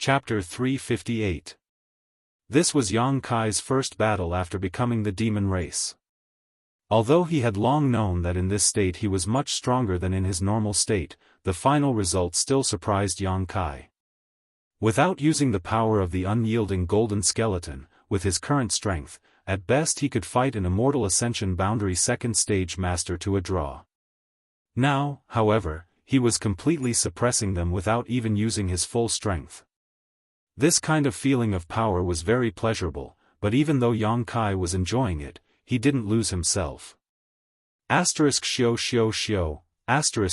Chapter 358. This was Yang Kai's first battle after becoming the demon race. Although he had long known that in this state he was much stronger than in his normal state, the final result still surprised Yang Kai. Without using the power of the unyielding golden skeleton, with his current strength, at best he could fight an Immortal Ascension boundary second stage master to a draw. Now, however, he was completely suppressing them without even using his full strength. This kind of feeling of power was very pleasurable, but even though Yang Kai was enjoying it, he didn't lose himself. Asterisk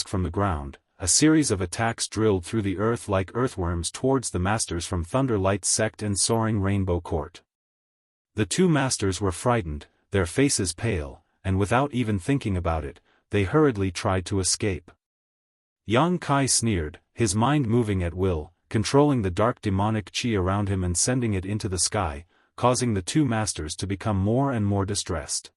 from the ground, a series of attacks drilled through the earth like earthworms towards the masters from Thunder Light Sect and Soaring Rainbow Court. The two masters were frightened, their faces pale, and without even thinking about it, they hurriedly tried to escape. Yang Kai sneered, his mind moving at will, controlling the dark demonic chi around him and sending it into the sky, causing the two masters to become more and more distressed.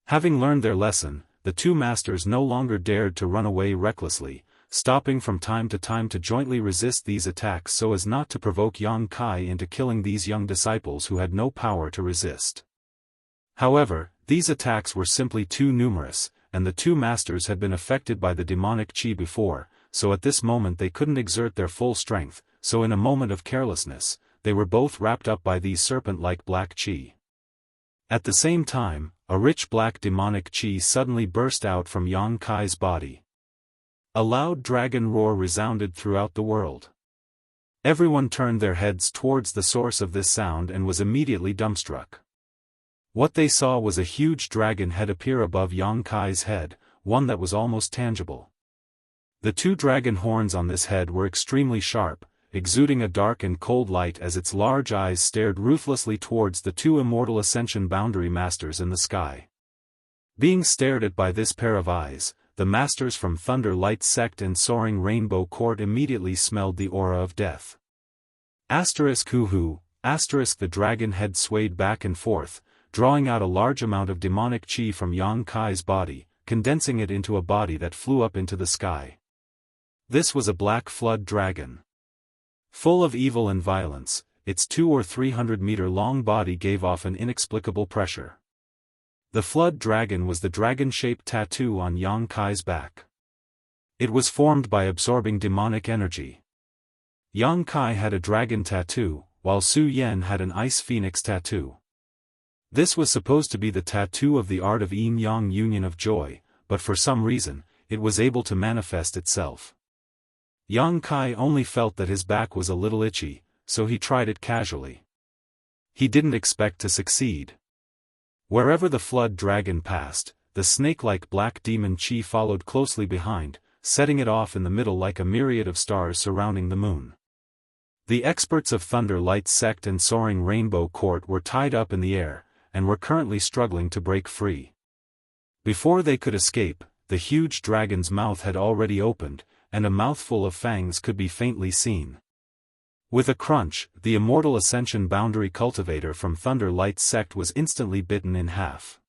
Having learned their lesson, the two masters no longer dared to run away recklessly, stopping from time to jointly resist these attacks so as not to provoke Yang Kai into killing these young disciples who had no power to resist. However, these attacks were simply too numerous, and the two masters had been affected by the demonic chi before, so at this moment they couldn't exert their full strength, so in a moment of carelessness, they were both wrapped up by these serpent-like black chi. At the same time, a rich black demonic chi suddenly burst out from Yang Kai's body. A loud dragon roar resounded throughout the world. Everyone turned their heads towards the source of this sound and was immediately dumbstruck. What they saw was a huge dragon head appear above Yang Kai's head, one that was almost tangible. The two dragon horns on this head were extremely sharp, exuding a dark and cold light as its large eyes stared ruthlessly towards the two Immortal Ascension boundary masters in the sky. Being stared at by this pair of eyes, the masters from Thunder Light Sect and Soaring Rainbow Court immediately smelled the aura of death. The dragon head swayed back and forth, drawing out a large amount of demonic chi from Yang Kai's body, condensing it into a body that flew up into the sky. This was a black flood dragon. Full of evil and violence, its 200 or 300 meter long body gave off an inexplicable pressure. The flood dragon was the dragon-shaped tattoo on Yang Kai's back. It was formed by absorbing demonic energy. Yang Kai had a dragon tattoo, while Su Yen had an ice phoenix tattoo. This was supposed to be the tattoo of the art of yin-yang union of joy, but for some reason, it was able to manifest itself. Yang Kai only felt that his back was a little itchy, so he tried it casually. He didn't expect to succeed. Wherever the flood dragon passed, the snake-like black demon chi followed closely behind, setting it off in the middle like a myriad of stars surrounding the moon. The experts of Thunder Light Sect and Soaring Rainbow Court were tied up in the air, and were currently struggling to break free. Before they could escape, the huge dragon's mouth had already opened, and a mouthful of fangs could be faintly seen. With a crunch, the Immortal Ascension boundary cultivator from Thunder Light Sect was instantly bitten in half.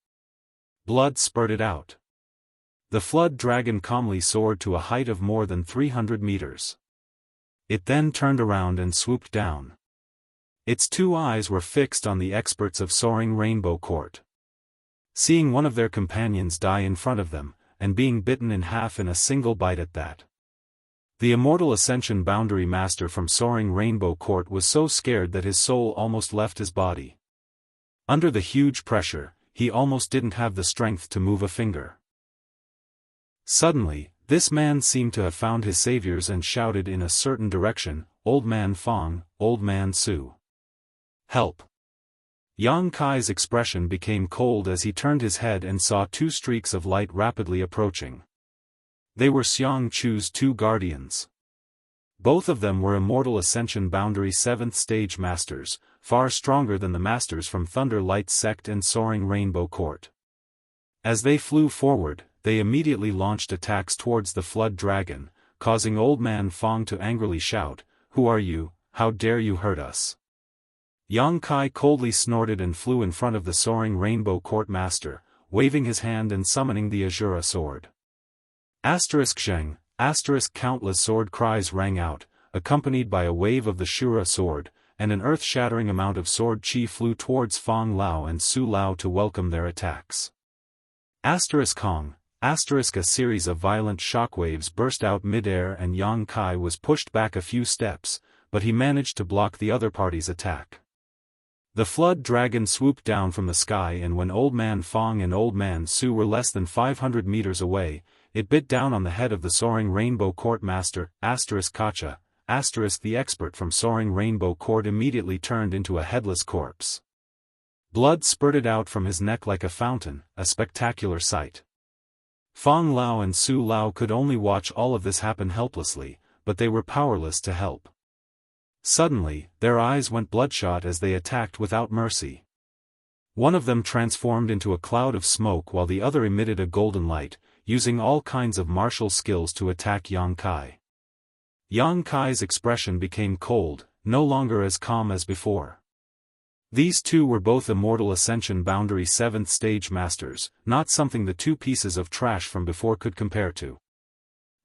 Blood spurted out. The flood dragon calmly soared to a height of more than 300 meters. It then turned around and swooped down. Its two eyes were fixed on the experts of Soaring Rainbow Court. Seeing one of their companions die in front of them, and being bitten in half in a single bite at that, the Immortal Ascension boundary master from Soaring Rainbow Court was so scared that his soul almost left his body. Under the huge pressure, he almost didn't have the strength to move a finger. Suddenly, this man seemed to have found his saviors and shouted in a certain direction, "Old Man Fong, Old Man Su. Help!" Yang Kai's expression became cold as he turned his head and saw two streaks of light rapidly approaching. They were Xiang Chu's two guardians. Both of them were Immortal Ascension Boundary 7th Stage Masters, far stronger than the masters from Thunder Light Sect and Soaring Rainbow Court. As they flew forward, they immediately launched attacks towards the flood dragon, causing Old Man Fong to angrily shout, "Who are you? How dare you hurt us?" Yang Kai coldly snorted and flew in front of the Soaring Rainbow Court master, waving his hand and summoning the Azura sword. Countless sword cries rang out, accompanied by a wave of the Shura sword, and an earth-shattering amount of sword chi flew towards Fang Lao and Su Lao to welcome their attacks. Kong, a series of violent shockwaves burst out mid-air and Yang Kai was pushed back a few steps, but he managed to block the other party's attack. The flood dragon swooped down from the sky, and when Old Man Fang and Old Man Su were less than 500 meters away, it bit down on the head of the soaring Rainbow Court Master, Kacha, the expert from Soaring Rainbow Court immediately turned into a headless corpse. Blood spurted out from his neck like a fountain, a spectacular sight. Fang Lao and Su Lao could only watch all of this happen helplessly, but they were powerless to help. Suddenly, their eyes went bloodshot as they attacked without mercy. One of them transformed into a cloud of smoke while the other emitted a golden light, using all kinds of martial skills to attack Yang Kai. Yang Kai's expression became cold, no longer as calm as before. These two were both Immortal Ascension Boundary 7th Stage Masters, not something the two pieces of trash from before could compare to.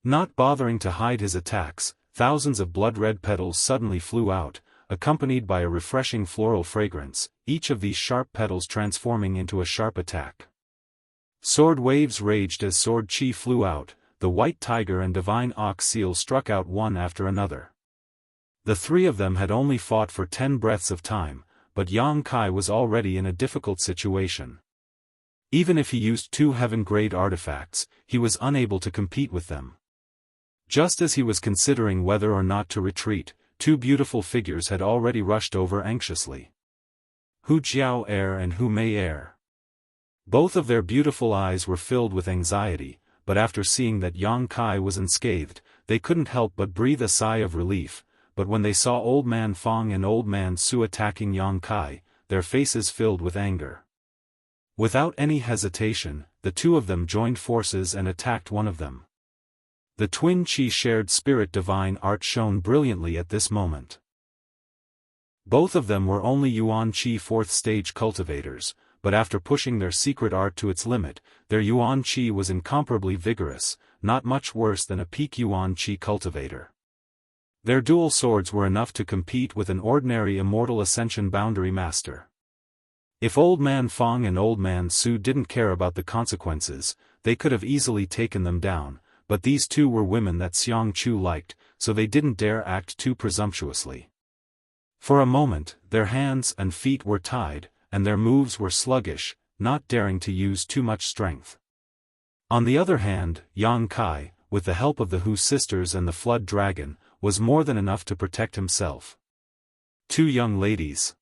Not bothering to hide his attacks, thousands of blood-red petals suddenly flew out, accompanied by a refreshing floral fragrance, each of these sharp petals transforming into a sharp attack. Sword waves raged as sword chi flew out, the white tiger and divine ox seal struck out one after another. The three of them had only fought for 10 breaths of time, but Yang Kai was already in a difficult situation. Even if he used 2 heaven-grade artifacts, he was unable to compete with them. Just as he was considering whether or not to retreat, 2 beautiful figures had already rushed over anxiously. Hu Jiao and Hu Mei. Both of their beautiful eyes were filled with anxiety, but after seeing that Yang Kai was unscathed, they couldn't help but breathe a sigh of relief, but when they saw Old Man Fang and Old Man Su attacking Yang Kai, their faces filled with anger. Without any hesitation, the two of them joined forces and attacked one of them. The twin chi shared spirit divine art shone brilliantly at this moment. Both of them were only Yuan Chi 4th stage cultivators, but after pushing their secret art to its limit, their Yuan Chi was incomparably vigorous, not much worse than a peak Yuan Chi cultivator. Their dual swords were enough to compete with an ordinary Immortal Ascension Boundary Master. If Old Man Fang and Old Man Su didn't care about the consequences, they could have easily taken them down, but these two were women that Xiang Chu liked, so they didn't dare act too presumptuously. For a moment, their hands and feet were tied, and their moves were sluggish, not daring to use too much strength. On the other hand, Yang Kai, with the help of the Hu sisters and the Flood Dragon, was more than enough to protect himself. 2 young ladies.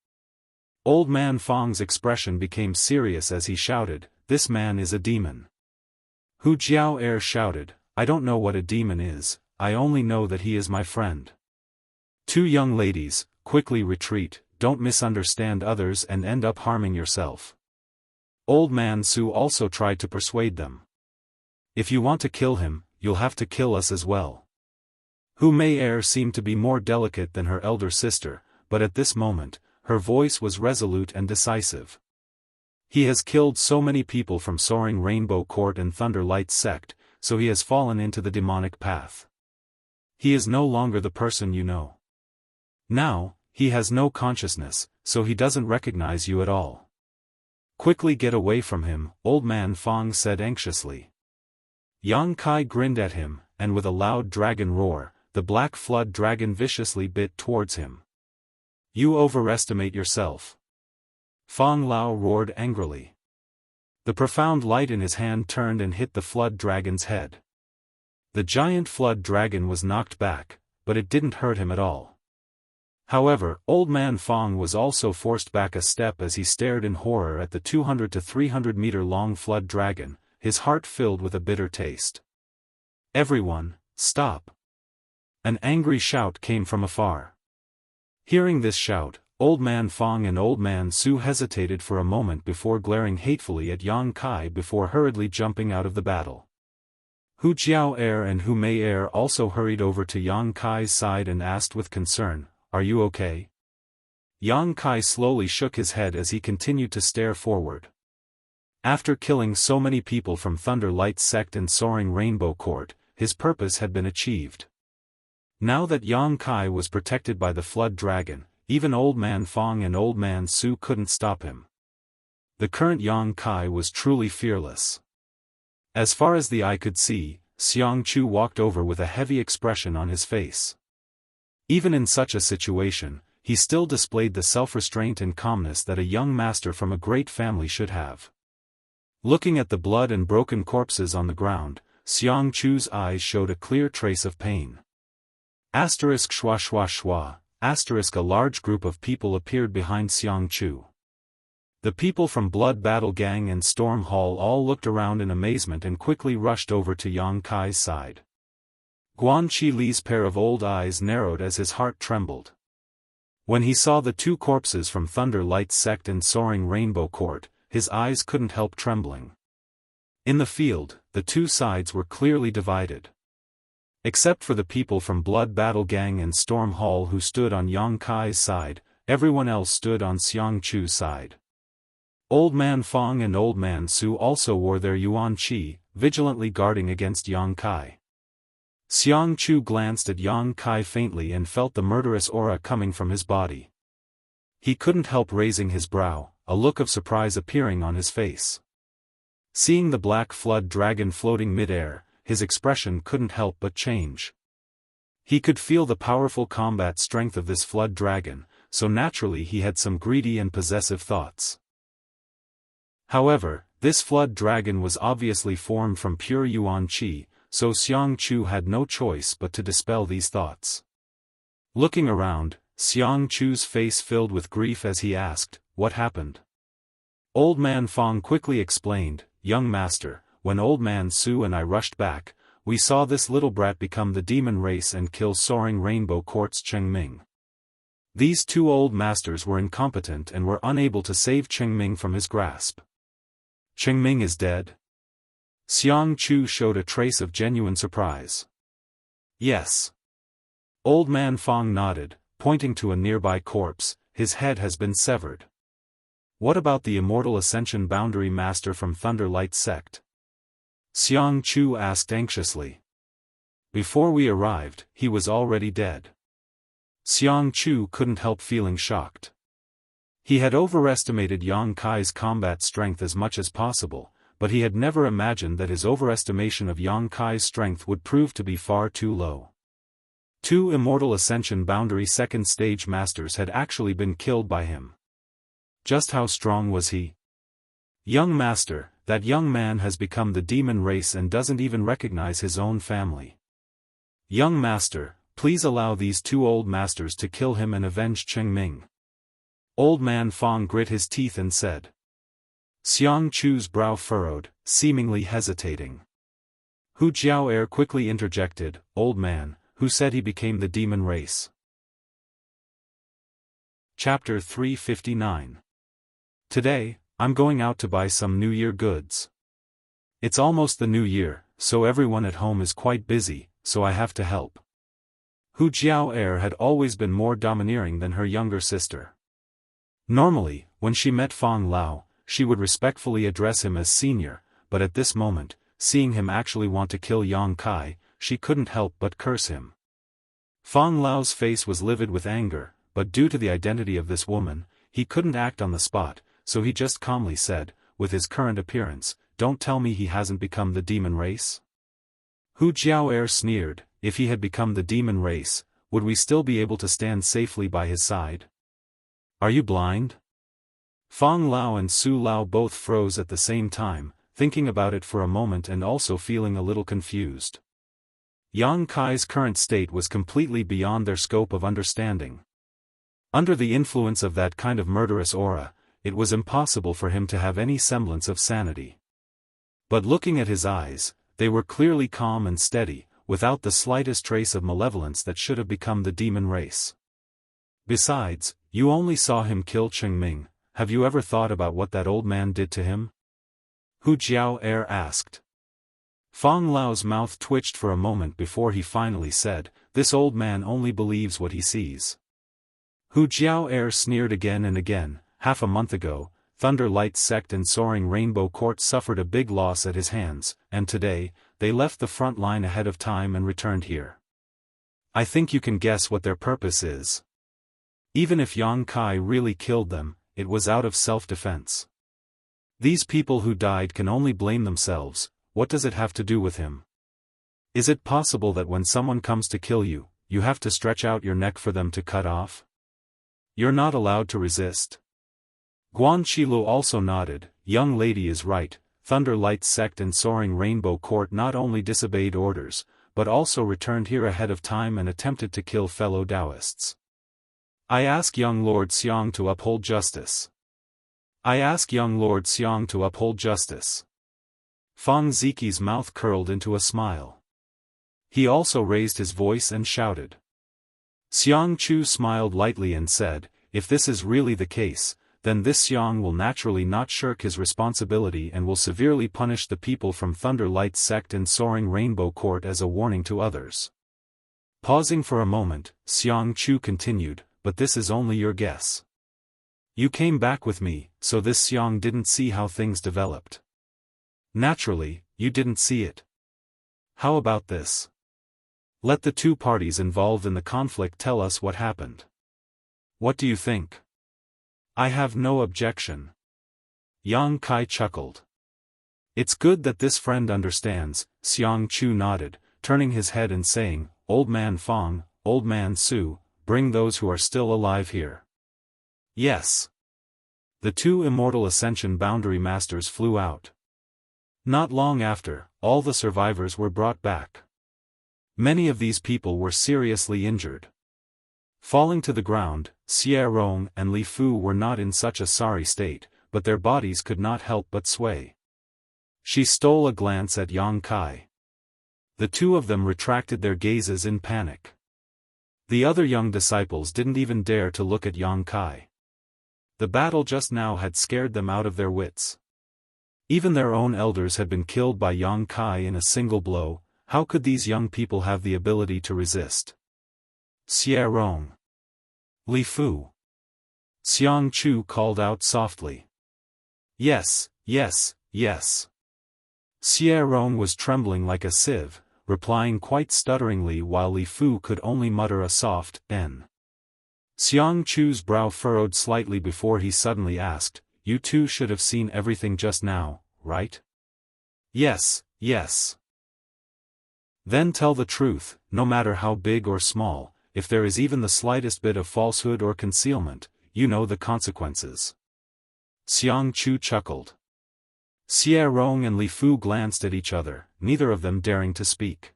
Old Man Fang's expression became serious as he shouted, "This man is a demon." Hu Jiao shouted, "I don't know what a demon is, I only know that he is my friend." 2 young ladies, quickly retreat, don't misunderstand others and end up harming yourself. Old Man Su also tried to persuade them. If you want to kill him, you'll have to kill us as well. Hu Mei seemed to be more delicate than her elder sister, but at this moment, her voice was resolute and decisive. He has killed so many people from Soaring Rainbow Court and Thunder Light sect, so he has fallen into the demonic path. He is no longer the person you know. Now, he has no consciousness, so he doesn't recognize you at all. Quickly get away from him, Old Man Fang said anxiously. Yang Kai grinned at him, and with a loud dragon roar, the black flood dragon viciously bit towards him. You overestimate yourself. Fang Lao roared angrily. The profound light in his hand turned and hit the flood dragon's head. The giant flood dragon was knocked back, but it didn't hurt him at all. However, Old Man Fang was also forced back a step as he stared in horror at the 200 to 300 meter long flood dragon, his heart filled with a bitter taste. Everyone, stop! An angry shout came from afar. Hearing this shout, Old Man Fang and Old Man Su hesitated for a moment before glaring hatefully at Yang Kai before hurriedly jumping out of the battle. Hu Jiao and Hu Mei also hurried over to Yang Kai's side and asked with concern, "Are you okay?" Yang Kai slowly shook his head as he continued to stare forward. After killing so many people from Thunder Light sect and Soaring Rainbow Court, his purpose had been achieved. Now that Yang Kai was protected by the Flood Dragon, even Old Man Fong and Old Man Su couldn't stop him. The current Yang Kai was truly fearless. As far as the eye could see, Xiang Chu walked over with a heavy expression on his face. Even in such a situation, he still displayed the self-restraint and calmness that a young master from a great family should have. Looking at the blood and broken corpses on the ground, Xiang Chu's eyes showed a clear trace of pain. Asterisk schwa schwa schwa, asterisk. A large group of people appeared behind Xiang Chu. The people from Blood Battle Gang and Storm Hall all looked around in amazement and quickly rushed over to Yang Kai's side. Guan Qi Li's pair of old eyes narrowed as his heart trembled. When he saw the two corpses from Thunder Light Sect and Soaring Rainbow Court, his eyes couldn't help trembling. In the field, the two sides were clearly divided. Except for the people from Blood Battle Gang and Storm Hall who stood on Yang Kai's side, everyone else stood on Xiang Chu's side. Old Man Fong and Old Man Su also wore their Yuan Qi, vigilantly guarding against Yang Kai. Xiang Chu glanced at Yang Kai faintly and felt the murderous aura coming from his body. He couldn't help raising his brow, a look of surprise appearing on his face. Seeing the black flood dragon floating mid-air, his expression couldn't help but change. He could feel the powerful combat strength of this flood dragon, so naturally he had some greedy and possessive thoughts. However, this flood dragon was obviously formed from pure Yuan Qi, so Xiang Chu had no choice but to dispel these thoughts. Looking around, Xiang Chu's face filled with grief as he asked, "What happened?" Old Man Fong quickly explained, "Young master, when Old Man Su and I rushed back, we saw this little brat become the demon race and kill Soaring Rainbow Court's Cheng Ming. These two old masters were incompetent and were unable to save Cheng Ming from his grasp." "Cheng Ming is dead?" Xiang Chu showed a trace of genuine surprise. "Yes." Old Man Fong nodded, pointing to a nearby corpse. "His head has been severed." "What about the Immortal Ascension Boundary Master from Thunder Light Sect?" Xiang Chu asked anxiously. "Before we arrived, he was already dead." Xiang Chu couldn't help feeling shocked. He had overestimated Yang Kai's combat strength as much as possible, but he had never imagined that his overestimation of Yang Kai's strength would prove to be far too low. Two Immortal Ascension Boundary Second Stage Masters had actually been killed by him. Just how strong was he? "Young master, that young man has become the demon race and doesn't even recognize his own family. Young master, please allow these two old masters to kill him and avenge Cheng Ming." Old Man Fong grit his teeth and said. Xiang Chu's brow furrowed, seemingly hesitating. Hu Jiao quickly interjected, "Old man, who said he became the demon race?" Chapter 359. Today, I'm going out to buy some New Year goods. It's almost the New Year, so everyone at home is quite busy, so I have to help. Hu Jiao had always been more domineering than her younger sister. Normally, when she met Fong Lao, she would respectfully address him as senior, but at this moment, seeing him actually want to kill Yang Kai, she couldn't help but curse him. Fong Lao's face was livid with anger, but due to the identity of this woman, he couldn't act on the spot, so he just calmly said, with his current appearance, "Don't tell me he hasn't become the demon race?" Hu Jiao sneered, "If he had become the demon race, would we still be able to stand safely by his side? Are you blind?" Fong Lao and Su Lao both froze at the same time, thinking about it for a moment and also feeling a little confused. Yang Kai's current state was completely beyond their scope of understanding. Under the influence of that kind of murderous aura, it was impossible for him to have any semblance of sanity. But looking at his eyes, they were clearly calm and steady, without the slightest trace of malevolence that should have become the demon race. Besides, you only saw him kill Cheng Ming. Have you ever thought about what that old man did to him? Hu Jiao asked. Fong Lao's mouth twitched for a moment before he finally said, "This old man only believes what he sees." Hu Jiao sneered again and again. Half a month ago, Thunder Light Sect and Soaring Rainbow Court suffered a big loss at his hands, and today, they left the front line ahead of time and returned here. I think you can guess what their purpose is. Even if Yang Kai really killed them, it was out of self-defense. These people who died can only blame themselves. What does it have to do with him? Is it possible that when someone comes to kill you, you have to stretch out your neck for them to cut off? You're not allowed to resist. Guan Shilu also nodded. Young lady is right. Thunder Light Sect and Soaring Rainbow Court not only disobeyed orders, but also returned here ahead of time and attempted to kill fellow Daoists. I ask young Lord Xiang to uphold justice. I ask young Lord Xiang to uphold justice. Fang Ziqi's mouth curled into a smile. He also raised his voice and shouted. Xiang Chu smiled lightly and said, if this is really the case, then this Xiang will naturally not shirk his responsibility and will severely punish the people from Thunder Light Sect and Soaring Rainbow Court as a warning to others. Pausing for a moment, Xiang Chu continued, but this is only your guess. You came back with me, so this Xiang didn't see how things developed. Naturally, you didn't see it. How about this? Let the two parties involved in the conflict tell us what happened. What do you think? I have no objection. Yang Kai chuckled. It's good that this friend understands, Xiang Chu nodded, turning his head and saying, Old Man Fang, Old Man Su, bring those who are still alive here. Yes. The two Immortal Ascension Boundary Masters flew out. Not long after, all the survivors were brought back. Many of these people were seriously injured. Falling to the ground, Xie Rong and Li Fu were not in such a sorry state, but their bodies could not help but sway. She stole a glance at Yang Kai. The two of them retracted their gazes in panic. The other young disciples didn't even dare to look at Yang Kai. The battle just now had scared them out of their wits. Even their own elders had been killed by Yang Kai in a single blow. How could these young people have the ability to resist? Xie Rong. Li Fu. Xiang Chu called out softly. Yes, yes, yes. Xie Rong was trembling like a sieve, replying quite stutteringly while Li Fu could only mutter a soft N. Xiang Chu's brow furrowed slightly before he suddenly asked, You two should have seen everything just now, right? Yes, yes. Then tell the truth, no matter how big or small, if there is even the slightest bit of falsehood or concealment, you know the consequences. Xiang Chu chuckled. Xie Rong and Li Fu glanced at each other, neither of them daring to speak.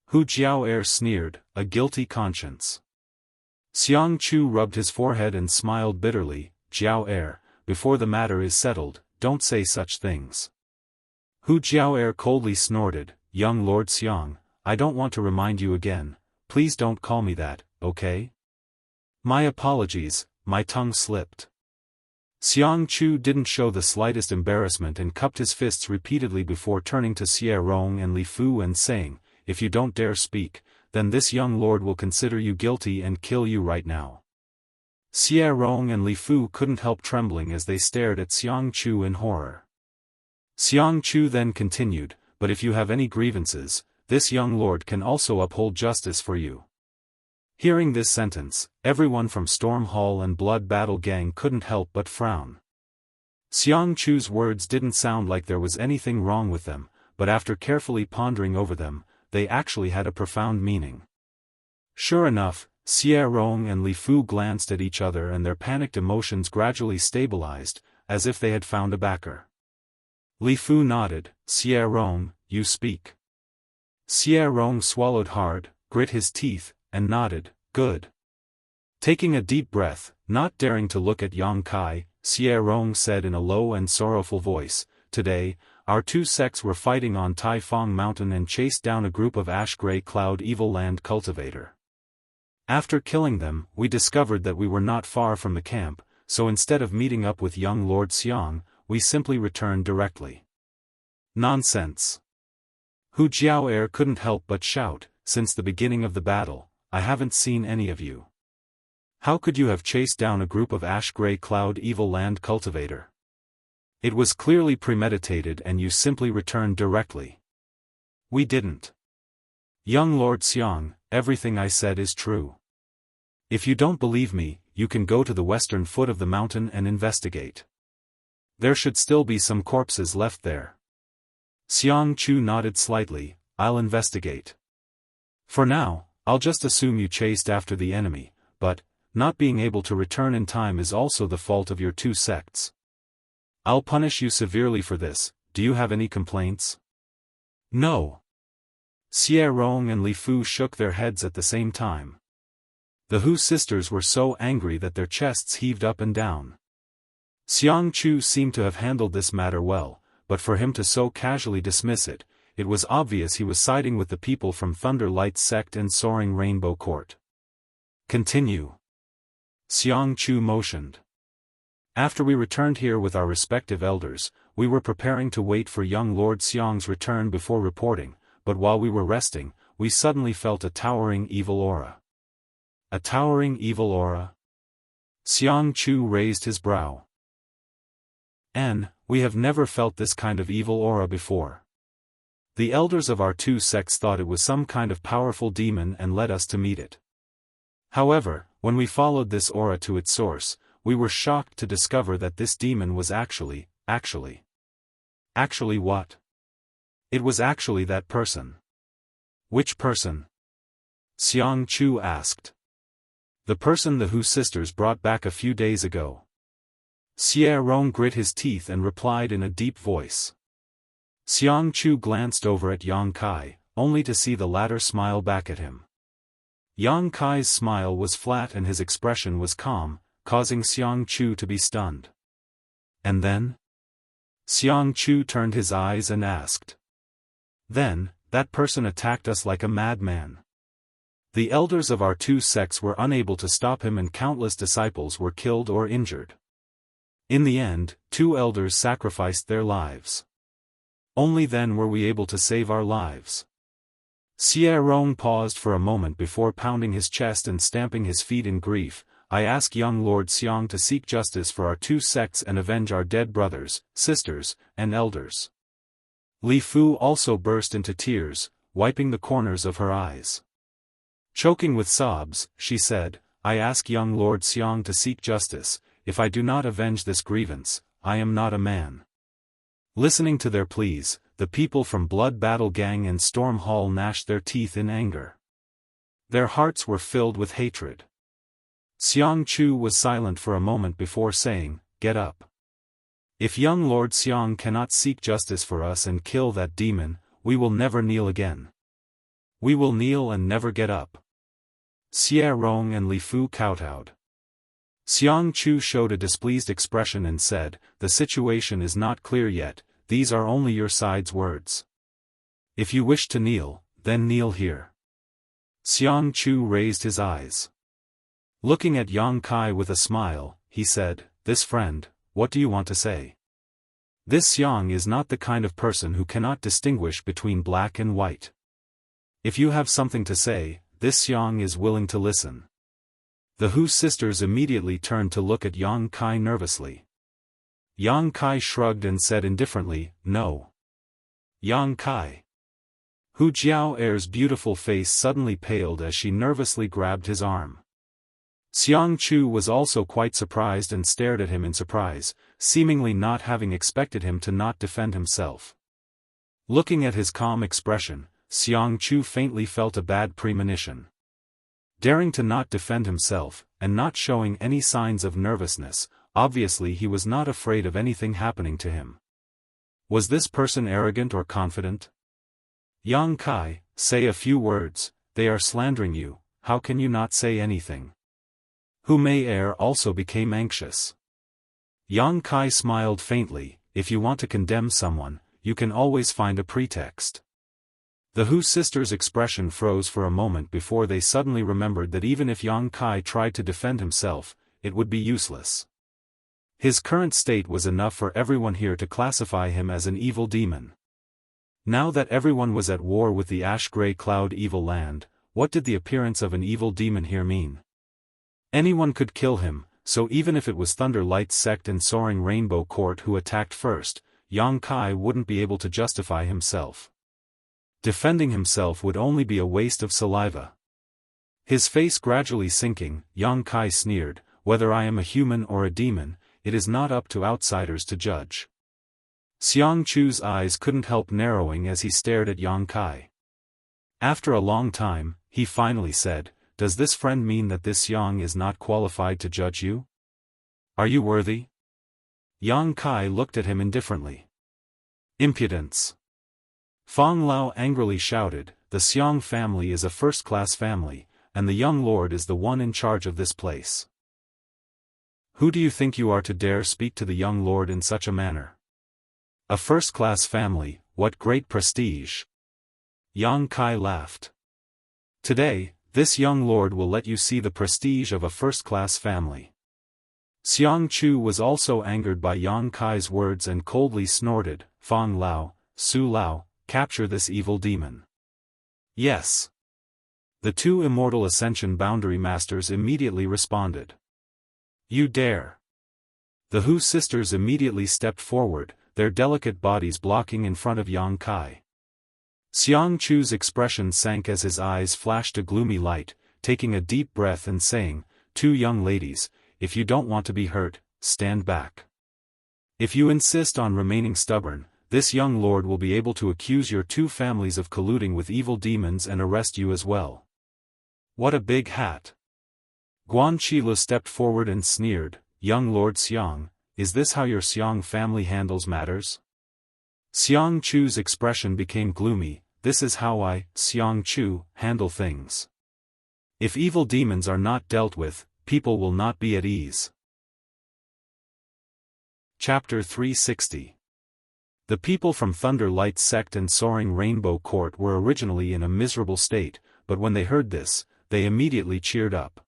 Hu Jiao sneered, a guilty conscience. Xiang Chu rubbed his forehead and smiled bitterly, Jiao before the matter is settled, don't say such things. Hu Jiao coldly snorted, Young Lord Xiang, I don't want to remind you again, please don't call me that, okay? My apologies, my tongue slipped. Xiang Chu didn't show the slightest embarrassment and cupped his fists repeatedly before turning to Xie Rong and Li Fu and saying, if you don't dare speak, then this young lord will consider you guilty and kill you right now. Xie Rong and Li Fu couldn't help trembling as they stared at Xiang Chu in horror. Xiang Chu then continued, but if you have any grievances, this young lord can also uphold justice for you. Hearing this sentence, everyone from Storm Hall and Blood Battle Gang couldn't help but frown. Xiang Chu's words didn't sound like there was anything wrong with them, but after carefully pondering over them, they actually had a profound meaning. Sure enough, Xie Rong and Li Fu glanced at each other and their panicked emotions gradually stabilized, as if they had found a backer. Li Fu nodded, Xie Rong, you speak. Xie Rong swallowed hard, grit his teeth, and nodded, good. Taking a deep breath, not daring to look at Yang Kai, Xie Rong said in a low and sorrowful voice, today, our two sects were fighting on Tai Fong Mountain and chased down a group of ash-gray cloud evil land cultivator. After killing them, we discovered that we were not far from the camp, so instead of meeting up with young Lord Xiang, we simply returned directly. Nonsense. Hu Jiao couldn't help but shout, since the beginning of the battle, I haven't seen any of you. How could you have chased down a group of ash-gray cloud evil land cultivator? It was clearly premeditated and you simply returned directly. We didn't. Young Lord Xiang, everything I said is true. If you don't believe me, you can go to the western foot of the mountain and investigate. There should still be some corpses left there. Xiangchu nodded slightly. I'll investigate. For now, I'll just assume you chased after the enemy, but, not being able to return in time is also the fault of your two sects. I'll punish you severely for this. Do you have any complaints? No. Xie Rong and Li Fu shook their heads at the same time. The Hu sisters were so angry that their chests heaved up and down. Xiangchu seemed to have handled this matter well, but for him to so casually dismiss it, it was obvious he was siding with the people from Thunder Light sect and Soaring Rainbow Court. Continue. Xiangchu motioned. After we returned here with our respective elders, we were preparing to wait for young Lord Xiang's return before reporting, but while we were resting, we suddenly felt a towering evil aura. A towering evil aura? Xiangchu raised his brow. We have never felt this kind of evil aura before. The elders of our two sects thought it was some kind of powerful demon and led us to meet it. However, when we followed this aura to its source, we were shocked to discover that this demon was actually what? It was actually that person. Which person? Xiangchu asked. The person the Hu sisters brought back a few days ago. Xie Rong grit his teeth and replied in a deep voice. Xiangchu glanced over at Yang Kai, only to see the latter smile back at him. Yang Kai's smile was flat and his expression was calm, causing Xiangchu to be stunned. And then? Xiangchu turned his eyes and asked. Then, that person attacked us like a madman. The elders of our two sects were unable to stop him and countless disciples were killed or injured. In the end, 2 elders sacrificed their lives. Only then were we able to save our lives. Xie Rong paused for a moment before pounding his chest and stamping his feet in grief. I ask young Lord Xiang to seek justice for our two sects and avenge our dead brothers, sisters, and elders. Li Fu also burst into tears, wiping the corners of her eyes. Choking with sobs, she said, I ask young Lord Xiang to seek justice. If I do not avenge this grievance, I am not a man. Listening to their pleas, the people from Blood Battle Gang and Storm Hall gnashed their teeth in anger. Their hearts were filled with hatred. Xiangchu was silent for a moment before saying, Get up. If young Lord Xiang cannot seek justice for us and kill that demon, we will never kneel again. We will kneel and never get up. Xie Rong and Li Fu kowtowed. Xiangchu showed a displeased expression and said, The situation is not clear yet, these are only your side's words. If you wish to kneel, then kneel here. Xiangchu raised his eyes. Looking at Yang Kai with a smile, he said, This friend, what do you want to say? This Xiang is not the kind of person who cannot distinguish between black and white. If you have something to say, this Xiang is willing to listen. The Hu sisters immediately turned to look at Yang Kai nervously. Yang Kai shrugged and said indifferently, No. Yang Kai. Hu Jiao'er's beautiful face suddenly paled as she nervously grabbed his arm. Xiangchu was also quite surprised and stared at him in surprise, seemingly not having expected him to not defend himself. Looking at his calm expression, Xiangchu faintly felt a bad premonition. Daring to not defend himself, and not showing any signs of nervousness, obviously he was not afraid of anything happening to him. Was this person arrogant or confident? Yang Kai, say a few words, they are slandering you, how can you not say anything? Hu Mei-er also became anxious. Yang Kai smiled faintly, if you want to condemn someone, you can always find a pretext. The Hu sisters' expression froze for a moment before they suddenly remembered that even if Yang Kai tried to defend himself, it would be useless. His current state was enough for everyone here to classify him as an evil demon. Now that everyone was at war with the ash-gray cloud evil land, what did the appearance of an evil demon here mean? Anyone could kill him, so even if it was Thunder Light's sect and Soaring Rainbow Court who attacked first, Yang Kai wouldn't be able to justify himself. Defending himself would only be a waste of saliva. His face gradually sinking, Yang Kai sneered, "Whether I am a human or a demon, it is not up to outsiders to judge." Xiang Chu's eyes couldn't help narrowing as he stared at Yang Kai. After a long time, he finally said, "Does this friend mean that this Yang is not qualified to judge you? Are you worthy?" Yang Kai looked at him indifferently. "Impudence!" Fang Lao angrily shouted, "The Xiang family is a first-class family, and the young lord is the one in charge of this place. Who do you think you are to dare speak to the young lord in such a manner? A first-class family, what great prestige!" Yang Kai laughed. "Today, this young lord will let you see the prestige of a first-class family." Xiang Chu was also angered by Yang Kai's words and coldly snorted, "Fang Lao, Su Lao, capture this evil demon." "Yes." The two Immortal Ascension Boundary Masters immediately responded. "You dare." The Hu sisters immediately stepped forward, their delicate bodies blocking in front of Yang Kai. Xiang Chu's expression sank as his eyes flashed a gloomy light, taking a deep breath and saying, "Two young ladies, if you don't want to be hurt, stand back. If you insist on remaining stubborn, this young lord will be able to accuse your two families of colluding with evil demons and arrest you as well." "What a big hat!" Guan Chilu stepped forward and sneered, "Young Lord Xiang, is this how your Xiang family handles matters?" Xiang Chu's expression became gloomy, "This is how I, Xiang Chu, handle things. If evil demons are not dealt with, people will not be at ease." Chapter 360. The people from Thunder Light Sect and Soaring Rainbow Court were originally in a miserable state, but when they heard this, they immediately cheered up.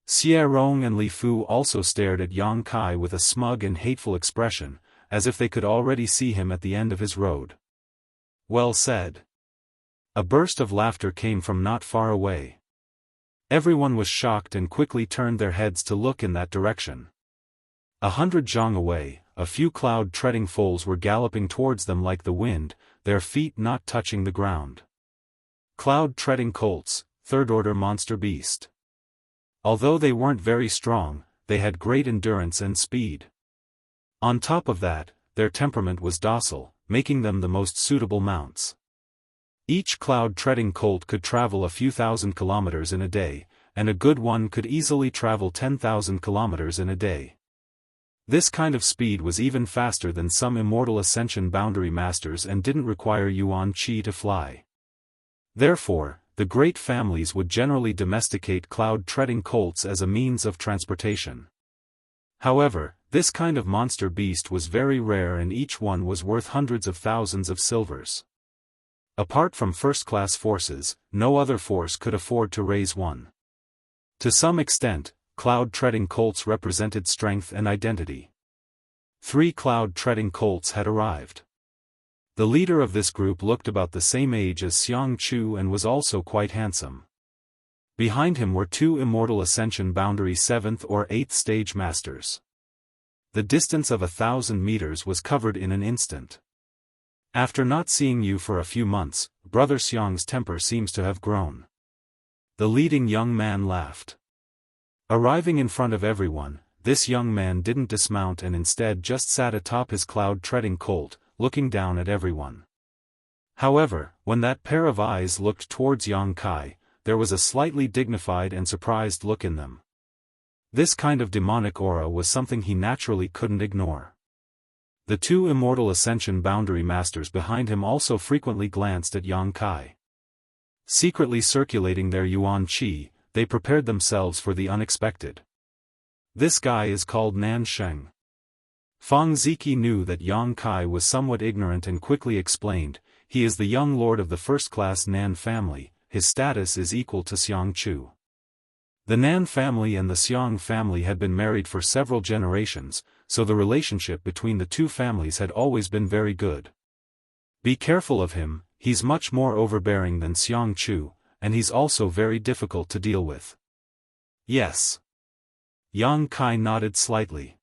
Xie Rong and Li Fu also stared at Yang Kai with a smug and hateful expression, as if they could already see him at the end of his road. "Well said." A burst of laughter came from not far away. Everyone was shocked and quickly turned their heads to look in that direction. 100 zhang away, a few cloud-treading foals were galloping towards them like the wind, their feet not touching the ground. Cloud-treading colts, third-order monster beast. Although they weren't very strong, they had great endurance and speed. On top of that, their temperament was docile, making them the most suitable mounts. Each cloud-treading colt could travel a few thousand kilometers in a day, and a good one could easily travel 10,000 kilometers in a day. This kind of speed was even faster than some Immortal Ascension Boundary Masters and didn't require Yuan Qi to fly. Therefore, the great families would generally domesticate cloud-treading colts as a means of transportation. However, this kind of monster beast was very rare and each one was worth hundreds of thousands of silvers. Apart from first-class forces, no other force could afford to raise one. To some extent, cloud-treading colts represented strength and identity. 3 cloud-treading colts had arrived. The leader of this group looked about the same age as Xiang Chu and was also quite handsome. Behind him were 2 Immortal Ascension Boundary 7th or 8th stage masters. The distance of 1,000 meters was covered in an instant. "After not seeing you for a few months, Brother Xiang's temper seems to have grown." The leading young man laughed. Arriving in front of everyone, this young man didn't dismount and instead just sat atop his cloud-treading colt, looking down at everyone. However, when that pair of eyes looked towards Yang Kai, there was a slightly dignified and surprised look in them. This kind of demonic aura was something he naturally couldn't ignore. The 2 Immortal Ascension Boundary Masters behind him also frequently glanced at Yang Kai. Secretly circulating their Yuan Qi, they prepared themselves for the unexpected. "This guy is called Nan Sheng." Fang Ziki knew that Yang Kai was somewhat ignorant and quickly explained, "He is the young lord of the first-class Nan family, his status is equal to Xiang Chu." The Nan family and the Xiang family had been married for several generations, so the relationship between the two families had always been very good. "Be careful of him, he's much more overbearing than Xiang Chu, and he's also very difficult to deal with." "Yes." Yang Kai nodded slightly.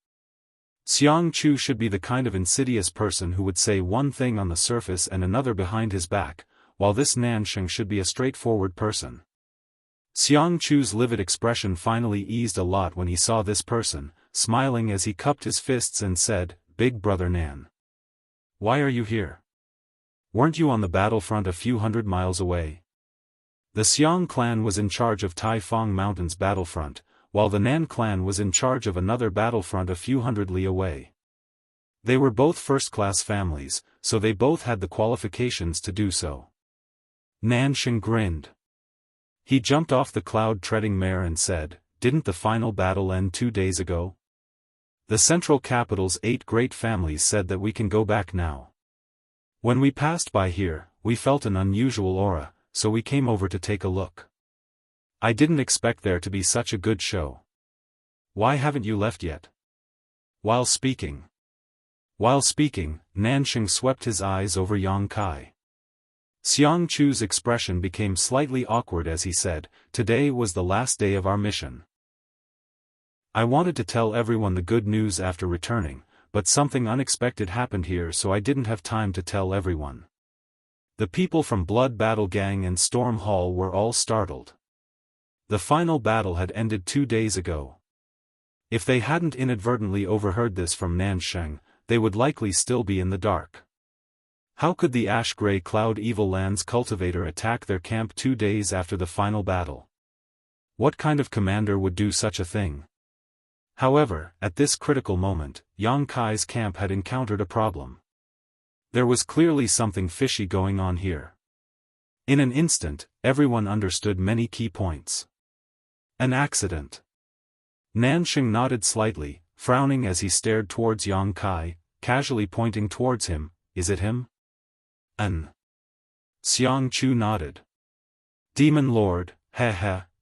Xiang Chu should be the kind of insidious person who would say one thing on the surface and another behind his back, while this Nan Sheng should be a straightforward person. Xiangchu's livid expression finally eased a lot when he saw this person, smiling as he cupped his fists and said, "Big brother Nan. Why are you here? Weren't you on the battlefront a few hundred miles away?" The Xiang clan was in charge of Taifang Mountain's battlefront, while the Nan clan was in charge of another battlefront a few hundred li away. They were both first-class families, so they both had the qualifications to do so. Nansheng grinned. He jumped off the cloud-treading mare and said, "Didn't the final battle end 2 days ago? The central capital's 8 great families said that we can go back now. When we passed by here, we felt an unusual aura, so we came over to take a look. I didn't expect there to be such a good show. Why haven't you left yet?" While speaking, Nansheng swept his eyes over Yang Kai. Xiangchu's expression became slightly awkward as he said, "Today was the last day of our mission. I wanted to tell everyone the good news after returning, but something unexpected happened here, so I didn't have time to tell everyone." The people from Blood Battle Gang and Storm Hall were all startled. The final battle had ended 2 days ago. If they hadn't inadvertently overheard this from Nansheng, they would likely still be in the dark. How could the Ash-Grey Cloud Evil Lands cultivator attack their camp 2 days after the final battle? What kind of commander would do such a thing? However, at this critical moment, Yang Kai's camp had encountered a problem. There was clearly something fishy going on here. In an instant, everyone understood many key points. An accident. Nansheng nodded slightly, frowning as he stared towards Yang Kai, casually pointing towards him. "Is it him?" Xiangchu nodded. "Demon Lord,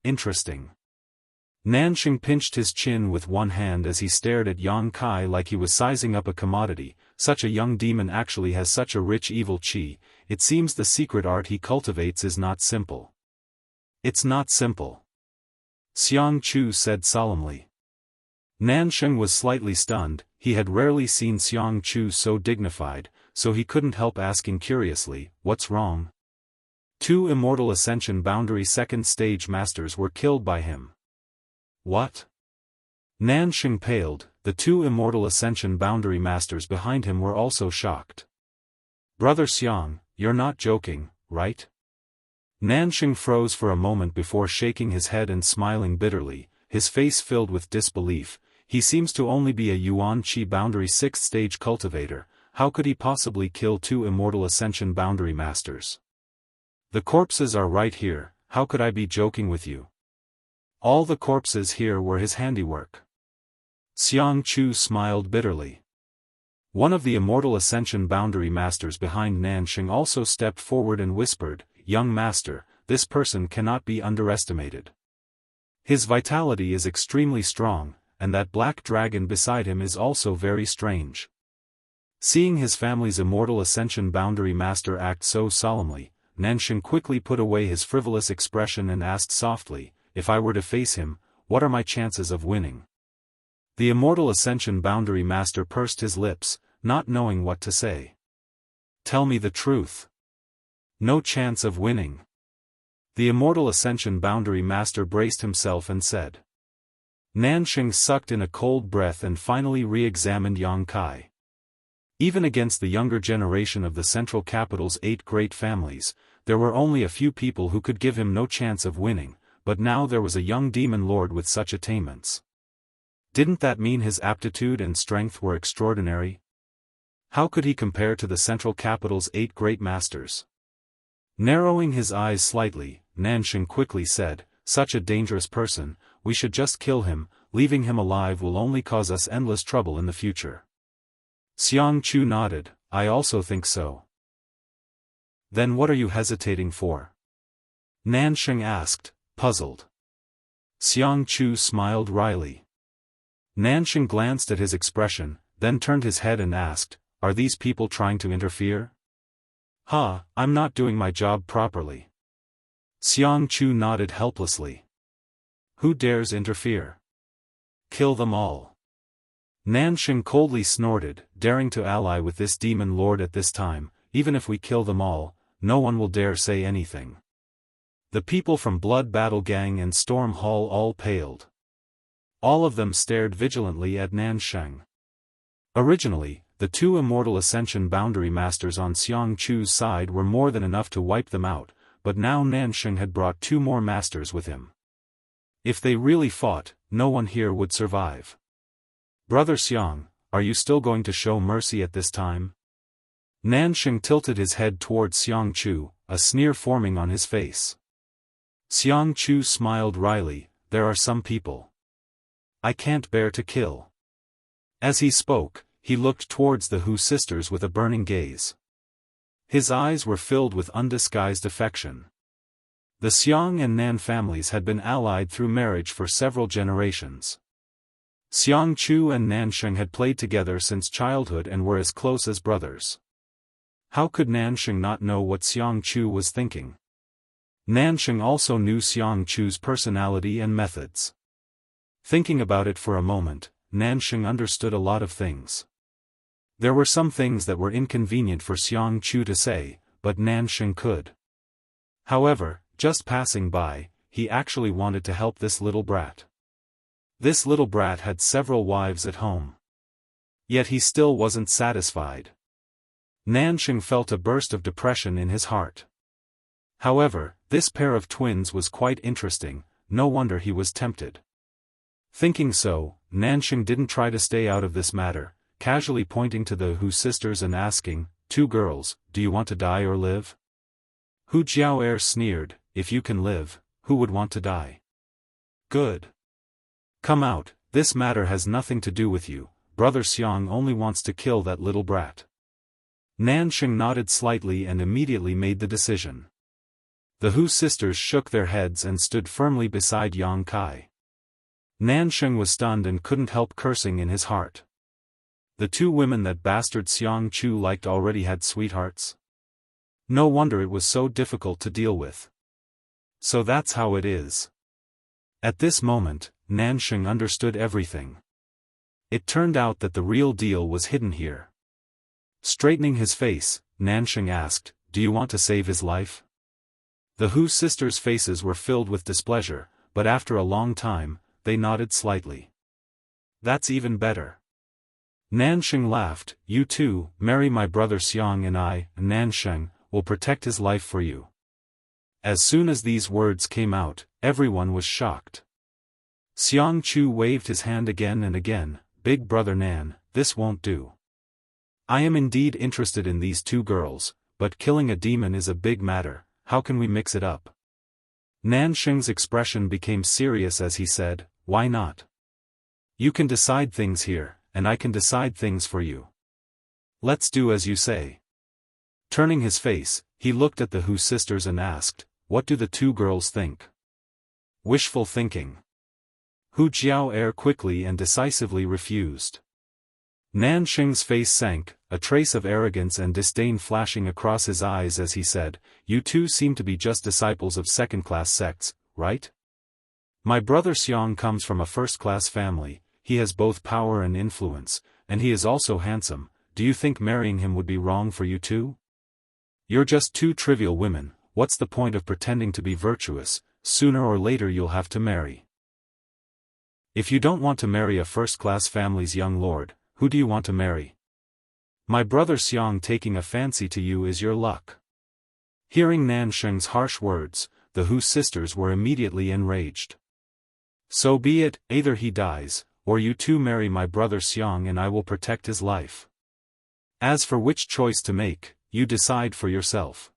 interesting." Nansheng pinched his chin with one hand as he stared at Yang Kai like he was sizing up a commodity. Such a young demon actually has such a rich evil chi. It seems the secret art he cultivates is not simple. "It's not simple," Xiangchu said solemnly. Nansheng was slightly stunned. He had rarely seen Xiangchu so dignified, so he couldn't help asking curiously, "What's wrong?" 2 Immortal Ascension Boundary Second Stage Masters were killed by him. What? Nansheng paled. The 2 Immortal Ascension Boundary Masters behind him were also shocked. "Brother Xiang, you're not joking, right?" Nansheng froze for a moment before shaking his head and smiling bitterly, his face filled with disbelief. He seems to only be a Yuan Qi Boundary 6th Stage cultivator. How could he possibly kill 2 Immortal Ascension Boundary Masters? "The corpses are right here, how could I be joking with you? All the corpses here were his handiwork." Xiangchu smiled bitterly. One of the Immortal Ascension Boundary Masters behind Nansheng also stepped forward and whispered, "Young Master, this person cannot be underestimated. His vitality is extremely strong, and that black dragon beside him is also very strange." Seeing his family's Immortal Ascension Boundary Master act so solemnly, Nansheng quickly put away his frivolous expression and asked softly, "If I were to face him, what are my chances of winning?" The Immortal Ascension Boundary Master pursed his lips, not knowing what to say. "Tell me the truth." "No chance of winning." The Immortal Ascension Boundary Master braced himself and said. Nansheng sucked in a cold breath and finally re-examined Yang Kai. Even against the younger generation of the central capital's 8 great families, there were only a few people who could give him no chance of winning, but now there was a young demon lord with such attainments. Didn't that mean his aptitude and strength were extraordinary? How could he compare to the central capital's 8 great masters? Narrowing his eyes slightly, Nansheng quickly said, "Such a dangerous person, we should just kill him. Leaving him alive will only cause us endless trouble in the future." Xiangchu nodded, "I also think so." "Then what are you hesitating for?" Nansheng asked, puzzled. Xiangchu smiled wryly. Nansheng glanced at his expression, then turned his head and asked, "Are these people trying to interfere?" I'm not doing my job properly." Xiangchu nodded helplessly. "Who dares interfere? Kill them all." Nansheng coldly snorted, "Daring to ally with this demon lord at this time, even if we kill them all, no one will dare say anything." The people from Blood Battle Gang and Storm Hall all paled. All of them stared vigilantly at Nansheng. Originally, the two immortal Ascension boundary masters on Xiang Chu's side were more than enough to wipe them out, but now Nansheng had brought two more masters with him. If they really fought, no one here would survive. Brother Xiang, are you still going to show mercy at this time? Nansheng tilted his head towards Xiang Chu, a sneer forming on his face. Xiang Chu smiled wryly, there are some people I can't bear to kill. As he spoke, he looked towards the Hu sisters with a burning gaze. His eyes were filled with undisguised affection. The Xiang and Nan families had been allied through marriage for several generations. Xiang Chu and Nansheng had played together since childhood and were as close as brothers. How could Nansheng not know what Xiang Chu was thinking? Nansheng also knew Xiang Chu's personality and methods. Thinking about it for a moment, Nansheng understood a lot of things. There were some things that were inconvenient for Xiang Chu to say, but Nansheng could. However, just passing by, he actually wanted to help this little brat. This little brat had several wives at home. Yet he still wasn't satisfied. Nansheng felt a burst of depression in his heart. However, this pair of twins was quite interesting, no wonder he was tempted. Thinking so, Nansheng didn't try to stay out of this matter, casually pointing to the Hu sisters and asking, "Two girls, do you want to die or live?" Hu Jiao'er sneered, "If you can live, who would want to die? Good. Come out, this matter has nothing to do with you, Brother Xiang only wants to kill that little brat." Nansheng nodded slightly and immediately made the decision. The Hu sisters shook their heads and stood firmly beside Yang Kai. Nansheng was stunned and couldn't help cursing in his heart. The two women that bastard Xiang Chu liked already had sweethearts. No wonder it was so difficult to deal with. So that's how it is. At this moment, Nansheng understood everything. It turned out that the real deal was hidden here. Straightening his face, Nansheng asked, "Do you want to save his life?" The Hu sisters' faces were filled with displeasure, but after a long time, they nodded slightly. "That's even better." Nansheng laughed, "You too, marry my brother Xiang and I, Nansheng, will protect his life for you." As soon as these words came out, everyone was shocked. Xiang Chu waved his hand again and again, "Big brother Nan, this won't do. I am indeed interested in these two girls, but killing a demon is a big matter, how can we mix it up?" Nansheng's expression became serious as he said, "Why not? You can decide things here, and I can decide things for you. Let's do as you say." Turning his face, he looked at the Hu sisters and asked, "What do the two girls think?" "Wishful thinking." Hu Jiao'er quickly and decisively refused. Nansheng's face sank, a trace of arrogance and disdain flashing across his eyes as he said, "You two seem to be just disciples of second-class sects, right? My brother Xiang comes from a first-class family, he has both power and influence, and he is also handsome, do you think marrying him would be wrong for you too? You're just two trivial women, what's the point of pretending to be virtuous, sooner or later you'll have to marry. If you don't want to marry a first-class family's young lord, who do you want to marry? My brother Xiang taking a fancy to you is your luck." Hearing Nansheng's harsh words, the Hu sisters were immediately enraged. "So be it, either he dies, or you two marry my brother Xiang and I will protect his life. As for which choice to make, you decide for yourself."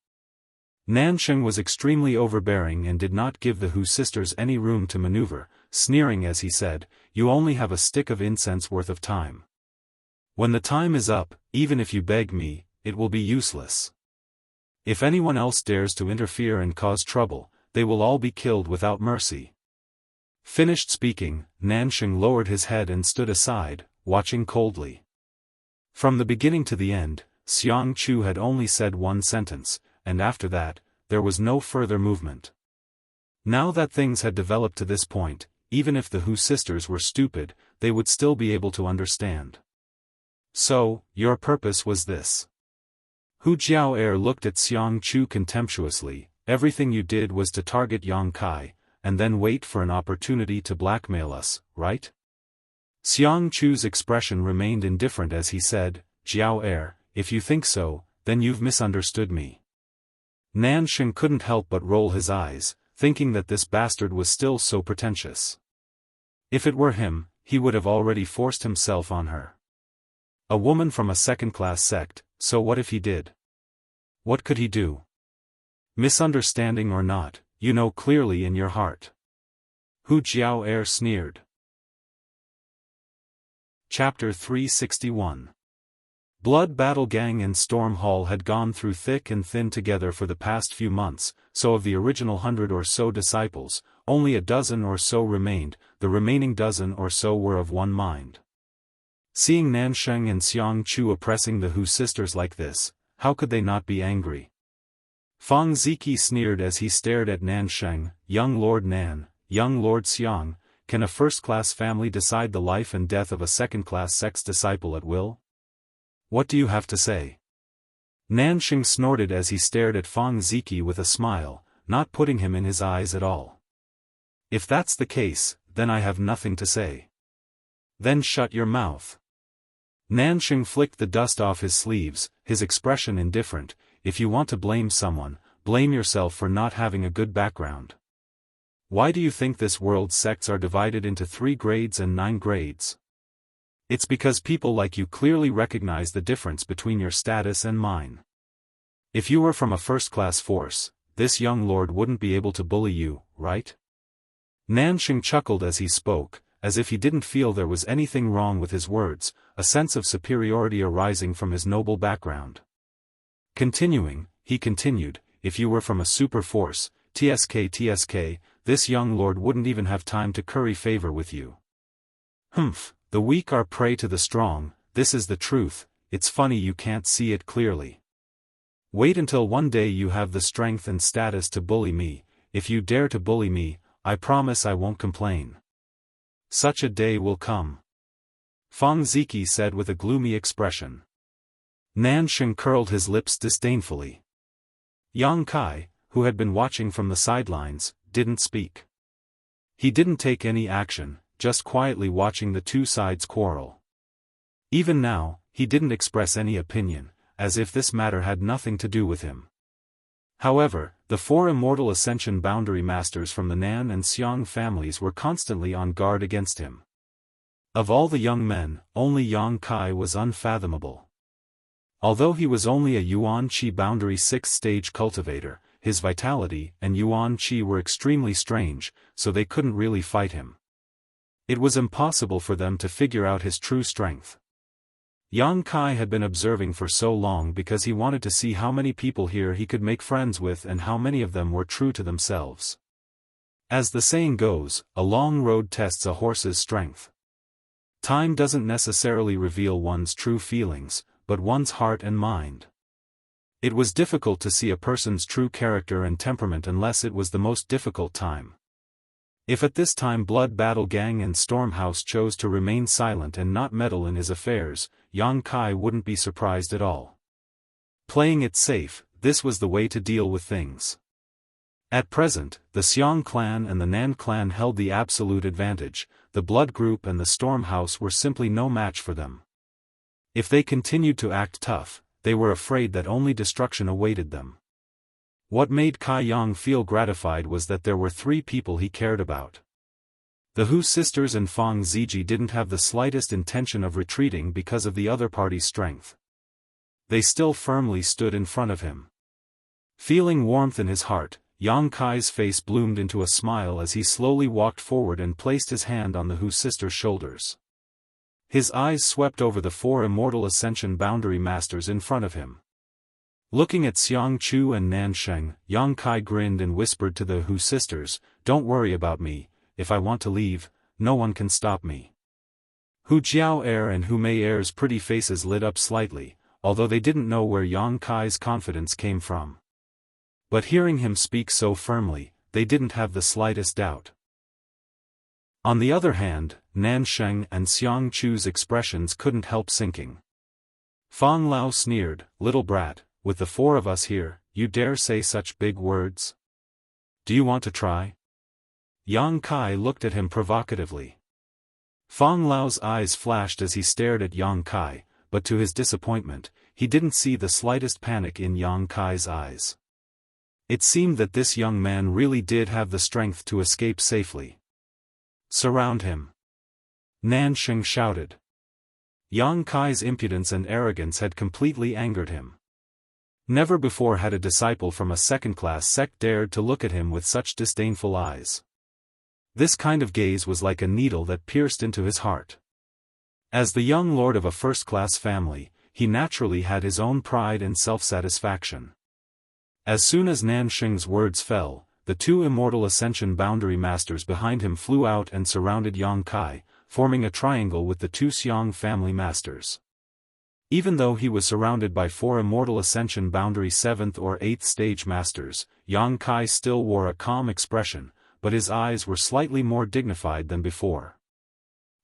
Nansheng was extremely overbearing and did not give the Hu sisters any room to maneuver, sneering as he said, "You only have a stick of incense worth of time. When the time is up, even if you beg me, it will be useless. If anyone else dares to interfere and cause trouble, they will all be killed without mercy." Finished speaking, Nansheng lowered his head and stood aside, watching coldly. From the beginning to the end, Xiang Chu had only said one sentence, and after that, there was no further movement. Now that things had developed to this point, even if the Hu sisters were stupid, they would still be able to understand. "So, your purpose was this?" Hu Jiao'er looked at Xiang Chu contemptuously, everything you did was to target Yang Kai, and then wait for an opportunity to blackmail us, right? Xiang Chu's expression remained indifferent as he said, Jiao Er, if you think so, then you've misunderstood me. Nansheng couldn't help but roll his eyes, thinking that this bastard was still so pretentious. If it were him, he would have already forced himself on her. A woman from a second-class sect, so what if he did? What could he do? Misunderstanding or not, you know clearly in your heart. Hu Jiao Er sneered. Chapter 361. Blood Battle Gang and Storm Hall had gone through thick and thin together for the past few months, so of the original 100 or so disciples, only a dozen or so remained, the remaining dozen or so were of one mind. Seeing Nansheng and Xiang Chu oppressing the Hu sisters like this, how could they not be angry? Fang Ziki sneered as he stared at Nansheng, young Lord Nan, young Lord Xiang, can a first-class family decide the life and death of a second-class sect's disciple at will? What do you have to say? Nansheng snorted as he stared at Fang Ziki with a smile, not putting him in his eyes at all. If that's the case, then I have nothing to say. Then shut your mouth. Nansheng flicked the dust off his sleeves, his expression indifferent. If you want to blame someone, blame yourself for not having a good background. Why do you think this world's sects are divided into 3 grades and 9 grades? It's because people like you clearly recognize the difference between your status and mine. If you were from a first-class force, this young lord wouldn't be able to bully you, right? Nansheng chuckled as he spoke, as if he didn't feel there was anything wrong with his words, a sense of superiority arising from his noble background. Continuing, he continued, if you were from a super force, TSK, this young lord wouldn't even have time to curry favor with you. Humph, the weak are prey to the strong, this is the truth, it's funny you can't see it clearly. Wait until one day you have the strength and status to bully me, if you dare to bully me, I promise I won't complain. Such a day will come. Fang Ziki said with a gloomy expression. Nansheng curled his lips disdainfully. Yang Kai, who had been watching from the sidelines, didn't speak. He didn't take any action, just quietly watching the two sides quarrel. Even now, he didn't express any opinion, as if this matter had nothing to do with him. However, the 4 immortal Ascension boundary masters from the Nan and Xiang families were constantly on guard against him. Of all the young men, only Yang Kai was unfathomable. Although he was only a Yuan Qi boundary 6th-stage cultivator, his vitality and Yuan Qi were extremely strange, so they couldn't really fight him. It was impossible for them to figure out his true strength. Yang Kai had been observing for so long because he wanted to see how many people here he could make friends with and how many of them were true to themselves. As the saying goes, a long road tests a horse's strength. Time doesn't necessarily reveal one's true feelings, but one's heart and mind. It was difficult to see a person's true character and temperament unless it was the most difficult time. If at this time Blood Battle Gang and Stormhouse chose to remain silent and not meddle in his affairs, Yang Kai wouldn't be surprised at all. Playing it safe, this was the way to deal with things. At present, the Xiang clan and the Nan clan held the absolute advantage, the Blood Group and the Stormhouse were simply no match for them. If they continued to act tough, they were afraid that only destruction awaited them. What made Kai Yang feel gratified was that there were 3 people he cared about. The Hu sisters and Fang Ziji didn't have the slightest intention of retreating because of the other party's strength. They still firmly stood in front of him. Feeling warmth in his heart, Yang Kai's face bloomed into a smile as he slowly walked forward and placed his hand on the Hu sisters' shoulders. His eyes swept over the 4 immortal Ascension boundary masters in front of him. Looking at Xiang Chu and Nansheng, Yang Kai grinned and whispered to the Hu sisters, "Don't worry about me, if I want to leave, no one can stop me." Hu Jiao Er and Hu Mei Er's pretty faces lit up slightly, although they didn't know where Yang Kai's confidence came from. But hearing him speak so firmly, they didn't have the slightest doubt. On the other hand, Nansheng and Xiang Chu's expressions couldn't help sinking. Fang Lao sneered, "Little brat, with the 4 of us here, you dare say such big words? Do you want to try? Yang Kai looked at him provocatively. Fang Lao's eyes flashed as he stared at Yang Kai, but to his disappointment, he didn't see the slightest panic in Yang Kai's eyes. It seemed that this young man really did have the strength to escape safely. Surround him! Nansheng shouted. Yang Kai's impudence and arrogance had completely angered him. Never before had a disciple from a second-class sect dared to look at him with such disdainful eyes. This kind of gaze was like a needle that pierced into his heart. As the young lord of a first-class family, he naturally had his own pride and self-satisfaction. As soon as Nansheng's words fell, the two immortal Ascension boundary masters behind him flew out and surrounded Yang Kai, forming a triangle with the two Xiang family masters. Even though he was surrounded by 4 immortal Ascension boundary 7th or 8th stage masters, Yang Kai still wore a calm expression, but his eyes were slightly more dignified than before.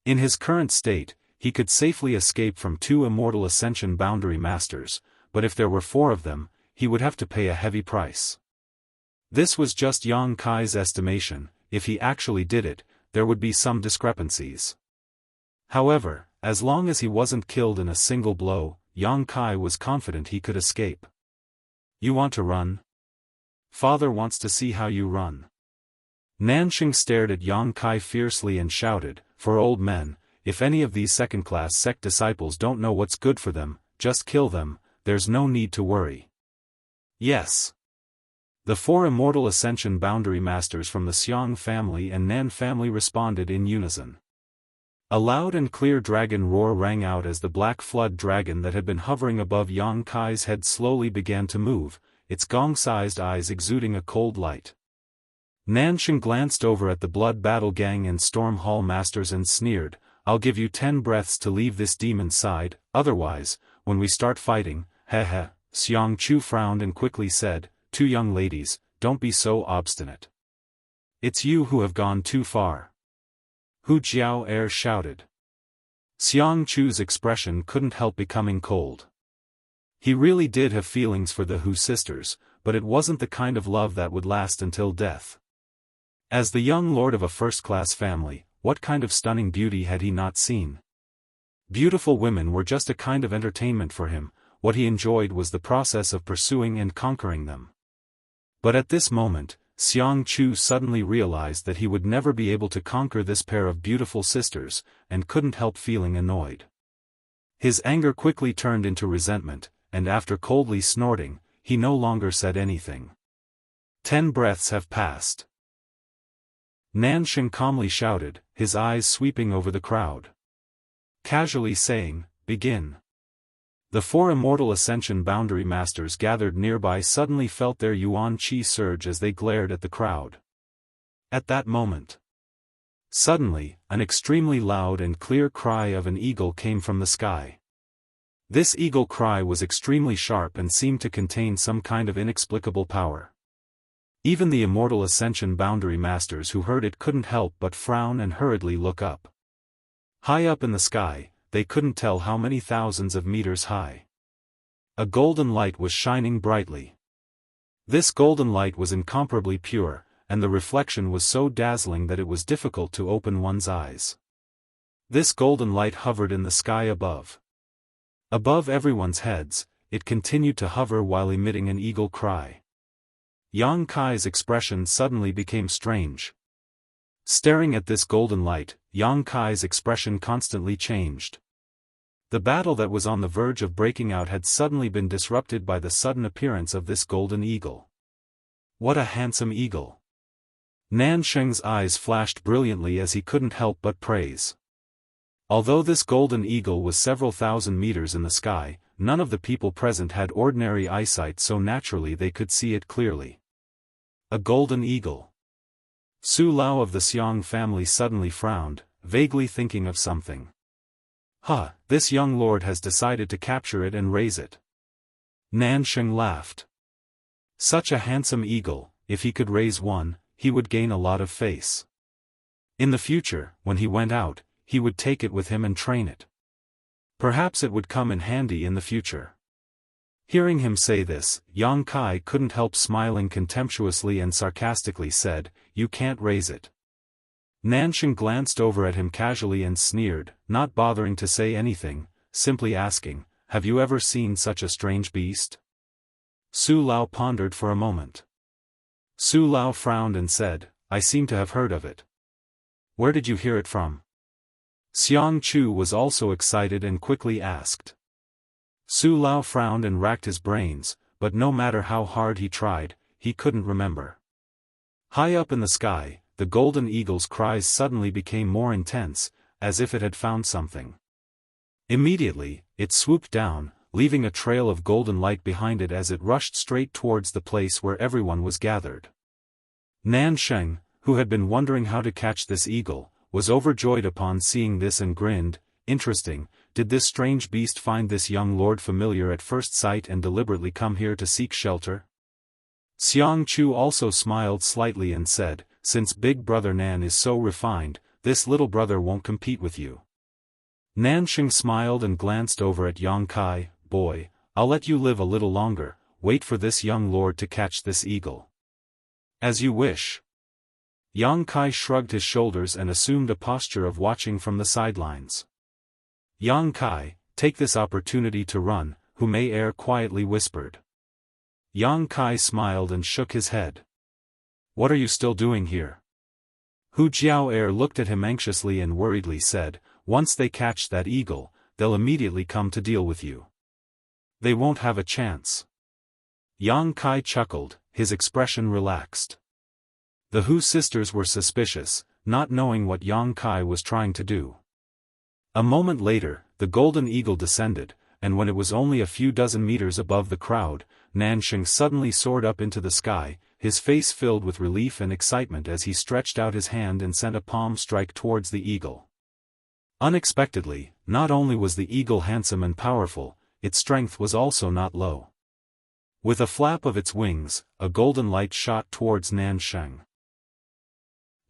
In his current state, he could safely escape from 2 immortal Ascension boundary masters, but if there were 4 of them, he would have to pay a heavy price. This was just Yang Kai's estimation. If he actually did it, there would be some discrepancies. However, as long as he wasn't killed in a single blow, Yang Kai was confident he could escape. You want to run? Father wants to see how you run. Nansheng stared at Yang Kai fiercely and shouted, for old men, if any of these second-class sect disciples don't know what's good for them, just kill them, there's no need to worry. Yes. The 4 immortal Ascension boundary masters from the Xiang family and Nan family responded in unison. A loud and clear dragon roar rang out as the black flood dragon that had been hovering above Yang Kai's head slowly began to move, its gong-sized eyes exuding a cold light. Nansheng glanced over at the Blood Battle Gang and Storm Hall masters and sneered, I'll give you 10 breaths to leave this demon's side, otherwise, when we start fighting, heh. Xiang Chu frowned and quickly said, 2 young ladies, don't be so obstinate. It's you who have gone too far. Hu Jiao shouted. Xiang Chu's expression couldn't help becoming cold. He really did have feelings for the Hu sisters, but it wasn't the kind of love that would last until death. As the young lord of a first-class family, what kind of stunning beauty had he not seen? Beautiful women were just a kind of entertainment for him. What he enjoyed was the process of pursuing and conquering them. But at this moment, Xiang Chu suddenly realized that he would never be able to conquer this pair of beautiful sisters, and couldn't help feeling annoyed. His anger quickly turned into resentment, and after coldly snorting, he no longer said anything. 10 breaths have passed. Nansheng calmly shouted, his eyes sweeping over the crowd. Casually saying, begin. The 4 immortal Ascension boundary masters gathered nearby suddenly felt their yuan qi surge as they glared at the crowd. At that moment, suddenly, an extremely loud and clear cry of an eagle came from the sky. This eagle cry was extremely sharp and seemed to contain some kind of inexplicable power. Even the immortal Ascension boundary masters who heard it couldn't help but frown and hurriedly look up. High up in the sky, they couldn't tell how many thousands of meters high. A golden light was shining brightly. This golden light was incomparably pure, and the reflection was so dazzling that it was difficult to open one's eyes. This golden light hovered in the sky above. Above everyone's heads, it continued to hover while emitting an eagle cry. Yang Kai's expression suddenly became strange. Staring at this golden light, Yang Kai's expression constantly changed. The battle that was on the verge of breaking out had suddenly been disrupted by the sudden appearance of this golden eagle. What a handsome eagle! Nansheng's eyes flashed brilliantly as he couldn't help but praise. Although this golden eagle was several thousand meters in the sky, none of the people present had ordinary eyesight, so naturally they could see it clearly. A golden eagle. Su Lao of the Xiang family suddenly frowned, vaguely thinking of something. This young lord has decided to capture it and raise it. Nansheng laughed. Such a handsome eagle, if he could raise one, he would gain a lot of face. In the future, when he went out, he would take it with him and train it. Perhaps it would come in handy in the future. Hearing him say this, Yang Kai couldn't help smiling contemptuously and sarcastically said, "You can't raise it." Nanshan glanced over at him casually and sneered, not bothering to say anything, simply asking, "Have you ever seen such a strange beast?" Su Lao pondered for a moment. Su Lao frowned and said, "I seem to have heard of it." "Where did you hear it from?" Xiang Chu was also excited and quickly asked. Su Lao frowned and racked his brains, but no matter how hard he tried, he couldn't remember. High up in the sky, the golden eagle's cries suddenly became more intense, as if it had found something. Immediately, it swooped down, leaving a trail of golden light behind it as it rushed straight towards the place where everyone was gathered. Nan Sheng, who had been wondering how to catch this eagle, was overjoyed upon seeing this and grinned. "Interesting, did this strange beast find this young lord familiar at first sight and deliberately come here to seek shelter?" Xiang Chu also smiled slightly and said, "Since big brother Nan is so refined, this little brother won't compete with you." Nansheng smiled and glanced over at Yang Kai. "Boy, I'll let you live a little longer, wait for this young lord to catch this eagle." "As you wish." Yang Kai shrugged his shoulders and assumed a posture of watching from the sidelines. "Yang Kai, take this opportunity to run," Hu Mei Er quietly whispered. Yang Kai smiled and shook his head. "What are you still doing here?" Hu Jiao Er looked at him anxiously and worriedly said, "Once they catch that eagle, they'll immediately come to deal with you. They won't have a chance." Yang Kai chuckled, his expression relaxed. The Hu sisters were suspicious, not knowing what Yang Kai was trying to do. A moment later, the golden eagle descended, and when it was only a few dozen meters above the crowd, Nansheng suddenly soared up into the sky, his face filled with relief and excitement as he stretched out his hand and sent a palm strike towards the eagle. Unexpectedly, not only was the eagle handsome and powerful, its strength was also not low. With a flap of its wings, a golden light shot towards Nansheng.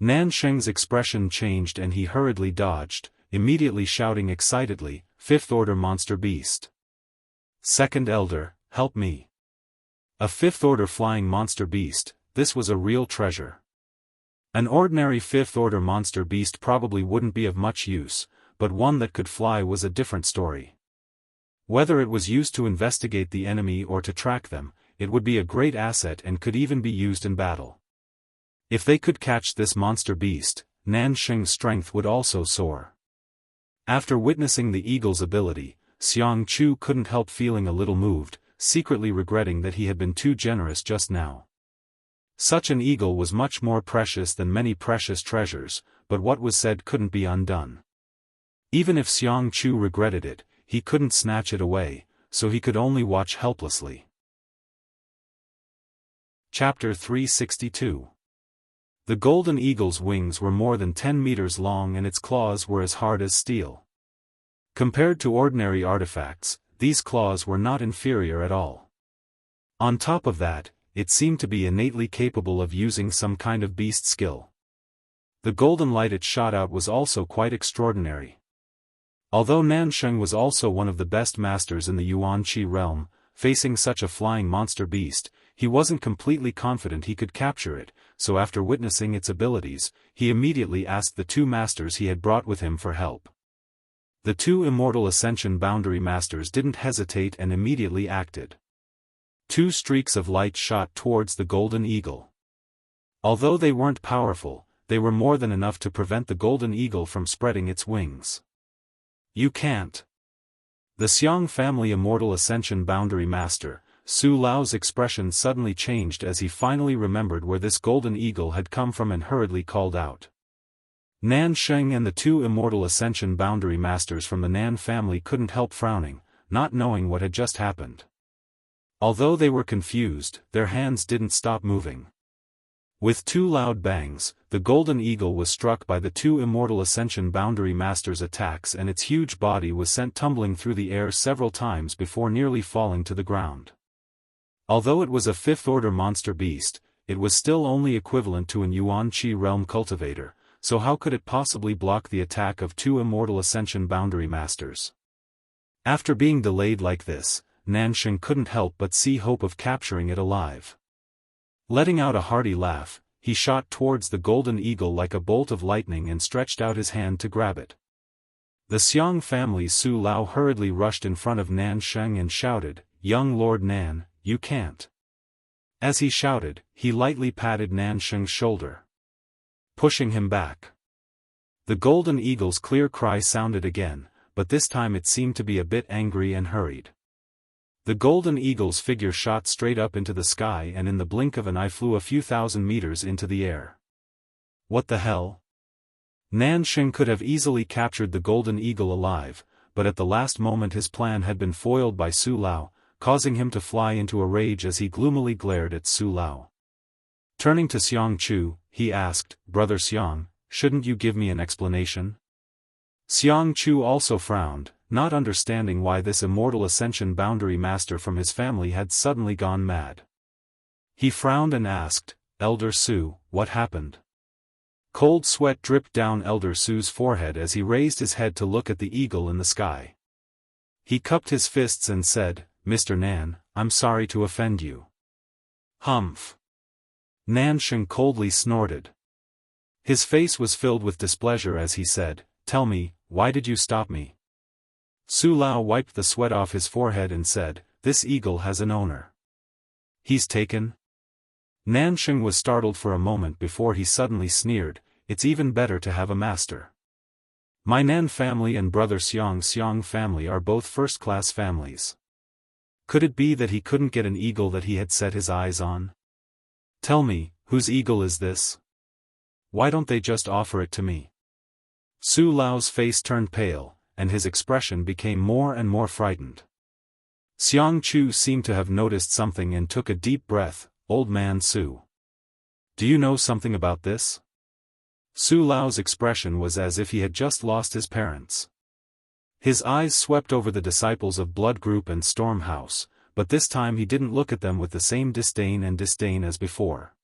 Nansheng's expression changed and he hurriedly dodged, immediately shouting excitedly, "Fifth Order Monster Beast! Second Elder, help me!" A Fifth Order Flying Monster Beast, this was a real treasure. An ordinary Fifth Order Monster Beast probably wouldn't be of much use, but one that could fly was a different story. Whether it was used to investigate the enemy or to track them, it would be a great asset and could even be used in battle. If they could catch this monster beast, Nansheng's strength would also soar. After witnessing the eagle's ability, Xiang Chu couldn't help feeling a little moved, secretly regretting that he had been too generous just now. Such an eagle was much more precious than many precious treasures, but what was said couldn't be undone. Even if Xiang Chu regretted it, he couldn't snatch it away, so he could only watch helplessly. Chapter 362. The golden eagle's wings were more than 10 meters long and its claws were as hard as steel. Compared to ordinary artifacts, these claws were not inferior at all. On top of that, it seemed to be innately capable of using some kind of beast skill. The golden light it shot out was also quite extraordinary. Although Nansheng was also one of the best masters in the Yuan-Chi realm, facing such a flying monster beast, he wasn't completely confident he could capture it, so after witnessing its abilities, he immediately asked the two masters he had brought with him for help. The two Immortal Ascension boundary masters didn't hesitate and immediately acted. Two streaks of light shot towards the golden eagle. Although they weren't powerful, they were more than enough to prevent the golden eagle from spreading its wings. "You can't." The Xiang family Immortal Ascension boundary master, Su Lao's expression suddenly changed as he finally remembered where this golden eagle had come from and hurriedly called out. Nan Sheng and the two Immortal Ascension boundary masters from the Nan family couldn't help frowning, not knowing what had just happened. Although they were confused, their hands didn't stop moving. With two loud bangs, the golden eagle was struck by the two Immortal Ascension boundary masters' attacks and its huge body was sent tumbling through the air several times before nearly falling to the ground. Although it was a fifth-order monster beast, it was still only equivalent to an Yuan-Chi realm cultivator, so how could it possibly block the attack of two Immortal Ascension boundary masters? After being delayed like this, Nansheng couldn't help but see hope of capturing it alive. Letting out a hearty laugh, he shot towards the golden eagle like a bolt of lightning and stretched out his hand to grab it. The Xiang family's Su Lao hurriedly rushed in front of Nansheng and shouted, "Young Lord Nan, you can't." As he shouted, he lightly patted Nansheng's shoulder, pushing him back. The golden eagle's clear cry sounded again, but this time it seemed to be a bit angry and hurried. The golden eagle's figure shot straight up into the sky and in the blink of an eye flew a few thousand meters into the air. What the hell? Nansheng could have easily captured the golden eagle alive, but at the last moment his plan had been foiled by Su Lao, causing him to fly into a rage as he gloomily glared at Su Lao. Turning to Xiang Chu, he asked, "Brother Xiang, shouldn't you give me an explanation?" Xiang Chu also frowned, not understanding why this immortal Ascension boundary master from his family had suddenly gone mad. He frowned and asked, "Elder Su, what happened?" Cold sweat dripped down Elder Su's forehead as he raised his head to look at the eagle in the sky. He cupped his fists and said, "Mr. Nan, I'm sorry to offend you." "Humph." Nansheng coldly snorted. His face was filled with displeasure as he said, "Tell me, why did you stop me?" Su Lao wiped the sweat off his forehead and said, "This eagle has an owner." "He's taken?" Nansheng was startled for a moment before he suddenly sneered, "It's even better to have a master. My Nan family and brother Xiang family are both first-class families. Could it be that he couldn't get an eagle that he had set his eyes on? Tell me, whose eagle is this? Why don't they just offer it to me?" Su Lao's face turned pale, and his expression became more and more frightened. Xiang Chu seemed to have noticed something and took a deep breath. "Old man Su, do you know something about this?" Su Lao's expression was as if he had just lost his parents. His eyes swept over the disciples of Blood Group and Storm House, but this time he didn't look at them with the same disdain as before.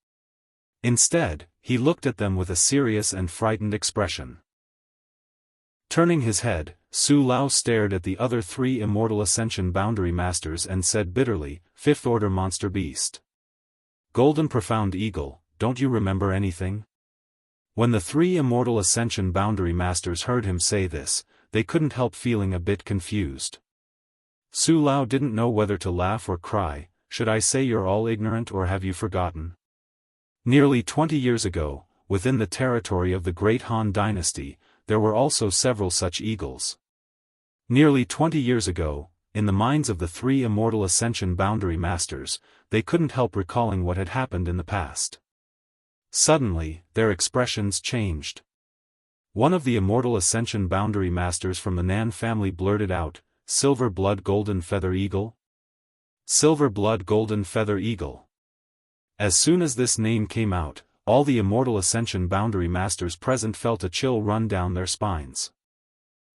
Instead, he looked at them with a serious and frightened expression. Turning his head, Su Lao stared at the other three Immortal Ascension boundary masters and said bitterly, "Fifth Order Monster Beast. Golden Profound Eagle, don't you remember anything?" When the three Immortal Ascension boundary masters heard him say this, they couldn't help feeling a bit confused. Su Lao didn't know whether to laugh or cry. "Should I say you're all ignorant or have you forgotten? Nearly 20 years ago, within the territory of the Great Han Dynasty, there were also several such eagles. Nearly 20 years ago, in the minds of the three Immortal Ascension boundary masters, they couldn't help recalling what had happened in the past. Suddenly, their expressions changed. One of the Immortal Ascension boundary masters from the Nan family blurted out, "Silver Blood Golden Feather Eagle? Silver Blood Golden Feather Eagle." As soon as this name came out, all the Immortal Ascension boundary masters present felt a chill run down their spines.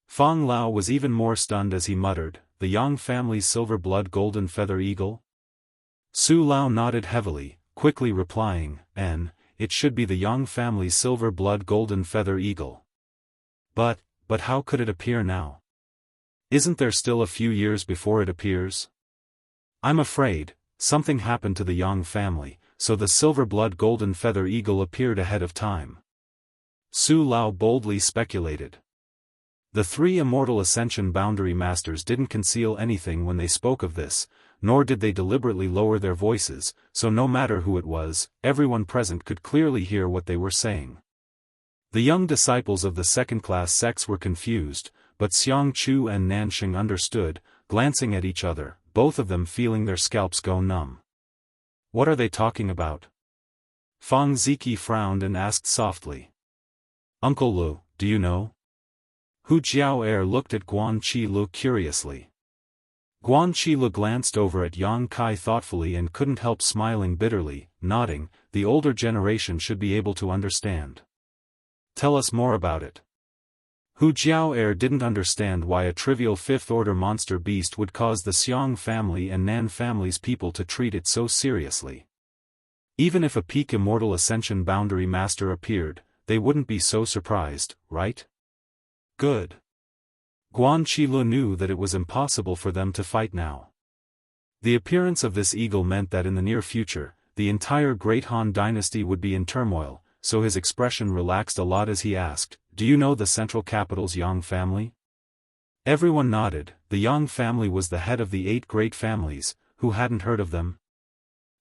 Fang Lao was even more stunned as he muttered, "The Yang family's Silver Blood Golden Feather Eagle?" Su Lao nodded heavily, quickly replying, "It should be the Yang family's Silver Blood Golden Feather Eagle. But how could it appear now? Isn't there still a few years before it appears? I'm afraid, something happened to the Yang family, so the Silver Blood Golden Feather Eagle appeared ahead of time." Su Lao boldly speculated. The three Immortal Ascension boundary masters didn't conceal anything when they spoke of this, nor did they deliberately lower their voices, so no matter who it was, everyone present could clearly hear what they were saying. The young disciples of the second-class sects were confused, but Xiang Chu and Nansheng understood, glancing at each other, both of them feeling their scalps go numb. "What are they talking about?" Fang Ziki frowned and asked softly. "Uncle Lu, do you know?" Hu Jiao looked at Guan Qi Lu curiously. Guan Qi Lu glanced over at Yang Kai thoughtfully and couldn't help smiling bitterly, nodding, "The older generation should be able to understand. Tell us more about it." Hu Jiao didn't understand why a trivial fifth-order monster beast would cause the Xiang family and Nan family's people to treat it so seriously. Even if a peak Immortal Ascension boundary master appeared, they wouldn't be so surprised, right? Good. Guan Qi Lu knew that it was impossible for them to fight now. The appearance of this eagle meant that in the near future, the entire Great Han dynasty would be in turmoil, so his expression relaxed a lot as he asked, "Do you know the central capital's Yang family?" Everyone nodded. The Yang family was the head of the 8 great families. Who hadn't heard of them?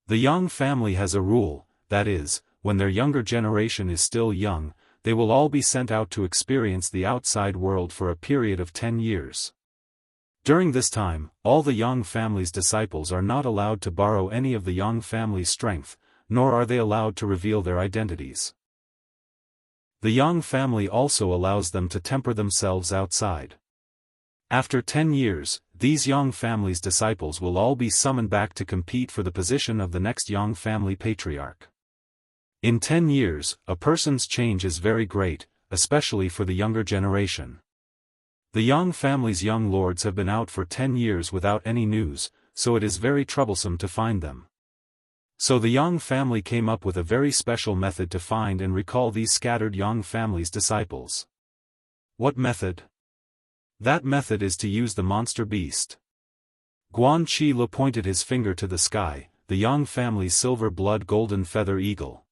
The Yang family has a rule, that is, when their younger generation is still young, they will all be sent out to experience the outside world for a period of 10 years. During this time, all the Yang family's disciples are not allowed to borrow any of the Yang family's strength, nor are they allowed to reveal their identities. The Yang family also allows them to temper themselves outside. After 10 years, these Yang family's disciples will all be summoned back to compete for the position of the next Yang family patriarch. In 10 years, a person's change is very great, especially for the younger generation. The Yang family's young lords have been out for 10 years without any news, so it is very troublesome to find them. So the Yang family came up with a very special method to find and recall these scattered Yang family's disciples. What method? That method is to use the monster beast. Guan Qi Lu pointed his finger to the sky, the Yang family's silver blood golden feather eagle.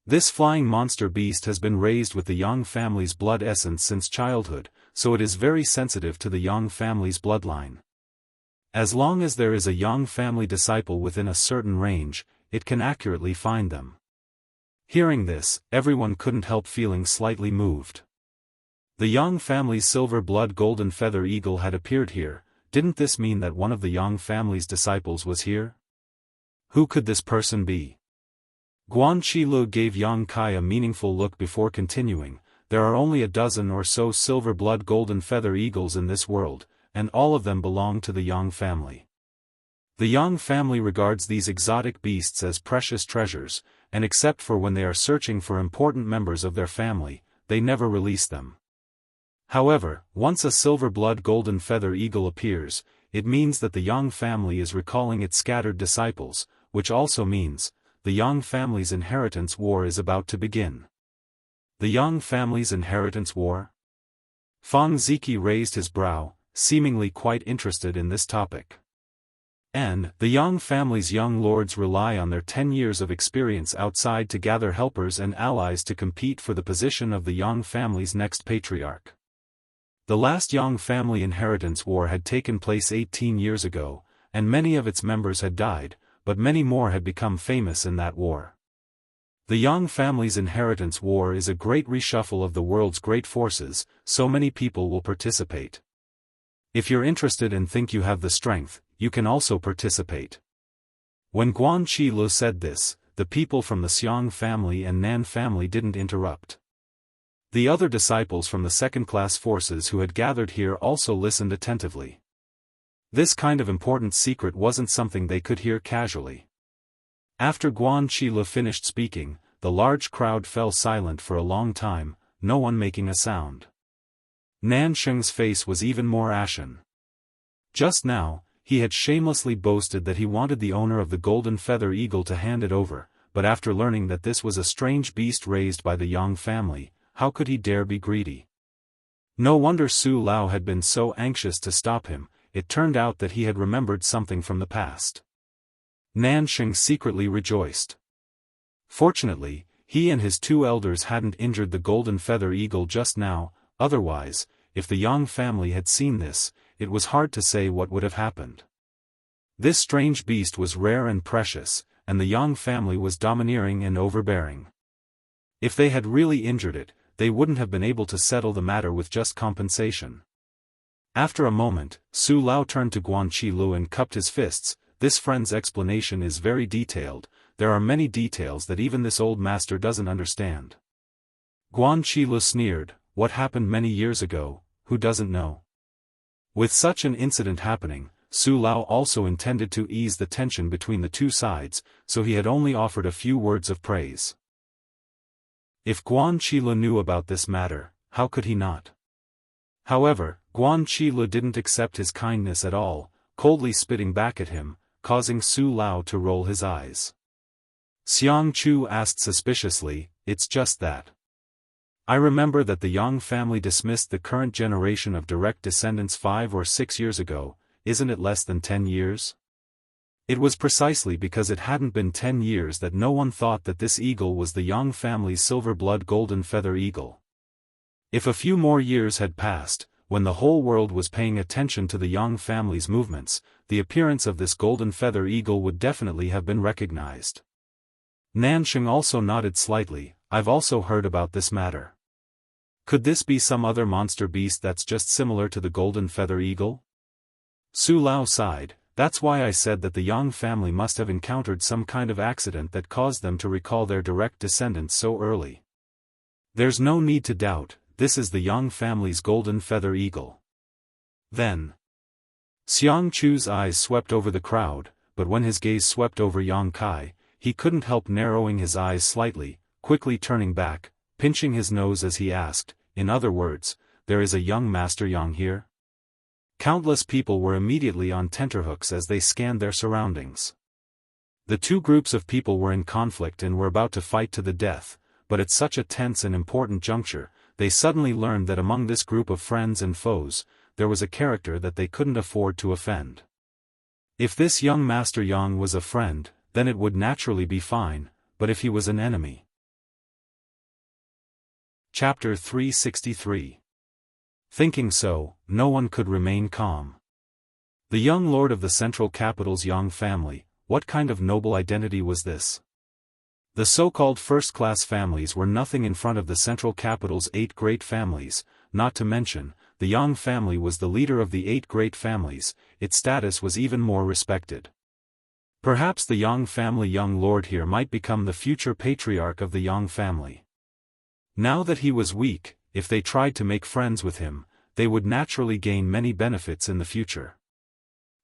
This flying monster beast has been raised with the Yang family's blood essence since childhood, so it is very sensitive to the Yang family's bloodline. As long as there is a Yang family disciple within a certain range, it can accurately find them. Hearing this, everyone couldn't help feeling slightly moved. The Yang family's silver blood golden feather eagle had appeared here. Didn't this mean that one of the Yang family's disciples was here? Who could this person be? Guan Qi Lu gave Yang Kai a meaningful look before continuing. There are only a dozen or so silver blood golden feather eagles in this world, and all of them belong to the Yang family. The Yang family regards these exotic beasts as precious treasures, and except for when they are searching for important members of their family, they never release them. However, once a silver blood golden feather eagle appears, it means that the Yang family is recalling its scattered disciples, which also means, the Yang family's inheritance war is about to begin. The Yang family's inheritance war? Fang Ziki raised his brow, seemingly quite interested in this topic. And, the Yang family's young lords rely on their 10 years of experience outside to gather helpers and allies to compete for the position of the Yang family's next patriarch. The last Yang family inheritance war had taken place 18 years ago, and many of its members had died, but many more had become famous in that war. The Yang family's inheritance war is a great reshuffle of the world's great forces, so many people will participate. If you're interested and think you have the strength, you can also participate. When Guan Qi Lu said this, the people from the Xiang family and Nan family didn't interrupt. The other disciples from the second-class forces who had gathered here also listened attentively. This kind of important secret wasn't something they could hear casually. After Guan Qi Lu finished speaking, the large crowd fell silent for a long time, no one making a sound. Nan Sheng's face was even more ashen. Just now, he had shamelessly boasted that he wanted the owner of the golden feather eagle to hand it over, but after learning that this was a strange beast raised by the Yang family, how could he dare be greedy? No wonder Su Lao had been so anxious to stop him. It turned out that he had remembered something from the past. Nan Sheng secretly rejoiced. Fortunately, he and his 2 elders hadn't injured the golden feather eagle just now, otherwise, if the Yang family had seen this, it was hard to say what would have happened. This strange beast was rare and precious, and the Yang family was domineering and overbearing. If they had really injured it, they wouldn't have been able to settle the matter with just compensation. After a moment, Su Lao turned to Guan Qi Lu and cupped his fists. This friend's explanation is very detailed. There are many details that even this old master doesn't understand. Guan Qi Lu sneered, what happened many years ago, who doesn't know? With such an incident happening, Su Lao also intended to ease the tension between the 2 sides, so he had only offered a few words of praise. If Guan Qi Lu knew about this matter, how could he not? However, Guan Qi Lu didn't accept his kindness at all, coldly spitting back at him, causing Su Lao to roll his eyes. Xiang Chu asked suspiciously, it's just that. I remember that the Yang family dismissed the current generation of direct descendants 5 or 6 years ago, isn't it less than 10 years? It was precisely because it hadn't been 10 years that no one thought that this eagle was the Yang family's silver-blood golden feather eagle. If a few more years had passed, when the whole world was paying attention to the Yang family's movements, the appearance of this golden feather eagle would definitely have been recognized. Nansheng also nodded slightly. I've also heard about this matter. Could this be some other monster beast that's just similar to the golden feather eagle? Su Lao sighed. That's why I said that the Yang family must have encountered some kind of accident that caused them to recall their direct descendants so early. There's no need to doubt, this is the Yang family's golden feather eagle. Then, Xiang Chu's eyes swept over the crowd, but when his gaze swept over Yang Kai, he couldn't help narrowing his eyes slightly, quickly turning back, pinching his nose as he asked, in other words, there is a young Master Yang here? Countless people were immediately on tenterhooks as they scanned their surroundings. The two groups of people were in conflict and were about to fight to the death, but at such a tense and important juncture, they suddenly learned that among this group of friends and foes, there was a character that they couldn't afford to offend. If this young Master Yang was a friend, then it would naturally be fine, but if he was an enemy. Chapter 363. Thinking so, no one could remain calm. The young lord of the central capital's Yang family, what kind of noble identity was this? The so-called first-class families were nothing in front of the central capital's 8 great families, not to mention, the Yang family was the leader of the 8 great families, its status was even more respected. Perhaps the Yang family young lord here might become the future patriarch of the Yang family. Now that he was weak, if they tried to make friends with him, they would naturally gain many benefits in the future.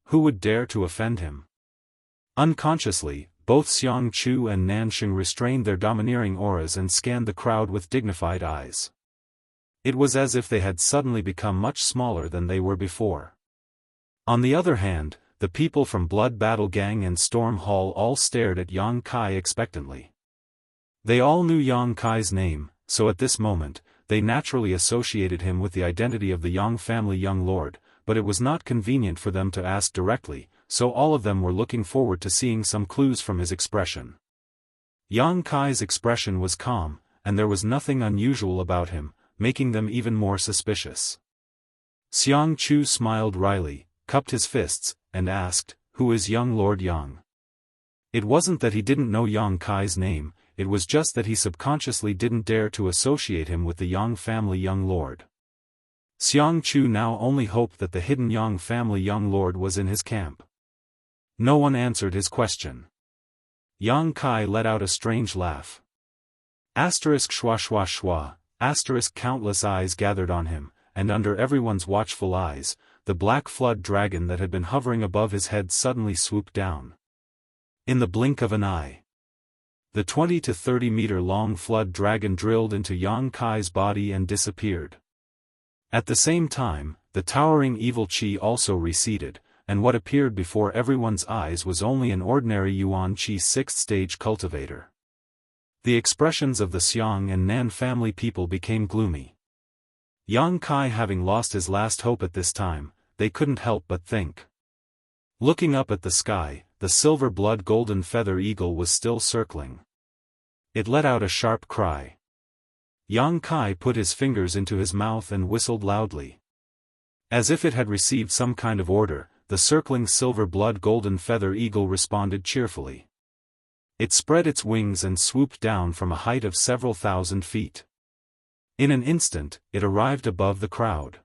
Who would dare to offend him? Unconsciously, both Xiang Chu and Nansheng restrained their domineering auras and scanned the crowd with dignified eyes. It was as if they had suddenly become much smaller than they were before. On the other hand, the people from Blood Battle Gang and Storm Hall all stared at Yang Kai expectantly. They all knew Yang Kai's name, so at this moment, they naturally associated him with the identity of the Yang family young lord, but it was not convenient for them to ask directly, so all of them were looking forward to seeing some clues from his expression. Yang Kai's expression was calm, and there was nothing unusual about him, making them even more suspicious. Xiang Chu smiled wryly, cupped his fists, and asked, "Who is young Lord Yang?" It wasn't that he didn't know Yang Kai's name, it was just that he subconsciously didn't dare to associate him with the Yang family young lord. Xiang Chu now only hoped that the hidden Yang family young lord was in his camp. No one answered his question. Yang Kai let out a strange laugh. Asterisk schwa schwa schwa, asterisk countless eyes gathered on him, and under everyone's watchful eyes, the black flood dragon that had been hovering above his head suddenly swooped down. In the blink of an eye, the 20 to 30 meter long flood dragon drilled into Yang Kai's body and disappeared. At the same time, the towering evil qi also receded, and what appeared before everyone's eyes was only an ordinary Yuan qi 6th stage cultivator. The expressions of the Xiang and Nan family people became gloomy. Yang Kai having lost his last hope at this time, they couldn't help but think. Looking up at the sky, the silver blood golden feather eagle was still circling. It let out a sharp cry. Yang Kai put his fingers into his mouth and whistled loudly. As if it had received some kind of order, the circling silver blood golden feather eagle responded cheerfully. It spread its wings and swooped down from a height of several thousand feet. In an instant, it arrived above the crowd.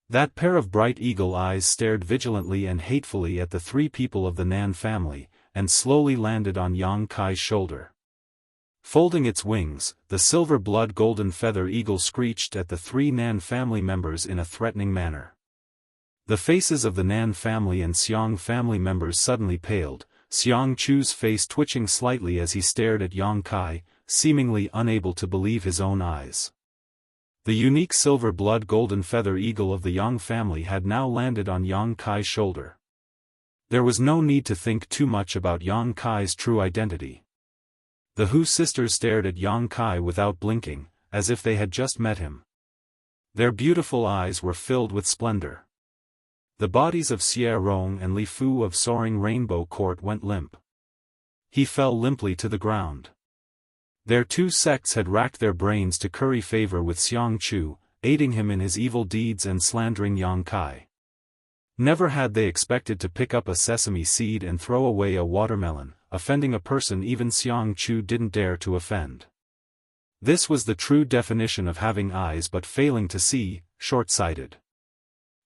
That pair of bright eagle eyes stared vigilantly and hatefully at the 3 people of the Nan family, and slowly landed on Yang Kai's shoulder. Folding its wings, the silver blood golden feather eagle screeched at the 3 Nan family members in a threatening manner. The faces of the Nan family and Xiang family members suddenly paled, Xiang Chu's face twitching slightly as he stared at Yang Kai, seemingly unable to believe his own eyes. The unique silver blood golden feather eagle of the Yang family had now landed on Yang Kai's shoulder. There was no need to think too much about Yang Kai's true identity. The Hu sisters stared at Yang Kai without blinking, as if they had just met him. Their beautiful eyes were filled with splendor. the bodies of Xie Rong and Li Fu of Soaring Rainbow Court went limp. He fell limply to the ground. Their two sects had racked their brains to curry favor with Xiang Chu, aiding him in his evil deeds and slandering Yang Kai. Never had they expected to pick up a sesame seed and throw away a watermelon, offending a person even Xiang Chu didn't dare to offend. This was the true definition of having eyes but failing to see, short-sighted.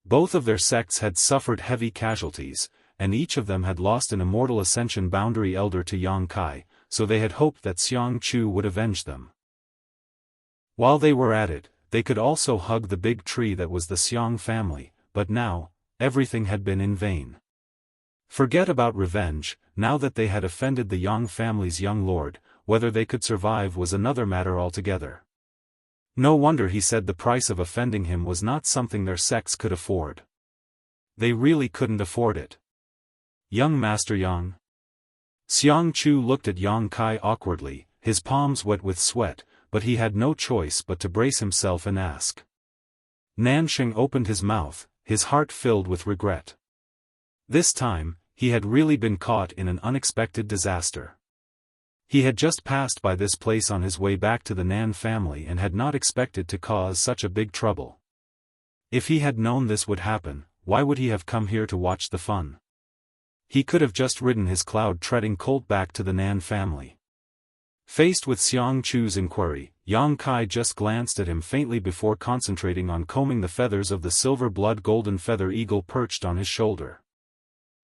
Both of their sects had suffered heavy casualties, and each of them had lost an immortal Ascension boundary elder to Yang Kai, so they had hoped that Xiang Chu would avenge them. While they were at it, they could also hug the big tree that was the Xiang family, but now, everything had been in vain. Forget about revenge, now that they had offended the Yang family's young lord, whether they could survive was another matter altogether. No wonder he said the price of offending him was not something their sects could afford. They really couldn't afford it. Young Master Yang. Xiang Chu looked at Yang Kai awkwardly, his palms wet with sweat, but he had no choice but to brace himself and ask. Nansheng opened his mouth, his heart filled with regret. This time, he had really been caught in an unexpected disaster. He had just passed by this place on his way back to the Nan family and had not expected to cause such a big trouble. If he had known this would happen, why would he have come here to watch the fun? He could have just ridden his cloud-treading colt back to the Nan family. Faced with Xiang Chu's inquiry, Yang Kai just glanced at him faintly before concentrating on combing the feathers of the silver-blood golden feather eagle perched on his shoulder.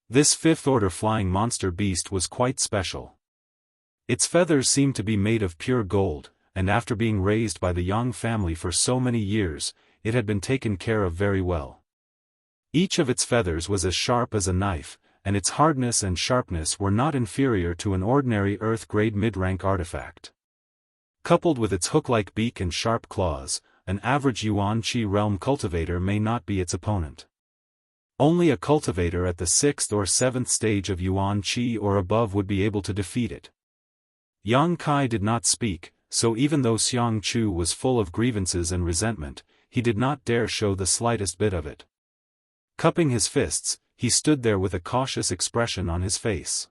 This fifth-order flying monster beast was quite special. Its feathers seemed to be made of pure gold, and after being raised by the Yang family for so many years, it had been taken care of very well. Each of its feathers was as sharp as a knife, and its hardness and sharpness were not inferior to an ordinary Earth-grade mid-rank artifact. Coupled with its hook-like beak and sharp claws, an average Yuan Qi realm cultivator may not be its opponent. Only a cultivator at the 6th or 7th stage of Yuan Qi or above would be able to defeat it. Yang Kai did not speak, so even though Xiang Chu was full of grievances and resentment, he did not dare show the slightest bit of it. Cupping his fists, he stood there with a cautious expression on his face.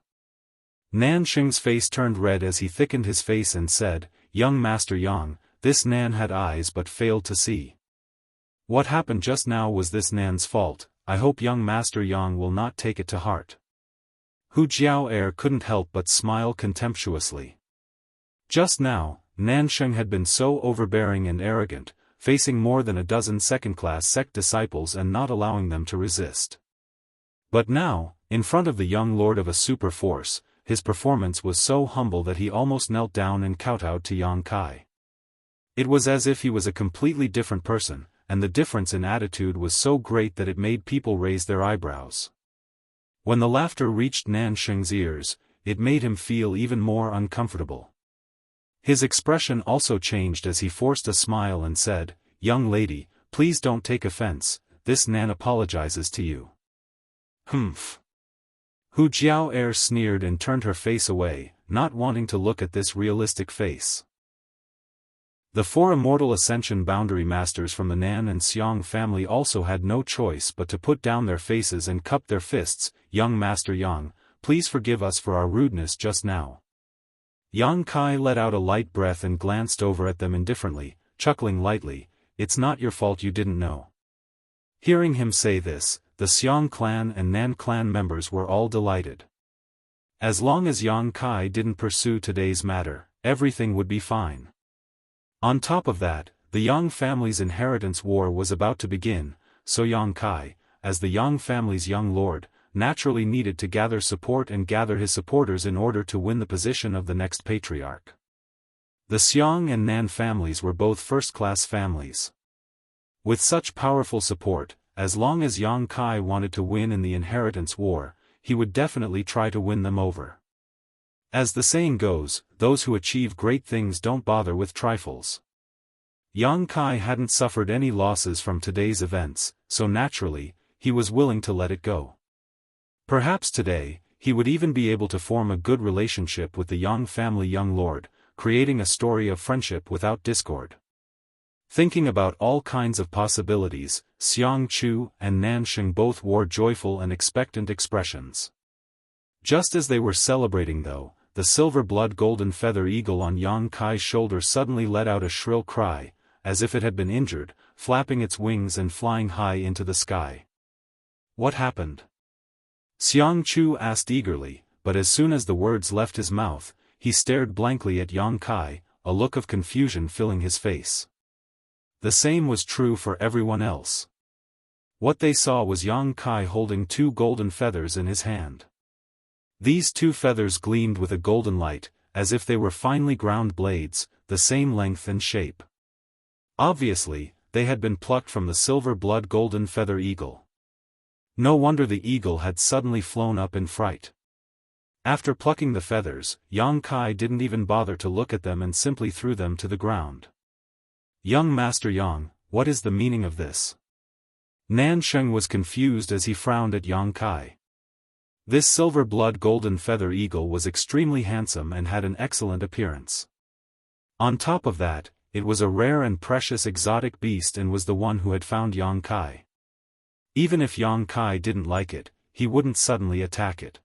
Nansheng's face turned red as he thickened his face and said, "Young Master Yang, this Nan had eyes but failed to see. What happened just now was this Nan's fault. I hope young Master Yang will not take it to heart." Hu Jiao couldn't help but smile contemptuously. Just now, Nansheng had been so overbearing and arrogant, facing more than a dozen second-class sect disciples and not allowing them to resist. But now, in front of the young lord of a super force, his performance was so humble that he almost knelt down and kowtowed to Yang Kai. It was as if he was a completely different person, and the difference in attitude was so great that it made people raise their eyebrows. When the laughter reached Nansheng's ears, it made him feel even more uncomfortable. His expression also changed as he forced a smile and said, "Young lady, please don't take offense, this Nan apologizes to you." Humph. Hu Jiao sneered and turned her face away, not wanting to look at this realistic face. The 4 immortal Ascension boundary masters from the Nan and Xiang family also had no choice but to put down their faces and cup their fists. "Young Master Yang, please forgive us for our rudeness just now." Yang Kai let out a light breath and glanced over at them indifferently, chuckling lightly, "It's not your fault you didn't know." Hearing him say this, the Xiang clan and Nan clan members were all delighted. As long as Yang Kai didn't pursue today's matter, everything would be fine. On top of that, the Yang family's inheritance war was about to begin, so Yang Kai, as the Yang family's young lord, naturally needed to gather support and gather his supporters in order to win the position of the next patriarch. The Xiang and Nan families were both first-class families. With such powerful support, as long as Yang Kai wanted to win in the inheritance war, he would definitely try to win them over. As the saying goes, those who achieve great things don't bother with trifles. Yang Kai hadn't suffered any losses from today's events, so naturally, he was willing to let it go. Perhaps today, he would even be able to form a good relationship with the Yang family young lord, creating a story of friendship without discord. Thinking about all kinds of possibilities, Xiang Chu and Nan Sheng both wore joyful and expectant expressions. Just as they were celebrating though, the silver blood golden feather eagle on Yang Kai's shoulder suddenly let out a shrill cry, as if it had been injured, flapping its wings and flying high into the sky. What happened? Xiang Chu asked eagerly, but as soon as the words left his mouth, he stared blankly at Yang Kai, a look of confusion filling his face. The same was true for everyone else. What they saw was Yang Kai holding 2 golden feathers in his hand. These 2 feathers gleamed with a golden light, as if they were finely ground blades, the same length and shape. Obviously, they had been plucked from the silver blood golden feather eagle. No wonder the eagle had suddenly flown up in fright. After plucking the feathers, Yang Kai didn't even bother to look at them and simply threw them to the ground. Young Master Yang, what is the meaning of this? Nan Sheng was confused as he frowned at Yang Kai. This silver blood golden feather eagle was extremely handsome and had an excellent appearance. On top of that, it was a rare and precious exotic beast and was the one who had found Yang Kai. Even if Yang Kai didn't like it, he wouldn't suddenly attack it.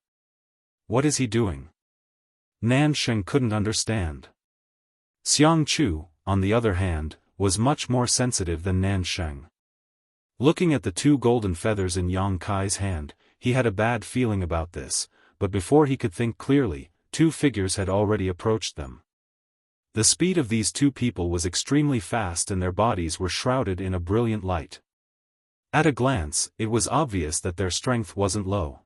What is he doing? Nan Sheng couldn't understand. Xiang Chu, on the other hand, was much more sensitive than Nan Sheng. Looking at the 2 golden feathers in Yang Kai's hand, he had a bad feeling about this, but before he could think clearly, 2 figures had already approached them. The speed of these 2 people was extremely fast and their bodies were shrouded in a brilliant light. At a glance, it was obvious that their strength wasn't low.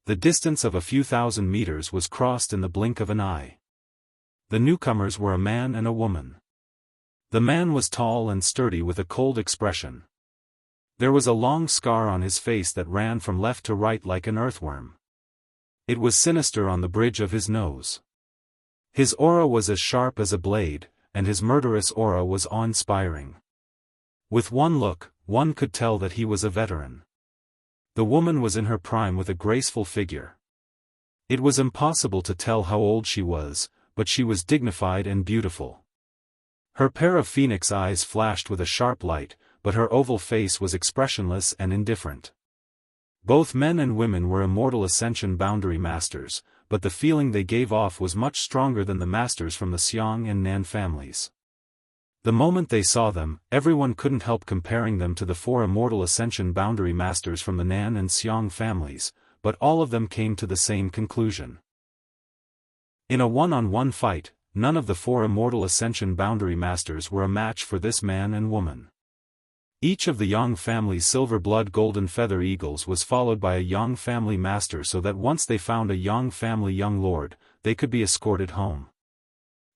The distance of a few thousand meters was crossed in the blink of an eye. The newcomers were a man and a woman. The man was tall and sturdy with a cold expression. There was a long scar on his face that ran from left to right like an earthworm. It was sinister on the bridge of his nose. His aura was as sharp as a blade, and his murderous aura was awe-inspiring. With one look, one could tell that he was a veteran. The woman was in her prime with a graceful figure. It was impossible to tell how old she was, but she was dignified and beautiful. Her pair of phoenix eyes flashed with a sharp light, but her oval face was expressionless and indifferent. Both men and women were immortal Ascension boundary masters, but the feeling they gave off was much stronger than the masters from the Xiang and Nan families. The moment they saw them, everyone couldn't help comparing them to the 4 immortal Ascension boundary masters from the Nan and Xiang families, but all of them came to the same conclusion. In a one-on-one fight, none of the 4 immortal Ascension boundary masters were a match for this man and woman. Each of the Yang family's silver blood golden feather eagles was followed by a Yang family master so that once they found a Yang family young lord, they could be escorted home.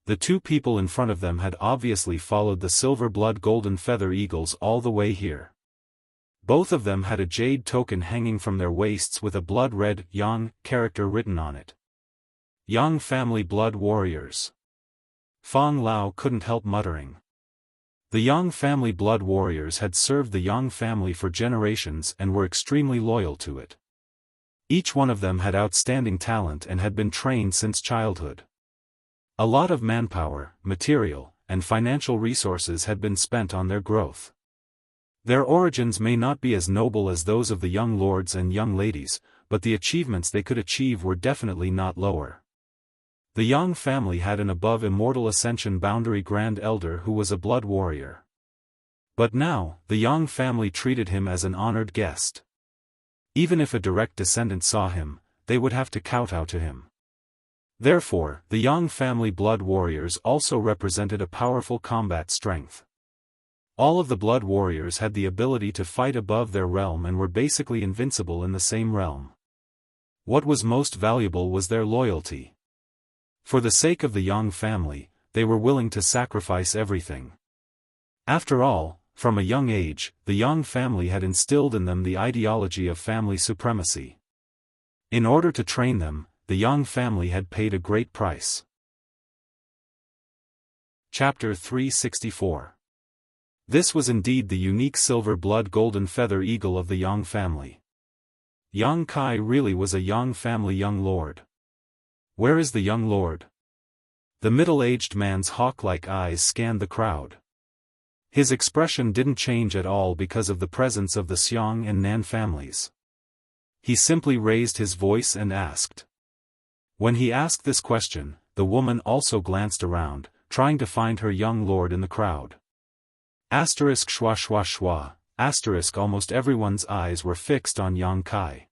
The 2 people in front of them had obviously followed the silver blood golden feather eagles all the way here. Both of them had a jade token hanging from their waists with a blood-red Yang character written on it. Yang family blood warriors. Fang Lao couldn't help muttering. The Yang family blood warriors had served the Yang family for generations and were extremely loyal to it. Each one of them had outstanding talent and had been trained since childhood. A lot of manpower, material, and financial resources had been spent on their growth. Their origins may not be as noble as those of the young lords and young ladies, but the achievements they could achieve were definitely not lower. The Yang family had an above immortal Ascension boundary grand elder who was a blood warrior. But now, the Yang family treated him as an honored guest. Even if a direct descendant saw him, they would have to kowtow to him. Therefore, the Yang family blood warriors also represented a powerful combat strength. All of the blood warriors had the ability to fight above their realm and were basically invincible in the same realm. What was most valuable was their loyalty. For the sake of the Yang family, they were willing to sacrifice everything. After all, from a young age, the Yang family had instilled in them the ideology of family supremacy. In order to train them, the Yang family had paid a great price. Chapter 364. This was indeed the unique silver blood golden feather eagle of the Yang family. Yang Kai really was a Yang family young lord. Where is the young lord? The middle-aged man's hawk-like eyes scanned the crowd. His expression didn't change at all because of the presence of the Xiang and Nan families. He simply raised his voice and asked. When he asked this question, the woman also glanced around, trying to find her young lord in the crowd. Asterisk schwa schwa schwa, asterisk almost everyone's eyes were fixed on Yang Kai.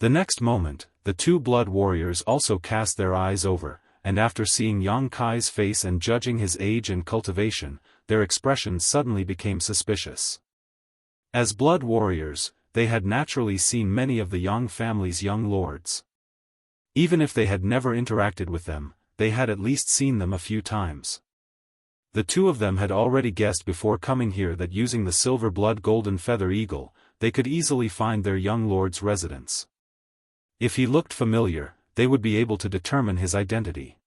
The next moment, the two blood warriors also cast their eyes over, and after seeing Yang Kai's face and judging his age and cultivation, their expressions suddenly became suspicious. As blood warriors, they had naturally seen many of the Yang family's young lords. Even if they had never interacted with them, they had at least seen them a few times. The two of them had already guessed before coming here that using the silver blood golden feather eagle, they could easily find their young lord's residence. If he looked familiar, they would be able to determine his identity.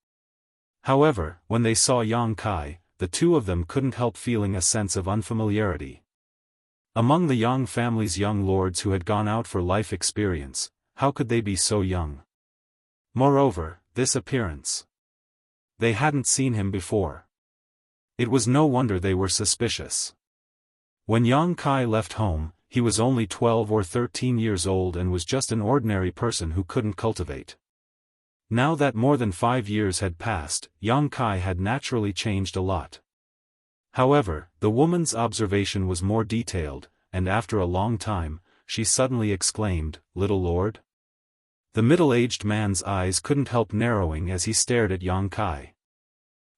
However, when they saw Yang Kai, the two of them couldn't help feeling a sense of unfamiliarity. Among the Yang family's young lords who had gone out for life experience, how could they be so young? Moreover, this appearance. They hadn't seen him before. It was no wonder they were suspicious. When Yang Kai left home, he was only 12 or 13 years old and was just an ordinary person who couldn't cultivate. Now that more than 5 years had passed, Yang Kai had naturally changed a lot. However, the woman's observation was more detailed, and after a long time, she suddenly exclaimed, "Little lord?" The middle-aged man's eyes couldn't help narrowing as he stared at Yang Kai.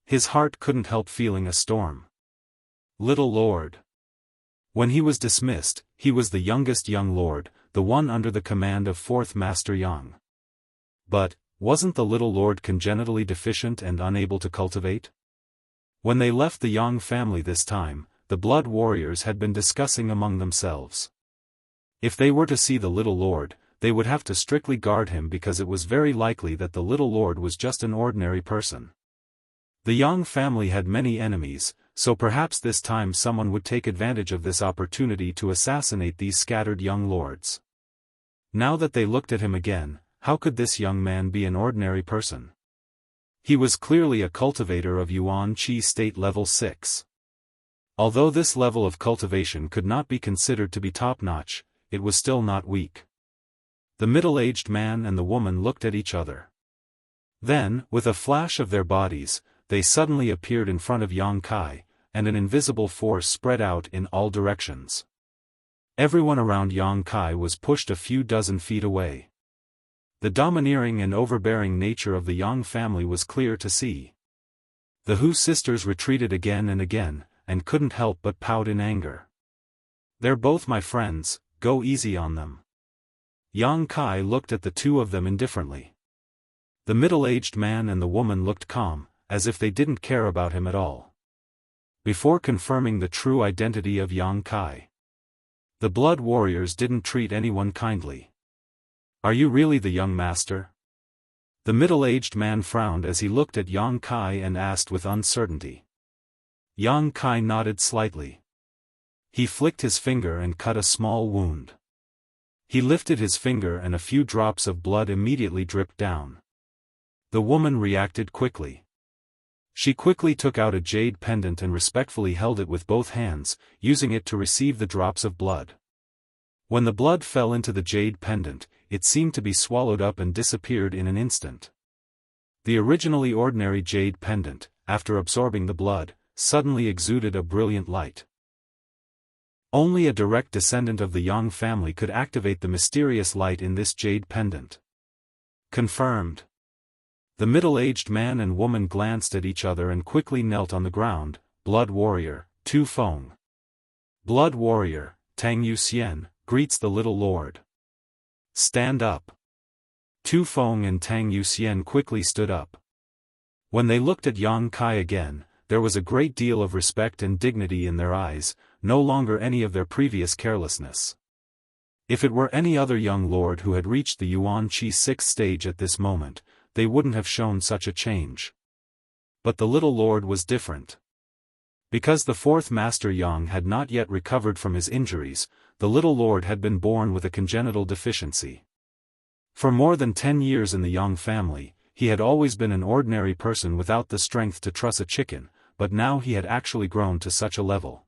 His heart couldn't help feeling a storm. Little lord. When he was dismissed, he was the youngest young lord, the one under the command of fourth Master Yang. But, wasn't the little lord congenitally deficient and unable to cultivate? When they left the Yang family this time, the blood warriors had been discussing among themselves. If they were to see the little lord, they would have to strictly guard him because it was very likely that the little lord was just an ordinary person. The Yang family had many enemies, so perhaps this time someone would take advantage of this opportunity to assassinate these scattered young lords. Now that they looked at him again, how could this young man be an ordinary person? He was clearly a cultivator of Yuan Qi state level 6. Although this level of cultivation could not be considered to be top-notch, it was still not weak. The middle-aged man and the woman looked at each other. Then, with a flash of their bodies, they suddenly appeared in front of Yang Kai, and an invisible force spread out in all directions. Everyone around Yang Kai was pushed a few dozen feet away. The domineering and overbearing nature of the Yang family was clear to see. The Hu sisters retreated again and again, and couldn't help but pout in anger. "They're both my friends, go easy on them." Yang Kai looked at the two of them indifferently. The middle-aged man and the woman looked calm, as if they didn't care about him at all. Before confirming the true identity of Yang Kai, the blood warriors didn't treat anyone kindly. "Are you really the young master?" The middle-aged man frowned as he looked at Yang Kai and asked with uncertainty. Yang Kai nodded slightly. He flicked his finger and cut a small wound. He lifted his finger and a few drops of blood immediately dripped down. The woman reacted quickly. She quickly took out a jade pendant and respectfully held it with both hands, using it to receive the drops of blood. When the blood fell into the jade pendant, it seemed to be swallowed up and disappeared in an instant. The originally ordinary jade pendant, after absorbing the blood, suddenly exuded a brilliant light. Only a direct descendant of the Yang family could activate the mysterious light in this jade pendant. Confirmed. The middle-aged man and woman glanced at each other and quickly knelt on the ground. Blood warrior, Tu Feng. Blood warrior, Tang Yuxian, greets the little lord. Stand up. Tu Feng and Tang Yuxian quickly stood up. When they looked at Yang Kai again, there was a great deal of respect and dignity in their eyes, no longer any of their previous carelessness. If it were any other young lord who had reached the Yuan Qi 6th stage at this moment, they wouldn't have shown such a change. But the little lord was different. Because the fourth Master Yang had not yet recovered from his injuries, the little lord had been born with a congenital deficiency. For more than 10 years in the Yang family, he had always been an ordinary person without the strength to truss a chicken, but now he had actually grown to such a level.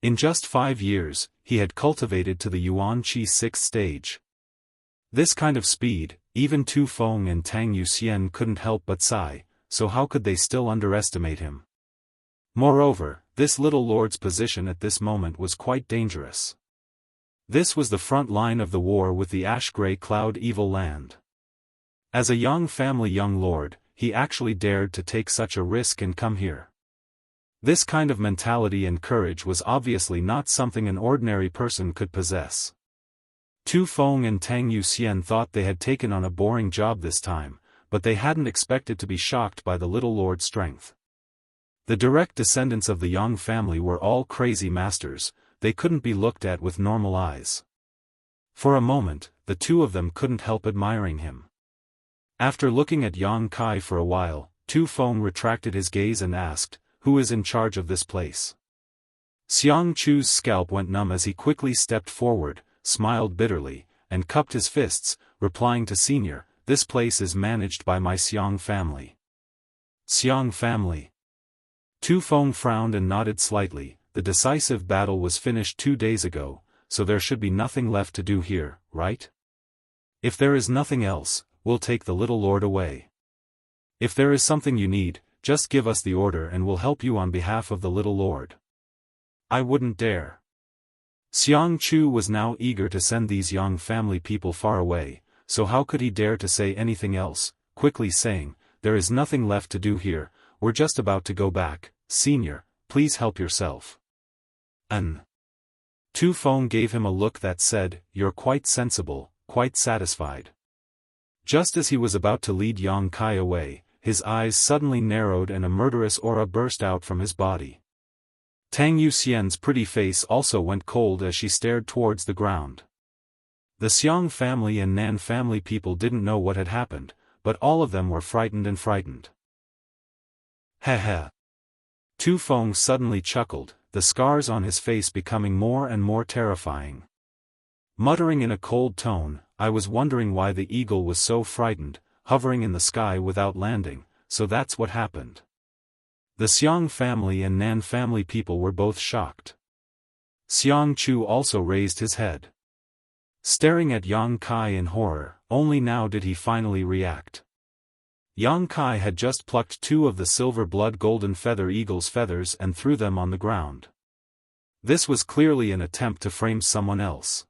In just 5 years, he had cultivated to the Yuan Qi 6th stage. This kind of speed, even Tu Feng and Tang Yuxian couldn't help but sigh, so how could they still underestimate him? Moreover, this little lord's position at this moment was quite dangerous. This was the front line of the war with the ash-gray cloud evil land. As a young family young lord, he actually dared to take such a risk and come here. This kind of mentality and courage was obviously not something an ordinary person could possess. Tu Feng and Tang Yuxian thought they had taken on a boring job this time, but they hadn't expected to be shocked by the little lord's strength. The direct descendants of the Yang family were all crazy masters, they couldn't be looked at with normal eyes. For a moment, the two of them couldn't help admiring him. After looking at Yang Kai for a while, Tu Feng retracted his gaze and asked, "Who is in charge of this place?" Xiang Chu's scalp went numb as he quickly stepped forward, smiled bitterly, and cupped his fists, replying to Senior, "This place is managed by my Xiang family." Xiang family? Tu Feng frowned and nodded slightly. The decisive battle was finished 2 days ago, so there should be nothing left to do here, right? If there is nothing else, we'll take the little lord away. If there is something you need, just give us the order and we'll help you on behalf of the little lord. I wouldn't dare. Xiang Chu was now eager to send these Yang family people far away, so how could he dare to say anything else, quickly saying, "There is nothing left to do here, we're just about to go back, Senior, please help yourself." Tu Feng gave him a look that said, "You're quite sensible, quite satisfied." Just as he was about to lead Yang Kai away, his eyes suddenly narrowed and a murderous aura burst out from his body. Tang Yuxian's pretty face also went cold as she stared towards the ground. The Xiang family and Nan family people didn't know what had happened, but all of them were frightened and frightened. Heh. Tu Feng suddenly chuckled, the scars on his face becoming more and more terrifying. Muttering in a cold tone, "I was wondering why the eagle was so frightened, hovering in the sky without landing, so that's what happened." The Xiang family and Nan family people were both shocked. Xiang Chu also raised his head. Staring at Yang Kai in horror, only now did he finally react. Yang Kai had just plucked 2 of the silver blood golden feather eagle's feathers and threw them on the ground. This was clearly an attempt to frame someone else.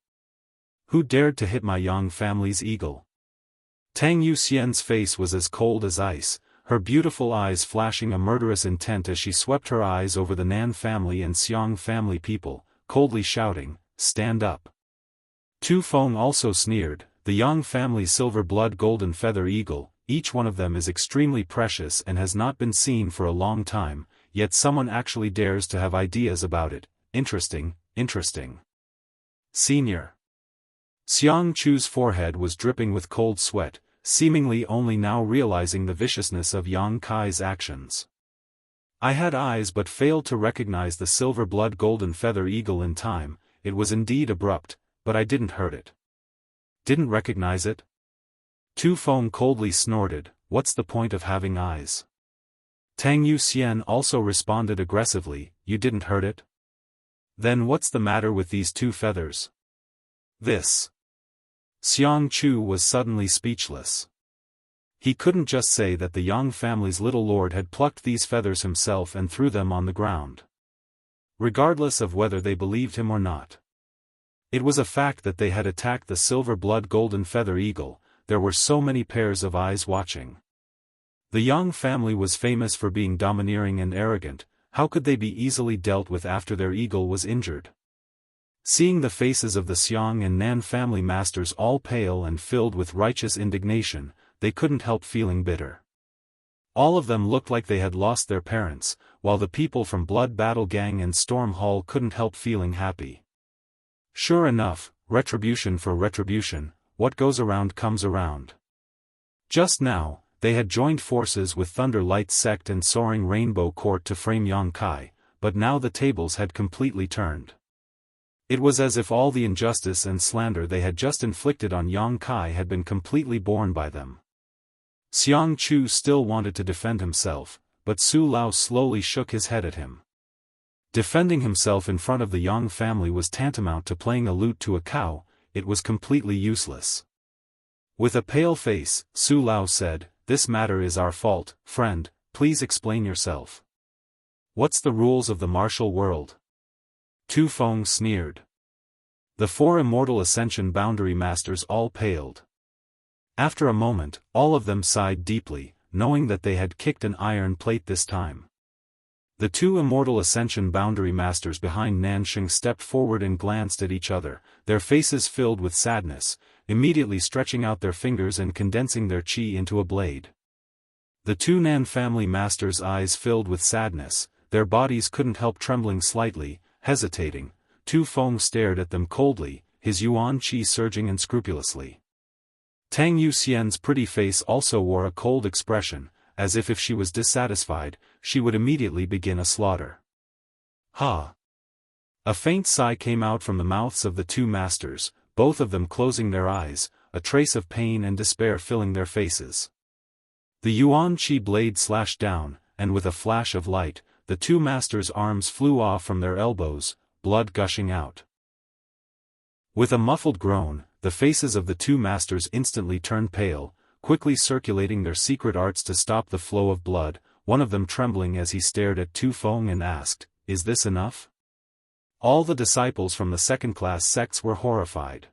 Who dared to hit my Yang family's eagle? Tang Yuxian's face was as cold as ice, her beautiful eyes flashing a murderous intent as she swept her eyes over the Nan family and Xiang family people, coldly shouting, "Stand up." Tu Feng also sneered, "The Yang family's silver blood golden feather eagle, each one of them is extremely precious and has not been seen for a long time, yet someone actually dares to have ideas about it. Interesting. Senior." Xiang Chu's forehead was dripping with cold sweat, seemingly only now realizing the viciousness of Yang Kai's actions. "I had eyes but failed to recognize the silver blood golden feather eagle in time, it was indeed abrupt, but I didn't hurt it." "Didn't recognize it?" Tu Feng coldly snorted, "What's the point of having eyes?" Tang Yuxian also responded aggressively, "You didn't hurt it? Then what's the matter with these 2 feathers?" This. Xiang Chu was suddenly speechless. He couldn't just say that the Yang family's little lord had plucked these feathers himself and threw them on the ground. Regardless of whether they believed him or not. It was a fact that they had attacked the silver blood golden feather eagle, there were so many pairs of eyes watching. The Yang family was famous for being domineering and arrogant, how could they be easily dealt with after their eagle was injured? Seeing the faces of the Xiang and Nan family masters all pale and filled with righteous indignation, they couldn't help feeling bitter. All of them looked like they had lost their parents, while the people from Blood Battle Gang and Storm Hall couldn't help feeling happy. Sure enough, retribution for retribution, what goes around comes around. Just now, they had joined forces with Thunder Light Sect and Soaring Rainbow Court to frame Yang Kai, but now the tables had completely turned. It was as if all the injustice and slander they had just inflicted on Yang Kai had been completely borne by them. Xiang Chu still wanted to defend himself, but Su Lao slowly shook his head at him. Defending himself in front of the Yang family was tantamount to playing a lute to a cow, it was completely useless. With a pale face, Su Lao said, "This matter is our fault, friend, please explain yourself. What's the rules of the martial world?" Tu Feng sneered. The 4 immortal Ascension boundary masters all paled. After a moment, all of them sighed deeply, knowing that they had kicked an iron plate this time. The 2 immortal Ascension boundary masters behind Nanxing stepped forward and glanced at each other, their faces filled with sadness, immediately stretching out their fingers and condensing their qi into a blade. The 2 Nan family masters' eyes filled with sadness, their bodies couldn't help trembling slightly, hesitating. Tu Feng stared at them coldly, his yuan qi surging unscrupulously. Tang Yuxian's pretty face also wore a cold expression, as if she was dissatisfied, she would immediately begin a slaughter. Ha! A faint sigh came out from the mouths of the 2 masters, both of them closing their eyes, a trace of pain and despair filling their faces. The yuan qi blade slashed down, and with a flash of light, the 2 masters' arms flew off from their elbows, blood gushing out. With a muffled groan, the faces of the 2 masters instantly turned pale, quickly circulating their secret arts to stop the flow of blood, one of them trembling as he stared at Tu Feng and asked, "Is this enough?" All the disciples from the second-class sects were horrified.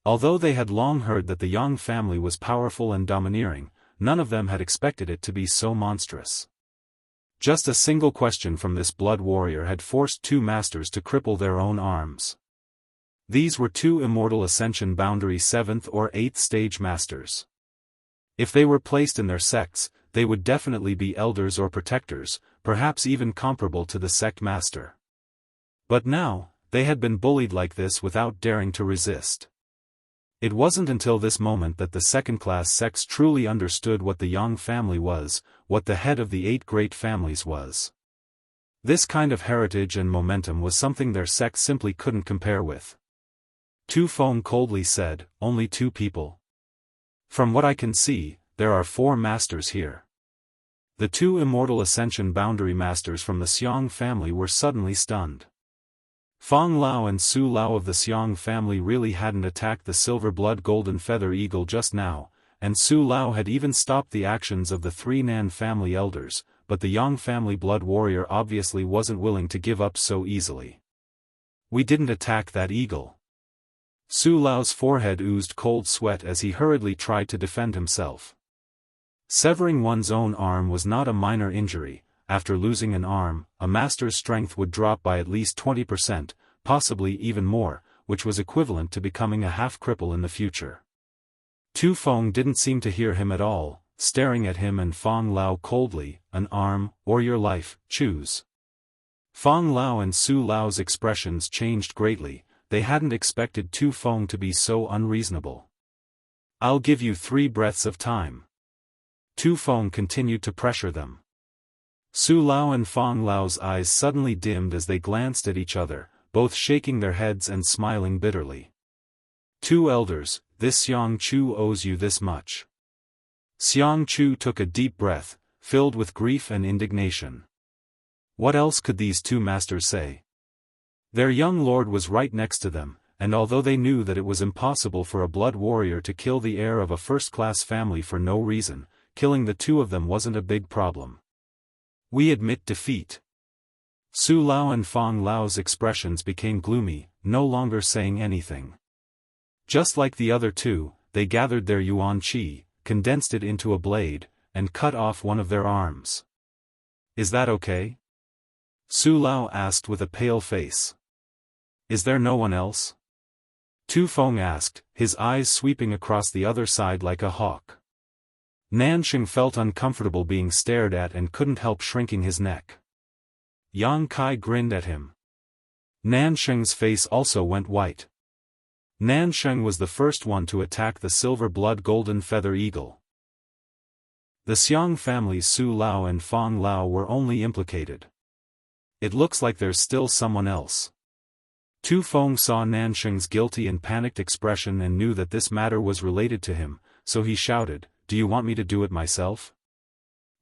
Although they had long heard that the Yang family was powerful and domineering, none of them had expected it to be so monstrous. Just a single question from this blood warrior had forced 2 masters to cripple their own arms. These were 2 immortal Ascension boundary 7th or 8th stage masters. If they were placed in their sects, they would definitely be elders or protectors, perhaps even comparable to the sect master. But now, they had been bullied like this without daring to resist. It wasn't until this moment that the second-class sects truly understood what the Yang family was, what the head of the 8 great families was. This kind of heritage and momentum was something their sect simply couldn't compare with. Tu Feng coldly said, "Only 2 people? From what I can see, there are 4 masters here." The 2 immortal Ascension boundary masters from the Xiang family were suddenly stunned. Fang Lao and Su Lao of the Xiang family really hadn't attacked the silver blood golden feather eagle just now, and Su Lao had even stopped the actions of the 3 Nan family elders, but the Yang family blood warrior obviously wasn't willing to give up so easily. "We didn't attack that eagle." Su Lao's forehead oozed cold sweat as he hurriedly tried to defend himself. Severing one's own arm was not a minor injury. After losing an arm, a master's strength would drop by at least 20%, possibly even more, which was equivalent to becoming a half-cripple in the future. Tu Feng didn't seem to hear him at all, staring at him and Fang Lao coldly, "An arm, or your life, choose." Fang Lao and Su Lao's expressions changed greatly, they hadn't expected Tu Feng to be so unreasonable. "I'll give you 3 breaths of time." Tu Feng continued to pressure them. Su Lao and Fang Lao's eyes suddenly dimmed as they glanced at each other, both shaking their heads and smiling bitterly. "2 elders, this Xiang Chu owes you this much." Xiang Chu took a deep breath, filled with grief and indignation. What else could these 2 masters say? Their young lord was right next to them, and although they knew that it was impossible for a blood warrior to kill the heir of a first-class family for no reason, killing the 2 of them wasn't a big problem. "We admit defeat." Su Lao and Fang Lao's expressions became gloomy, no longer saying anything. Just like the other 2, they gathered their yuan qi, condensed it into a blade, and cut off one of their arms. "Is that okay?" Su Lao asked with a pale face. "Is there no one else?" Tu Feng asked, his eyes sweeping across the other side like a hawk. Nanxing felt uncomfortable being stared at and couldn't help shrinking his neck. Yang Kai grinned at him. Nanxing's face also went white. Nanxing was the first one to attack the silver blood golden feather eagle. The Xiang family's Su Lao and Fang Lao were only implicated. It looks like there's still someone else. Tu Feng saw Nanxing's guilty and panicked expression and knew that this matter was related to him, so he shouted, "Do you want me to do it myself?"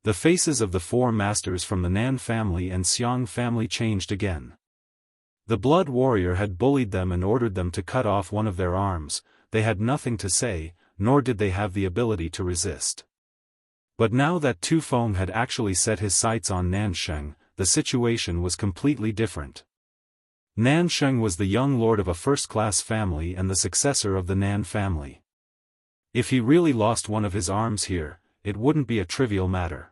The faces of the four masters from the Nan family and Xiang family changed again. The blood warrior had bullied them and ordered them to cut off one of their arms. They had nothing to say, nor did they have the ability to resist. But now that Tu Feng had actually set his sights on Nansheng, the situation was completely different. Nansheng was the young lord of a first-class family and the successor of the Nan family. If he really lost one of his arms here, it wouldn't be a trivial matter.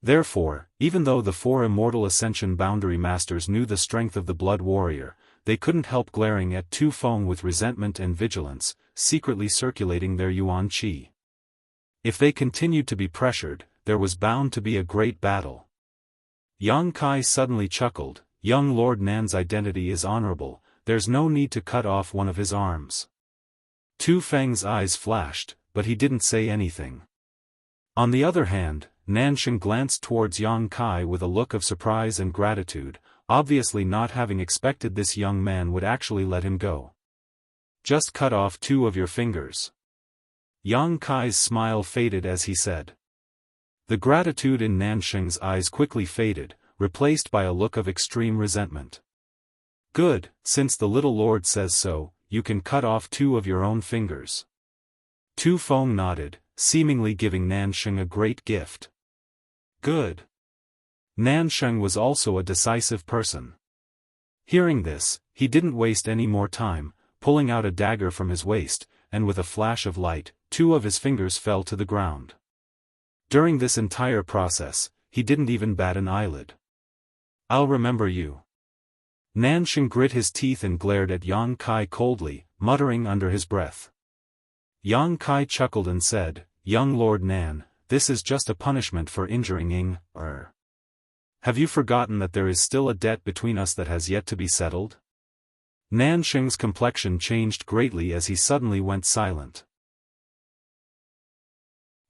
Therefore, even though the four immortal Ascension boundary masters knew the strength of the blood warrior, they couldn't help glaring at Tu Feng with resentment and vigilance, secretly circulating their yuan qi. If they continued to be pressured, there was bound to be a great battle. Yang Kai suddenly chuckled. Young Lord Nan's identity is honorable, there's no need to cut off one of his arms. Tu Feng's eyes flashed, but he didn't say anything. On the other hand, Nansheng glanced towards Yang Kai with a look of surprise and gratitude, obviously not having expected this young man would actually let him go. Just cut off 2 of your fingers. Yang Kai's smile faded as he said. The gratitude in Nansheng's eyes quickly faded, replaced by a look of extreme resentment. Good, since the little lord says so, you can cut off 2 of your own fingers. Tu Feng nodded, seemingly giving Nansheng a great gift. Good. Nansheng was also a decisive person. Hearing this, he didn't waste any more time, pulling out a dagger from his waist, and with a flash of light, 2 of his fingers fell to the ground. During this entire process, he didn't even bat an eyelid. I'll remember you. Nansheng grit his teeth and glared at Yang Kai coldly, muttering under his breath. Yang Kai chuckled and said, Young Lord Nan, this is just a punishment for injuring Ying. Have you forgotten that there is still a debt between us that has yet to be settled? Nansheng's complexion changed greatly as he suddenly went silent.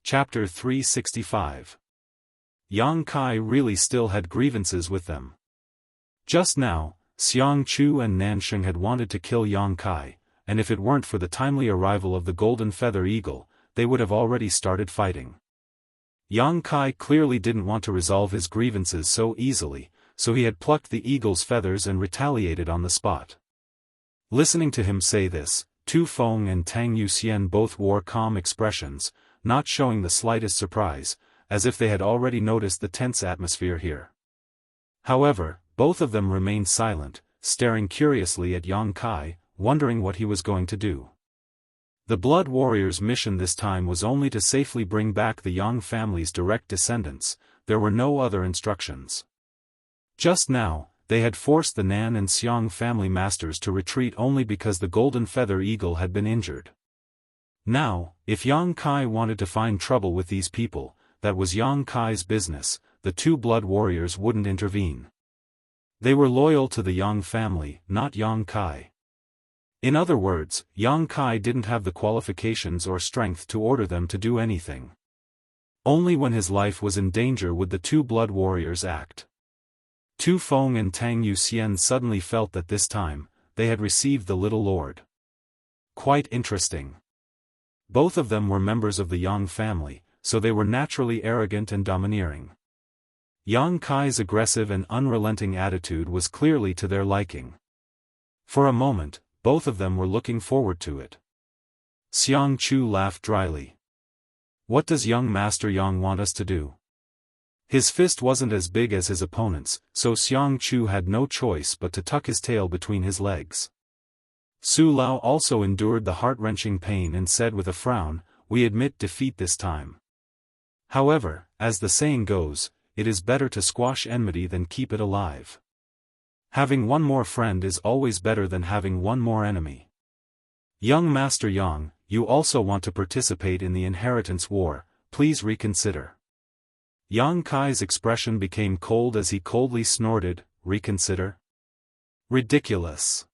Chapter 365. Yang Kai really still had grievances with them. Just now, Xiang Chu and Nansheng had wanted to kill Yang Kai, and if it weren't for the timely arrival of the golden feather eagle, they would have already started fighting. Yang Kai clearly didn't want to resolve his grievances so easily, so he had plucked the eagle's feathers and retaliated on the spot. Listening to him say this, Tu Feng and Tang Yuxian both wore calm expressions, not showing the slightest surprise, as if they had already noticed the tense atmosphere here. However, both of them remained silent, staring curiously at Yang Kai, wondering what he was going to do. The Blood Warrior's mission this time was only to safely bring back the Yang family's direct descendants. There were no other instructions. Just now, they had forced the Nan and Xiang family masters to retreat only because the golden feather eagle had been injured. Now, if Yang Kai wanted to find trouble with these people, that was Yang Kai's business. The 2 Blood Warriors wouldn't intervene. They were loyal to the Yang family, not Yang Kai. In other words, Yang Kai didn't have the qualifications or strength to order them to do anything. Only when his life was in danger would the 2 Blood Warriors act. Tu Feng and Tang Yuxian suddenly felt that this time, they had received the little lord. Quite interesting. Both of them were members of the Yang family, so they were naturally arrogant and domineering. Yang Kai's aggressive and unrelenting attitude was clearly to their liking. For a moment, both of them were looking forward to it. Xiang Chu laughed dryly. What does young Master Yang want us to do? His fist wasn't as big as his opponent's, so Xiang Chu had no choice but to tuck his tail between his legs. Su Lao also endured the heart-wrenching pain and said with a frown, we admit defeat this time. However, as the saying goes, it is better to squash enmity than keep it alive. Having one more friend is always better than having one more enemy. Young Master Yang, you also want to participate in the inheritance war, please reconsider. Yang Kai's expression became cold as he coldly snorted, reconsider? Ridiculous.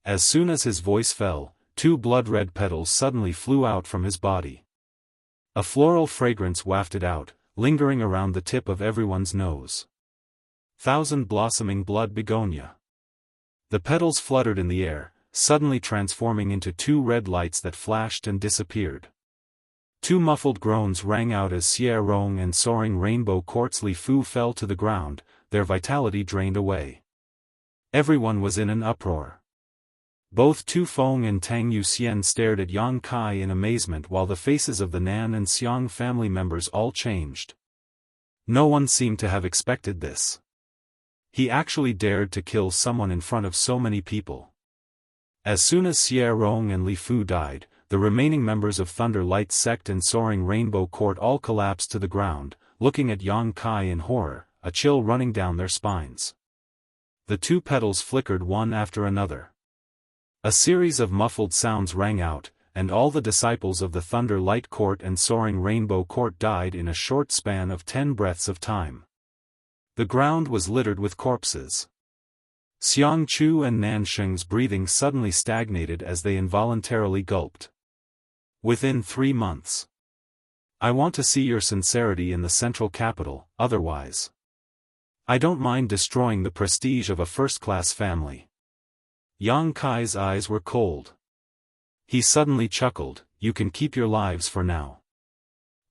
As soon as his voice fell, 2 blood-red petals suddenly flew out from his body. A floral fragrance wafted out, lingering around the tip of everyone's nose. 1,000 blossoming blood begonia. The petals fluttered in the air, suddenly transforming into 2 red lights that flashed and disappeared. Two muffled groans rang out as Rong and soaring rainbow court's Li Fu fell to the ground, their vitality drained away. Everyone was in an uproar. Both Tu Feng and Tang Yuxian stared at Yang Kai in amazement while the faces of the Nan and Xiang family members all changed. No one seemed to have expected this. He actually dared to kill someone in front of so many people. As soon as Rong and Li Fu died, the remaining members of Thunder Light Sect and Soaring Rainbow Court all collapsed to the ground, looking at Yang Kai in horror, a chill running down their spines. The two petals flickered one after another. A series of muffled sounds rang out, and all the disciples of the Thunder Light Court and Soaring Rainbow Court died in a short span of 10 breaths of time. The ground was littered with corpses. Xiang Chu and Nansheng's breathing suddenly stagnated as they involuntarily gulped. Within 3 months. I want to see your sincerity in the central capital, otherwise. I don't mind destroying the prestige of a first-class family. Yang Kai's eyes were cold. He suddenly chuckled, you can keep your lives for now.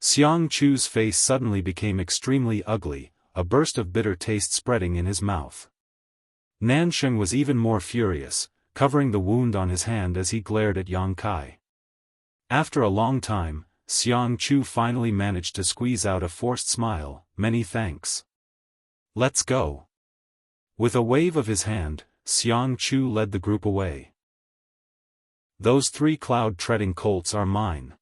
Xiang Chu's face suddenly became extremely ugly, a burst of bitter taste spreading in his mouth. Nansheng was even more furious, covering the wound on his hand as he glared at Yang Kai. After a long time, Xiang Chu finally managed to squeeze out a forced smile, many thanks. Let's go. With a wave of his hand, Xiang Chu led the group away. Those 3 cloud-treading colts are mine.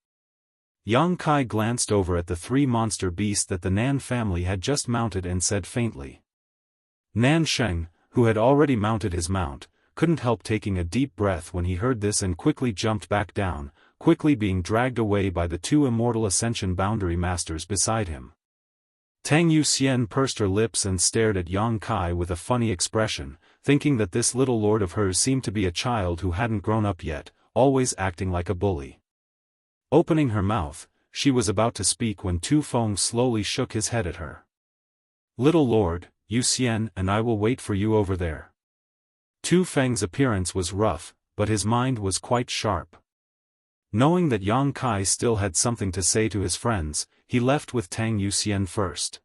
Yang Kai glanced over at the 3 monster beasts that the Nan family had just mounted and said faintly. Nansheng, who had already mounted his mount, couldn't help taking a deep breath when he heard this and quickly jumped back down, quickly being dragged away by the 2 immortal Ascension boundary masters beside him. Tang Yuxian pursed her lips and stared at Yang Kai with a funny expression, thinking that this little lord of hers seemed to be a child who hadn't grown up yet, always acting like a bully. Opening her mouth, she was about to speak when Tu Feng slowly shook his head at her. Little lord, Yuxian and I will wait for you over there. Tu Feng's appearance was rough, but his mind was quite sharp. Knowing that Yang Kai still had something to say to his friends, he left with Tang Yuxian first.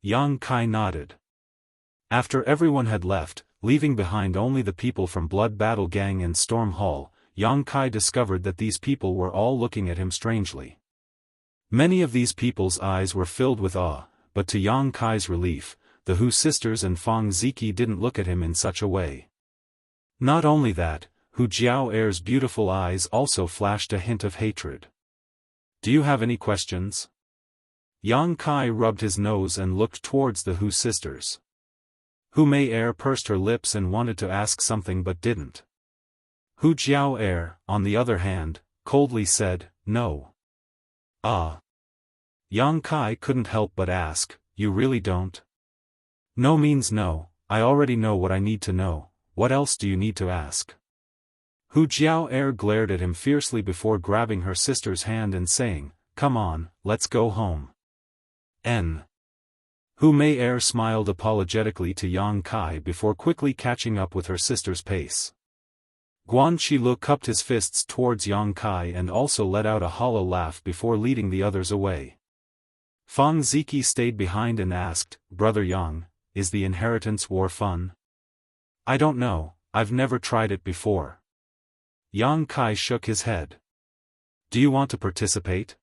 Yang Kai nodded. After everyone had left, leaving behind only the people from Blood Battle Gang and Storm Hall, Yang Kai discovered that these people were all looking at him strangely. Many of these people's eyes were filled with awe, but to Yang Kai's relief, the Hu sisters and Fang Ziki didn't look at him in such a way. Not only that, Hu Jiao'er's beautiful eyes also flashed a hint of hatred. Do you have any questions? Yang Kai rubbed his nose and looked towards the Hu sisters. Hu Mei-er pursed her lips and wanted to ask something but didn't. Hu Jiao'er, on the other hand, coldly said, no. Ah. Yang Kai couldn't help but ask, you really don't? No means no, I already know what I need to know, what else do you need to ask? Hu Jiao'er glared at him fiercely before grabbing her sister's hand and saying, come on, let's go home. Hu Mei-er smiled apologetically to Yang Kai before quickly catching up with her sister's pace. Guan Qilu cupped his fists towards Yang Kai and also let out a hollow laugh before leading the others away. Fang Ziki stayed behind and asked, Brother Yang, is the inheritance war fun? I don't know, I've never tried it before. Yang Kai shook his head. Do you want to participate?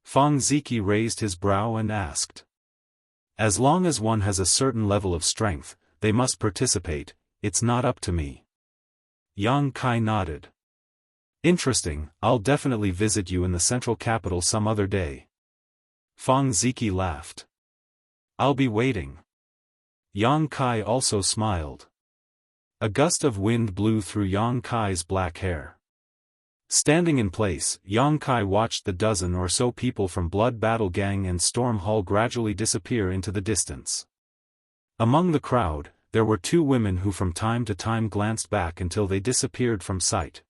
Fang Ziki raised his brow and asked. As long as one has a certain level of strength, they must participate, it's not up to me. Yang Kai nodded. Interesting, I'll definitely visit you in the central capital some other day. Fang Ziki laughed. I'll be waiting. Yang Kai also smiled. A gust of wind blew through Yang Kai's black hair. Standing in place, Yang Kai watched the dozen or so people from Blood Battle Gang and Storm Hall gradually disappear into the distance. Among the crowd, there were 2 women who from time to time glanced back until they disappeared from sight.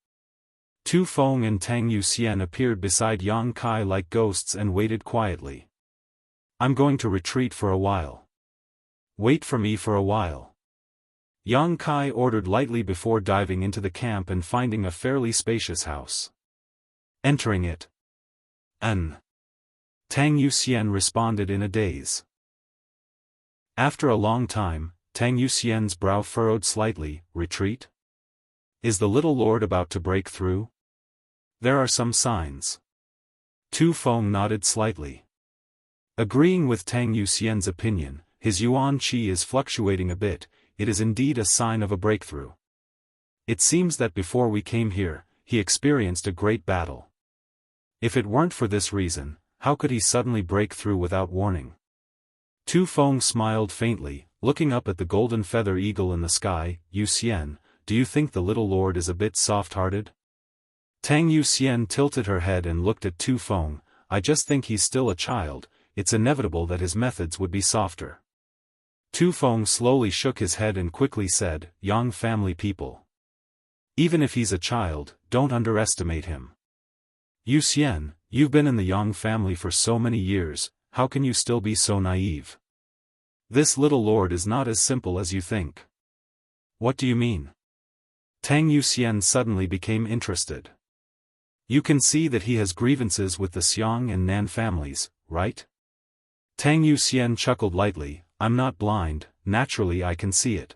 Tu Feng and Tang Yuxian appeared beside Yang Kai like ghosts and waited quietly. I'm going to retreat for a while. Wait for me for a while. Yang Kai ordered lightly before diving into the camp and finding a fairly spacious house. entering it. Tang Yuxian responded in a daze. After a long time, Tang Yuxian's brow furrowed slightly. Retreat? Is the little lord about to break through? There are some signs. Tu Feng nodded slightly. Agreeing with Tang Yuxian's opinion, his yuan qi is fluctuating a bit. It is indeed a sign of a breakthrough. It seems that before we came here, he experienced a great battle. If it weren't for this reason, how could he suddenly break through without warning? Tu Feng smiled faintly, looking up at the golden feather eagle in the sky. Yuxian, do you think the little lord is a bit soft-hearted? Tang Yuxian tilted her head and looked at Tu Feng. I just think he's still a child. It's inevitable that his methods would be softer. Tu Feng slowly shook his head and quickly said, Yang family people. Even if he's a child, don't underestimate him. Yuxian, you've been in the Yang family for so many years, how can you still be so naive? This little lord is not as simple as you think. What do you mean? Tang Yuxian suddenly became interested. You can see that he has grievances with the Xiang and Nan families, right? Tang Yuxian chuckled lightly. I'm not blind, naturally I can see it.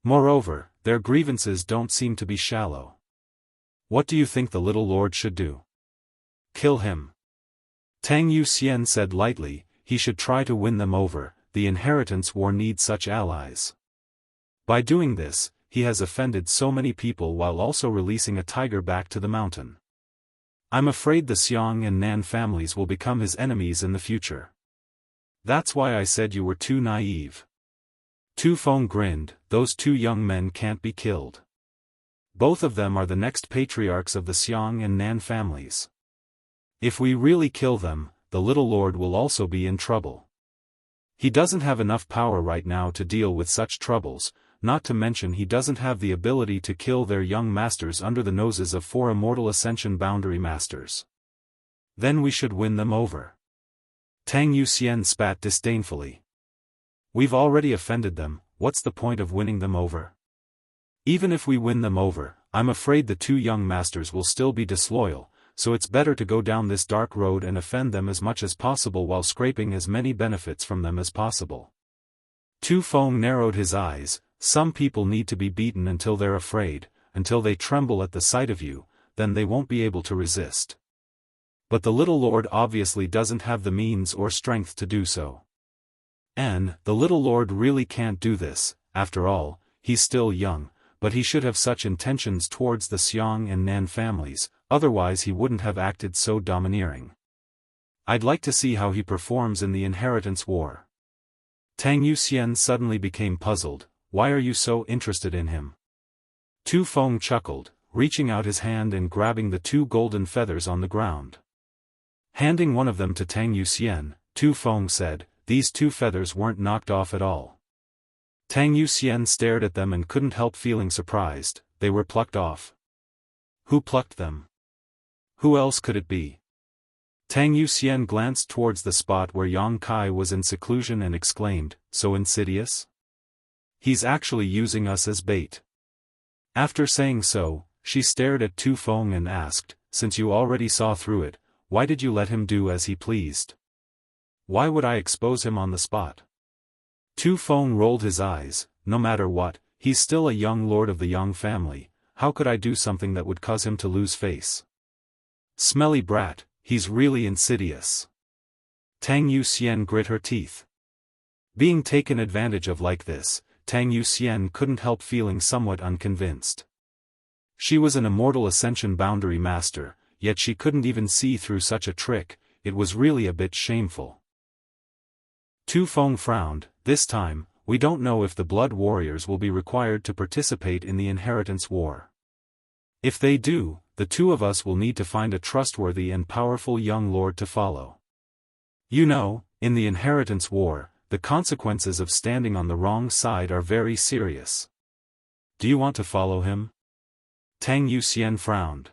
Moreover, their grievances don't seem to be shallow. What do you think the little lord should do? Kill him. Tang Yuxian said lightly, he should try to win them over, the inheritance war needs such allies. By doing this, he has offended so many people while also releasing a tiger back to the mountain. I'm afraid the Xiang and Nan families will become his enemies in the future. That's why I said you were too naive. Tu Feng grinned, those two young men can't be killed. Both of them are the next patriarchs of the Xiang and Nan families. If we really kill them, the little lord will also be in trouble. He doesn't have enough power right now to deal with such troubles, not to mention he doesn't have the ability to kill their young masters under the noses of 4 immortal Ascension boundary masters. Then we should win them over. Tang Yuxian spat disdainfully. We've already offended them, what's the point of winning them over? Even if we win them over, I'm afraid the 2 young masters will still be disloyal, so it's better to go down this dark road and offend them as much as possible while scraping as many benefits from them as possible. Tu Feng narrowed his eyes. Some people need to be beaten until they're afraid, until they tremble at the sight of you, then they won't be able to resist. But the little lord obviously doesn't have the means or strength to do so. And the little lord really can't do this, after all, he's still young, but he should have such intentions towards the Xiang and Nan families, otherwise he wouldn't have acted so domineering. I'd like to see how he performs in the inheritance war. Tang Yuxian suddenly became puzzled. Why are you so interested in him? Tu Feng chuckled, reaching out his hand and grabbing the 2 golden feathers on the ground. Handing one of them to Tang Yuxian, Tu Feng said, these 2 feathers weren't knocked off at all. Tang Yuxian stared at them and couldn't help feeling surprised, they were plucked off. Who plucked them? Who else could it be? Tang Yuxian glanced towards the spot where Yang Kai was in seclusion and exclaimed, so insidious? He's actually using us as bait. After saying so, she stared at Tu Feng and asked, since you already saw through it, why did you let him do as he pleased? Why would I expose him on the spot? Tu Feng rolled his eyes. No matter what, he's still a young lord of the Yang family, how could I do something that would cause him to lose face? Smelly brat, he's really insidious. Tang Yuxian grit her teeth. Being taken advantage of like this, Tang Yuxian couldn't help feeling somewhat unconvinced. She was an immortal Ascension boundary master, yet she couldn't even see through such a trick. It was really a bit shameful. Tu Feng frowned. This time, we don't know if the blood warriors will be required to participate in the inheritance war. If they do, the 2 of us will need to find a trustworthy and powerful young lord to follow. You know, in the inheritance war, the consequences of standing on the wrong side are very serious. Do you want to follow him? Tang Yuxian frowned.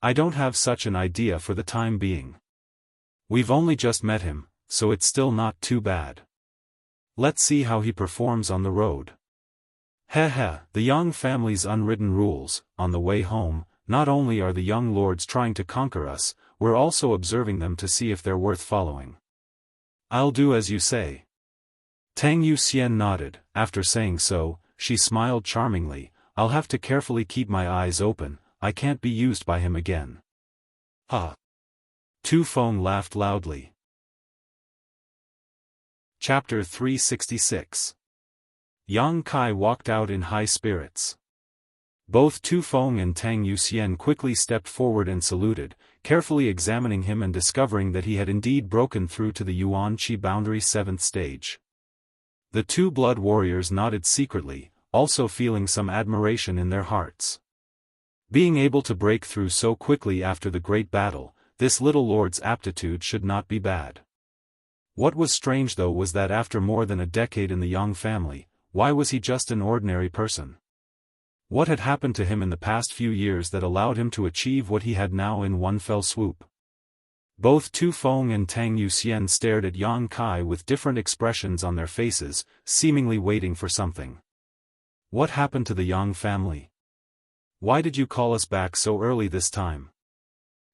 I don't have such an idea for the time being. We've only just met him, so it's still not too bad. Let's see how he performs on the road. The Yang family's unwritten rules. On the way home, not only are the young lords trying to conquer us, we're also observing them to see if they're worth following. I'll do as you say. Tang Yuxian nodded. After saying so, she smiled charmingly. I'll have to carefully keep my eyes open, I can't be used by him again. Ha! Tu Feng laughed loudly. Chapter 366. Yang Kai walked out in high spirits. Both Tu Feng and Tang Yuxian quickly stepped forward and saluted, carefully examining him and discovering that he had indeed broken through to the Yuan Qi boundary 7th stage. The two blood warriors nodded secretly, also feeling some admiration in their hearts. Being able to break through so quickly after the great battle, this little lord's aptitude should not be bad. What was strange though was that after more than a decade in the Yang family, why was he just an ordinary person? What had happened to him in the past few years that allowed him to achieve what he had now in one fell swoop? Both Tu Feng and Tang Yuxian stared at Yang Kai with different expressions on their faces, seemingly waiting for something. What happened to the Yang family? Why did you call us back so early this time?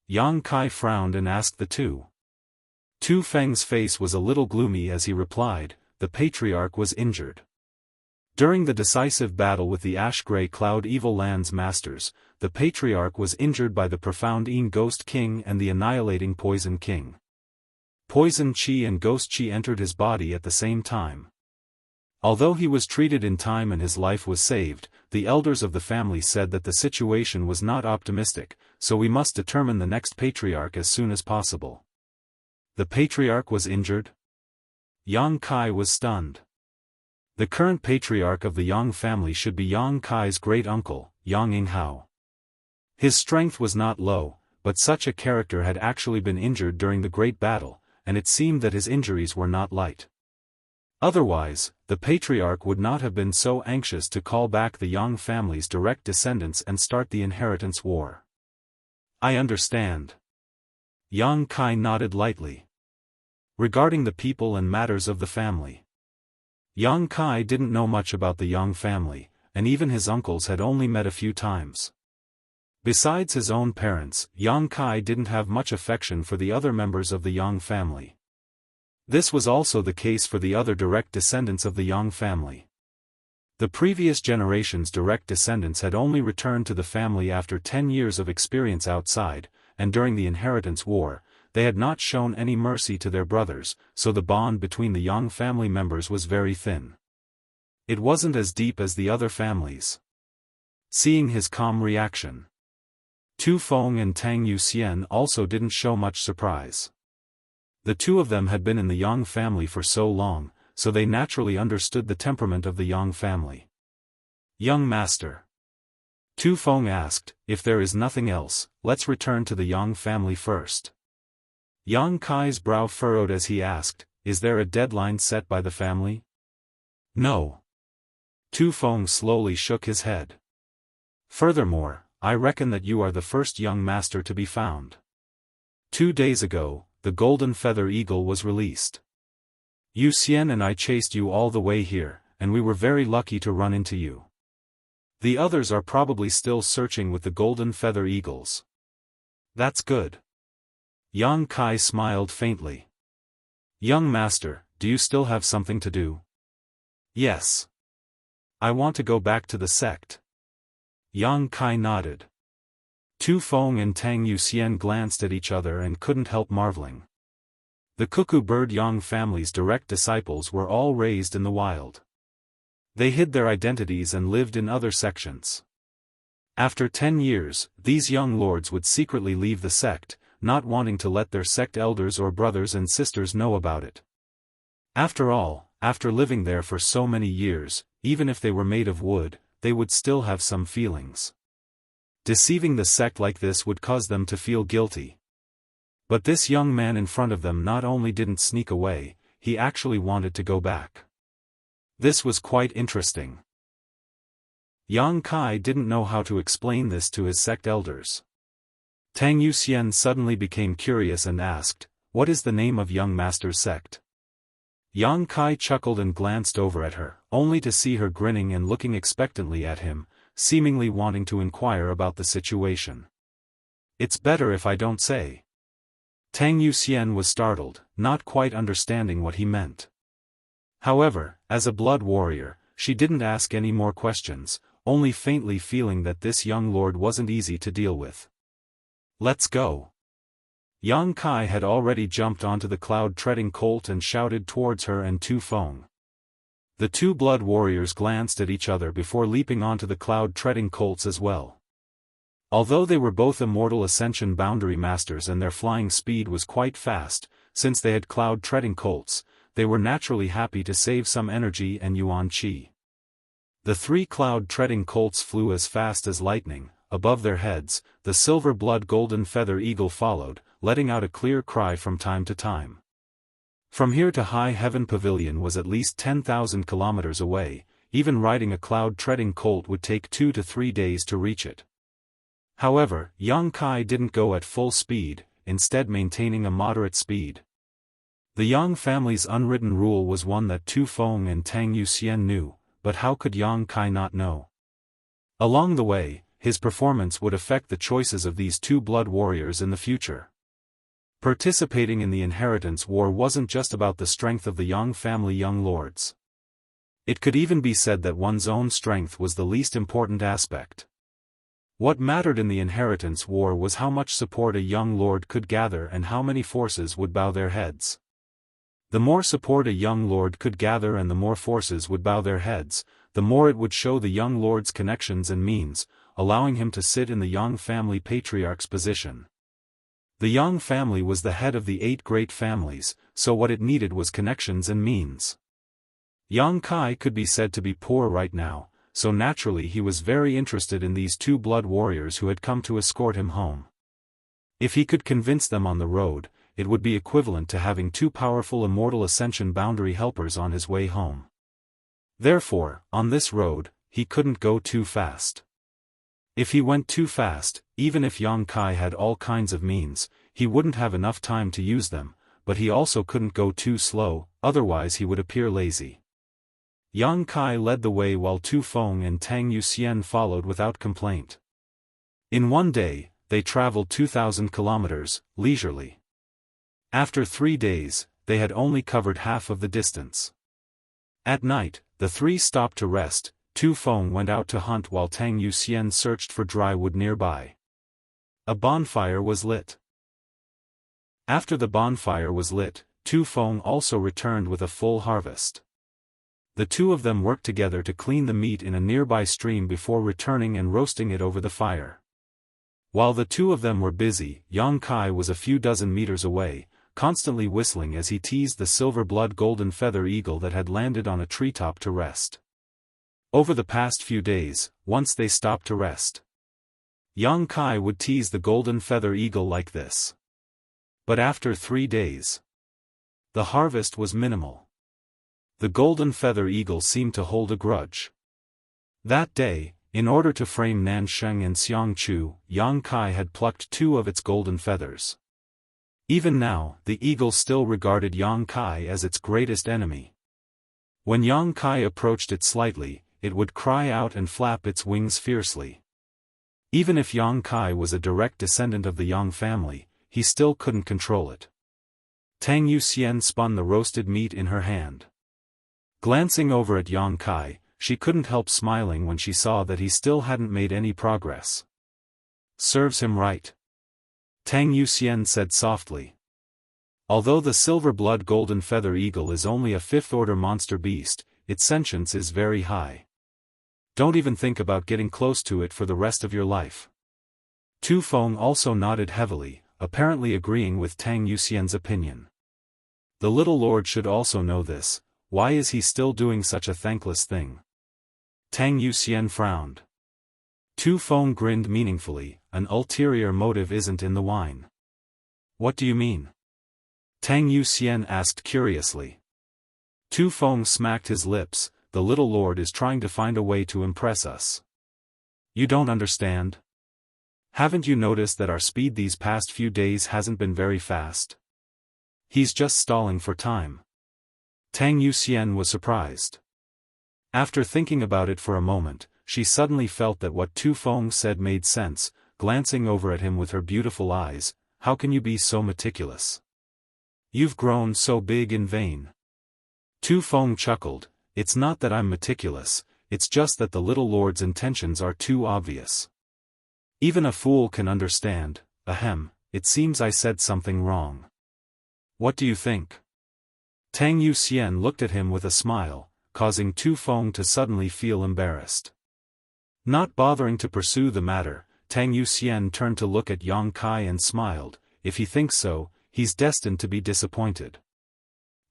Yang Kai frowned and asked the two. Tu Feng's face was a little gloomy as he replied, the patriarch was injured. During the decisive battle with the Ash-Grey Cloud Evil Lands Masters, the Patriarch was injured by the profound Yin Ghost King and the annihilating Poison King. Poison Qi and Ghost Qi entered his body at the same time. Although he was treated in time and his life was saved, the elders of the family said that the situation was not optimistic, so we must determine the next Patriarch as soon as possible. The Patriarch was injured? Yang Kai was stunned. The current patriarch of the Yang family should be Yang Kai's great-uncle, Yang Yinghao. His strength was not low, but such a character had actually been injured during the great battle, and it seemed that his injuries were not light. Otherwise, the patriarch would not have been so anxious to call back the Yang family's direct descendants and start the inheritance war. I understand. Yang Kai nodded lightly. Regarding the people and matters of the family, Yang Kai didn't know much about the Yang family, and even his uncles had only met a few times. Besides his own parents, Yang Kai didn't have much affection for the other members of the Yang family. This was also the case for the other direct descendants of the Yang family. The previous generation's direct descendants had only returned to the family after 10 years of experience outside, and during the inheritance war, they had not shown any mercy to their brothers, so the bond between the Yang family members was very thin. It wasn't as deep as the other families. Seeing his calm reaction, Tu Feng and Tang Yuxian also didn't show much surprise. The two of them had been in the Yang family for so long, so they naturally understood the temperament of the Yang family. Young master, Tu Feng asked, if there is nothing else, let's return to the Yang family first. Yang Kai's brow furrowed as he asked, is there a deadline set by the family? No. Tu Feng slowly shook his head. Furthermore, I reckon that you are the first young master to be found. 2 days ago, the Golden Feather Eagle was released. Yu Xian and I chased you all the way here, and we were very lucky to run into you. The others are probably still searching with the Golden Feather Eagles. That's good. Yang Kai smiled faintly. Young master, do you still have something to do? Yes. I want to go back to the sect. Yang Kai nodded. Tu Feng and Tang Yuxian glanced at each other and couldn't help marveling. The cuckoo bird Yang family's direct disciples were all raised in the wild. They hid their identities and lived in other sections. After 10 years, these young lords would secretly leave the sect, not wanting to let their sect elders or brothers and sisters know about it. After all, after living there for so many years, even if they were made of wood, they would still have some feelings. Deceiving the sect like this would cause them to feel guilty. But this young man in front of them not only didn't sneak away, he actually wanted to go back. This was quite interesting. Yang Kai didn't know how to explain this to his sect elders. Tang Yuxian suddenly became curious and asked, what is the name of young master's sect? Yang Kai chuckled and glanced over at her, only to see her grinning and looking expectantly at him, seemingly wanting to inquire about the situation. "It's better if I don't say." Tang Yuxian was startled, not quite understanding what he meant. However, as a blood warrior, she didn't ask any more questions, only faintly feeling that this young lord wasn't easy to deal with. "Let's go." Yang Kai had already jumped onto the cloud-treading colt and shouted towards her and Tu Feng. The two blood warriors glanced at each other before leaping onto the cloud-treading colts as well. Although they were both immortal Ascension boundary masters and their flying speed was quite fast, since they had cloud-treading colts, they were naturally happy to save some energy and yuan qi. The three cloud-treading colts flew as fast as lightning. Above their heads, the silver blood golden feather eagle followed, letting out a clear cry from time to time. From here to High Heaven Pavilion was at least 10,000 kilometers away. Even riding a cloud-treading colt would take 2 to 3 days to reach it. However, Yang Kai didn't go at full speed, instead maintaining a moderate speed. The Yang family's unwritten rule was one that Tu Feng and Tang Yuxian knew, but how could Yang Kai not know? Along the way, his performance would affect the choices of these two blood warriors in the future. Participating in the inheritance war wasn't just about the strength of the Yang family young lords. It could even be said that one's own strength was the least important aspect. What mattered in the inheritance war was how much support a young lord could gather and how many forces would bow their heads. The more support a young lord could gather and the more forces would bow their heads, the more it would show the young lord's connections and means, allowing him to sit in the Yang family patriarch's position. The Yang family was the head of the 8 great families, so what it needed was connections and means. Yang Kai could be said to be poor right now, so naturally he was very interested in these two blood warriors who had come to escort him home. If he could convince them on the road, it would be equivalent to having 2 powerful immortal Ascension boundary helpers on his way home. Therefore, on this road, he couldn't go too fast. If he went too fast, even if Yang Kai had all kinds of means, he wouldn't have enough time to use them, but he also couldn't go too slow, otherwise he would appear lazy. Yang Kai led the way while Tu Feng and Tang Yuxian followed without complaint. In one day, they traveled 2,000 kilometers, leisurely. After 3 days, they had only covered half of the distance. At night, the three stopped to rest. Tu Feng went out to hunt while Tang Yuxian searched for dry wood nearby. A bonfire was lit. After the bonfire was lit, Tu Feng also returned with a full harvest. The two of them worked together to clean the meat in a nearby stream before returning and roasting it over the fire. While the two of them were busy, Yang Kai was a few dozen meters away, constantly whistling as he teased the silver blood golden feather eagle that had landed on a treetop to rest. Over the past few days, once they stopped to rest, Yang Kai would tease the golden feather eagle like this. But after 3 days, the harvest was minimal. The golden feather eagle seemed to hold a grudge. That day, in order to frame Nansheng and Xiangchu, Yang Kai had plucked 2 of its golden feathers. Even now, the eagle still regarded Yang Kai as its greatest enemy. When Yang Kai approached it slightly, it would cry out and flap its wings fiercely. Even if Yang Kai was a direct descendant of the Yang family, he still couldn't control it. Tang Yuxian spun the roasted meat in her hand. Glancing over at Yang Kai, she couldn't help smiling when she saw that he still hadn't made any progress. "Serves him right," Tang Yuxian said softly. Although the silver blood golden feather eagle is only a 5th-order monster beast, its sentience is very high. Don't even think about getting close to it for the rest of your life. Tu Feng also nodded heavily, apparently agreeing with Tang Yuxian's opinion. The little lord should also know this. Why is he still doing such a thankless thing? Tang Yuxian frowned. Tu Feng grinned meaningfully. An ulterior motive isn't in the wine. What do you mean? Tang Yuxian asked curiously. Tu Feng smacked his lips. The little lord is trying to find a way to impress us. You don't understand? Haven't you noticed that our speed these past few days hasn't been very fast? He's just stalling for time. Tang Yuxian was surprised. After thinking about it for a moment, she suddenly felt that what Tu Feng said made sense, glancing over at him with her beautiful eyes. How can you be so meticulous? You've grown so big in vain. Tu Feng chuckled. It's not that I'm meticulous, it's just that the little lord's intentions are too obvious. Even a fool can understand. Ahem, it seems I said something wrong. What do you think? Tang Yuxian looked at him with a smile, causing Tu Feng to suddenly feel embarrassed. Not bothering to pursue the matter, Tang Yuxian turned to look at Yang Kai and smiled. If he thinks so, he's destined to be disappointed.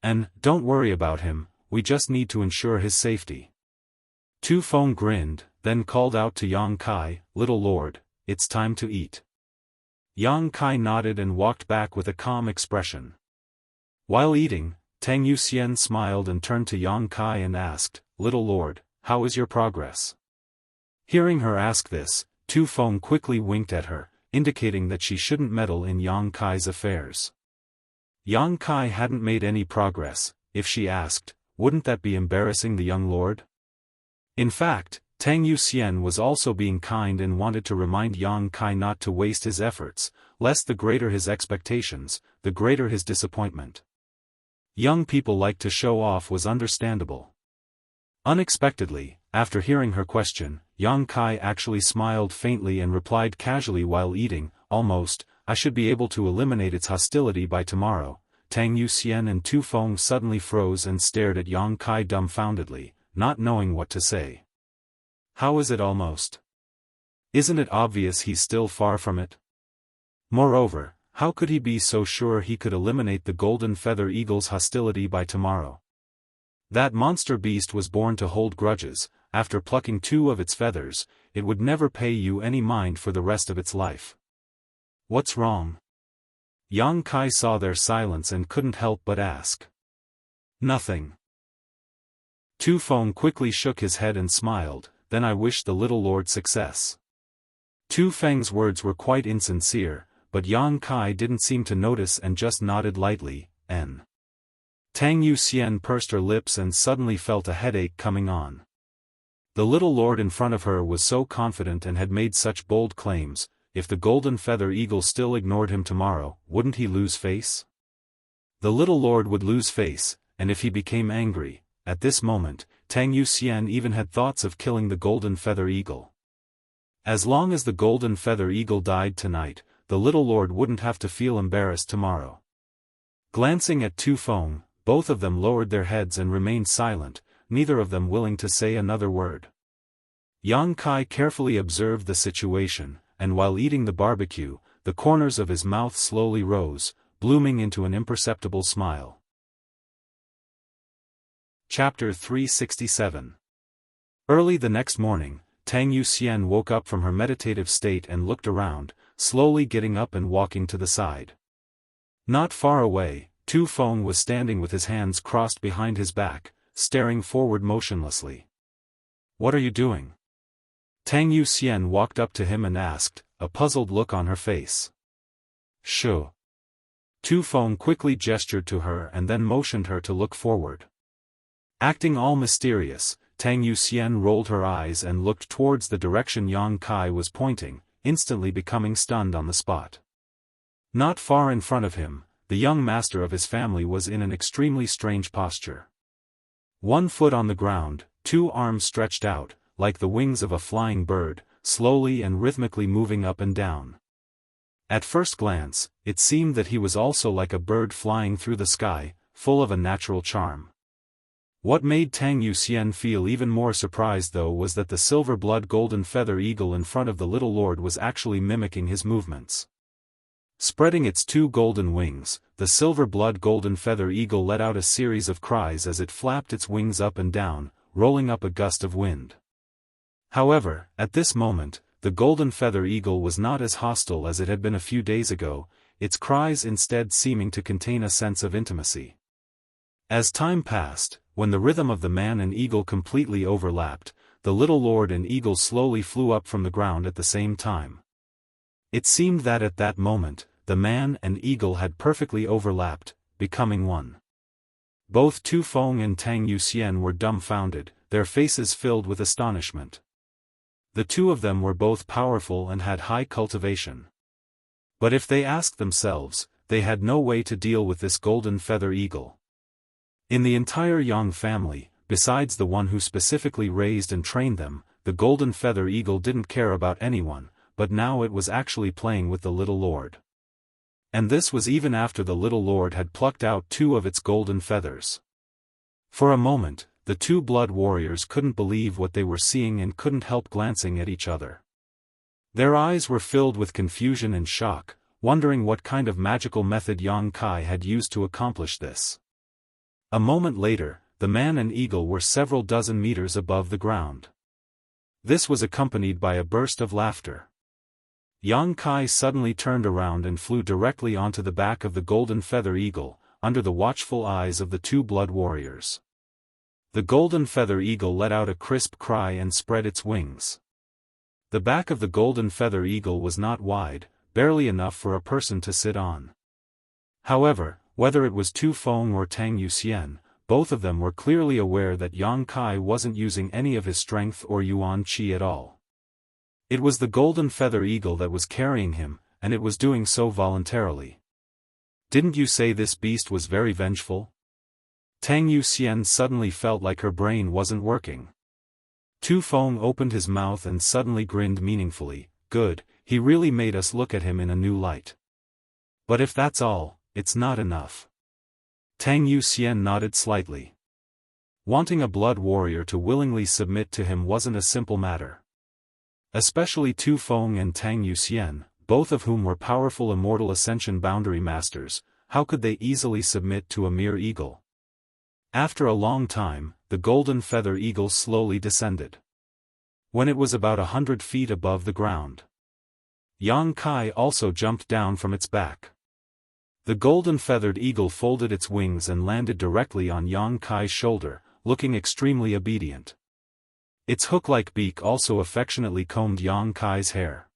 And, don't worry about him, we just need to ensure his safety. Tu Feng grinned, then called out to Yang Kai, Little Lord, it's time to eat. Yang Kai nodded and walked back with a calm expression. While eating, Tang Yuxian smiled and turned to Yang Kai and asked, Little Lord, how is your progress? Hearing her ask this, Tu Feng quickly winked at her, indicating that she shouldn't meddle in Yang Kai's affairs. Yang Kai hadn't made any progress. If she asked, wouldn't that be embarrassing the young lord? In fact, Tang Yuxian was also being kind and wanted to remind Yang Kai not to waste his efforts, lest the greater his expectations, the greater his disappointment. Young people like to show off was understandable. Unexpectedly, after hearing her question, Yang Kai actually smiled faintly and replied casually while eating, almost, I should be able to eliminate its hostility by tomorrow. Tang Yuxian and Tu Feng suddenly froze and stared at Yang Kai dumbfoundedly, not knowing what to say. How is it almost? Isn't it obvious he's still far from it? Moreover, how could he be so sure he could eliminate the golden feather eagle's hostility by tomorrow? That monster beast was born to hold grudges. After plucking 2 of its feathers, it would never pay you any mind for the rest of its life. What's wrong? Yang Kai saw their silence and couldn't help but ask. Nothing. Tu Feng quickly shook his head and smiled, then I wish the little lord success. Tu Feng's words were quite insincere, but Yang Kai didn't seem to notice and just nodded lightly. Tang Yuxian pursed her lips and suddenly felt a headache coming on. The little lord in front of her was so confident and had made such bold claims. If the golden feather eagle still ignored him tomorrow, wouldn't he lose face? The little lord would lose face, and if he became angry, at this moment, Tang Yuxian even had thoughts of killing the golden feather eagle. As long as the golden feather eagle died tonight, the little lord wouldn't have to feel embarrassed tomorrow. Glancing at Tu Feng, both of them lowered their heads and remained silent, neither of them willing to say another word. Yang Kai carefully observed the situation, and while eating the barbecue, the corners of his mouth slowly rose, blooming into an imperceptible smile. Chapter 367. Early the next morning, Tang Yuxian woke up from her meditative state and looked around, slowly getting up and walking to the side. Not far away, Tu Feng was standing with his hands crossed behind his back, staring forward motionlessly. What are you doing? Tang Yuxian walked up to him and asked, a puzzled look on her face. Shoo. Tu Feng quickly gestured to her and then motioned her to look forward. Acting all mysterious, Tang Yuxian rolled her eyes and looked towards the direction Yang Kai was pointing, instantly becoming stunned on the spot. Not far in front of him, the young master of his family was in an extremely strange posture. 1 foot on the ground, 2 arms stretched out, like the wings of a flying bird, slowly and rhythmically moving up and down. At first glance, it seemed that he was also like a bird flying through the sky, full of a natural charm. What made Tang Yuxian feel even more surprised though was that the silver-blood golden feather eagle in front of the little lord was actually mimicking his movements. Spreading its 2 golden wings, the silver-blood golden feather eagle let out a series of cries as it flapped its wings up and down, rolling up a gust of wind. However, at this moment, the golden feather eagle was not as hostile as it had been a few days ago, its cries instead seeming to contain a sense of intimacy. As time passed, when the rhythm of the man and eagle completely overlapped, the little lord and eagle slowly flew up from the ground at the same time. It seemed that at that moment, the man and eagle had perfectly overlapped, becoming one. Both Tu Feng and Tang Yuxian were dumbfounded, their faces filled with astonishment. The two of them were both powerful and had high cultivation. But if they asked themselves, they had no way to deal with this golden feather eagle. In the entire Yang family, besides the one who specifically raised and trained them, the golden feather eagle didn't care about anyone, but now it was actually playing with the little lord. And this was even after the little lord had plucked out 2 of its golden feathers. For a moment, the 2 blood warriors couldn't believe what they were seeing and couldn't help glancing at each other. Their eyes were filled with confusion and shock, wondering what kind of magical method Yang Kai had used to accomplish this. A moment later, the man and eagle were several dozen meters above the ground. This was accompanied by a burst of laughter. Yang Kai suddenly turned around and flew directly onto the back of the golden feather eagle, under the watchful eyes of the 2 blood warriors. The golden feather eagle let out a crisp cry and spread its wings. The back of the golden feather eagle was not wide, barely enough for a person to sit on. However, whether it was Tu Feng or Tang Yuxian, both of them were clearly aware that Yang Kai wasn't using any of his strength or yuan qi at all. It was the golden feather eagle that was carrying him, and it was doing so voluntarily. Didn't you say this beast was very vengeful? Tang Yuxian suddenly felt like her brain wasn't working. Tu Feng opened his mouth and suddenly grinned meaningfully. Good, he really made us look at him in a new light. But if that's all, it's not enough. Tang Yuxian nodded slightly. Wanting a blood warrior to willingly submit to him wasn't a simple matter. Especially Tu Feng and Tang Yuxian, both of whom were powerful Immortal Ascension boundary masters, how could they easily submit to a mere eagle? After a long time, the golden feather eagle slowly descended. When it was about 100 feet above the ground, Yang Kai also jumped down from its back. The golden feathered eagle folded its wings and landed directly on Yang Kai's shoulder, looking extremely obedient. Its hook-like beak also affectionately combed Yang Kai's hair.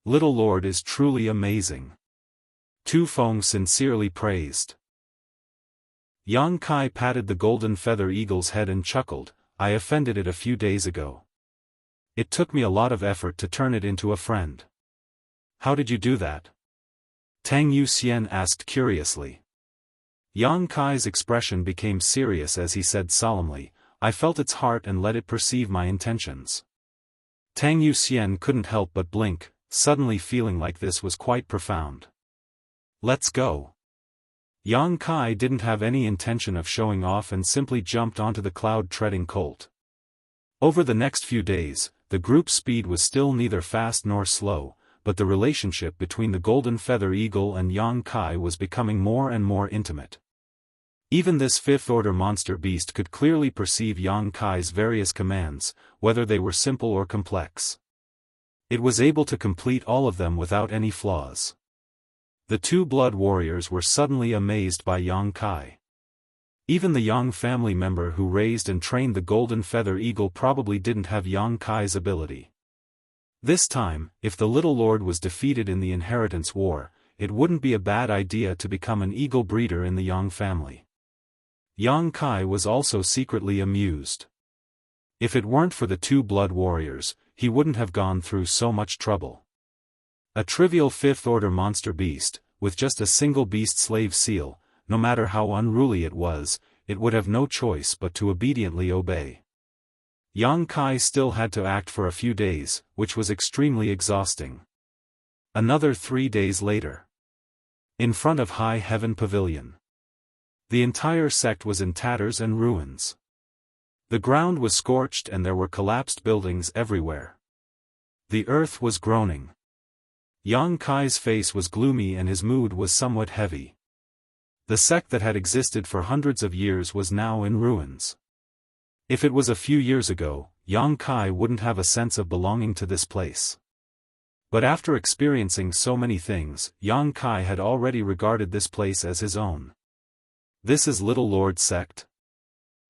Little Lord is truly amazing. Tu Feng sincerely praised. Yang Kai patted the golden feather eagle's head and chuckled, I offended it a few days ago. It took me a lot of effort to turn it into a friend. How did you do that? Tang Yuxian asked curiously. Yang Kai's expression became serious as he said solemnly, I felt its heart and let it perceive my intentions. Tang Yuxian couldn't help but blink, suddenly feeling like this was quite profound. Let's go. Yang Kai didn't have any intention of showing off and simply jumped onto the cloud-treading colt. Over the next few days, the group's speed was still neither fast nor slow, but the relationship between the golden feather eagle and Yang Kai was becoming more and more intimate. Even this fifth-order monster beast could clearly perceive Yang Kai's various commands, whether they were simple or complex. It was able to complete all of them without any flaws. The 2 blood warriors were suddenly amazed by Yang Kai. Even the Yang family member who raised and trained the golden feather eagle probably didn't have Yang Kai's ability. This time, if the little lord was defeated in the inheritance war, it wouldn't be a bad idea to become an eagle breeder in the Yang family. Yang Kai was also secretly amused. If it weren't for the 2 blood warriors, he wouldn't have gone through so much trouble. A trivial 5th-order monster beast, with just a single beast-slave seal, no matter how unruly it would have no choice but to obediently obey. Yang Kai still had to act for a few days, which was extremely exhausting. Another 3 days later. In front of High Heaven Pavilion. The entire sect was in tatters and ruins. The ground was scorched and there were collapsed buildings everywhere. The earth was groaning. Yang Kai's face was gloomy and his mood was somewhat heavy. The sect that had existed for hundreds of years was now in ruins. If it was a few years ago, Yang Kai wouldn't have a sense of belonging to this place. But after experiencing so many things, Yang Kai had already regarded this place as his own. This is Little Lord's sect?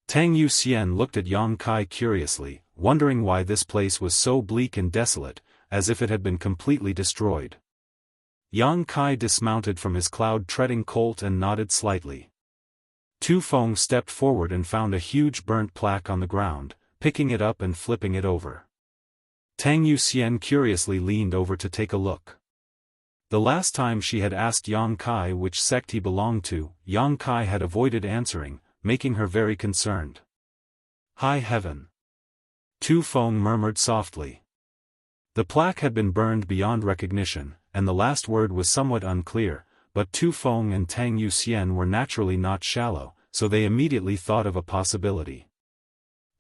Tang Yuxian looked at Yang Kai curiously, wondering why this place was so bleak and desolate, as if it had been completely destroyed. Yang Kai dismounted from his cloud-treading colt and nodded slightly. Tu Feng stepped forward and found a huge burnt plaque on the ground, picking it up and flipping it over. Tang Yuxian curiously leaned over to take a look. The last time she had asked Yang Kai which sect he belonged to, Yang Kai had avoided answering, making her very concerned. High heaven! Tu Feng murmured softly. The plaque had been burned beyond recognition, and the last word was somewhat unclear, but Tu Feng and Tang Yuxian were naturally not shallow, so they immediately thought of a possibility.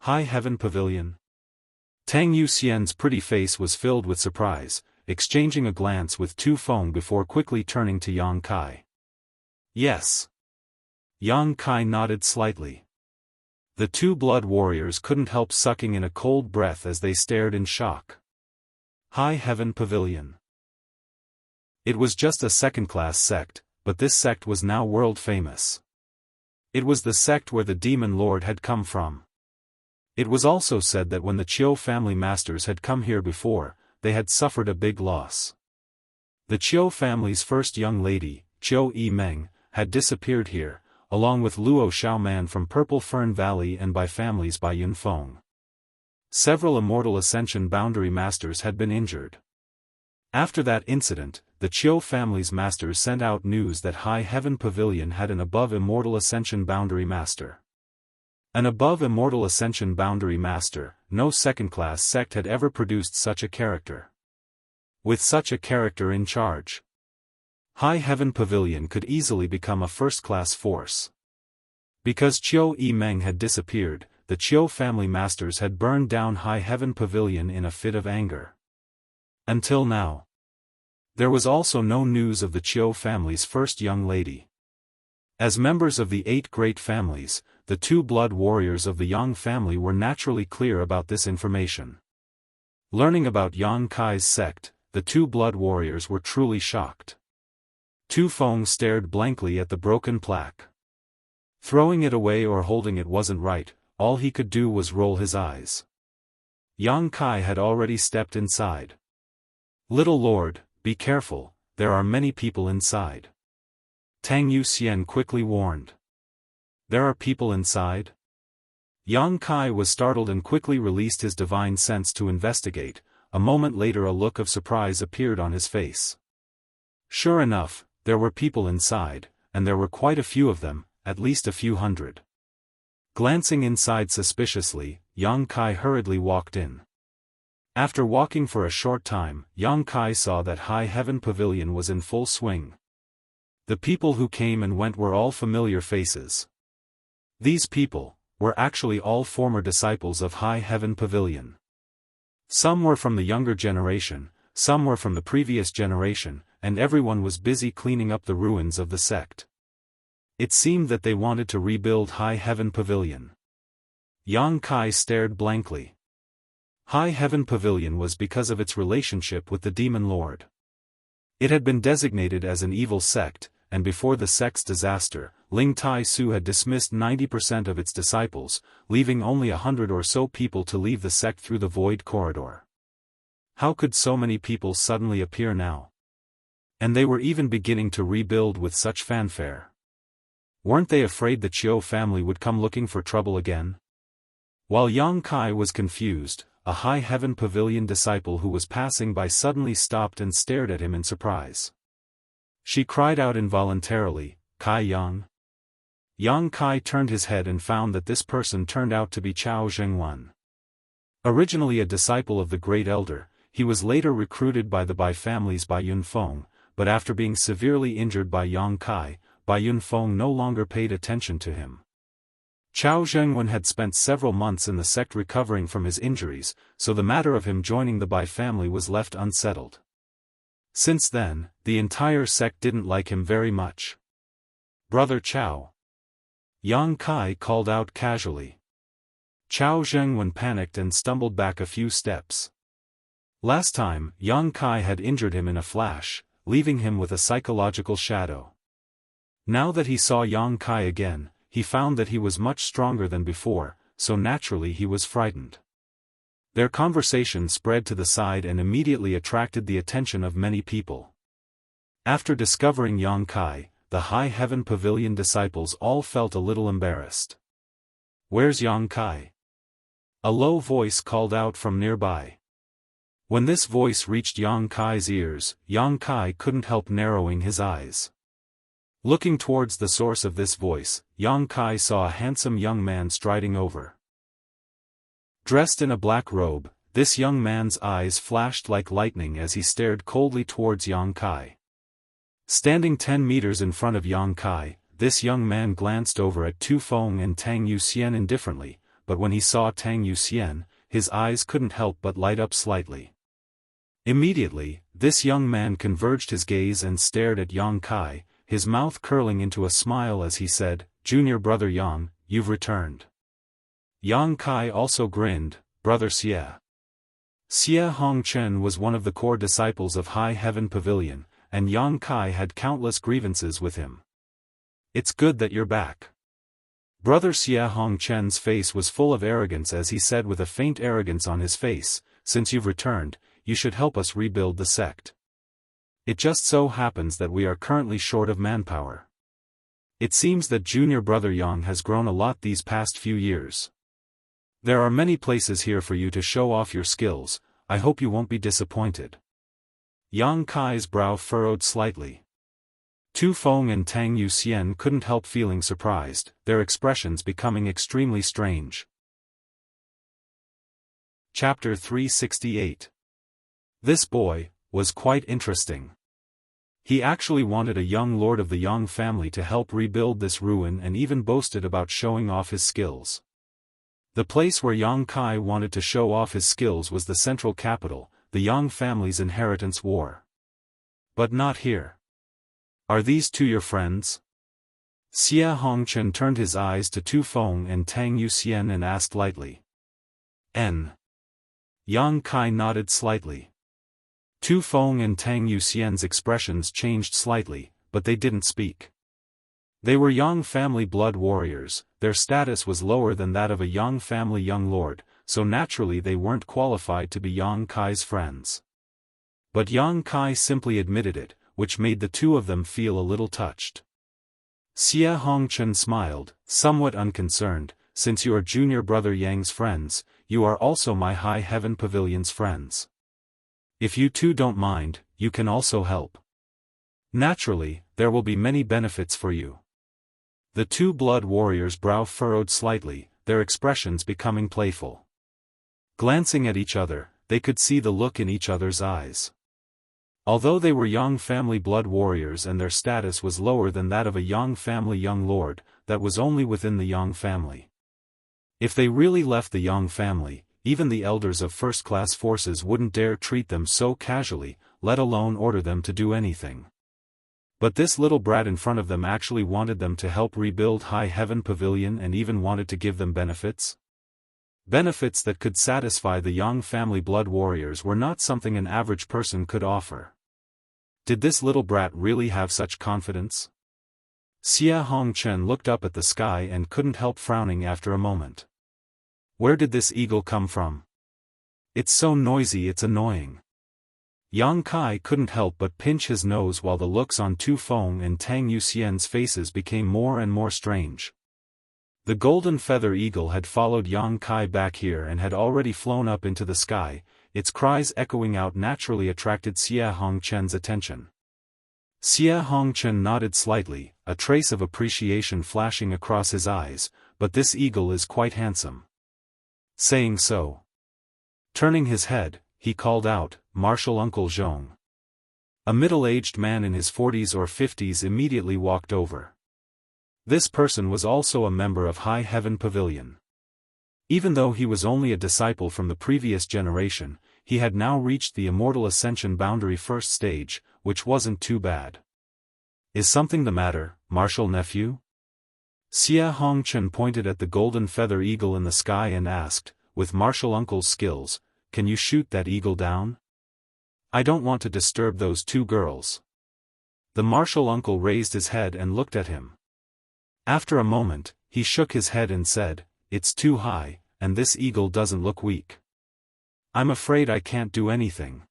High Heaven Pavilion? Tang Yuxian's pretty face was filled with surprise, exchanging a glance with Tu Feng before quickly turning to Yang Kai. Yes. Yang Kai nodded slightly. The two blood warriors couldn't help sucking in a cold breath as they stared in shock. High Heaven Pavilion. It was just a second-class sect, but this sect was now world-famous. It was the sect where the demon lord had come from. It was also said that when the Qiu family masters had come here before, they had suffered a big loss. The Qiu family's first young lady, Qiu Yimeng, had disappeared here, along with Luo Xiaoman from Purple Fern Valley and by families by Yunfeng. Several Immortal Ascension boundary masters had been injured. After that incident, the Qiu family's masters sent out news that High Heaven Pavilion had an above Immortal Ascension boundary master. An above Immortal Ascension boundary master, no second-class sect had ever produced such a character. With such a character in charge, High Heaven Pavilion could easily become a first-class force. Because Qiu Yimeng had disappeared, the Qiu family masters had burned down High Heaven Pavilion in a fit of anger. Until now, there was also no news of the Qiu family's first young lady. As members of the 8 great families, the 2 blood warriors of the Yang family were naturally clear about this information. Learning about Yang Kai's sect, the 2 blood warriors were truly shocked. Tu Feng stared blankly at the broken plaque. Throwing it away or holding it wasn't right, all he could do was roll his eyes. Yang Kai had already stepped inside. Little lord, be careful, there are many people inside. Tang Yuxian quickly warned. There are people inside? Yang Kai was startled and quickly released his divine sense to investigate. A moment later a look of surprise appeared on his face. Sure enough, there were people inside, and there were quite a few of them, at least a few hundred. Glancing inside suspiciously, Yang Kai hurriedly walked in. After walking for a short time, Yang Kai saw that High Heaven Pavilion was in full swing. The people who came and went were all familiar faces. These people were actually all former disciples of High Heaven Pavilion. Some were from the younger generation, some were from the previous generation, and everyone was busy cleaning up the ruins of the sect. It seemed that they wanted to rebuild High Heaven Pavilion. Yang Kai stared blankly. High Heaven Pavilion was because of its relationship with the Demon Lord. It had been designated as an evil sect, and before the sect's disaster, Ling Tai Su had dismissed 90% of its disciples, leaving only 100 or so people to leave the sect through the void corridor. How could so many people suddenly appear now? And they were even beginning to rebuild with such fanfare. Weren't they afraid the Qiu family would come looking for trouble again? While Yang Kai was confused, a High Heaven Pavilion disciple who was passing by suddenly stopped and stared at him in surprise. She cried out involuntarily, "Kai Yang?" Yang Kai turned his head and found that this person turned out to be Chao Zhengwan. Originally a disciple of the Great Elder, he was later recruited by the Bai families by Yunfeng, but after being severely injured by Yang Kai, Bai Yunfeng no longer paid attention to him. Chao Zhengwan had spent several months in the sect recovering from his injuries, so the matter of him joining the Bai family was left unsettled. Since then, the entire sect didn't like him very much. "Brother Chao." Yang Kai called out casually. Chao Zhengwan panicked and stumbled back a few steps. Last time, Yang Kai had injured him in a flash, leaving him with a psychological shadow. Now that he saw Yang Kai again, he found that he was much stronger than before, so naturally he was frightened. Their conversation spread to the side and immediately attracted the attention of many people. After discovering Yang Kai, the High Heaven Pavilion disciples all felt a little embarrassed. "Where's Yang Kai?" A low voice called out from nearby. When this voice reached Yang Kai's ears, Yang Kai couldn't help narrowing his eyes. Looking towards the source of this voice, Yang Kai saw a handsome young man striding over. Dressed in a black robe, this young man's eyes flashed like lightning as he stared coldly towards Yang Kai. Standing 10 meters in front of Yang Kai, this young man glanced over at Tu Feng and Tang Yuxian indifferently, but when he saw Tang Yuxian, his eyes couldn't help but light up slightly. Immediately, this young man converged his gaze and stared at Yang Kai, his mouth curling into a smile as he said, "Junior brother Yang, you've returned." Yang Kai also grinned, "Brother Xie." Xie Hongchen was one of the core disciples of High Heaven Pavilion, and Yang Kai had countless grievances with him. "It's good that you're back." Brother Xie Hongchen's face was full of arrogance as he said with a faint arrogance on his face, "Since you've returned, you should help us rebuild the sect. It just so happens that we are currently short of manpower. It seems that junior brother Yang has grown a lot these past few years. There are many places here for you to show off your skills, I hope you won't be disappointed." Yang Kai's brow furrowed slightly. Tu Feng and Tang Yuxian couldn't help feeling surprised, their expressions becoming extremely strange. Chapter 368. This boy was quite interesting. He actually wanted a young lord of the Yang family to help rebuild this ruin and even boasted about showing off his skills. The place where Yang Kai wanted to show off his skills was the central capital, the Yang family's inheritance war. But not here. "Are these two your friends?" Xie Hongchen turned his eyes to Tu Feng and Tang Yuxian and asked lightly. "N." Yang Kai nodded slightly. Tu Feng and Tang Yuxian's expressions changed slightly, but they didn't speak. They were Yang family blood warriors, their status was lower than that of a Yang family young lord, so naturally they weren't qualified to be Yang Kai's friends. But Yang Kai simply admitted it, which made the two of them feel a little touched. Xie Hongchen smiled, somewhat unconcerned, "Since you are junior brother Yang's friends, you are also my High Heaven Pavilion's friends. If you two don't mind, you can also help. Naturally, there will be many benefits for you." The two blood warriors' brow furrowed slightly, their expressions becoming playful. Glancing at each other, they could see the look in each other's eyes. Although they were Yang family blood warriors and their status was lower than that of a Yang family young lord, that was only within the Yang family. If they really left the Yang family, even the elders of first-class forces wouldn't dare treat them so casually, let alone order them to do anything. But this little brat in front of them actually wanted them to help rebuild High Heaven Pavilion and even wanted to give them benefits? Benefits that could satisfy the Yang family blood warriors were not something an average person could offer. Did this little brat really have such confidence? Xie Hongchen looked up at the sky and couldn't help frowning after a moment. Where did this eagle come from? It's so noisy it's annoying. Yang Kai couldn't help but pinch his nose while the looks on Tu Feng and Tang Yuxian's faces became more and more strange. The golden feather eagle had followed Yang Kai back here and had already flown up into the sky, its cries echoing out naturally attracted Xie Hongchen's attention. Xie Hongchen nodded slightly, a trace of appreciation flashing across his eyes, "But this eagle is quite handsome." Saying so, turning his head, he called out, "Martial Uncle Zhong." A middle-aged man in his 40s or 50s immediately walked over. This person was also a member of High Heaven Pavilion. Even though he was only a disciple from the previous generation, he had now reached the Immortal Ascension boundary first stage, which wasn't too bad. "Is something the matter, martial nephew?" Xie Hongchen pointed at the golden feather eagle in the sky and asked, "With martial uncle's skills, can you shoot that eagle down? I don't want to disturb those two girls." The martial uncle raised his head and looked at him. After a moment, he shook his head and said, "It's too high, and this eagle doesn't look weak. I'm afraid I can't do anything."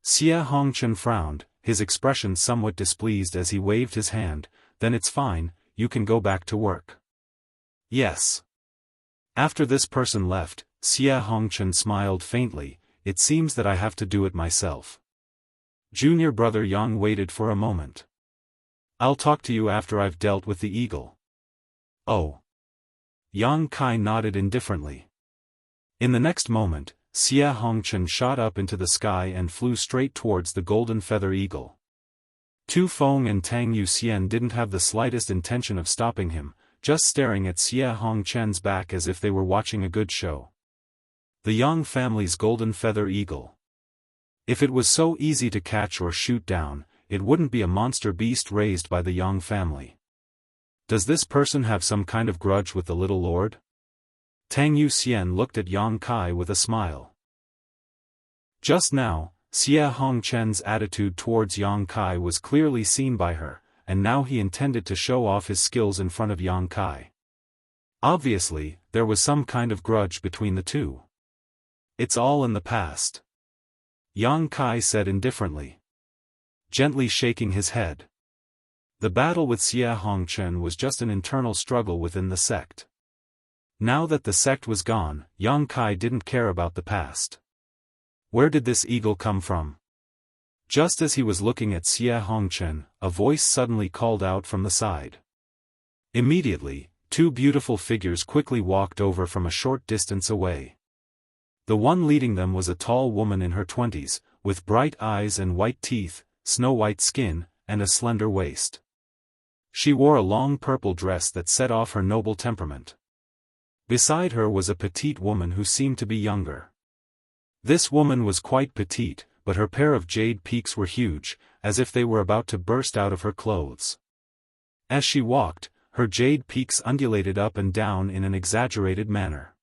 Xie Hongchen frowned, his expression somewhat displeased as he waved his hand, "Then it's fine, you can go back to work." "Yes." After this person left, Xie Hongchen smiled faintly, it seems that I have to do it myself. Junior brother Yang waited for a moment. I'll talk to you after I've dealt with the eagle. Oh. Yang Kai nodded indifferently. In the next moment, Xia Hongchen shot up into the sky and flew straight towards the golden feather eagle. Tu Feng and Tang Yuxian didn't have the slightest intention of stopping him, just staring at Xia Hongchen's back as if they were watching a good show. The Yang family's golden feather eagle. If it was so easy to catch or shoot down, it wouldn't be a monster beast raised by the Yang family. Does this person have some kind of grudge with the little lord? Tang Yuxian looked at Yang Kai with a smile. Just now, Xia Hongchen's attitude towards Yang Kai was clearly seen by her, and now he intended to show off his skills in front of Yang Kai. Obviously, there was some kind of grudge between the two. It's all in the past. Yang Kai said indifferently, gently shaking his head. The battle with Xia Hongchen was just an internal struggle within the sect. Now that the sect was gone, Yang Kai didn't care about the past. Where did this eagle come from? Just as he was looking at Xia Hongchen, a voice suddenly called out from the side. Immediately, two beautiful figures quickly walked over from a short distance away. The one leading them was a tall woman in her 20s, with bright eyes and white teeth, snow-white skin, and a slender waist. She wore a long purple dress that set off her noble temperament. Beside her was a petite woman who seemed to be younger. This woman was quite petite, but her pair of jade peaks were huge, as if they were about to burst out of her clothes. As she walked, her jade peaks undulated up and down in an exaggerated manner.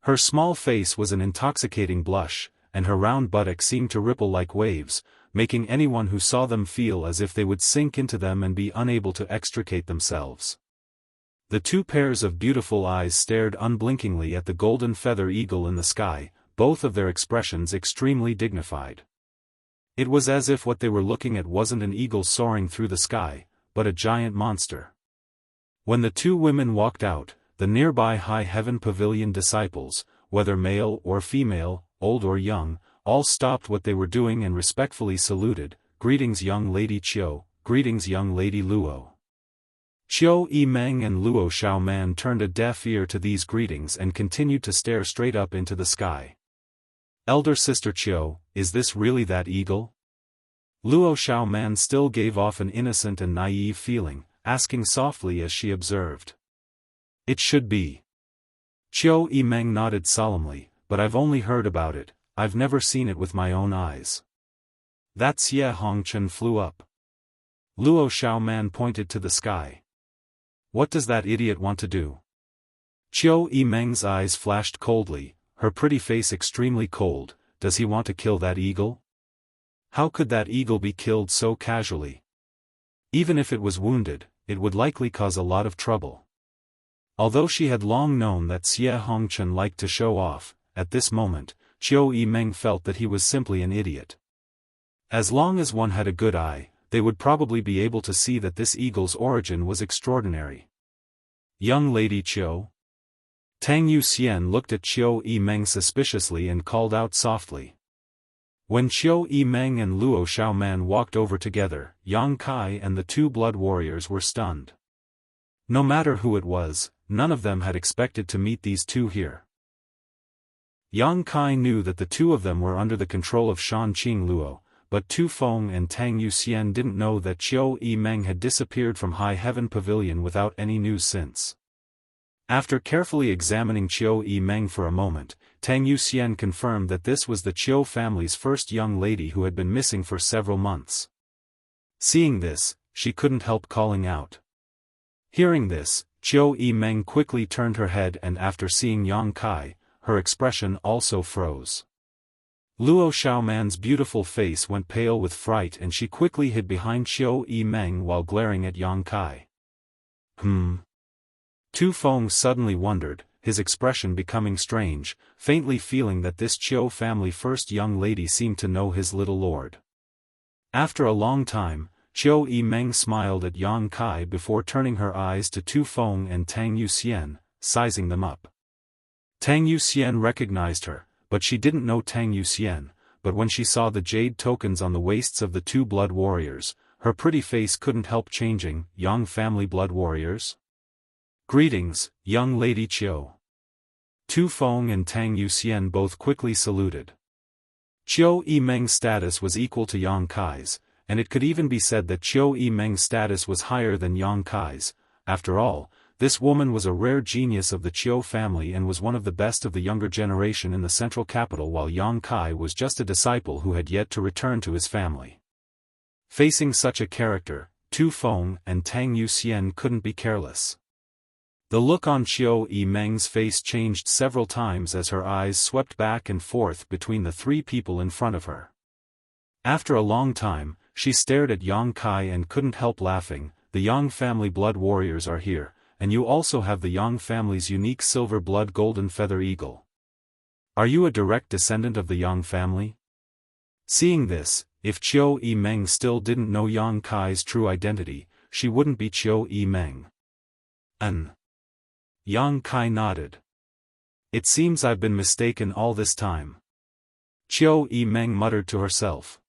Her small face was an intoxicating blush, and her round buttock seemed to ripple like waves, making anyone who saw them feel as if they would sink into them and be unable to extricate themselves. The two pairs of beautiful eyes stared unblinkingly at the golden feather eagle in the sky, both of their expressions extremely dignified. It was as if what they were looking at wasn't an eagle soaring through the sky, but a giant monster. When the two women walked out, the nearby high heaven pavilion disciples, whether male or female, old or young, all stopped what they were doing and respectfully saluted, "Greetings young lady Qiu, greetings young lady Luo." Qiu Yimeng and Luo Xiaoman turned a deaf ear to these greetings and continued to stare straight up into the sky. "Elder sister Qiu, is this really that eagle?" Luo Xiaoman still gave off an innocent and naive feeling, asking softly as she observed. "It should be." Qiu Yimeng nodded solemnly, "But I've only heard about it, I've never seen it with my own eyes." That Xia Hongchen flew up. Luo Xiaoman pointed to the sky. "What does that idiot want to do?" Qiu Yimeng's eyes flashed coldly, her pretty face extremely cold. "Does he want to kill that eagle? How could that eagle be killed so casually? Even if it was wounded, it would likely cause a lot of trouble." Although she had long known that Xia Hongchen liked to show off, at this moment, Qiu Yimeng felt that he was simply an idiot. As long as one had a good eye, they would probably be able to see that this eagle's origin was extraordinary. "Young lady Qiu?" Tang Yuxian looked at Qiu Yimeng suspiciously and called out softly. When Qiu Yimeng and Luo Xiaoman walked over together, Yang Kai and the two blood warriors were stunned. No matter who it was, none of them had expected to meet these two here. Yang Kai knew that the two of them were under the control of Shanqing Luo, but Tu Feng and Tang Yuxian didn't know that Qiu Yimeng had disappeared from High Heaven Pavilion without any news since. After carefully examining Qiu Yimeng for a moment, Tang Yuxian confirmed that this was the Qiu family's first young lady who had been missing for several months. Seeing this, she couldn't help calling out. Hearing this, Qiu Yimeng quickly turned her head and after seeing Yang Kai, her expression also froze. Luo Xiaoman's beautiful face went pale with fright and she quickly hid behind Qiu Yimeng while glaring at Yang Kai. Tu Feng suddenly wondered, his expression becoming strange, faintly feeling that this Qiu family first young lady seemed to know his little lord. After a long time, Qiu Yimeng smiled at Yang Kai before turning her eyes to Tu Feng and Tang Yuxian, sizing them up. Tang Yuxian recognized her, but she didn't know Tang Yuxian. But when she saw the jade tokens on the waists of the two blood warriors, her pretty face couldn't help changing. Yang family blood warriors? Greetings, young lady Qiu. Tu Feng and Tang Yuxian both quickly saluted. Qiu Yimeng's status was equal to Yang Kai's, and it could even be said that Qiu Yimeng's status was higher than Yang Kai's. After all, this woman was a rare genius of the Qiu family and was one of the best of the younger generation in the central capital, while Yang Kai was just a disciple who had yet to return to his family. Facing such a character, Tu Feng and Tang Yuxian couldn't be careless. The look on Qiu Yimeng's face changed several times as her eyes swept back and forth between the three people in front of her. After a long time, she stared at Yang Kai and couldn't help laughing. The Yang family blood warriors are here, and you also have the Yang family's unique silver blood golden feather eagle. Are you a direct descendant of the Yang family? Seeing this, if Qiu Yimeng still didn't know Yang Kai's true identity, she wouldn't be Qiu Yimeng. Yang Kai nodded. It seems I've been mistaken all this time. Qiu Yimeng muttered to herself.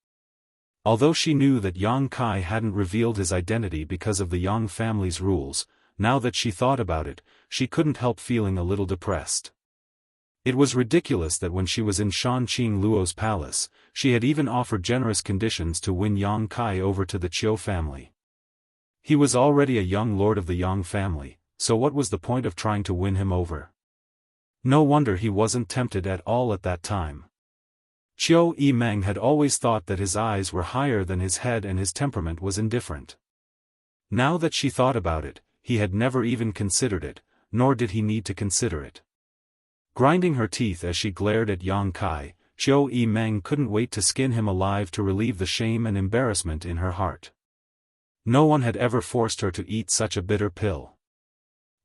Although she knew that Yang Kai hadn't revealed his identity because of the Yang family's rules, now that she thought about it, she couldn't help feeling a little depressed. It was ridiculous that when she was in Shanqing Luo's palace, she had even offered generous conditions to win Yang Kai over to the Qiu family. He was already a young lord of the Yang family, so what was the point of trying to win him over? No wonder he wasn't tempted at all at that time. Qiu Yimeng had always thought that his eyes were higher than his head and his temperament was indifferent. Now that she thought about it, he had never even considered it, nor did he need to consider it. Grinding her teeth as she glared at Yang Kai, Qiu Yimeng couldn't wait to skin him alive to relieve the shame and embarrassment in her heart. No one had ever forced her to eat such a bitter pill.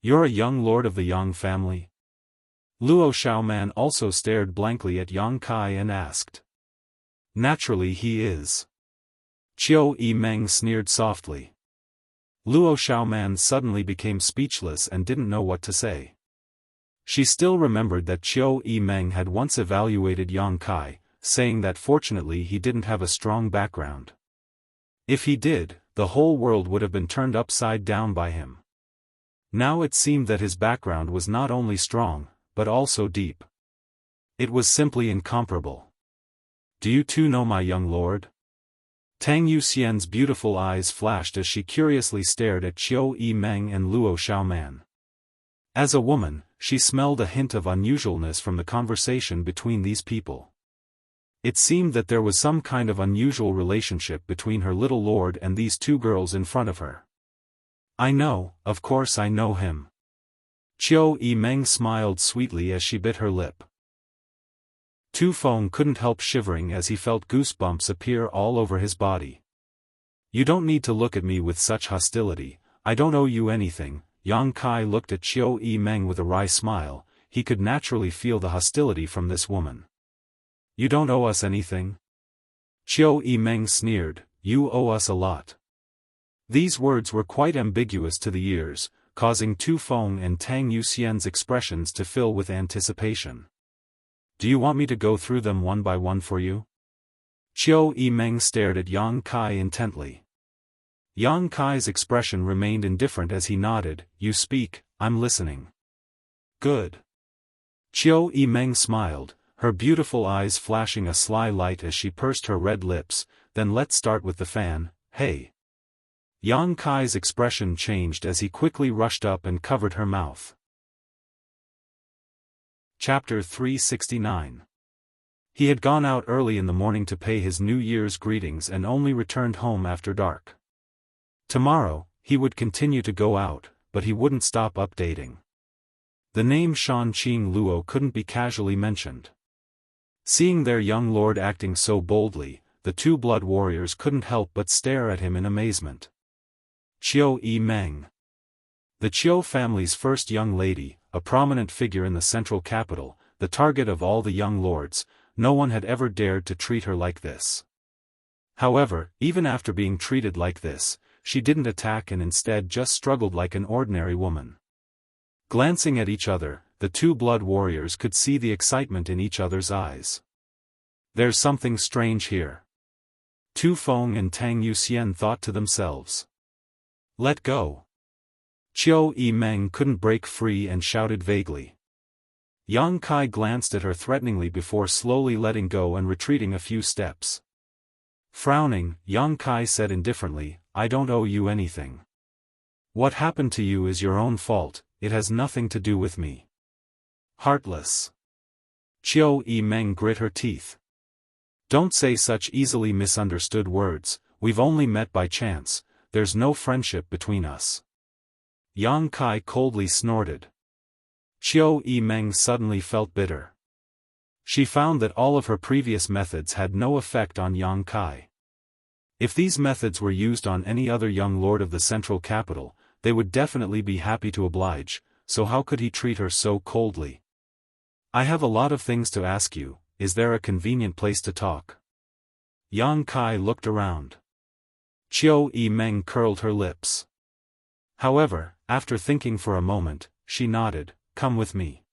You're a young lord of the Yang family? Luo Xiaoman also stared blankly at Yang Kai and asked. Naturally he is. Qiu Yimeng sneered softly. Luo Xiaoman suddenly became speechless and didn't know what to say. She still remembered that Qiu Yimeng had once evaluated Yang Kai, saying that fortunately he didn't have a strong background. If he did, the whole world would have been turned upside down by him. Now it seemed that his background was not only strong, but also deep. It was simply incomparable. Do you too know my young lord? Tang Yuxian's beautiful eyes flashed as she curiously stared at Qiu Yimeng and Luo Xiaoman. As a woman, she smelled a hint of unusualness from the conversation between these people. It seemed that there was some kind of unusual relationship between her little lord and these two girls in front of her. I know, of course I know him. Qiu Yimeng smiled sweetly as she bit her lip. Tu Feng couldn't help shivering as he felt goosebumps appear all over his body. You don't need to look at me with such hostility, I don't owe you anything. Yang Kai looked at Qiu Yimeng with a wry smile. He could naturally feel the hostility from this woman. You don't owe us anything? Qiu Yimeng sneered, you owe us a lot. These words were quite ambiguous to the ears, causing Tu Feng and Tang Yuxian's expressions to fill with anticipation. Do you want me to go through them one by one for you? Qiu Yimeng stared at Yang Kai intently. Yang Kai's expression remained indifferent as he nodded. You speak, I'm listening. Good. Qiu Yimeng smiled, her beautiful eyes flashing a sly light as she pursed her red lips. Then let's start with the fan. Hey. Yang Kai's expression changed as he quickly rushed up and covered her mouth. Chapter 369. He had gone out early in the morning to pay his New Year's greetings and only returned home after dark. Tomorrow, he would continue to go out, but he wouldn't stop updating. The name Shanqing Luo couldn't be casually mentioned. Seeing their young lord acting so boldly, the two blood warriors couldn't help but stare at him in amazement. Qiu Yimeng. The Qiu family's first young lady, a prominent figure in the central capital, the target of all the young lords, no one had ever dared to treat her like this. However, even after being treated like this, she didn't attack and instead just struggled like an ordinary woman. Glancing at each other, the two blood warriors could see the excitement in each other's eyes. There's something strange here. Tu Feng and Tang Yuxian thought to themselves. Let go. Qiu Yimeng couldn't break free and shouted vaguely. Yang Kai glanced at her threateningly before slowly letting go and retreating a few steps. Frowning, Yang Kai said indifferently, I don't owe you anything. What happened to you is your own fault, it has nothing to do with me. Heartless. Qiu Yimeng grit her teeth. Don't say such easily misunderstood words, we've only met by chance, there's no friendship between us. Yang Kai coldly snorted. Qiu Yimeng suddenly felt bitter. She found that all of her previous methods had no effect on Yang Kai. If these methods were used on any other young lord of the central capital, they would definitely be happy to oblige, so how could he treat her so coldly? I have a lot of things to ask you, is there a convenient place to talk? Yang Kai looked around. Qiu Yimeng curled her lips. However, after thinking for a moment, she nodded, come with me.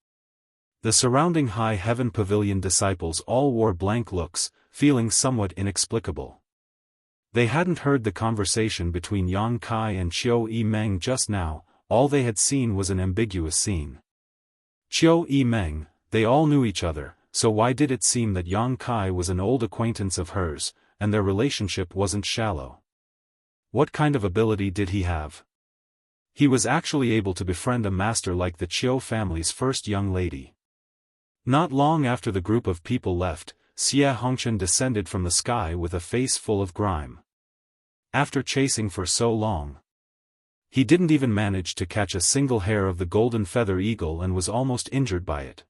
The surrounding high heaven pavilion disciples all wore blank looks, feeling somewhat inexplicable. They hadn't heard the conversation between Yang Kai and Qiu Yimeng just now, all they had seen was an ambiguous scene. Qiu Yimeng, they all knew each other, so why did it seem that Yang Kai was an old acquaintance of hers, and their relationship wasn't shallow? What kind of ability did he have? He was actually able to befriend a master like the Qiu family's first young lady. Not long after the group of people left, Xie Hongchen descended from the sky with a face full of grime. After chasing for so long, he didn't even manage to catch a single hair of the golden feather eagle and was almost injured by it.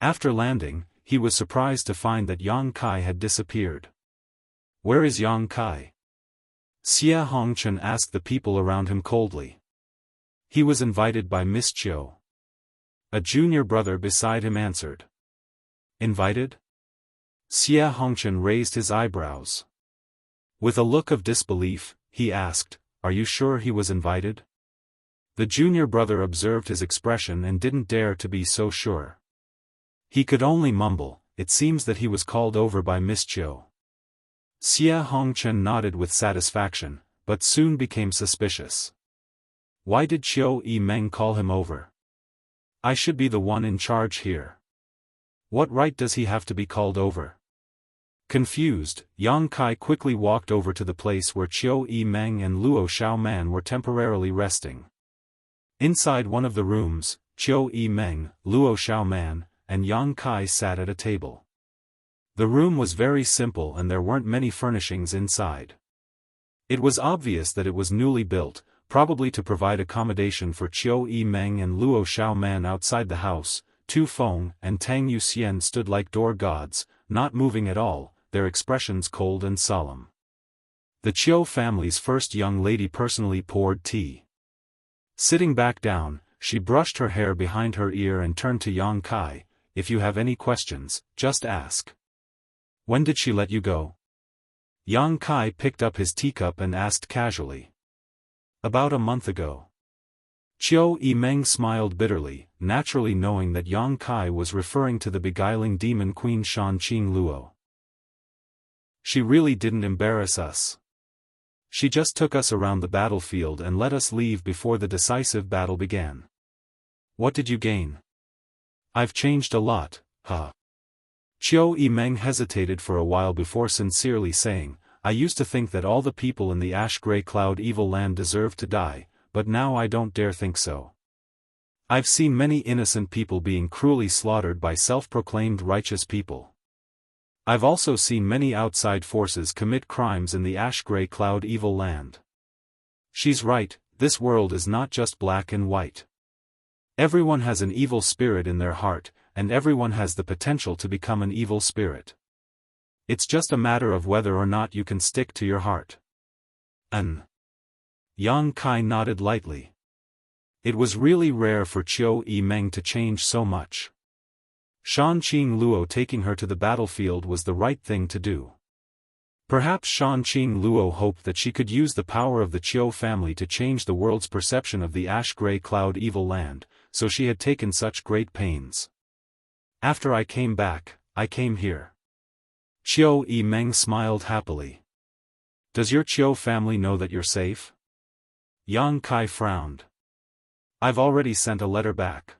After landing, he was surprised to find that Yang Kai had disappeared. Where is Yang Kai? Xie Hongchen asked the people around him coldly. He was invited by Miss Qiu. A junior brother beside him answered. Invited? Xie Hongchen raised his eyebrows. With a look of disbelief, he asked, are you sure he was invited? The junior brother observed his expression and didn't dare to be so sure. He could only mumble, it seems that he was called over by Miss Qiu. Xie Hongchen nodded with satisfaction, but soon became suspicious. Why did Qiu Yimeng call him over? I should be the one in charge here. What right does he have to be called over? Confused, Yang Kai quickly walked over to the place where Qiu Yimeng and Luo Xiaoman were temporarily resting. Inside one of the rooms, Qiu Yimeng, Luo Xiaoman, and Yang Kai sat at a table. The room was very simple and there weren't many furnishings inside. It was obvious that it was newly built, probably to provide accommodation for Qiu Yimeng and Luo Xiaoman outside the house. Tu Feng and Tang Yuxian stood like door gods, not moving at all, their expressions cold and solemn. The Qiu family's first young lady personally poured tea. Sitting back down, she brushed her hair behind her ear and turned to Yang Kai, if you have any questions, just ask. When did she let you go? Yang Kai picked up his teacup and asked casually. About a month ago. Qiu Yimeng smiled bitterly, naturally knowing that Yang Kai was referring to the beguiling demon queen Shanqing Luo. She really didn't embarrass us. She just took us around the battlefield and let us leave before the decisive battle began. What did you gain? I've changed a lot, huh? Qiu Yimeng hesitated for a while before sincerely saying, I used to think that all the people in the ash-gray cloud evil land deserved to die, but now I don't dare think so. I've seen many innocent people being cruelly slaughtered by self-proclaimed righteous people. I've also seen many outside forces commit crimes in the ash-gray cloud evil land. She's right, this world is not just black and white. Everyone has an evil spirit in their heart, and everyone has the potential to become an evil spirit. It's just a matter of whether or not you can stick to your heart. Yang Kai nodded lightly. It was really rare for Qiu Yimeng to change so much. Shanqing Luo taking her to the battlefield was the right thing to do. Perhaps Shanqing Luo hoped that she could use the power of the Qiu family to change the world's perception of the ash-gray cloud evil land, so she had taken such great pains. After I came back, I came here. Qiu Yimeng smiled happily. Does your Qiu family know that you're safe? Yang Kai frowned. I've already sent a letter back.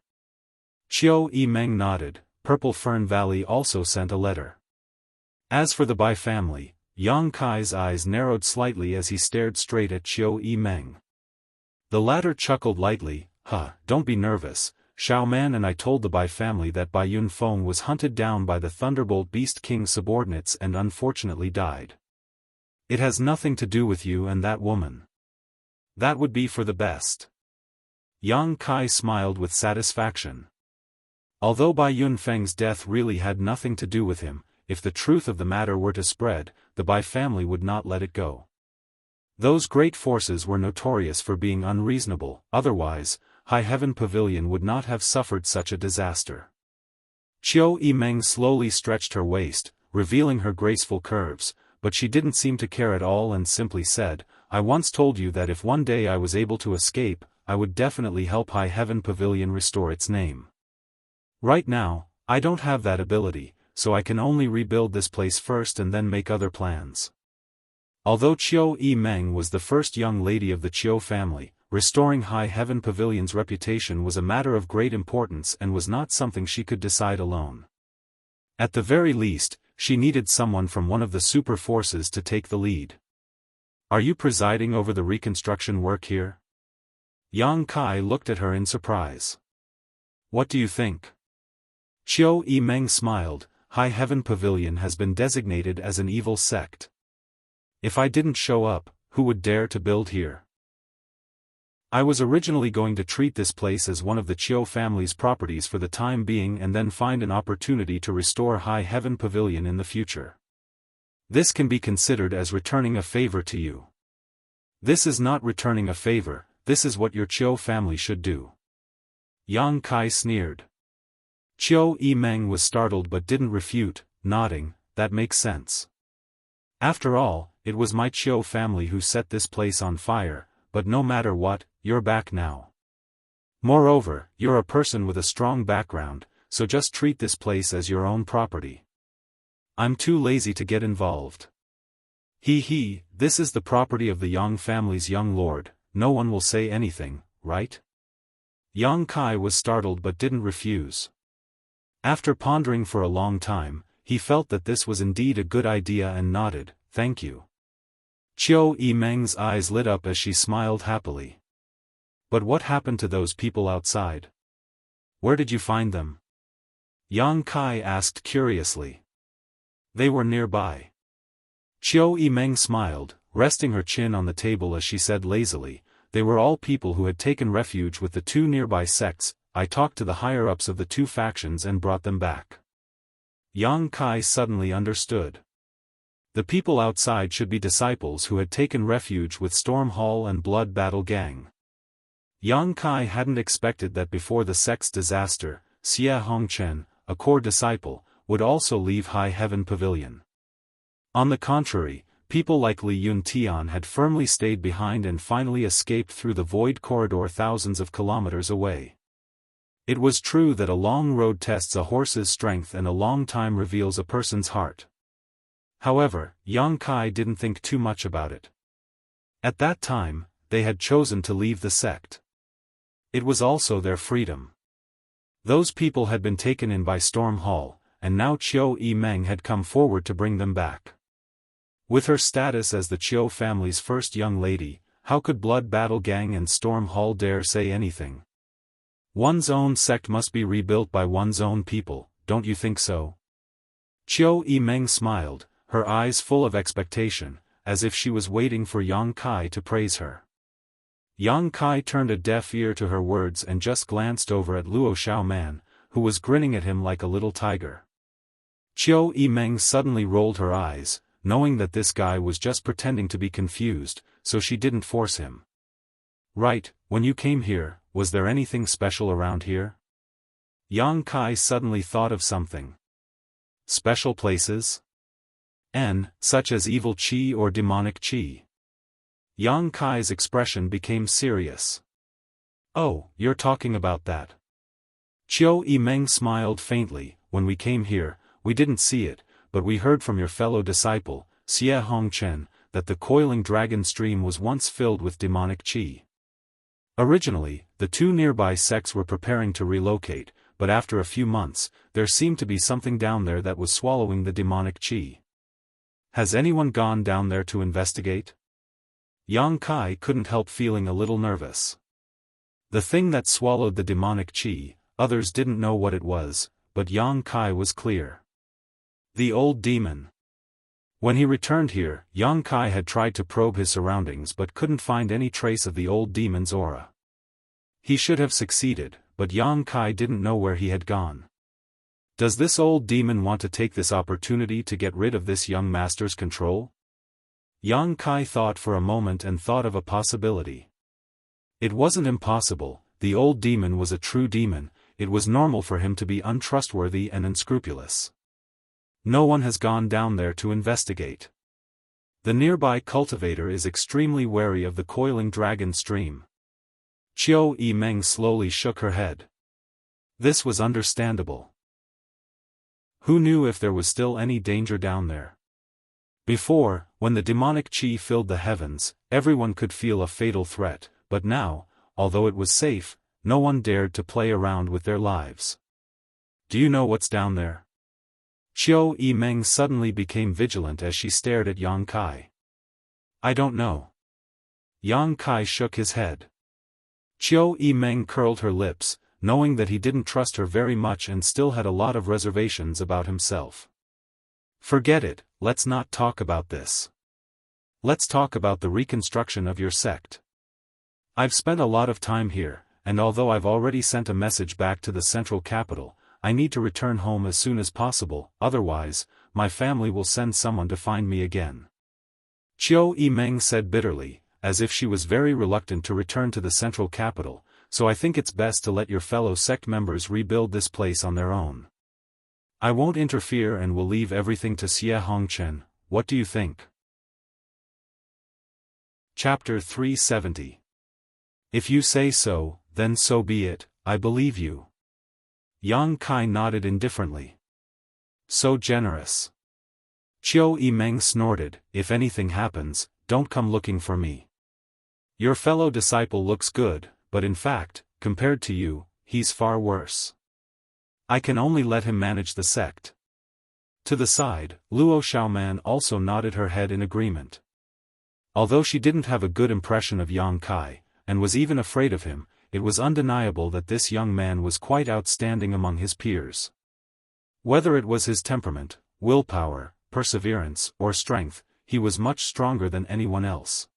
Qiu Yimeng nodded. Purple Fern Valley also sent a letter. As for the Bai family, Yang Kai's eyes narrowed slightly as he stared straight at Qiu Yimeng. The latter chuckled lightly. Don't be nervous. Xiao Man and I told the Bai family that Bai Yunfeng was hunted down by the Thunderbolt Beast King's subordinates and unfortunately died. It has nothing to do with you and that woman. That would be for the best. Yang Kai smiled with satisfaction. Although Bai Yunfeng's death really had nothing to do with him, if the truth of the matter were to spread, the Bai family would not let it go. Those great forces were notorious for being unreasonable, otherwise, High Heaven Pavilion would not have suffered such a disaster. Qiu Yimeng slowly stretched her waist, revealing her graceful curves, but she didn't seem to care at all and simply said, I once told you that if one day I was able to escape, I would definitely help High Heaven Pavilion restore its name. Right now, I don't have that ability, so I can only rebuild this place first and then make other plans. Although Qiu Yimeng was the first young lady of the Qiu family, restoring High Heaven Pavilion's reputation was a matter of great importance and was not something she could decide alone. At the very least, she needed someone from one of the super forces to take the lead. Are you presiding over the reconstruction work here? Yang Kai looked at her in surprise. What do you think? Qiu Yimeng smiled. High Heaven Pavilion has been designated as an evil sect. If I didn't show up, who would dare to build here? I was originally going to treat this place as one of the Qiu family's properties for the time being and then find an opportunity to restore High Heaven Pavilion in the future. This can be considered as returning a favor to you. This is not returning a favor, this is what your Qiu family should do. Yang Kai sneered. Qiu Yimeng was startled but didn't refute, nodding, that makes sense. After all, it was my Qiu family who set this place on fire, but no matter what, you're back now. Moreover, you're a person with a strong background, so just treat this place as your own property. I'm too lazy to get involved. This is the property of the Yang family's young lord, no one will say anything, right? Yang Kai was startled but didn't refuse. After pondering for a long time, he felt that this was indeed a good idea and nodded, thank you. Qiu Yimeng's eyes lit up as she smiled happily. But what happened to those people outside? Where did you find them? Yang Kai asked curiously. They were nearby. Qiu Yimeng smiled, resting her chin on the table as she said lazily, they were all people who had taken refuge with the two nearby sects. I talked to the higher-ups of the two factions and brought them back. Yang Kai suddenly understood. The people outside should be disciples who had taken refuge with Storm Hall and Blood Battle Gang. Yang Kai hadn't expected that before the sect's disaster, Xie Hongchen, a core disciple, would also leave High Heaven Pavilion. On the contrary, people like Li Yuntian had firmly stayed behind and finally escaped through the void corridor thousands of kilometers away. It was true that a long road tests a horse's strength and a long time reveals a person's heart. However, Yang Kai didn't think too much about it. At that time, they had chosen to leave the sect. It was also their freedom. Those people had been taken in by Storm Hall, and now Qiu Yimeng had come forward to bring them back. With her status as the Qiu family's first young lady, how could Blood Battle Gang and Storm Hall dare say anything? One's own sect must be rebuilt by one's own people, don't you think so? Qiu Yimeng smiled, her eyes full of expectation, as if she was waiting for Yang Kai to praise her. Yang Kai turned a deaf ear to her words and just glanced over at Luo Xiaoman, who was grinning at him like a little tiger. Qiu Yimeng suddenly rolled her eyes, knowing that this guy was just pretending to be confused, so she didn't force him. Right, when you came here, was there anything special around here? Yang Kai suddenly thought of something. Special places? Such as evil qi or demonic qi. Yang Kai's expression became serious. Oh, you're talking about that. Qiu Yimeng smiled faintly. When we came here, we didn't see it, but we heard from your fellow disciple, Xie Hongchen, that the coiling dragon stream was once filled with demonic qi. Originally, the two nearby sects were preparing to relocate, but after a few months, there seemed to be something down there that was swallowing the demonic qi. Has anyone gone down there to investigate? Yang Kai couldn't help feeling a little nervous. The thing that swallowed the demonic qi, others didn't know what it was, but Yang Kai was clear. The old demon. When he returned here, Yang Kai had tried to probe his surroundings but couldn't find any trace of the old demon's aura. He should have succeeded, but Yang Kai didn't know where he had gone. Does this old demon want to take this opportunity to get rid of this young master's control? Yang Kai thought for a moment and thought of a possibility. It wasn't impossible. The old demon was a true demon. It was normal for him to be untrustworthy and unscrupulous. No one has gone down there to investigate. The nearby cultivator is extremely wary of the coiling dragon stream. Qiu Yimeng slowly shook her head. This was understandable. Who knew if there was still any danger down there? Before, when the demonic qi filled the heavens, everyone could feel a fatal threat, but now, although it was safe, no one dared to play around with their lives. Do you know what's down there? Qiu Yimeng suddenly became vigilant as she stared at Yang Kai. I don't know. Yang Kai shook his head. Qiu Yimeng curled her lips, knowing that he didn't trust her very much and still had a lot of reservations about himself. Forget it, let's not talk about this. Let's talk about the reconstruction of your sect. I've spent a lot of time here, and although I've already sent a message back to the central capital, I need to return home as soon as possible, otherwise, my family will send someone to find me again. Qiu Yimeng said bitterly, as if she was very reluctant to return to the central capital, so I think it's best to let your fellow sect members rebuild this place on their own. I won't interfere and will leave everything to Xie Hongchen. What do you think? Chapter 370. If you say so, then so be it, I believe you. Yang Kai nodded indifferently. So generous. Qiu Yimeng snorted, if anything happens, don't come looking for me. Your fellow disciple looks good, but in fact, compared to you, he's far worse. I can only let him manage the sect. To the side, Luo Xiaoman also nodded her head in agreement. Although she didn't have a good impression of Yang Kai, and was even afraid of him, it was undeniable that this young man was quite outstanding among his peers. Whether it was his temperament, willpower, perseverance, or strength, he was much stronger than anyone else.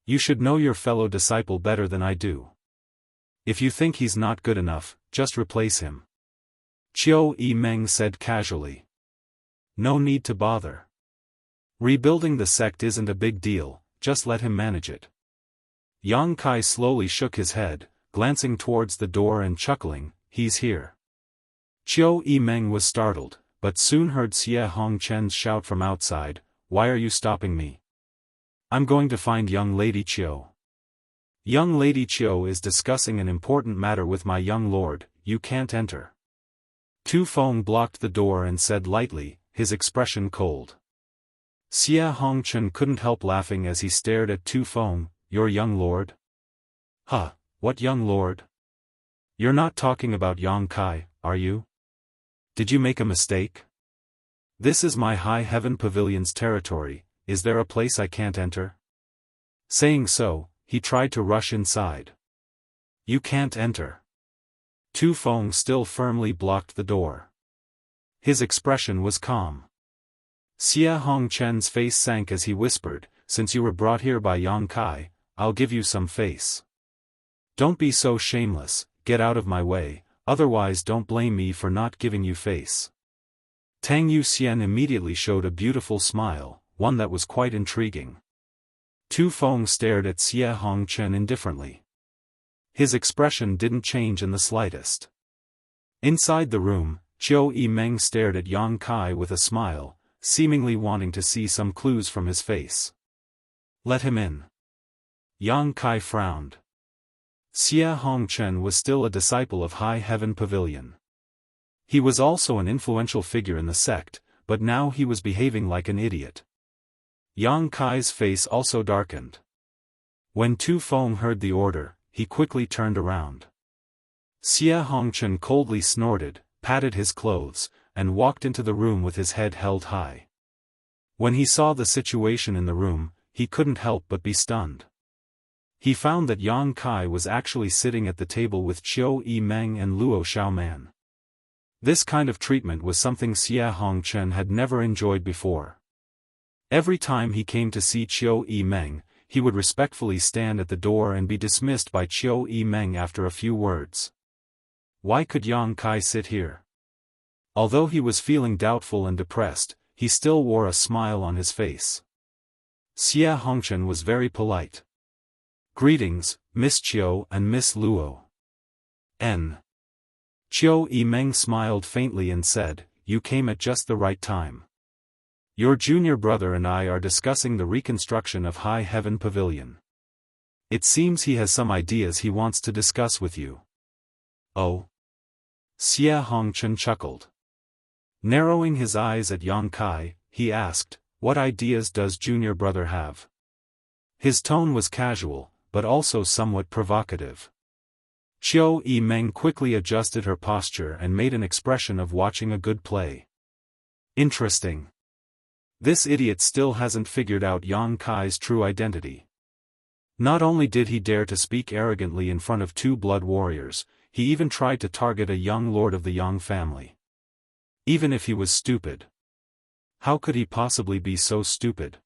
You should know your fellow disciple better than I do. If you think he's not good enough, just replace him. Qiu Yimeng said casually. No need to bother. Rebuilding the sect isn't a big deal, just let him manage it. Yang Kai slowly shook his head, glancing towards the door and chuckling, he's here. Qiu Yimeng was startled, but soon heard Xie Hongchen's shout from outside, why are you stopping me? I'm going to find young Lady Qiu. Young Lady Qiu is discussing an important matter with my young lord, you can't enter. Tu Feng blocked the door and said lightly, his expression cold. Xie Hongchen couldn't help laughing as he stared at Tu Feng, your young lord? Huh, what young lord? You're not talking about Yang Kai, are you? Did you make a mistake? This is my High Heaven Pavilion's territory, is there a place I can't enter? Saying so, he tried to rush inside. You can't enter. Tu Feng still firmly blocked the door. His expression was calm. Xie Hongchen's face sank as he whispered, since you were brought here by Yang Kai, I'll give you some face. Don't be so shameless, get out of my way, otherwise don't blame me for not giving you face. Tang Yuxian immediately showed a beautiful smile, one that was quite intriguing. Tu Feng stared at Xie Hongchen indifferently. His expression didn't change in the slightest. Inside the room, Qiu Yimeng stared at Yang Kai with a smile, seemingly wanting to see some clues from his face. Let him in. Yang Kai frowned. Xia Hongchen was still a disciple of High Heaven Pavilion. He was also an influential figure in the sect, but now he was behaving like an idiot. Yang Kai's face also darkened. When Tu Feng heard the order, he quickly turned around. Xia Hongchen coldly snorted, patted his clothes, and walked into the room with his head held high. When he saw the situation in the room, he couldn't help but be stunned. He found that Yang Kai was actually sitting at the table with Qiu Yimeng and Luo Xiaoman. This kind of treatment was something Xia Hongchen had never enjoyed before. Every time he came to see Qiu Yimeng, he would respectfully stand at the door and be dismissed by Qiu Yimeng after a few words. Why could Yang Kai sit here? Although he was feeling doubtful and depressed, he still wore a smile on his face. Xia Hongchen was very polite. Greetings, Miss Qiu and Miss Luo. Qiu Yimeng smiled faintly and said, "You came at just the right time. Your junior brother and I are discussing the reconstruction of High Heaven Pavilion. It seems he has some ideas he wants to discuss with you." Oh? Xia Hongchen chuckled. Narrowing his eyes at Yang Kai, he asked, "What ideas does junior brother have?" His tone was casual, but also somewhat provocative. Qiu Yimeng quickly adjusted her posture and made an expression of watching a good play. Interesting. This idiot still hasn't figured out Yang Kai's true identity. Not only did he dare to speak arrogantly in front of two blood warriors, he even tried to target a young lord of the Yang family. Even if he was stupid. How could he possibly be so stupid?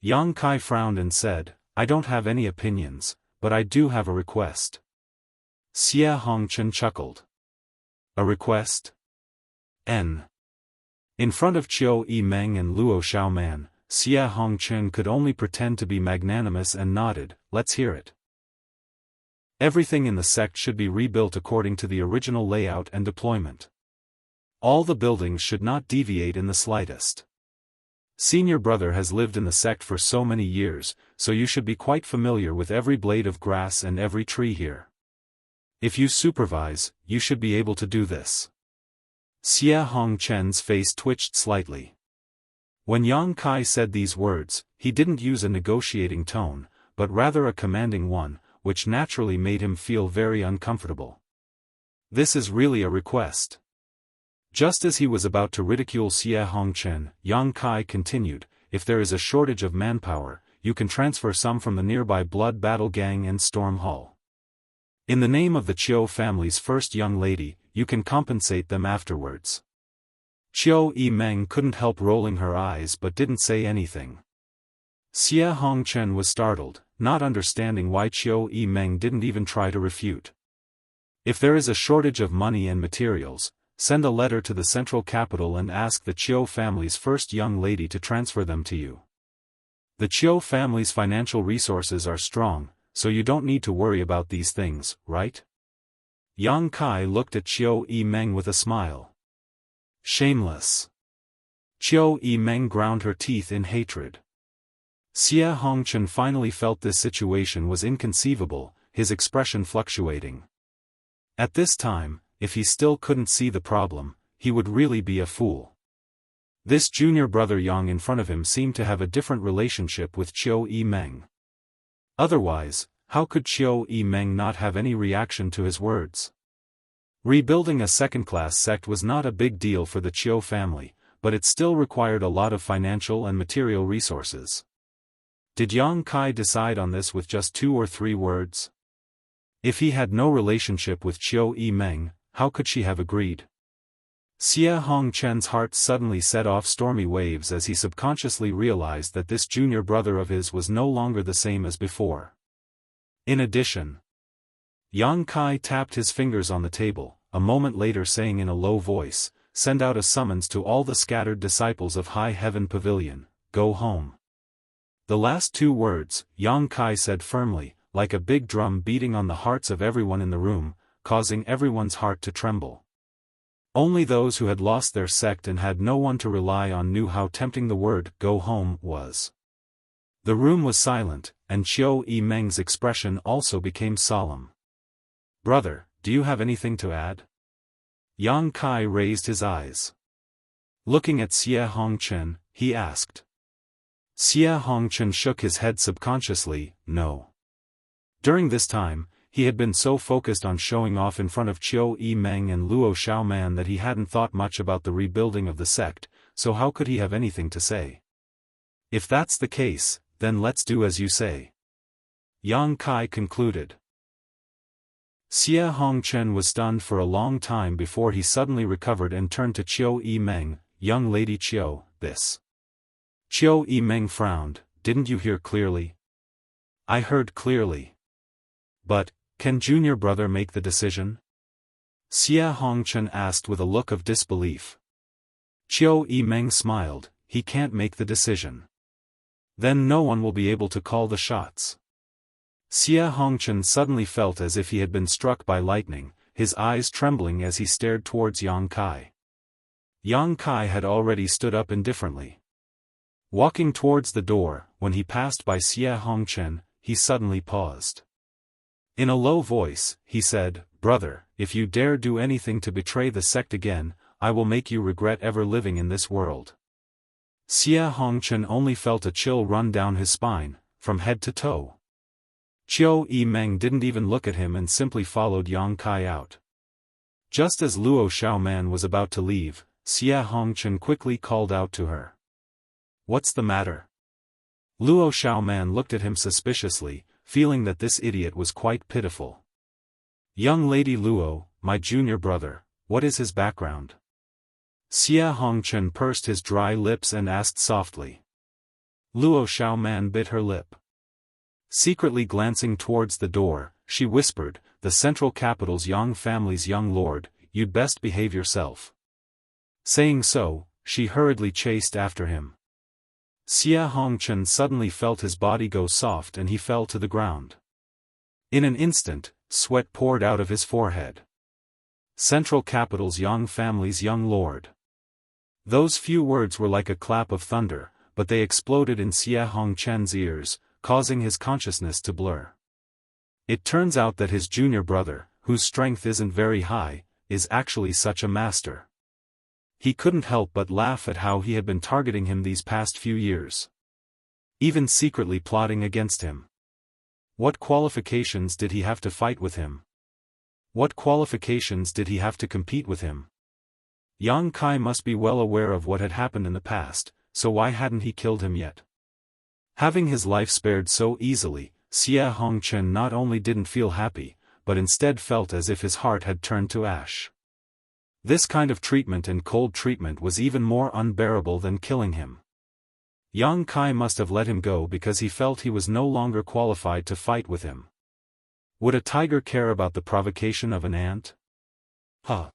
Yang Kai frowned and said, "I don't have any opinions, but I do have a request." Xia Hongchen chuckled. A request? In front of Qiu Yimeng and Luo Xiaoman, Xia Hongchen could only pretend to be magnanimous and nodded, "Let's hear it." Everything in the sect should be rebuilt according to the original layout and deployment. All the buildings should not deviate in the slightest. Senior brother has lived in the sect for so many years, so you should be quite familiar with every blade of grass and every tree here. If you supervise, you should be able to do this. Xia Hongchen's face twitched slightly. When Yang Kai said these words, he didn't use a negotiating tone, but rather a commanding one, which naturally made him feel very uncomfortable. This is really a request. Just as he was about to ridicule Xia Hongchen, Yang Kai continued, "If there is a shortage of manpower, you can transfer some from the nearby Blood Battle Gang and Storm Hall. In the name of the Qiu family's first young lady, you can compensate them afterwards." Qiu Yimeng couldn't help rolling her eyes but didn't say anything. Xia Hongchen was startled, not understanding why Qiu Yimeng didn't even try to refute. "If there is a shortage of money and materials, send a letter to the central capital and ask the Qiu family's first young lady to transfer them to you. The Qiu family's financial resources are strong, so you don't need to worry about these things, right?" Yang Kai looked at Qiu Yimeng with a smile. Shameless. Qiu Yimeng ground her teeth in hatred. Xia Hongchen finally felt this situation was inconceivable, his expression fluctuating. At this time, if he still couldn't see the problem, he would really be a fool. This junior brother Yang in front of him seemed to have a different relationship with Qiu Yimeng. Otherwise, how could Qiu Yimeng not have any reaction to his words? Rebuilding a second-class sect was not a big deal for the Qiu family, but it still required a lot of financial and material resources. Did Yang Kai decide on this with just 2 or 3 words? If he had no relationship with Qiu Yimeng, how could she have agreed? Xia Hongchen's heart suddenly set off stormy waves as he subconsciously realized that this junior brother of his was no longer the same as before. In addition, Yang Kai tapped his fingers on the table, a moment later saying in a low voice, "Send out a summons to all the scattered disciples of High Heaven Pavilion, go home." The last 2 words, Yang Kai said firmly, like a big drum beating on the hearts of everyone in the room, causing everyone's heart to tremble. Only those who had lost their sect and had no one to rely on knew how tempting the word "go home" was. The room was silent, and Qiu Yimeng's expression also became solemn. "Brother, do you have anything to add?" Yang Kai raised his eyes. Looking at Xie Hongchen, he asked. Xie Hongchen shook his head subconsciously, no. During this time, he had been so focused on showing off in front of Qiu Yimeng and Luo Xiaoman that he hadn't thought much about the rebuilding of the sect, so how could he have anything to say? "If that's the case, then let's do as you say," Yang Kai concluded. Xie Hongchen was stunned for a long time before he suddenly recovered and turned to Qiu Yimeng. "Young lady Qiu, this." Qiu Yimeng frowned. "Didn't you hear clearly?" "I heard clearly. But, can junior brother make the decision?" Xie Hongchen asked with a look of disbelief. Qiu Yimeng smiled. "He can't make the decision. Then no one will be able to call the shots." Xie Hongchen suddenly felt as if he had been struck by lightning, his eyes trembling as he stared towards Yang Kai. Yang Kai had already stood up indifferently. Walking towards the door, when he passed by Xie Hongchen, he suddenly paused. In a low voice, he said, "Brother, if you dare do anything to betray the sect again, I will make you regret ever living in this world." Xie Hongchen only felt a chill run down his spine, from head to toe. Qiu Yimeng didn't even look at him and simply followed Yang Kai out. Just as Luo Xiaoman was about to leave, Xie Hongchen quickly called out to her. "What's the matter?" Luo Xiaoman looked at him suspiciously, feeling that this idiot was quite pitiful. "Young lady Luo, my junior brother, what is his background?" Xie Hongchen pursed his dry lips and asked softly. Luo Xiaoman bit her lip. Secretly glancing towards the door, she whispered, "The Central Capital's Yang family's young lord, you'd best behave yourself." Saying so, she hurriedly chased after him. Xie Hongchen suddenly felt his body go soft and he fell to the ground. In an instant, sweat poured out of his forehead. Central Capital's Yang family's young lord. Those few words were like a clap of thunder, but they exploded in Xie Hongchen's ears, causing his consciousness to blur. It turns out that his junior brother, whose strength isn't very high, is actually such a master. He couldn't help but laugh at how he had been targeting him these past few years. Even secretly plotting against him. What qualifications did he have to fight with him? What qualifications did he have to compete with him? Yang Kai must be well aware of what had happened in the past, so why hadn't he killed him yet? Having his life spared so easily, Xie Hongchen not only didn't feel happy, but instead felt as if his heart had turned to ash. This kind of treatment and cold treatment was even more unbearable than killing him. Yang Kai must have let him go because he felt he was no longer qualified to fight with him. Would a tiger care about the provocation of an ant? Huh.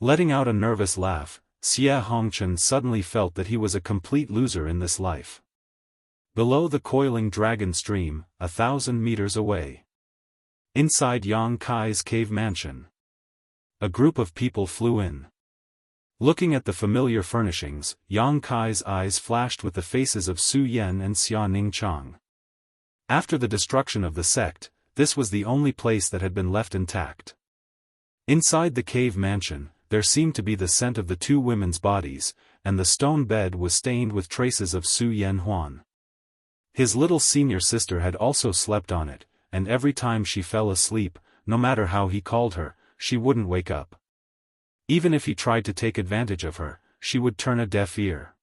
Letting out a nervous laugh, Xie Hongchen suddenly felt that he was a complete loser in this life. Below the coiling dragon stream, 1,000 meters away. Inside Yang Kai's cave mansion. A group of people flew in. Looking at the familiar furnishings, Yang Kai's eyes flashed with the faces of Su Yan and Xia Ningchang. After the destruction of the sect, this was the only place that had been left intact. Inside the cave mansion, there seemed to be the scent of the two women's bodies, and the stone bed was stained with traces of Su Yan Huan. His little senior sister had also slept on it, and every time she fell asleep, no matter how he called her, she wouldn't wake up. Even if he tried to take advantage of her, she would turn a deaf ear.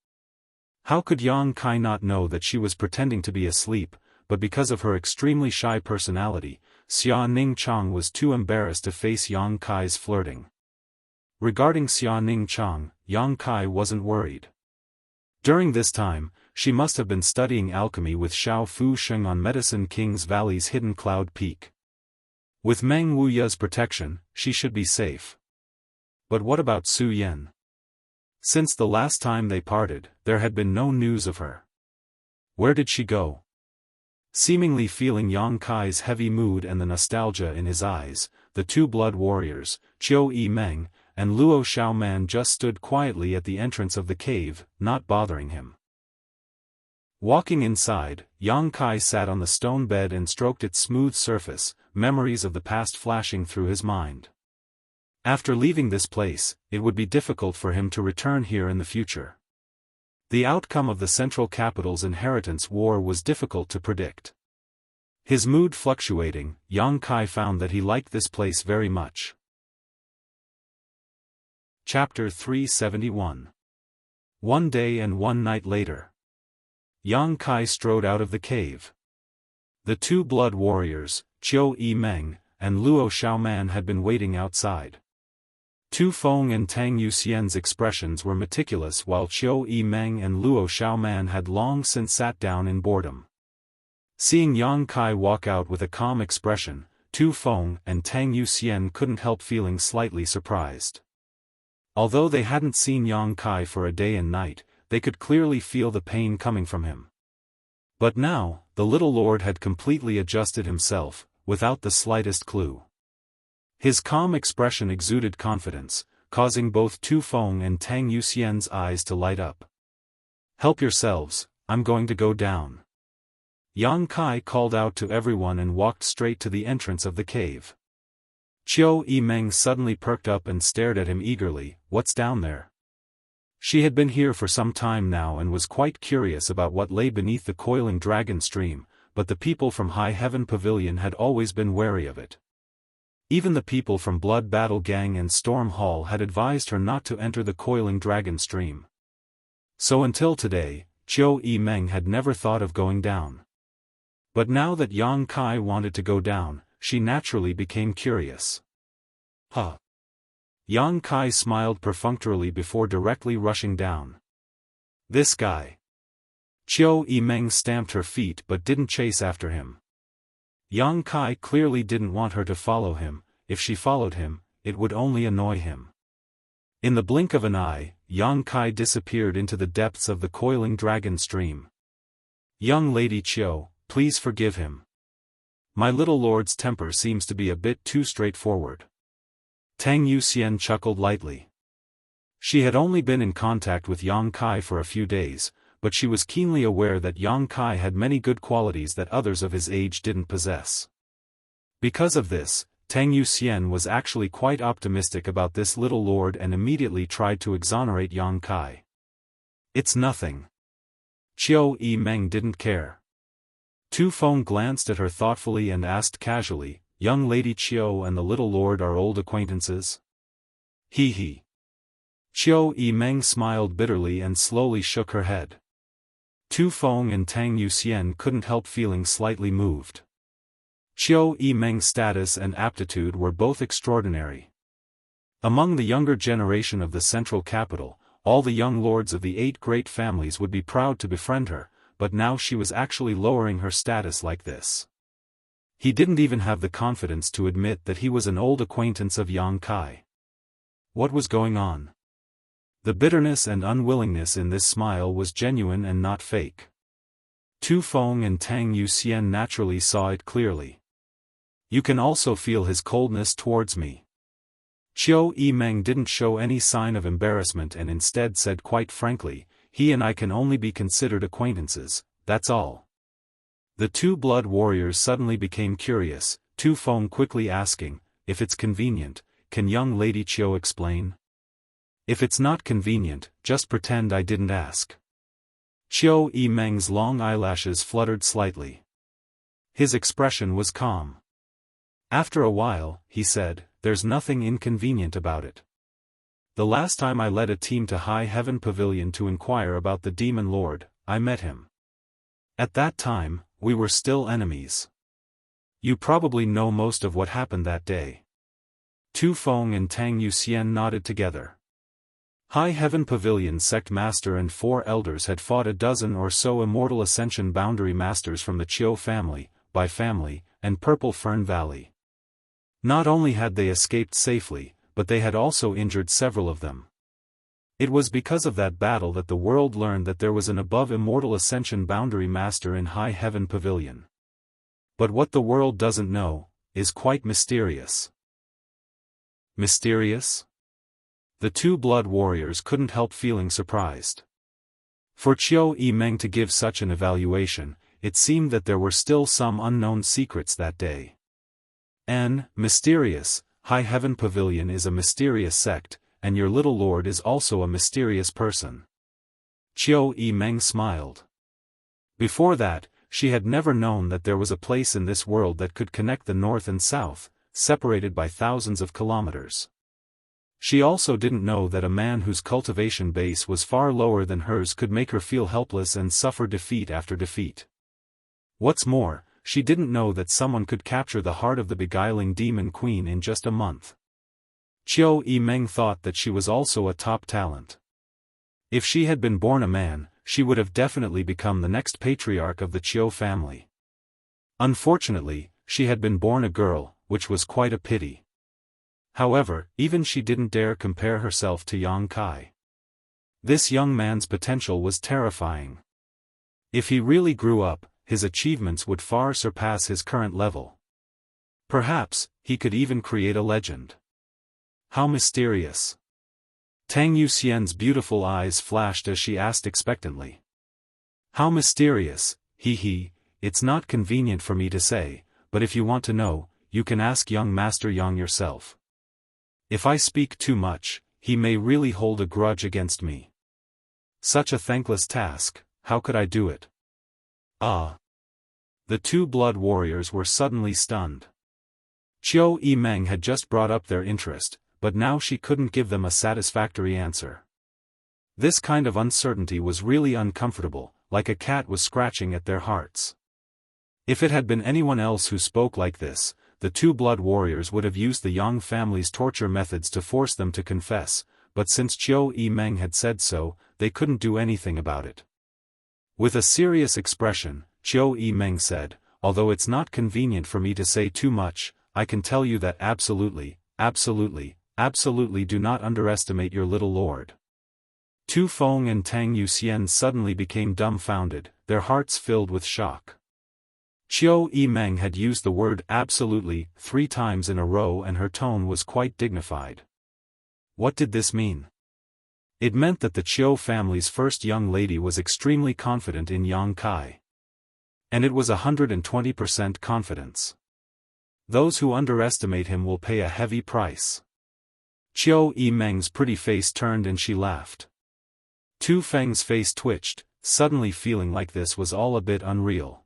How could Yang Kai not know that she was pretending to be asleep, but because of her extremely shy personality, Xia Ningchang was too embarrassed to face Yang Kai's flirting. Regarding Xia Ningchang, Yang Kai wasn't worried. During this time, she must have been studying alchemy with Xiao Fu Sheng on Medicine King's Valley's hidden cloud peak. With Meng Wuya's protection, she should be safe. But what about Su Yan? Since the last time they parted, there had been no news of her. Where did she go? Seemingly feeling Yang Kai's heavy mood and the nostalgia in his eyes, the two blood warriors, Qiu Yimeng and Luo Xiaoman just stood quietly at the entrance of the cave, not bothering him. Walking inside, Yang Kai sat on the stone bed and stroked its smooth surface, memories of the past flashing through his mind. After leaving this place, it would be difficult for him to return here in the future. The outcome of the central capital's inheritance war was difficult to predict. His mood fluctuating, Yang Kai found that he liked this place very much. Chapter 371. One day and one night later. Yang Kai strode out of the cave. The two blood warriors, Qiu Yimeng and Luo Xiaoman, had been waiting outside. Tu Feng and Tang Yuxian's expressions were meticulous, while Qiu Yimeng and Luo Xiaoman had long since sat down in boredom. Seeing Yang Kai walk out with a calm expression, Tu Feng and Tang Yuxian couldn't help feeling slightly surprised. Although they hadn't seen Yang Kai for a day and night, they could clearly feel the pain coming from him. But now, the little lord had completely adjusted himself, without the slightest clue. His calm expression exuded confidence, causing both Tu Feng and Tang Yuxian's eyes to light up. "Help yourselves, I'm going to go down." Yang Kai called out to everyone and walked straight to the entrance of the cave. Qiu Yimeng suddenly perked up and stared at him eagerly. "What's down there?" She had been here for some time now and was quite curious about what lay beneath the coiling dragon stream, but the people from High Heaven Pavilion had always been wary of it. Even the people from Blood Battle Gang and Storm Hall had advised her not to enter the coiling dragon stream. So until today, Qiu Yimeng had never thought of going down. But now that Yang Kai wanted to go down, she naturally became curious. "Huh." Yang Kai smiled perfunctorily before directly rushing down. "This guy." Qiu Yimeng stamped her feet but didn't chase after him. Yang Kai clearly didn't want her to follow him. If she followed him, it would only annoy him. In the blink of an eye, Yang Kai disappeared into the depths of the coiling dragon stream. "Young Lady Qiu, please forgive him. My little lord's temper seems to be a bit too straightforward." Tang Yuxian chuckled lightly. She had only been in contact with Yang Kai for a few days, but she was keenly aware that Yang Kai had many good qualities that others of his age didn't possess. Because of this, Tang Yuxian was actually quite optimistic about this little lord and immediately tried to exonerate Yang Kai. "It's nothing." Qiu Yimeng didn't care. Tu Feng glanced at her thoughtfully and asked casually, "Young Lady Qiu and the little lord are old acquaintances?" "He he." Qiu Yimeng smiled bitterly and slowly shook her head. Tu Feng and Tang Yuxian couldn't help feeling slightly moved. Qiu Yimeng's status and aptitude were both extraordinary. Among the younger generation of the central capital, all the young lords of the 8 great families would be proud to befriend her, but now she was actually lowering her status like this. He didn't even have the confidence to admit that he was an old acquaintance of Yang Kai. What was going on? The bitterness and unwillingness in this smile was genuine and not fake. Tu Feng and Tang Yuxian naturally saw it clearly. "You can also feel his coldness towards me." Qiu Yimeng didn't show any sign of embarrassment and instead said quite frankly, "He and I can only be considered acquaintances, that's all." The two blood warriors suddenly became curious, Tu Feng quickly asking, "If it's convenient, can young Lady Qiu explain?" "If it's not convenient, just pretend I didn't ask." Qiu Yimeng's long eyelashes fluttered slightly. His expression was calm. After a while, he said, "There's nothing inconvenient about it. The last time I led a team to High Heaven Pavilion to inquire about the Demon Lord, I met him. At that time, we were still enemies. You probably know most of what happened that day." Tu Feng and Tang Yuxian nodded together. High Heaven Pavilion sect master and 4 elders had fought a dozen or so Immortal Ascension boundary masters from the Qiu family, Bai family, and Purple Fern Valley. Not only had they escaped safely, but they had also injured several of them. It was because of that battle that the world learned that there was an above Immortal Ascension boundary master in High Heaven Pavilion. But what the world doesn't know, is quite mysterious. Mysterious? The two blood warriors couldn't help feeling surprised. For Qiu Yimeng to give such an evaluation, it seemed that there were still some unknown secrets that day. An mysterious, High Heaven Pavilion is a mysterious sect, and your little lord is also a mysterious person. Qiu Yimeng smiled. Before that, she had never known that there was a place in this world that could connect the north and south, separated by thousands of kilometers. She also didn't know that a man whose cultivation base was far lower than hers could make her feel helpless and suffer defeat after defeat. What's more, she didn't know that someone could capture the heart of the beguiling demon queen in just a month. Qiu Yimeng thought that she was also a top talent. If she had been born a man, she would have definitely become the next patriarch of the Qiu family. Unfortunately, she had been born a girl, which was quite a pity. However, even she didn't dare compare herself to Yang Kai. This young man's potential was terrifying. If he really grew up, his achievements would far surpass his current level. Perhaps, he could even create a legend. How mysterious. Tang Yuxian's beautiful eyes flashed as she asked expectantly. How mysterious, it's not convenient for me to say, but if you want to know, you can ask young Master Yang yourself. If I speak too much, he may really hold a grudge against me. Such a thankless task, how could I do it? Ah! The two blood warriors were suddenly stunned. Qiu Yimeng had just brought up their interest, but now she couldn't give them a satisfactory answer. This kind of uncertainty was really uncomfortable, like a cat was scratching at their hearts. If it had been anyone else who spoke like this, the two blood warriors would have used the Yang family's torture methods to force them to confess, but since Qiu Yimeng had said so, they couldn't do anything about it. With a serious expression, Qiu Yimeng said, although it's not convenient for me to say too much, I can tell you that absolutely do not underestimate your little lord. Tu Feng and Tang Yuxian suddenly became dumbfounded, their hearts filled with shock. Qiu Yimeng had used the word absolutely 3 times in a row and her tone was quite dignified. What did this mean? It meant that the Qiu family's first young lady was extremely confident in Yang Kai. And it was 120% confidence. Those who underestimate him will pay a heavy price. Qiu Yimeng's pretty face turned and she laughed. Tu Feng's face twitched, suddenly feeling like this was all a bit unreal.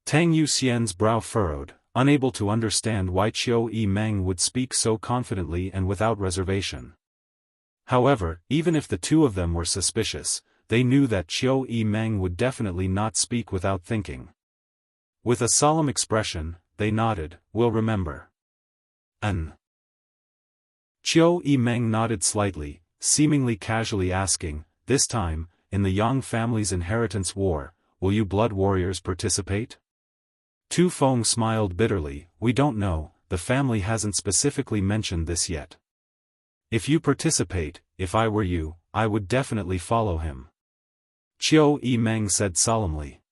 Tang Yuxian's brow furrowed, unable to understand why Qiu Yimeng would speak so confidently and without reservation. However, even if the two of them were suspicious, they knew that Qiu Yimeng would definitely not speak without thinking. With a solemn expression, they nodded, "We'll remember." Qiu Yimeng nodded slightly, seemingly casually asking, "This time, in the Yang family's inheritance war, will you blood warriors participate?" Tu Feng smiled bitterly, "We don't know, the family hasn't specifically mentioned this yet. If you participate, if I were you, I would definitely follow him." Qiu Yimeng said solemnly.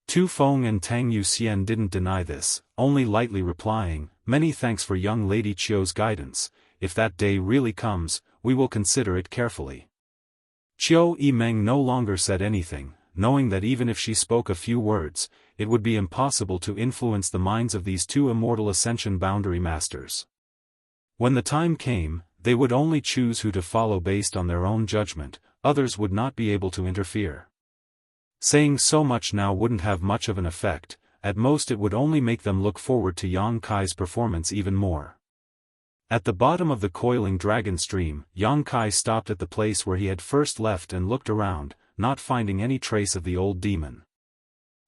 Tu Feng and Tang Yuxian didn't deny this, only lightly replying, "Many thanks for young Lady Qiu's guidance. If that day really comes, we will consider it carefully." Qiu Yimeng no longer said anything, knowing that even if she spoke a few words, it would be impossible to influence the minds of these two immortal Ascension boundary masters. When the time came, they would only choose who to follow based on their own judgment, others would not be able to interfere. Saying so much now wouldn't have much of an effect, at most it would only make them look forward to Yang Kai's performance even more. At the bottom of the coiling dragon stream, Yang Kai stopped at the place where he had first left and looked around, not finding any trace of the old demon.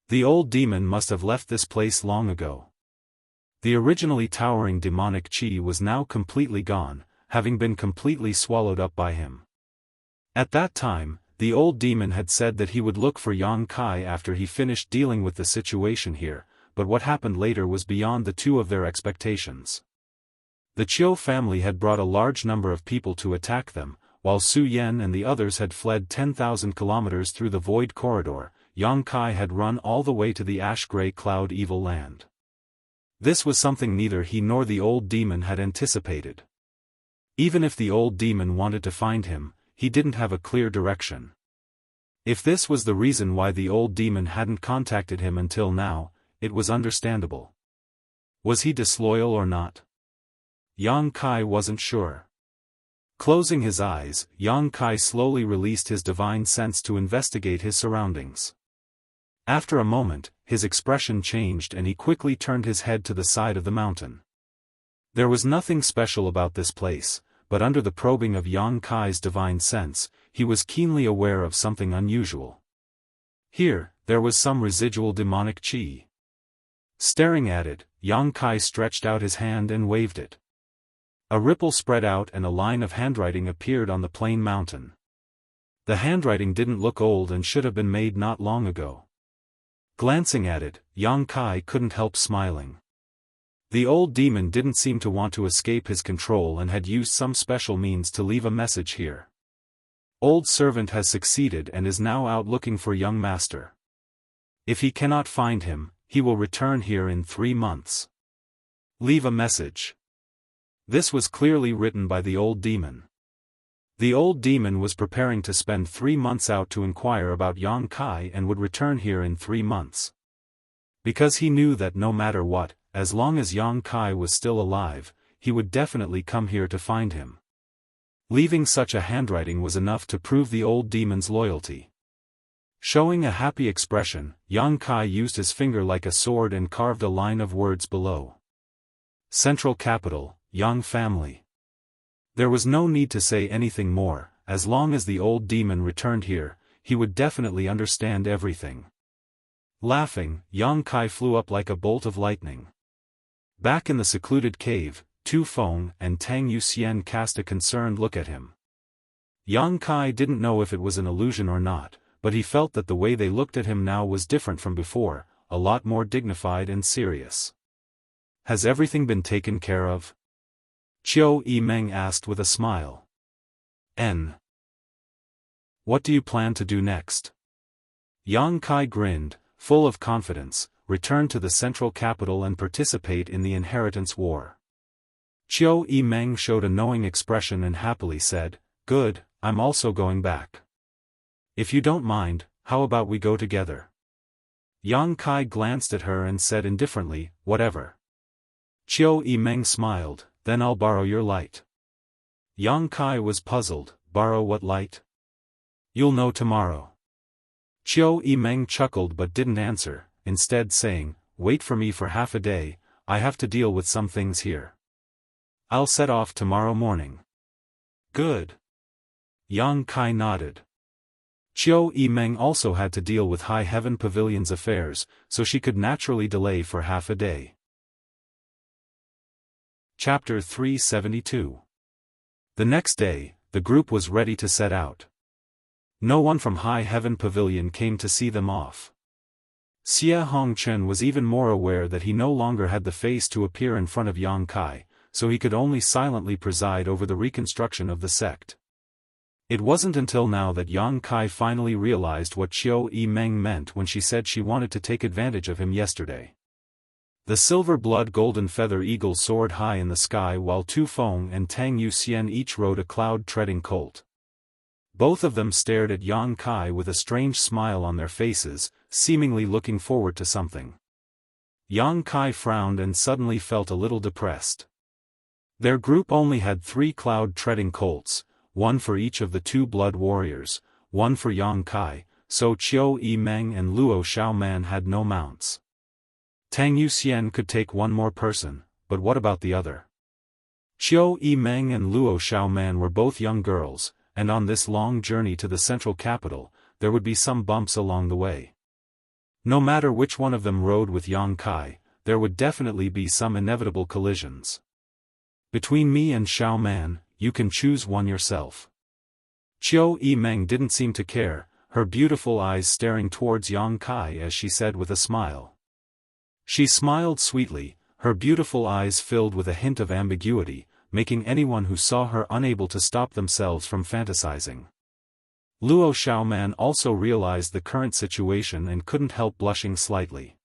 The old demon must have left this place long ago. The originally towering demonic chi was now completely gone, having been completely swallowed up by him. At that time, the old demon had said that he would look for Yang Kai after he finished dealing with the situation here, but what happened later was beyond the two of their expectations. The Qiu family had brought a large number of people to attack them, while Su Yan and the others had fled 10,000 kilometers through the void corridor. Yang Kai had run all the way to the ash-gray cloud evil land. This was something neither he nor the old demon had anticipated. Even if the old demon wanted to find him, he didn't have a clear direction. If this was the reason why the old demon hadn't contacted him until now, it was understandable. Was he disloyal or not? Yang Kai wasn't sure. Closing his eyes, Yang Kai slowly released his divine sense to investigate his surroundings. After a moment, his expression changed and he quickly turned his head to the side of the mountain. There was nothing special about this place, but under the probing of Yang Kai's divine sense, he was keenly aware of something unusual. Here, there was some residual demonic qi. Staring at it, Yang Kai stretched out his hand and waved it. A ripple spread out and a line of handwriting appeared on the plain mountain. The handwriting didn't look old and should have been made not long ago. Glancing at it, Yang Kai couldn't help smiling. The old demon didn't seem to want to escape his control and had used some special means to leave a message here. Old servant has succeeded and is now out looking for young master. If he cannot find him, he will return here in 3 months. Leave a message. This was clearly written by the old demon. The old demon was preparing to spend 3 months out to inquire about Yang Kai and would return here in 3 months. Because he knew that no matter what, as long as Yang Kai was still alive, he would definitely come here to find him. Leaving such a handwriting was enough to prove the old demon's loyalty. Showing a happy expression, Yang Kai used his finger like a sword and carved a line of words below. Central Capital, Yang Family. There was no need to say anything more. As long as the old demon returned here, he would definitely understand everything. Laughing, Yang Kai flew up like a bolt of lightning. Back in the secluded cave, Tu Feng and Tang Yuxian cast a concerned look at him. Yang Kai didn't know if it was an illusion or not, but he felt that the way they looked at him now was different from before, a lot more dignified and serious. Has everything been taken care of? Qiu Yimeng asked with a smile. What do you plan to do next? Yang Kai grinned, full of confidence, return to the central capital and participate in the inheritance war. Qiu Yimeng showed a knowing expression and happily said, "Good, I'm also going back. If you don't mind, how about we go together?" Yang Kai glanced at her and said indifferently, "Whatever." Qiu Yimeng smiled, "Then I'll borrow your light." Yang Kai was puzzled, "Borrow what light?" "You'll know tomorrow." Qiu Yimeng chuckled but didn't answer, instead saying, "Wait for me for half a day, I have to deal with some things here. I'll set off tomorrow morning." "Good." Yang Kai nodded. Qiu Yimeng also had to deal with High Heaven Pavilion's affairs, so she could naturally delay for half a day. Chapter 372. The next day, the group was ready to set out. No one from High Heaven Pavilion came to see them off. Xie Hongchen was even more aware that he no longer had the face to appear in front of Yang Kai, so he could only silently preside over the reconstruction of the sect. It wasn't until now that Yang Kai finally realized what Qiu Yimeng meant when she said she wanted to take advantage of him yesterday. The silver blood golden feather eagle soared high in the sky while Tu Feng and Tang Yuxian each rode a cloud-treading colt. Both of them stared at Yang Kai with a strange smile on their faces, seemingly looking forward to something. Yang Kai frowned and suddenly felt a little depressed. Their group only had 3 cloud-treading colts, one for each of the 2 blood warriors, one for Yang Kai, so Qiu Yimeng and Luo Xiaoman had no mounts. Tang Yuxian could take one more person, but what about the other? Qiu Yimeng and Luo Xiaoman were both young girls, and on this long journey to the central capital, there would be some bumps along the way. No matter which one of them rode with Yang Kai, there would definitely be some inevitable collisions. "Between me and Xiaoman, you can choose one yourself." Qiu Yimeng didn't seem to care, her beautiful eyes staring towards Yang Kai as she said with a smile. She smiled sweetly, her beautiful eyes filled with a hint of ambiguity, making anyone who saw her unable to stop themselves from fantasizing. Luo Xiaoman also realized the current situation and couldn't help blushing slightly.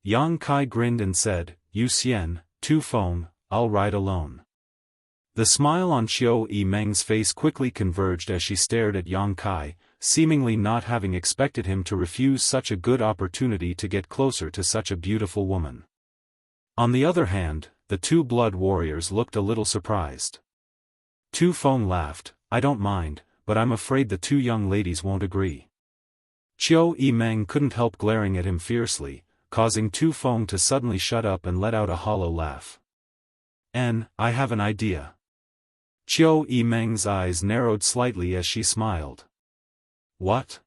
Yang Kai grinned and said, "Yuxian, Tu Feng, I'll ride alone." The smile on Qiu Yimeng's face quickly converged as she stared at Yang Kai, seemingly not having expected him to refuse such a good opportunity to get closer to such a beautiful woman. On the other hand, the two blood warriors looked a little surprised. Tu Feng laughed, "I don't mind, but I'm afraid the two young ladies won't agree." Qiu Yimeng couldn't help glaring at him fiercely, causing Tu Feng to suddenly shut up and let out a hollow laugh. I have an idea." Qiu Yimeng's eyes narrowed slightly as she smiled. "What?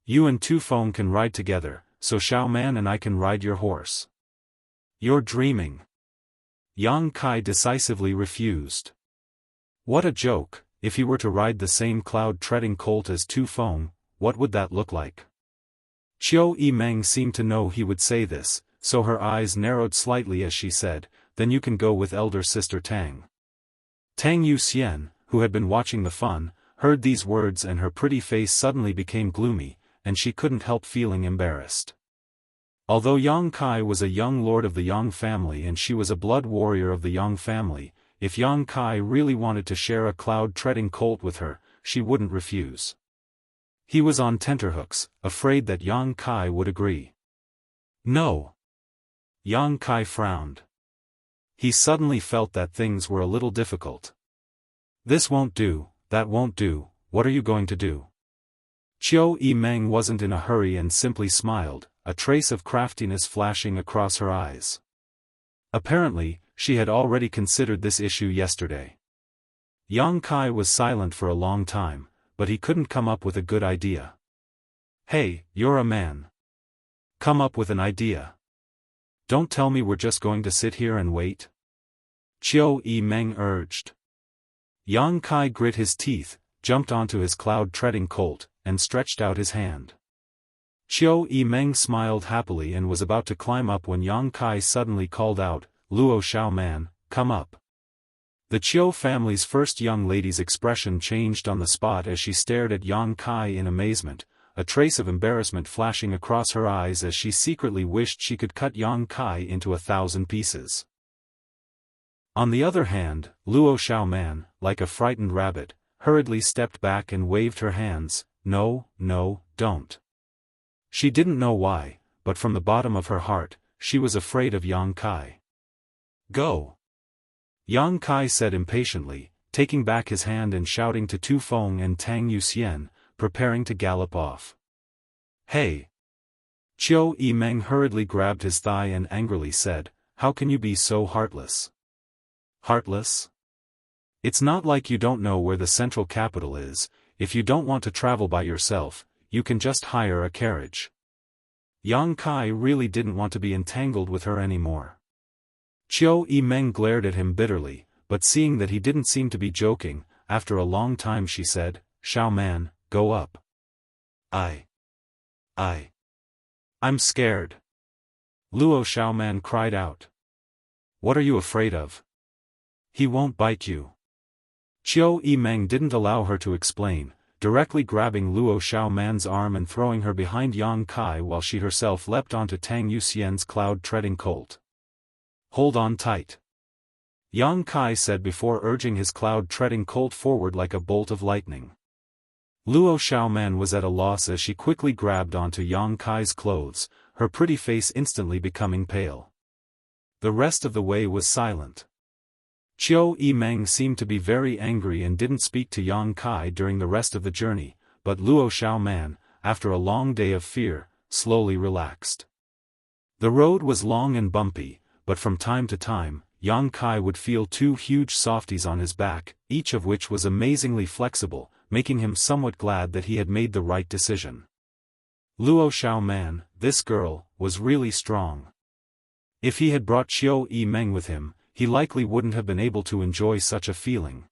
You and Tu Feng can ride together, so Xiao Man and I can ride your horse." "You're dreaming." Yang Kai decisively refused. What a joke! If he were to ride the same cloud-treading colt as Tu Feng, what would that look like? Qiu Yimeng seemed to know he would say this, so her eyes narrowed slightly as she said, "Then you can go with elder sister Tang." Tang Yuxian, who had been watching the fun, heard these words and her pretty face suddenly became gloomy, and she couldn't help feeling embarrassed. Although Yang Kai was a young lord of the Yang family and she was a blood warrior of the Yang family, if Yang Kai really wanted to share a cloud-treading colt with her, she wouldn't refuse. He was on tenterhooks, afraid that Yang Kai would agree. "No." Yang Kai frowned. He suddenly felt that things were a little difficult. "This won't do, that won't do, what are you going to do?" Qiu Yimeng wasn't in a hurry and simply smiled, a trace of craftiness flashing across her eyes. Apparently, she had already considered this issue yesterday. Yang Kai was silent for a long time, but he couldn't come up with a good idea. "Hey, you're a man. Come up with an idea. Don't tell me we're just going to sit here and wait," Qiu Yimeng urged. Yang Kai grit his teeth, jumped onto his cloud-treading colt, and stretched out his hand. Qiu Yimeng smiled happily and was about to climb up when Yang Kai suddenly called out, "Luo Xiaoman, come up." The Qiu family's first young lady's expression changed on the spot as she stared at Yang Kai in amazement, a trace of embarrassment flashing across her eyes as she secretly wished she could cut Yang Kai into 1,000 pieces. On the other hand, Luo Xiaoman, like a frightened rabbit, hurriedly stepped back and waved her hands, "No, no, don't." She didn't know why, but from the bottom of her heart, she was afraid of Yang Kai. "Go!" Yang Kai said impatiently, taking back his hand and shouting to Tu Feng and Tang Yuxian, preparing to gallop off. "Hey!" Qiu Yimeng hurriedly grabbed his thigh and angrily said, "How can you be so heartless?" "Heartless? It's not like you don't know where the central capital is. If you don't want to travel by yourself, you can just hire a carriage." Yang Kai really didn't want to be entangled with her anymore. Qiu Yimeng glared at him bitterly, but seeing that he didn't seem to be joking, after a long time she said, "Xiao Man, go up." I'm scared." Luo Xiaoman cried out. "What are you afraid of? He won't bite you." Qiu Yimeng didn't allow her to explain, directly grabbing Luo Xiaoman's arm and throwing her behind Yang Kai while she herself leapt onto Tang Yuxian's cloud-treading colt. "Hold on tight," Yang Kai said before urging his cloud-treading colt forward like a bolt of lightning. Luo Xiaoman was at a loss as she quickly grabbed onto Yang Kai's clothes, her pretty face instantly becoming pale. The rest of the way was silent. Qiu Yimeng seemed to be very angry and didn't speak to Yang Kai during the rest of the journey, but Luo Xiaoman, after a long day of fear, slowly relaxed. The road was long and bumpy, but from time to time, Yang Kai would feel two huge softies on his back, each of which was amazingly flexible, making him somewhat glad that he had made the right decision. Luo Xiaoman, this girl, was really strong. If he had brought Qiu Yimeng with him, he likely wouldn't have been able to enjoy such a feeling.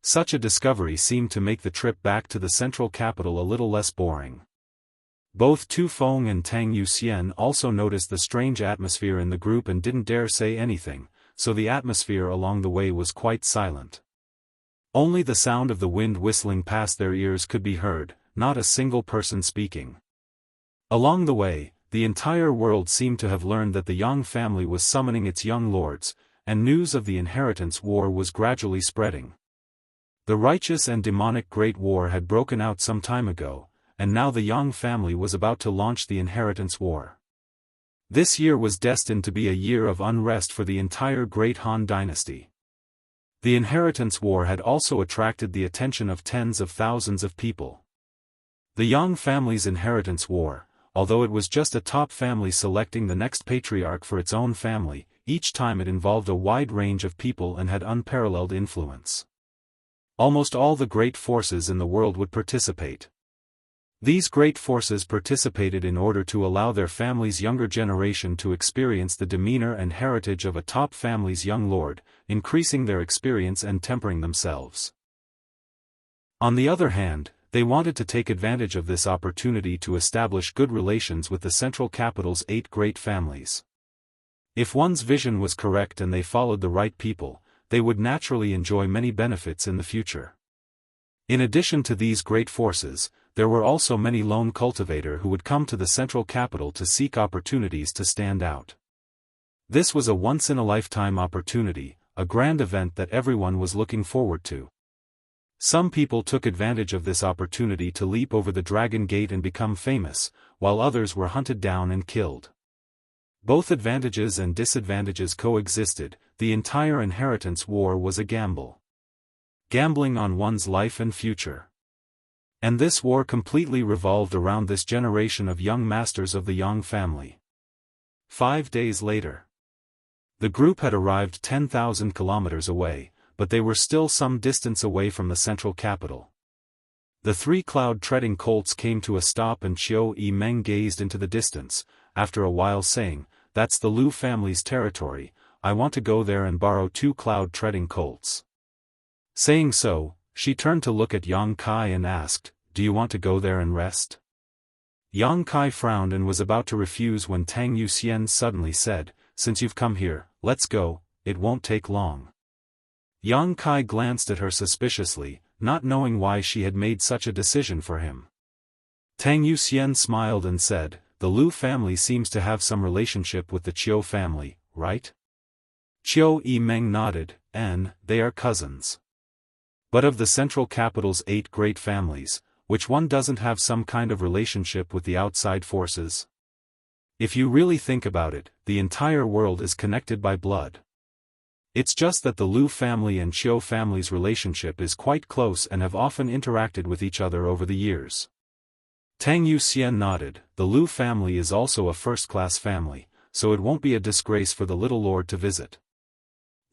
Such a discovery seemed to make the trip back to the central capital a little less boring. Both Tu Feng and Tang Yuxian also noticed the strange atmosphere in the group and didn't dare say anything, so the atmosphere along the way was quite silent. Only the sound of the wind whistling past their ears could be heard, not a single person speaking. Along the way, the entire world seemed to have learned that the Yang family was summoning its young lords, and news of the inheritance war was gradually spreading. The righteous and demonic Great War had broken out some time ago, and now the Yang family was about to launch the Inheritance War. This year was destined to be a year of unrest for the entire Great Han dynasty. The Inheritance War had also attracted the attention of tens of thousands of people. The Yang family's Inheritance War, although it was just a top family selecting the next patriarch for its own family, each time it involved a wide range of people and had unparalleled influence. Almost all the great forces in the world would participate. These great forces participated in order to allow their family's younger generation to experience the demeanor and heritage of a top family's young lord, increasing their experience and tempering themselves. On the other hand, they wanted to take advantage of this opportunity to establish good relations with the central capital's 8 great families. If one's vision was correct and they followed the right people, they would naturally enjoy many benefits in the future. In addition to these great forces, there were also many lone cultivators who would come to the central capital to seek opportunities to stand out. This was a once-in-a-lifetime opportunity, a grand event that everyone was looking forward to. Some people took advantage of this opportunity to leap over the Dragon Gate and become famous, while others were hunted down and killed. Both advantages and disadvantages coexisted. The entire Inheritance War was a gamble. Gambling on one's life and future. And this war completely revolved around this generation of young masters of the Yang family. 5 days later. The group had arrived 10,000 kilometers away, but they were still some distance away from the central capital. The 3 cloud-treading colts came to a stop and Qiu Yimeng gazed into the distance, after a while saying, "That's the Lu family's territory, I want to go there and borrow 2 cloud-treading colts." Saying so, she turned to look at Yang Kai and asked, "Do you want to go there and rest?" Yang Kai frowned and was about to refuse when Tang Yuxian suddenly said, "Since you've come here, let's go, it won't take long." Yang Kai glanced at her suspiciously, not knowing why she had made such a decision for him. Tang Yuxian smiled and said, "The Lu family seems to have some relationship with the Qiu family, right?" Qiu Yimeng nodded, and they are cousins. But of the central capital's 8 great families, which one doesn't have some kind of relationship with the outside forces? If you really think about it, the entire world is connected by blood. It's just that the Lu family and Qiu family's relationship is quite close and have often interacted with each other over the years. Tang Yuxian nodded. The Lu family is also a first-class family, so it won't be a disgrace for the little lord to visit.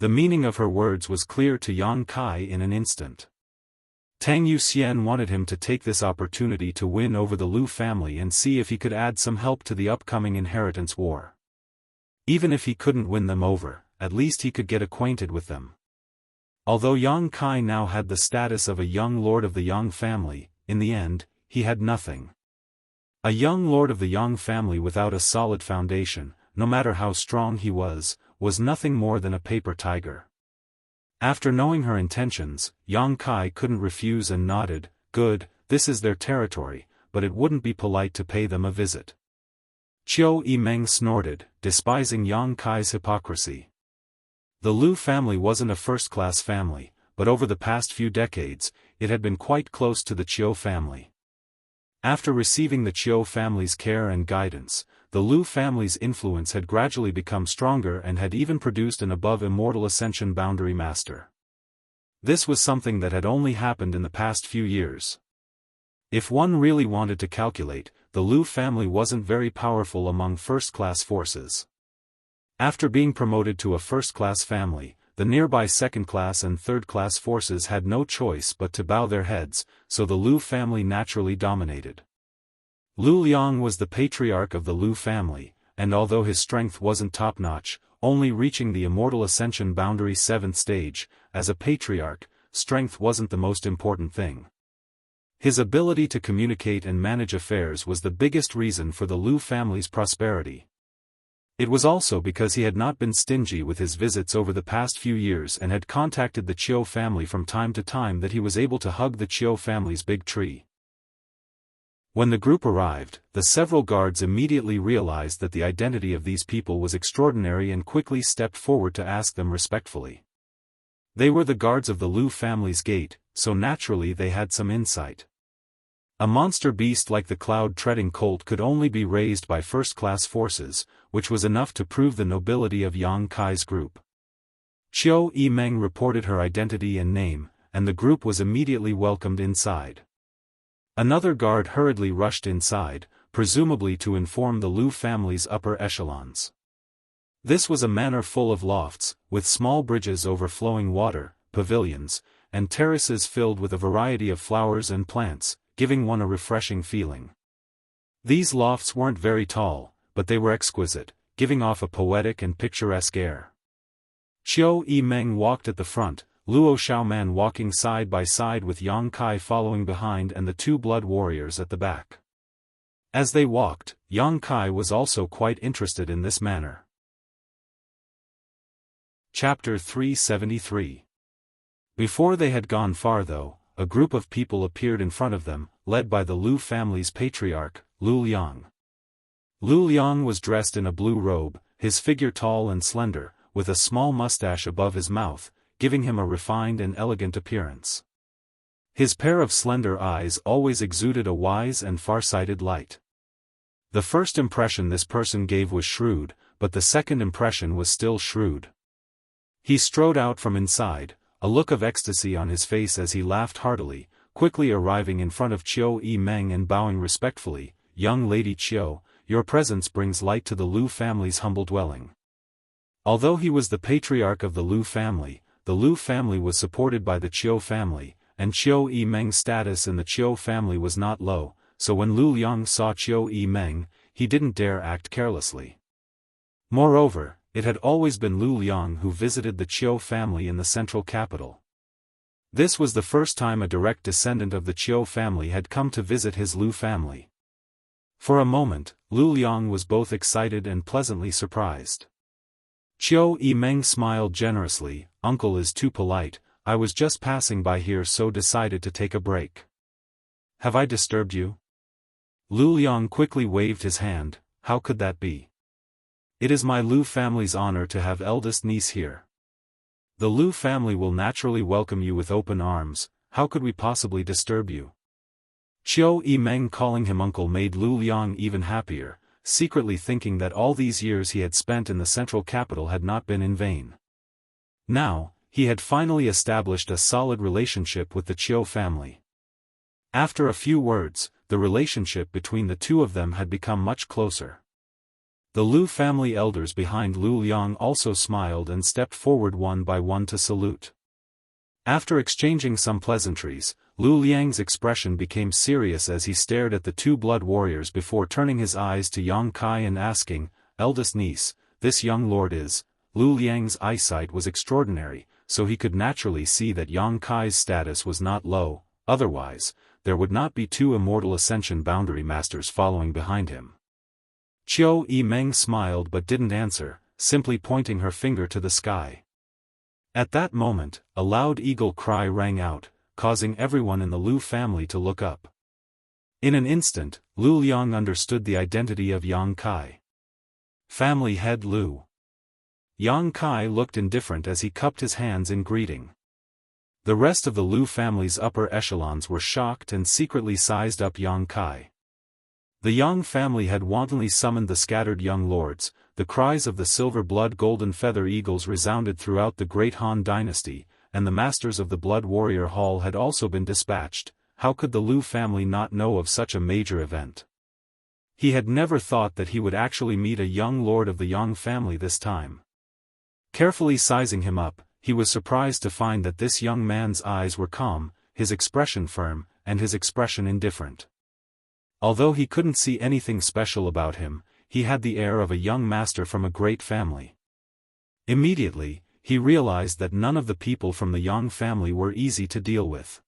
The meaning of her words was clear to Yang Kai in an instant. Tang Yuxian wanted him to take this opportunity to win over the Lu family and see if he could add some help to the upcoming Inheritance War. Even if he couldn't win them over, at least he could get acquainted with them. Although Yang Kai now had the status of a young lord of the Yang family, in the end, he had nothing. A young lord of the Yang family without a solid foundation, no matter how strong he was nothing more than a paper tiger. After knowing her intentions, Yang Kai couldn't refuse and nodded, "Good, this is their territory, but it wouldn't be polite to pay them a visit." Qiu Yimeng snorted, despising Yang Kai's hypocrisy. The Lu family wasn't a first-class family, but over the past few decades, it had been quite close to the Qiu family. After receiving the Qiu family's care and guidance, the Lu family's influence had gradually become stronger and had even produced an above Immortal Ascension boundary master. This was something that had only happened in the past few years. If one really wanted to calculate, the Lu family wasn't very powerful among first-class forces. After being promoted to a first-class family, the nearby second-class and third-class forces had no choice but to bow their heads, so the Lu family naturally dominated. Lu Liang was the patriarch of the Lu family, and although his strength wasn't top-notch, only reaching the Immortal Ascension boundary 7th stage, as a patriarch, strength wasn't the most important thing. His ability to communicate and manage affairs was the biggest reason for the Lu family's prosperity. It was also because he had not been stingy with his visits over the past few years and had contacted the Qiu family from time to time that he was able to hug the Qiu family's big tree. When the group arrived, the several guards immediately realized that the identity of these people was extraordinary and quickly stepped forward to ask them respectfully. They were the guards of the Lu family's gate, so naturally they had some insight. A monster beast like the cloud-treading colt could only be raised by first-class forces, which was enough to prove the nobility of Yang Kai's group. Qiu Yimeng reported her identity and name, and the group was immediately welcomed inside. Another guard hurriedly rushed inside, presumably to inform the Lu family's upper echelons. This was a manor full of lofts, with small bridges over flowing water, pavilions, and terraces filled with a variety of flowers and plants, giving one a refreshing feeling. These lofts weren't very tall, but they were exquisite, giving off a poetic and picturesque air. Qiu Yimeng walked at the front, Luo Xiaoman walking side by side with Yang Kai following behind and the two blood warriors at the back. As they walked, Yang Kai was also quite interested in this manner. Chapter 373. Before they had gone far though, a group of people appeared in front of them, led by the Lu family's patriarch, Lu Liang. Lu Liang was dressed in a blue robe, his figure tall and slender, with a small mustache above his mouth, giving him a refined and elegant appearance. His pair of slender eyes always exuded a wise and far-sighted light. The first impression this person gave was shrewd, but the second impression was still shrewd. He strode out from inside, a look of ecstasy on his face as he laughed heartily, quickly arriving in front of Qiu Yimeng and bowing respectfully, "Young Lady Qiu, your presence brings light to the Lu family's humble dwelling." Although he was the patriarch of the Lu family was supported by the Qiu family, and Qiu Yimeng's status in the Qiu family was not low, so when Lu Liang saw Qiu Yimeng, he didn't dare act carelessly. Moreover, it had always been Lu Liang who visited the Qiu family in the central capital. This was the first time a direct descendant of the Qiu family had come to visit his Lu family. For a moment, Lu Liang was both excited and pleasantly surprised. Qiu Yimeng smiled generously, "Uncle is too polite, I was just passing by here so decided to take a break. Have I disturbed you?" Lu Liang quickly waved his hand, "How could that be? It is my Lu family's honor to have eldest niece here. The Lu family will naturally welcome you with open arms, how could we possibly disturb you?" Qiu Yimeng calling him uncle made Lu Liang even happier, secretly thinking that all these years he had spent in the central capital had not been in vain. Now, he had finally established a solid relationship with the Qiu family. After a few words, the relationship between the two of them had become much closer. The Lu family elders behind Lu Liang also smiled and stepped forward one by one to salute. After exchanging some pleasantries, Lu Liang's expression became serious as he stared at the two blood warriors before turning his eyes to Yang Kai and asking, "Eldest niece, this young lord is..." Lu Liang's eyesight was extraordinary, so he could naturally see that Yang Kai's status was not low, otherwise, there would not be two immortal Ascension boundary masters following behind him. Qiu Yimeng smiled but didn't answer, simply pointing her finger to the sky. At that moment, a loud eagle cry rang out, causing everyone in the Lu family to look up. In an instant, Lu Liang understood the identity of Yang Kai. Family head Lu. Yang Kai looked indifferent as he cupped his hands in greeting. The rest of the Lu family's upper echelons were shocked and secretly sized up Yang Kai. The Yang family had wantonly summoned the scattered young lords, the cries of the silver-blood golden feather eagles resounded throughout the great Han dynasty, and the masters of the Blood Warrior Hall had also been dispatched. How could the Lu family not know of such a major event? He had never thought that he would actually meet a young lord of the Yang family this time. Carefully sizing him up, he was surprised to find that this young man's eyes were calm, his expression firm, and his expression indifferent. Although he couldn't see anything special about him, he had the air of a young master from a great family. Immediately, he realized that none of the people from the Yang family were easy to deal with.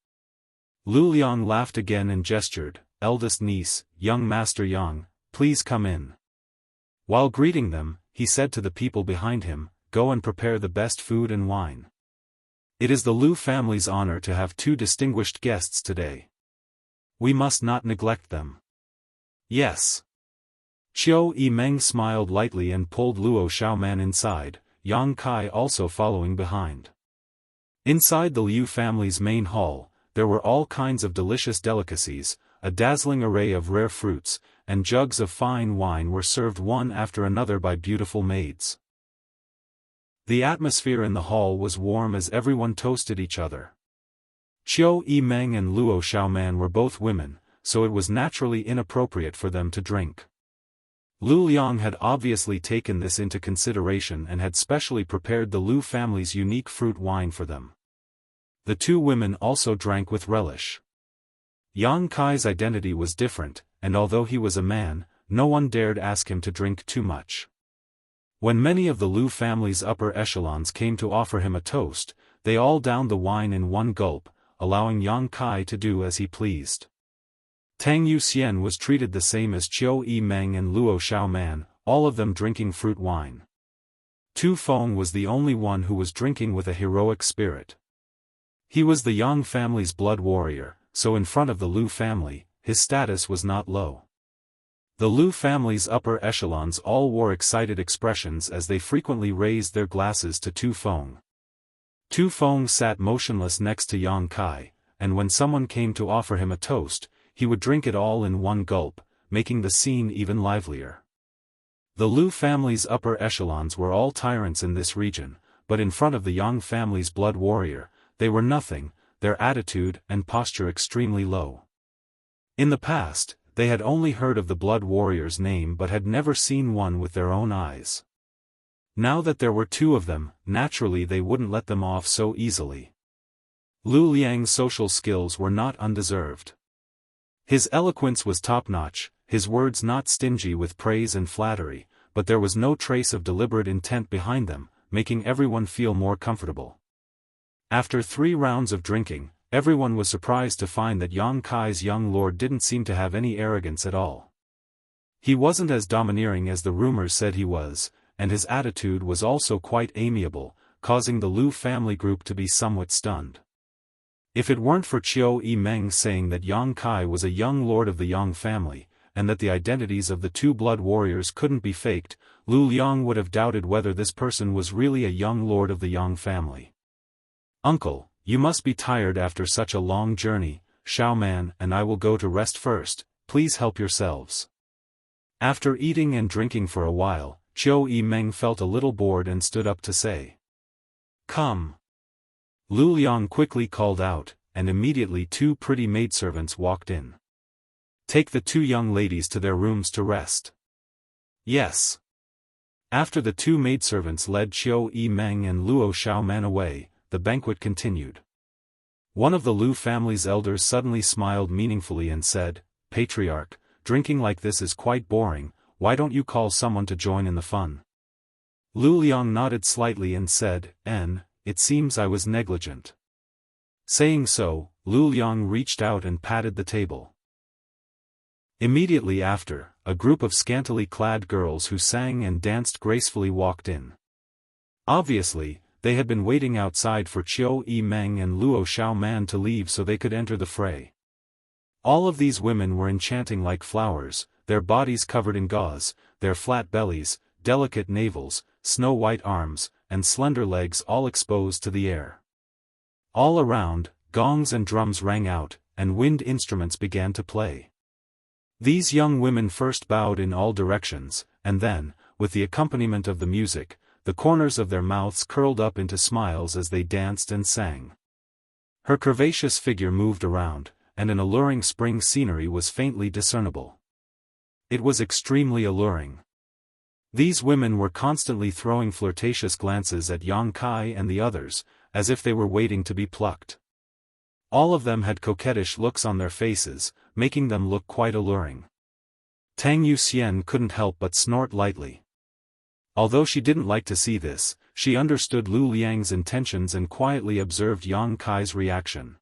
Lu Liang laughed again and gestured, "Eldest niece, young Master Yang, please come in." While greeting them, he said to the people behind him, "Go and prepare the best food and wine. It is the Lu family's honor to have two distinguished guests today. We must not neglect them." "Yes." Qiu Yimeng smiled lightly and pulled Luo Xiaoman inside, Yang Kai also following behind. Inside the Liu family's main hall, there were all kinds of delicious delicacies, a dazzling array of rare fruits, and jugs of fine wine were served one after another by beautiful maids. The atmosphere in the hall was warm as everyone toasted each other. Qiu Yimeng and Luo Xiaoman were both women, so it was naturally inappropriate for them to drink. Lu Liang had obviously taken this into consideration and had specially prepared the Lu family's unique fruit wine for them. The two women also drank with relish. Yang Kai's identity was different, and although he was a man, no one dared ask him to drink too much. When many of the Lu family's upper echelons came to offer him a toast, they all downed the wine in one gulp, allowing Yang Kai to do as he pleased. Tang Yuxian was treated the same as Qiu Yimeng and Luo Xiaoman, all of them drinking fruit wine. Tu Feng was the only one who was drinking with a heroic spirit. He was the Yang family's blood warrior, so in front of the Lu family, his status was not low. The Lu family's upper echelons all wore excited expressions as they frequently raised their glasses to Tu Feng. Tu Feng sat motionless next to Yang Kai, and when someone came to offer him a toast, he would drink it all in one gulp, making the scene even livelier. The Lu family's upper echelons were all tyrants in this region, but in front of the Yang family's blood warrior, they were nothing, their attitude and posture extremely low. In the past, they had only heard of the blood warrior's name but had never seen one with their own eyes. Now that there were two of them, naturally they wouldn't let them off so easily. Lu Liang's social skills were not undeserved. His eloquence was top-notch, his words not stingy with praise and flattery, but there was no trace of deliberate intent behind them, making everyone feel more comfortable. After 3 rounds of drinking, everyone was surprised to find that Yang Kai's young lord didn't seem to have any arrogance at all. He wasn't as domineering as the rumors said he was, and his attitude was also quite amiable, causing the Lu family group to be somewhat stunned. If it weren't for Qiu Yimeng saying that Yang Kai was a young lord of the Yang family, and that the identities of the two blood warriors couldn't be faked, Lu Liang would have doubted whether this person was really a young lord of the Yang family. "Uncle, you must be tired after such a long journey, Xiaoman and I will go to rest first, please help yourselves." After eating and drinking for a while, Qiu Yimeng felt a little bored and stood up to say, "Come." Lu Liang quickly called out, and immediately 2 pretty maidservants walked in. "Take the 2 young ladies to their rooms to rest." "Yes." After the 2 maidservants led Qiu Yimeng and Luo Xiaoman away, the banquet continued. One of the Lu family's elders suddenly smiled meaningfully and said, "Patriarch, drinking like this is quite boring, why don't you call someone to join in the fun?" Lu Liang nodded slightly and said, "It seems I was negligent." Saying so, Lu Liang reached out and patted the table. Immediately after, a group of scantily clad girls who sang and danced gracefully walked in. Obviously, they had been waiting outside for Qiu Yimeng and Luo Xiaoman to leave so they could enter the fray. All of these women were enchanting like flowers, their bodies covered in gauze, their flat bellies, delicate navels, snow-white arms, and slender legs all exposed to the air. All around, gongs and drums rang out, and wind instruments began to play. These young women first bowed in all directions, and then, with the accompaniment of the music, the corners of their mouths curled up into smiles as they danced and sang. Her curvaceous figure moved around, and an alluring spring scenery was faintly discernible. It was extremely alluring. These women were constantly throwing flirtatious glances at Yang Kai and the others, as if they were waiting to be plucked. All of them had coquettish looks on their faces, making them look quite alluring. Tang Yuxian couldn't help but snort lightly. Although she didn't like to see this, she understood Lu Liang's intentions and quietly observed Yang Kai's reaction.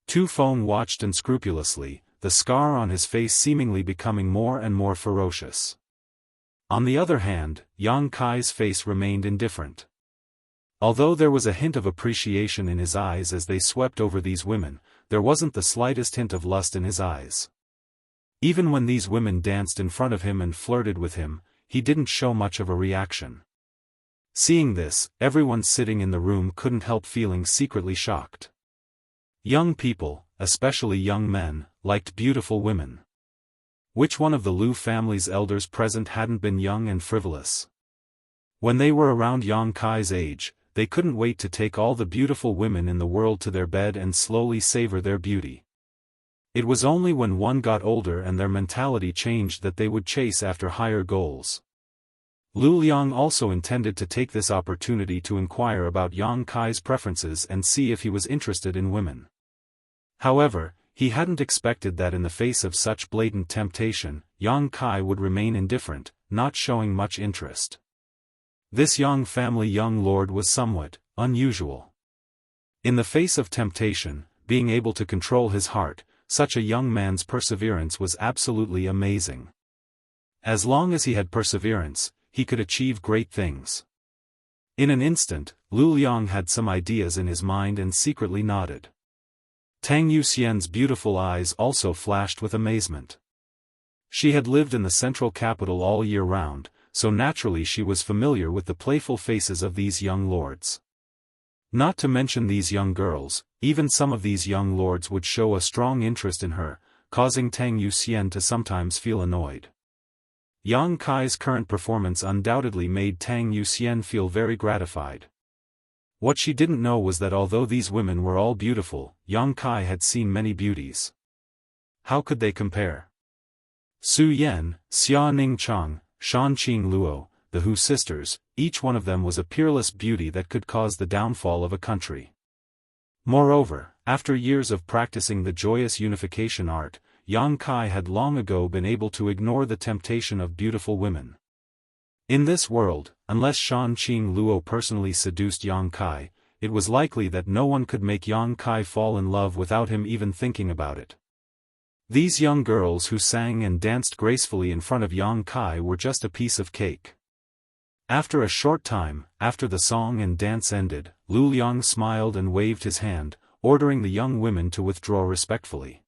Tu Feng watched unscrupulously, the scar on his face seemingly becoming more and more ferocious. On the other hand, Yang Kai's face remained indifferent. Although there was a hint of appreciation in his eyes as they swept over these women, there wasn't the slightest hint of lust in his eyes. Even when these women danced in front of him and flirted with him, he didn't show much of a reaction. Seeing this, everyone sitting in the room couldn't help feeling secretly shocked. Young people, especially young men, liked beautiful women. Which one of the Lu family's elders present hadn't been young and frivolous? When they were around Yang Kai's age, they couldn't wait to take all the beautiful women in the world to their bed and slowly savor their beauty. It was only when one got older and their mentality changed that they would chase after higher goals. Lu Liang also intended to take this opportunity to inquire about Yang Kai's preferences and see if he was interested in women. However, he hadn't expected that in the face of such blatant temptation, Yang Kai would remain indifferent, not showing much interest. This Yang family young lord was somewhat unusual. In the face of temptation, being able to control his heart, such a young man's perseverance was absolutely amazing. As long as he had perseverance, he could achieve great things. In an instant, Lu Liang had some ideas in his mind and secretly nodded. Tang Yuxian's beautiful eyes also flashed with amazement. She had lived in the central capital all year round, so naturally she was familiar with the playful faces of these young lords. Not to mention these young girls, even some of these young lords would show a strong interest in her, causing Tang Yuxian to sometimes feel annoyed. Yang Kai's current performance undoubtedly made Tang Yuxian feel very gratified. What she didn't know was that although these women were all beautiful, Yang Kai had seen many beauties. How could they compare? Su Yan, Xia Ningchang, Shan Qing Luo, the Hu sisters, each one of them was a peerless beauty that could cause the downfall of a country. Moreover, after years of practicing the joyous unification art, Yang Kai had long ago been able to ignore the temptation of beautiful women. In this world, unless Shan Qing Luo personally seduced Yang Kai, it was likely that no one could make Yang Kai fall in love without him even thinking about it. These young girls who sang and danced gracefully in front of Yang Kai were just a piece of cake. After a short time, after the song and dance ended, Lu Liang smiled and waved his hand, ordering the young women to withdraw respectfully.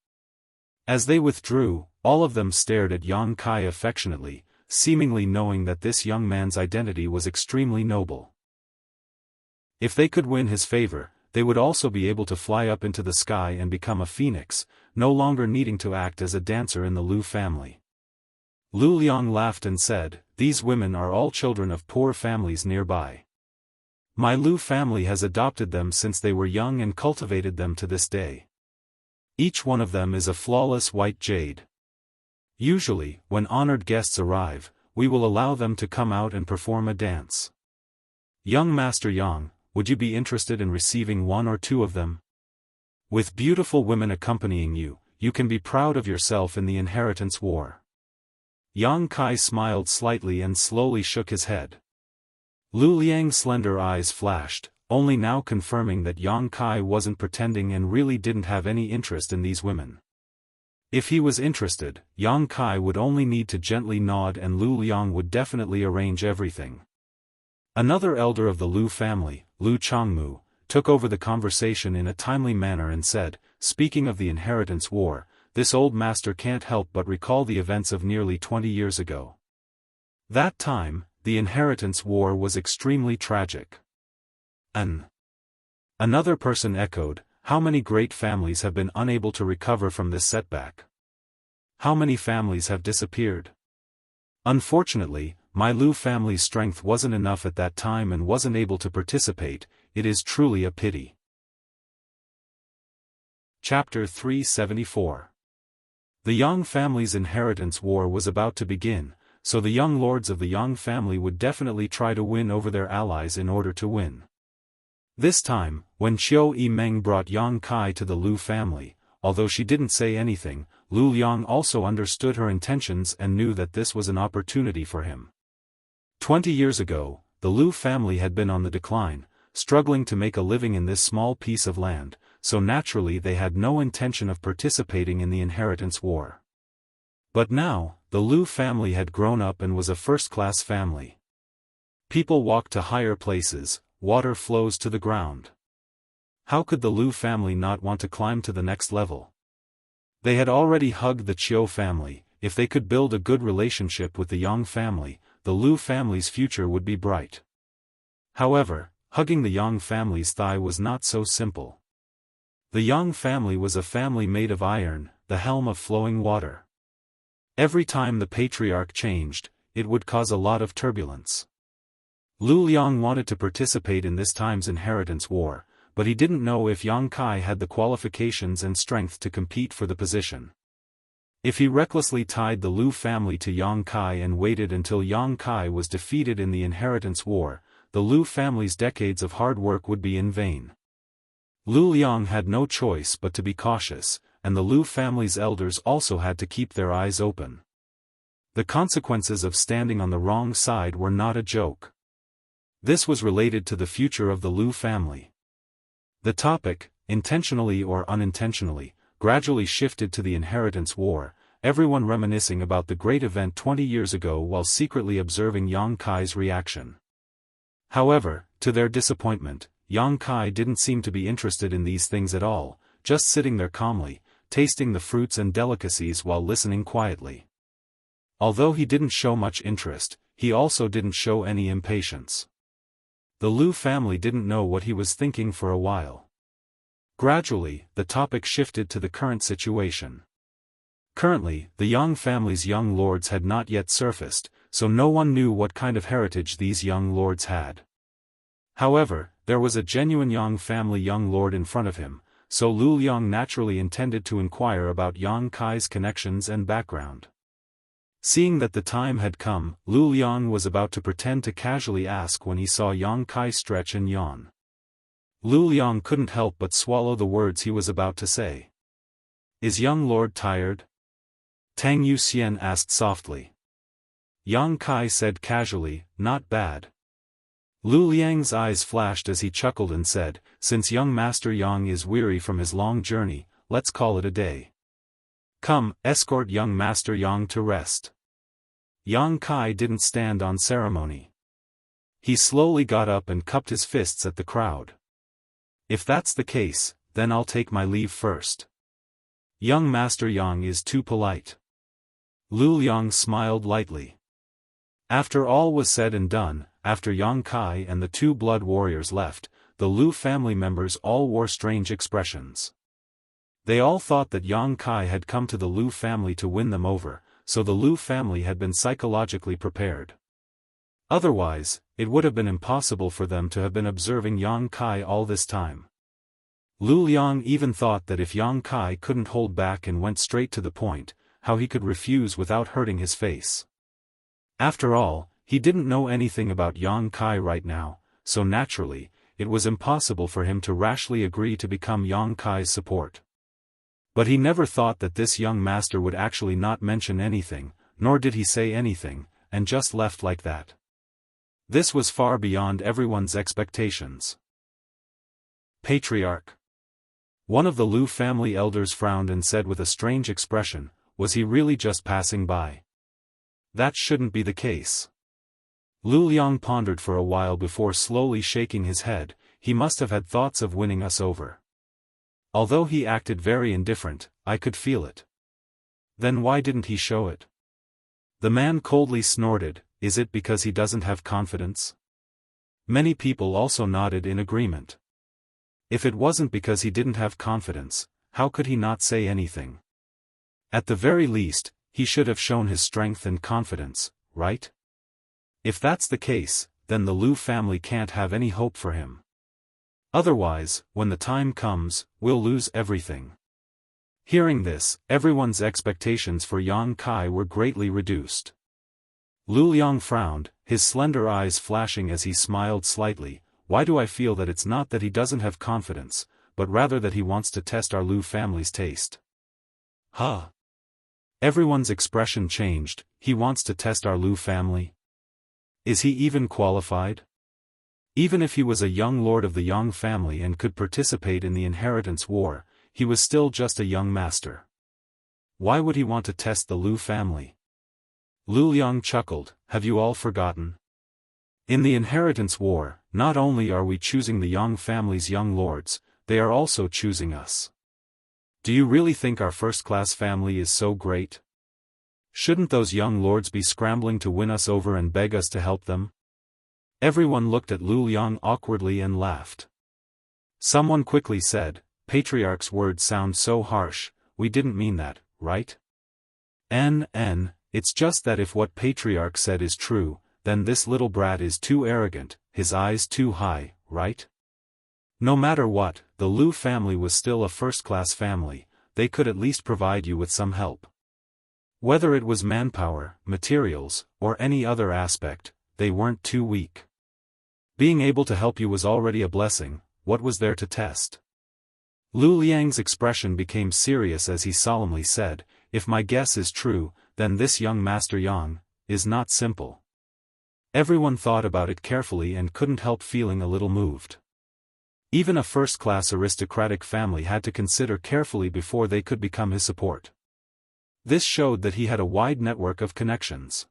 As they withdrew, all of them stared at Yang Kai affectionately, seemingly knowing that this young man's identity was extremely noble. If they could win his favor, they would also be able to fly up into the sky and become a phoenix, no longer needing to act as a dancer in the Lu family. Lu Liang laughed and said, "These women are all children of poor families nearby. My Lu family has adopted them since they were young and cultivated them to this day. Each one of them is a flawless white jade. Usually, when honored guests arrive, we will allow them to come out and perform a dance. Young Master Yang, would you be interested in receiving one or two of them? With beautiful women accompanying you, you can be proud of yourself in the inheritance war." Yang Kai smiled slightly and slowly shook his head. Lu Liang's slender eyes flashed, only now confirming that Yang Kai wasn't pretending and really didn't have any interest in these women. If he was interested, Yang Kai would only need to gently nod and Lu Liang would definitely arrange everything. Another elder of the Lu family, Lu Changmu, took over the conversation in a timely manner and said, "Speaking of the inheritance war, this old master can't help but recall the events of nearly 20 years ago. That time, the inheritance war was extremely tragic." Another person echoed, "How many great families have been unable to recover from this setback? How many families have disappeared? Unfortunately, my Lu family's strength wasn't enough at that time and wasn't able to participate. It is truly a pity." Chapter 374. The Yang family's inheritance war was about to begin, so the young lords of the Yang family would definitely try to win over their allies in order to win. This time, when Qiu Yimeng brought Yang Kai to the Lu family, although she didn't say anything, Lu Liang also understood her intentions and knew that this was an opportunity for him. 20 years ago, the Lu family had been on the decline, struggling to make a living in this small piece of land, so naturally they had no intention of participating in the inheritance war. But now, the Lu family had grown up and was a first-class family. People walk to higher places, water flows to the ground. How could the Lu family not want to climb to the next level? They had already hugged the Qiu family. If they could build a good relationship with the Yang family, the Lu family's future would be bright. However, hugging the Yang family's thigh was not so simple. The Yang family was a family made of iron, the helm of flowing water. Every time the patriarch changed, it would cause a lot of turbulence. Lu Liang wanted to participate in this time's inheritance war, but he didn't know if Yang Kai had the qualifications and strength to compete for the position. If he recklessly tied the Lu family to Yang Kai and waited until Yang Kai was defeated in the inheritance war, the Lu family's decades of hard work would be in vain. Lu Liang had no choice but to be cautious, and the Lu family's elders also had to keep their eyes open. The consequences of standing on the wrong side were not a joke. This was related to the future of the Lu family. The topic, intentionally or unintentionally, gradually shifted to the inheritance war, everyone reminiscing about the great event 20 years ago while secretly observing Yang Kai's reaction. However, to their disappointment, Yang Kai didn't seem to be interested in these things at all, just sitting there calmly, tasting the fruits and delicacies while listening quietly. Although he didn't show much interest, he also didn't show any impatience. The Lu family didn't know what he was thinking for a while. Gradually, the topic shifted to the current situation. Currently, the Yang family's young lords had not yet surfaced, so no one knew what kind of heritage these young lords had. However, there was a genuine Yang family young lord in front of him, so Lu Liang naturally intended to inquire about Yang Kai's connections and background. Seeing that the time had come, Lu Liang was about to pretend to casually ask when he saw Yang Kai stretch and yawn. Lu Liang couldn't help but swallow the words he was about to say. "Is young lord tired?" Tang Yuxian asked softly. Yang Kai said casually, "Not bad." Lu Liang's eyes flashed as he chuckled and said, "Since young Master Yang is weary from his long journey, let's call it a day. Come, escort young Master Yang to rest." Yang Kai didn't stand on ceremony. He slowly got up and cupped his fists at the crowd. "If that's the case, then I'll take my leave first. Young Master Yang is too polite." Lu Liang smiled lightly. After all was said and done, after Yang Kai and the two blood warriors left, the Lu family members all wore strange expressions. They all thought that Yang Kai had come to the Lu family to win them over, so the Lu family had been psychologically prepared. Otherwise, it would have been impossible for them to have been observing Yang Kai all this time. Lu Liang even thought that if Yang Kai couldn't hold back and went straight to the point, how he could refuse without hurting his face. After all, he didn't know anything about Yang Kai right now, so naturally, it was impossible for him to rashly agree to become Yang Kai's support. But he never thought that this young master would actually not mention anything, nor did he say anything, and just left like that. This was far beyond everyone's expectations. Patriarch. One of the Lu family elders frowned and said with a strange expression, "Was he really just passing by? That shouldn't be the case." Lu Liang pondered for a while before slowly shaking his head. He must have had thoughts of winning us over. Although he acted very indifferent, I could feel it. Then why didn't he show it? The man coldly snorted, "Is it because he doesn't have confidence?" Many people also nodded in agreement. If it wasn't because he didn't have confidence, how could he not say anything? At the very least, he should have shown his strength and confidence, right? If that's the case, then the Lu family can't have any hope for him. Otherwise, when the time comes, we'll lose everything. Hearing this, everyone's expectations for Yang Kai were greatly reduced. Lu Liang frowned, his slender eyes flashing as he smiled slightly. "Why do I feel that it's not that he doesn't have confidence, but rather that he wants to test our Lu family's taste?" Huh? Everyone's expression changed. He wants to test our Lu family? Is he even qualified? Even if he was a young lord of the Yang family and could participate in the inheritance war, he was still just a young master. Why would he want to test the Lu family? Lu Liang chuckled, "Have you all forgotten? In the inheritance war, not only are we choosing the Yang family's young lords, they are also choosing us. Do you really think our first-class family is so great? Shouldn't those young lords be scrambling to win us over and beg us to help them?" Everyone looked at Lu Liang awkwardly and laughed. Someone quickly said, patriarch's words sound so harsh, we didn't mean that, right? It's just that if what patriarch said is true, then this little brat is too arrogant, his eyes too high, right? No matter what, the Lu family was still a first-class family, they could at least provide you with some help. Whether it was manpower, materials, or any other aspect, they weren't too weak. Being able to help you was already a blessing, what was there to test? Lu Liang's expression became serious as he solemnly said, if my guess is true, then this young Master Yang is not simple. Everyone thought about it carefully and couldn't help feeling a little moved. Even a first-class aristocratic family had to consider carefully before they could become his support. This showed that he had a wide network of connections.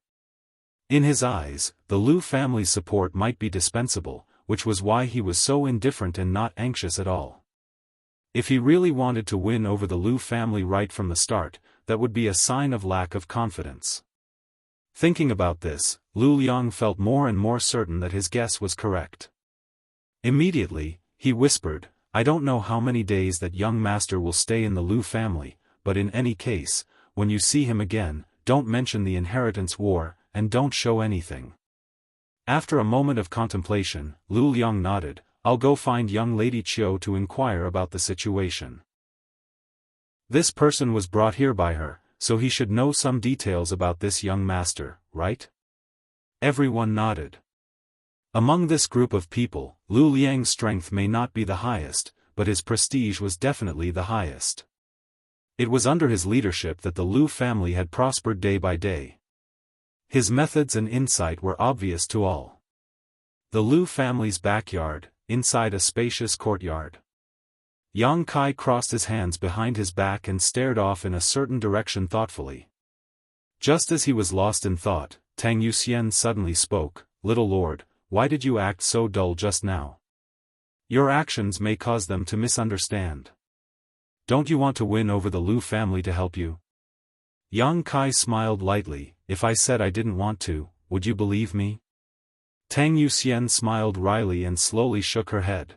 In his eyes, the Lu family's support might be dispensable, which was why he was so indifferent and not anxious at all. If he really wanted to win over the Lu family right from the start, that would be a sign of lack of confidence. Thinking about this, Lu Liang felt more and more certain that his guess was correct. Immediately, he whispered, I don't know how many days that young master will stay in the Lu family, but in any case, when you see him again, don't mention the inheritance war, and don't show anything. After a moment of contemplation, Lu Liang nodded, I'll go find young Lady Qiu to inquire about the situation. This person was brought here by her, so he should know some details about this young master, right? Everyone nodded. Among this group of people, Lu Liang's strength may not be the highest, but his prestige was definitely the highest. It was under his leadership that the Lu family had prospered day by day. His methods and insight were obvious to all. The Lu family's backyard, inside a spacious courtyard. Yang Kai crossed his hands behind his back and stared off in a certain direction thoughtfully. Just as he was lost in thought, Tang Yuxian suddenly spoke, Little Lord, why did you act so dull just now? Your actions may cause them to misunderstand. Don't you want to win over the Lu family to help you? Yang Kai smiled lightly, if I said I didn't want to, would you believe me? Tang Yuxian smiled wryly and slowly shook her head.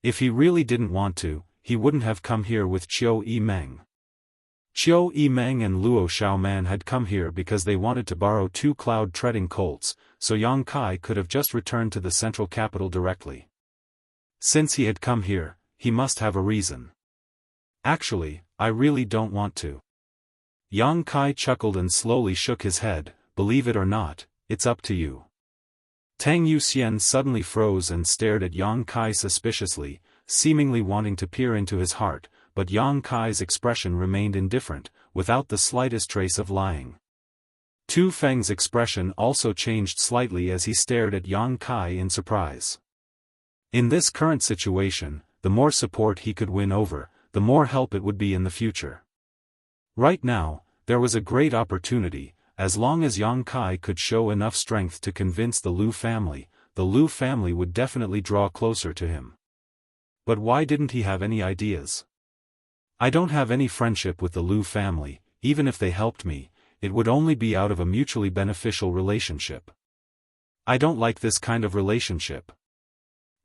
If he really didn't want to, he wouldn't have come here with Qiu Yimeng. Qiu Yimeng and Luo Xiaoman had come here because they wanted to borrow 2 cloud-treading colts, so Yang Kai could have just returned to the central capital directly. Since he had come here, he must have a reason. Actually, I really don't want to. Yang Kai chuckled and slowly shook his head, believe it or not, it's up to you. Tang Yuxian suddenly froze and stared at Yang Kai suspiciously, seemingly wanting to peer into his heart, but Yang Kai's expression remained indifferent, without the slightest trace of lying. Tu Feng's expression also changed slightly as he stared at Yang Kai in surprise. In this current situation, the more support he could win over, the more help it would be in the future. Right now, there was a great opportunity. As long as Yang Kai could show enough strength to convince the Lu family would definitely draw closer to him. But why didn't he have any ideas? I don't have any friendship with the Lu family, even if they helped me, it would only be out of a mutually beneficial relationship. I don't like this kind of relationship.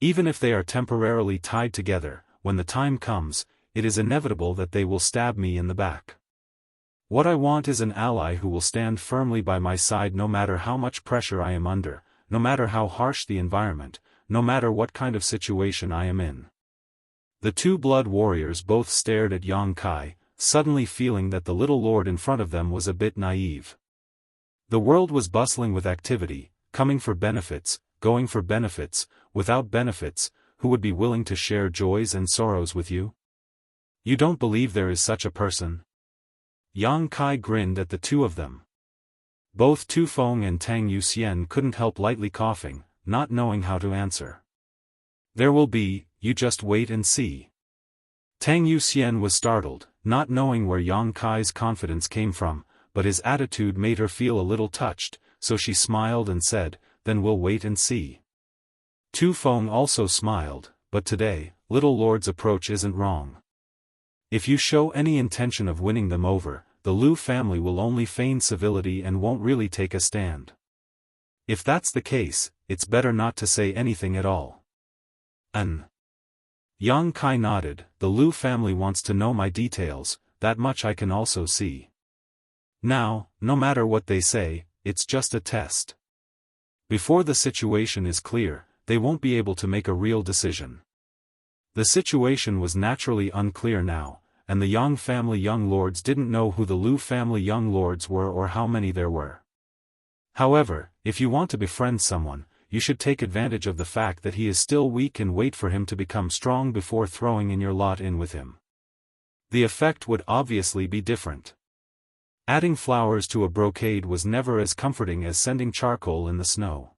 Even if they are temporarily tied together, when the time comes, it is inevitable that they will stab me in the back. What I want is an ally who will stand firmly by my side no matter how much pressure I am under, no matter how harsh the environment, no matter what kind of situation I am in. The 2 blood warriors both stared at Yang Kai, suddenly feeling that the little lord in front of them was a bit naive. The world was bustling with activity, coming for benefits, going for benefits, without benefits, who would be willing to share joys and sorrows with you? You don't believe there is such a person? Yang Kai grinned at the 2 of them. Both Tu Feng and Tang Yuxian couldn't help lightly coughing, not knowing how to answer. There will be, you just wait and see. Tang Yuxian was startled, not knowing where Yang Kai's confidence came from, but his attitude made her feel a little touched, so she smiled and said, then we'll wait and see. Tu Feng also smiled, but today, Little Lord's approach isn't wrong. If you show any intention of winning them over, the Lu family will only feign civility and won't really take a stand. If that's the case, it's better not to say anything at all. Yang Kai nodded. The Lu family wants to know my details, that much I can also see. Now, no matter what they say, it's just a test. Before the situation is clear, they won't be able to make a real decision. The situation was naturally unclear now, and the Yang family young lords didn't know who the Lu family young lords were or how many there were. However, if you want to befriend someone, you should take advantage of the fact that he is still weak and wait for him to become strong before throwing in your lot in with him. The effect would obviously be different. Adding flowers to a brocade was never as comforting as sending charcoal in the snow.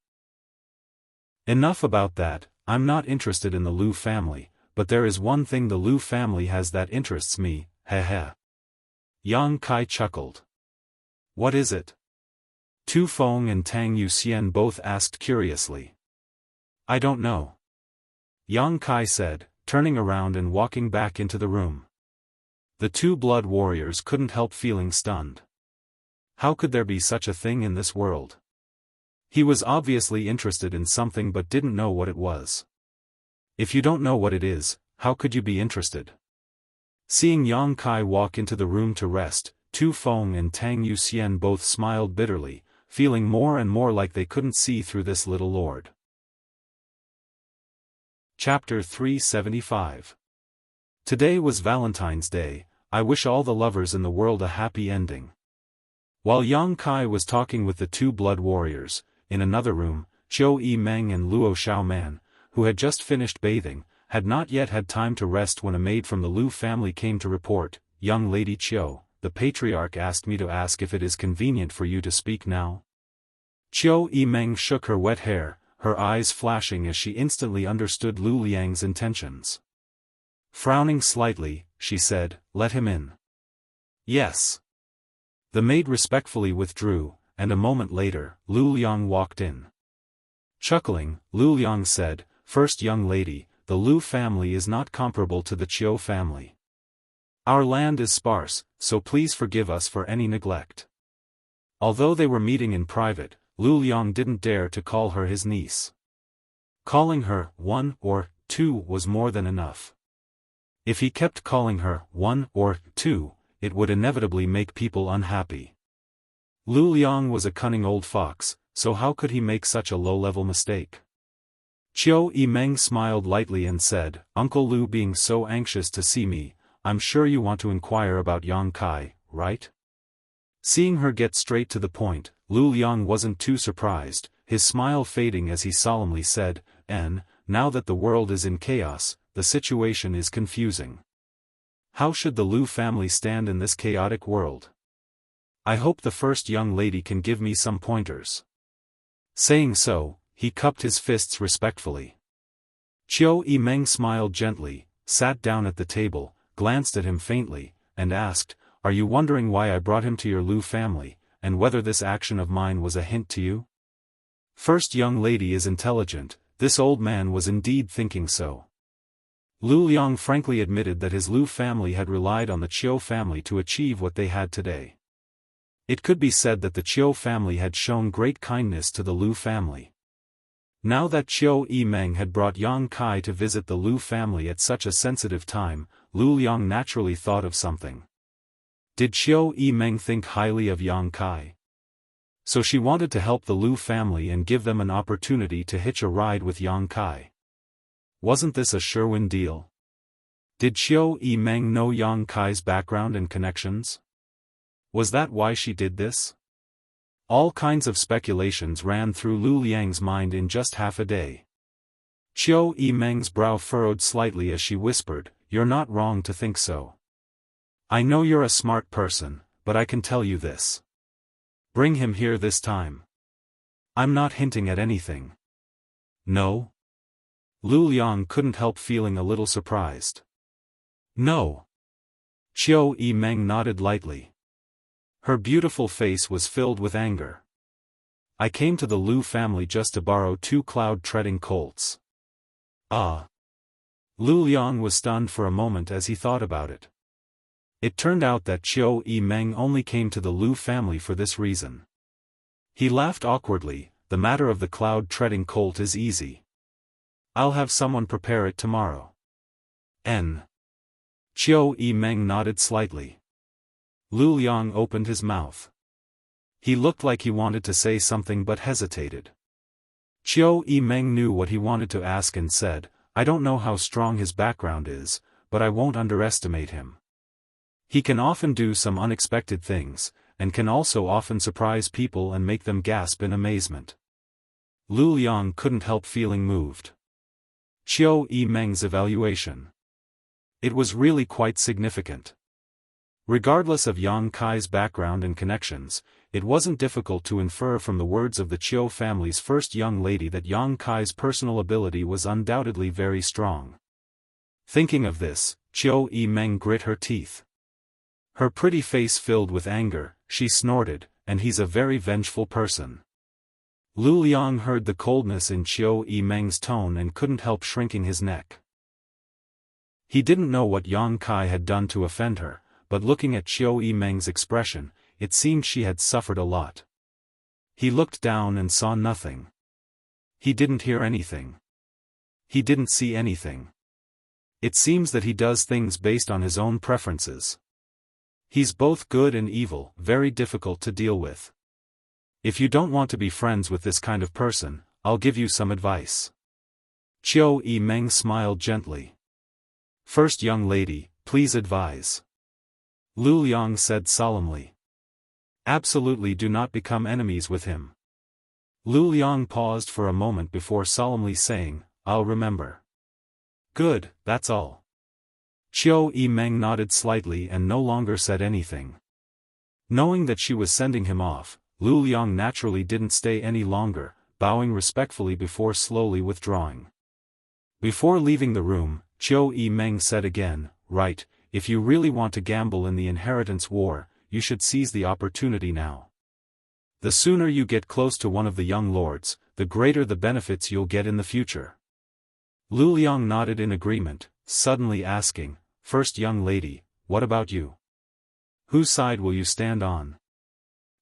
Enough about that. I'm not interested in the Lu family, but there is one thing the Lu family has that interests me, heh. Yang Kai chuckled. What is it? Tu Feng and Tang Yuxian both asked curiously. I don't know. Yang Kai said, turning around and walking back into the room. The two blood warriors couldn't help feeling stunned. How could there be such a thing in this world? He was obviously interested in something but didn't know what it was. If you don't know what it is, how could you be interested? Seeing Yang Kai walk into the room to rest, Tu Feng and Tang Yuxian both smiled bitterly, feeling more and more like they couldn't see through this little lord. Chapter 375. Today was Valentine's Day. I wish all the lovers in the world a happy ending. While Yang Kai was talking with the two blood warriors, in another room, Zhou Yimeng and Luo Xiaoman, who had just finished bathing, had not yet had time to rest when a maid from the Lu family came to report, Young Lady Qiu, the patriarch asked me to ask if it is convenient for you to speak now. Zhou Yimeng shook her wet hair, her eyes flashing as she instantly understood Lu Liang's intentions. Frowning slightly, she said, let him in. Yes. The maid respectfully withdrew, and a moment later, Lu Liang walked in. Chuckling, Lu Liang said, First young lady, the Lu family is not comparable to the Qiu family. Our land is sparse, so please forgive us for any neglect. Although they were meeting in private, Lu Liang didn't dare to call her his niece. Calling her one or two was more than enough. If he kept calling her one or two, it would inevitably make people unhappy. Lu Liang was a cunning old fox, so how could he make such a low-level mistake? Zhou Yimeng smiled lightly and said, Uncle Lu being so anxious to see me, I'm sure you want to inquire about Yang Kai, right? Seeing her get straight to the point, Lu Liang wasn't too surprised, his smile fading as he solemnly said, now that the world is in chaos, the situation is confusing. How should the Lu family stand in this chaotic world? I hope the first young lady can give me some pointers. Saying so, he cupped his fists respectfully. Zhou Yimeng smiled gently, sat down at the table, glanced at him faintly, and asked, Are you wondering why I brought him to your Lu family, and whether this action of mine was a hint to you? First young lady is intelligent, this old man was indeed thinking so. Lu Liang frankly admitted that his Lu family had relied on the Qiu family to achieve what they had today. It could be said that the Qiu family had shown great kindness to the Lu family. Now that Zhou Yimeng had brought Yang Kai to visit the Lu family at such a sensitive time, Lu Liang naturally thought of something. Did Zhou Yimeng think highly of Yang Kai? So she wanted to help the Lu family and give them an opportunity to hitch a ride with Yang Kai. Wasn't this a sure-win deal? Did Zhou Yimeng know Yang Kai's background and connections? Was that why she did this? All kinds of speculations ran through Lu Liang's mind in just half a day. Zhou Yimeng's brow furrowed slightly as she whispered, You're not wrong to think so. I know you're a smart person, but I can tell you this. Bring him here this time. I'm not hinting at anything. No? Lu Liang couldn't help feeling a little surprised. No. Zhou Yimeng nodded lightly. Her beautiful face was filled with anger. I came to the Lu family just to borrow 2 cloud-treading colts. Ah. Lu Liang was stunned for a moment as he thought about it. It turned out that Zhou Yimeng only came to the Lu family for this reason. He laughed awkwardly, the matter of the cloud-treading colt is easy. I'll have someone prepare it tomorrow. N. Qiu Yimeng nodded slightly. Lu Liang opened his mouth. He looked like he wanted to say something but hesitated. Qiu Yimeng knew what he wanted to ask and said, I don't know how strong his background is, but I won't underestimate him. He can often do some unexpected things, and can also often surprise people and make them gasp in amazement. Lu Liang couldn't help feeling moved. Qiu Yimeng's evaluation. It was really quite significant. Regardless of Yang Kai's background and connections, it wasn't difficult to infer from the words of the Qiu family's first young lady that Yang Kai's personal ability was undoubtedly very strong. Thinking of this, Qiu Yimeng grit her teeth. Her pretty face filled with anger, she snorted, and he's a very vengeful person. Lu Liang heard the coldness in Qiu Yimeng's tone and couldn't help shrinking his neck. He didn't know what Yang Kai had done to offend her, but looking at Qiu Yimeng's expression, it seemed she had suffered a lot. He looked down and saw nothing. He didn't hear anything. He didn't see anything. It seems that he does things based on his own preferences. He's both good and evil, very difficult to deal with. If you don't want to be friends with this kind of person, I'll give you some advice. Qiu Yimeng smiled gently. First young lady, please advise. Lu Liang said solemnly. Absolutely do not become enemies with him. Lu Liang paused for a moment before solemnly saying, I'll remember. Good, that's all. Qiu Yimeng nodded slightly and no longer said anything. Knowing that she was sending him off, Lu Liang naturally didn't stay any longer, bowing respectfully before slowly withdrawing. Before leaving the room, Qiu Yimeng said again, right, if you really want to gamble in the inheritance war, you should seize the opportunity now. The sooner you get close to one of the young lords, the greater the benefits you'll get in the future. Lu Liang nodded in agreement, suddenly asking, First young lady, what about you? Whose side will you stand on?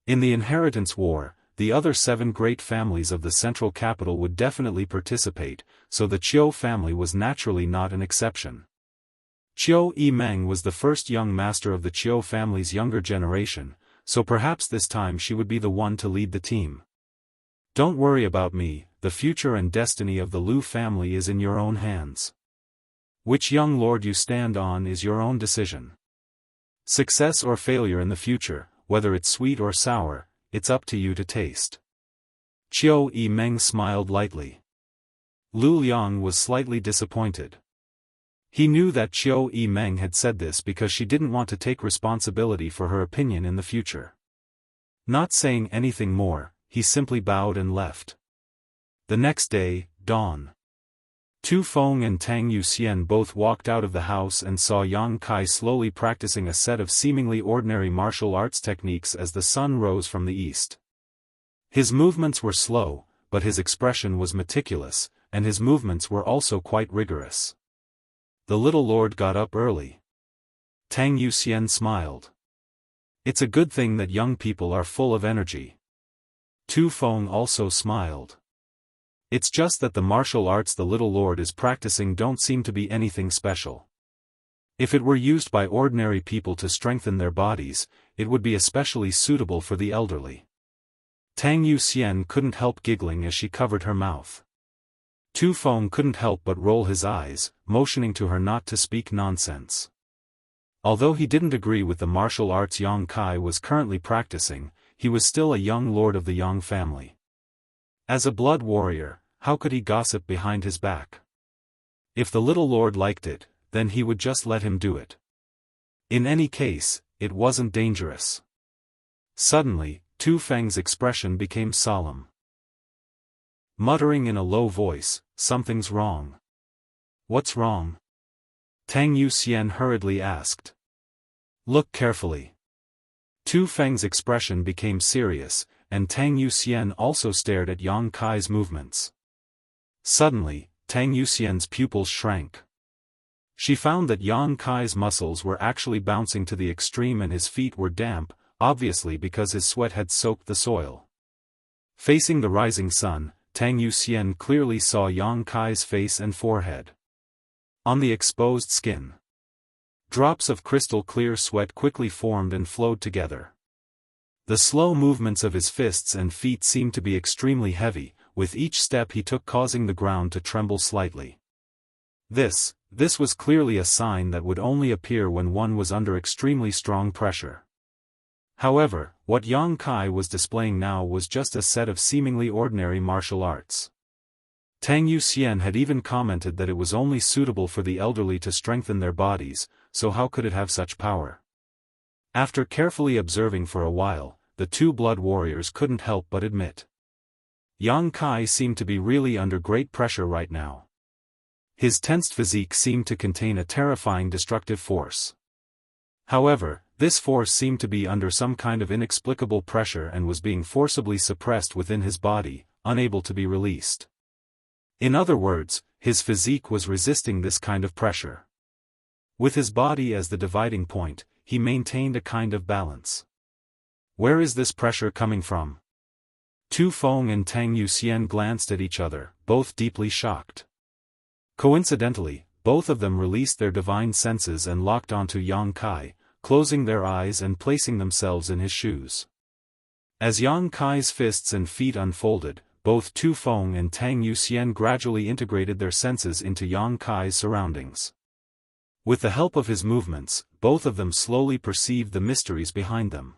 In the inheritance war, the other 7 great families of the central capital would definitely participate, so the Qiu family was naturally not an exception. Qiu Yimeng was the first young master of the Qiu family's younger generation, so perhaps this time she would be the one to lead the team. Don't worry about me, the future and destiny of the Lu family is in your own hands. Which young lord you stand on is your own decision. Success or failure in the future, whether it's sweet or sour, it's up to you to taste. Qiu Yimeng smiled lightly. Lu Liang was slightly disappointed. He knew that Qiu Yimeng had said this because she didn't want to take responsibility for her opinion in the future. Not saying anything more, he simply bowed and left. The next day, dawn. Tu Feng and Tang Yuxian both walked out of the house and saw Yang Kai slowly practicing a set of seemingly ordinary martial arts techniques as the sun rose from the east. His movements were slow, but his expression was meticulous, and his movements were also quite rigorous. The little lord got up early. Tang Yuxian smiled. It's a good thing that young people are full of energy. Tu Feng also smiled. It's just that the martial arts the little lord is practicing don't seem to be anything special. If it were used by ordinary people to strengthen their bodies, it would be especially suitable for the elderly. Tang Yuxian couldn't help giggling as she covered her mouth. Tu Feng couldn't help but roll his eyes, motioning to her not to speak nonsense. Although he didn't agree with the martial arts Yang Kai was currently practicing, he was still a young lord of the Yang family. As a blood warrior, how could he gossip behind his back? If the little lord liked it, then he would just let him do it. In any case, it wasn't dangerous. Suddenly, Tu Feng's expression became solemn. Muttering in a low voice, something's wrong. What's wrong? Tang Yuxian hurriedly asked. Look carefully. Tu Feng's expression became serious, and Tang Yuxian also stared at Yang Kai's movements. Suddenly, Tang Yuxian's pupils shrank. She found that Yang Kai's muscles were actually bouncing to the extreme and his feet were damp, obviously because his sweat had soaked the soil. Facing the rising sun, Tang Yuxian clearly saw Yang Kai's face and forehead. On the exposed skin, drops of crystal clear sweat quickly formed and flowed together. The slow movements of his fists and feet seemed to be extremely heavy, with each step he took causing the ground to tremble slightly. This was clearly a sign that would only appear when one was under extremely strong pressure. However, what Yang Kai was displaying now was just a set of seemingly ordinary martial arts. Tang Yuxian had even commented that it was only suitable for the elderly to strengthen their bodies, so how could it have such power? After carefully observing for a while, the two blood warriors couldn't help but admit. Yang Kai seemed to be really under great pressure right now. His tensed physique seemed to contain a terrifying destructive force. However, this force seemed to be under some kind of inexplicable pressure and was being forcibly suppressed within his body, unable to be released. In other words, his physique was resisting this kind of pressure. With his body as the dividing point, he maintained a kind of balance. Where is this pressure coming from? Tu Feng and Tang Yuxian glanced at each other, both deeply shocked. Coincidentally, both of them released their divine senses and locked onto Yang Kai, closing their eyes and placing themselves in his shoes. As Yang Kai's fists and feet unfolded, both Tu Feng and Tang Yuxian gradually integrated their senses into Yang Kai's surroundings. With the help of his movements, both of them slowly perceived the mysteries behind them.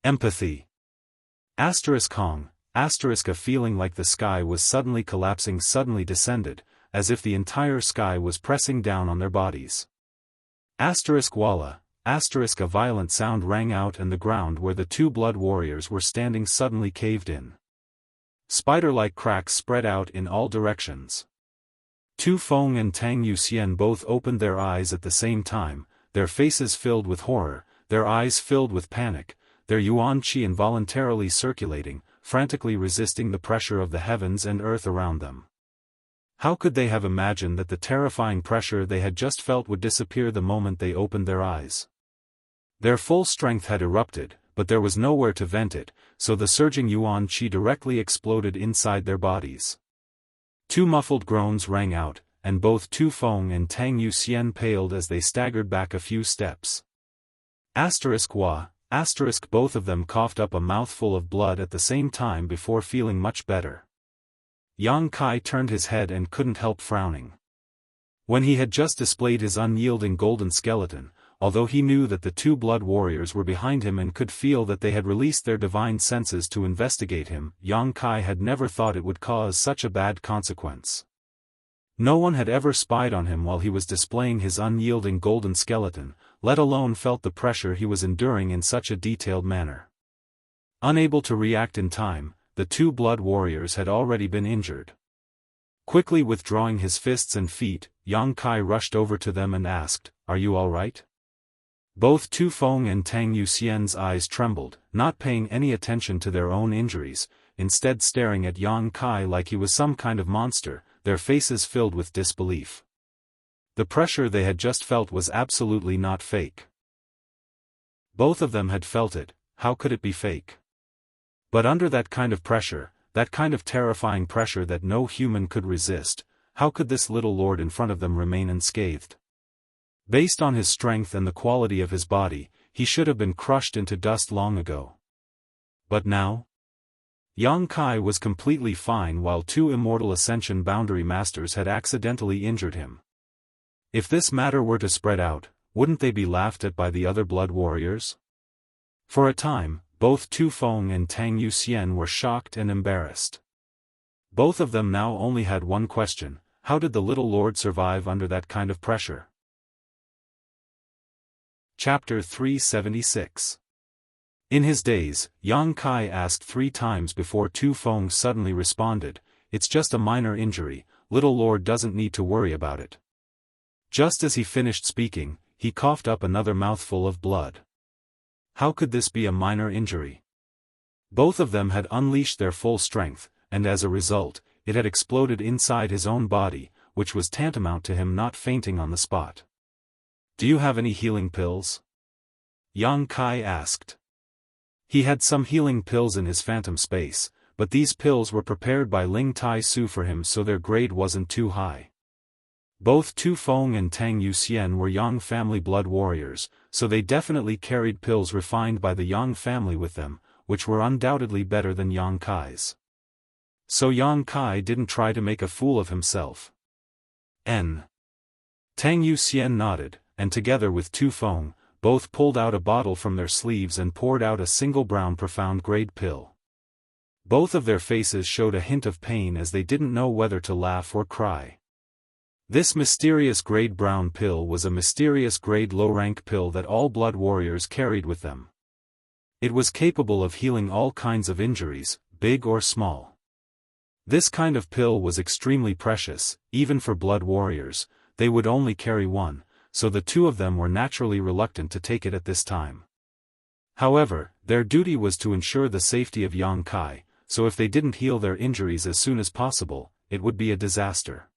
Empathy. Hong, a feeling like the sky was suddenly collapsing suddenly descended, as if the entire sky was pressing down on their bodies. Walla, a violent sound rang out and the ground where the two blood warriors were standing suddenly caved in. Spider-like cracks spread out in all directions. Tu Feng and Tang Yuxian both opened their eyes at the same time, their faces filled with horror, their eyes filled with panic, their yuan qi involuntarily circulating, frantically resisting the pressure of the heavens and earth around them. How could they have imagined that the terrifying pressure they had just felt would disappear the moment they opened their eyes? Their full strength had erupted, but there was nowhere to vent it, so the surging yuan qi directly exploded inside their bodies. Two muffled groans rang out, and both Tu Feng and Tang Yuxian paled as they staggered back a few steps. Both of them coughed up a mouthful of blood at the same time before feeling much better. Yang Kai turned his head and couldn't help frowning. When he had just displayed his unyielding golden skeleton, although he knew that the two blood warriors were behind him and could feel that they had released their divine senses to investigate him, Yang Kai had never thought it would cause such a bad consequence. No one had ever spied on him while he was displaying his unyielding golden skeleton, let alone felt the pressure he was enduring in such a detailed manner. Unable to react in time, the two blood warriors had already been injured. Quickly withdrawing his fists and feet, Yang Kai rushed over to them and asked, "Are you all right?" Both Tu Feng and Tang Yuxian's eyes trembled, not paying any attention to their own injuries, instead staring at Yang Kai like he was some kind of monster, their faces filled with disbelief. The pressure they had just felt was absolutely not fake. Both of them had felt it, how could it be fake? But under that kind of pressure, that kind of terrifying pressure that no human could resist, how could this little lord in front of them remain unscathed? Based on his strength and the quality of his body, he should have been crushed into dust long ago. But now? Yang Kai was completely fine while two immortal Ascension boundary masters had accidentally injured him. If this matter were to spread out, wouldn't they be laughed at by the other blood warriors? For a time, both Tu Feng and Tang Yuxian were shocked and embarrassed. Both of them now only had one question: how did the little lord survive under that kind of pressure? Chapter 376. In his daze, Yang Kai asked 3 times before Tu Feng suddenly responded, "It's just a minor injury, little lord doesn't need to worry about it." Just as he finished speaking, he coughed up another mouthful of blood. How could this be a minor injury? Both of them had unleashed their full strength, and as a result, it had exploded inside his own body, which was tantamount to him not fainting on the spot. "Do you have any healing pills?" Yang Kai asked. He had some healing pills in his phantom space, but these pills were prepared by Ling Tai Su for him so their grade wasn't too high. Both Tu Feng and Tang Yuxian were Yang family blood warriors, so they definitely carried pills refined by the Yang family with them, which were undoubtedly better than Yang Kai's. So Yang Kai didn't try to make a fool of himself. Tang Yuxian nodded, and together with Tu Feng, both pulled out a bottle from their sleeves and poured out a single brown profound-grade pill. Both of their faces showed a hint of pain as they didn't know whether to laugh or cry. This mysterious grade brown pill was a mysterious grade low-rank pill that all blood warriors carried with them. It was capable of healing all kinds of injuries, big or small. This kind of pill was extremely precious, even for blood warriors. They would only carry one, so the two of them were naturally reluctant to take it at this time. However, their duty was to ensure the safety of Yang Kai, so if they didn't heal their injuries as soon as possible, it would be a disaster.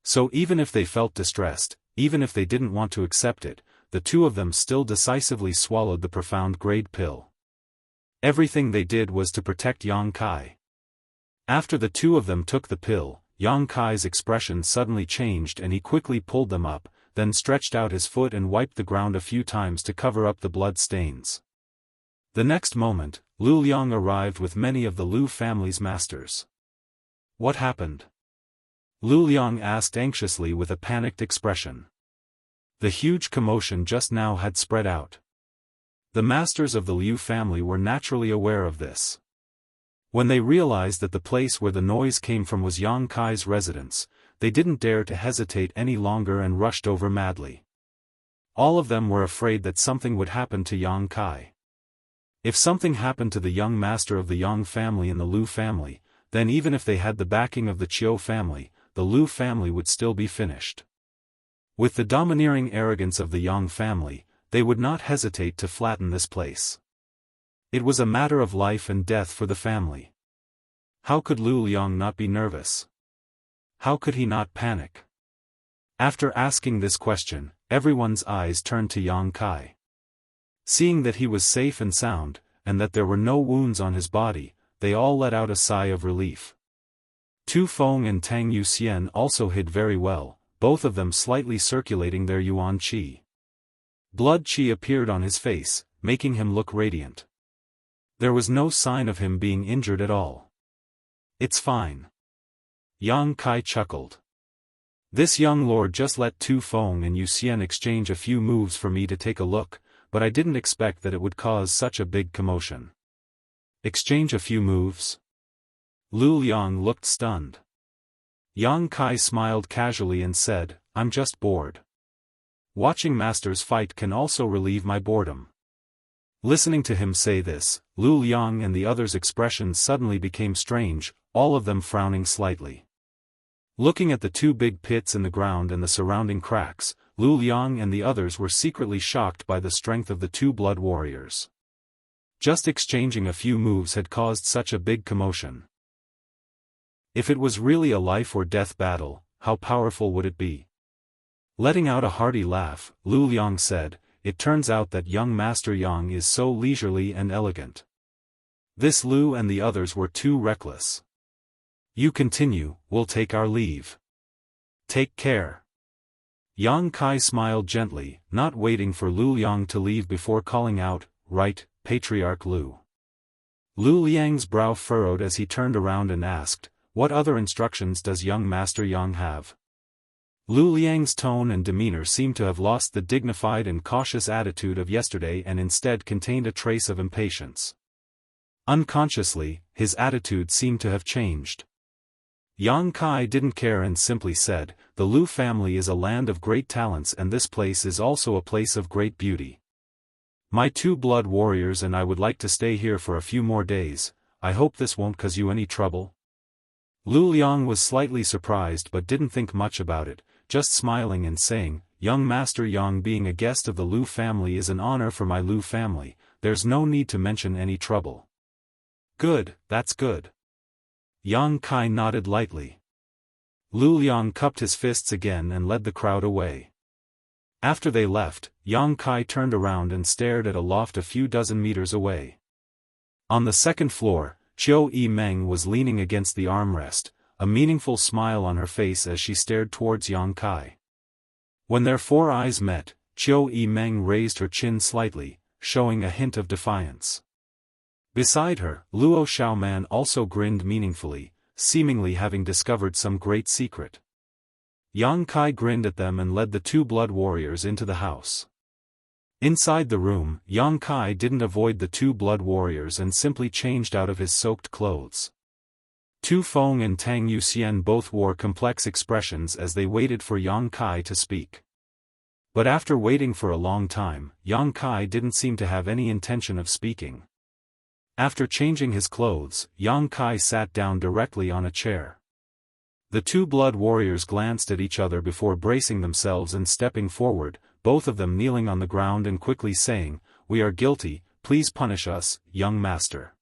So even if they felt distressed, even if they didn't want to accept it, the two of them still decisively swallowed the profound-grade pill. Everything they did was to protect Yang Kai. After the two of them took the pill, Yang Kai's expression suddenly changed and he quickly pulled them up, then stretched out his foot and wiped the ground a few times to cover up the blood stains. The next moment, Lu Liang arrived with many of the Lu family's masters. What happened? Lu Liang asked anxiously with a panicked expression. The huge commotion just now had spread out. The masters of the Liu family were naturally aware of this. When they realized that the place where the noise came from was Yang Kai's residence, they didn't dare to hesitate any longer and rushed over madly. All of them were afraid that something would happen to Yang Kai. If something happened to the young master of the Yang family and the Lu family, then even if they had the backing of the Chiu family, the Lu family would still be finished. With the domineering arrogance of the Yang family, they would not hesitate to flatten this place. It was a matter of life and death for the family. How could Lu Liang not be nervous? How could he not panic? After asking this question, everyone's eyes turned to Yang Kai. Seeing that he was safe and sound, and that there were no wounds on his body, they all let out a sigh of relief. Tu Feng and Tang Yuxian also hid very well, both of them slightly circulating their yuan qi. Blood qi appeared on his face, making him look radiant. There was no sign of him being injured at all. It's fine. Yang Kai chuckled. This young lord just let Tu Feng and Yuxian exchange a few moves for me to take a look, but I didn't expect that it would cause such a big commotion. Exchange a few moves? Lu Liang looked stunned. Yang Kai smiled casually and said, I'm just bored. Watching masters fight can also relieve my boredom. Listening to him say this, Lu Liang and the others' expressions suddenly became strange, all of them frowning slightly. Looking at the two big pits in the ground and the surrounding cracks, Lu Liang and the others were secretly shocked by the strength of the two blood warriors. Just exchanging a few moves had caused such a big commotion. If it was really a life-or-death battle, how powerful would it be? Letting out a hearty laugh, Lu Liang said, it turns out that young Master Yang is so leisurely and elegant. This Lu and the others were too reckless. You continue, we'll take our leave. Take care. Yang Kai smiled gently, not waiting for Lu Liang to leave before calling out, right, Patriarch Lu. Lu Liang's brow furrowed as he turned around and asked, what other instructions does young Master Yang have? Lu Liang's tone and demeanor seemed to have lost the dignified and cautious attitude of yesterday and instead contained a trace of impatience. Unconsciously, his attitude seemed to have changed. Yang Kai didn't care and simply said, the Lu family is a land of great talents and this place is also a place of great beauty. My two blood warriors and I would like to stay here for a few more days. I hope this won't cause you any trouble. Lu Liang was slightly surprised but didn't think much about it, just smiling and saying, young Master Yang being a guest of the Lu family is an honor for my Lu family, there's no need to mention any trouble. Good, that's good. Yang Kai nodded lightly. Lu Liang cupped his fists again and led the crowd away. After they left, Yang Kai turned around and stared at a loft a few dozen meters away. On the second floor, Chiu Yi Meng was leaning against the armrest, a meaningful smile on her face as she stared towards Yang Kai. When their four eyes met, Qiu Yimeng raised her chin slightly, showing a hint of defiance. Beside her, Luo Xiaoman also grinned meaningfully, seemingly having discovered some great secret. Yang Kai grinned at them and led the two blood warriors into the house. Inside the room, Yang Kai didn't avoid the two blood warriors and simply changed out of his soaked clothes. Tu Feng and Tang Yuxian both wore complex expressions as they waited for Yang Kai to speak. But after waiting for a long time, Yang Kai didn't seem to have any intention of speaking. After changing his clothes, Yang Kai sat down directly on a chair. The two blood warriors glanced at each other before bracing themselves and stepping forward, both of them kneeling on the ground and quickly saying, "We are guilty, please punish us, young master."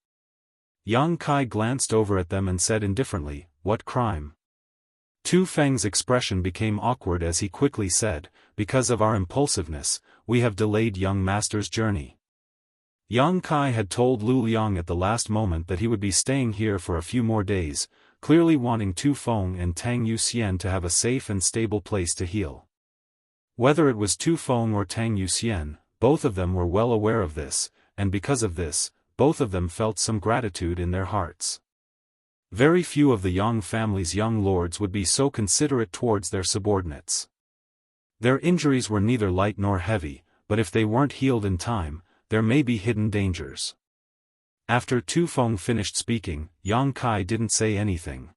Yang Kai glanced over at them and said indifferently, "What crime?" Tu Feng's expression became awkward as he quickly said, "Because of our impulsiveness, we have delayed young master's journey." Yang Kai had told Lu Liang at the last moment that he would be staying here for a few more days, clearly wanting Tu Feng and Tang Yuxian to have a safe and stable place to heal. Whether it was Tu Feng or Tang Yuxian, both of them were well aware of this, and because of this, both of them felt some gratitude in their hearts. Very few of the Yang family's young lords would be so considerate towards their subordinates. Their injuries were neither light nor heavy, but if they weren't healed in time, there may be hidden dangers. After Tu Feng finished speaking, Yang Kai didn't say anything.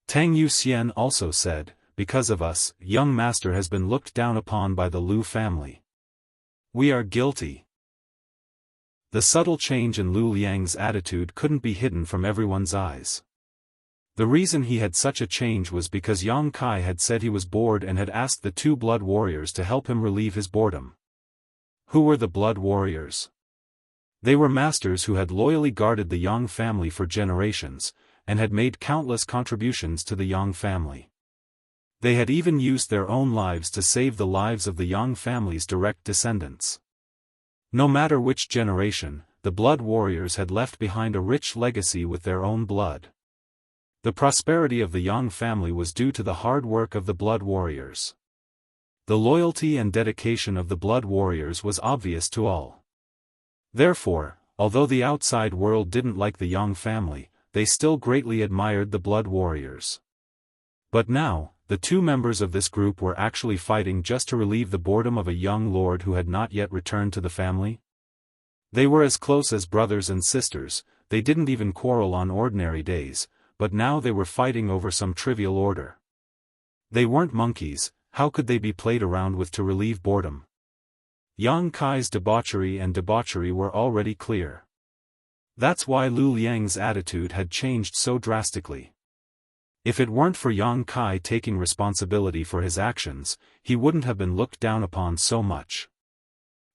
Tang Yuxian also said, "Because of us, young master has been looked down upon by the Lu family. We are guilty." The subtle change in Lu Liang's attitude couldn't be hidden from everyone's eyes. The reason he had such a change was because Yang Kai had said he was bored and had asked the two blood warriors to help him relieve his boredom. Who were the blood warriors? They were masters who had loyally guarded the Yang family for generations, and had made countless contributions to the Yang family. They had even used their own lives to save the lives of the Yang family's direct descendants. No matter which generation, the blood warriors had left behind a rich legacy with their own blood. The prosperity of the Yang family was due to the hard work of the blood warriors. The loyalty and dedication of the blood warriors was obvious to all. Therefore, although the outside world didn't like the Yang family, they still greatly admired the blood warriors. But now, the two members of this group were actually fighting just to relieve the boredom of a young lord who had not yet returned to the family. They were as close as brothers and sisters, they didn't even quarrel on ordinary days, but now they were fighting over some trivial order. They weren't monkeys, how could they be played around with to relieve boredom? Yang Kai's debauchery were already clear. That's why Lu Liang's attitude had changed so drastically. If it weren't for Yang Kai taking responsibility for his actions, he wouldn't have been looked down upon so much.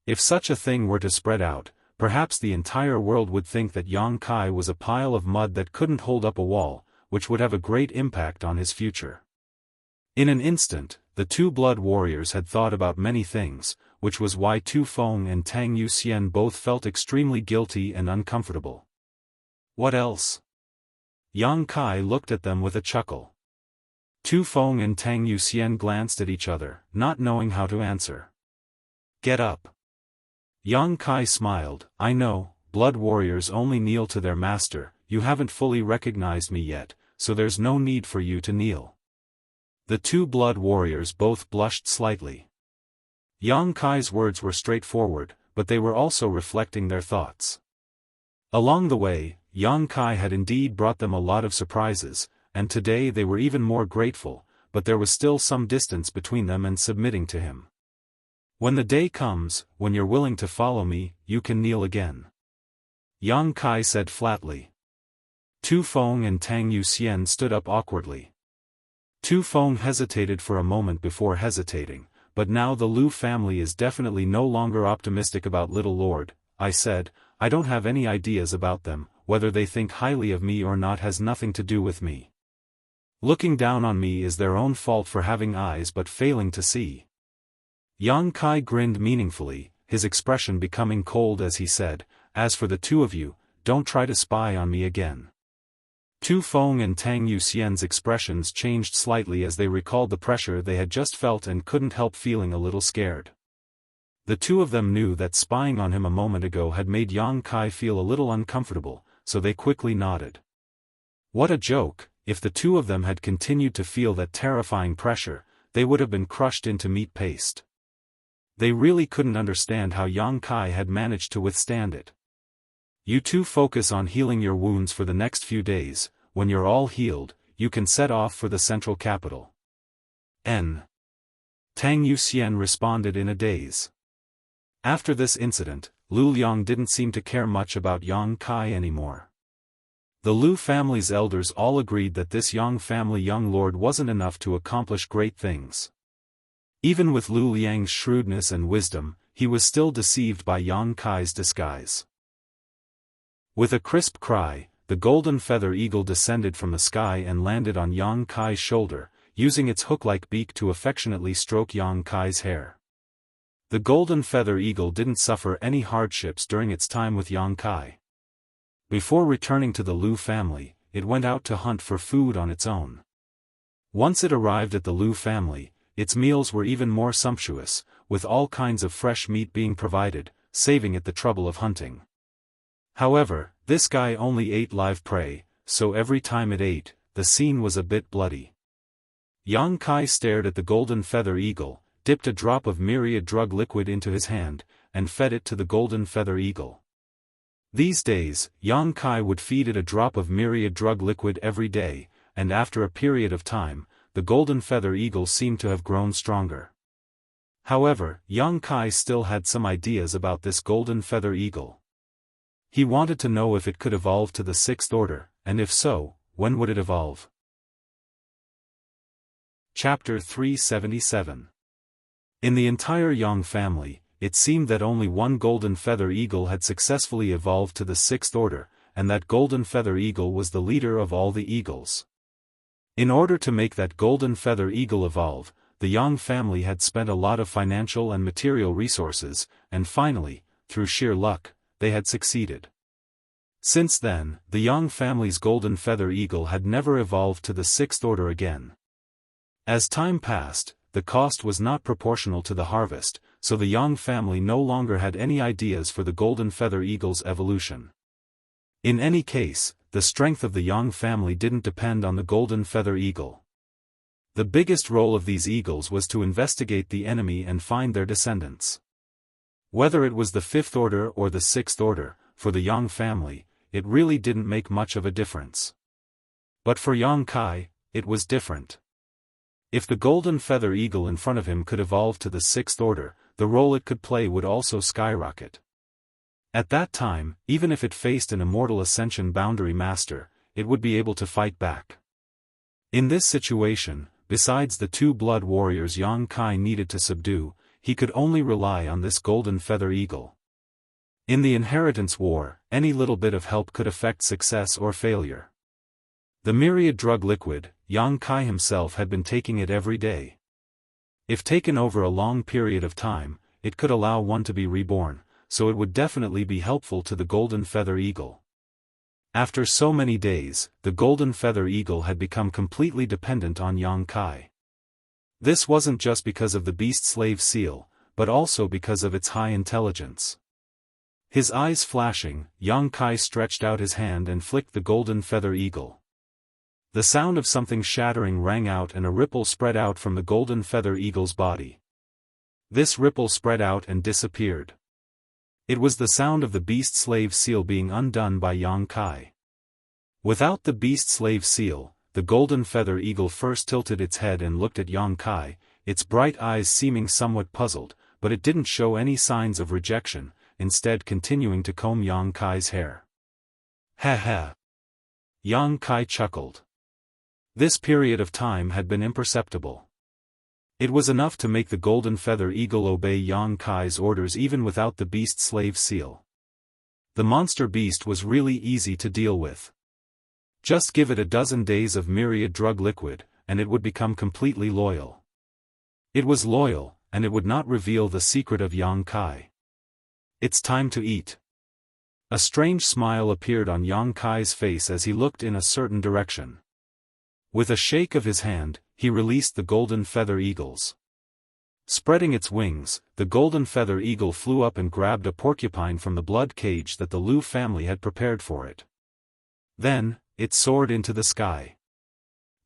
If such a thing were to spread out, perhaps the entire world would think that Yang Kai was a pile of mud that couldn't hold up a wall, which would have a great impact on his future. In an instant, the two blood warriors had thought about many things, which was why Tu Feng and Tang Yuxian both felt extremely guilty and uncomfortable. What else? Yang Kai looked at them with a chuckle. Tu Feng and Tang Yuxian glanced at each other, not knowing how to answer. Get up. Yang Kai smiled, I know, blood warriors only kneel to their master, you haven't fully recognized me yet, so there's no need for you to kneel. The two blood warriors both blushed slightly. Yang Kai's words were straightforward, but they were also reflecting their thoughts. Along the way, Yang Kai had indeed brought them a lot of surprises, and today they were even more grateful, but there was still some distance between them and submitting to him. When the day comes, when you're willing to follow me, you can kneel again. Yang Kai said flatly. Tu Feng and Tang Yuxian stood up awkwardly. Tu Feng hesitated for a moment before hesitating, but now the Lu family is definitely no longer optimistic about Little Lord, I said, I don't have any ideas about them, whether they think highly of me or not has nothing to do with me. Looking down on me is their own fault for having eyes but failing to see. Yang Kai grinned meaningfully, his expression becoming cold as he said, as for the two of you, don't try to spy on me again. Tu Feng and Tang Yuxian's expressions changed slightly as they recalled the pressure they had just felt and couldn't help feeling a little scared. The two of them knew that spying on him a moment ago had made Yang Kai feel a little uncomfortable, so they quickly nodded. What a joke! If the two of them had continued to feel that terrifying pressure, they would have been crushed into meat paste. They really couldn't understand how Yang Kai had managed to withstand it. You two focus on healing your wounds for the next few days. When you're all healed, you can set off for the central capital. Tang Yuxian responded in a daze. After this incident, Lu Liang didn't seem to care much about Yang Kai anymore. The Lu family's elders all agreed that this Yang family young lord wasn't enough to accomplish great things. Even with Lu Liang's shrewdness and wisdom, he was still deceived by Yang Kai's disguise. With a crisp cry, the golden feather eagle descended from the sky and landed on Yang Kai's shoulder, using its hook-like beak to affectionately stroke Yang Kai's hair. The golden feather eagle didn't suffer any hardships during its time with Yang Kai. Before returning to the Lu family, it went out to hunt for food on its own. Once it arrived at the Lu family, its meals were even more sumptuous, with all kinds of fresh meat being provided, saving it the trouble of hunting. However, this guy only ate live prey, so every time it ate, the scene was a bit bloody. Yang Kai stared at the golden feather eagle, dipped a drop of myriad drug liquid into his hand, and fed it to the golden feather eagle. These days, Yang Kai would feed it a drop of myriad drug liquid every day, and after a period of time, the golden feather eagle seemed to have grown stronger. However, Yang Kai still had some ideas about this golden feather eagle. He wanted to know if it could evolve to the sixth order, and if so, when would it evolve? Chapter 377. In the entire Yang family, it seemed that only one golden feather eagle had successfully evolved to the sixth order, and that golden feather eagle was the leader of all the eagles. In order to make that golden feather eagle evolve, the Yang family had spent a lot of financial and material resources, and finally, through sheer luck, they had succeeded. Since then, the Yang family's golden feather eagle had never evolved to the sixth order again. As time passed, the cost was not proportional to the harvest, so the Yang family no longer had any ideas for the golden feather eagle's evolution. In any case, the strength of the Yang family didn't depend on the golden feather eagle. The biggest role of these eagles was to investigate the enemy and find their descendants. Whether it was the fifth order or the sixth order, for the Yang family, it really didn't make much of a difference. But for Yang Kai, it was different. If the golden feather eagle in front of him could evolve to the sixth order, the role it could play would also skyrocket. At that time, even if it faced an immortal Ascension boundary master, it would be able to fight back. In this situation, besides the two blood warriors Yang Kai needed to subdue, he could only rely on this golden feather eagle. In the inheritance war, any little bit of help could affect success or failure. The myriad drug liquid, Yang Kai himself had been taking it every day. If taken over a long period of time, it could allow one to be reborn, so it would definitely be helpful to the golden feather eagle. After so many days, the golden feather eagle had become completely dependent on Yang Kai. This wasn't just because of the beast slave seal, but also because of its high intelligence. His eyes flashing, Yang Kai stretched out his hand and flicked the golden feather eagle. The sound of something shattering rang out and a ripple spread out from the golden feather eagle's body. This ripple spread out and disappeared. It was the sound of the beast slave seal being undone by Yang Kai. Without the beast slave seal, the golden feather eagle first tilted its head and looked at Yang Kai, its bright eyes seeming somewhat puzzled, but it didn't show any signs of rejection, instead continuing to comb Yang Kai's hair. Ha ha! Yang Kai chuckled. This period of time had been imperceptible. It was enough to make the golden feather eagle obey Yang Kai's orders even without the beast slave seal. The monster beast was really easy to deal with. Just give it a dozen days of myriad drug liquid, and it would become completely loyal. It was loyal, and it would not reveal the secret of Yang Kai. It's time to eat. A strange smile appeared on Yang Kai's face as he looked in a certain direction. With a shake of his hand, he released the golden feather eagles. Spreading its wings, the golden feather eagle flew up and grabbed a porcupine from the blood cage that the Lu family had prepared for it. Then, it soared into the sky.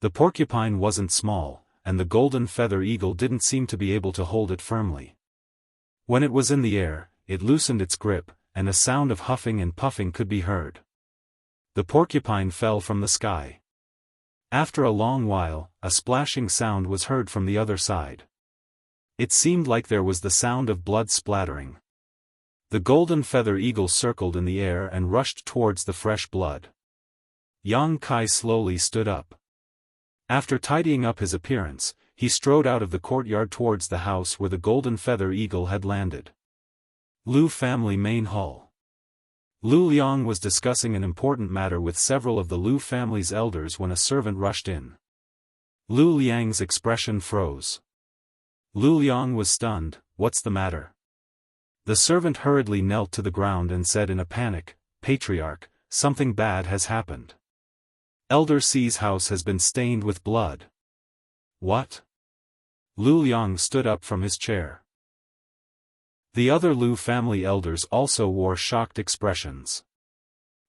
The porcupine wasn't small, and the golden feather eagle didn't seem to be able to hold it firmly. When it was in the air, it loosened its grip, and a sound of huffing and puffing could be heard. The porcupine fell from the sky. After a long while, a splashing sound was heard from the other side. It seemed like there was the sound of blood splattering. The golden feather eagle circled in the air and rushed towards the fresh blood. Yang Kai slowly stood up. After tidying up his appearance, he strode out of the courtyard towards the house where the golden feather eagle had landed. Lu family main hall. Lu Liang was discussing an important matter with several of the Lu family's elders when a servant rushed in. Lu Liang's expression froze. Lu Liang was stunned. "What's the matter?" The servant hurriedly knelt to the ground and said in a panic, "Patriarch, something bad has happened. Elder C's house has been stained with blood." "What?" Lu Liang stood up from his chair. The other Lu family elders also wore shocked expressions.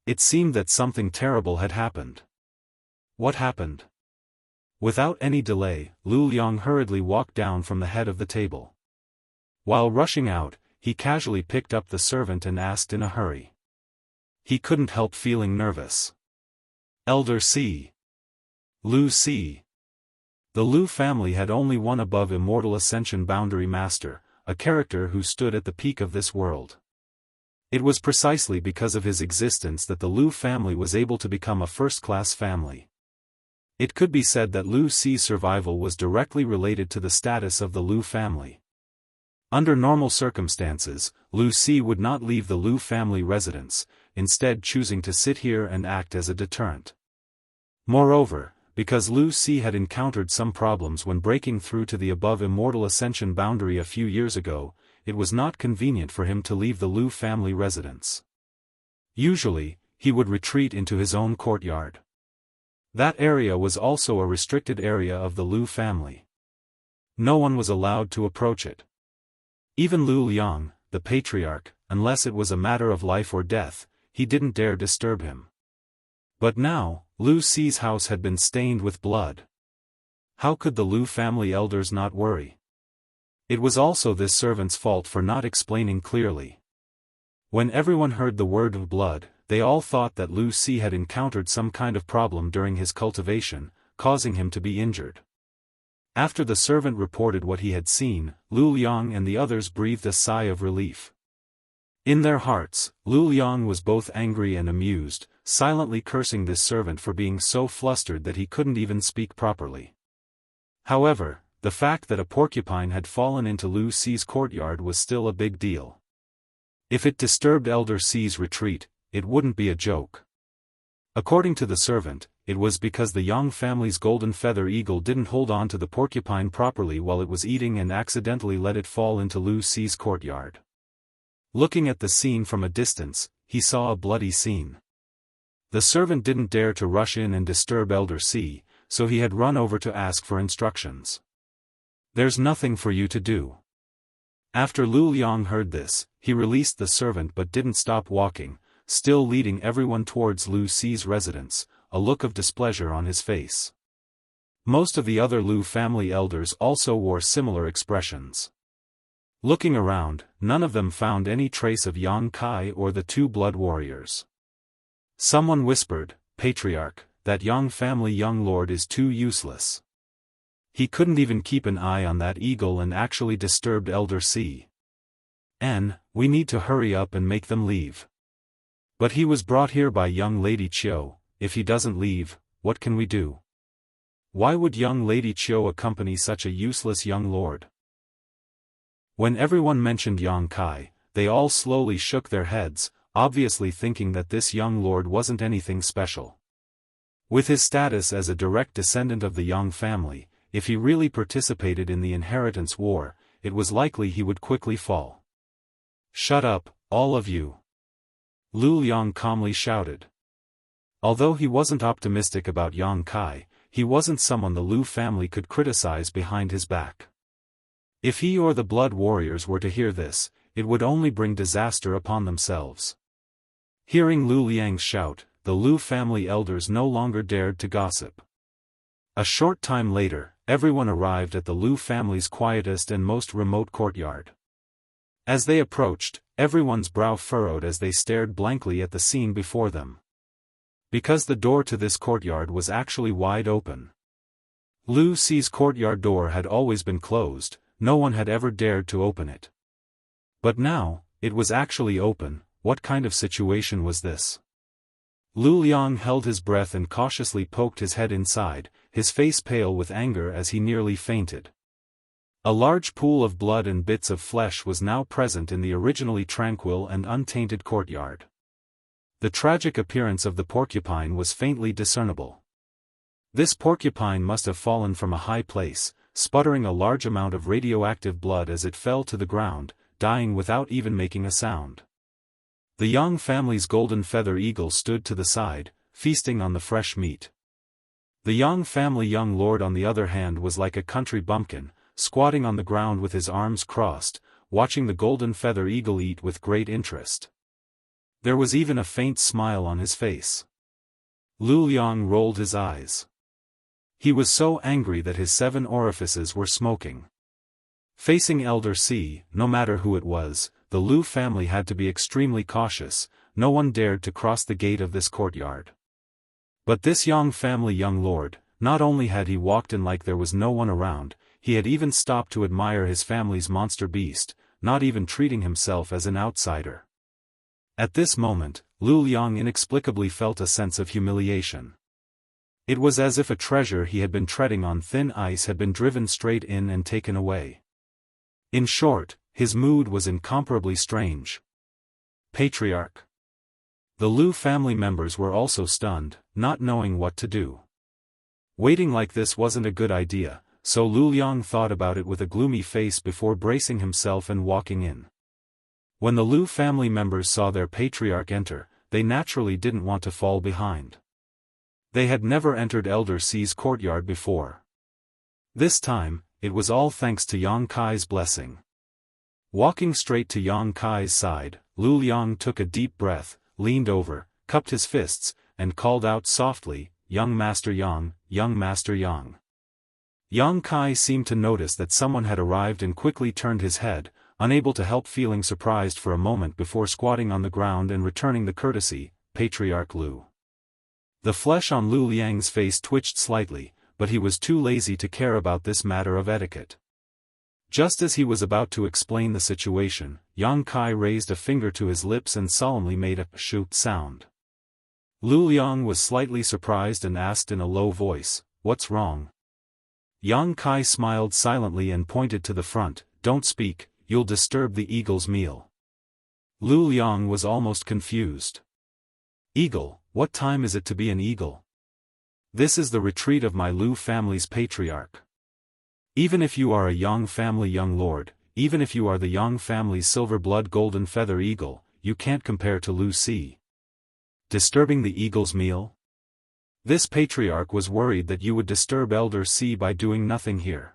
It seemed that something terrible had happened. What happened? Without any delay, Lu Liang hurriedly walked down from the head of the table. While rushing out, he casually picked up the servant and asked in a hurry. He couldn't help feeling nervous. "Elder C. Lu C." The Lu family had only one above Immortal Ascension Boundary Master, a character who stood at the peak of this world. It was precisely because of his existence that the Lu family was able to become a first-class family. It could be said that Lu C's survival was directly related to the status of the Lu family. Under normal circumstances, Lu C would not leave the Lu family residence, instead choosing to sit here and act as a deterrent. Moreover, because Lu C had encountered some problems when breaking through to the above Immortal Ascension boundary a few years ago, it was not convenient for him to leave the Lu family residence. Usually, he would retreat into his own courtyard. That area was also a restricted area of the Lu family. No one was allowed to approach it. Even Lu Liang, the patriarch, unless it was a matter of life or death, he didn't dare disturb him. But now, Lu C's house had been stained with blood. How could the Lu family elders not worry? It was also this servant's fault for not explaining clearly. When everyone heard the word of blood, they all thought that Lu C had encountered some kind of problem during his cultivation, causing him to be injured. After the servant reported what he had seen, Lu Liang and the others breathed a sigh of relief. In their hearts, Lu Liang was both angry and amused, silently cursing this servant for being so flustered that he couldn't even speak properly. However, the fact that a porcupine had fallen into Lu C's courtyard was still a big deal. If it disturbed Elder C's retreat, it wouldn't be a joke. According to the servant, it was because the Yang family's golden feather eagle didn't hold on to the porcupine properly while it was eating and accidentally let it fall into Lu C's courtyard. Looking at the scene from a distance, he saw a bloody scene. The servant didn't dare to rush in and disturb Elder C, so he had run over to ask for instructions. "There's nothing for you to do." After Lu Liang heard this, he released the servant but didn't stop walking, still leading everyone towards Lu C's residence, a look of displeasure on his face. Most of the other Lu family elders also wore similar expressions. Looking around, none of them found any trace of Yang Kai or the two blood warriors. Someone whispered, "Patriarch, that Yang family young lord is too useless. He couldn't even keep an eye on that eagle and actually disturbed Elder C. We need to hurry up and make them leave. But he was brought here by young Lady Chiu. If he doesn't leave, what can we do? Why would young Lady Chiu accompany such a useless young lord?" When everyone mentioned Yang Kai, they all slowly shook their heads, obviously thinking that this young lord wasn't anything special. With his status as a direct descendant of the Yang family, if he really participated in the inheritance war, it was likely he would quickly fall. "Shut up, all of you." Lu Liang calmly shouted. Although he wasn't optimistic about Yang Kai, he wasn't someone the Lu family could criticize behind his back. If he or the blood warriors were to hear this, it would only bring disaster upon themselves. Hearing Lu Liang's shout, the Lu family elders no longer dared to gossip. A short time later, everyone arrived at the Lu family's quietest and most remote courtyard. As they approached, everyone's brow furrowed as they stared blankly at the scene before them. Because the door to this courtyard was actually wide open. Lu Ci's courtyard door had always been closed, no one had ever dared to open it. But now, it was actually open. What kind of situation was this? Lu Liang held his breath and cautiously poked his head inside, his face pale with anger as he nearly fainted. A large pool of blood and bits of flesh was now present in the originally tranquil and untainted courtyard. The tragic appearance of the porcupine was faintly discernible. This porcupine must have fallen from a high place, sputtering a large amount of radioactive blood as it fell to the ground, dying without even making a sound. The Yang family's golden feather eagle stood to the side, feasting on the fresh meat. The Yang family young lord on the other hand was like a country bumpkin, squatting on the ground with his arms crossed, watching the golden feather eagle eat with great interest. There was even a faint smile on his face. Lu Liang rolled his eyes. He was so angry that his 7 orifices were smoking. Facing Elder C, no matter who it was, the Lu family had to be extremely cautious. No one dared to cross the gate of this courtyard. But this Yang family young lord, not only had he walked in like there was no one around, he had even stopped to admire his family's monster beast, not even treating himself as an outsider. At this moment, Lu Liang inexplicably felt a sense of humiliation. It was as if a treasure he had been treading on thin ice had been driven straight in and taken away. In short, his mood was incomparably strange. Patriarch. The Lu family members were also stunned, not knowing what to do. Waiting like this wasn't a good idea, so Lu Liang thought about it with a gloomy face before bracing himself and walking in. When the Lu family members saw their patriarch enter, they naturally didn't want to fall behind. They had never entered Elder C's courtyard before. This time, it was all thanks to Yang Kai's blessing. Walking straight to Yang Kai's side, Lu Liang took a deep breath, leaned over, cupped his fists, and called out softly, "Young Master Yang, Young Master Yang." Yang Kai seemed to notice that someone had arrived and quickly turned his head, unable to help feeling surprised for a moment before squatting on the ground and returning the courtesy, "Patriarch Lu." The flesh on Lu Liang's face twitched slightly, but he was too lazy to care about this matter of etiquette. Just as he was about to explain the situation, Yang Kai raised a finger to his lips and solemnly made a "shoot" sound. Lu Liang was slightly surprised and asked in a low voice, "What's wrong?" Yang Kai smiled silently and pointed to the front, "Don't speak, you'll disturb the eagle's meal." Lu Liang was almost confused. "Eagle, what time is it to be an eagle? This is the retreat of my Lu family's patriarch. Even if you are a Yang family young lord, even if you are the Yang family's silver blood golden feather eagle, you can't compare to Lu C. Disturbing the eagle's meal? This patriarch was worried that you would disturb Elder C by doing nothing here."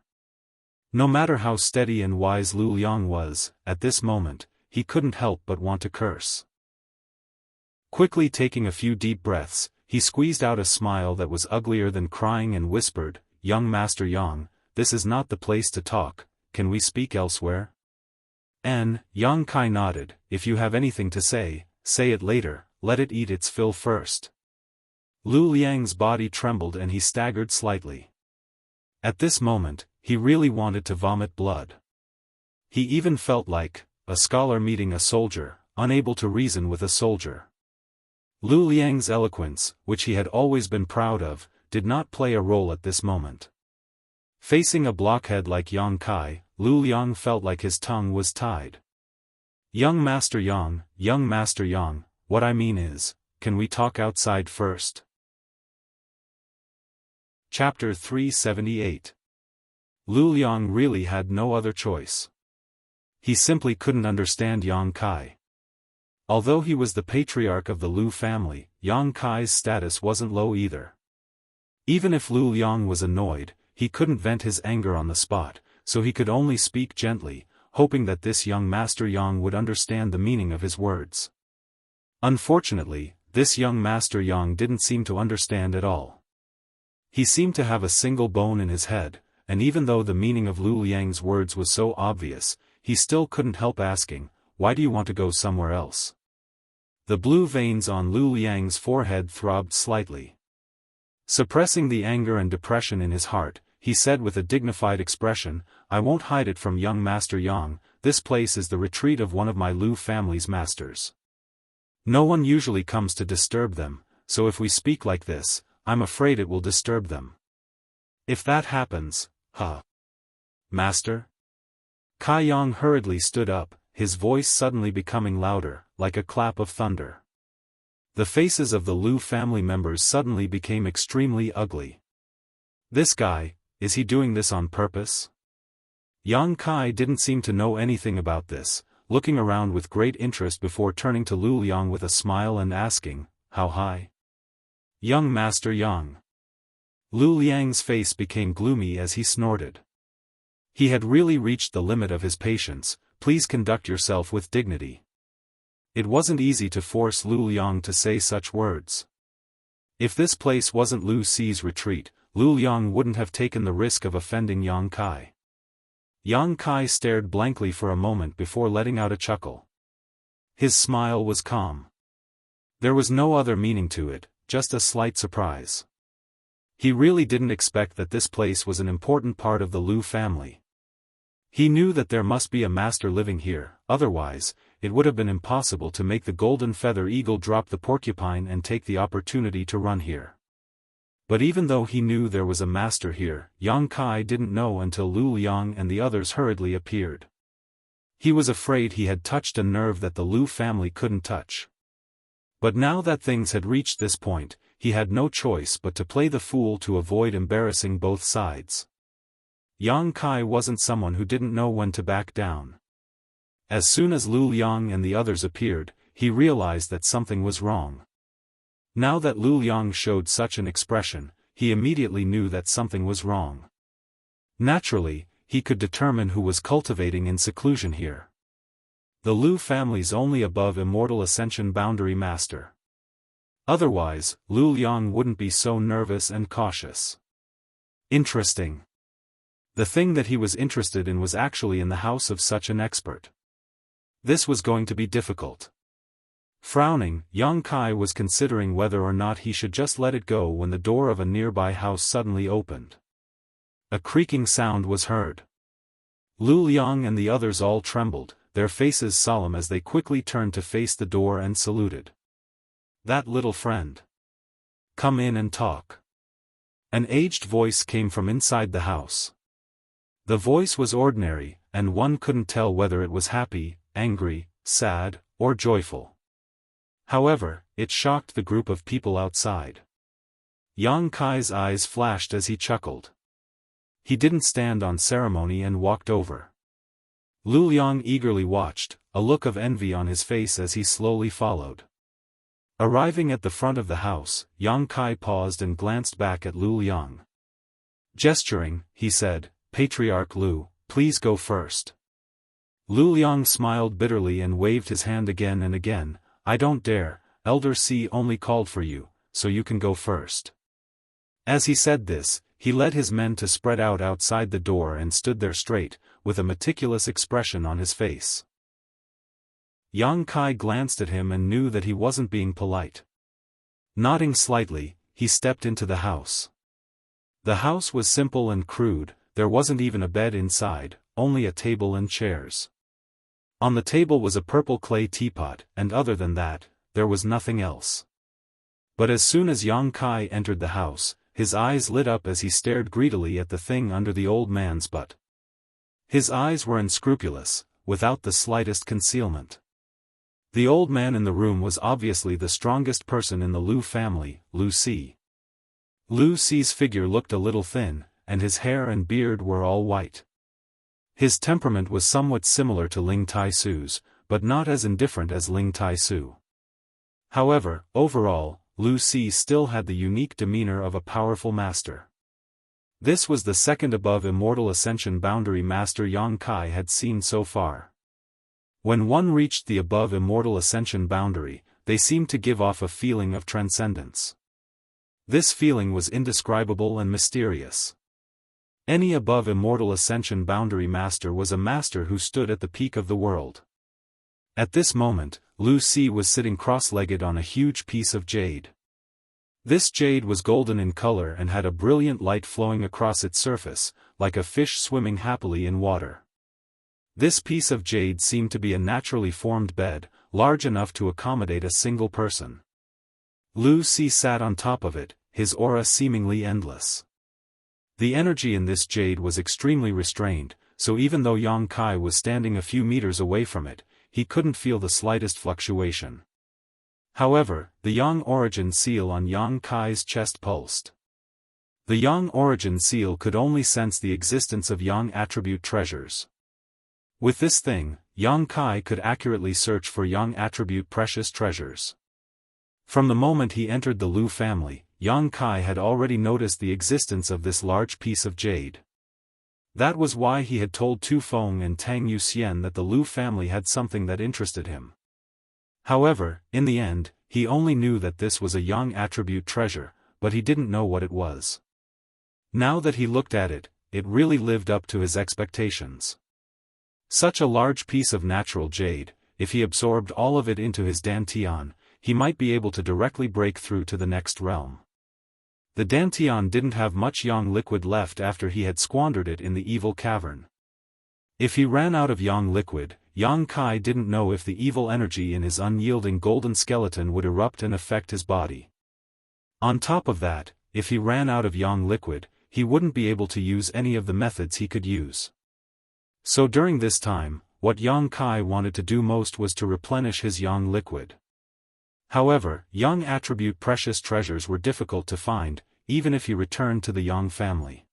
No matter how steady and wise Lu Liang was, at this moment, he couldn't help but want to curse. Quickly taking a few deep breaths, he squeezed out a smile that was uglier than crying and whispered, "Young Master Yang, this is not the place to talk, can we speak elsewhere?" Yang Kai nodded, "If you have anything to say it later, let it eat its fill first." Lu Liang's body trembled and he staggered slightly. At this moment, he really wanted to vomit blood. He even felt like a scholar meeting a soldier, unable to reason with a soldier. Lu Liang's eloquence, which he had always been proud of, did not play a role at this moment. Facing a blockhead like Yang Kai, Lu Liang felt like his tongue was tied. Young Master Yang, what I mean is, can we talk outside first?" Chapter 378. Lu Liang really had no other choice. He simply couldn't understand Yang Kai. Although he was the patriarch of the Lu family, Yang Kai's status wasn't low either. Even if Lu Liang was annoyed, he couldn't vent his anger on the spot, so he could only speak gently, hoping that this young Master Yang would understand the meaning of his words. Unfortunately, this young Master Yang didn't seem to understand at all. He seemed to have a single bone in his head, and even though the meaning of Lu Liang's words was so obvious, he still couldn't help asking, "Why do you want to go somewhere else?" The blue veins on Lu Liang's forehead throbbed slightly. Suppressing the anger and depression in his heart, he said with a dignified expression, "I won't hide it from young Master Yang, this place is the retreat of one of my Lu family's masters. No one usually comes to disturb them, so if we speak like this, I'm afraid it will disturb them. If that happens, Master?" Kai Yang hurriedly stood up, his voice suddenly becoming louder, like a clap of thunder. The faces of the Lu family members suddenly became extremely ugly. This guy, is he doing this on purpose? Yang Kai didn't seem to know anything about this, looking around with great interest before turning to Lu Liang with a smile and asking, "How high?" "Young Master Yang." Lu Liang's face became gloomy as he snorted. He had really reached the limit of his patience. "Please conduct yourself with dignity." It wasn't easy to force Lu Liang to say such words. If this place wasn't Lu Ci's retreat, Lu Liang wouldn't have taken the risk of offending Yang Kai. Yang Kai stared blankly for a moment before letting out a chuckle. His smile was calm. There was no other meaning to it, just a slight surprise. He really didn't expect that this place was an important part of the Lu family. He knew that there must be a master living here, otherwise, it would have been impossible to make the golden feather eagle drop the porcupine and take the opportunity to run here. But even though he knew there was a master here, Yang Kai didn't know until Lu Liang and the others hurriedly appeared. He was afraid he had touched a nerve that the Lu family couldn't touch. But now that things had reached this point, he had no choice but to play the fool to avoid embarrassing both sides. Yang Kai wasn't someone who didn't know when to back down. As soon as Lu Liang and the others appeared, he realized that something was wrong. Now that Lu Liang showed such an expression, he immediately knew that something was wrong. Naturally, he could determine who was cultivating in seclusion here. The Lu family's only above Immortal Ascension boundary master. Otherwise, Lu Liang wouldn't be so nervous and cautious. Interesting. The thing that he was interested in was actually in the house of such an expert. This was going to be difficult. Frowning, Yang Kai was considering whether or not he should just let it go when the door of a nearby house suddenly opened. A creaking sound was heard. Lu Liang and the others all trembled, their faces solemn as they quickly turned to face the door and saluted. "That little friend. Come in and talk." An aged voice came from inside the house. The voice was ordinary, and one couldn't tell whether it was happy, angry, sad, or joyful. However, it shocked the group of people outside. Yang Kai's eyes flashed as he chuckled. He didn't stand on ceremony and walked over. Lu Liang eagerly watched, a look of envy on his face as he slowly followed. Arriving at the front of the house, Yang Kai paused and glanced back at Lu Liang. Gesturing, he said, "Patriarch Lu, please go first." Lu Liang smiled bitterly and waved his hand again and again. "I don't dare, Elder C only called for you, so you can go first." As he said this, he led his men to spread out outside the door and stood there straight, with a meticulous expression on his face. Yang Kai glanced at him and knew that he wasn't being polite. Nodding slightly, he stepped into the house. The house was simple and crude. There wasn't even a bed inside, only a table and chairs. On the table was a purple clay teapot, and other than that, there was nothing else. But as soon as Yang Kai entered the house, his eyes lit up as he stared greedily at the thing under the old man's butt. His eyes were unscrupulous, without the slightest concealment. The old man in the room was obviously the strongest person in the Lu family, Lu Ci. Lu Ci's figure looked a little thin, and his hair and beard were all white. His temperament was somewhat similar to Ling Tai Su's, but not as indifferent as Ling Tai Su. However, overall, Lu Si still had the unique demeanor of a powerful master. This was the second above Immortal Ascension boundary master Yang Kai had seen so far. When one reached the above Immortal Ascension boundary, they seemed to give off a feeling of transcendence. This feeling was indescribable and mysterious. Any above Immortal Ascension boundary master was a master who stood at the peak of the world. At this moment, Lu Si was sitting cross-legged on a huge piece of jade. This jade was golden in color and had a brilliant light flowing across its surface, like a fish swimming happily in water. This piece of jade seemed to be a naturally formed bed, large enough to accommodate a single person. Lu Si sat on top of it, his aura seemingly endless. The energy in this jade was extremely restrained, so even though Yang Kai was standing a few meters away from it, he couldn't feel the slightest fluctuation. However, the Yang origin seal on Yang Kai's chest pulsed. The Yang origin seal could only sense the existence of Yang attribute treasures. With this thing, Yang Kai could accurately search for Yang attribute precious treasures. From the moment he entered the Lu family, Yang Kai had already noticed the existence of this large piece of jade. That was why he had told Tu Feng and Tang Yuxian that the Lu family had something that interested him. However, in the end, he only knew that this was a Yang attribute treasure, but he didn't know what it was. Now that he looked at it, it really lived up to his expectations. Such a large piece of natural jade, if he absorbed all of it into his dantian, he might be able to directly break through to the next realm. The dantian didn't have much Yang liquid left after he had squandered it in the evil cavern. If he ran out of Yang liquid, Yang Kai didn't know if the evil energy in his unyielding golden skeleton would erupt and affect his body. On top of that, if he ran out of Yang liquid, he wouldn't be able to use any of the methods he could use. So during this time, what Yang Kai wanted to do most was to replenish his Yang liquid. However, Yang attribute precious treasures were difficult to find, even if he returned to the Yang family.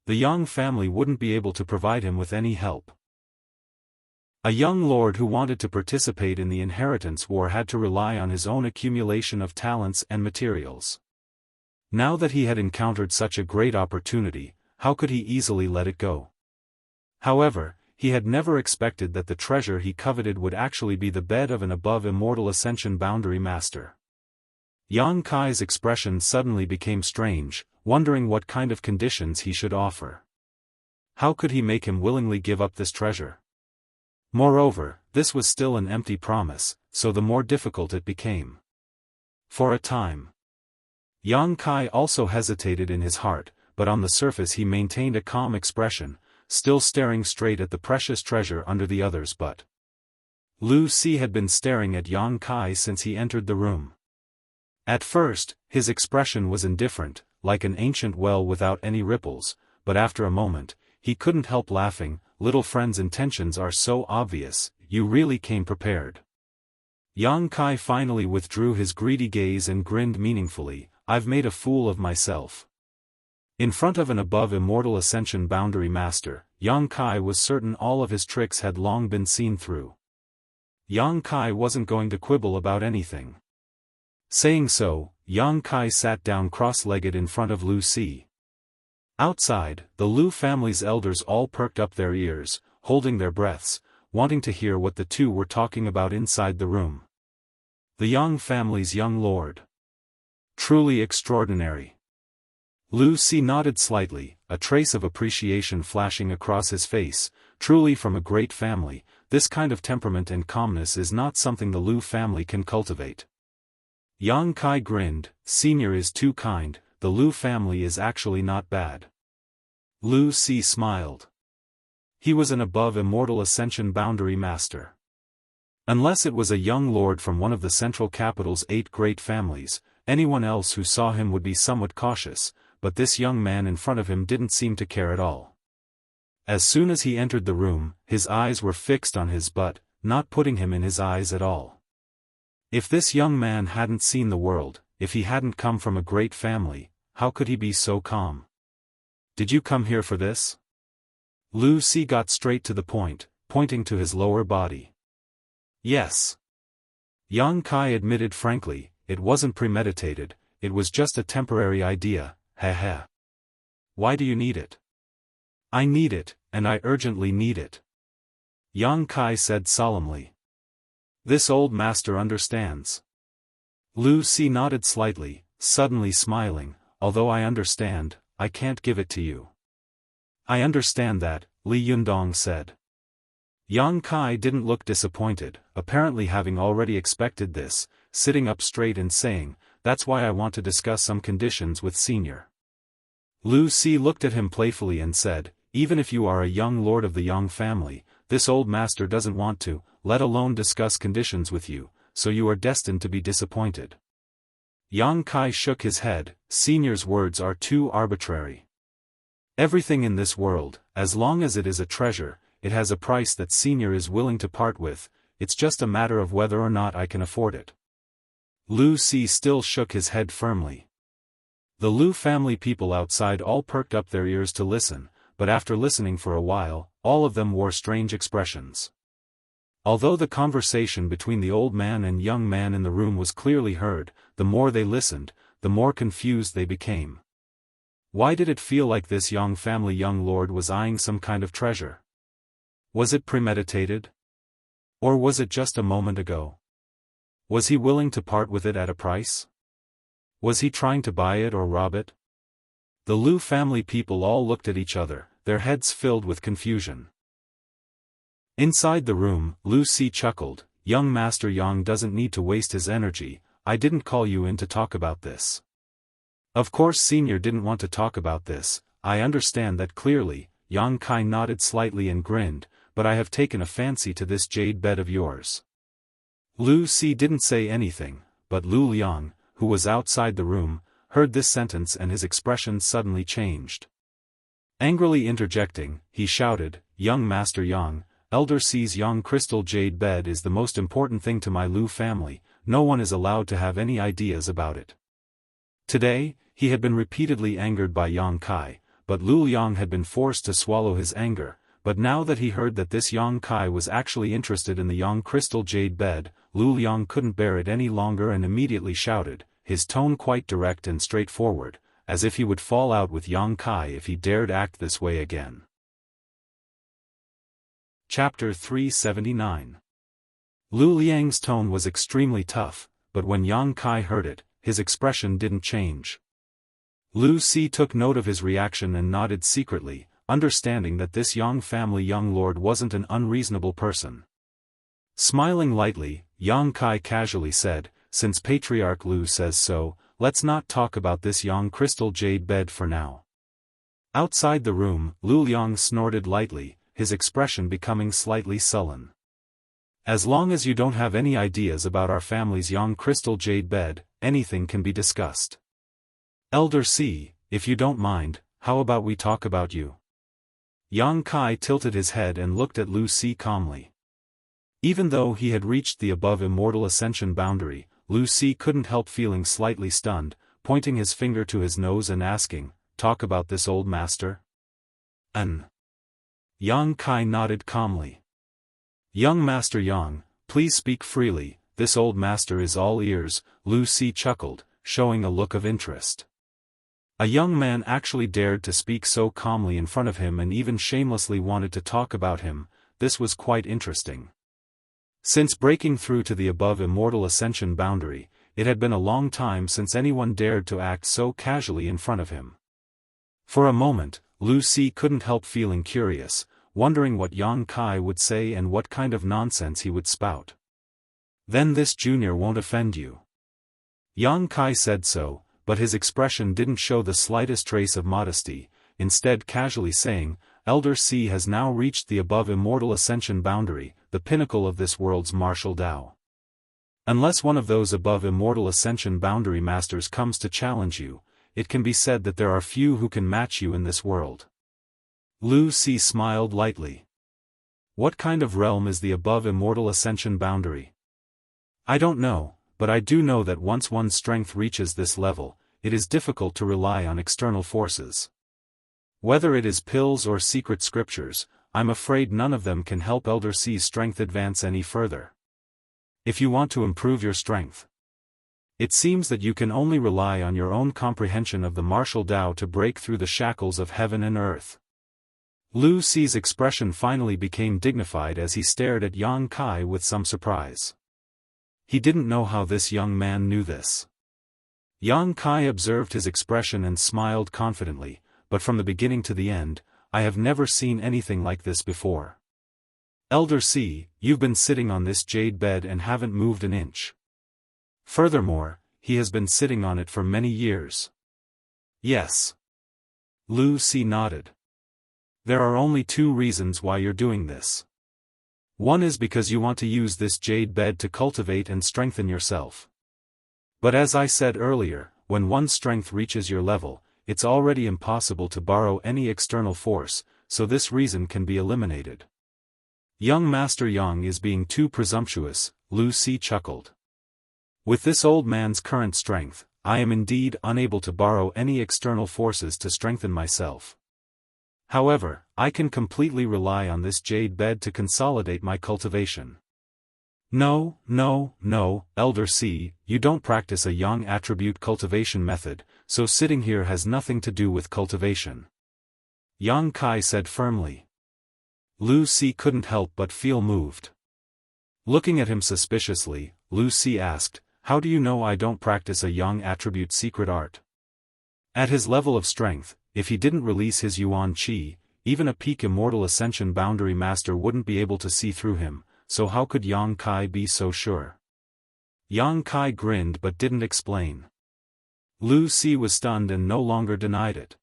The Yang family wouldn't be able to provide him with any help. A young lord who wanted to participate in the inheritance war had to rely on his own accumulation of talents and materials. Now that he had encountered such a great opportunity, how could he easily let it go? However, he had never expected that the treasure he coveted would actually be the bed of an above Immortal Ascension boundary master. Yang Kai's expression suddenly became strange, wondering what kind of conditions he should offer. How could he make him willingly give up this treasure? Moreover, this was still an empty promise, so the more difficult it became. For a time, Yang Kai also hesitated in his heart, but on the surface he maintained a calm expression, still staring straight at the precious treasure under the others. But Lu Si had been staring at Yang Kai since he entered the room. At first, his expression was indifferent, like an ancient well without any ripples, but after a moment, he couldn't help laughing. Little friend's intentions are so obvious, you really came prepared. Yang Kai finally withdrew his greedy gaze and grinned meaningfully. I've made a fool of myself. In front of an above Immortal Ascension boundary master, Yang Kai was certain all of his tricks had long been seen through. Yang Kai wasn't going to quibble about anything. Saying so, Yang Kai sat down cross-legged in front of Lu Si. Outside, the Lu family's elders all perked up their ears, holding their breaths, wanting to hear what the two were talking about inside the room. The Yang family's young lord. Truly extraordinary. Lu Si nodded slightly, a trace of appreciation flashing across his face. Truly from a great family, this kind of temperament and calmness is not something the Lu family can cultivate. Yang Kai grinned. Senior is too kind, the Lu family is actually not bad. Lu Si smiled. He was an above Immortal Ascension boundary master. Unless it was a young lord from one of the central capital's 8 great families, anyone else who saw him would be somewhat cautious, but this young man in front of him didn't seem to care at all. As soon as he entered the room, his eyes were fixed on his butt, not putting him in his eyes at all. If this young man hadn't seen the world, if he hadn't come from a great family, how could he be so calm? Did you come here for this? Lu Si got straight to the point, pointing to his lower body. Yes. Yang Kai admitted frankly, it wasn't premeditated, it was just a temporary idea, heh. Why do you need it? I need it, and I urgently need it. Yang Kai said solemnly. This old master understands. Lu Si nodded slightly, suddenly smiling, although I understand, I can't give it to you. I understand that, Li Yundong said. Yang Kai didn't look disappointed, apparently having already expected this, sitting up straight and saying, that's why I want to discuss some conditions with Senior. Lu Si looked at him playfully and said, even if you are a young lord of the Yang family, this old master doesn't want to, let alone discuss conditions with you, so you are destined to be disappointed. Yang Kai shook his head, Senior's words are too arbitrary. Everything in this world, as long as it is a treasure, it has a price that Senior is willing to part with, it's just a matter of whether or not I can afford it. Lu Si still shook his head firmly. The Lu family people outside all perked up their ears to listen, but after listening for a while, all of them wore strange expressions. Although the conversation between the old man and young man in the room was clearly heard, the more they listened, the more confused they became. Why did it feel like this Yang family young lord was eyeing some kind of treasure? Was it premeditated? Or was it just a moment ago? Was he willing to part with it at a price? Was he trying to buy it or rob it? The Lu family people all looked at each other, their heads filled with confusion. Inside the room, Lu Si chuckled, young Master Yang doesn't need to waste his energy, I didn't call you in to talk about this. Of course Senior didn't want to talk about this, I understand that clearly, Yang Kai nodded slightly and grinned, but I have taken a fancy to this jade bed of yours. Lu Si didn't say anything, but Lu Liang, who was outside the room, heard this sentence and his expression suddenly changed. Angrily interjecting, he shouted, young Master Yang, Elder C's Yang crystal jade bed is the most important thing to my Lu family, no one is allowed to have any ideas about it. Today, he had been repeatedly angered by Yang Kai, but Lu Liang had been forced to swallow his anger, but now that he heard that this Yang Kai was actually interested in the Yang crystal jade bed, Lu Liang couldn't bear it any longer and immediately shouted, his tone quite direct and straightforward, as if he would fall out with Yang Kai if he dared act this way again. Chapter 379. Lu Liang's tone was extremely tough, but when Yang Kai heard it, his expression didn't change. Lu Si took note of his reaction and nodded secretly, understanding that this Yang family young lord wasn't an unreasonable person. Smiling lightly, Yang Kai casually said, since Patriarch Lu says so, let's not talk about this Yang crystal jade bed for now. Outside the room, Lu Liang snorted lightly, his expression becoming slightly sullen. As long as you don't have any ideas about our family's Yang crystal jade bed, anything can be discussed. Elder C, if you don't mind, how about we talk about you? Yang Kai tilted his head and looked at Lu Si calmly. Even though he had reached the above immortal ascension boundary, Lu Si couldn't help feeling slightly stunned, pointing his finger to his nose and asking, talk about this old master? Yang Kai nodded calmly. Young Master Yang, please speak freely, this old master is all ears, Lu Si chuckled, showing a look of interest. A young man actually dared to speak so calmly in front of him and even shamelessly wanted to talk about him, this was quite interesting. Since breaking through to the above immortal ascension boundary, it had been a long time since anyone dared to act so casually in front of him. For a moment, Lu Si couldn't help feeling curious, wondering what Yang Kai would say and what kind of nonsense he would spout. Then this junior won't offend you. Yang Kai said so, but his expression didn't show the slightest trace of modesty, instead casually saying, Elder C has now reached the above immortal ascension boundary, the pinnacle of this world's martial Tao. Unless one of those above immortal ascension boundary masters comes to challenge you, it can be said that there are few who can match you in this world. Lu Si smiled lightly. What kind of realm is the above immortal ascension boundary? I don't know, but I do know that once one's strength reaches this level, it is difficult to rely on external forces. Whether it is pills or secret scriptures, I'm afraid none of them can help Elder C's strength advance any further. if you want to improve your strength. It seems that you can only rely on your own comprehension of the martial Tao to break through the shackles of heaven and earth. Lu Ci's expression finally became dignified as he stared at Yang Kai with some surprise. He didn't know how this young man knew this. Yang Kai observed his expression and smiled confidently, but from the beginning to the end, I have never seen anything like this before. Elder C, you've been sitting on this jade bed and haven't moved an inch. Furthermore, he has been sitting on it for many years. Yes. Lu Ci nodded. There are only two reasons why you're doing this. One is because you want to use this jade bed to cultivate and strengthen yourself. But as I said earlier, when one's strength reaches your level, it's already impossible to borrow any external force, so this reason can be eliminated. Young Master Yang is being too presumptuous, Lu Ci chuckled. With this old man's current strength, I am indeed unable to borrow any external forces to strengthen myself. However, I can completely rely on this jade bed to consolidate my cultivation. No, Elder C, you don't practice a Yang attribute cultivation method, so sitting here has nothing to do with cultivation. Yang Kai said firmly. Lu Ci couldn't help but feel moved. Looking at him suspiciously, Lu Ci asked, how do you know I don't practice a Yang attribute secret art? At his level of strength, if he didn't release his Yuan Qi, even a peak Immortal Ascension boundary master wouldn't be able to see through him, so how could Yang Kai be so sure? Yang Kai grinned but didn't explain. Lu Ci was stunned and no longer denied it.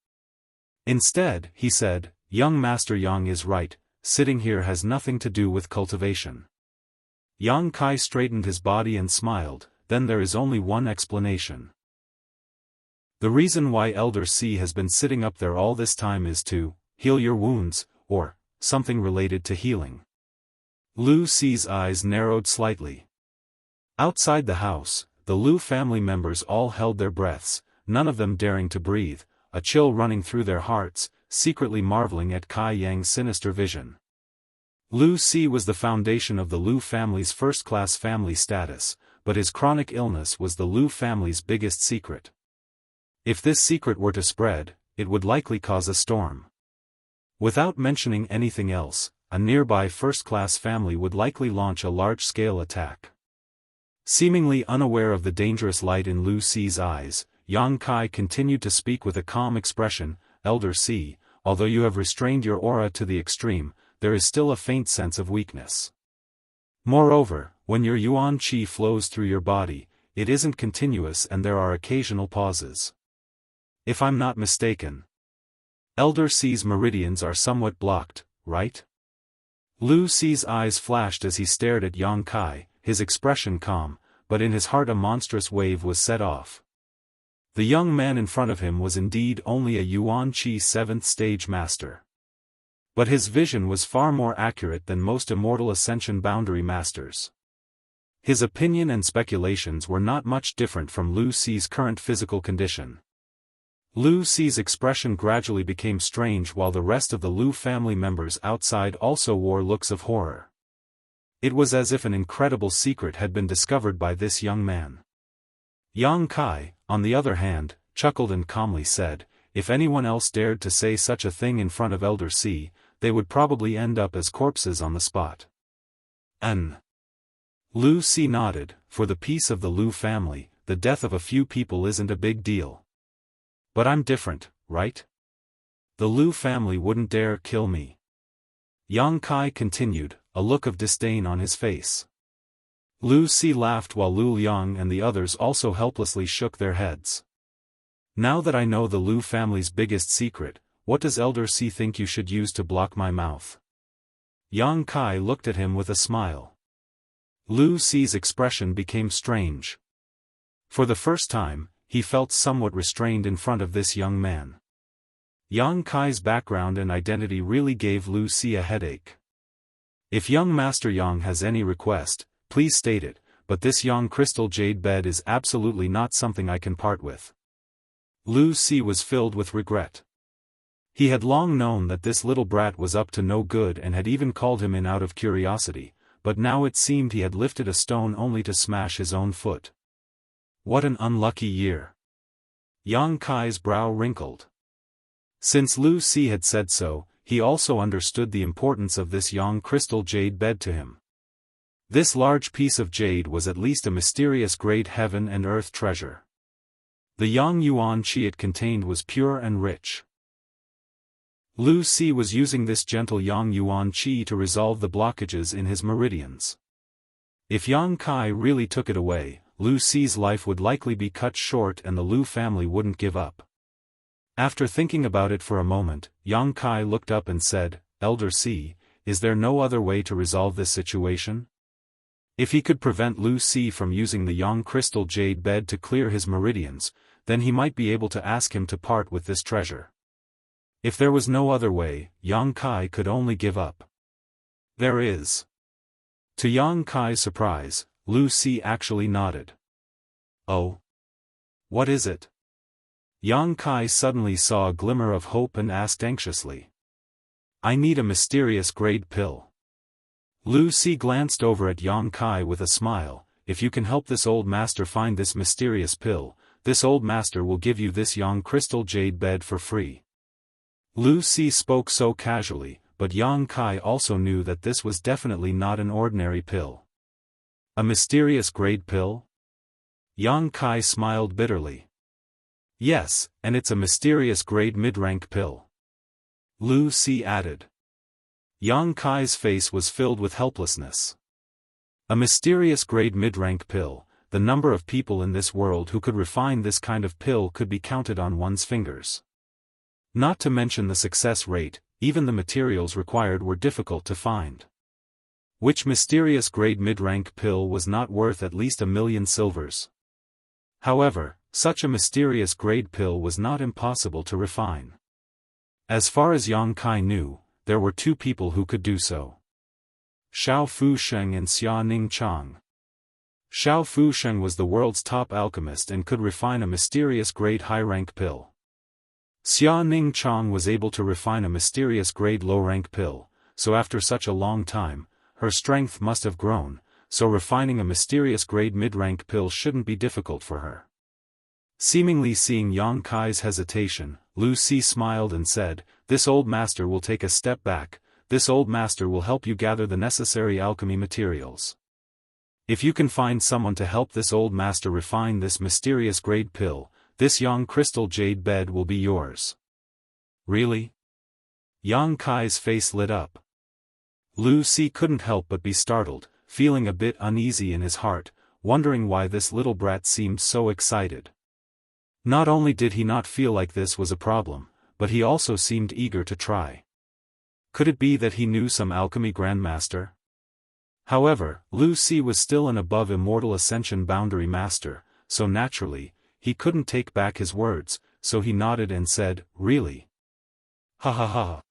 Instead, he said, young Master Yang is right, sitting here has nothing to do with cultivation. Yang Kai straightened his body and smiled, then there is only one explanation. The reason why Elder C has been sitting up there all this time is to heal your wounds, or something related to healing. Lu Ci's eyes narrowed slightly. Outside the house, the Lu family members all held their breaths, none of them daring to breathe, a chill running through their hearts, secretly marveling at Kai Yang's sinister vision. Lu Ci was the foundation of the Lu family's first-class family status, but his chronic illness was the Lu family's biggest secret. If this secret were to spread, it would likely cause a storm. Without mentioning anything else, a nearby first-class family would likely launch a large-scale attack. Seemingly unaware of the dangerous light in Lu Ci's eyes, Yang Kai continued to speak with a calm expression, Elder C, although you have restrained your aura to the extreme, there is still a faint sense of weakness. Moreover, when your Yuan Qi flows through your body, it isn't continuous and there are occasional pauses. If I'm not mistaken, Elder C's meridians are somewhat blocked, right? Lu Ci's eyes flashed as he stared at Yang Kai, his expression calm, but in his heart a monstrous wave was set off. The young man in front of him was indeed only a Yuan Qi 7th stage master. But his vision was far more accurate than most Immortal Ascension boundary masters. His opinion and speculations were not much different from Lu Ci's current physical condition. Lu Ci's expression gradually became strange while the rest of the Lu family members outside also wore looks of horror. It was as if an incredible secret had been discovered by this young man. Yang Kai, on the other hand, chuckled and calmly said, if anyone else dared to say such a thing in front of Elder C, they would probably end up as corpses on the spot. Lu Ci nodded, for the peace of the Lu family, the death of a few people isn't a big deal. But I'm different, right? The Lu family wouldn't dare kill me. Yang Kai continued, a look of disdain on his face. Lu Ci laughed while Lu Liang and the others also helplessly shook their heads. Now that I know the Lu family's biggest secret, what does Elder C think you should use to block my mouth? Yang Kai looked at him with a smile. Lu Ci's expression became strange. For the first time, he felt somewhat restrained in front of this young man. Yang Kai's background and identity really gave Lu Ci a headache. If young Master Yang has any request, please state it, but this Yang crystal jade bed is absolutely not something I can part with. Lu Ci was filled with regret. He had long known that this little brat was up to no good and had even called him in out of curiosity, but now it seemed he had lifted a stone only to smash his own foot. What an unlucky year. Yang Kai's brow wrinkled. Since Lu Si had said so, he also understood the importance of this Yang crystal jade bed to him. This large piece of jade was at least a mysterious great heaven and earth treasure. The Yang Yuan Qi it contained was pure and rich. Lu Si was using this gentle Yang Yuan Qi to resolve the blockages in his meridians. If Yang Kai really took it away, Lu Si's life would likely be cut short and the Lu family wouldn't give up. After thinking about it for a moment, Yang Kai looked up and said, "Elder Si, is there no other way to resolve this situation?" If he could prevent Lu Si from using the Yang crystal jade bed to clear his meridians, then he might be able to ask him to part with this treasure. If there was no other way, Yang Kai could only give up. There is. To Yang Kai's surprise, Lu Si actually nodded. Oh? What is it? Yang Kai suddenly saw a glimmer of hope and asked anxiously. I need a mysterious grade pill. Lu Si glanced over at Yang Kai with a smile. If you can help this old master find this mysterious pill, this old master will give you this Yang crystal jade bed for free. Lu Si spoke so casually, but Yang Kai also knew that this was definitely not an ordinary pill. A mysterious grade pill? Yang Kai smiled bitterly. Yes, and it's a mysterious grade mid-rank pill. Lu Si added. Yang Kai's face was filled with helplessness. A mysterious grade mid-rank pill, the number of people in this world who could refine this kind of pill could be counted on one's fingers. Not to mention the success rate, even the materials required were difficult to find. Which mysterious grade mid-rank pill was not worth at least 1,000,000 silvers. However, such a mysterious grade pill was not impossible to refine. As far as Yang Kai knew, there were two people who could do so. Xiao Fusheng and Xia Ning Chang. Xiao Fusheng was the world's top alchemist and could refine a mysterious grade high-rank pill. Xia Ning Chang was able to refine a mysterious grade low-rank pill, so after such a long time, her strength must have grown, so refining a mysterious grade mid-rank pill shouldn't be difficult for her. Seemingly seeing Yang Kai's hesitation, Lu Si smiled and said, "This old master will take a step back, this old master will help you gather the necessary alchemy materials. If you can find someone to help this old master refine this mysterious grade pill, this Yang crystal jade bed will be yours." Really? Yang Kai's face lit up. Lu Si couldn't help but be startled, feeling a bit uneasy in his heart, wondering why this little brat seemed so excited. Not only did he not feel like this was a problem, but he also seemed eager to try. Could it be that he knew some alchemy grandmaster? However, Lu Si was still an above immortal Ascension boundary master, so naturally, he couldn't take back his words, so he nodded and said, "Really? Ha ha ha."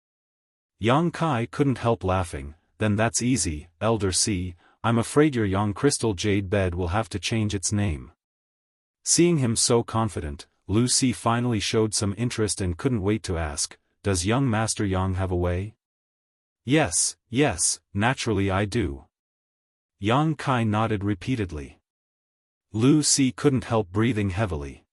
Yang Kai couldn't help laughing. "Then that's easy, Elder Si, I'm afraid your Yang crystal jade bed will have to change its name." Seeing him so confident, Lu Si finally showed some interest and couldn't wait to ask, "Does young Master Yang have a way?" Yes, naturally I do." Yang Kai nodded repeatedly. Lu Si couldn't help breathing heavily.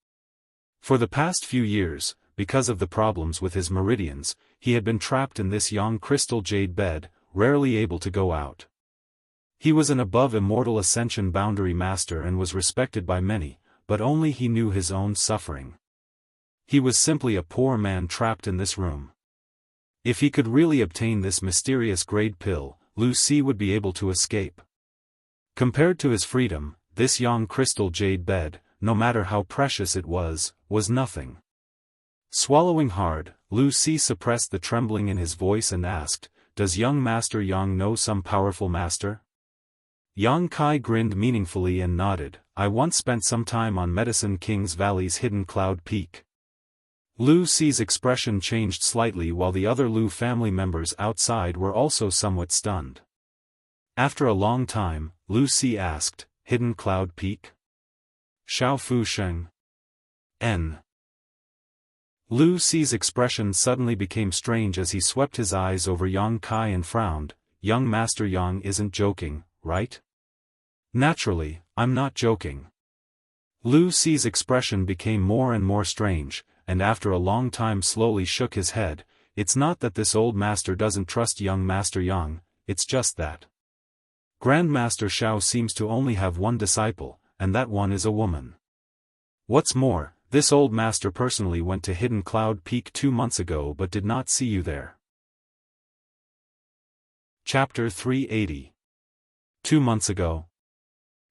For the past few years, because of the problems with his meridians, he had been trapped in this Yang crystal jade bed, rarely able to go out. He was an above immortal Ascension boundary master and was respected by many, but only he knew his own suffering. He was simply a poor man trapped in this room. If he could really obtain this mysterious grade pill, Lu Si would be able to escape. Compared to his freedom, this Yang crystal jade bed, no matter how precious it was nothing. Swallowing hard, Lu Si suppressed the trembling in his voice and asked, "Does young Master Yang know some powerful master?" Yang Kai grinned meaningfully and nodded. "I once spent some time on Medicine King's Valley's hidden cloud peak." Lu Si's expression changed slightly while the other Lu family members outside were also somewhat stunned. After a long time, Lu Si asked, "Hidden cloud peak? Xiao Fusheng? N." Lu Si's expression suddenly became strange as he swept his eyes over Yang Kai and frowned. "Young Master Yang isn't joking, right? Naturally, I'm not joking. Lu Ci's expression became more and more strange, and after a long time slowly shook his head. It's not that this old master doesn't trust young Master Yang, it's just that Grandmaster Xiao seems to only have one disciple, and that one is a woman. What's more, this old master personally went to Hidden Cloud Peak 2 months ago but did not see you there. Chapter 380. 2 months ago.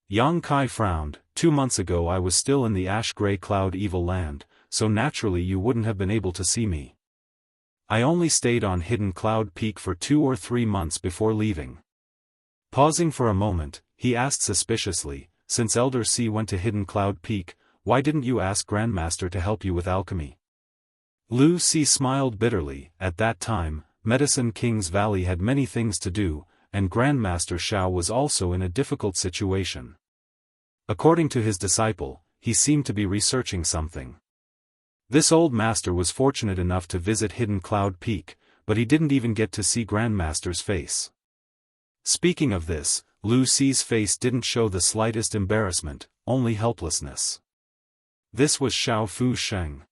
Yang Kai frowned. 2 months ago I was still in the ash-gray cloud evil land, so naturally you wouldn't have been able to see me. I only stayed on Hidden Cloud Peak for 2 or 3 months before leaving. Pausing for a moment, he asked suspiciously, since Elder C went to Hidden Cloud Peak, why didn't you ask Grandmaster to help you with alchemy? Lu C smiled bitterly. At that time, Medicine King's Valley had many things to do, and Grandmaster Xiao was also in a difficult situation. According to his disciple, he seemed to be researching something. This old master was fortunate enough to visit Hidden Cloud Peak, but he didn't even get to see Grandmaster's face. Speaking of this, Lu Ci's face didn't show the slightest embarrassment, only helplessness. This was Xiao Fu Sheng.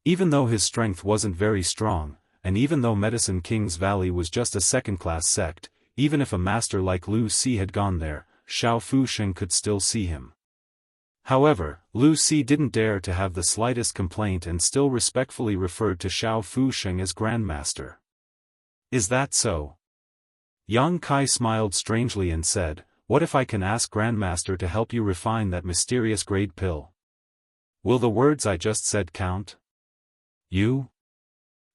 Even though his strength wasn't very strong, and even though Medicine King's Valley was just a second-class sect, even if a master like Lu Ci had gone there, Xiao Fu Sheng could still see him. However, Lu Ci didn't dare to have the slightest complaint and still respectfully referred to Xiao Fu Sheng as Grandmaster. Is that so? Yang Kai smiled strangely and said, what if I can ask Grandmaster to help you refine that mysterious grade pill? Will the words I just said count? You?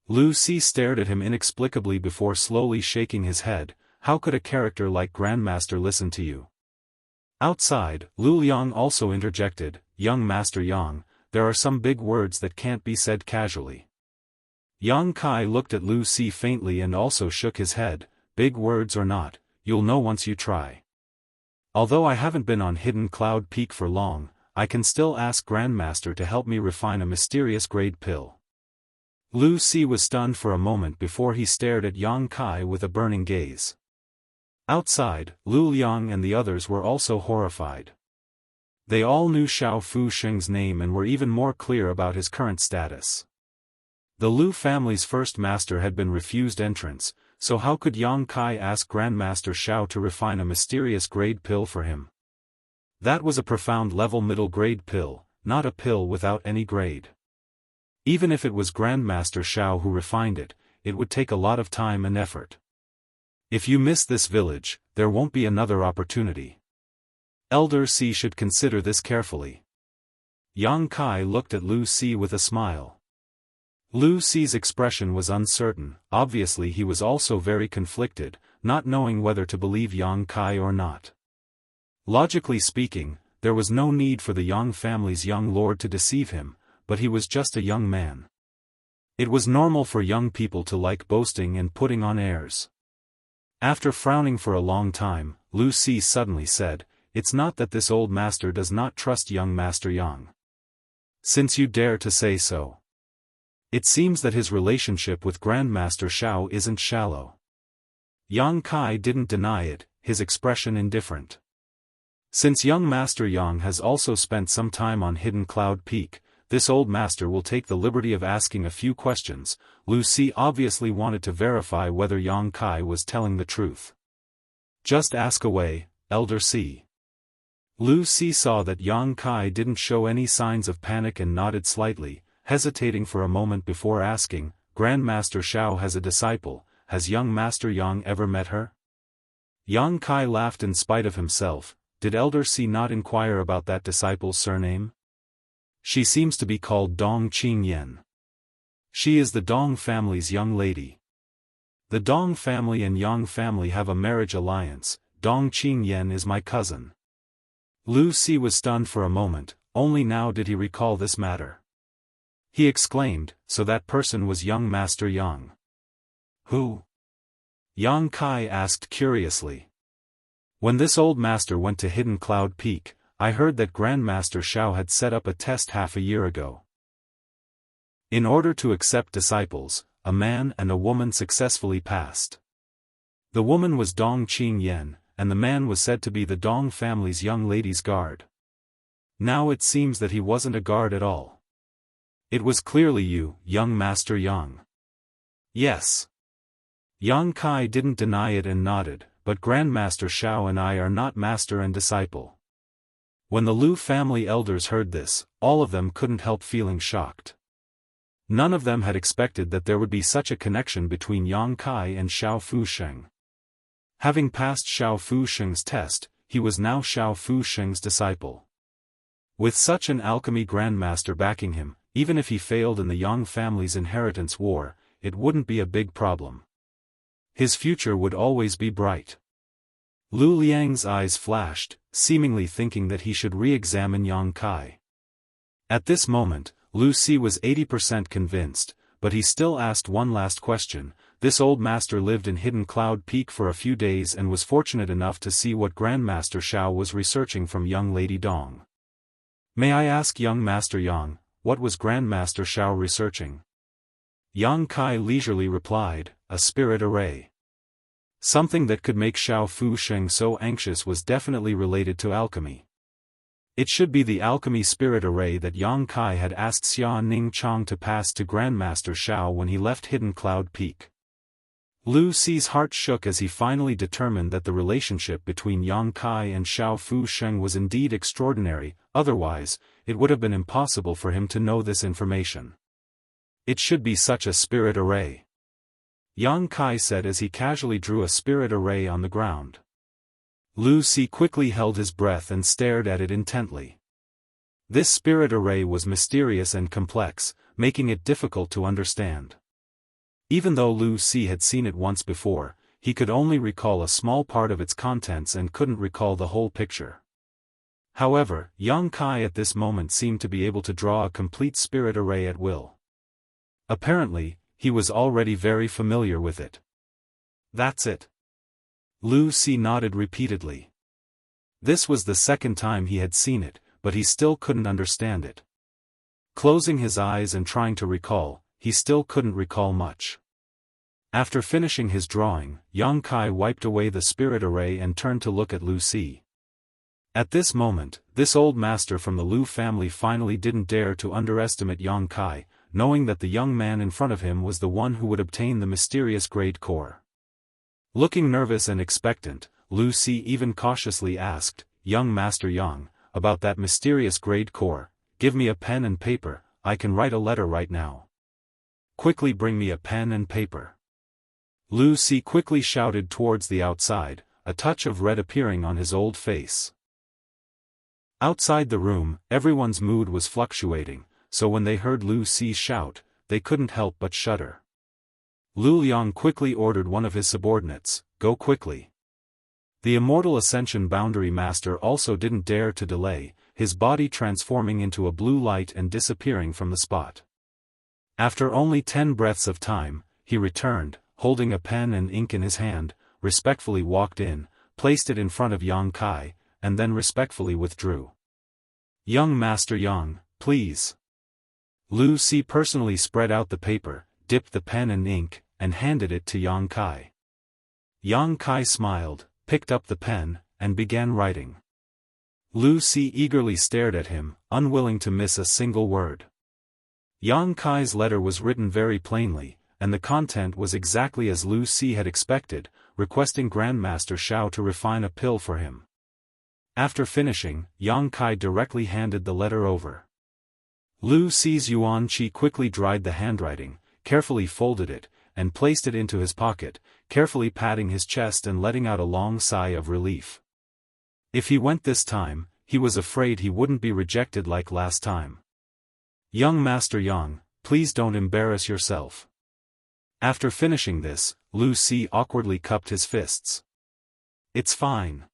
Lu Ci stared at him inexplicably before slowly shaking his head. How could a character like Grandmaster listen to you? Outside, Lu Liang also interjected, young Master Yang, there are some big words that can't be said casually. Yang Kai looked at Lu Ci faintly and also shook his head, big words or not, you'll know once you try. Although I haven't been on Hidden Cloud Peak for long, I can still ask Grandmaster to help me refine a mysterious grade pill. Lu Ci was stunned for a moment before he stared at Yang Kai with a burning gaze. Outside, Lu Liang and the others were also horrified. They all knew Xiao Fu Sheng's name and were even more clear about his current status. The Lu family's first master had been refused entrance, so how could Yang Kai ask Grandmaster Xiao to refine a mysterious grade pill for him? That was a profound level middle grade pill, not a pill without any grade. Even if it was Grandmaster Xiao who refined it, it would take a lot of time and effort. If you miss this village, there won't be another opportunity. Elder C should consider this carefully. Yang Kai looked at Lu Ci with a smile. Lu Ci's expression was uncertain. Obviously he was also very conflicted, not knowing whether to believe Yang Kai or not. Logically speaking, there was no need for the Yang family's young lord to deceive him, but he was just a young man. It was normal for young people to like boasting and putting on airs. After frowning for a long time, Lu Ci suddenly said, it's not that this old master does not trust young Master Yang. Since you dare to say so. It seems that his relationship with Grandmaster Xiao isn't shallow. Yang Kai didn't deny it, his expression indifferent. Since young Master Yang has also spent some time on Hidden Cloud Peak, this old master will take the liberty of asking a few questions. Lu Ci obviously wanted to verify whether Yang Kai was telling the truth. Just ask away, Elder C. Lu Ci saw that Yang Kai didn't show any signs of panic and nodded slightly, hesitating for a moment before asking, Grandmaster Xiao has a disciple, has young Master Yang ever met her? Yang Kai laughed in spite of himself. Did Elder C not inquire about that disciple's surname? She seems to be called Dong Qingyan. She is the Dong family's young lady. The Dong family and Yang family have a marriage alliance. Dong Qingyan is my cousin. Lu Ci was stunned for a moment, only now did he recall this matter. He exclaimed, so that person was young Master Yang. Who? Yang Kai asked curiously. When this old master went to Hidden Cloud Peak, I heard that Grandmaster Xiao had set up a test half a year ago. In order to accept disciples, a man and a woman successfully passed. The woman was Dong Qingyan, and the man was said to be the Dong family's young lady's guard. Now it seems that he wasn't a guard at all. It was clearly you, young Master Yang. Yes. Yang Kai didn't deny it and nodded, but Grandmaster Shao and I are not master and disciple. When the Lu family elders heard this, all of them couldn't help feeling shocked. None of them had expected that there would be such a connection between Yang Kai and Xiao Fusheng. Having passed Xiao Fusheng's test, he was now Xiao Fusheng's disciple. With such an alchemy grandmaster backing him, even if he failed in the Yang family's inheritance war, it wouldn't be a big problem. His future would always be bright. Lu Liang's eyes flashed, seemingly thinking that he should re-examine Yang Kai. At this moment, Lu Si was 80% convinced, but he still asked one last question. This old master lived in Hidden Cloud Peak for a few days and was fortunate enough to see what Grandmaster Shao was researching from young Lady Dong. May I ask young Master Yang, what was Grandmaster Shao researching? Yang Kai leisurely replied, a spirit array. Something that could make Xiao Fusheng so anxious was definitely related to alchemy. It should be the alchemy spirit array that Yang Kai had asked Xia Ning Chang to pass to Grandmaster Shao when he left Hidden Cloud Peak. Lu Si's heart shook as he finally determined that the relationship between Yang Kai and Xiao Fusheng was indeed extraordinary, otherwise, it would have been impossible for him to know this information. It should be such a spirit array. Yang Kai said as he casually drew a spirit array on the ground. Lu Si quickly held his breath and stared at it intently. This spirit array was mysterious and complex, making it difficult to understand. Even though Lu Si had seen it once before, he could only recall a small part of its contents and couldn't recall the whole picture. However, Yang Kai at this moment seemed to be able to draw a complete spirit array at will. Apparently, he was already very familiar with it. That's it. Lu Si nodded repeatedly. This was the second time he had seen it, but he still couldn't understand it. Closing his eyes and trying to recall, he still couldn't recall much. After finishing his drawing, Yang Kai wiped away the spirit array and turned to look at Lu Si. At this moment, this old master from the Lu family finally didn't dare to underestimate Yang Kai, knowing that the young man in front of him was the one who would obtain the mysterious grade core. Looking nervous and expectant, Lu Si even cautiously asked, young Master Yang, about that mysterious grade core. Give me a pen and paper, I can write a letter right now. Quickly bring me a pen and paper. Lu Si quickly shouted towards the outside, a touch of red appearing on his old face. Outside the room, everyone's mood was fluctuating, so when they heard Lu Si shout, they couldn't help but shudder. Lu Liang quickly ordered one of his subordinates, go quickly. The Immortal Ascension Boundary Master also didn't dare to delay, his body transforming into a blue light and disappearing from the spot. After only 10 breaths of time, he returned, holding a pen and ink in his hand, respectfully walked in, placed it in front of Yang Kai, and then respectfully withdrew. Young Master Yang, please. Lu Si personally spread out the paper, dipped the pen and ink, and handed it to Yang Kai. Yang Kai smiled, picked up the pen, and began writing. Lu Si eagerly stared at him, unwilling to miss a single word. Yang Kai's letter was written very plainly, and the content was exactly as Lu Si had expected, requesting Grandmaster Shao to refine a pill for him. After finishing, Yang Kai directly handed the letter over. Lu Si's Yuan Qi quickly dried the handwriting, carefully folded it, and placed it into his pocket, carefully patting his chest and letting out a long sigh of relief. If he went this time, he was afraid he wouldn't be rejected like last time. Young Master Yang, please don't embarrass yourself. After finishing this, Lu Si awkwardly cupped his fists. It's fine.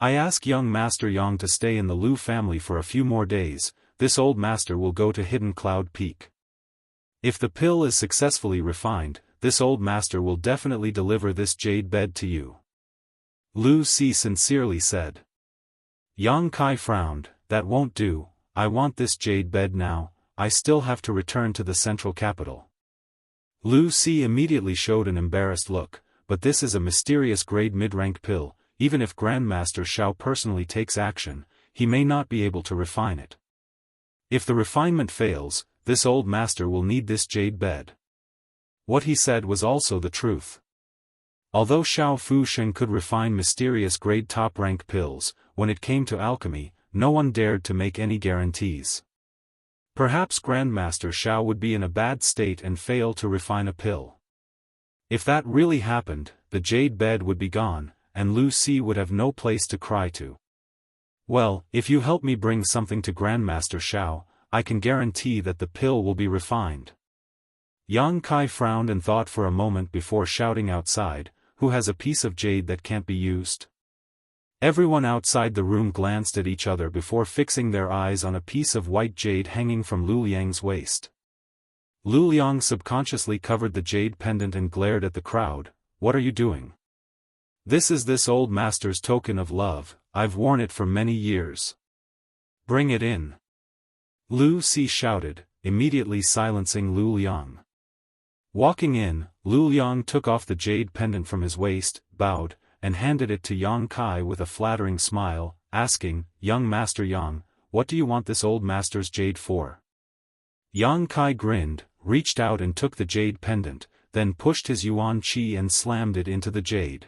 I ask young Master Yang to stay in the Lu family for a few more days. This old master will go to Hidden Cloud Peak. If the pill is successfully refined, this old master will definitely deliver this jade bed to you. Lu Si sincerely said. Yang Kai frowned, that won't do, I want this jade bed now, I still have to return to the central capital. Lu Si immediately showed an embarrassed look, but this is a mysterious grade mid-rank pill, even if Grandmaster Xiao personally takes action, he may not be able to refine it. If the refinement fails, this old master will need this jade bed. What he said was also the truth. Although Xiao Fusheng could refine mysterious grade top-rank pills, when it came to alchemy, no one dared to make any guarantees. Perhaps Grandmaster Xiao would be in a bad state and fail to refine a pill. If that really happened, the jade bed would be gone, and Lu Si would have no place to cry to. Well, if you help me bring something to Grandmaster Xiao, I can guarantee that the pill will be refined. Yang Kai frowned and thought for a moment before shouting outside, "Who has a piece of jade that can't be used?" Everyone outside the room glanced at each other before fixing their eyes on a piece of white jade hanging from Lu Liang's waist. Lu Liang subconsciously covered the jade pendant and glared at the crowd. "What are you doing?" "This is this old master's token of love, I've worn it for many years." "Bring it in." Lu Si shouted, immediately silencing Lu Liang. Walking in, Lu Liang took off the jade pendant from his waist, bowed, and handed it to Yang Kai with a flattering smile, asking, "Young Master Yang, what do you want this old master's jade for?" Yang Kai grinned, reached out and took the jade pendant, then pushed his yuan qi and slammed it into the jade.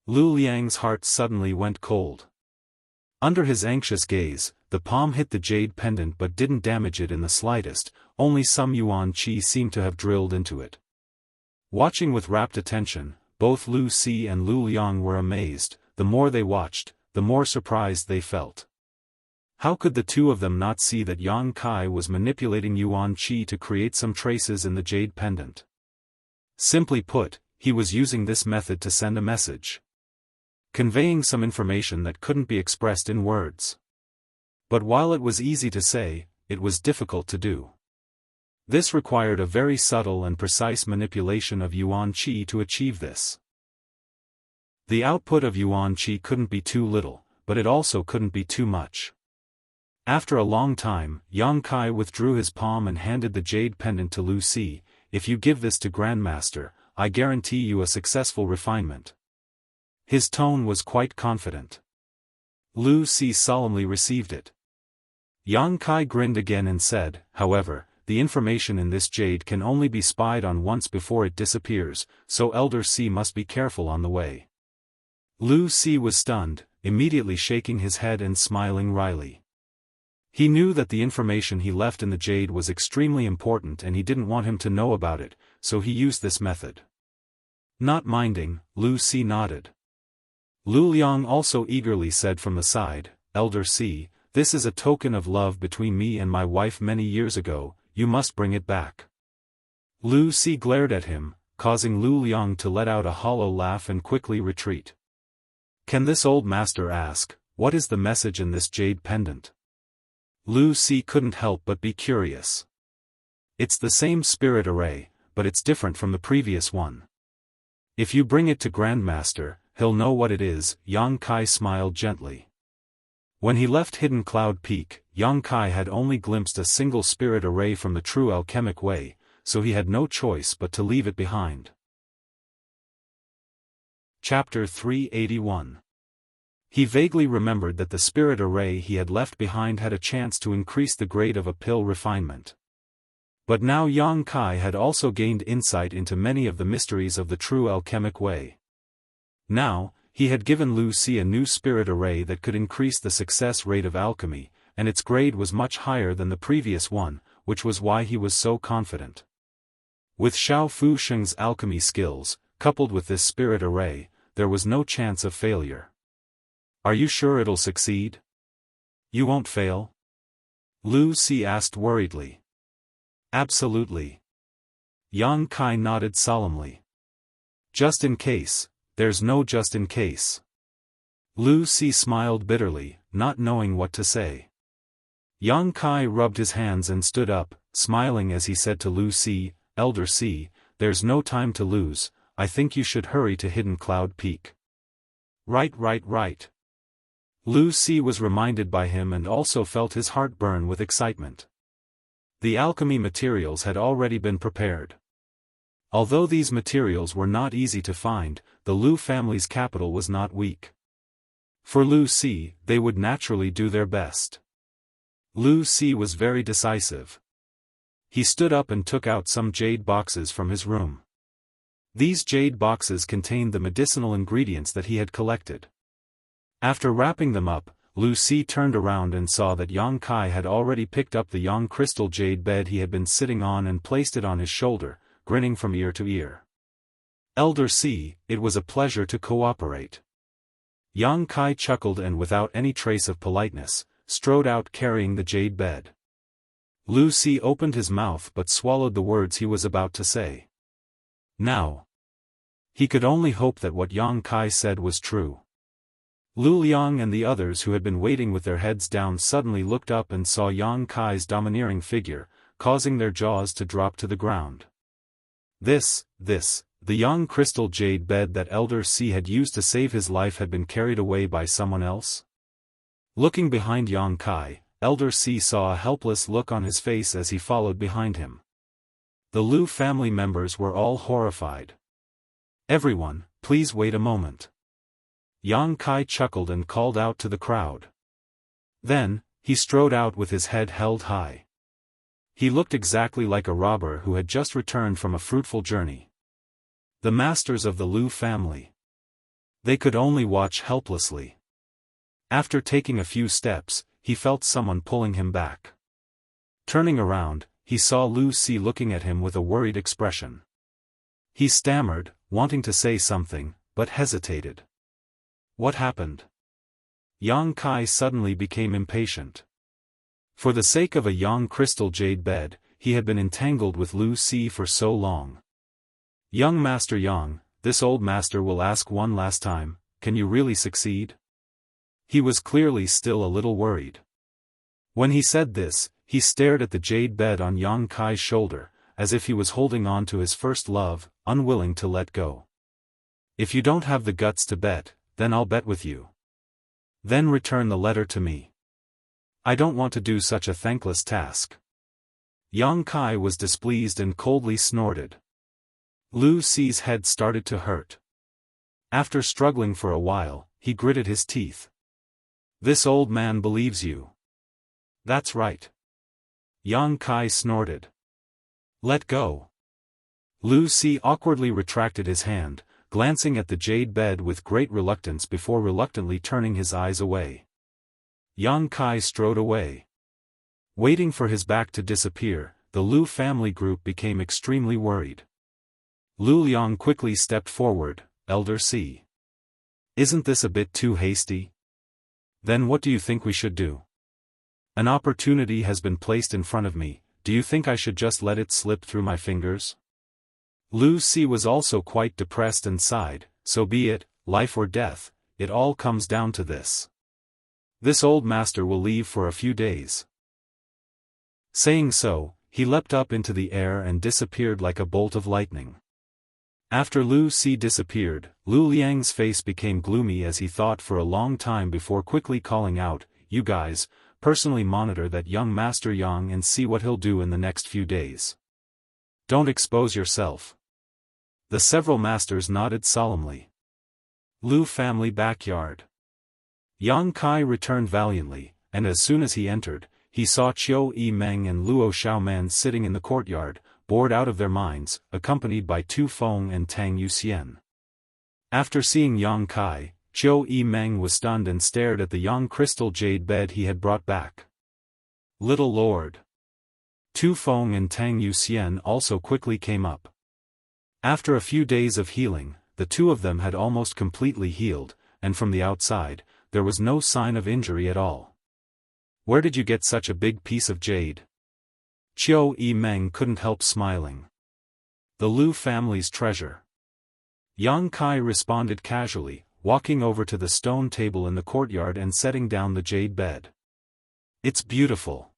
Lu Liang's heart suddenly went cold. Under his anxious gaze, the palm hit the jade pendant but didn't damage it in the slightest, only some yuan qi seemed to have drilled into it. Watching with rapt attention, both Lu Si and Lu Liang were amazed. The more they watched, the more surprised they felt. How could the two of them not see that Yang Kai was manipulating yuan qi to create some traces in the jade pendant? Simply put, he was using this method to send a message, conveying some information that couldn't be expressed in words. But while it was easy to say, it was difficult to do. This required a very subtle and precise manipulation of yuan qi to achieve this. The output of yuan qi couldn't be too little, but it also couldn't be too much. After a long time, Yang Kai withdrew his palm and handed the jade pendant to Lu Si. "If you give this to Grandmaster, I guarantee you a successful refinement." His tone was quite confident. Lu Si solemnly received it. Yang Kai grinned again and said, "However, the information in this jade can only be spied on once before it disappears, so Elder Si must be careful on the way." Lu Si was stunned, immediately shaking his head and smiling wryly. He knew that the information he left in the jade was extremely important and he didn't want him to know about it, so he used this method. Not minding, Lu Si nodded. Lu Liang also eagerly said from the side, "Elder Si, this is a token of love between me and my wife many years ago, you must bring it back." Lu Si glared at him, causing Lu Liang to let out a hollow laugh and quickly retreat. Can this old master ask, what is the message in this jade pendant? Lu Si couldn't help but be curious. It's the same spirit array, but it's different from the previous one. If you bring it to Grandmaster, he'll know what it is. Yang Kai smiled gently. When he left Hidden Cloud Peak, Yang Kai had only glimpsed a single spirit array from the true alchemic way, so he had no choice but to leave it behind. Chapter 381. He vaguely remembered that the spirit array he had left behind had a chance to increase the grade of a pill refinement. But now Yang Kai had also gained insight into many of the mysteries of the true alchemic way. Now, he had given Lu Si a new spirit array that could increase the success rate of alchemy, and its grade was much higher than the previous one, which was why he was so confident. With Xiao Fusheng's alchemy skills, coupled with this spirit array, there was no chance of failure. Are you sure it'll succeed? You won't fail? Lu Si asked worriedly. Absolutely. Yang Kai nodded solemnly. Just in case, there's no just in case. Lu Si smiled bitterly, not knowing what to say. Yang Kai rubbed his hands and stood up, smiling as he said to Lu Si, Elder Si, there's no time to lose, I think you should hurry to Hidden Cloud Peak. Right. Lu Si was reminded by him and also felt his heart burn with excitement. The alchemy materials had already been prepared. Although these materials were not easy to find, the Lu family's capital was not weak. For Lu Si, they would naturally do their best. Lu Si was very decisive. He stood up and took out some jade boxes from his room. These jade boxes contained the medicinal ingredients that he had collected. After wrapping them up, Lu Si turned around and saw that Yang Kai had already picked up the Yang crystal jade bed he had been sitting on and placed it on his shoulder, grinning from ear to ear. Elder Si, it was a pleasure to cooperate. Yang Kai chuckled and without any trace of politeness, strode out carrying the jade bed. Lu Si opened his mouth but swallowed the words he was about to say. Now. He could only hope that what Yang Kai said was true. Lu Liang and the others who had been waiting with their heads down suddenly looked up and saw Yang Kai's domineering figure, causing their jaws to drop to the ground. The Yang crystal jade bed that Elder Si had used to save his life had been carried away by someone else? Looking behind Yang Kai, Elder Si saw a helpless look on his face as he followed behind him. The Lu family members were all horrified. Everyone, please wait a moment. Yang Kai chuckled and called out to the crowd. Then, he strode out with his head held high. He looked exactly like a robber who had just returned from a fruitful journey. The masters of the Lu family. They could only watch helplessly. After taking a few steps, he felt someone pulling him back. Turning around, he saw Lu Si looking at him with a worried expression. He stammered, wanting to say something, but hesitated. What happened? Yang Kai suddenly became impatient. For the sake of a Yang crystal jade bed, he had been entangled with Lu Si for so long. Young Master Yang, this old master will ask one last time, can you really succeed? He was clearly still a little worried. When he said this, he stared at the jade bed on Yang Kai's shoulder, as if he was holding on to his first love, unwilling to let go. If you don't have the guts to bet, then I'll bet with you. Then return the letter to me. I don't want to do such a thankless task. Yang Kai was displeased and coldly snorted. Lu Si's head started to hurt. After struggling for a while, he gritted his teeth. This old man believes you. That's right. Yang Kai snorted. Let go. Lu Si awkwardly retracted his hand, glancing at the jade bed with great reluctance before reluctantly turning his eyes away. Yang Kai strode away. Waiting for his back to disappear, the Lu family group became extremely worried. Lu Liang quickly stepped forward, Elder Si. Isn't this a bit too hasty? Then what do you think we should do? An opportunity has been placed in front of me, do you think I should just let it slip through my fingers? Lu Si was also quite depressed and sighed, so be it, life or death, it all comes down to this. This old master will leave for a few days. Saying so, he leapt up into the air and disappeared like a bolt of lightning. After Lu Si disappeared, Lu Liang's face became gloomy as he thought for a long time before quickly calling out, you guys, personally monitor that young Master Yang and see what he'll do in the next few days. Don't expose yourself. The several masters nodded solemnly. Lu family backyard. Yang Kai returned valiantly, and as soon as he entered, he saw Qiu Yimeng and Luo Xiaoman sitting in the courtyard, bored out of their minds, accompanied by Tu Feng and Tang Yuxian. After seeing Yang Kai, Qiu Yimeng was stunned and stared at the Yang crystal jade bed he had brought back. Little Lord. Tu Feng and Tang Yuxian also quickly came up. After a few days of healing, the two of them had almost completely healed, and from the outside, there was no sign of injury at all. Where did you get such a big piece of jade? Qiu Yimeng couldn't help smiling. The Lu family's treasure. Yang Kai responded casually, walking over to the stone table in the courtyard and setting down the jade bed. It's beautiful.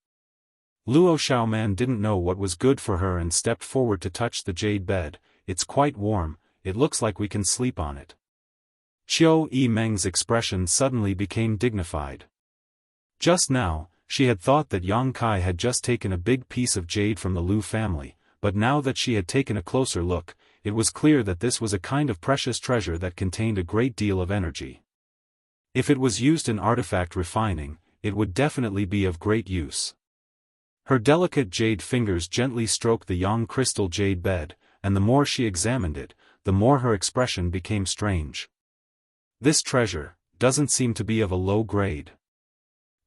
Luo Xiaoman didn't know what was good for her and stepped forward to touch the jade bed. It's quite warm, it looks like we can sleep on it. Qiu Yimeng's expression suddenly became dignified. Just now, she had thought that Yang Kai had just taken a big piece of jade from the Lu family, but now that she had taken a closer look, it was clear that this was a kind of precious treasure that contained a great deal of energy. If it was used in artifact refining, it would definitely be of great use. Her delicate jade fingers gently stroked the young crystal jade bed, and the more she examined it, the more her expression became strange. This treasure doesn't seem to be of a low grade.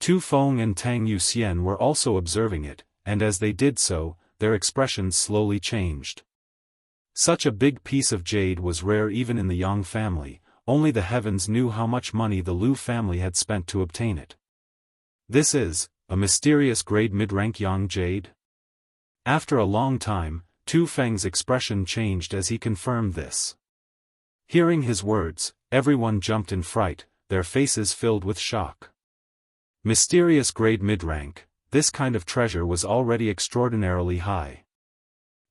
Tu Feng and Tang Yuxian were also observing it, and as they did so, their expressions slowly changed. Such a big piece of jade was rare even in the Yang family, only the heavens knew how much money the Lu family had spent to obtain it. This is a mysterious grade mid-rank Yang jade? After a long time, Tu Feng's expression changed as he confirmed this. Hearing his words, everyone jumped in fright, their faces filled with shock. Mysterious grade mid-rank, this kind of treasure was already extraordinarily high.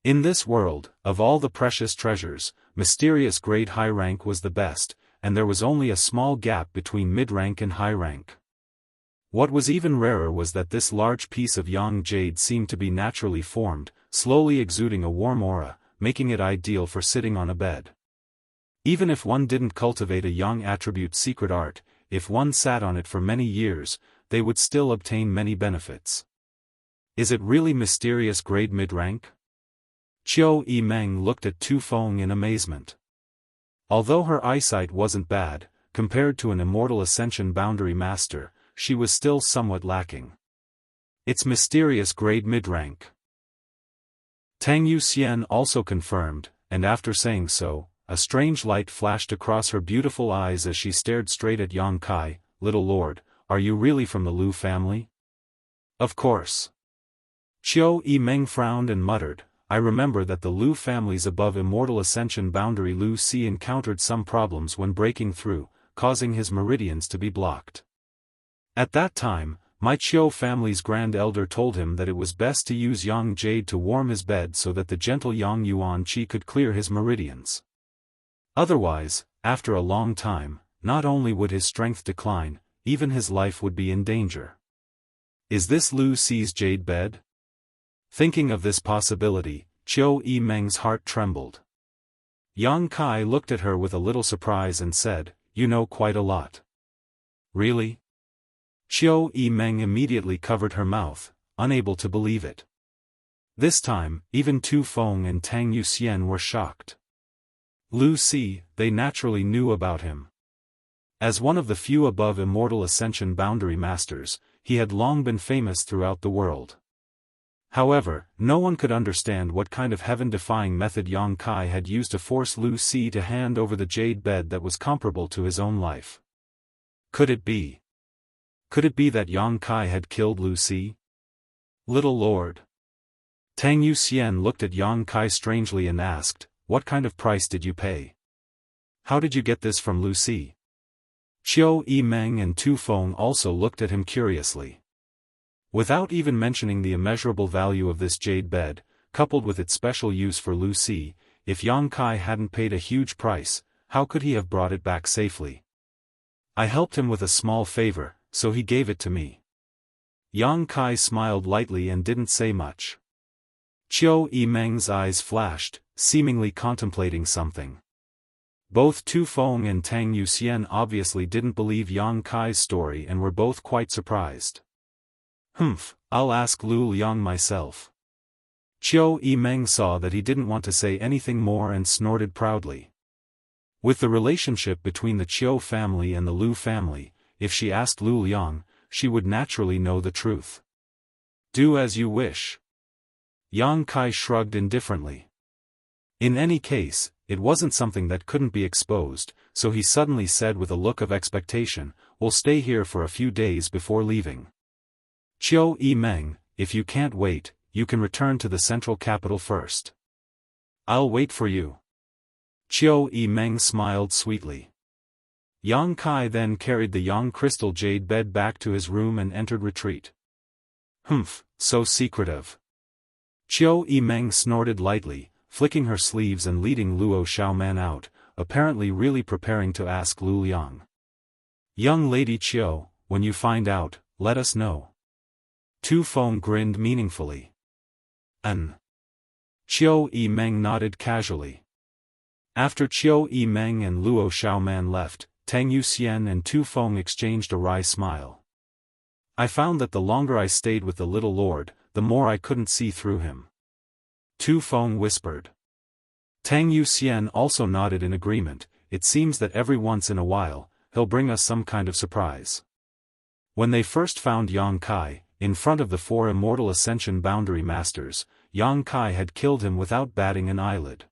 In this world, of all the precious treasures, mysterious grade high rank was the best, and there was only a small gap between mid-rank and high rank. What was even rarer was that this large piece of Yang jade seemed to be naturally formed, slowly exuding a warm aura, making it ideal for sitting on a bed. Even if one didn't cultivate a Yang attribute secret art, if one sat on it for many years, they would still obtain many benefits. Is it really mysterious grade mid-rank? Qiu Yimeng looked at Tu Feng in amazement. Although her eyesight wasn't bad, compared to an Immortal Ascension boundary master, she was still somewhat lacking. It's mysterious grade mid-rank. Tang Yuxian also confirmed, and after saying so, a strange light flashed across her beautiful eyes as she stared straight at Yang Kai. Little Lord, are you really from the Lu family? Of course. Qiu Yimeng frowned and muttered, I remember that the Lu families above Immortal Ascension boundary Lu Si encountered some problems when breaking through, causing his meridians to be blocked. At that time, my Qiu family's grand elder told him that it was best to use Yang jade to warm his bed so that the gentle Yang Yuan Qi could clear his meridians. Otherwise, after a long time, not only would his strength decline, even his life would be in danger. Is this Lu Si's jade bed? Thinking of this possibility, Qiu Yimeng's heart trembled. Yang Kai looked at her with a little surprise and said, You know quite a lot. Really? Qiu Yimeng immediately covered her mouth, unable to believe it. This time, even Tu Feng and Tang Yuxian were shocked. Lu Si, they naturally knew about him. As one of the few above Immortal Ascension boundary masters, he had long been famous throughout the world. However, no one could understand what kind of heaven-defying method Yang Kai had used to force Lu Si to hand over the jade bed that was comparable to his own life. Could it be? Could it be that Yang Kai had killed Lu Si? Little Lord. Tang Yuxian looked at Yang Kai strangely and asked, What kind of price did you pay? How did you get this from Lu Si? Qiu Yimeng and Tu Feng also looked at him curiously. Without even mentioning the immeasurable value of this jade bed, coupled with its special use for Lu Si, if Yang Kai hadn't paid a huge price, how could he have brought it back safely? I helped him with a small favor, so he gave it to me. Yang Kai smiled lightly and didn't say much. Qiu Yimeng's eyes flashed, seemingly contemplating something. Both Tu Feng and Tang Yuxian obviously didn't believe Yang Kai's story and were both quite surprised. I'll ask Lu Liang myself. Qiu Yimeng saw that he didn't want to say anything more and snorted proudly. With the relationship between the Qiu family and the Lu family, if she asked Lu Liang, she would naturally know the truth. Do as you wish. Yang Kai shrugged indifferently. In any case, it wasn't something that couldn't be exposed, so he suddenly said with a look of expectation, We'll stay here for a few days before leaving. Qiu Yimeng, if you can't wait, you can return to the central capital first. I'll wait for you. Qiu Yimeng smiled sweetly. Yang Kai then carried the Yang crystal jade bed back to his room and entered retreat. So secretive. Qiu Yimeng snorted lightly, flicking her sleeves and leading Luo Xiaoman out, apparently really preparing to ask Lu Liang. Young Lady Qiu, when you find out, let us know. Tu Feng grinned meaningfully. Qiu Yimeng nodded casually. After Qiu Yimeng and Luo Xiaoman left, Tang Yuxian and Tu Feng exchanged a wry smile. I found that the longer I stayed with the little lord, the more I couldn't see through him. Tu Feng whispered. Tang Yuxian also nodded in agreement. It seems that every once in a while, he'll bring us some kind of surprise. When they first found Yang Kai, in front of the 4 Immortal Ascension Boundary Masters, Yang Kai had killed him without batting an eyelid.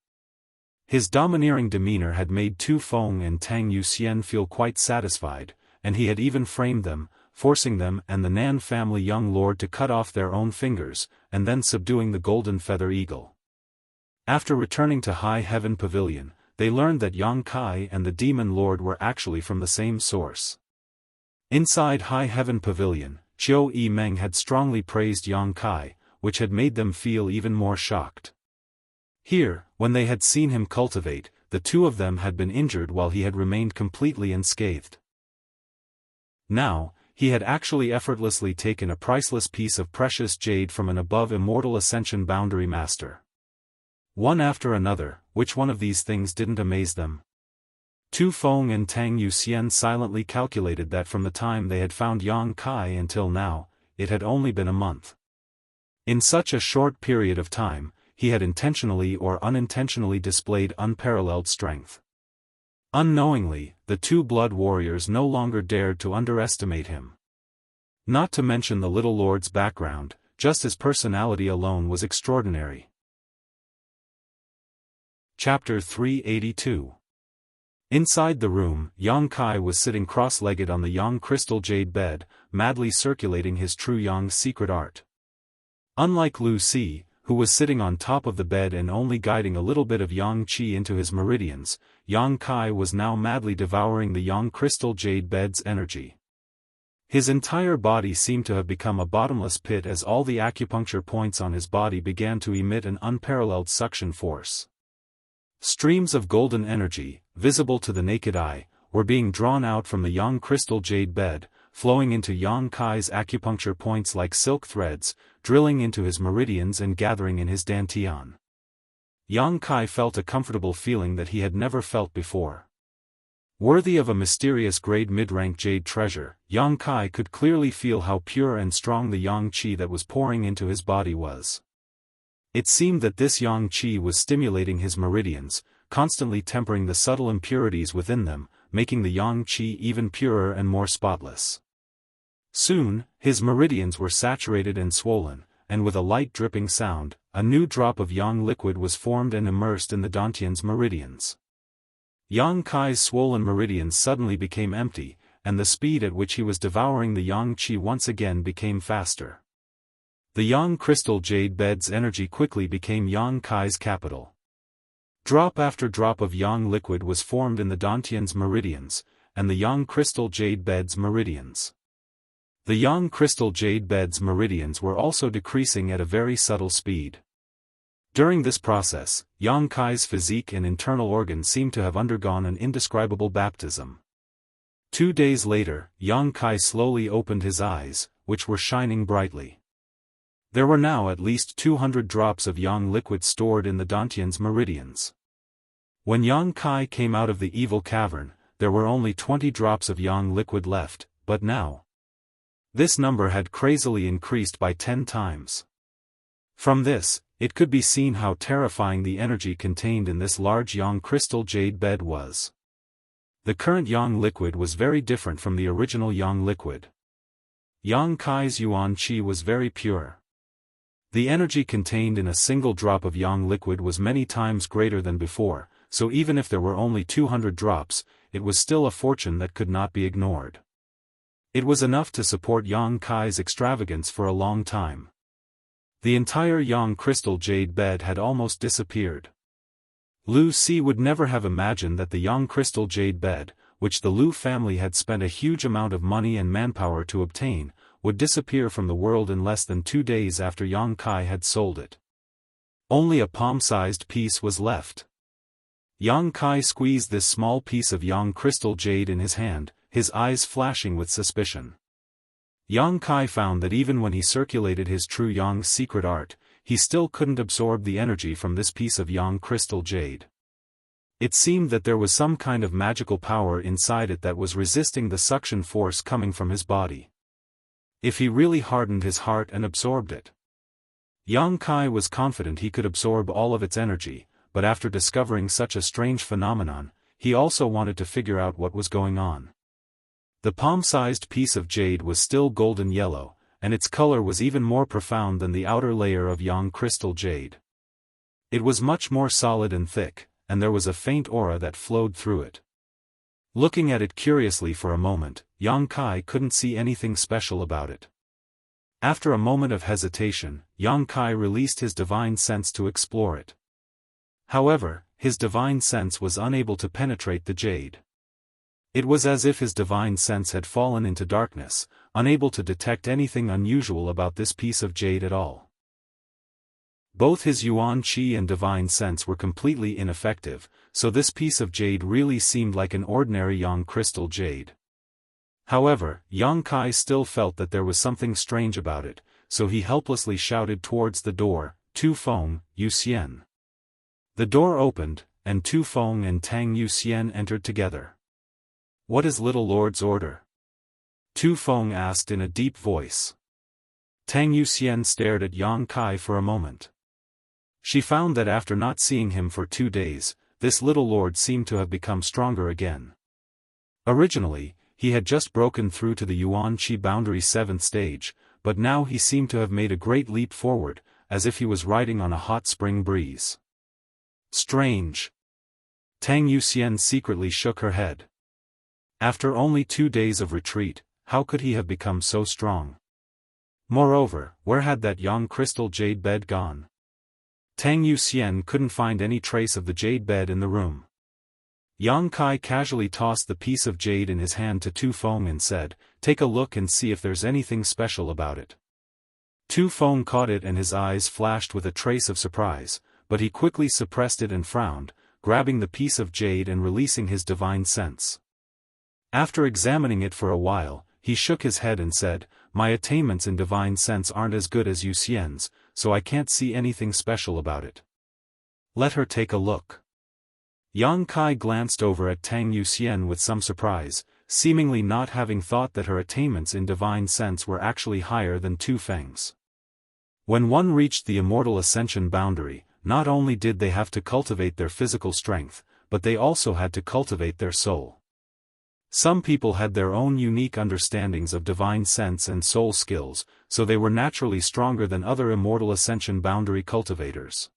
His domineering demeanor had made Tu Feng and Tang Yuxian feel quite satisfied, and he had even framed them, forcing them and the Nan family young lord to cut off their own fingers, and then subduing the golden feather eagle. After returning to High Heaven Pavilion, they learned that Yang Kai and the Demon Lord were actually from the same source. Inside High Heaven Pavilion, Qiu Yimeng had strongly praised Yang Kai, which had made them feel even more shocked. Here, when they had seen him cultivate, the two of them had been injured while he had remained completely unscathed. Now, he had actually effortlessly taken a priceless piece of precious jade from an above Immortal Ascension Boundary Master. One after another, which one of these things didn't amaze them? Tu Feng and Tang Yuxian silently calculated that from the time they had found Yang Kai until now, it had only been a month. In such a short period of time, he had intentionally or unintentionally displayed unparalleled strength. Unknowingly, the two blood warriors no longer dared to underestimate him. Not to mention the little lord's background, just his personality alone was extraordinary. Chapter 382. Inside the room, Yang Kai was sitting cross-legged on the Yang crystal jade bed, madly circulating his true Yang secret art. Unlike Lu Si, who was sitting on top of the bed and only guiding a little bit of Yang Qi into his meridians, Yang Kai was now madly devouring the Yang crystal jade bed's energy. His entire body seemed to have become a bottomless pit as all the acupuncture points on his body began to emit an unparalleled suction force. Streams of golden energy, visible to the naked eye, were being drawn out from the Yang crystal jade bed, flowing into Yang Kai's acupuncture points like silk threads, drilling into his meridians and gathering in his dantian. Yang Kai felt a comfortable feeling that he had never felt before. Worthy of a mysterious grade mid-rank jade treasure, Yang Kai could clearly feel how pure and strong the Yang Qi that was pouring into his body was. It seemed that this Yang Qi was stimulating his meridians, constantly tempering the subtle impurities within them, making the Yang Qi even purer and more spotless. Soon, his meridians were saturated and swollen, and with a light dripping sound, a new drop of Yang liquid was formed and immersed in the dantian's meridians. Yang Kai's swollen meridians suddenly became empty, and the speed at which he was devouring the Yang Qi once again became faster. The Yang crystal jade bed's energy quickly became Yang Kai's capital. Drop after drop of Yang liquid was formed in the dantian's meridians, and the Yang crystal jade bed's meridians. The Yang crystal jade bed's meridians were also decreasing at a very subtle speed. During this process, Yang Kai's physique and internal organs seemed to have undergone an indescribable baptism. 2 days later, Yang Kai slowly opened his eyes, which were shining brightly. There were now at least 200 drops of Yang liquid stored in the dantian's meridians. When Yang Kai came out of the evil cavern, there were only 20 drops of Yang liquid left, but now this number had crazily increased by 10 times. From this, it could be seen how terrifying the energy contained in this large Yang crystal jade bed was. The current Yang liquid was very different from the original Yang liquid. Yang Kai's Yuan Qi was very pure. The energy contained in a single drop of Yang liquid was many times greater than before, so even if there were only 200 drops, it was still a fortune that could not be ignored. It was enough to support Yang Kai's extravagance for a long time. The entire Yang crystal jade bed had almost disappeared. Lu Si would never have imagined that the Yang crystal jade bed, which the Lu family had spent a huge amount of money and manpower to obtain, would disappear from the world in less than 2 days after Yang Kai had sold it. Only a palm-sized piece was left. Yang Kai squeezed this small piece of Yang crystal jade in his hand, his eyes flashing with suspicion. Yang Kai found that even when he circulated his true Yang secret art, he still couldn't absorb the energy from this piece of Yang crystal jade. It seemed that there was some kind of magical power inside it that was resisting the suction force coming from his body. If he really hardened his heart and absorbed it. Yang Kai was confident he could absorb all of its energy, but after discovering such a strange phenomenon, he also wanted to figure out what was going on. The palm-sized piece of jade was still golden yellow, and its color was even more profound than the outer layer of yang crystal jade. It was much more solid and thick, and there was a faint aura that flowed through it. Looking at it curiously for a moment, Yang Kai couldn't see anything special about it. After a moment of hesitation, Yang Kai released his divine sense to explore it. However, his divine sense was unable to penetrate the jade. It was as if his divine sense had fallen into darkness, unable to detect anything unusual about this piece of jade at all. Both his yuan qi and divine sense were completely ineffective, so this piece of jade really seemed like an ordinary yang crystal jade. However, Yang Kai still felt that there was something strange about it, so he helplessly shouted towards the door, "Tu Feng, Yu Xian." The door opened, and Tu Feng and Tang Yu Xian entered together. "What is Little Lord's order?" Tu Feng asked in a deep voice. Tang Yu Xian stared at Yang Kai for a moment. She found that after not seeing him for 2 days, this little lord seemed to have become stronger again. Originally, he had just broken through to the Yuan Qi boundary 7th stage, but now he seemed to have made a great leap forward, as if he was riding on a hot spring breeze. Strange. Tang Yu Xian secretly shook her head. After only 2 days of retreat, how could he have become so strong? Moreover, where had that yang crystal jade bed gone? Tang Yu Xian couldn't find any trace of the jade bed in the room. Yang Kai casually tossed the piece of jade in his hand to Tu Feng and said, "Take a look and see if there's anything special about it." Tu Feng caught it and his eyes flashed with a trace of surprise, but he quickly suppressed it and frowned, grabbing the piece of jade and releasing his divine sense. After examining it for a while, he shook his head and said, "My attainments in divine sense aren't as good as Yu Xian's, so I can't see anything special about it." "Let her take a look." Yang Kai glanced over at Tang Yu Xian with some surprise, seemingly not having thought that her attainments in divine sense were actually higher than Tu Feng's. When one reached the immortal ascension boundary, not only did they have to cultivate their physical strength, but they also had to cultivate their soul. Some people had their own unique understandings of divine sense and soul skills, so they were naturally stronger than other immortal ascension boundary cultivators.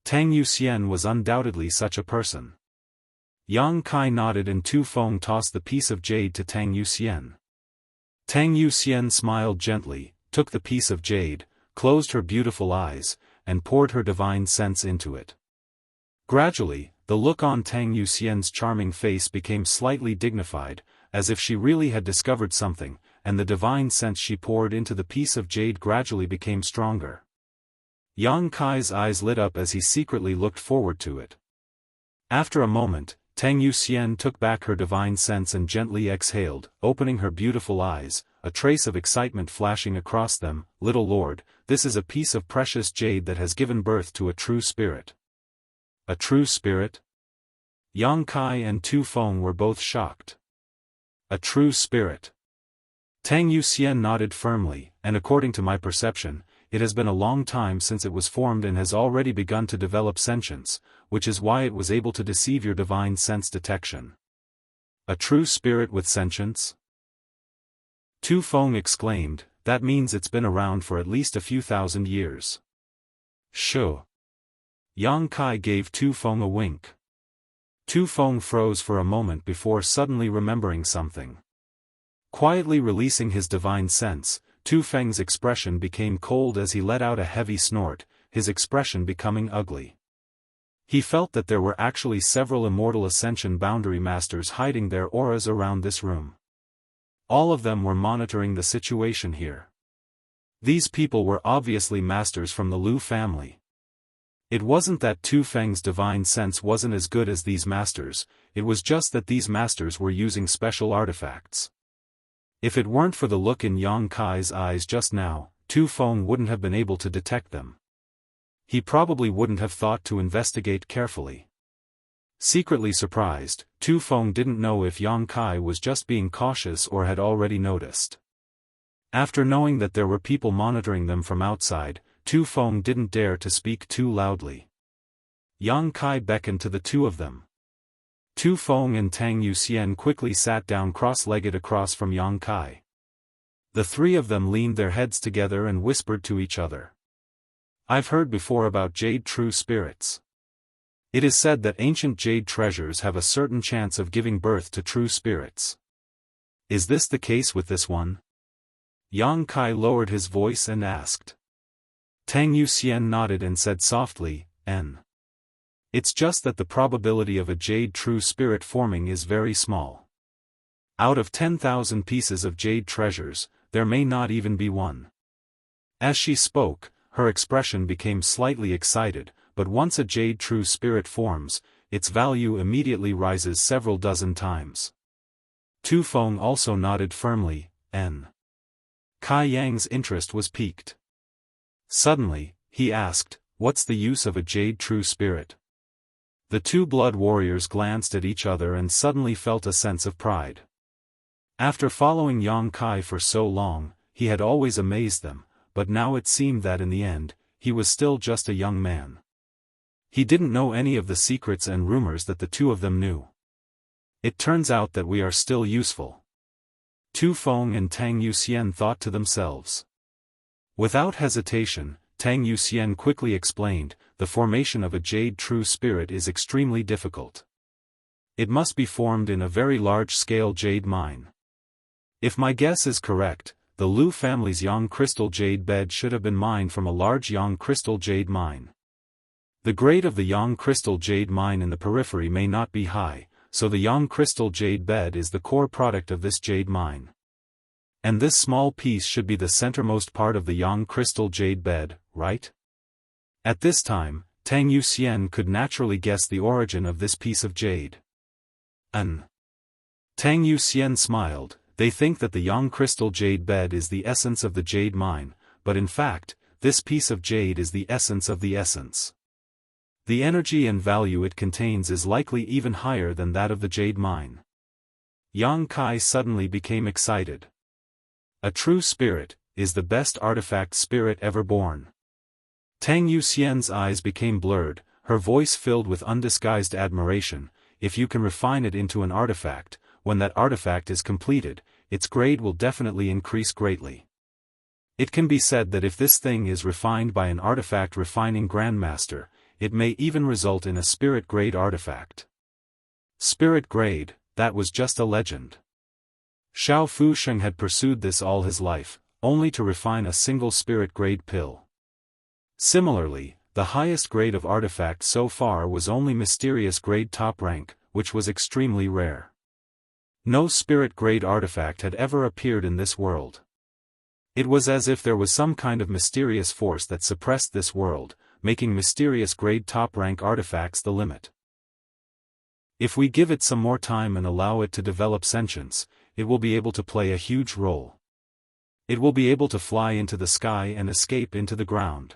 Tang Yu Xian was undoubtedly such a person. Yang Kai nodded and Tu Feng tossed the piece of jade to Tang Yu Xian. Tang Yu Xian smiled gently, took the piece of jade, closed her beautiful eyes, and poured her divine sense into it. Gradually, the look on Tang Yu Xian's charming face became slightly dignified, as if she really had discovered something, and the divine sense she poured into the piece of jade gradually became stronger. Yang Kai's eyes lit up as he secretly looked forward to it. After a moment, Tang Yu Xian took back her divine sense and gently exhaled, opening her beautiful eyes, a trace of excitement flashing across them. "Little Lord, this is a piece of precious jade that has given birth to a true spirit." "A true spirit?" Yang Kai and Tu Feng were both shocked. "A true spirit?" Tang Yu Xian nodded firmly, "And according to my perception, it has been a long time since it was formed and has already begun to develop sentience, which is why it was able to deceive your divine sense detection." "A true spirit with sentience?" Tu Feng exclaimed, "That means it's been around for at least a few thousand years." "Sure." Yang Kai gave Tu Feng a wink. Tu Feng froze for a moment before suddenly remembering something. Quietly releasing his divine sense, Tu Feng's expression became cold as he let out a heavy snort, his expression becoming ugly. He felt that there were actually several immortal ascension boundary masters hiding their auras around this room. All of them were monitoring the situation here. These people were obviously masters from the Lu family. It wasn't that Tu Feng's divine sense wasn't as good as these masters, it was just that these masters were using special artifacts. If it weren't for the look in Yang Kai's eyes just now, Tu Feng wouldn't have been able to detect them. He probably wouldn't have thought to investigate carefully. Secretly surprised, Tu Feng didn't know if Yang Kai was just being cautious or had already noticed. After knowing that there were people monitoring them from outside, Tu Feng didn't dare to speak too loudly. Yang Kai beckoned to the two of them. Tu Feng and Tang Yuxian quickly sat down cross-legged across from Yang Kai. The three of them leaned their heads together and whispered to each other. I've heard before about jade true spirits. It is said that ancient jade treasures have a certain chance of giving birth to true spirits. Is this the case with this one? Yang Kai lowered his voice and asked. Tang Yuxian nodded and said softly, N. It's just that the probability of a jade true spirit forming is very small. Out of 10,000 pieces of jade treasures, there may not even be one. As she spoke, her expression became slightly excited, but once a jade true spirit forms, its value immediately rises several dozen times. Tu Feng also nodded firmly, N. Kai Yang's interest was piqued. Suddenly, he asked, what's the use of a jade true spirit? The two blood warriors glanced at each other and suddenly felt a sense of pride. After following Yang Kai for so long, he had always amazed them, but now it seemed that in the end, he was still just a young man. He didn't know any of the secrets and rumors that the two of them knew. It turns out that we are still useful. Tu Feng and Tang Yuxian thought to themselves. Without hesitation, Tang Yuxian quickly explained, the formation of a jade true spirit is extremely difficult. It must be formed in a very large-scale jade mine. If my guess is correct, the Liu family's Yang crystal jade bed should have been mined from a large Yang crystal jade mine. The grade of the Yang crystal jade mine in the periphery may not be high, so the Yang crystal jade bed is the core product of this jade mine. And this small piece should be the centermost part of the Yang crystal jade bed, right? At this time, Tang Yuxian could naturally guess the origin of this piece of jade. Tang Yuxian smiled. They think that the Yang crystal jade bed is the essence of the jade mine, but in fact, this piece of jade is the essence of the essence. The energy and value it contains is likely even higher than that of the jade mine. Yang Kai suddenly became excited. A true spirit is the best artifact spirit ever born. Tang Yuxian's eyes became blurred, her voice filled with undisguised admiration. If you can refine it into an artifact, when that artifact is completed, its grade will definitely increase greatly. It can be said that if this thing is refined by an artifact refining grandmaster, it may even result in a spirit grade artifact. Spirit grade, that was just a legend. Xiao Fusheng had pursued this all his life, only to refine a single spirit grade pill. Similarly, the highest grade of artifact so far was only mysterious grade top rank, which was extremely rare. No spirit grade artifact had ever appeared in this world. It was as if there was some kind of mysterious force that suppressed this world, making mysterious grade top rank artifacts the limit. If we give it some more time and allow it to develop sentience, it will be able to play a huge role. It will be able to fly into the sky and escape into the ground.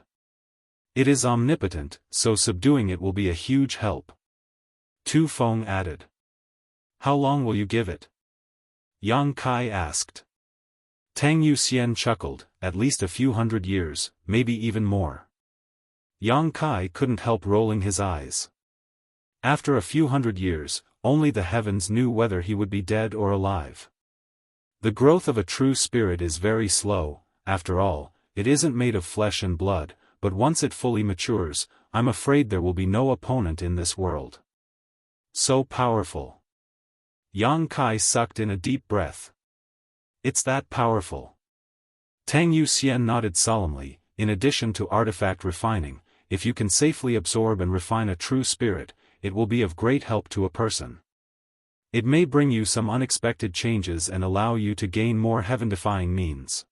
It is omnipotent, so subduing it will be a huge help. Tu Feng added. How long will you give it? Yang Kai asked. Tang Yuxian chuckled, at least a few hundred years, maybe even more. Yang Kai couldn't help rolling his eyes. After a few hundred years, only the heavens knew whether he would be dead or alive. The growth of a true spirit is very slow, after all, it isn't made of flesh and blood, but once it fully matures, I'm afraid there will be no opponent in this world. So powerful. Yang Kai sucked in a deep breath. It's that powerful. Tang Yuxian nodded solemnly. In addition to artifact refining, if you can safely absorb and refine a true spirit, it will be of great help to a person. It may bring you some unexpected changes and allow you to gain more heaven-defying means.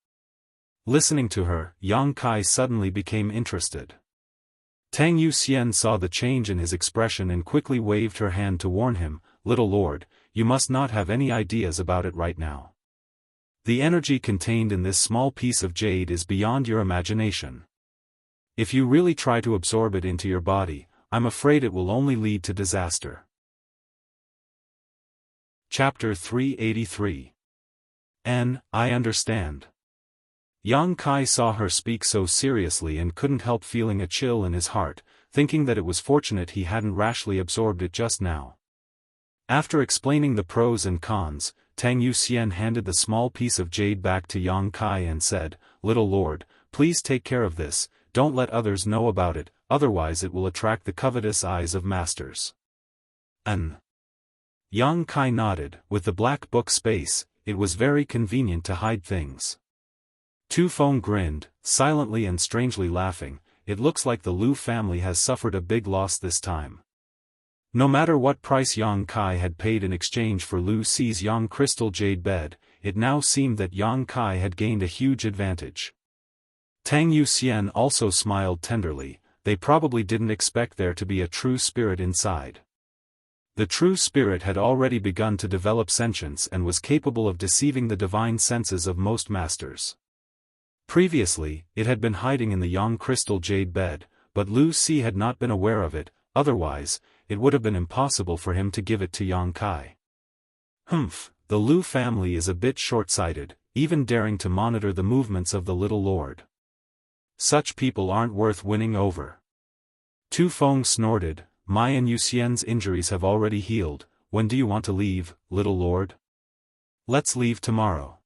Listening to her, Yang Kai suddenly became interested. Tang Yuxian saw the change in his expression and quickly waved her hand to warn him, "Little lord, you must not have any ideas about it right now. The energy contained in this small piece of jade is beyond your imagination. If you really try to absorb it into your body, I'm afraid it will only lead to disaster." Chapter 383. I understand. Yang Kai saw her speak so seriously and couldn't help feeling a chill in his heart, thinking that it was fortunate he hadn't rashly absorbed it just now. After explaining the pros and cons, Tang Yuxian handed the small piece of jade back to Yang Kai and said, "Little lord, please take care of this, don't let others know about it, otherwise it will attract the covetous eyes of masters." Yang Kai nodded. With the black book space, it was very convenient to hide things. Tu Feng grinned, silently and strangely laughing. It looks like the Lu family has suffered a big loss this time. No matter what price Yang Kai had paid in exchange for Lu Si's Yang crystal jade bed, it now seemed that Yang Kai had gained a huge advantage. Tang Yuxian also smiled tenderly. They probably didn't expect there to be a true spirit inside. The true spirit had already begun to develop sentience and was capable of deceiving the divine senses of most masters. Previously, it had been hiding in the Yang crystal jade bed, but Lu Si had not been aware of it, otherwise, it would have been impossible for him to give it to Yang Kai. The Lu family is a bit short-sighted, even daring to monitor the movements of the little lord. Such people aren't worth winning over. Tu Feng snorted. "My and Yuxian's injuries have already healed. When do you want to leave, little lord?" "Let's leave tomorrow."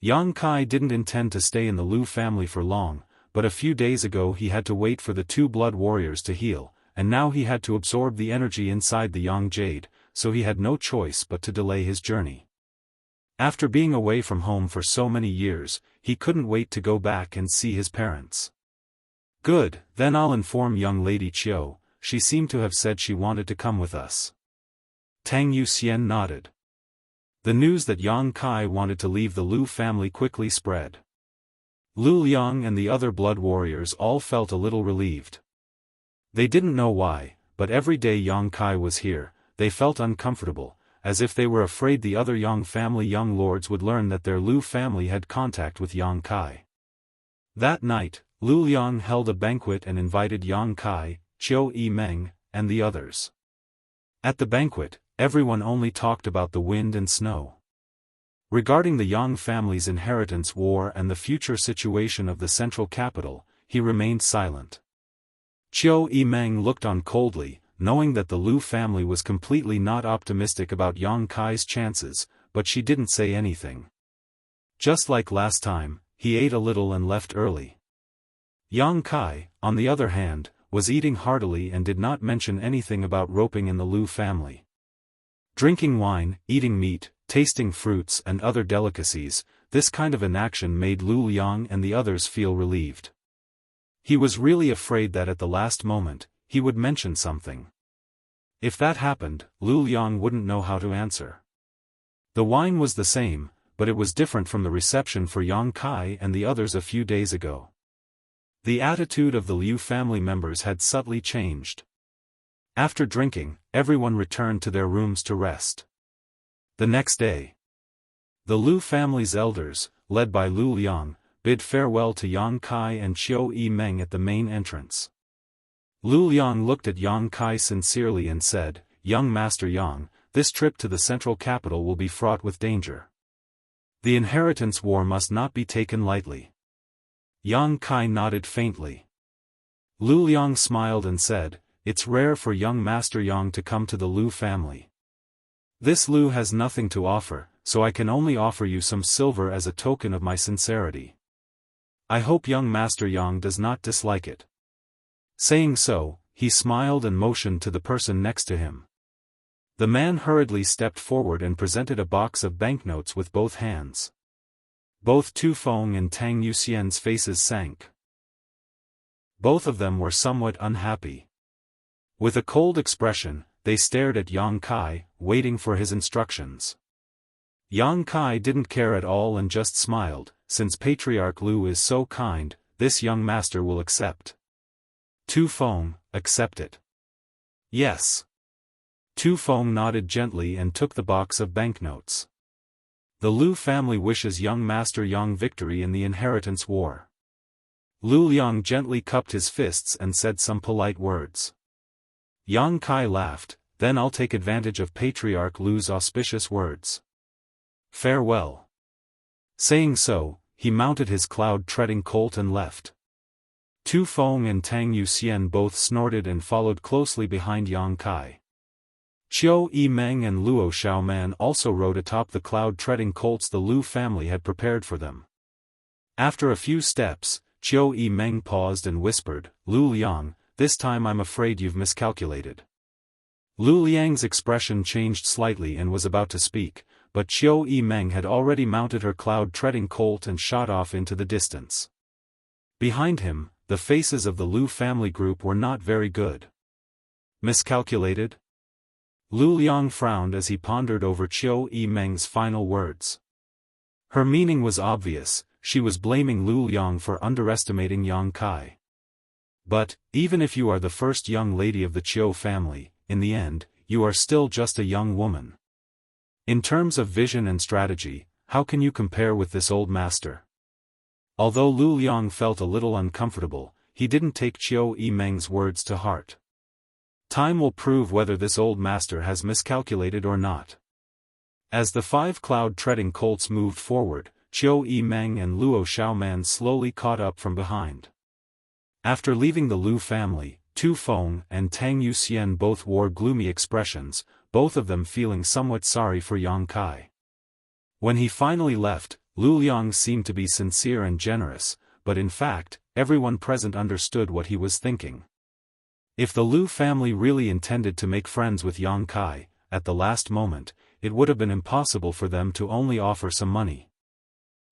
Yang Kai didn't intend to stay in the Lu family for long, but a few days ago he had to wait for the two blood warriors to heal, and now he had to absorb the energy inside the Yang jade, so he had no choice but to delay his journey. After being away from home for so many years, he couldn't wait to go back and see his parents. "Good, then I'll inform young Lady Chiu. She seemed to have said she wanted to come with us." Tang Yuxian nodded. The news that Yang Kai wanted to leave the Lu family quickly spread. Lu Liang and the other blood warriors all felt a little relieved. They didn't know why, but every day Yang Kai was here, they felt uncomfortable, as if they were afraid the other Yang family young lords would learn that their Lu family had contact with Yang Kai. That night, Lu Liang held a banquet and invited Yang Kai, Chiu Yimeng, and the others. At the banquet, everyone only talked about the wind and snow. Regarding the Yang family's inheritance war and the future situation of the central capital, he remained silent. Chiu Yimeng looked on coldly, knowing that the Lu family was completely not optimistic about Yang Kai's chances, but she didn't say anything. Just like last time, he ate a little and left early. Yang Kai, on the other hand, was eating heartily and did not mention anything about roping in the Lu family. Drinking wine, eating meat, tasting fruits and other delicacies, this kind of inaction made Lu Liang and the others feel relieved. He was really afraid that at the last moment, he would mention something. If that happened, Lu Liang wouldn't know how to answer. The wine was the same, but it was different from the reception for Yang Kai and the others a few days ago. The attitude of the Liu family members had subtly changed. After drinking, everyone returned to their rooms to rest. The next day, the Liu family's elders, led by Lu Liang, bid farewell to Yang Kai and Chiu Yimeng at the main entrance. Lu Liang looked at Yang Kai sincerely and said, "Young Master Yang, this trip to the central capital will be fraught with danger. The inheritance war must not be taken lightly." Yang Kai nodded faintly. Lu Liang smiled and said, "It's rare for young Master Yang to come to the Lu family. This Lu has nothing to offer, so I can only offer you some silver as a token of my sincerity. I hope young Master Yang does not dislike it." Saying so, he smiled and motioned to the person next to him. The man hurriedly stepped forward and presented a box of banknotes with both hands. Both Tu Feng and Tang Yuxian's faces sank. Both of them were somewhat unhappy. With a cold expression, they stared at Yang Kai, waiting for his instructions. Yang Kai didn't care at all and just smiled. Since Patriarch Lu is so kind, this young master will accept. Tu Feng, accept it. Yes. Tu Feng nodded gently and took the box of banknotes. The Lu family wishes young Master Yang victory in the inheritance war. Lu Liang gently cupped his fists and said some polite words. Yang Kai laughed, then I'll take advantage of Patriarch Lu's auspicious words. Farewell. Saying so, he mounted his cloud-treading colt and left. Tu Feng and Tang Yuxian both snorted and followed closely behind Yang Kai. Qiu Yimeng and Luo Xiaoman also rode atop the cloud-treading colts the Lu family had prepared for them. After a few steps, Qiu Yimeng paused and whispered, "Lu Liang, this time I'm afraid you've miscalculated." Lu Liang's expression changed slightly and was about to speak, but Qiu Yimeng had already mounted her cloud-treading colt and shot off into the distance. Behind him, the faces of the Lu family group were not very good. Miscalculated? Lu Liang frowned as he pondered over Qiu Yimeng's final words. Her meaning was obvious, she was blaming Lu Liang for underestimating Yang Kai. But, even if you are the first young lady of the Qiu family, in the end, you are still just a young woman. In terms of vision and strategy, how can you compare with this old master? Although Lu Liang felt a little uncomfortable, he didn't take Qiu Yimeng's words to heart. Time will prove whether this old master has miscalculated or not. As the 5 cloud-treading colts moved forward, Qiu Yimeng and Luo Xiaoman slowly caught up from behind. After leaving the Lu family, Tu Feng and Tang Yuxian both wore gloomy expressions, both of them feeling somewhat sorry for Yang Kai. When he finally left, Lu Liang seemed to be sincere and generous, but in fact, everyone present understood what he was thinking. If the Lu family really intended to make friends with Yang Kai, at the last moment, it would have been impossible for them to only offer some money.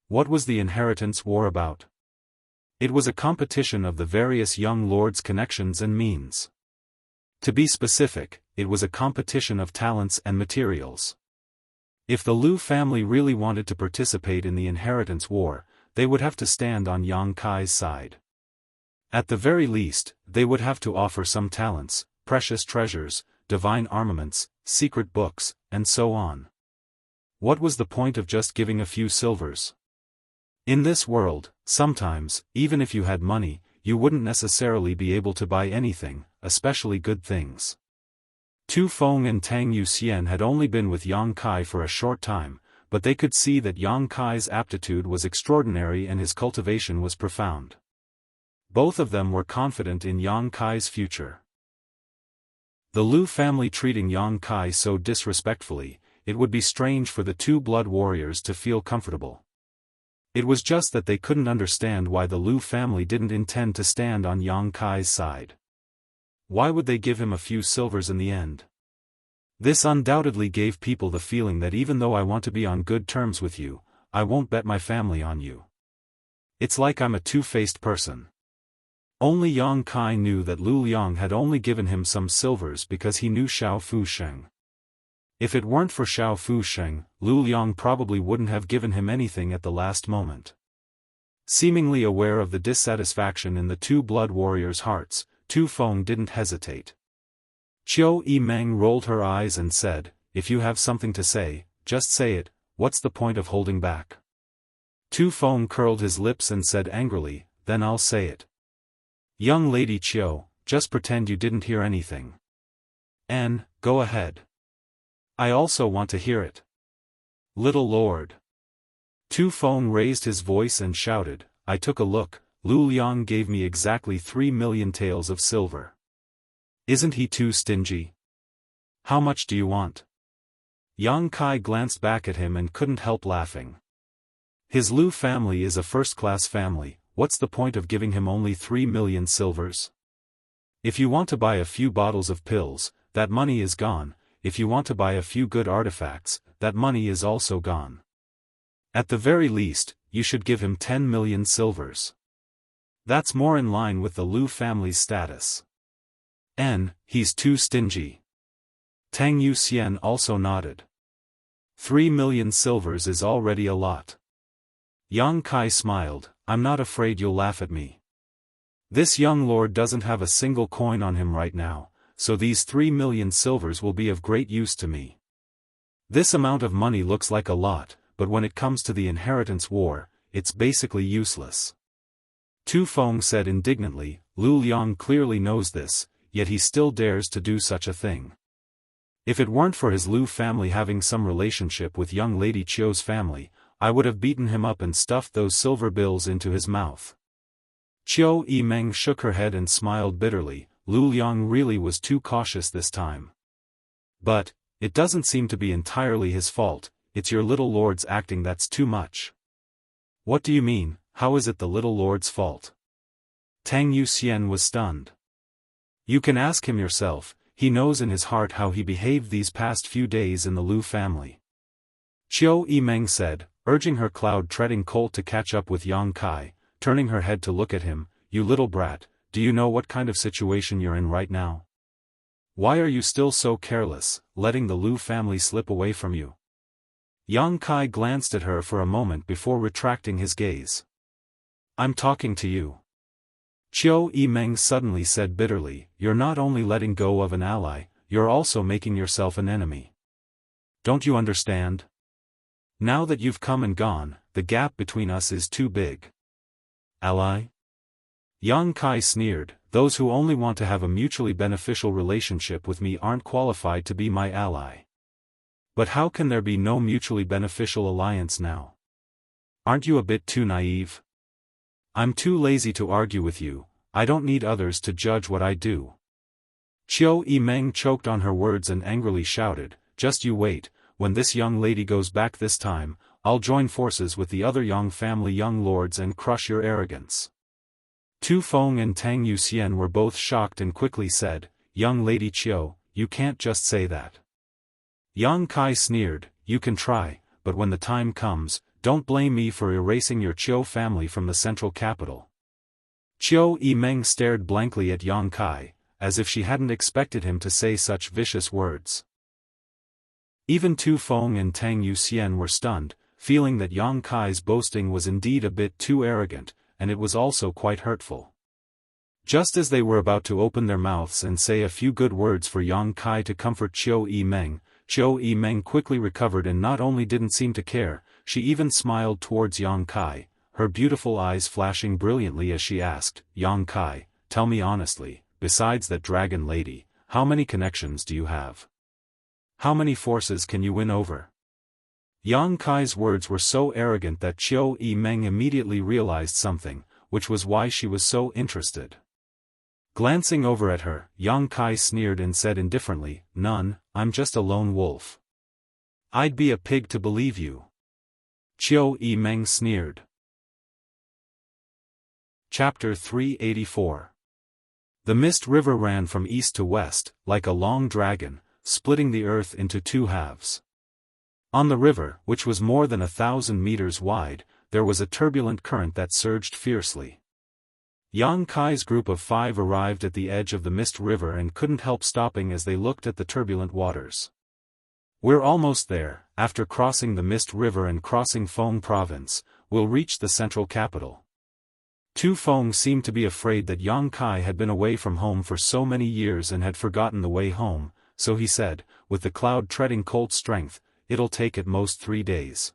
What was the inheritance war about? It was a competition of the various young lords' connections and means. To be specific, it was a competition of talents and materials. If the Lu family really wanted to participate in the inheritance war, they would have to stand on Yang Kai's side. At the very least, they would have to offer some talents, precious treasures, divine armaments, secret books, and so on. What was the point of just giving a few silvers? In this world, sometimes, even if you had money, you wouldn't necessarily be able to buy anything, especially good things. Tu Feng and Tang Yuxian had only been with Yang Kai for a short time, but they could see that Yang Kai's aptitude was extraordinary and his cultivation was profound. Both of them were confident in Yang Kai's future. The Lu family treating Yang Kai so disrespectfully, it would be strange for the 2 blood warriors to feel comfortable. It was just that they couldn't understand why the Lu family didn't intend to stand on Yang Kai's side. Why would they give him a few silvers in the end? This undoubtedly gave people the feeling that even though I want to be on good terms with you, I won't bet my family on you. It's like I'm a two-faced person. Only Yang Kai knew that Lu Liang had only given him some silvers because he knew Xiao Fusheng. If it weren't for Xiao Fusheng, Lu Liang probably wouldn't have given him anything at the last moment. Seemingly aware of the dissatisfaction in the 2 blood warriors' hearts, Tu Feng didn't hesitate. Qiu Yimeng rolled her eyes and said, "If you have something to say, just say it, what's the point of holding back?" Tu Feng curled his lips and said angrily, "Then I'll say it. Young lady Qiu, just pretend you didn't hear anything. And, go ahead. I also want to hear it." "Little lord." Tu Feng raised his voice and shouted, "I took a look, Lu Liang gave me exactly 3 million taels of silver. Isn't he too stingy? How much do you want?" Yang Kai glanced back at him and couldn't help laughing. His Lu family is a first-class family, what's the point of giving him only 3 million silvers? If you want to buy a few bottles of pills, that money is gone. If you want to buy a few good artifacts, that money is also gone. At the very least, you should give him 10 million silvers. That's more in line with the Lu family's status. He's too stingy. Tang Yuxian also nodded. 3 million silvers is already a lot. Yang Kai smiled, "I'm not afraid you'll laugh at me. This young lord doesn't have a single coin on him right now, so these 3 million silvers will be of great use to me. This amount of money looks like a lot, but when it comes to the inheritance war, it's basically useless." Tu Feng said indignantly, "Lu Liang clearly knows this, yet he still dares to do such a thing. If it weren't for his Lu family having some relationship with young lady Chiu's family, I would have beaten him up and stuffed those silver bills into his mouth. Chiu Yimeng shook her head and smiled bitterly. Lu Liang really was too cautious this time. But, it doesn't seem to be entirely his fault, it's your little lord's acting that's too much. What do you mean, how is it the little lord's fault? Tang Yuxian was stunned. You can ask him yourself, he knows in his heart how he behaved these past few days in the Lu family. Chiu Yimeng said, urging her cloud-treading colt to catch up with Yang Kai, turning her head to look at him. You little brat, do you know what kind of situation you're in right now? Why are you still so careless, letting the Lu family slip away from you? Yang Kai glanced at her for a moment before retracting his gaze. I'm talking to you. Chiu Yimeng suddenly said bitterly, you're not only letting go of an ally, you're also making yourself an enemy. Don't you understand? Now that you've come and gone, the gap between us is too big. Ally? Yang Kai sneered, those who only want to have a mutually beneficial relationship with me aren't qualified to be my ally. But how can there be no mutually beneficial alliance now? Aren't you a bit too naive? I'm too lazy to argue with you, I don't need others to judge what I do. Chiu Yimeng choked on her words and angrily shouted, just you wait, when this young lady goes back this time, I'll join forces with the other Yang family young lords and crush your arrogance. Tu Feng and Tang Yuxian were both shocked and quickly said, young lady Chiu, you can't just say that. Yang Kai sneered, you can try, but when the time comes, don't blame me for erasing your Chiu family from the central capital. Chiu Yimeng stared blankly at Yang Kai, as if she hadn't expected him to say such vicious words. Even Tu Feng and Tang Yuxian were stunned, feeling that Yang Kai's boasting was indeed a bit too arrogant, and it was also quite hurtful. Just as they were about to open their mouths and say a few good words for Yang Kai to comfort Chiu Yimeng quickly recovered and not only didn't seem to care, she even smiled towards Yang Kai, her beautiful eyes flashing brilliantly as she asked, Yang Kai, tell me honestly, besides that dragon lady, how many connections do you have? How many forces can you win over? Yang Kai's words were so arrogant that Chiu Yimeng immediately realized something, which was why she was so interested. Glancing over at her, Yang Kai sneered and said indifferently, none, I'm just a lone wolf. I'd be a pig to believe you. Chiu Yimeng sneered. Chapter 384. The mist river ran from east to west, like a long dragon, splitting the earth into two halves. On the river, which was more than 1,000 meters wide, there was a turbulent current that surged fiercely. Yang Kai's group of 5 arrived at the edge of the mist river and couldn't help stopping as they looked at the turbulent waters. We're almost there, after crossing the mist river and crossing Feng province, we'll reach the central capital. Tu Feng seemed to be afraid that Yang Kai had been away from home for so many years and had forgotten the way home, so he said, with the cloud-treading colt strength, it'll take at most 3 days.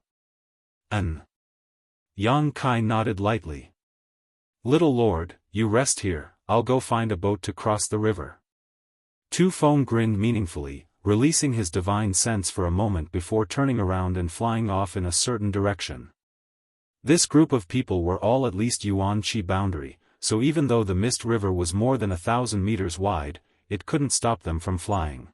Yang Kai nodded lightly. Little lord, you rest here, I'll go find a boat to cross the river. Tu Feng grinned meaningfully, releasing his divine sense for a moment before turning around and flying off in a certain direction. This group of people were all at least Yuan Qi boundary, so even though the mist river was more than 1,000 meters wide, it couldn't stop them from flying.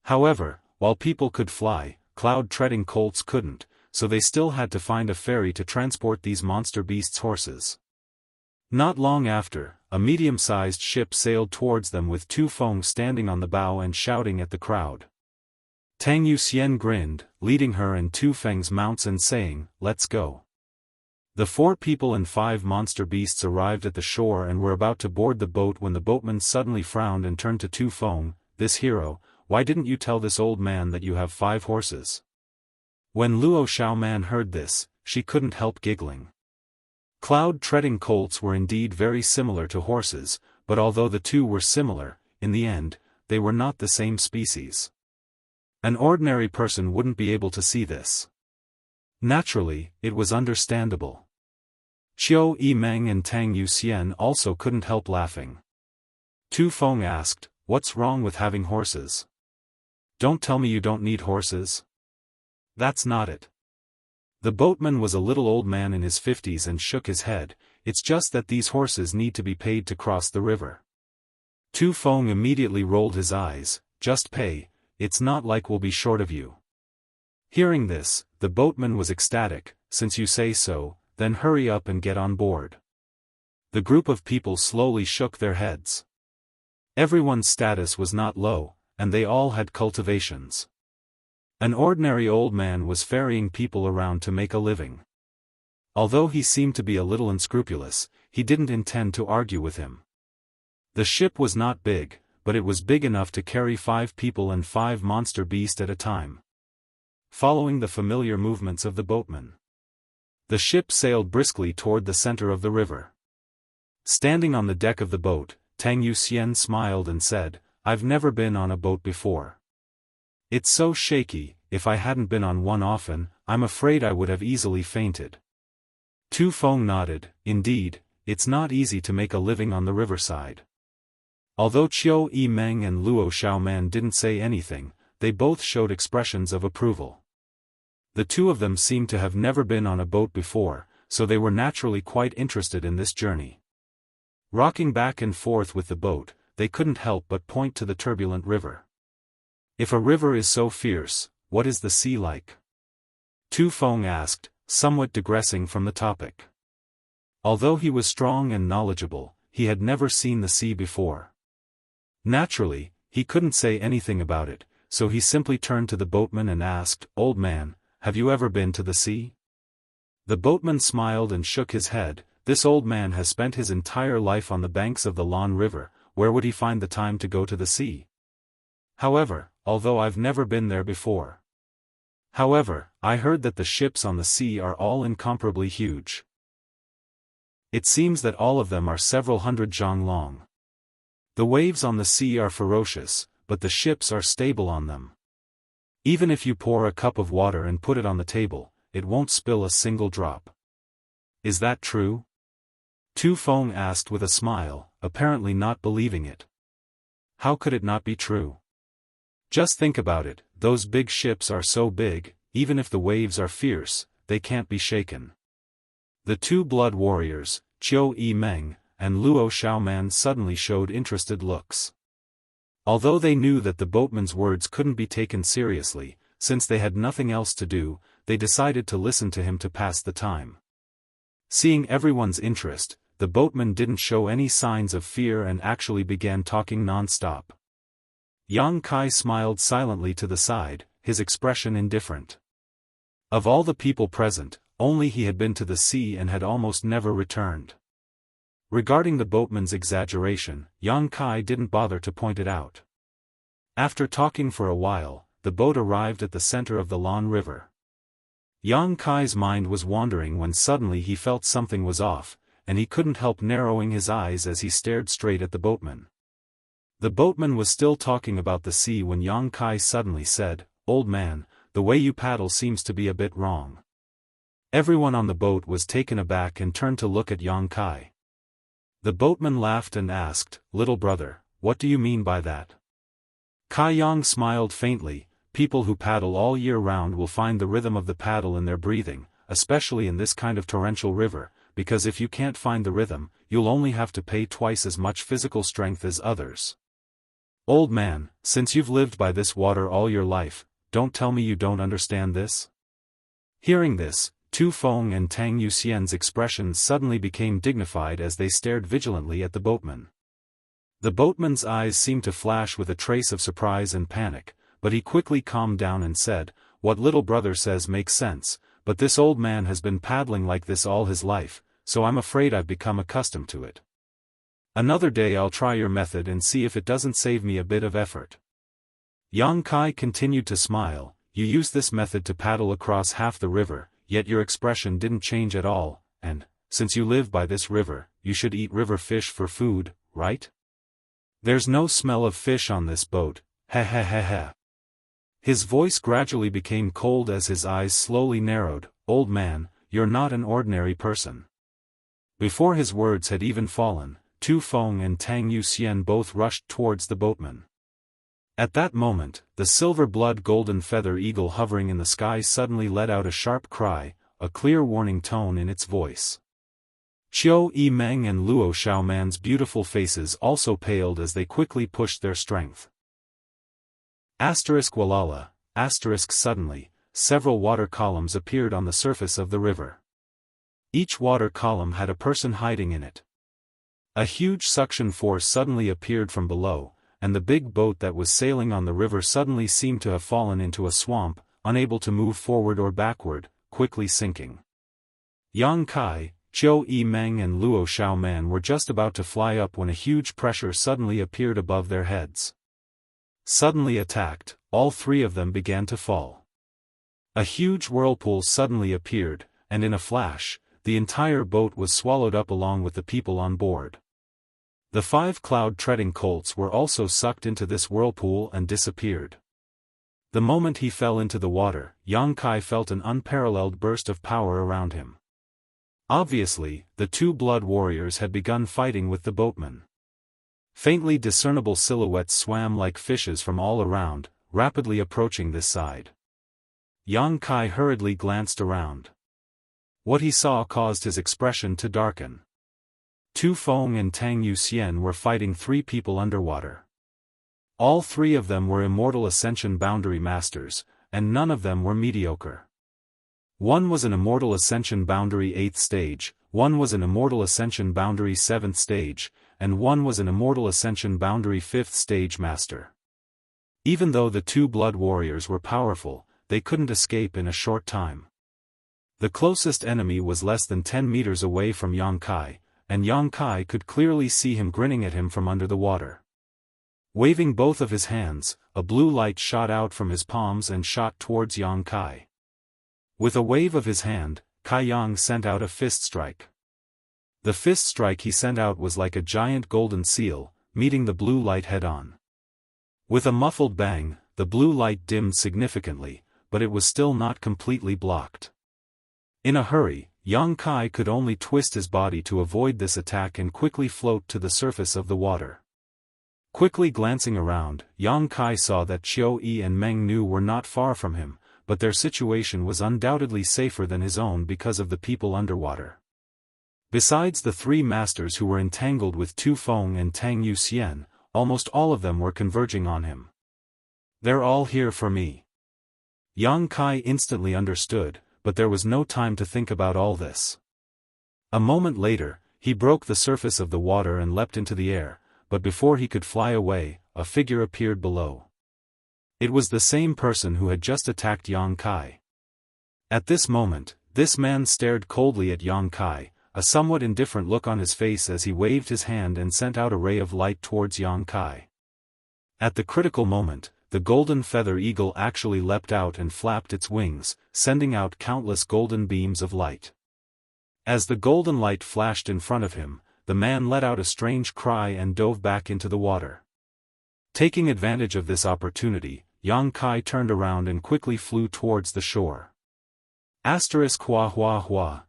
However, while people could fly, cloud-treading colts couldn't, so they still had to find a ferry to transport these monster beasts' horses. Not long after, a medium-sized ship sailed towards them with Tu Feng standing on the bow and shouting at the crowd. Tang Yuxian grinned, leading her and Tu Feng's mounts and saying, let's go. The 4 people and 5 monster beasts arrived at the shore and were about to board the boat when the boatman suddenly frowned and turned to Tu Feng, this hero, why didn't you tell this old man that you have 5 horses? When Luo Xiaoman heard this, she couldn't help giggling. Cloud-treading colts were indeed very similar to horses, but although the two were similar, in the end, they were not the same species. An ordinary person wouldn't be able to see this. Naturally, it was understandable. Chiu Yimeng and Tang Yuxian also couldn't help laughing. Tu Feng asked, what's wrong with having horses? Don't tell me you don't need horses. That's not it. The boatman was a little old man in his 50s and shook his head. It's just that these horses need to be paid to cross the river. Tu Feng immediately rolled his eyes. Just pay, it's not like we'll be short of you. Hearing this, the boatman was ecstatic. Since you say so, then hurry up and get on board. The group of people slowly shook their heads. Everyone's status was not low, and they all had cultivations. An ordinary old man was ferrying people around to make a living. Although he seemed to be a little unscrupulous, he didn't intend to argue with him. The ship was not big, but it was big enough to carry 5 people and 5 monster beasts at a time. Following the familiar movements of the boatman, the ship sailed briskly toward the center of the river. Standing on the deck of the boat, Tang Yuxian smiled and said, I've never been on a boat before. It's so shaky, if I hadn't been on one often, I'm afraid I would have easily fainted. Tu Feng nodded. Indeed, it's not easy to make a living on the riverside. Although Qiu Yimeng and Luo Xiaoman didn't say anything, they both showed expressions of approval. The two of them seemed to have never been on a boat before, so they were naturally quite interested in this journey. Rocking back and forth with the boat, they couldn't help but point to the turbulent river. If a river is so fierce, what is the sea like? Tu Feng asked, somewhat digressing from the topic. Although he was strong and knowledgeable, he had never seen the sea before. Naturally, he couldn't say anything about it, so he simply turned to the boatman and asked, Old man, have you ever been to the sea? The boatman smiled and shook his head. This old man has spent his entire life on the banks of the Lan River, where would he find the time to go to the sea? However, although I've never been there before. However, I heard that the ships on the sea are all incomparably huge. It seems that all of them are several hundred zhang long. The waves on the sea are ferocious, but the ships are stable on them. Even if you pour a cup of water and put it on the table, it won't spill a single drop. Is that true? Tu Feng asked with a smile, apparently not believing it. How could it not be true? Just think about it, those big ships are so big, even if the waves are fierce, they can't be shaken. The two blood warriors, Qiu Yimeng and Luo Xiaoman suddenly showed interested looks. Although they knew that the boatman's words couldn't be taken seriously, since they had nothing else to do, they decided to listen to him to pass the time. Seeing everyone's interest, the boatman didn't show any signs of fear and actually began talking non-stop. Yang Kai smiled silently to the side, his expression indifferent. Of all the people present, only he had been to the sea and had almost never returned. Regarding the boatman's exaggeration, Yang Kai didn't bother to point it out. After talking for a while, the boat arrived at the center of the Lan River. Yang Kai's mind was wandering when suddenly he felt something was off, and he couldn't help narrowing his eyes as he stared straight at the boatman. The boatman was still talking about the sea when Yang Kai suddenly said, Old man, the way you paddle seems to be a bit wrong. Everyone on the boat was taken aback and turned to look at Yang Kai. The boatman laughed and asked, Little brother, what do you mean by that? Kai Yang smiled faintly. People who paddle all year round will find the rhythm of the paddle in their breathing, especially in this kind of torrential river, because if you can't find the rhythm, you'll only have to pay twice as much physical strength as others. Old man, since you've lived by this water all your life, don't tell me you don't understand this? Hearing this, Tu Feng and Tang Yuxian's expressions suddenly became dignified as they stared vigilantly at the boatman. The boatman's eyes seemed to flash with a trace of surprise and panic, but he quickly calmed down and said, What little brother says makes sense, but this old man has been paddling like this all his life, so I'm afraid I've become accustomed to it. Another day I'll try your method and see if it doesn't save me a bit of effort. Yang Kai continued to smile. You used this method to paddle across half the river, yet your expression didn't change at all, and, since you live by this river, you should eat river fish for food, right? There's no smell of fish on this boat, heh heh heh heh. His voice gradually became cold as his eyes slowly narrowed. Old man, you're not an ordinary person. Before his words had even fallen, Tu Feng and Tang Yuxian both rushed towards the boatman. At that moment, the silver blood golden feather eagle hovering in the sky suddenly let out a sharp cry, a clear warning tone in its voice. Qiu Yimeng and Luo Xiaoman's beautiful faces also paled as they quickly pushed their strength. Walala, suddenly, several water columns appeared on the surface of the river. Each water column had a person hiding in it. A huge suction force suddenly appeared from below, and the big boat that was sailing on the river suddenly seemed to have fallen into a swamp, unable to move forward or backward, quickly sinking. Yang Kai, Qiu Yimeng and Luo Xiaoman were just about to fly up when a huge pressure suddenly appeared above their heads. Suddenly attacked, all three of them began to fall. A huge whirlpool suddenly appeared, and in a flash, the entire boat was swallowed up along with the people on board. The 5 cloud-treading colts were also sucked into this whirlpool and disappeared. The moment he fell into the water, Yang Kai felt an unparalleled burst of power around him. Obviously, the 2 blood warriors had begun fighting with the boatmen. Faintly discernible silhouettes swam like fishes from all around, rapidly approaching this side. Yang Kai hurriedly glanced around. What he saw caused his expression to darken. Tu Feng and Tang Yuxian were fighting 3 people underwater. All 3 of them were Immortal Ascension Boundary Masters, and none of them were mediocre. One was an Immortal Ascension Boundary 8th stage, one was an Immortal Ascension Boundary 7th stage, and one was an Immortal Ascension Boundary 5th stage master. Even though the 2 blood warriors were powerful, they couldn't escape in a short time. The closest enemy was less than 10 meters away from Yang Kai, and Yang Kai could clearly see him grinning at him from under the water. Waving both of his hands, a blue light shot out from his palms and shot towards Yang Kai. With a wave of his hand, Kai Yang sent out a fist strike. The fist strike he sent out was like a giant golden seal, meeting the blue light head-on. With a muffled bang, the blue light dimmed significantly, but it was still not completely blocked. In a hurry, Yang Kai could only twist his body to avoid this attack and quickly float to the surface of the water. Quickly glancing around, Yang Kai saw that Qiu Yi and Meng Nu were not far from him, but their situation was undoubtedly safer than his own because of the people underwater. Besides the 3 masters who were entangled with Tu Feng and Tang Yuxian, almost all of them were converging on him. They're all here for me. Yang Kai instantly understood, but there was no time to think about all this. A moment later, he broke the surface of the water and leapt into the air, but before he could fly away, a figure appeared below. It was the same person who had just attacked Yang Kai. At this moment, this man stared coldly at Yang Kai, a somewhat indifferent look on his face as he waved his hand and sent out a ray of light towards Yang Kai. At the critical moment, the golden feather eagle actually leapt out and flapped its wings, sending out countless golden beams of light. As the golden light flashed in front of him, the man let out a strange cry and dove back into the water. Taking advantage of this opportunity, Yang Kai turned around and quickly flew towards the shore. Hua hua hua,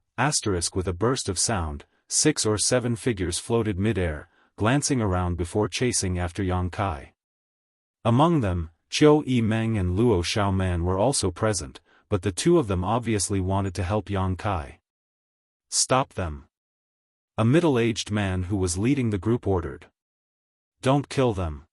with a burst of sound, 6 or 7 figures floated mid-air, glancing around before chasing after Yang Kai. Among them, Qiu Yimeng and Luo Xiaoman were also present, but the 2 of them obviously wanted to help Yang Kai. Stop them. A middle-aged man who was leading the group ordered. Don't kill them.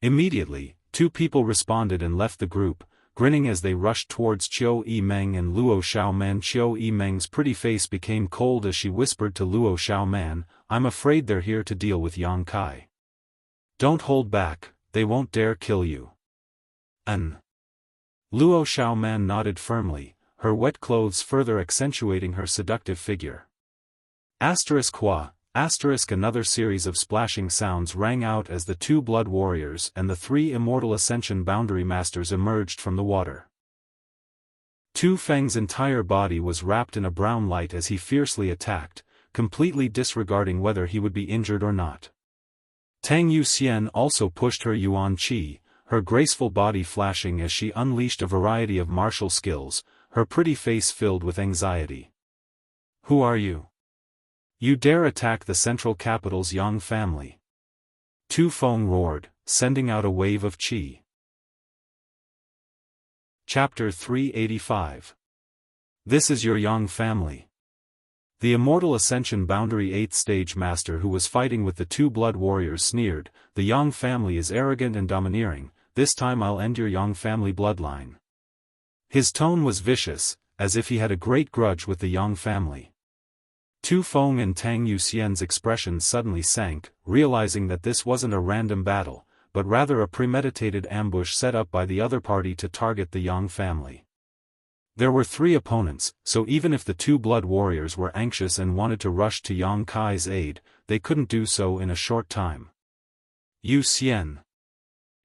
Immediately, 2 people responded and left the group, grinning as they rushed towards Qiu Yimeng and Luo Xiaoman. Qiu Yimeng's pretty face became cold as she whispered to Luo Xiaoman, "I'm afraid they're here to deal with Yang Kai. Don't hold back, they won't dare kill you." Luo Xiaoman nodded firmly, her wet clothes further accentuating her seductive figure. Another series of splashing sounds rang out as the 2 blood warriors and the 3 Immortal Ascension Boundary Masters emerged from the water. Tu Feng's entire body was wrapped in a brown light as he fiercely attacked, completely disregarding whether he would be injured or not. Tang Yuxian also pushed her Yuan Qi, her graceful body flashing as she unleashed a variety of martial skills, her pretty face filled with anxiety. "Who are you? You dare attack the central capital's Yang family?" Tu Feng roared, sending out a wave of qi. Chapter 385. This is your Yang family. The Immortal Ascension Boundary 8th Stage Master who was fighting with the two blood warriors sneered, "The Yang family is arrogant and domineering, this time I'll end your Yang family bloodline." His tone was vicious, as if he had a great grudge with the Yang family. Tu Feng and Tang Yuxian's expressions suddenly sank, realizing that this wasn't a random battle, but rather a premeditated ambush set up by the other party to target the Yang family. There were 3 opponents, so even if the two blood warriors were anxious and wanted to rush to Yang Kai's aid, they couldn't do so in a short time. "Yu Xian!"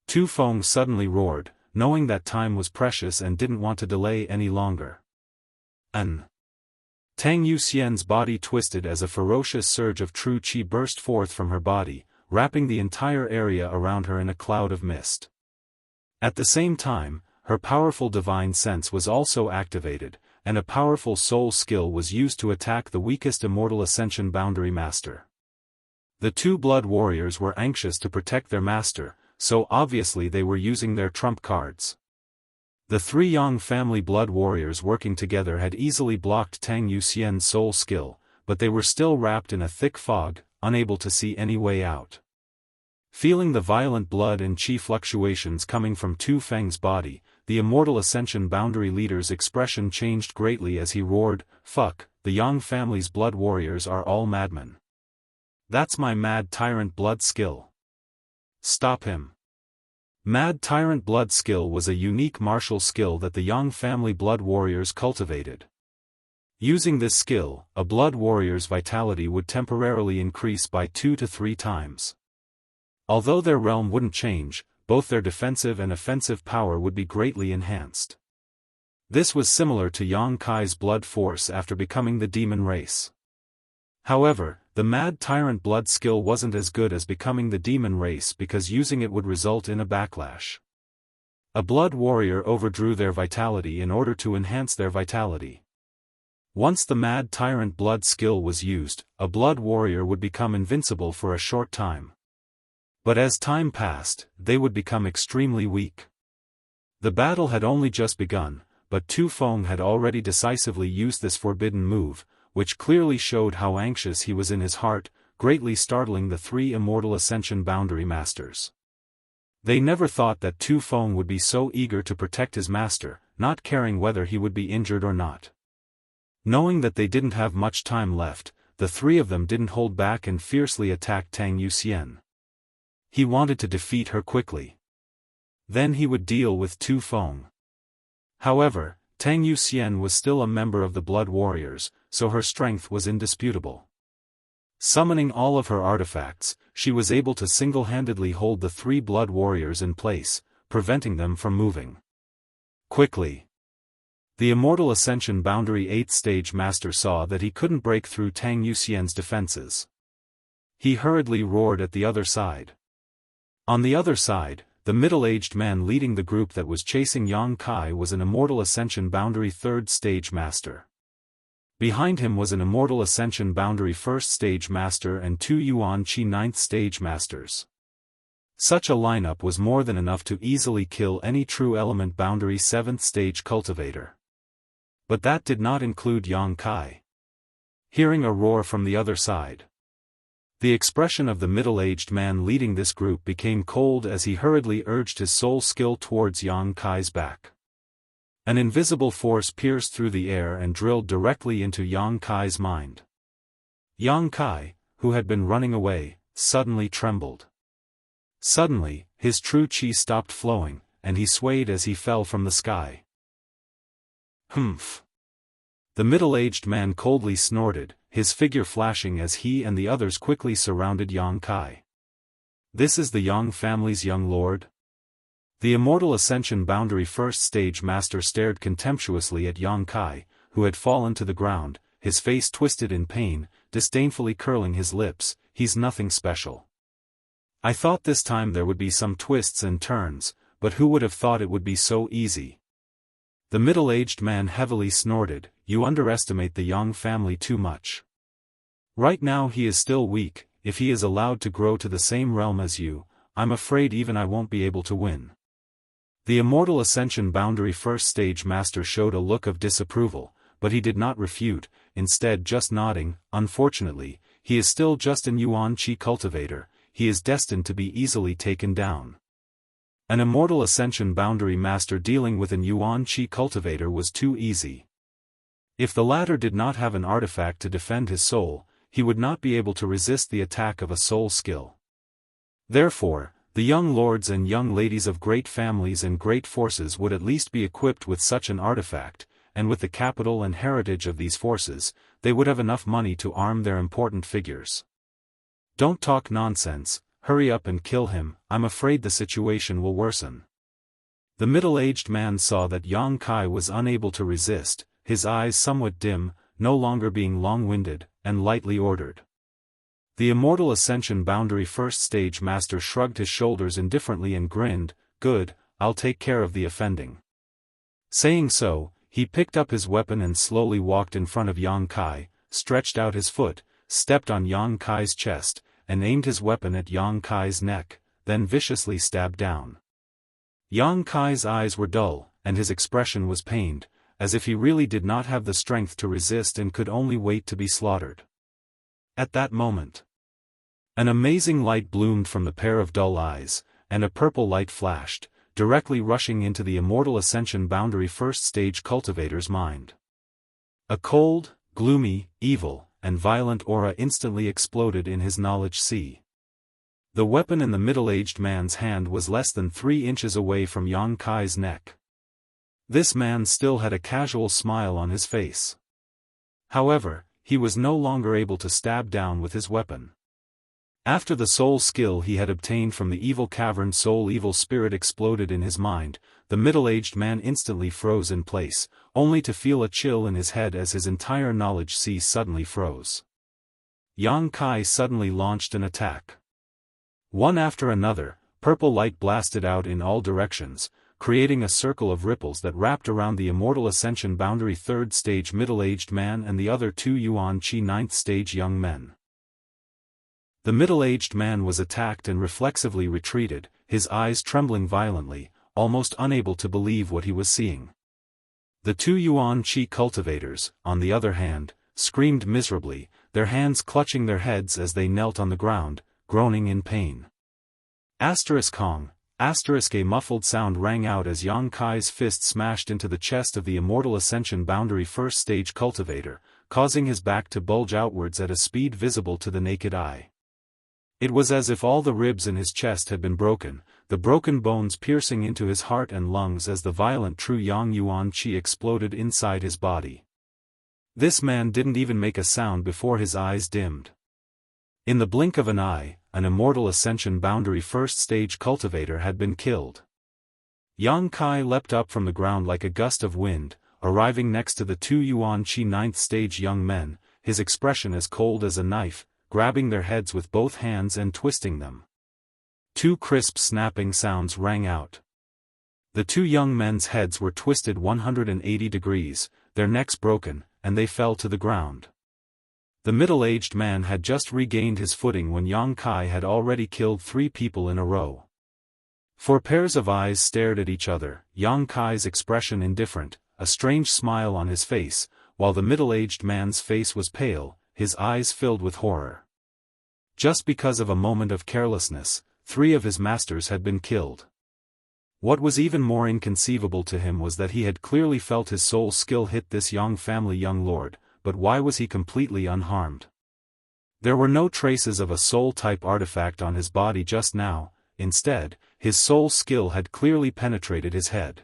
Tu Feng suddenly roared, knowing that time was precious and didn't want to delay any longer. "An!" Tang Yuxian's body twisted as a ferocious surge of true qi burst forth from her body, wrapping the entire area around her in a cloud of mist. At the same time, her powerful divine sense was also activated, and a powerful soul skill was used to attack the weakest Immortal Ascension Boundary Master. The two blood warriors were anxious to protect their master, so obviously they were using their trump cards. The 3 Yang family blood warriors working together had easily blocked Tang Yuxian's soul skill, but they were still wrapped in a thick fog, unable to see any way out. Feeling the violent blood and qi fluctuations coming from Tu Feng's body, the Immortal Ascension Boundary leader's expression changed greatly as he roared, "Fuck, the Yang family's blood warriors are all madmen. That's my Mad Tyrant blood skill. Stop him." Mad Tyrant blood skill was a unique martial skill that the Yang family blood warriors cultivated. Using this skill, a blood warrior's vitality would temporarily increase by 2 to 3 times. Although their realm wouldn't change, both their defensive and offensive power would be greatly enhanced. This was similar to Yang Kai's blood force after becoming the demon race. However, the Mad Tyrant blood skill wasn't as good as becoming the demon race because using it would result in a backlash. A blood warrior overdrew their vitality in order to enhance their vitality. Once the Mad Tyrant blood skill was used, a blood warrior would become invincible for a short time. But as time passed, they would become extremely weak. The battle had only just begun, but Tu Feng had already decisively used this forbidden move, which clearly showed how anxious he was in his heart, greatly startling the 3 Immortal Ascension Boundary Masters. They never thought that Tu Feng would be so eager to protect his master, not caring whether he would be injured or not. Knowing that they didn't have much time left, the 3 of them didn't hold back and fiercely attacked Tang Yuxian. He wanted to defeat her quickly. Then he would deal with Tu Feng. However, Tang Yuxian was still a member of the Blood Warriors, so her strength was indisputable. Summoning all of her artifacts, she was able to single-handedly hold the 3 Blood Warriors in place, preventing them from moving. Quickly. The Immortal Ascension Boundary 8th Stage Master saw that he couldn't break through Tang Yuxian's defenses. He hurriedly roared at the other side. On the other side, the middle-aged man leading the group that was chasing Yang Kai was an Immortal Ascension Boundary 3rd Stage Master. Behind him was an Immortal Ascension Boundary 1st Stage Master and 2 Yuan Qi 9th Stage Masters. Such a lineup was more than enough to easily kill any True Element Boundary 7th Stage cultivator. But that did not include Yang Kai. Hearing a roar from the other side, the expression of the middle-aged man leading this group became cold as he hurriedly urged his soul skill towards Yang Kai's back. An invisible force pierced through the air and drilled directly into Yang Kai's mind. Yang Kai, who had been running away, suddenly trembled. Suddenly, his true qi stopped flowing, and he swayed as he fell from the sky. Humph! The middle-aged man coldly snorted, his figure flashing as he and the others quickly surrounded Yang Kai. "This is the Yang family's young lord?" The Immortal Ascension Boundary 1st Stage Master stared contemptuously at Yang Kai, who had fallen to the ground, his face twisted in pain, disdainfully curling his lips. "He's nothing special. I thought this time there would be some twists and turns, but who would have thought it would be so easy?" The middle-aged man heavily snorted, "You underestimate the Yang family too much. Right now he is still weak. If he is allowed to grow to the same realm as you, I'm afraid even I won't be able to win. The Immortal Ascension Boundary First Stage Master showed a look of disapproval, but he did not refute, instead just nodding. Unfortunately, he is still just an Yuan Qi cultivator, he is destined to be easily taken down. An Immortal Ascension Boundary Master dealing with an Yuan Qi cultivator was too easy. If the latter did not have an artifact to defend his soul, he would not be able to resist the attack of a soul skill. Therefore, the young lords and young ladies of great families and great forces would at least be equipped with such an artifact, and with the capital and heritage of these forces, they would have enough money to arm their important figures. Don't talk nonsense, hurry up and kill him, I'm afraid the situation will worsen. The middle-aged man saw that Yang Kai was unable to resist, his eyes somewhat dim, no longer being long-winded, and lightly ordered. The Immortal Ascension Boundary First Stage Master shrugged his shoulders indifferently and grinned, "Good, I'll take care of the offending." Saying so, he picked up his weapon and slowly walked in front of Yang Kai, stretched out his foot, stepped on Yang Kai's chest, and aimed his weapon at Yang Kai's neck, then viciously stabbed down. Yang Kai's eyes were dull, and his expression was pained, as if he really did not have the strength to resist and could only wait to be slaughtered. At that moment, an amazing light bloomed from the pair of dull eyes, and a purple light flashed, directly rushing into the Immortal Ascension Boundary First Stage cultivator's mind. A cold, gloomy, evil, and violent aura instantly exploded in his knowledge sea. The weapon in the middle-aged man's hand was less than 3 inches away from Yang Kai's neck. This man still had a casual smile on his face. However, he was no longer able to stab down with his weapon. After the soul skill he had obtained from the evil cavern soul evil spirit exploded in his mind, the middle-aged man instantly froze in place, only to feel a chill in his head as his entire knowledge sea suddenly froze. Yang Kai suddenly launched an attack. One after another, purple light blasted out in all directions, creating a circle of ripples that wrapped around the Immortal Ascension Boundary Third Stage middle-aged man and the other 2 Yuan Qi Ninth Stage young men. The middle-aged man was attacked and reflexively retreated, his eyes trembling violently, almost unable to believe what he was seeing. The 2 Yuan Qi cultivators, on the other hand, screamed miserably, their hands clutching their heads as they knelt on the ground, groaning in pain. Kong. A muffled sound rang out as Yang Kai's fist smashed into the chest of the Immortal Ascension Boundary First Stage cultivator, causing his back to bulge outwards at a speed visible to the naked eye. It was as if all the ribs in his chest had been broken, the broken bones piercing into his heart and lungs as the violent true Yang Yuan Qi exploded inside his body. This man didn't even make a sound before his eyes dimmed. In the blink of an eye, an Immortal Ascension Boundary First Stage cultivator had been killed. Yang Kai leapt up from the ground like a gust of wind, arriving next to the 2 Yuan Qi Ninth Stage young men, his expression as cold as a knife, grabbing their heads with both hands and twisting them. 2 crisp snapping sounds rang out. The 2 young men's heads were twisted 180 degrees, their necks broken, and they fell to the ground. The middle-aged man had just regained his footing when Yang Kai had already killed 3 people in a row. 4 pairs of eyes stared at each other, Yang Kai's expression indifferent, a strange smile on his face, while the middle-aged man's face was pale, his eyes filled with horror. Just because of a moment of carelessness, 3 of his masters had been killed. What was even more inconceivable to him was that he had clearly felt his soul skill hit this Yang family young lord, but why was he completely unharmed? There were no traces of a soul-type artifact on his body just now, instead, his soul skill had clearly penetrated his head.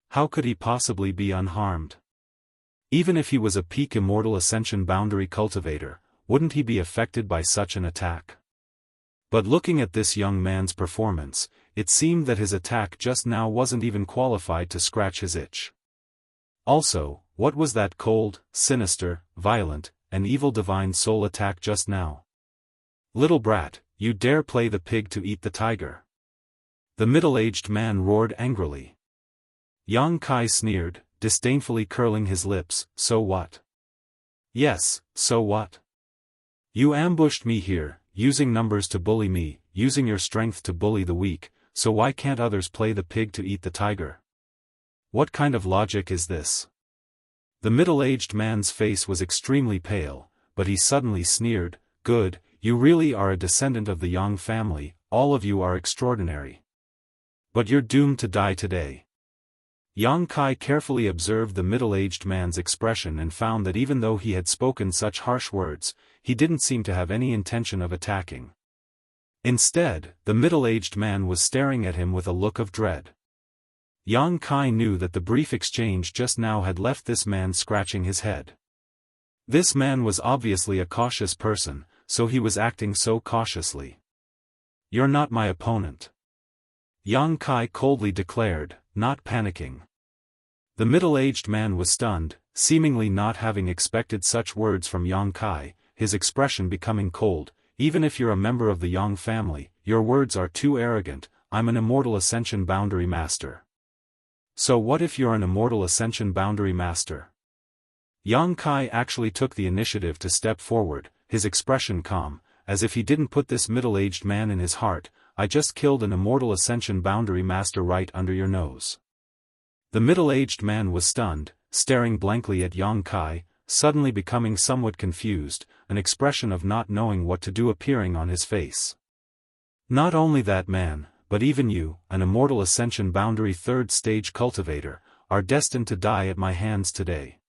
How could he possibly be unharmed? Even if he was a peak Immortal Ascension Boundary cultivator, wouldn't he be affected by such an attack? But looking at this young man's performance, it seemed that his attack just now wasn't even qualified to scratch his itch. Also, what was that cold, sinister, violent, and evil divine soul attack just now? Little brat, you dare play the pig to eat the tiger? The middle-aged man roared angrily. Yang Kai sneered, disdainfully curling his lips, so what? Yes, so what? You ambushed me here, using numbers to bully me, using your strength to bully the weak, so why can't others play the pig to eat the tiger? What kind of logic is this? The middle-aged man's face was extremely pale, but he suddenly sneered, "Good, you really are a descendant of the Yang family, all of you are extraordinary. But you're doomed to die today." Yang Kai carefully observed the middle-aged man's expression and found that even though he had spoken such harsh words, he didn't seem to have any intention of attacking. Instead, the middle-aged man was staring at him with a look of dread. Yang Kai knew that the brief exchange just now had left this man scratching his head. This man was obviously a cautious person, so he was acting so cautiously. "You're not my opponent," Yang Kai coldly declared, not panicking. The middle-aged man was stunned, seemingly not having expected such words from Yang Kai, his expression becoming cold. "Even if you're a member of the Yang family, your words are too arrogant. I'm an Immortal Ascension Boundary Master." "So what if you're an Immortal Ascension Boundary Master?" Yang Kai actually took the initiative to step forward, his expression calm, as if he didn't put this middle-aged man in his heart. "I just killed an Immortal Ascension Boundary Master right under your nose." The middle-aged man was stunned, staring blankly at Yang Kai, suddenly becoming somewhat confused, an expression of not knowing what to do appearing on his face. "Not only that, man, but even you, an Immortal Ascension Boundary 3rd Stage Cultivator, are destined to die at my hands today."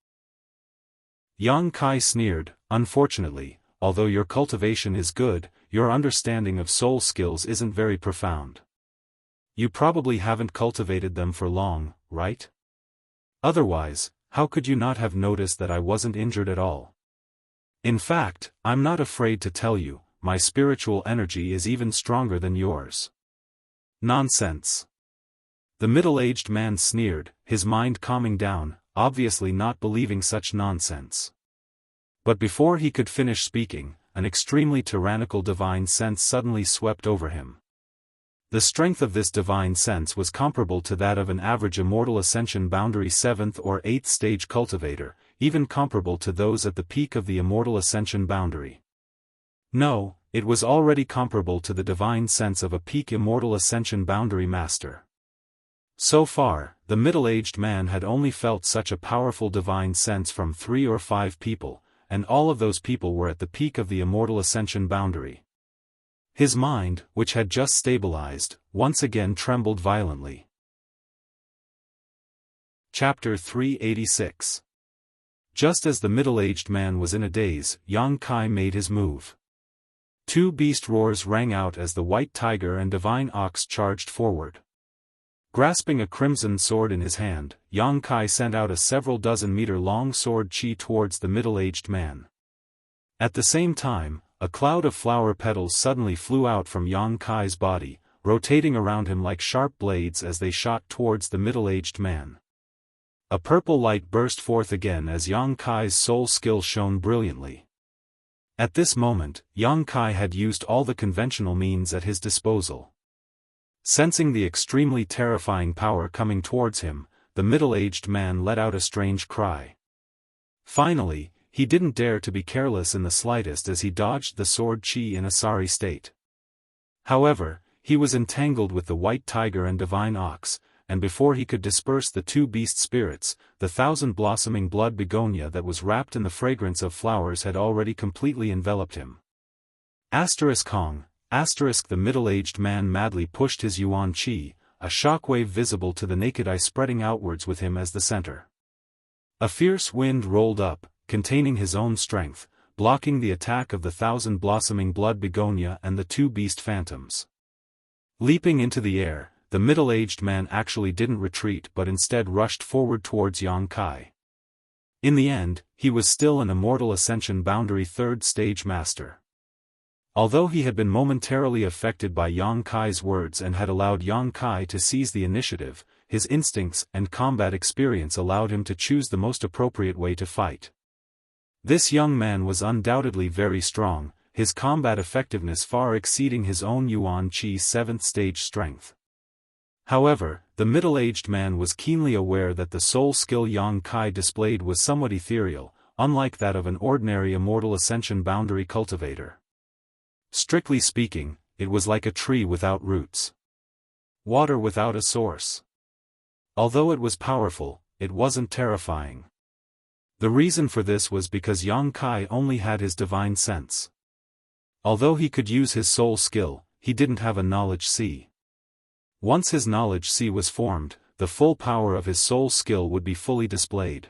Yang Kai sneered, "Unfortunately, although your cultivation is good, your understanding of soul skills isn't very profound. You probably haven't cultivated them for long, right? Otherwise, how could you not have noticed that I wasn't injured at all? In fact, I'm not afraid to tell you, my spiritual energy is even stronger than yours." "Nonsense." The middle-aged man sneered, his mind calming down, obviously not believing such nonsense. But before he could finish speaking, an extremely tyrannical divine sense suddenly swept over him. The strength of this divine sense was comparable to that of an average Immortal Ascension Boundary 7th or 8th Stage Cultivator, even comparable to those at the peak of the Immortal Ascension Boundary. No, it was already comparable to the divine sense of a peak Immortal Ascension Boundary Master. So far, the middle-aged man had only felt such a powerful divine sense from 3 or 5 people, and all of those people were at the peak of the Immortal Ascension Boundary. His mind, which had just stabilized, once again trembled violently. Chapter 386. Just as the middle-aged man was in a daze, Yang Kai made his move. 2 beast roars rang out as the white tiger and divine ox charged forward. Grasping a crimson sword in his hand, Yang Kai sent out a several dozen meter-long sword chi towards the middle-aged man. At the same time, a cloud of flower petals suddenly flew out from Yang Kai's body, rotating around him like sharp blades as they shot towards the middle-aged man. A purple light burst forth again as Yang Kai's soul skill shone brilliantly. At this moment, Yang Kai had used all the conventional means at his disposal. Sensing the extremely terrifying power coming towards him, the middle-aged man let out a strange cry. Finally, he didn't dare to be careless in the slightest as he dodged the sword chi in a sorry state. However, he was entangled with the white tiger and divine ox, and before he could disperse the 2 beast spirits, the 1,000-blossoming blood begonia that was wrapped in the fragrance of flowers had already completely enveloped him. Hong. The middle-aged man madly pushed his yuan chi, a shockwave visible to the naked eye spreading outwards with him as the center. A fierce wind rolled up, containing his own strength, blocking the attack of the 1,000-blossoming blood begonia and the 2 beast phantoms. Leaping into the air, the middle-aged man actually didn't retreat but instead rushed forward towards Yang Kai. In the end, he was still an Immortal Ascension Boundary 3rd Stage Master. Although he had been momentarily affected by Yang Kai's words and had allowed Yang Kai to seize the initiative, his instincts and combat experience allowed him to choose the most appropriate way to fight. This young man was undoubtedly very strong, his combat effectiveness far exceeding his own Yuan Chi 7th stage strength. However, the middle-aged man was keenly aware that the soul skill Yang Kai displayed was somewhat ethereal, unlike that of an ordinary Immortal Ascension Boundary cultivator. Strictly speaking, it was like a tree without roots. Water without a source. Although it was powerful, it wasn't terrifying. The reason for this was because Yang Kai only had his divine sense. Although he could use his soul skill, he didn't have a knowledge sea. Once his knowledge sea was formed, the full power of his soul skill would be fully displayed.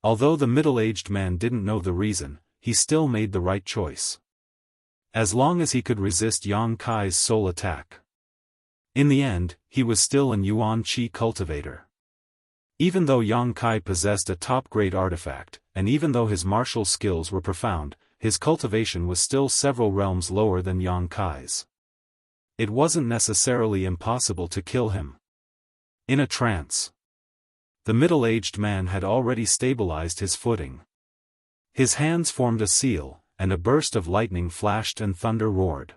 Although the middle-aged man didn't know the reason, he still made the right choice. As long as he could resist Yang Kai's soul attack. In the end, he was still an Yuan Qi cultivator. Even though Yang Kai possessed a top-grade artifact, and even though his martial skills were profound, his cultivation was still several realms lower than Yang Kai's. It wasn't necessarily impossible to kill him. In a trance. The middle-aged man had already stabilized his footing. His hands formed a seal, and a burst of lightning flashed and thunder roared.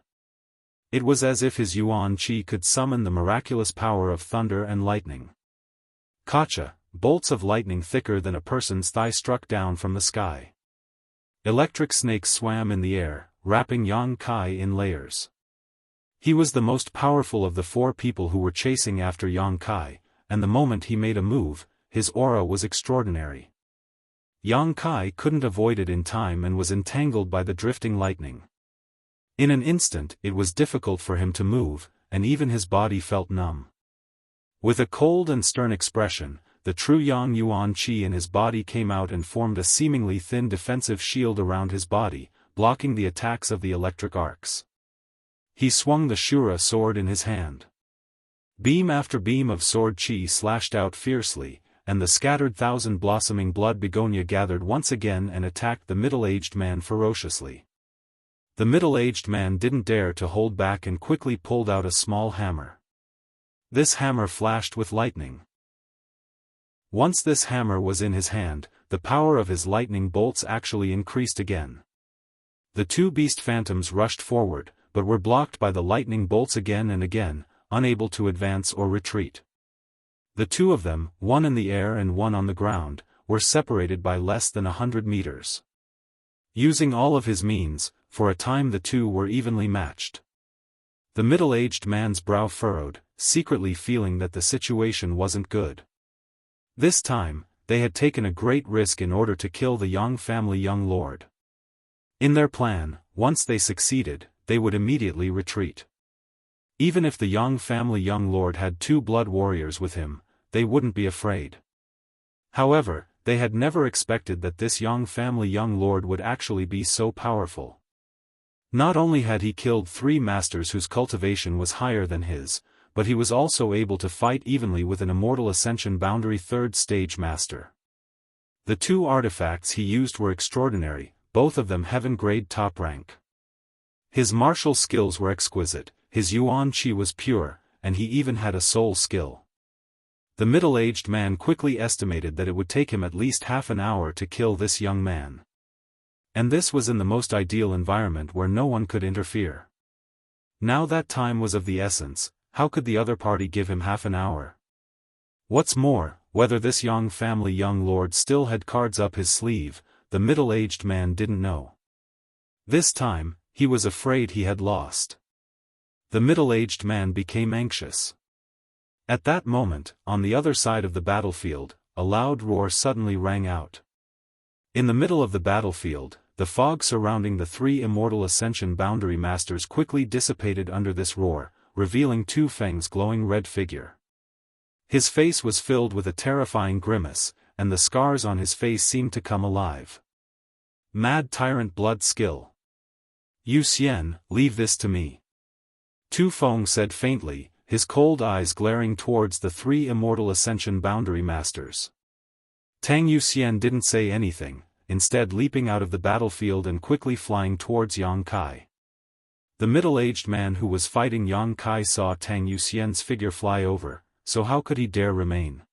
It was as if his Yuan Qi could summon the miraculous power of thunder and lightning. Kacha, bolts of lightning thicker than a person's thigh struck down from the sky. Electric snakes swam in the air, wrapping Yang Kai in layers. He was the most powerful of the four people who were chasing after Yang Kai, and the moment he made a move, his aura was extraordinary. Yang Kai couldn't avoid it in time and was entangled by the drifting lightning. In an instant it was difficult for him to move, and even his body felt numb. With a cold and stern expression, the true Yang Yuan Qi in his body came out and formed a seemingly thin defensive shield around his body, blocking the attacks of the electric arcs. He swung the Shura sword in his hand. Beam after beam of sword qi slashed out fiercely, and the scattered thousand-blossoming blood begonia gathered once again and attacked the middle-aged man ferociously. The middle-aged man didn't dare to hold back and quickly pulled out a small hammer. This hammer flashed with lightning. Once this hammer was in his hand, the power of his lightning bolts actually increased again. The two beast phantoms rushed forward, but were blocked by the lightning bolts again and again, unable to advance or retreat. The two of them, one in the air and one on the ground, were separated by less than 100 meters. Using all of his means, for a time the two were evenly matched. The middle-aged man's brow furrowed, secretly feeling that the situation wasn't good. This time, they had taken a great risk in order to kill the Yang family young lord. In their plan, once they succeeded, they would immediately retreat. Even if the Yang family young lord had 2 blood warriors with him, they wouldn't be afraid. However, they had never expected that this Yang family young lord would actually be so powerful. Not only had he killed 3 masters whose cultivation was higher than his, but he was also able to fight evenly with an Immortal Ascension boundary 3rd stage master. The 2 artifacts he used were extraordinary, both of them heaven-grade top rank. His martial skills were exquisite, his Yuan Qi was pure, and he even had a soul skill. The middle-aged man quickly estimated that it would take him at least half an hour to kill this young man. And this was in the most ideal environment where no one could interfere. Now that time was of the essence, how could the other party give him half an hour? What's more, whether this Yang family young lord still had cards up his sleeve, the middle-aged man didn't know. This time, he was afraid he had lost. The middle-aged man became anxious. At that moment, on the other side of the battlefield, a loud roar suddenly rang out. In the middle of the battlefield, the fog surrounding the 3 Immortal Ascension boundary masters quickly dissipated under this roar, revealing Tu Feng's glowing red figure. His face was filled with a terrifying grimace, and the scars on his face seemed to come alive. Mad tyrant blood skill. Yu Xian, leave this to me. Tu Feng said faintly, his cold eyes glaring towards the 3 Immortal Ascension boundary masters. Tang Yu Xian didn't say anything, instead leaping out of the battlefield and quickly flying towards Yang Kai. The middle-aged man who was fighting Yang Kai saw Tang Yu Xian's figure fly over, so how could he dare remain?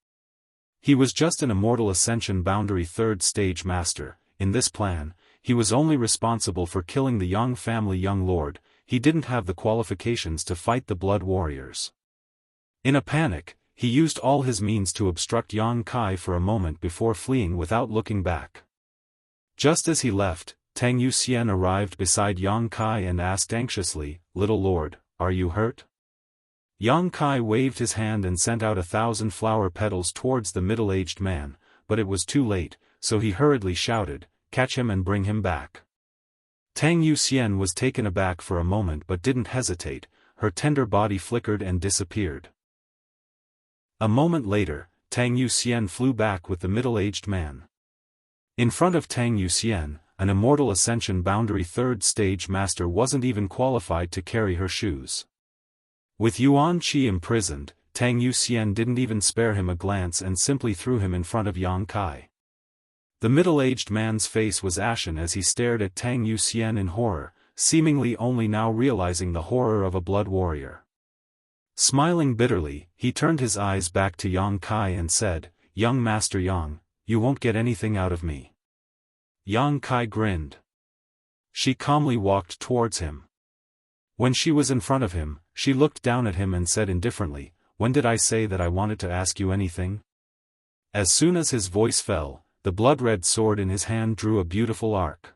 He was just an Immortal Ascension boundary 3rd stage master. In this plan, he was only responsible for killing the Yang family young lord, he didn't have the qualifications to fight the blood warriors. In a panic, he used all his means to obstruct Yang Kai for a moment before fleeing without looking back. Just as he left, Tang Yuxian arrived beside Yang Kai and asked anxiously, "Little Lord, are you hurt?" Yang Kai waved his hand and sent out 1,000 flower petals towards the middle-aged man, but it was too late, so he hurriedly shouted, "Catch him and bring him back." Tang Yuxian was taken aback for a moment but didn't hesitate, her tender body flickered and disappeared. A moment later, Tang Yuxian flew back with the middle-aged man. In front of Tang Yuxian, an Immortal Ascension Boundary 3rd Stage Master wasn't even qualified to carry her shoes. With Yuan Qi imprisoned, Tang Yuxian didn't even spare him a glance and simply threw him in front of Yang Kai. The middle-aged man's face was ashen as he stared at Tang Yuxian in horror, seemingly only now realizing the horror of a blood warrior. Smiling bitterly, he turned his eyes back to Yang Kai and said, "Young Master Yang, you won't get anything out of me." Yang Kai grinned. She calmly walked towards him. When she was in front of him, she looked down at him and said indifferently, "When did I say that I wanted to ask you anything?" As soon as his voice fell, the blood-red sword in his hand drew a beautiful arc.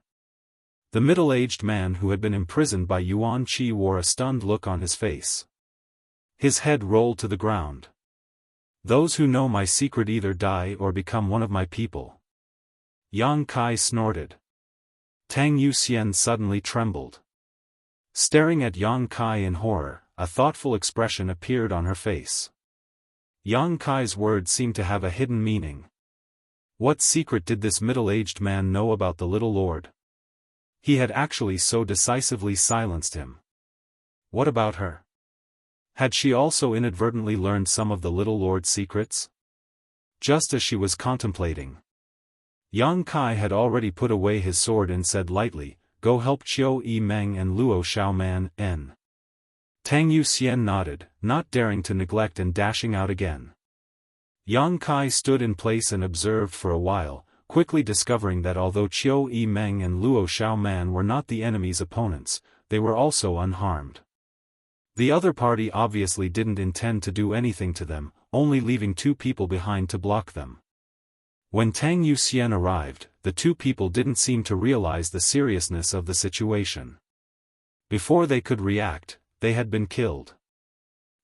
The middle-aged man who had been imprisoned by Yuan Qi wore a stunned look on his face. His head rolled to the ground. "Those who know my secret either die or become one of my people." Yang Kai snorted. Tang Yuxian suddenly trembled. Staring at Yang Kai in horror, a thoughtful expression appeared on her face. Yang Kai's words seemed to have a hidden meaning. What secret did this middle-aged man know about the little lord? He had actually so decisively silenced him. What about her? Had she also inadvertently learned some of the little lord's secrets? Just as she was contemplating, Yang Kai had already put away his sword and said lightly, "Go help Qiu Yi Meng and Luo Xiaoman, N." Tang Yuxian nodded, not daring to neglect and dashing out again. Yang Kai stood in place and observed for a while, quickly discovering that although Qiu Yi Meng and Luo Xiaoman were not the enemy's opponents, they were also unharmed. The other party obviously didn't intend to do anything to them, only leaving 2 people behind to block them. When Tang Yuxian arrived, the 2 people didn't seem to realize the seriousness of the situation. Before they could react, they had been killed.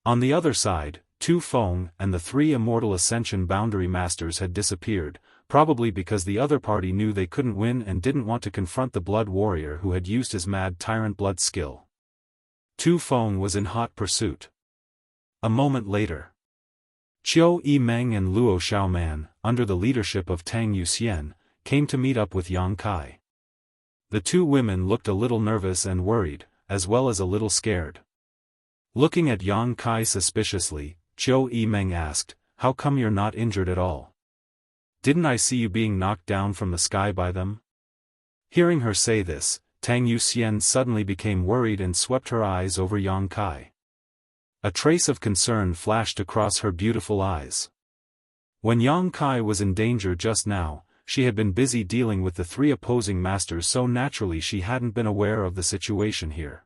On the other side, Tu Feng and the 3 Immortal Ascension Boundary Masters had disappeared, probably because the other party knew they couldn't win and didn't want to confront the blood warrior who had used his mad tyrant blood skill. Tu Feng was in hot pursuit. A moment later, Qiu Yi Meng and Luo Xiaoman, under the leadership of Tang Yuxian, came to meet up with Yang Kai. The 2 women looked a little nervous and worried, as well as a little scared. Looking at Yang Kai suspiciously, Qiu Yi Meng asked, "How come you're not injured at all? Didn't I see you being knocked down from the sky by them?" Hearing her say this, Tang Yuxian suddenly became worried and swept her eyes over Yang Kai. A trace of concern flashed across her beautiful eyes. When Yang Kai was in danger just now, she had been busy dealing with the 3 opposing masters, so naturally she hadn't been aware of the situation here.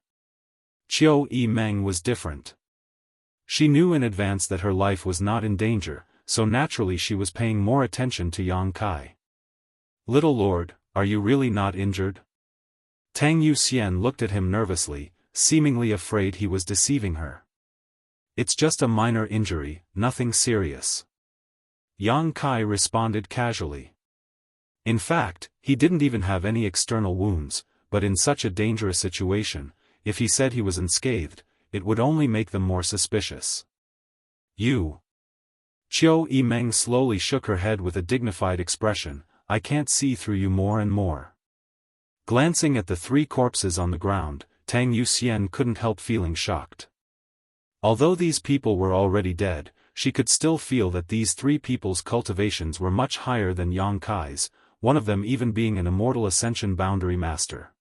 Qiu Yi Meng was different. She knew in advance that her life was not in danger, so naturally she was paying more attention to Yang Kai. "Little Lord, are you really not injured?" Tang Yuxian looked at him nervously, seemingly afraid he was deceiving her. "It's just a minor injury, nothing serious." Yang Kai responded casually. In fact, he didn't even have any external wounds, but in such a dangerous situation, if he said he was unscathed, it would only make them more suspicious. "You." Qiu Yi Meng slowly shook her head with a dignified expression, "I can't see through you more and more." Glancing at the 3 corpses on the ground, Tang Yuxian couldn't help feeling shocked. Although these people were already dead, she could still feel that these 3 people's cultivations were much higher than Yang Kai's, one of them even being an Immortal Ascension Boundary Master.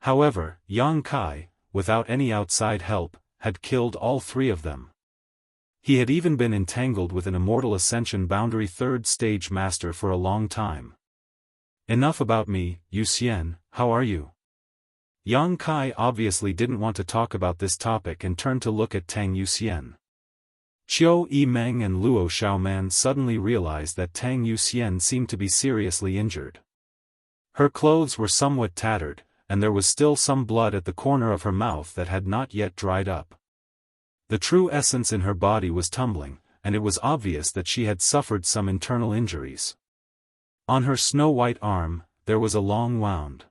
However, Yang Kai, without any outside help, had killed all 3 of them. He had even been entangled with an Immortal Ascension Boundary 3rd Stage Master for a long time. "Enough about me, Yuxian, how are you?" Yang Kai obviously didn't want to talk about this topic and turned to look at Tang Yuxian. Qiu Yi Meng and Luo Xiaoman suddenly realized that Tang Yuxian seemed to be seriously injured. Her clothes were somewhat tattered, and there was still some blood at the corner of her mouth that had not yet dried up. The true essence in her body was tumbling, and it was obvious that she had suffered some internal injuries. On her snow-white arm, there was a long wound.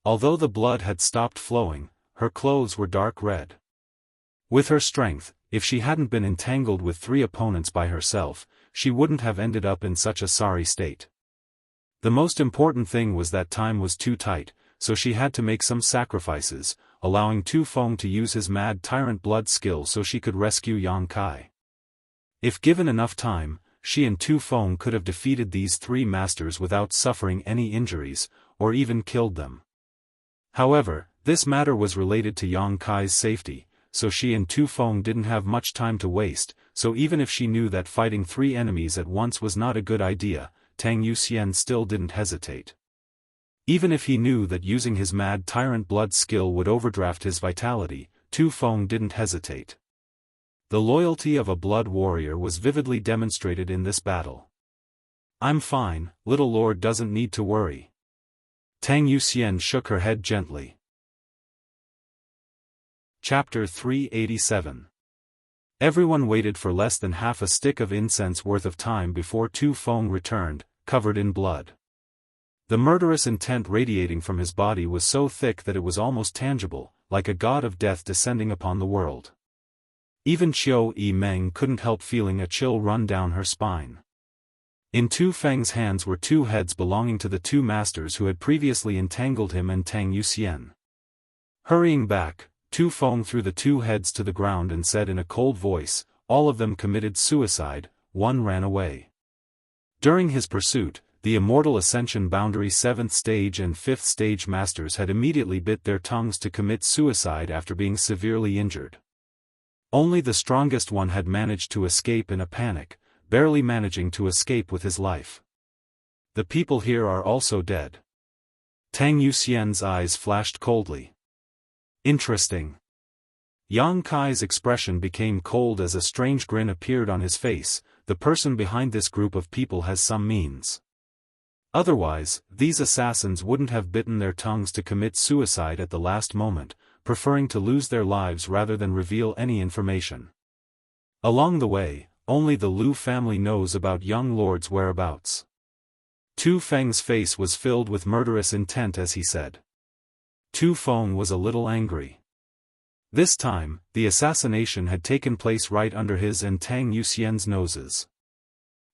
Although the blood had stopped flowing, her clothes were dark red. With her strength, if she hadn't been entangled with 3 opponents by herself, she wouldn't have ended up in such a sorry state. The most important thing was that time was too tight, so she had to make some sacrifices, allowing Tu Feng to use his mad tyrant blood skill so she could rescue Yang Kai. If given enough time, she and Tu Feng could have defeated these 3 masters without suffering any injuries, or even killed them. However, this matter was related to Yang Kai's safety, so she and Tu Feng didn't have much time to waste, so even if she knew that fighting 3 enemies at once was not a good idea, Tang Yuxian still didn't hesitate. Even if he knew that using his mad tyrant blood skill would overdraft his vitality, Tu Feng didn't hesitate. The loyalty of a blood warrior was vividly demonstrated in this battle. "I'm fine, little lord doesn't need to worry." Tang Yuxian shook her head gently. Chapter 387. Everyone waited for less than half a stick of incense worth of time before Tu Feng returned, covered in blood. The murderous intent radiating from his body was so thick that it was almost tangible, like a god of death descending upon the world. Even Qiu Yimeng couldn't help feeling a chill run down her spine. In Tu Feng's hands were 2 heads belonging to the 2 masters who had previously entangled him and Tang Yuxian. Hurrying back, Tu Feng threw the 2 heads to the ground and said in a cold voice, "All of them committed suicide, 1 ran away." During his pursuit, the Immortal Ascension Boundary 7th Stage and 5th Stage Masters had immediately bit their tongues to commit suicide after being severely injured. Only the strongest one had managed to escape in a panic, barely managing to escape with his life. "The people here are also dead." Tang Yuxian's eyes flashed coldly. "Interesting." Yang Kai's expression became cold as a strange grin appeared on his face. "The person behind this group of people has some means. Otherwise, these assassins wouldn't have bitten their tongues to commit suicide at the last moment, preferring to lose their lives rather than reveal any information. Along the way, only the Liu family knows about young lord's whereabouts." Tu Feng's face was filled with murderous intent as he said. Tu Feng was a little angry. This time, the assassination had taken place right under his and Tang Yuxian's noses.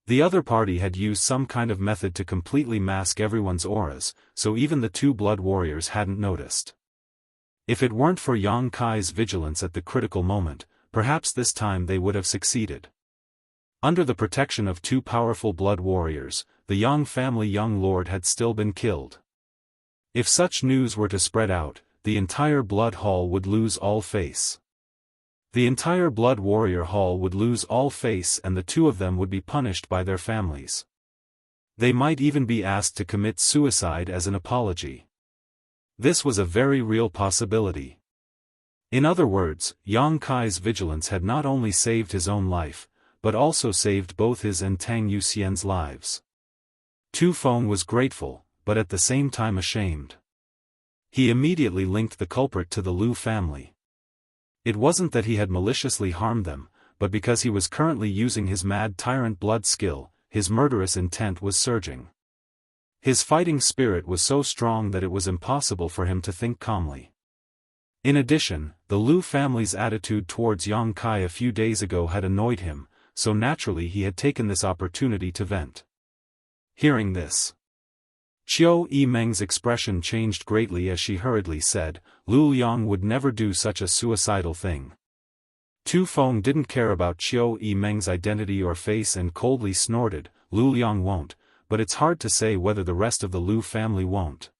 The other party had used some kind of method to completely mask everyone's auras, so even the 2 blood warriors hadn't noticed. If it weren't for Yang Kai's vigilance at the critical moment, perhaps this time they would have succeeded. Under the protection of 2 powerful blood warriors, the Yang family young lord had still been killed. If such news were to spread out, the entire blood hall would lose all face. The entire blood warrior hall would lose all face and the 2 of them would be punished by their families. They might even be asked to commit suicide as an apology. This was a very real possibility. In other words, Yang Kai's vigilance had not only saved his own life, but also saved both his and Tang Yuxian's lives. Tu Feng was grateful, but at the same time ashamed. He immediately linked the culprit to the Liu family. It wasn't that he had maliciously harmed them, but because he was currently using his mad tyrant blood skill, his murderous intent was surging. His fighting spirit was so strong that it was impossible for him to think calmly. In addition, the Liu family's attitude towards Yang Kai a few days ago had annoyed him, so naturally he had taken this opportunity to vent. Hearing this, Qiu Yimeng's expression changed greatly as she hurriedly said, "Liu Yang would never do such a suicidal thing." Tu Feng didn't care about Qiu Yimeng's identity or face and coldly snorted, "Liu Yang won't, but it's hard to say whether the rest of the Liu family won't."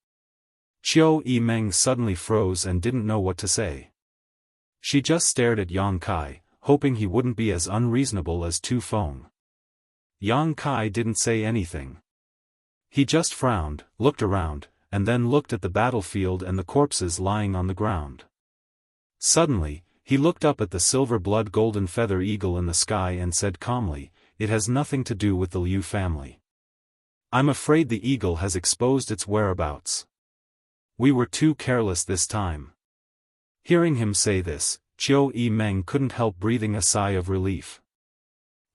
Qiu Yimeng suddenly froze and didn't know what to say. She just stared at Yang Kai, hoping he wouldn't be as unreasonable as Tu Feng. Yang Kai didn't say anything. He just frowned, looked around, and then looked at the battlefield and the corpses lying on the ground. Suddenly, he looked up at the silver blood golden feather eagle in the sky and said calmly, "It has nothing to do with the Liu family. I'm afraid the eagle has exposed its whereabouts. We were too careless this time. Hearing him say this, Qiu Yimeng couldn't help breathing a sigh of relief.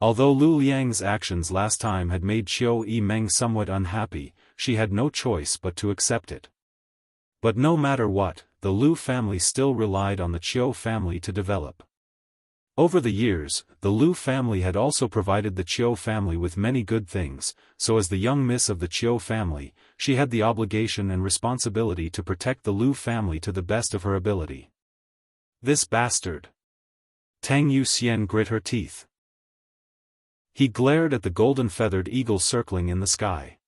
Although Lu Liang's actions last time had made Qiu Yimeng somewhat unhappy, she had no choice but to accept it. But no matter what, the Lu family still relied on the Qiu family to develop. Over the years, the Lu family had also provided the Qiu family with many good things, so as the young miss of the Qiu family, she had the obligation and responsibility to protect the Lu family to the best of her ability. This bastard! Tang Yuxian grit her teeth. He glared at the golden-feathered eagle circling in the sky.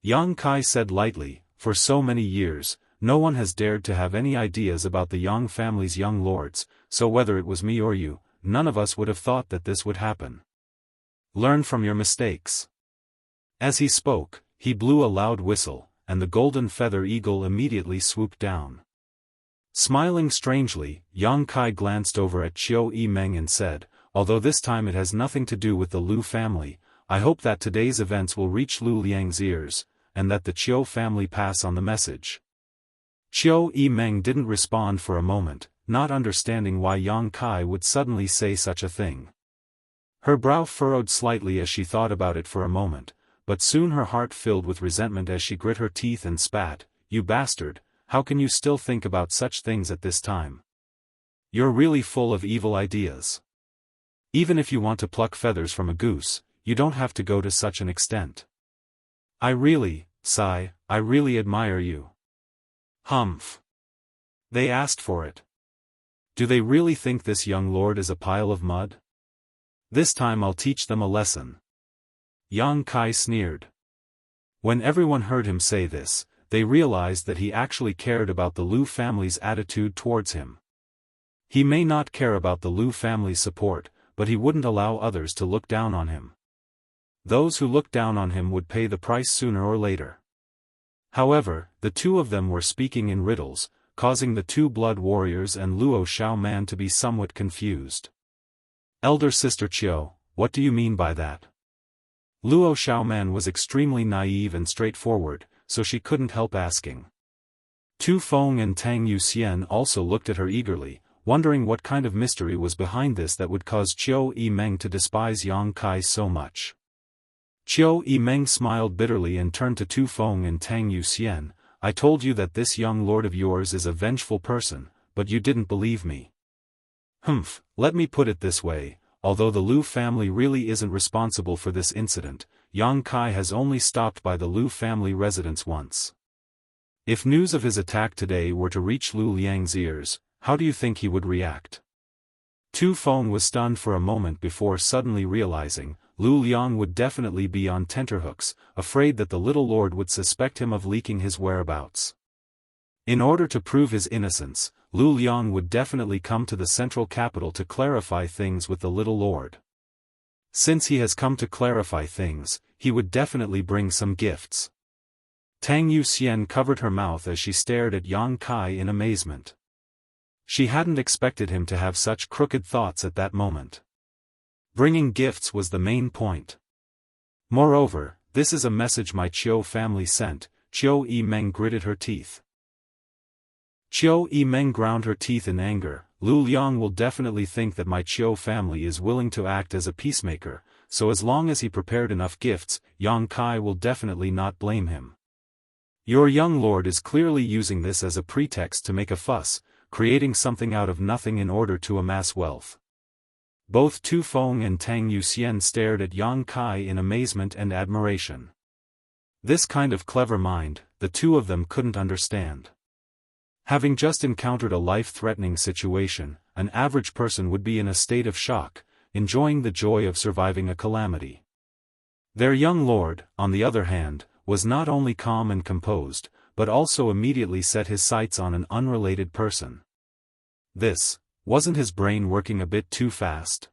Yang Kai said lightly, for so many years, no one has dared to have any ideas about the Yang family's young lords, so whether it was me or you, none of us would have thought that this would happen. Learn from your mistakes. As he spoke, he blew a loud whistle, and the golden feather eagle immediately swooped down. Smiling strangely, Yang Kai glanced over at Qiu Yimeng and said, although this time it has nothing to do with the Lu family, I hope that today's events will reach Lu Liang's ears, and that the Qiu family pass on the message. Qiu Yimeng didn't respond for a moment, not understanding why Yang Kai would suddenly say such a thing. Her brow furrowed slightly as she thought about it for a moment, but soon her heart filled with resentment as she grit her teeth and spat, "You bastard, how can you still think about such things at this time? You're really full of evil ideas. Even if you want to pluck feathers from a goose, you don't have to go to such an extent. I really admire you." Humph. They asked for it. Do they really think this young lord is a pile of mud? This time I'll teach them a lesson. Yang Kai sneered. When everyone heard him say this, they realized that he actually cared about the Lu family's attitude towards him. He may not care about the Lu family's support, but he wouldn't allow others to look down on him. Those who looked down on him would pay the price sooner or later. However, the two of them were speaking in riddles, causing the two blood warriors and Luo Xiaoman to be somewhat confused. Elder Sister Qiu, what do you mean by that? Luo Xiaoman was extremely naive and straightforward, so she couldn't help asking. Tu Feng and Tang Yuxian also looked at her eagerly, wondering what kind of mystery was behind this that would cause Qiu Yimeng to despise Yang Kai so much. Qiu Yimeng smiled bitterly and turned to Tu Feng and Tang Yuxian. I told you that this young lord of yours is a vengeful person, but you didn't believe me. Humph, let me put it this way, although the Lu family really isn't responsible for this incident, Yang Kai has only stopped by the Lu family residence once. If news of his attack today were to reach Lu Liang's ears, how do you think he would react? Tu Feng was stunned for a moment before suddenly realizing, Lu Liang would definitely be on tenterhooks, afraid that the little lord would suspect him of leaking his whereabouts. In order to prove his innocence, Lu Liang would definitely come to the central capital to clarify things with the little lord. Since he has come to clarify things, he would definitely bring some gifts. Tang Yuxian covered her mouth as she stared at Yang Kai in amazement. She hadn't expected him to have such crooked thoughts at that moment. Bringing gifts was the main point. Moreover, this is a message my Qiu family sent. Qiu Yimeng gritted her teeth. Qiu Yimeng ground her teeth in anger. Lu Liang will definitely think that my Qiu family is willing to act as a peacemaker, so as long as he prepared enough gifts, Yang Kai will definitely not blame him. Your young lord is clearly using this as a pretext to make a fuss, creating something out of nothing in order to amass wealth. Both Tu Feng and Tang Yuxian stared at Yang Kai in amazement and admiration. This kind of clever mind, the two of them couldn't understand. Having just encountered a life-threatening situation, an average person would be in a state of shock, enjoying the joy of surviving a calamity. Their young lord, on the other hand, was not only calm and composed, but also immediately set his sights on an unrelated person. Wasn't his brain working a bit too fast?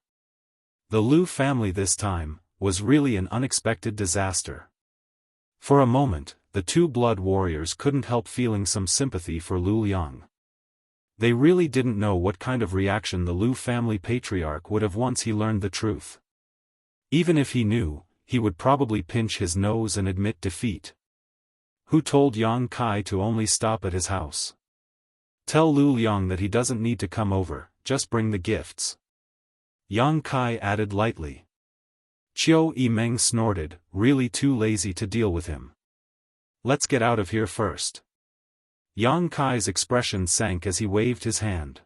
The Lu family this time, was really an unexpected disaster. For a moment, the two blood warriors couldn't help feeling some sympathy for Lu Liang. They really didn't know what kind of reaction the Lu family patriarch would have once he learned the truth. Even if he knew, he would probably pinch his nose and admit defeat. Who told Yang Kai to only stop at his house? Tell Lu Liang that he doesn't need to come over, just bring the gifts. Yang Kai added lightly. Qiu Yimeng snorted, really too lazy to deal with him. Let's get out of here first. Yang Kai's expression sank as he waved his hand.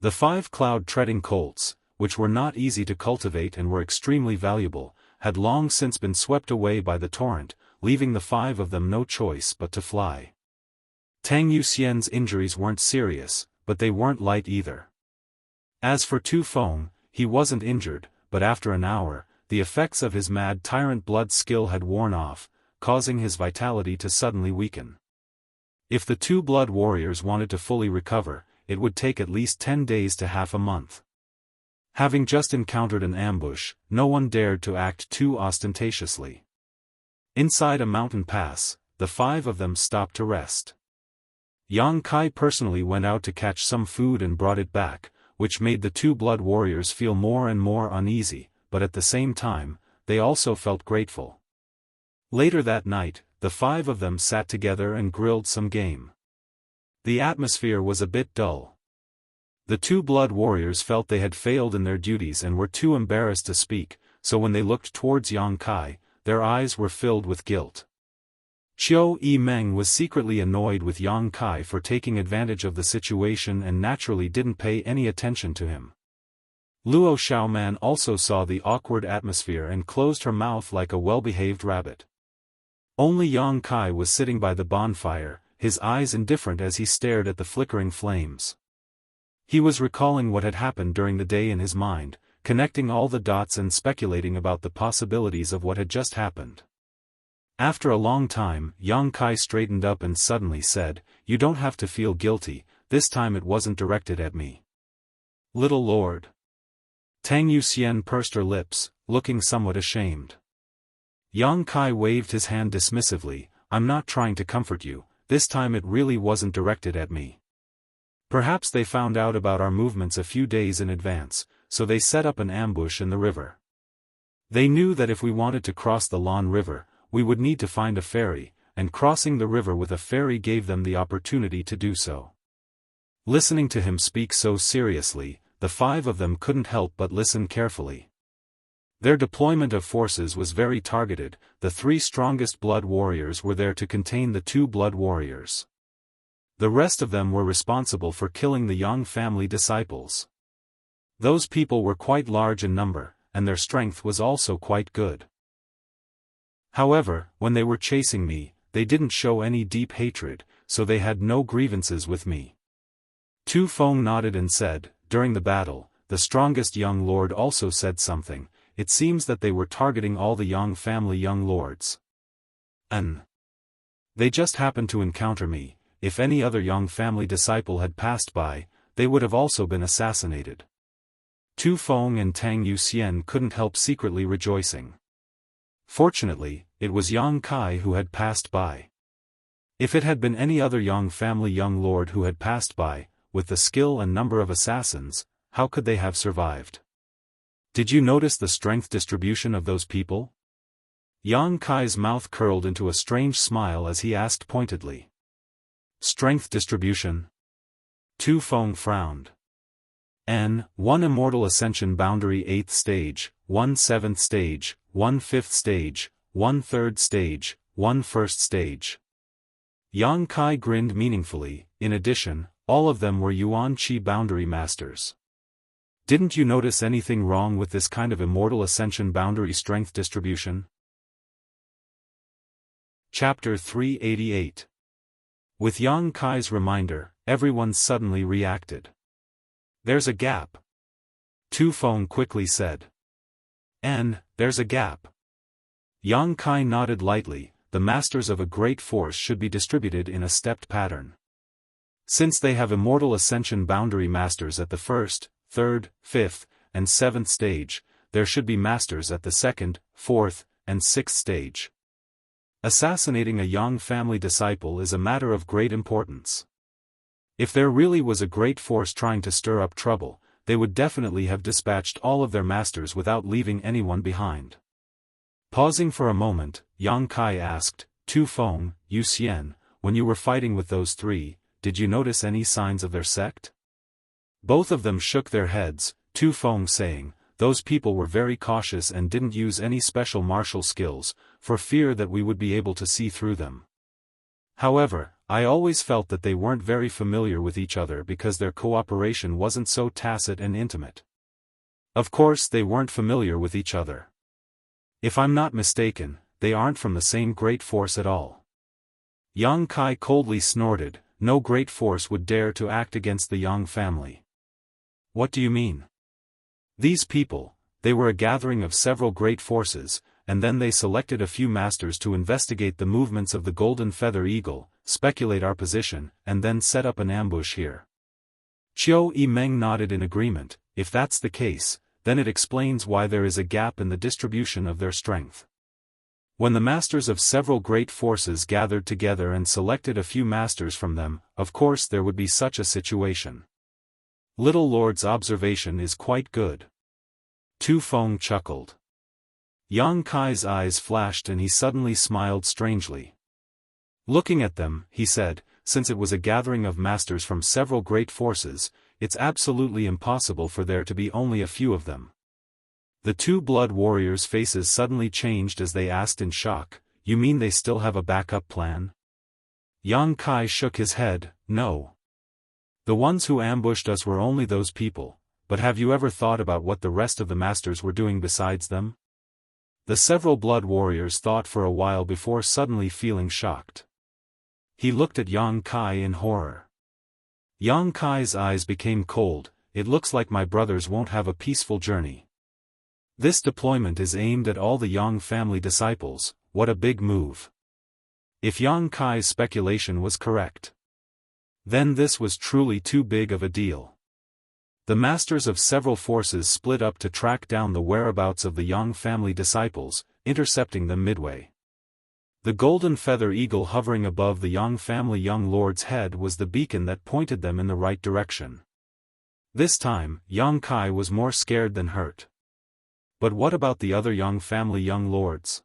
The 5 cloud-treading colts, which were not easy to cultivate and were extremely valuable, had long since been swept away by the torrent, leaving the 5 of them no choice but to fly. Tang Yuxian's injuries weren't serious, but they weren't light either. As for Tu Feng, he wasn't injured, but after an hour, the effects of his mad tyrant blood skill had worn off, causing his vitality to suddenly weaken. If the 2 blood warriors wanted to fully recover, it would take at least 10 days to half a month. Having just encountered an ambush, no one dared to act too ostentatiously. Inside a mountain pass, the 5 of them stopped to rest. Yang Kai personally went out to catch some food and brought it back, which made the 2 blood warriors feel more and more uneasy, but at the same time, they also felt grateful. Later that night, the 5 of them sat together and grilled some game. The atmosphere was a bit dull. The 2 blood warriors felt they had failed in their duties and were too embarrassed to speak, so when they looked towards Yang Kai, their eyes were filled with guilt. Qiu Yimeng was secretly annoyed with Yang Kai for taking advantage of the situation and naturally didn't pay any attention to him. Luo Xiaoman also saw the awkward atmosphere and closed her mouth like a well-behaved rabbit. Only Yang Kai was sitting by the bonfire, his eyes indifferent as he stared at the flickering flames. He was recalling what had happened during the day in his mind, connecting all the dots and speculating about the possibilities of what had just happened. After a long time, Yang Kai straightened up and suddenly said, "You don't have to feel guilty, this time it wasn't directed at me." "Little Lord." Tang Yuxian pursed her lips, looking somewhat ashamed. Yang Kai waved his hand dismissively, "I'm not trying to comfort you, this time it really wasn't directed at me. Perhaps they found out about our movements a few days in advance, so they set up an ambush in the river. They knew that if we wanted to cross the Lan River, we would need to find a ferry, and crossing the river with a ferry gave them the opportunity to do so." Listening to him speak so seriously, the 5 of them couldn't help but listen carefully. Their deployment of forces was very targeted, the 3 strongest blood warriors were there to contain the 2 blood warriors. The rest of them were responsible for killing the Yang family disciples. Those people were quite large in number, and their strength was also quite good. However, when they were chasing me, they didn't show any deep hatred, so they had no grievances with me. Tu Feng nodded and said, "During the battle, the strongest young lord also said something. It seems that they were targeting all the Yang family young lords. They just happened to encounter me. If any other Yang family disciple had passed by, they would have also been assassinated." Tu Feng and Tang Yuxian couldn't help secretly rejoicing. Fortunately, it was Yang Kai who had passed by. If it had been any other Yang family young lord who had passed by, with the skill and number of assassins, how could they have survived? "Did you notice the strength distribution of those people?" Yang Kai's mouth curled into a strange smile as he asked pointedly. "Strength distribution?" Tu Feng frowned. "1 Immortal Ascension Boundary 8th Stage, 1 7th Stage, 1 5th Stage, 1 3rd Stage, 1 1st Stage." Yang Kai grinned meaningfully. In addition, all of them were Yuan Qi boundary masters. "Didn't you notice anything wrong with this kind of Immortal Ascension boundary strength distribution?" Chapter 388. With Yang Kai's reminder, everyone suddenly reacted. "There's a gap," Tu Feng quickly said. There's a gap." Yang Kai nodded lightly. The masters of a great force should be distributed in a stepped pattern. Since they have Immortal Ascension boundary masters at the 1st, 3rd, 5th, and 7th stage, there should be masters at the 2nd, 4th, and 6th stage. Assassinating a Yang family disciple is a matter of great importance. If there really was a great force trying to stir up trouble, they would definitely have dispatched all of their masters without leaving anyone behind. Pausing for a moment, Yang Kai asked, Tu Feng, Yu Xian, when you were fighting with those three, did you notice any signs of their sect? Both of them shook their heads, Tu Feng saying, those people were very cautious and didn't use any special martial skills, for fear that we would be able to see through them. However, I always felt that they weren't very familiar with each other because their cooperation wasn't so tacit and intimate. Of course they weren't familiar with each other. If I'm not mistaken, they aren't from the same great force at all. Yang Kai coldly snorted, no great force would dare to act against the Yang family. What do you mean? These people, they were a gathering of several great forces, and then they selected a few masters to investigate the movements of the golden feather eagle, speculate our position, and then set up an ambush here. Qiu Yimeng nodded in agreement. If that's the case, then it explains why there is a gap in the distribution of their strength. When the masters of several great forces gathered together and selected a few masters from them, of course there would be such a situation. Little Lord's observation is quite good. Tu Feng chuckled. Yang Kai's eyes flashed and he suddenly smiled strangely. Looking at them, he said, since it was a gathering of masters from several great forces, it's absolutely impossible for there to be only a few of them. The two blood warriors' faces suddenly changed as they asked in shock, you mean they still have a backup plan? Yang Kai shook his head, no. The ones who ambushed us were only those people, but have you ever thought about what the rest of the masters were doing besides them? The several blood warriors thought for a while before suddenly feeling shocked. He looked at Yang Kai in horror. Yang Kai's eyes became cold. It looks like my brothers won't have a peaceful journey. This deployment is aimed at all the Yang family disciples. What a big move. If Yang Kai's speculation was correct, then this was truly too big of a deal. The masters of several forces split up to track down the whereabouts of the Yang family disciples, intercepting them midway. The golden feather eagle hovering above the Yang family young lord's head was the beacon that pointed them in the right direction. This time, Yang Kai was more scared than hurt. But what about the other Yang family young lords?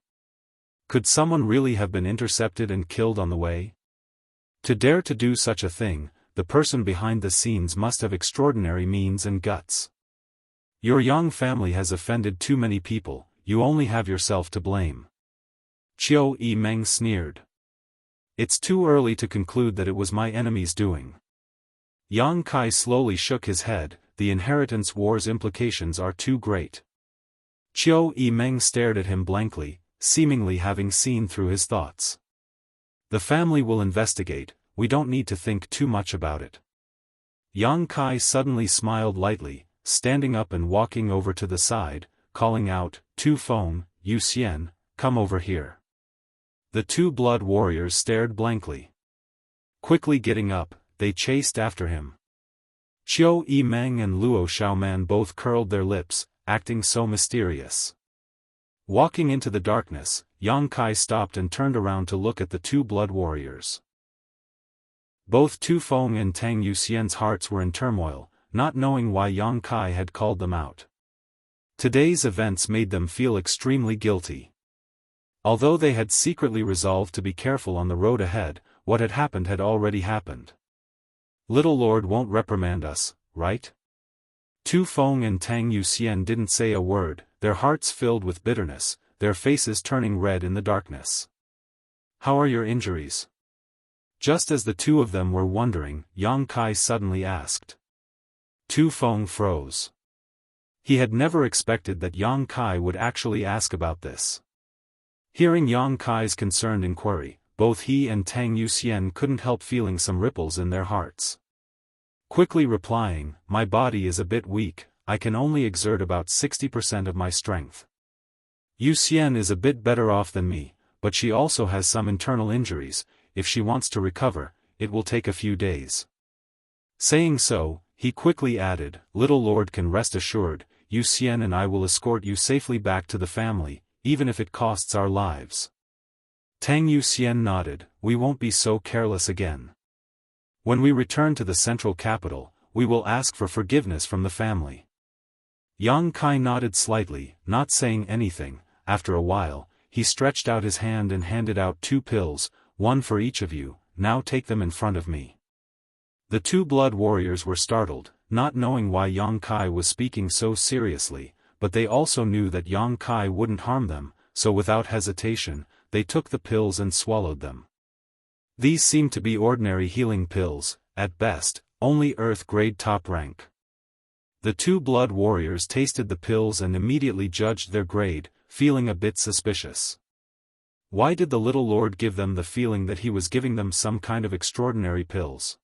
Could someone really have been intercepted and killed on the way? To dare to do such a thing, the person behind the scenes must have extraordinary means and guts. Your Yang family has offended too many people, you only have yourself to blame. Qiu Yimeng sneered. It's too early to conclude that it was my enemy's doing. Yang Kai slowly shook his head, the inheritance war's implications are too great. Qiu Yimeng stared at him blankly, seemingly having seen through his thoughts. The family will investigate, we don't need to think too much about it. Yang Kai suddenly smiled lightly, standing up and walking over to the side, calling out, Tu Feng, Yu Xian, come over here. The two blood warriors stared blankly. Quickly getting up, they chased after him. Qiu Yimeng and Luo Xiaoman both curled their lips, acting so mysterious. Walking into the darkness, Yang Kai stopped and turned around to look at the two blood warriors. Both Tu Feng and Tang Yuxian's hearts were in turmoil, not knowing why Yang Kai had called them out. Today's events made them feel extremely guilty. Although they had secretly resolved to be careful on the road ahead, what had already happened. Little Lord won't reprimand us, right? Tu Feng and Tang Yuxian didn't say a word, their hearts filled with bitterness, their faces turning red in the darkness. How are your injuries? Just as the two of them were wondering, Yang Kai suddenly asked. Tu Feng froze. He had never expected that Yang Kai would actually ask about this. Hearing Yang Kai's concerned inquiry, both he and Tang Yuxian couldn't help feeling some ripples in their hearts. Quickly replying, my body is a bit weak, I can only exert about 60% of my strength. Yuxian is a bit better off than me, but she also has some internal injuries, if she wants to recover, it will take a few days. Saying so, he quickly added, Little Lord can rest assured, Yuxian and I will escort you safely back to the family, even if it costs our lives. Tang Yuxian nodded, we won't be so careless again. When we return to the central capital, we will ask for forgiveness from the family. Yang Kai nodded slightly, not saying anything. After a while, he stretched out his hand and handed out 2 pills, one for each of you. Now take them in front of me. The 2 blood warriors were startled, not knowing why Yang Kai was speaking so seriously, but they also knew that Yang Kai wouldn't harm them, so without hesitation, they took the pills and swallowed them. These seemed to be ordinary healing pills, at best, only Earth-grade top rank. The 2 blood warriors tasted the pills and immediately judged their grade, feeling a bit suspicious. Why did the little lord give them the feeling that he was giving them some kind of extraordinary pills?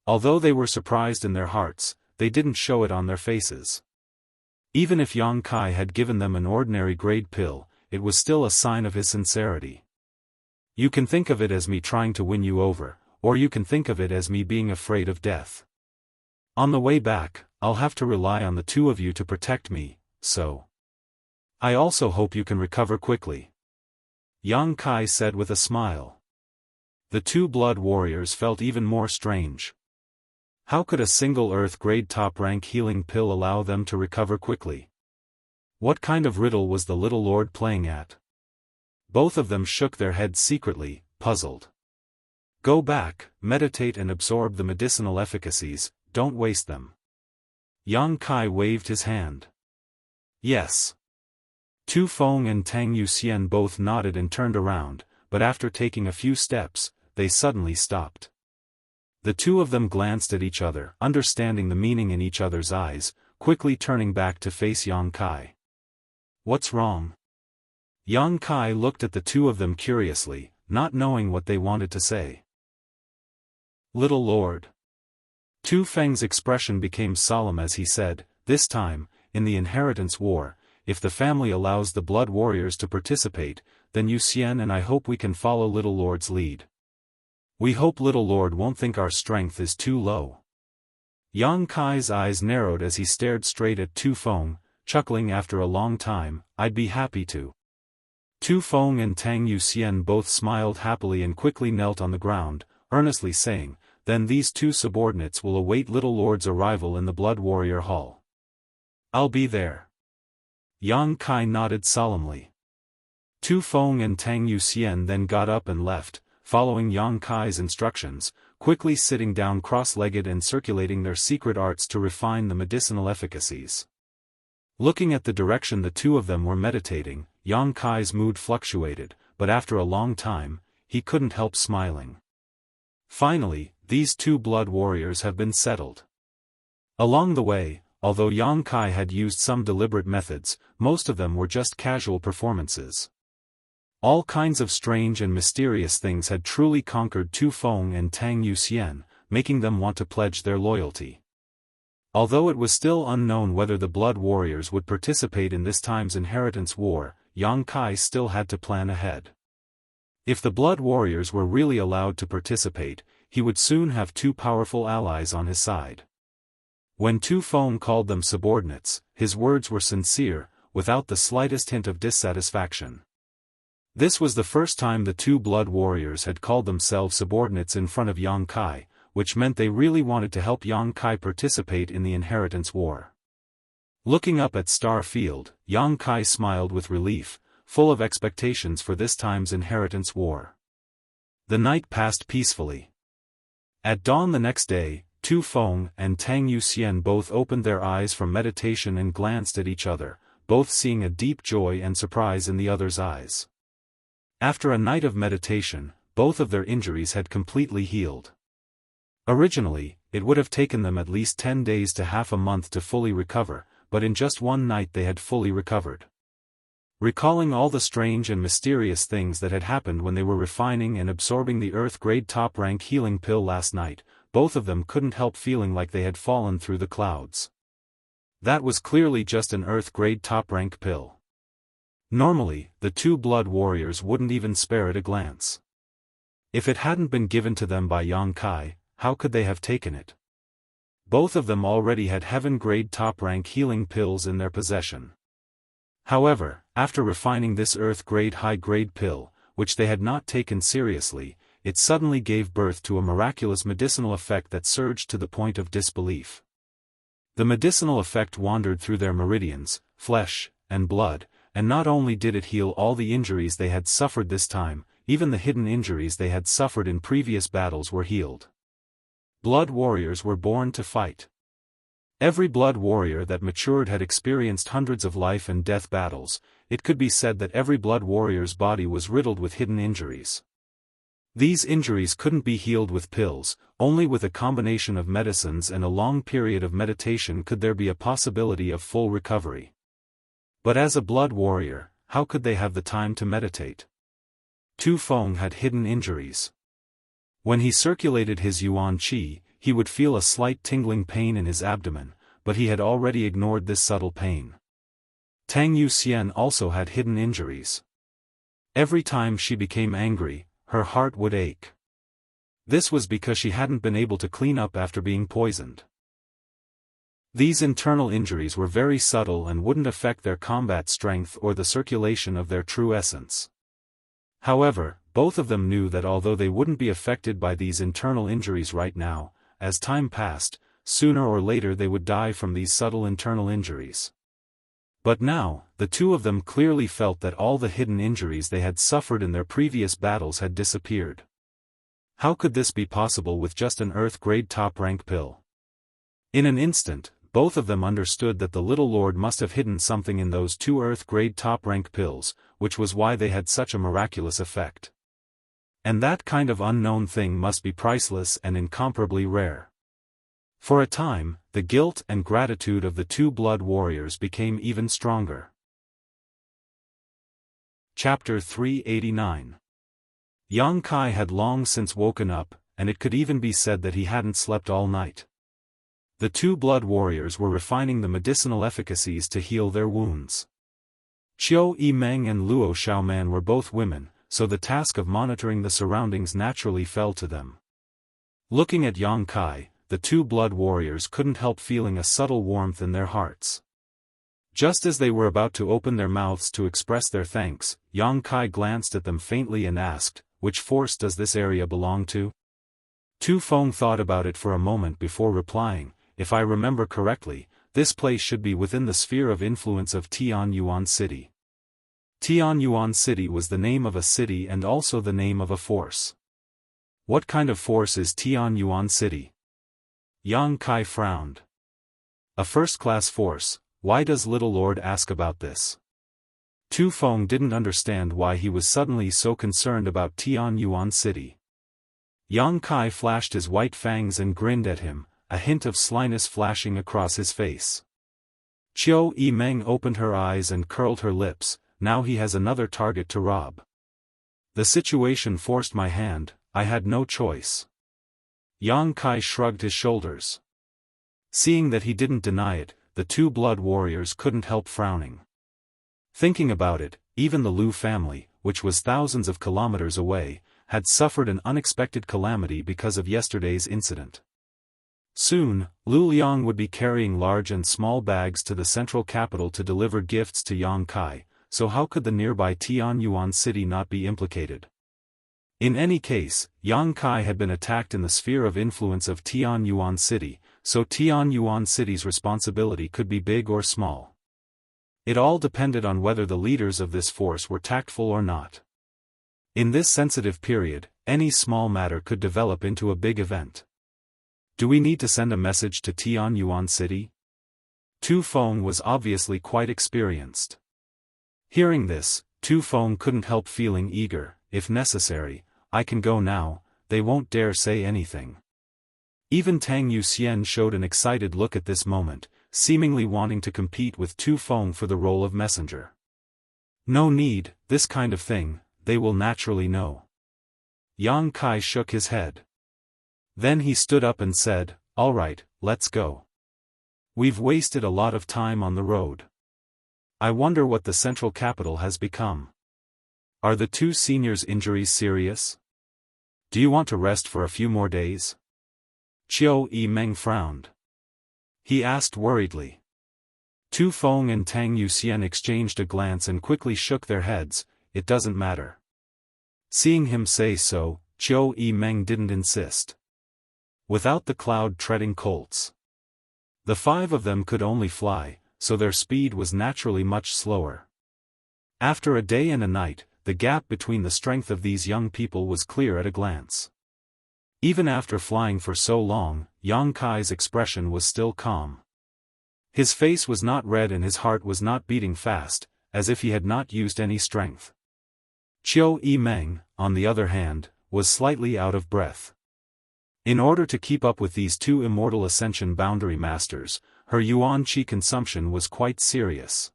Although they were surprised in their hearts, they didn't show it on their faces. Even if Yang Kai had given them an ordinary grade pill, it was still a sign of his sincerity. You can think of it as me trying to win you over, or you can think of it as me being afraid of death. On the way back, I'll have to rely on the 2 of you to protect me, so I also hope you can recover quickly. Yang Kai said with a smile. The 2 blood warriors felt even more strange. How could a single Earth-grade top-rank healing pill allow them to recover quickly? What kind of riddle was the little lord playing at? Both of them shook their heads secretly, puzzled. Go back, meditate and absorb the medicinal efficacies, don't waste them. Yang Kai waved his hand. Yes. Tu Feng and Tang Yuxian both nodded and turned around, but after taking a few steps, they suddenly stopped. The 2 of them glanced at each other, understanding the meaning in each other's eyes, quickly turning back to face Yang Kai. What's wrong? Yang Kai looked at the 2 of them curiously, not knowing what they wanted to say. Little Lord. Tu Feng's expression became solemn as he said, this time, in the inheritance war, if the family allows the blood warriors to participate, then Yuxian and I hope we can follow Little Lord's lead. We hope Little Lord won't think our strength is too low. Yang Kai's eyes narrowed as he stared straight at Tu Feng, chuckling after a long time, I'd be happy to. Tu Feng and Tang Yuxian both smiled happily and quickly knelt on the ground, earnestly saying, then these 2 subordinates will await Little Lord's arrival in the Blood Warrior Hall. I'll be there. Yang Kai nodded solemnly. Tu Feng and Tang Yuxian then got up and left, following Yang Kai's instructions, quickly sitting down cross-legged and circulating their secret arts to refine the medicinal efficacies. Looking at the direction the 2 of them were meditating, Yang Kai's mood fluctuated, but after a long time, he couldn't help smiling. Finally, these 2 blood warriors have been settled. Along the way, although Yang Kai had used some deliberate methods, most of them were just casual performances. All kinds of strange and mysterious things had truly conquered Tu Feng and Tang Yuxian, making them want to pledge their loyalty. Although it was still unknown whether the blood warriors would participate in this time's inheritance war, Yang Kai still had to plan ahead. If the blood warriors were really allowed to participate, he would soon have 2 powerful allies on his side. When Tu Feng called them subordinates, his words were sincere, without the slightest hint of dissatisfaction. This was the first time the 2 blood warriors had called themselves subordinates in front of Yang Kai, which meant they really wanted to help Yang Kai participate in the inheritance war. Looking up at Star Field, Yang Kai smiled with relief, full of expectations for this time's inheritance war. The night passed peacefully. At dawn the next day, Tu Feng and Tang Yuxian both opened their eyes from meditation and glanced at each other, both seeing a deep joy and surprise in the other's eyes. After a night of meditation, both of their injuries had completely healed. Originally, it would have taken them at least 10 days to half a month to fully recover, but in just one night they had fully recovered. Recalling all the strange and mysterious things that had happened when they were refining and absorbing the Earth-grade top-rank healing pill last night, both of them couldn't help feeling like they had fallen through the clouds. That was clearly just an Earth-grade top-rank pill. Normally, the 2 blood warriors wouldn't even spare it a glance. If it hadn't been given to them by Yang Kai, how could they have taken it? Both of them already had heaven-grade top-rank healing pills in their possession. However, after refining this Earth-grade high-grade pill, which they had not taken seriously, it suddenly gave birth to a miraculous medicinal effect that surged to the point of disbelief. The medicinal effect wandered through their meridians, flesh, and blood, and not only did it heal all the injuries they had suffered this time, even the hidden injuries they had suffered in previous battles were healed. Blood warriors were born to fight. Every blood warrior that matured had experienced hundreds of life and death battles. It could be said that every blood warrior's body was riddled with hidden injuries. These injuries couldn't be healed with pills, only with a combination of medicines and a long period of meditation could there be a possibility of full recovery. But as a blood warrior, how could they have the time to meditate? Tu Feng had hidden injuries. When he circulated his yuan qi, he would feel a slight tingling pain in his abdomen, but he had already ignored this subtle pain. Tang Yuxian also had hidden injuries. Every time she became angry, her heart would ache. This was because she hadn't been able to clean up after being poisoned. These internal injuries were very subtle and wouldn't affect their combat strength or the circulation of their true essence. However, both of them knew that although they wouldn't be affected by these internal injuries right now, as time passed, sooner or later they would die from these subtle internal injuries. But now, the two of them clearly felt that all the hidden injuries they had suffered in their previous battles had disappeared. How could this be possible with just an Earth-grade top-rank pill? In an instant, both of them understood that the Little Lord must have hidden something in those two Earth-grade top-rank pills, which was why they had such a miraculous effect. And that kind of unknown thing must be priceless and incomparably rare. For a time, the guilt and gratitude of the two blood warriors became even stronger. Chapter 389. Yang Kai had long since woken up, and it could even be said that he hadn't slept all night. The two blood warriors were refining the medicinal efficacies to heal their wounds. Qiu Yimeng and Luo Xiaoman were both women, so the task of monitoring the surroundings naturally fell to them. Looking at Yang Kai, the two blood warriors couldn't help feeling a subtle warmth in their hearts. Just as they were about to open their mouths to express their thanks, Yang Kai glanced at them faintly and asked, "Which force does this area belong to?" Tu Feng thought about it for a moment before replying, "If I remember correctly, this place should be within the sphere of influence of Tianyuan City." Tianyuan City was the name of a city and also the name of a force. What kind of force is Tianyuan City? Yang Kai frowned. A first-class force. Why does Little Lord ask about this? Tu Feng didn't understand why he was suddenly so concerned about Tianyuan City. Yang Kai flashed his white fangs and grinned at him, a hint of slyness flashing across his face. Qiu Yimeng opened her eyes and curled her lips. Now he has another target to rob. The situation forced my hand, I had no choice. Yang Kai shrugged his shoulders. Seeing that he didn't deny it, the two blood warriors couldn't help frowning. Thinking about it, even the Lu family, which was thousands of kilometers away, had suffered an unexpected calamity because of yesterday's incident. Soon, Lu Liang would be carrying large and small bags to the central capital to deliver gifts to Yang Kai, so how could the nearby Tianyuan City not be implicated? In any case, Yang Kai had been attacked in the sphere of influence of Tianyuan City, so Tianyuan City's responsibility could be big or small. It all depended on whether the leaders of this force were tactful or not. In this sensitive period, any small matter could develop into a big event. Do we need to send a message to Tianyuan City? Tu Feng was obviously quite experienced. Hearing this, Tu Feng couldn't help feeling eager. If necessary, I can go now, they won't dare say anything. Even Tang Yuxian showed an excited look at this moment, seemingly wanting to compete with Tu Feng for the role of messenger. No need, this kind of thing, they will naturally know. Yang Kai shook his head. Then he stood up and said, "All right, let's go. We've wasted a lot of time on the road. I wonder what the central capital has become. Are the two seniors' injuries serious? Do you want to rest for a few more days?" Qiu Yimeng frowned. He asked worriedly. Tu Feng and Tang Yuxian exchanged a glance and quickly shook their heads. "It doesn't matter." Seeing him say so, Qiu Yimeng didn't insist. Without the cloud-treading colts, the five of them could only fly, so their speed was naturally much slower. After a day and a night, the gap between the strength of these young people was clear at a glance. Even after flying for so long, Yang Kai's expression was still calm. His face was not red and his heart was not beating fast, as if he had not used any strength. Qiu Yimeng, on the other hand, was slightly out of breath. In order to keep up with these two immortal Ascension boundary masters, her yuan qi consumption was quite serious.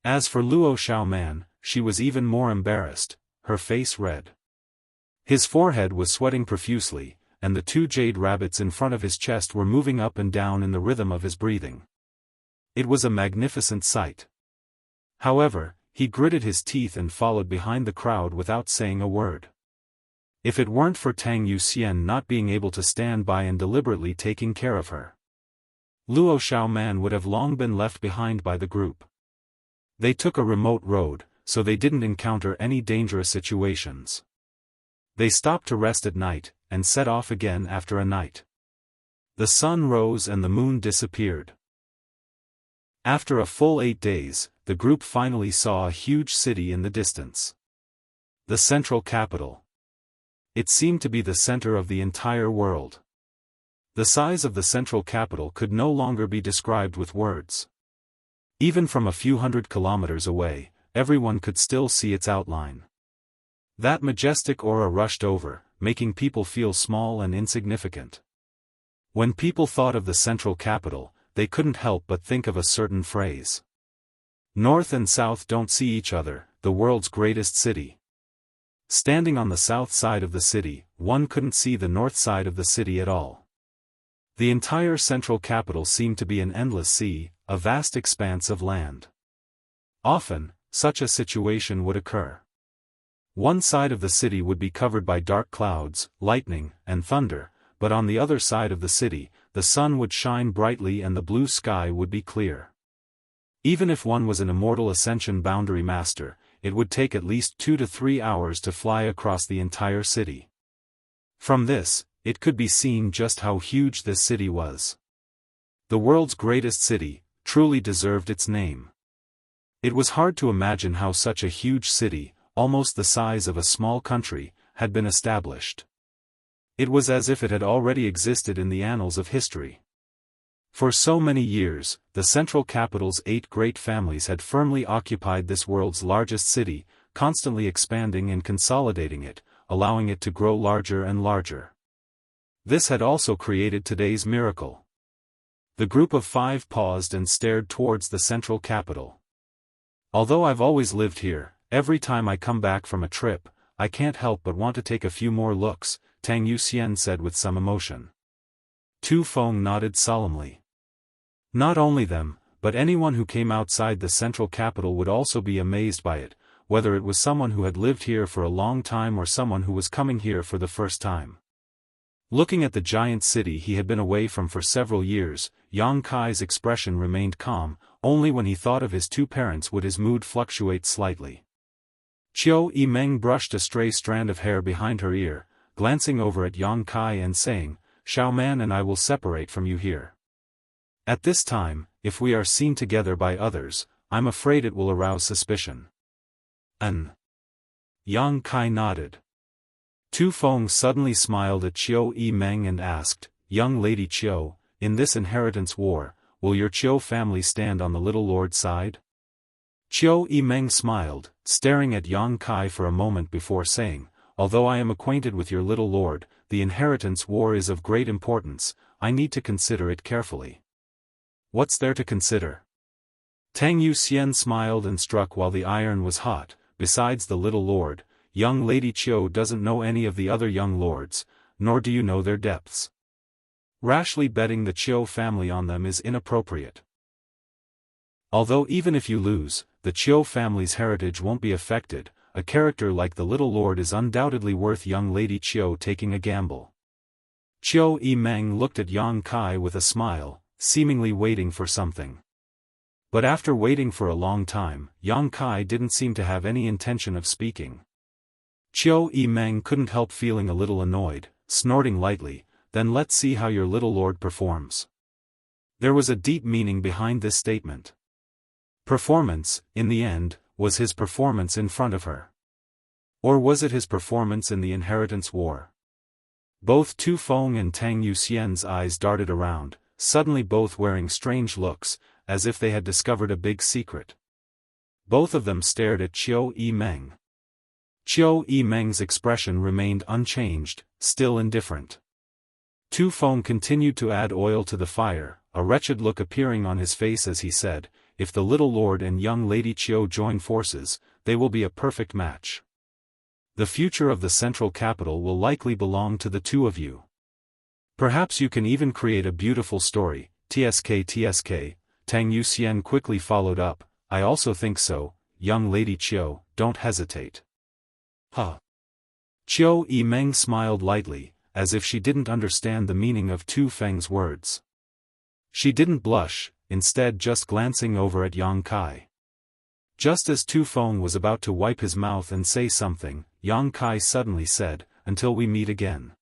As for Luo Xiaoman, she was even more embarrassed, her face red. His forehead was sweating profusely, and the two jade rabbits in front of his chest were moving up and down in the rhythm of his breathing. It was a magnificent sight. However, he gritted his teeth and followed behind the crowd without saying a word. If it weren't for Tang Yuxian not being able to stand by and deliberately taking care of her, Luo Xiaoman would have long been left behind by the group. They took a remote road, so they didn't encounter any dangerous situations. They stopped to rest at night, and set off again after a night. The sun rose and the moon disappeared. After a full 8 days, the group finally saw a huge city in the distance. The central capital. It seemed to be the center of the entire world. The size of the central capital could no longer be described with words. Even from a few hundred kilometers away, everyone could still see its outline. That majestic aura rushed over, making people feel small and insignificant. When people thought of the central capital, they couldn't help but think of a certain phrase. North and South don't see each other, the world's greatest city. Standing on the south side of the city, one couldn't see the north side of the city at all. The entire central capital seemed to be an endless sea, a vast expanse of land. Often, such a situation would occur. One side of the city would be covered by dark clouds, lightning, and thunder, but on the other side of the city, the sun would shine brightly and the blue sky would be clear. Even if one was an immortal Ascension boundary master, it would take at least 2 to 3 hours to fly across the entire city. From this, it could be seen just how huge this city was. The world's greatest city, truly deserved its name. It was hard to imagine how such a huge city, almost the size of a small country, had been established. It was as if it had already existed in the annals of history. For so many years, the central capital's 8 great families had firmly occupied this world's largest city, constantly expanding and consolidating it, allowing it to grow larger and larger. This had also created today's miracle. The group of 5 paused and stared towards the central capital. Although I've always lived here, every time I come back from a trip, I can't help but want to take a few more looks, Tang Yuxian said with some emotion. Tu Feng nodded solemnly. Not only them, but anyone who came outside the central capital would also be amazed by it, whether it was someone who had lived here for a long time or someone who was coming here for the first time. Looking at the giant city he had been away from for several years, Yang Kai's expression remained calm, only when he thought of his 2 parents would his mood fluctuate slightly. Qiu Yimeng brushed a stray strand of hair behind her ear, glancing over at Yang Kai and saying, "Xiaoman and I will separate from you here. At this time, if we are seen together by others, I'm afraid it will arouse suspicion." Yang Kai nodded. Tu Feng suddenly smiled at Qiu Yimeng and asked, "Young lady Qiu, in this inheritance war, will your Qiu family stand on the little lord's side?" Qiu Yimeng smiled, staring at Yang Kai for a moment before saying, "Although I am acquainted with your little lord, the inheritance war is of great importance, I need to consider it carefully." "What's there to consider?" Tang Yuxian smiled and struck while the iron was hot. "Besides the little lord, young lady Qiu doesn't know any of the other young lords, nor do you know their depths. Rashly betting the Qiu family on them is inappropriate. Although even if you lose, the Qiu family's heritage won't be affected, a character like the little lord is undoubtedly worth young lady Qiu taking a gamble." Qiu Yimeng looked at Yang Kai with a smile, seemingly waiting for something. But after waiting for a long time, Yang Kai didn't seem to have any intention of speaking. Qiu Yimeng couldn't help feeling a little annoyed, snorting lightly, "Then let's see how your little lord performs." There was a deep meaning behind this statement. Performance, in the end, was his performance in front of her. Or was it his performance in the inheritance war? Both Tu Feng and Tang Yuxian's eyes darted around, suddenly both wearing strange looks, as if they had discovered a big secret. Both of them stared at Qiu Yimeng. Qiu Yimeng's expression remained unchanged, still indifferent. Tu Feng continued to add oil to the fire, a wretched look appearing on his face as he said, "If the little lord and young lady Qiu join forces, they will be a perfect match. The future of the central capital will likely belong to the two of you. Perhaps you can even create a beautiful story." TSK, Tang Yuxian quickly followed up, "I also think so, young lady Qiu, don't hesitate." Huh. Qiu Yimeng smiled lightly, as if she didn't understand the meaning of Tu Feng's words. She didn't blush, instead just glancing over at Yang Kai. Just as Tu Feng was about to wipe his mouth and say something, Yang Kai suddenly said, "Until we meet again."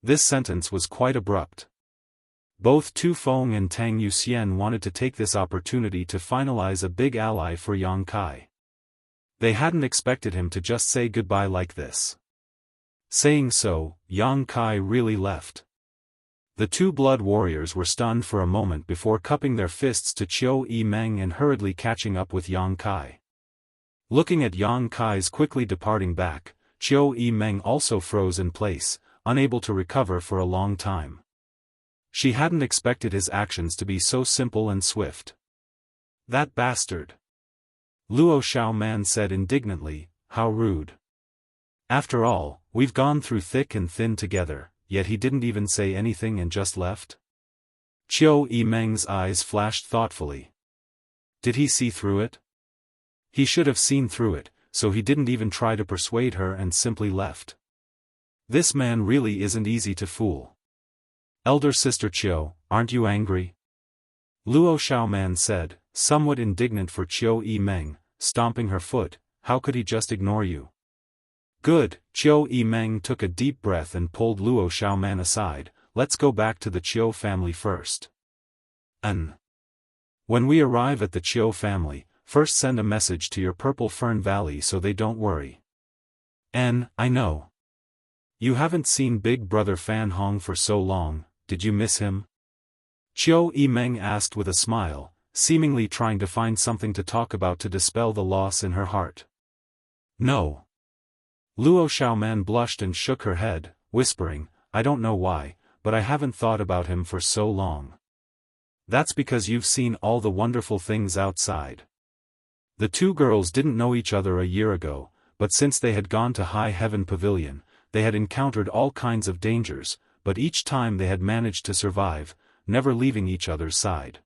This sentence was quite abrupt. Both Tu Feng and Tang Yuxian wanted to take this opportunity to finalize a big ally for Yang Kai. They hadn't expected him to just say goodbye like this. Saying so, Yang Kai really left. The two blood warriors were stunned for a moment before cupping their fists to Qiu Yimeng and hurriedly catching up with Yang Kai. Looking at Yang Kai's quickly departing back, Qiu Yimeng also froze in place, unable to recover for a long time. She hadn't expected his actions to be so simple and swift. "That bastard!" Luo Xiaoman said indignantly, "How rude. After all, we've gone through thick and thin together, yet he didn't even say anything and just left?" Qiu Yimeng's eyes flashed thoughtfully. Did he see through it? He should have seen through it, so he didn't even try to persuade her and simply left. This man really isn't easy to fool. "Elder sister Qiu, aren't you angry?" Luo Xiaoman said, somewhat indignant for Qiu Yimeng, stomping her foot. "How could he just ignore you?" "Good." Qiu Yimeng took a deep breath and pulled Luo Xiaoman aside. "Let's go back to the Qiu family first. When we arrive at the Qiu family, first send a message to your Purple Fern Valley so they don't worry." I know. You haven't seen Big Brother Fan Hong for so long, did you miss him?" Qiu Yimeng asked with a smile, seemingly trying to find something to talk about to dispel the loss in her heart. "No." Luo Xiaoman blushed and shook her head, whispering, "I don't know why, but I haven't thought about him for so long." "That's because you've seen all the wonderful things outside." The two girls didn't know each other a year ago, but since they had gone to High Heaven Pavilion, they had encountered all kinds of dangers, but each time they had managed to survive, never leaving each other's side.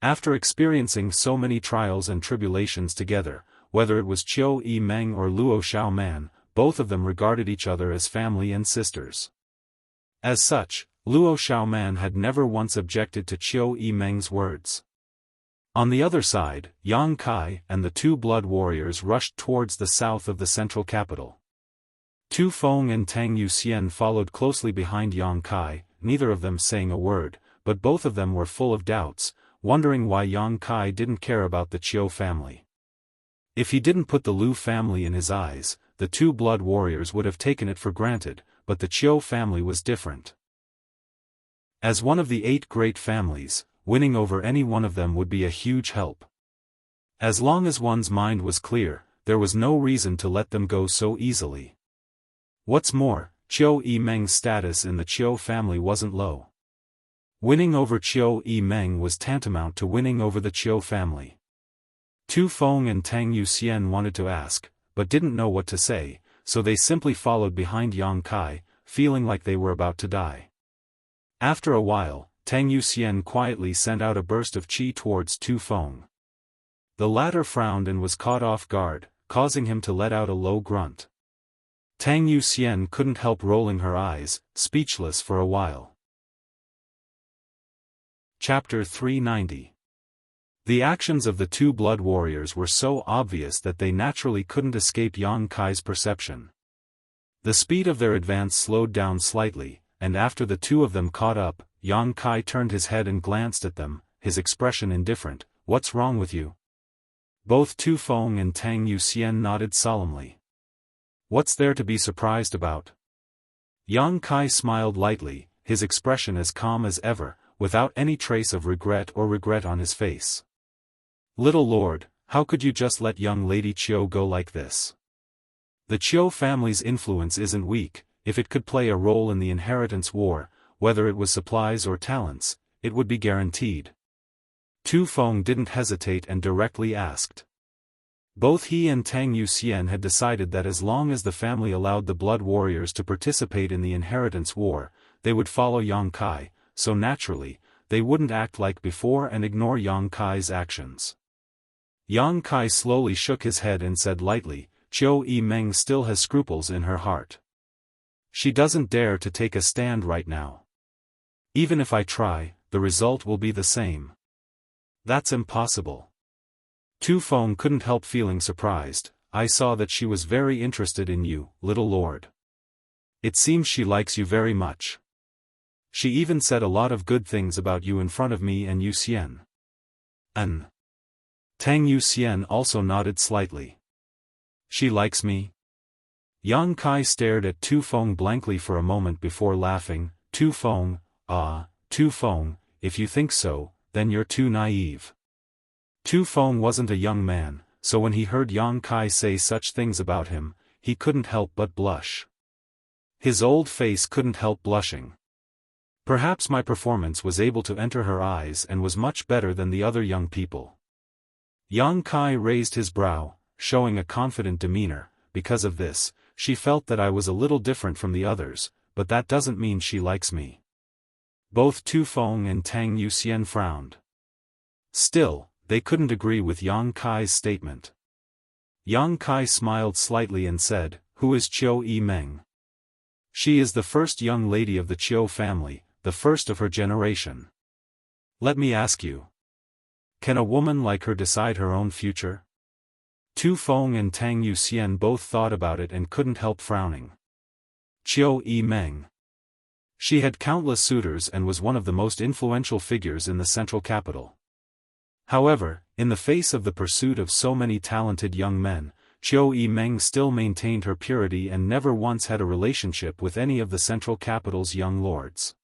After experiencing so many trials and tribulations together, whether it was Qiu Yimeng or Luo Xiaoman, both of them regarded each other as family and sisters. As such, Luo Xiaoman had never once objected to Qiu Yimeng's words. On the other side, Yang Kai and the two blood warriors rushed towards the south of the central capital. Tu Feng and Tang Yuxian followed closely behind Yang Kai, neither of them saying a word, but both of them were full of doubts, wondering why Yang Kai didn't care about the Qiu family. If he didn't put the Lu family in his eyes, the two blood warriors would have taken it for granted, but the Qiu family was different. As one of the 8 great families, winning over any one of them would be a huge help. As long as one's mind was clear, there was no reason to let them go so easily. What's more, Qiu Yimeng's status in the Qiu family wasn't low. Winning over Qiu Yimeng was tantamount to winning over the Qiu family. Tu Feng and Tang Yuxian wanted to ask, but didn't know what to say, so they simply followed behind Yang Kai, feeling like they were about to die. After a while, Tang Yuxian quietly sent out a burst of qi towards Tu Feng. The latter frowned and was caught off guard, causing him to let out a low grunt. Tang Yuxian couldn't help rolling her eyes, speechless for a while. Chapter 390. The actions of the two blood warriors were so obvious that they naturally couldn't escape Yang Kai's perception. The speed of their advance slowed down slightly, and after the two of them caught up, Yang Kai turned his head and glanced at them, his expression indifferent. "What's wrong with you?" Both Tu Feng and Tang Yuxian nodded solemnly. What's there to be surprised about? Yang Kai smiled lightly, his expression as calm as ever, without any trace of regret on his face. Little lord, how could you just let young Lady Chiu go like this? The Chiu family's influence isn't weak. If it could play a role in the inheritance war, whether it was supplies or talents, it would be guaranteed. Tu Feng didn't hesitate and directly asked. Both he and Tang Yuxian had decided that as long as the family allowed the blood warriors to participate in the inheritance war, they would follow Yang Kai, so naturally, they wouldn't act like before and ignore Yang Kai's actions. Yang Kai slowly shook his head and said lightly, Chiu Meng still has scruples in her heart. She doesn't dare to take a stand right now. Even if I try, the result will be the same. That's impossible. Tu Feng couldn't help feeling surprised. I saw that she was very interested in you, little lord. It seems she likes you very much. She even said a lot of good things about you in front of me and Yuxian. Tang Yuxian also nodded slightly. She likes me? Yang Kai stared at Tu Feng blankly for a moment before laughing. Tu Feng, Tu Feng, if you think so, then you're too naive. Tu Feng wasn't a young man, so when he heard Yang Kai say such things about him, he couldn't help but blush. His old face couldn't help blushing. Perhaps my performance was able to enter her eyes and was much better than the other young people. Yang Kai raised his brow, showing a confident demeanor. Because of this, she felt that I was a little different from the others, but that doesn't mean she likes me. Both Tu Feng and Tang Yuxian frowned. Still, they couldn't agree with Yang Kai's statement. Yang Kai smiled slightly and said, Who is Chiu Meng? She is the first young lady of the Chiu family, the first of her generation. Let me ask you. Can a woman like her decide her own future? Tu Feng and Tang Yuxian both thought about it and couldn't help frowning. Chiu Meng. She had countless suitors and was one of the most influential figures in the central capital. However, in the face of the pursuit of so many talented young men, Chiu Meng still maintained her purity and never once had a relationship with any of the central capital's young lords.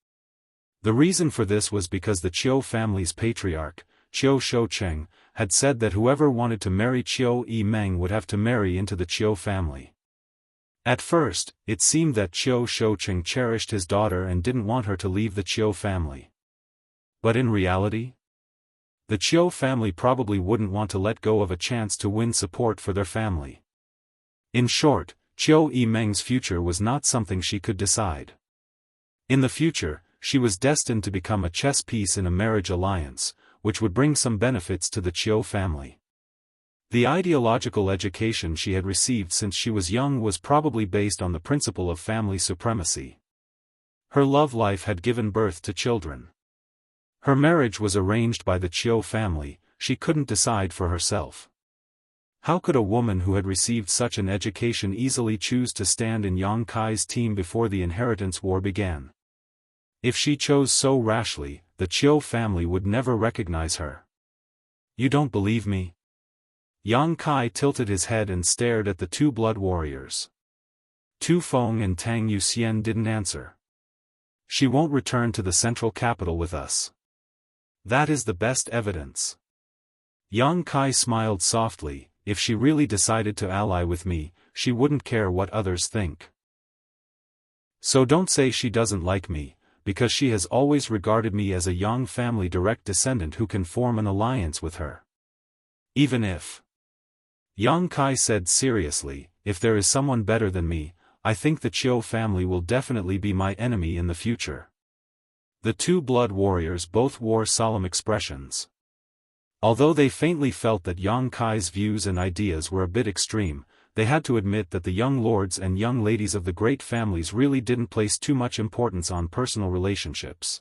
The reason for this was because the Chiu family's patriarch, Chiu Shoucheng, had said that whoever wanted to marry Chiu Meng would have to marry into the Chiu family. At first, it seemed that Chiu Shoucheng cherished his daughter and didn't want her to leave the Chiu family. But in reality, the Chiu family probably wouldn't want to let go of a chance to win support for their family. In short, Chiu Meng's future was not something she could decide. In the future, she was destined to become a chess piece in a marriage alliance, which would bring some benefits to the Chiu family. The ideological education she had received since she was young was probably based on the principle of family supremacy. Her love life had given birth to children. Her marriage was arranged by the Chiu family. She couldn't decide for herself. How could a woman who had received such an education easily choose to stand in Yang Kai's team before the inheritance war began? If she chose so rashly, the Chiu family would never recognize her. You don't believe me? Yang Kai tilted his head and stared at the two blood warriors. Tu Feng and Tang Yuxian didn't answer. She won't return to the central capital with us. That is the best evidence. Yang Kai smiled softly. If she really decided to ally with me, she wouldn't care what others think. So don't say she doesn't like me, because she has always regarded me as a Yang family direct descendant who can form an alliance with her. Even if, Yang Kai said seriously, if there is someone better than me, I think the Chiu family will definitely be my enemy in the future. The two blood warriors both wore solemn expressions. Although they faintly felt that Yang Kai's views and ideas were a bit extreme, they had to admit that the young lords and young ladies of the great families really didn't place too much importance on personal relationships.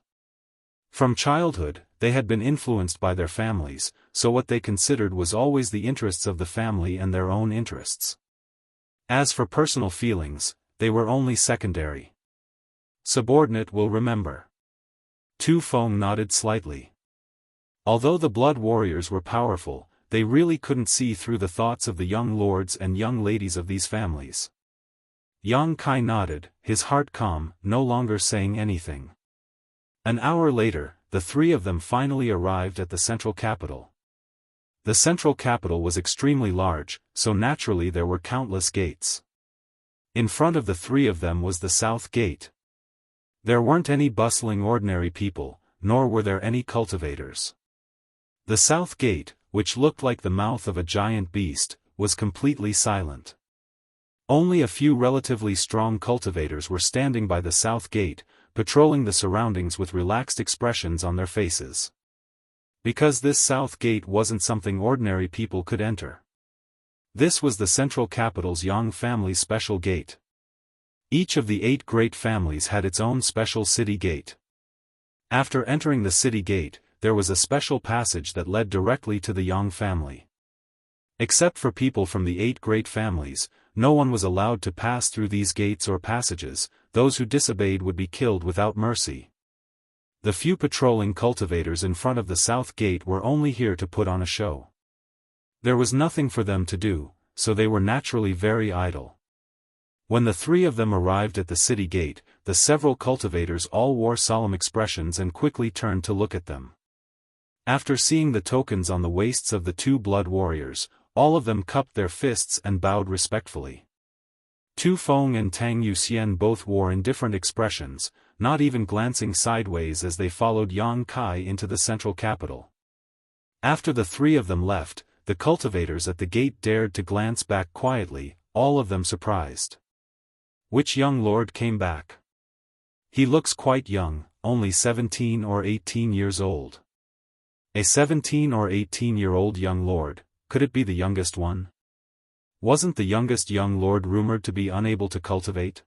From childhood, they had been influenced by their families, so what they considered was always the interests of the family and their own interests. As for personal feelings, they were only secondary. Subordinate will remember. Tu Feng nodded slightly. Although the blood warriors were powerful, they really couldn't see through the thoughts of the young lords and young ladies of these families. Yang Kai nodded, his heart calm, no longer saying anything. An hour later, the three of them finally arrived at the central capital. The central capital was extremely large, so naturally there were countless gates. In front of the three of them was the south gate. There weren't any bustling ordinary people, nor were there any cultivators. The south gate, which looked like the mouth of a giant beast, was completely silent. Only a few relatively strong cultivators were standing by the south gate, patrolling the surroundings with relaxed expressions on their faces. Because this south gate wasn't something ordinary people could enter. This was the central capital's Yang family's special gate. Each of the 8 great families had its own special city gate. After entering the city gate, there was a special passage that led directly to the Yang family. Except for people from the 8 great families, no one was allowed to pass through these gates or passages. Those who disobeyed would be killed without mercy. The few patrolling cultivators in front of the south gate were only here to put on a show. There was nothing for them to do, so they were naturally very idle. When the three of them arrived at the city gate, the several cultivators all wore solemn expressions and quickly turned to look at them. After seeing the tokens on the waists of the 2 blood warriors, all of them cupped their fists and bowed respectfully. Tu Feng and Tang Yuxian both wore indifferent expressions, not even glancing sideways as they followed Yang Kai into the central capital. After the three of them left, the cultivators at the gate dared to glance back quietly, all of them surprised. Which young lord came back? He looks quite young, only 17 or 18 years old. A 17 or 18-year-old young lord, could it be the youngest one? Wasn't the youngest young lord rumored to be unable to cultivate?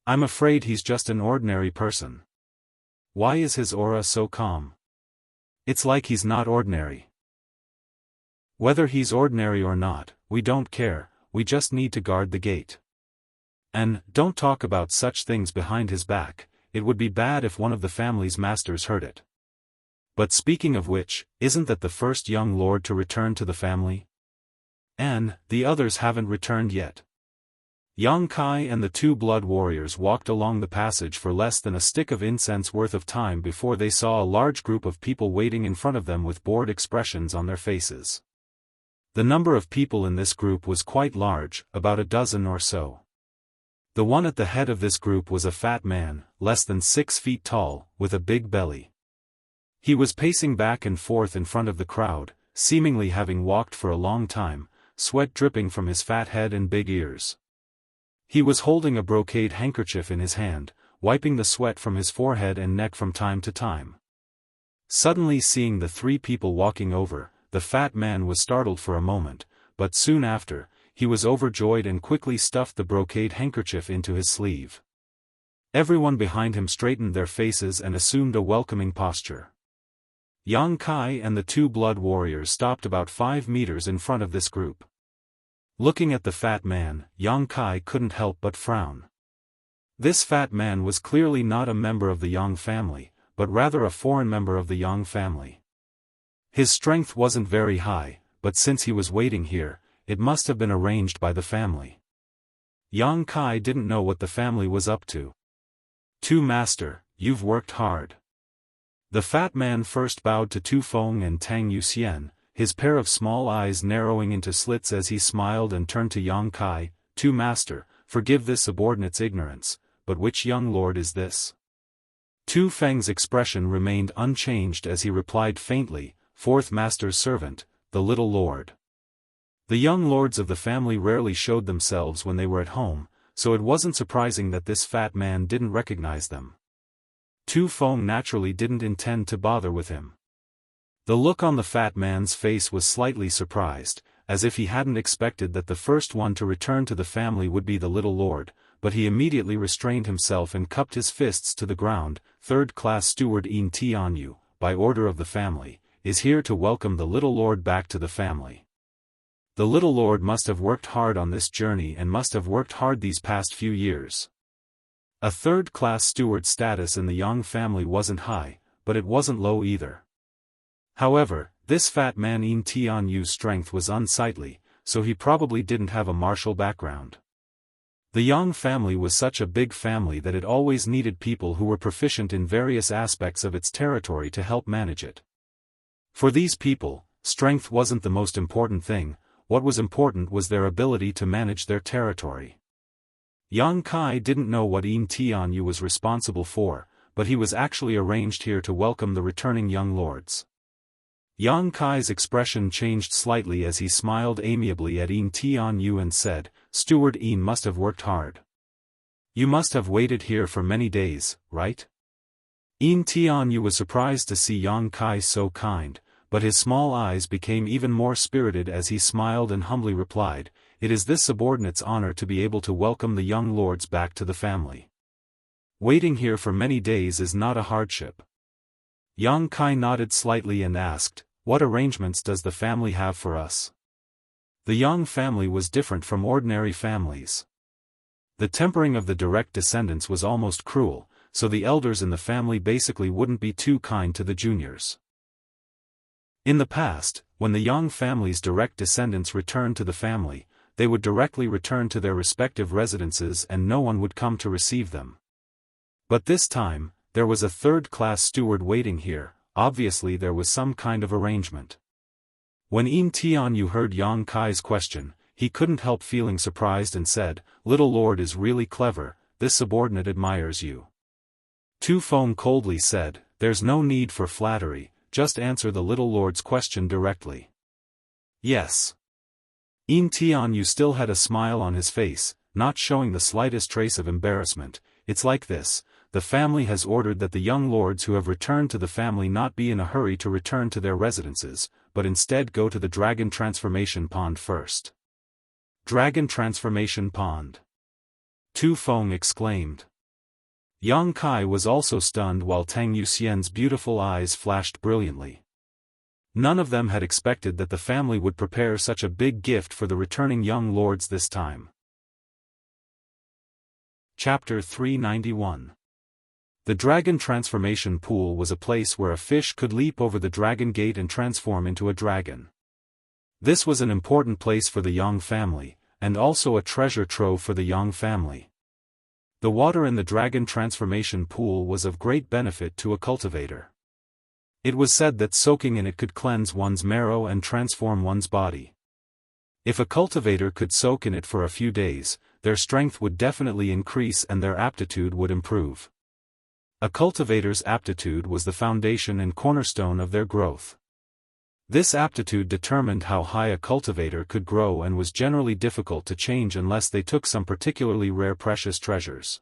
I'm afraid he's just an ordinary person. Why is his aura so calm? It's like he's not ordinary. Whether he's ordinary or not, we don't care, we just need to guard the gate. And, don't talk about such things behind his back, it would be bad if one of the family's masters heard it. But speaking of which, isn't that the first young lord to return to the family? And, the others haven't returned yet. Yang Kai and the 2 blood warriors walked along the passage for less than a stick of incense worth of time before they saw a large group of people waiting in front of them with bored expressions on their faces. The number of people in this group was quite large, about a dozen or so. The one at the head of this group was a fat man, less than 6 feet tall, with a big belly. He was pacing back and forth in front of the crowd, seemingly having walked for a long time, sweat dripping from his fat head and big ears. He was holding a brocade handkerchief in his hand, wiping the sweat from his forehead and neck from time to time. Suddenly seeing the 3 people walking over, the fat man was startled for a moment, but soon after, he was overjoyed and quickly stuffed the brocade handkerchief into his sleeve. Everyone behind him straightened their faces and assumed a welcoming posture. Yang Kai and the 2 blood warriors stopped about 5 meters in front of this group. Looking at the fat man, Yang Kai couldn't help but frown. This fat man was clearly not a member of the Yang family, but rather a foreign member of the Yang family. His strength wasn't very high, but since he was waiting here, it must have been arranged by the family. Yang Kai didn't know what the family was up to. Tu Master, you've worked hard. The fat man first bowed to Tu Feng and Tang Yuxian, his pair of small eyes narrowing into slits as he smiled and turned to Yang Kai. Tu Master, forgive this subordinate's ignorance, but which young lord is this? Tu Feng's expression remained unchanged as he replied faintly, 4th Master's servant, the little lord. The young lords of the family rarely showed themselves when they were at home, so it wasn't surprising that this fat man didn't recognize them. Tu Feng naturally didn't intend to bother with him. The look on the fat man's face was slightly surprised, as if he hadn't expected that the first one to return to the family would be the little lord, but he immediately restrained himself and cupped his fists to the ground. 3rd-class steward In Tianyu, by order of the family, is here to welcome the little lord back to the family. The little lord must have worked hard on this journey and must have worked hard these past few years. A 3rd-class steward status in the Yang family wasn't high, but it wasn't low either. However, This fat man Yin Tianyu's strength was unsightly, so he probably didn't have a martial background. The Yang family was such a big family that it always needed people who were proficient in various aspects of its territory to help manage it. For these people, strength wasn't the most important thing. What was important was their ability to manage their territory. Yang Kai didn't know what Yin Tianyu was responsible for, but he was actually arranged here to welcome the returning young lords. Yang Kai's expression changed slightly as he smiled amiably at Yin Tianyu and said, "Steward Yin must have worked hard. You must have waited here for many days, right?" Yin Tianyu was surprised to see Yang Kai so kind, but his small eyes became even more spirited as he smiled and humbly replied, "It is this subordinate's honor to be able to welcome the young lords back to the family. Waiting here for many days is not a hardship." Yang Kai nodded slightly and asked, "What arrangements does the family have for us?" The Yang family was different from ordinary families. The tempering of the direct descendants was almost cruel, so the elders in the family basically wouldn't be too kind to the juniors. In the past, when the Yang family's direct descendants returned to the family, they would directly return to their respective residences and no one would come to receive them. But this time, there was a third-class steward waiting here. Obviously there was some kind of arrangement. When Yin Tianyu heard Yang Kai's question, he couldn't help feeling surprised and said, "Little lord is really clever, this subordinate admires you." Tu Feng coldly said, "There's no need for flattery, just answer the little lord's question directly." "Yes." Yin Tianyu still had a smile on his face, not showing the slightest trace of embarrassment. "It's like this. The family has ordered that the young lords who have returned to the family not be in a hurry to return to their residences, but instead go to the Dragon Transformation Pond first." "Dragon Transformation Pond?" Tu Feng exclaimed. Yang Kai was also stunned while Tang Yuxian's beautiful eyes flashed brilliantly. None of them had expected that the family would prepare such a big gift for the returning young lords this time. Chapter 391. The Dragon Transformation Pool was a place where a fish could leap over the dragon gate and transform into a dragon. This was an important place for the Yang family, and also a treasure trove for the Yang family. The water in the Dragon Transformation Pool was of great benefit to a cultivator. It was said that soaking in it could cleanse one's marrow and transform one's body. If a cultivator could soak in it for a few days, their strength would definitely increase and their aptitude would improve. A cultivator's aptitude was the foundation and cornerstone of their growth. This aptitude determined how high a cultivator could grow and was generally difficult to change unless they took some particularly rare precious treasures.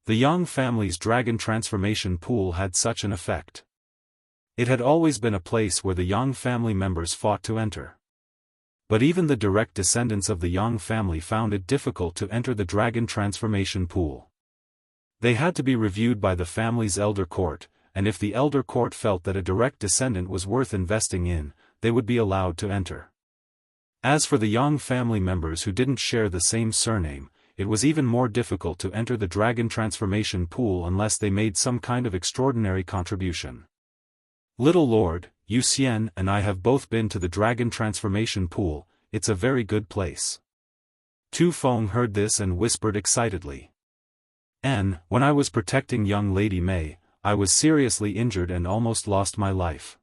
The Yang family's Dragon Transformation Pool had such an effect. It had always been a place where the Yang family members fought to enter. But even the direct descendants of the Yang family found it difficult to enter the Dragon Transformation Pool. They had to be reviewed by the family's elder court, and if the elder court felt that a direct descendant was worth investing in, they would be allowed to enter. As for the Yang family members who didn't share the same surname, it was even more difficult to enter the Dragon Transformation Pool unless they made some kind of extraordinary contribution. "Little Lord, Yu Xian and I have both been to the Dragon Transformation Pool. It's a very good place." Tu Feng heard this and whispered excitedly. When I was protecting young Lady Mei, I was seriously injured and almost lost my life.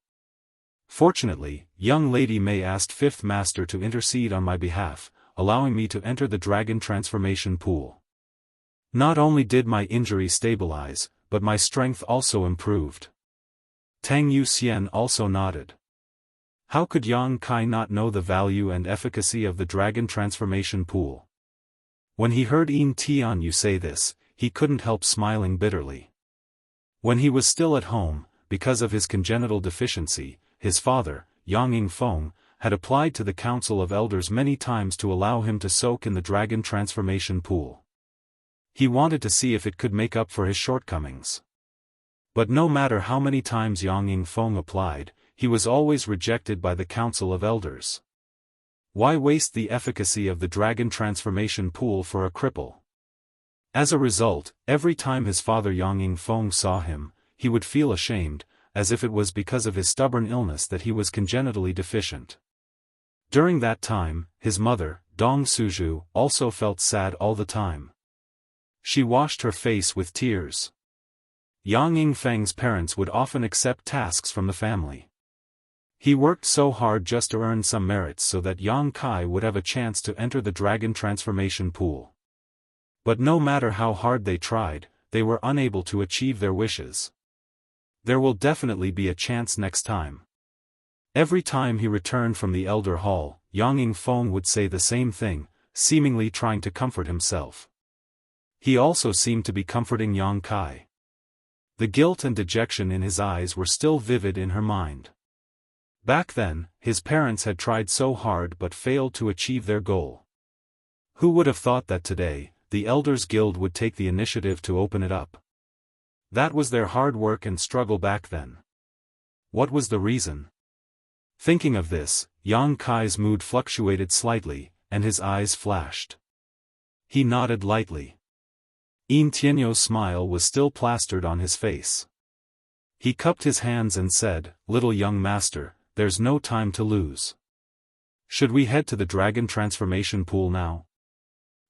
Fortunately, young Lady Mei asked Fifth Master to intercede on my behalf, allowing me to enter the Dragon Transformation Pool. Not only did my injury stabilize, but my strength also improved." Tang Yuxian also nodded. How could Yang Kai not know the value and efficacy of the Dragon Transformation Pool? When he heard Yin Tianyu say this, he couldn't help smiling bitterly. When he was still at home, because of his congenital deficiency, his father, Yang Yingfeng, had applied to the Council of Elders many times to allow him to soak in the Dragon Transformation Pool. He wanted to see if it could make up for his shortcomings. But no matter how many times Yang Yingfeng applied, he was always rejected by the Council of Elders. Why waste the efficacy of the Dragon Transformation Pool for a cripple? As a result, every time his father Yang Yingfeng saw him, he would feel ashamed, as if it was because of his stubborn illness that he was congenitally deficient. During that time, his mother, Dong Suzhu, also felt sad all the time. She washed her face with tears. Yang Yingfeng's parents would often accept tasks from the family. He worked so hard just to earn some merits so that Yang Kai would have a chance to enter the dragon transformation pool. But no matter how hard they tried, they were unable to achieve their wishes. There will definitely be a chance next time. Every time he returned from the Elder Hall, Yang Yingfeng would say the same thing, seemingly trying to comfort himself. He also seemed to be comforting Yang Kai. The guilt and dejection in his eyes were still vivid in her mind. Back then, his parents had tried so hard but failed to achieve their goal. Who would have thought that today, the Elders Guild would take the initiative to open it up? That was their hard work and struggle back then. What was the reason? Thinking of this, Yang Kai's mood fluctuated slightly, and his eyes flashed. He nodded lightly. Yin Tianyou's smile was still plastered on his face. He cupped his hands and said, "Little young master, there's no time to lose. Should we head to the dragon transformation pool now?"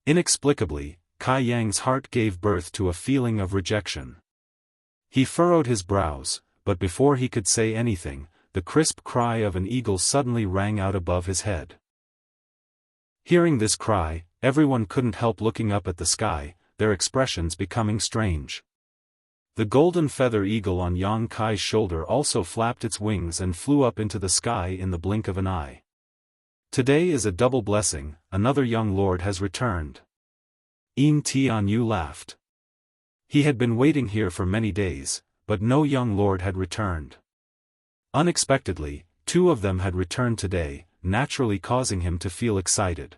Inexplicably, Kai Yang's heart gave birth to a feeling of rejection. He furrowed his brows, but before he could say anything, the crisp cry of an eagle suddenly rang out above his head. Hearing this cry, everyone couldn't help looking up at the sky, their expressions becoming strange. The golden feather eagle on Yang Kai's shoulder also flapped its wings and flew up into the sky in the blink of an eye. Today is a double blessing, another young lord has returned. Yin Tianyu laughed. He had been waiting here for many days, but no young lord had returned. Unexpectedly, two of them had returned today, naturally causing him to feel excited.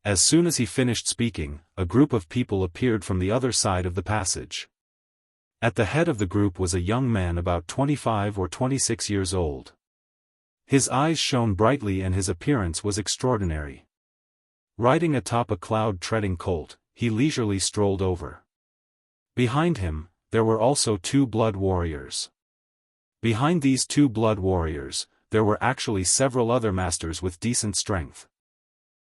As soon as he finished speaking, a group of people appeared from the other side of the passage. At the head of the group was a young man about 25 or 26 years old. His eyes shone brightly and his appearance was extraordinary. Riding atop a cloud-treading colt, he leisurely strolled over. Behind him, there were also two blood warriors. Behind these two blood warriors, there were actually several other masters with decent strength.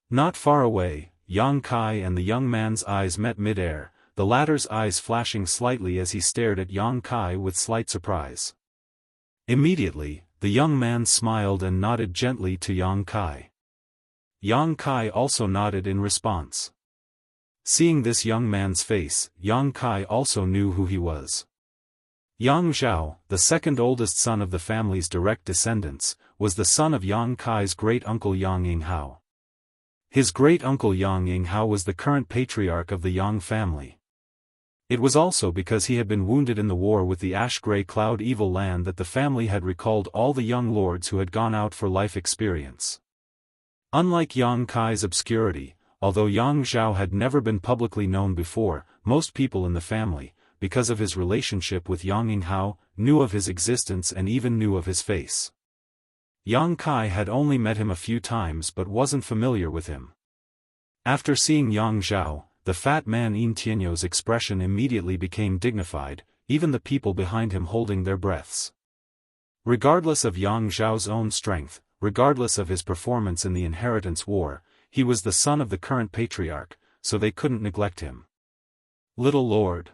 Not far away, Yang Kai and the young man's eyes met mid-air, the latter's eyes flashing slightly as he stared at Yang Kai with slight surprise. Immediately, the young man smiled and nodded gently to Yang Kai. Yang Kai also nodded in response. Seeing this young man's face, Yang Kai also knew who he was. Yang Zhao, the second oldest son of the family's direct descendants, was the son of Yang Kai's great-uncle Yang Yinghao. His great-uncle Yang Yinghao was the current patriarch of the Yang family. It was also because he had been wounded in the war with the ash-gray cloud evil land that the family had recalled all the young lords who had gone out for life experience. Unlike Yang Kai's obscurity, although Yang Zhao had never been publicly known before, most people in the family, because of his relationship with Yang Yinghao, knew of his existence and even knew of his face. Yang Kai had only met him a few times but wasn't familiar with him. After seeing Yang Zhao, the fat man Yin Tianyou's expression immediately became dignified, even the people behind him holding their breaths. Regardless of Yang Zhao's own strength, regardless of his performance in the inheritance war, he was the son of the current patriarch, so they couldn't neglect him. "Little lord."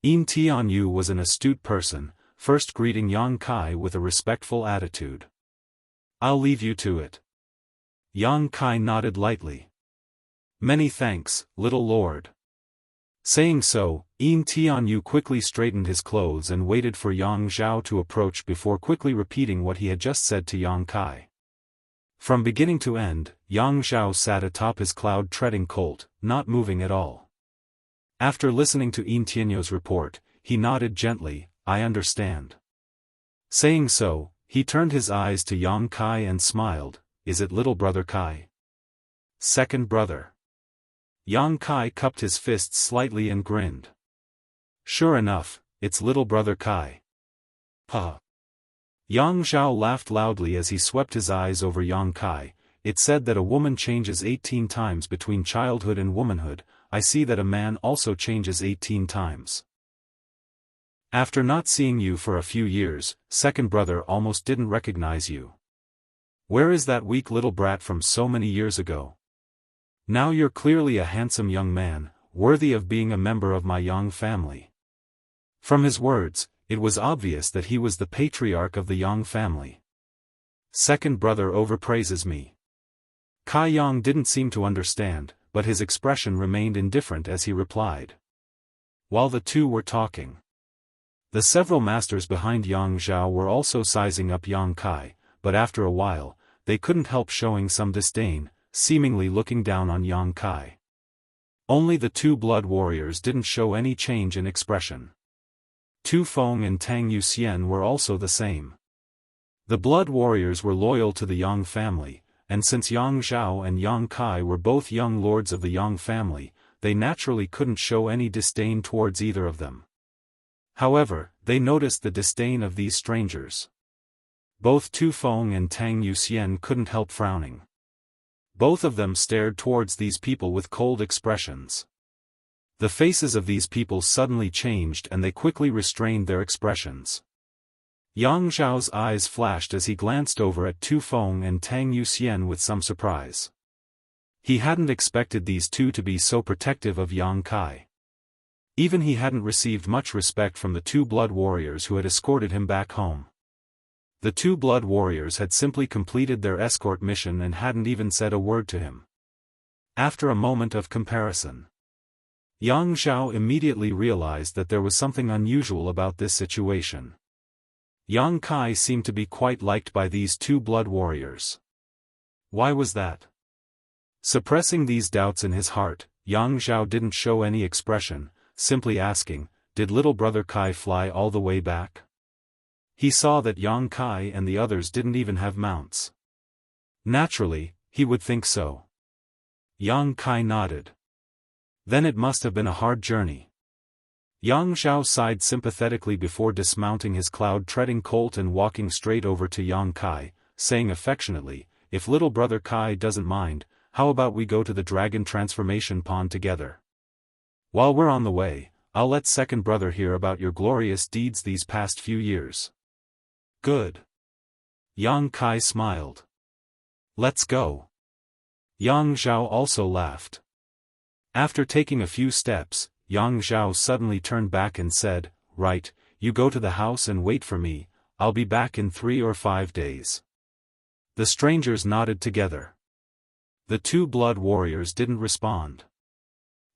Yin Tianyu was an astute person, first greeting Yang Kai with a respectful attitude. "I'll leave you to it." Yang Kai nodded lightly. "Many thanks, little lord." Saying so, Yin Tianyu quickly straightened his clothes and waited for Yang Zhao to approach before quickly repeating what he had just said to Yang Kai. From beginning to end, Yang Zhao sat atop his cloud-treading colt, not moving at all. After listening to Yin Tianyou's report, he nodded gently, "I understand." Saying so, he turned his eyes to Yang Kai and smiled, "Is it little brother Kai?" "Second brother." Yang Kai cupped his fists slightly and grinned. "Sure enough, it's little brother Kai." "Huh." Yang Zhao laughed loudly as he swept his eyes over Yang Kai. "It said that a woman changes 18 times between childhood and womanhood. I see that a man also changes 18 times." After not seeing you for a few years, second brother almost didn't recognize you. Where is that weak little brat from so many years ago? Now you're clearly a handsome young man, worthy of being a member of my Yang family. From his words, it was obvious that he was the patriarch of the Yang family. Second brother overpraises me. Kai Yang didn't seem to understand, but his expression remained indifferent as he replied. While the two were talking, the several masters behind Yang Zhao were also sizing up Yang Kai, but after a while, they couldn't help showing some disdain, seemingly looking down on Yang Kai. Only the two blood warriors didn't show any change in expression. Tu Feng and Tang Yuxian were also the same. The blood warriors were loyal to the Yang family, and since Yang Zhao and Yang Kai were both young lords of the Yang family, they naturally couldn't show any disdain towards either of them. However, they noticed the disdain of these strangers. Both Tu Feng and Tang Yuxian couldn't help frowning. Both of them stared towards these people with cold expressions. The faces of these people suddenly changed and they quickly restrained their expressions. Yang Zhao's eyes flashed as he glanced over at Tu Feng and Tang Yuxian with some surprise. He hadn't expected these two to be so protective of Yang Kai. Even he hadn't received much respect from the two blood warriors who had escorted him back home. The two blood warriors had simply completed their escort mission and hadn't even said a word to him. After a moment of comparison, Yang Zhao immediately realized that there was something unusual about this situation. Yang Kai seemed to be quite liked by these two blood warriors. Why was that? Suppressing these doubts in his heart, Yang Zhao didn't show any expression, simply asking, "Did little brother Kai fly all the way back?" He saw that Yang Kai and the others didn't even have mounts. Naturally, he would think so. Yang Kai nodded. Then it must have been a hard journey. Yang Zhao sighed sympathetically before dismounting his cloud-treading colt and walking straight over to Yang Kai, saying affectionately, "If little brother Kai doesn't mind, how about we go to the dragon transformation pond together? While we're on the way, I'll let second brother hear about your glorious deeds these past few years." Good. Yang Kai smiled. Let's go. Yang Zhao also laughed. After taking a few steps, Yang Zhao suddenly turned back and said, "Right, you go to the house and wait for me, I'll be back in 3 or 5 days." The strangers nodded together. The two blood warriors didn't respond.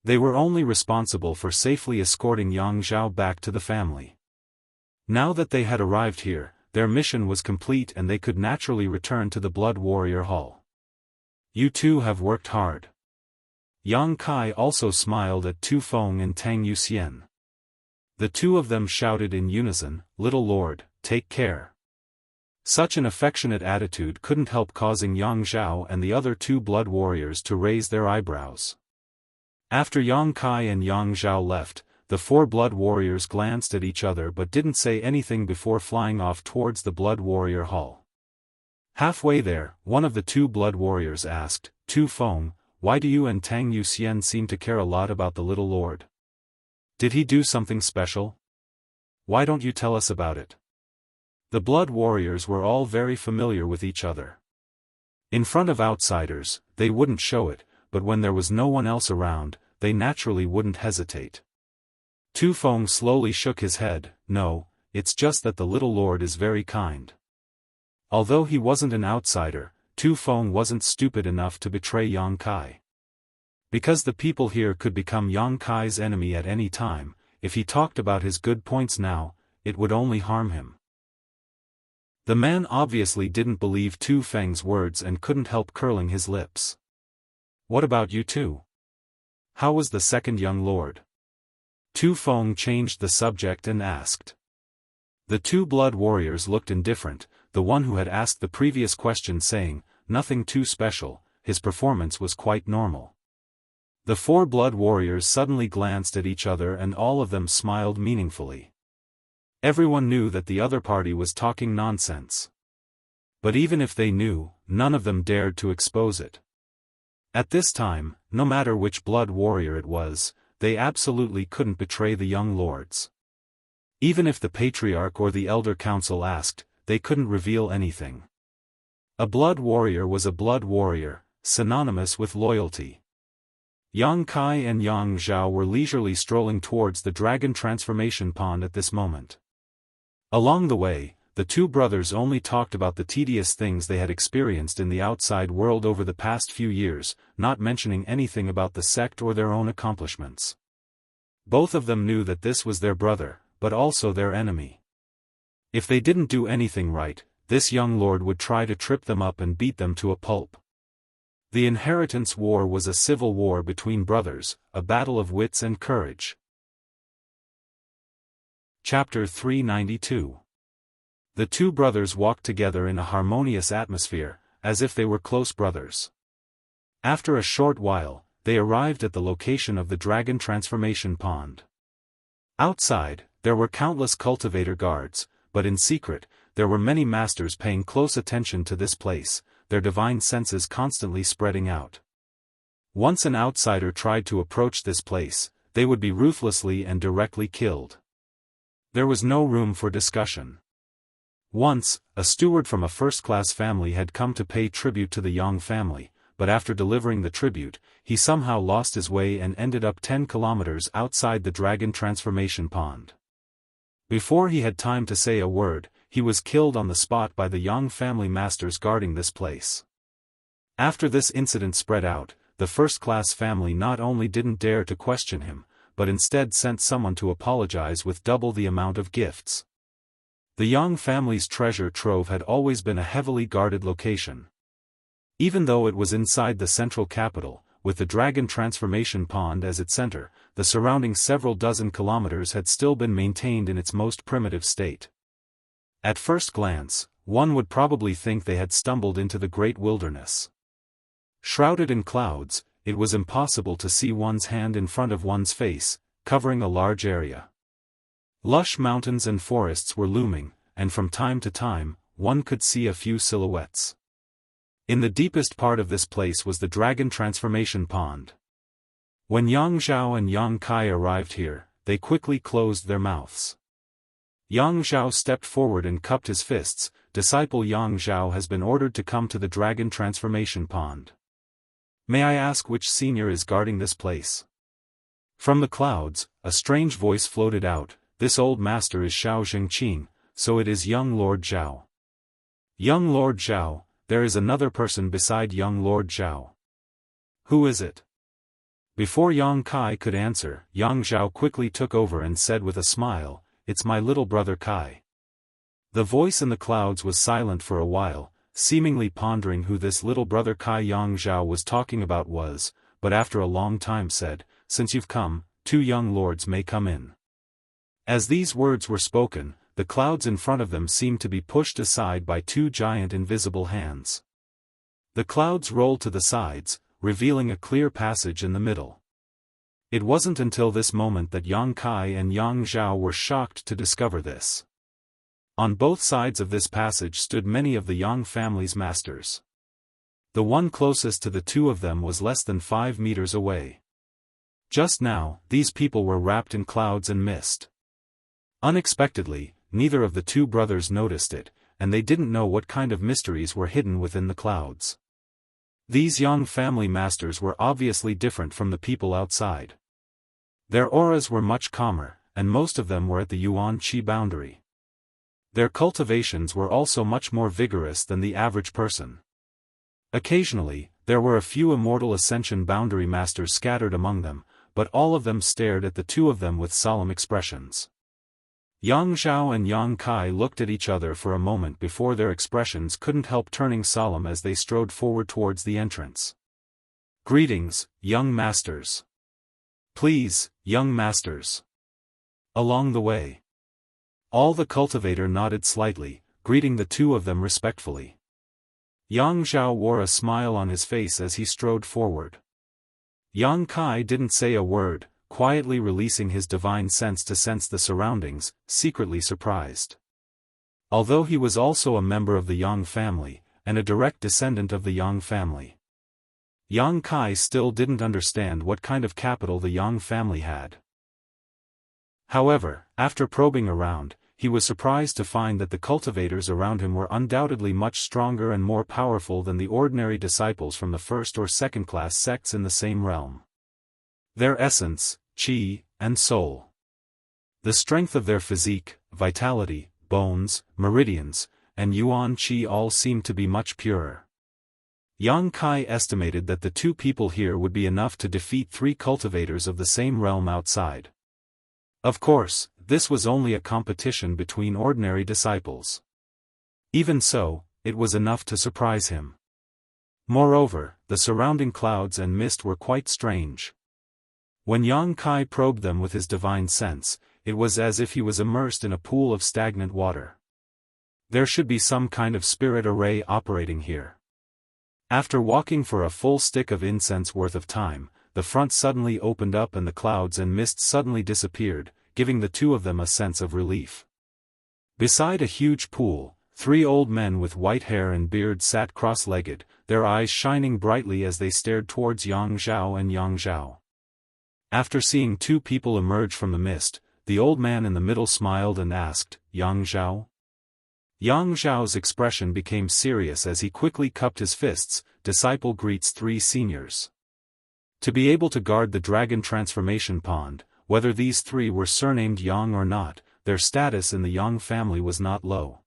They were only responsible for safely escorting Yang Zhao back to the family. Now that they had arrived here, their mission was complete and they could naturally return to the Blood Warrior Hall. You two have worked hard. Yang Kai also smiled at Tu Feng and Tang Yuxian. The two of them shouted in unison, "Little Lord, take care." Such an affectionate attitude couldn't help causing Yang Zhao and the other two blood warriors to raise their eyebrows. After Yang Kai and Yang Zhao left, the four blood warriors glanced at each other but didn't say anything before flying off towards the Blood Warrior Hall. Halfway there, one of the two blood warriors asked, "Tu Feng, why do you and Tang Yuxian seem to care a lot about the little lord? Did he do something special? Why don't you tell us about it?" The blood warriors were all very familiar with each other. In front of outsiders, they wouldn't show it, but when there was no one else around, they naturally wouldn't hesitate. Tu Feng slowly shook his head. "No, it's just that the little lord is very kind." Although he wasn't an outsider, Tu Feng wasn't stupid enough to betray Yang Kai. Because the people here could become Yang Kai's enemy at any time, if he talked about his good points now, it would only harm him. The man obviously didn't believe Tu Feng's words and couldn't help curling his lips. "What about you two? How was the second young lord?" Tu Feng changed the subject and asked. The two blood warriors looked indifferent, the one who had asked the previous question saying, "Nothing too special, his performance was quite normal." The four blood warriors suddenly glanced at each other and all of them smiled meaningfully. Everyone knew that the other party was talking nonsense. But even if they knew, none of them dared to expose it. At this time, no matter which blood warrior it was, they absolutely couldn't betray the young lords. Even if the patriarch or the elder council asked, they couldn't reveal anything. A blood warrior was a blood warrior, synonymous with loyalty. Yang Kai and Yang Zhao were leisurely strolling towards the dragon transformation pond at this moment. Along the way, the two brothers only talked about the tedious things they had experienced in the outside world over the past few years, not mentioning anything about the sect or their own accomplishments. Both of them knew that this was their brother, but also their enemy. If they didn't do anything right, this young lord would try to trip them up and beat them to a pulp. The inheritance war was a civil war between brothers, a battle of wits and courage. Chapter 392. The two brothers walked together in a harmonious atmosphere, as if they were close brothers. After a short while, they arrived at the location of the dragon transformation pond. Outside, there were countless cultivator guards, but in secret, there were many masters paying close attention to this place, their divine senses constantly spreading out. Once an outsider tried to approach this place, they would be ruthlessly and directly killed. There was no room for discussion. Once, a steward from a first-class family had come to pay tribute to the Yang family, but after delivering the tribute, he somehow lost his way and ended up 10 kilometers outside the dragon transformation pond. Before he had time to say a word, he was killed on the spot by the Yang family masters guarding this place. After this incident spread out, the first-class family not only didn't dare to question him, but instead sent someone to apologize with double the amount of gifts. The Yang family's treasure trove had always been a heavily guarded location. Even though it was inside the central capital, with the dragon transformation pond as its center, the surrounding several dozen kilometers had still been maintained in its most primitive state. At first glance, one would probably think they had stumbled into the great wilderness. Shrouded in clouds, it was impossible to see one's hand in front of one's face, covering a large area. Lush mountains and forests were looming, and from time to time, one could see a few silhouettes. In the deepest part of this place was the dragon transformation pond. When Yang Zhao and Yang Kai arrived here, they quickly closed their mouths. Yang Zhao stepped forward and cupped his fists. Disciple Yang Zhao has been ordered to come to the dragon transformation pond. May I ask which senior is guarding this place? From the clouds, a strange voice floated out. This old master is Xiao Zhengqing, so it is young Lord Zhao. Young Lord Zhao, there is another person beside young Lord Zhao. Who is it? Before Yang Kai could answer, Yang Zhao quickly took over and said with a smile, "It's my little brother Kai." The voice in the clouds was silent for a while, seemingly pondering who this little brother Kai Yang Zhao was talking about was, but after a long time said, "Since you've come, 2 young lords may come in." As these words were spoken, the clouds in front of them seemed to be pushed aside by 2 giant invisible hands. The clouds rolled to the sides, revealing a clear passage in the middle. It wasn't until this moment that Yang Kai and Yang Zhao were shocked to discover this. On both sides of this passage stood many of the Yang family's masters. The one closest to the 2 of them was less than 5 meters away. Just now, these people were wrapped in clouds and mist. Unexpectedly, neither of the 2 brothers noticed it, and they didn't know what kind of mysteries were hidden within the clouds. These Yang family masters were obviously different from the people outside. Their auras were much calmer, and most of them were at the Yuan-Qi boundary. Their cultivations were also much more vigorous than the average person. Occasionally, there were a few immortal Ascension boundary masters scattered among them, but all of them stared at the 2 of them with solemn expressions. Yang Zhao and Yang Kai looked at each other for a moment before their expressions couldn't help turning solemn as they strode forward towards the entrance. "Greetings, young masters. Please, young masters." Along the way, all the cultivator nodded slightly, greeting the 2 of them respectfully. Yang Zhao wore a smile on his face as he strode forward. Yang Kai didn't say a word, quietly releasing his divine sense to sense the surroundings, secretly surprised. Although he was also a member of the Yang family, and a direct descendant of the Yang family, Yang Kai still didn't understand what kind of capital the Yang family had. However, after probing around, he was surprised to find that the cultivators around him were undoubtedly much stronger and more powerful than the ordinary disciples from the first or second-class sects in the same realm. Their essence, qi, and soul. The strength of their physique, vitality, bones, meridians, and yuan qi all seemed to be much purer. Yang Kai estimated that the two people here would be enough to defeat 3 cultivators of the same realm outside. Of course, this was only a competition between ordinary disciples. Even so, it was enough to surprise him. Moreover, the surrounding clouds and mist were quite strange. When Yang Kai probed them with his divine sense, it was as if he was immersed in a pool of stagnant water. There should be some kind of spirit array operating here. After walking for a full stick of incense worth of time, the front suddenly opened up and the clouds and mist suddenly disappeared, giving the two of them a sense of relief. Beside a huge pool, 3 old men with white hair and beards sat cross-legged, their eyes shining brightly as they stared towards Yang Zhao and Yang Zhao. After seeing 2 people emerge from the mist, the old man in the middle smiled and asked, "Yang Zhao?" Yang Zhao's expression became serious as he quickly cupped his fists. Disciple greets 3 seniors. To be able to guard the dragon transformation pond, whether these 3 were surnamed Yang or not, their status in the Yang family was not low.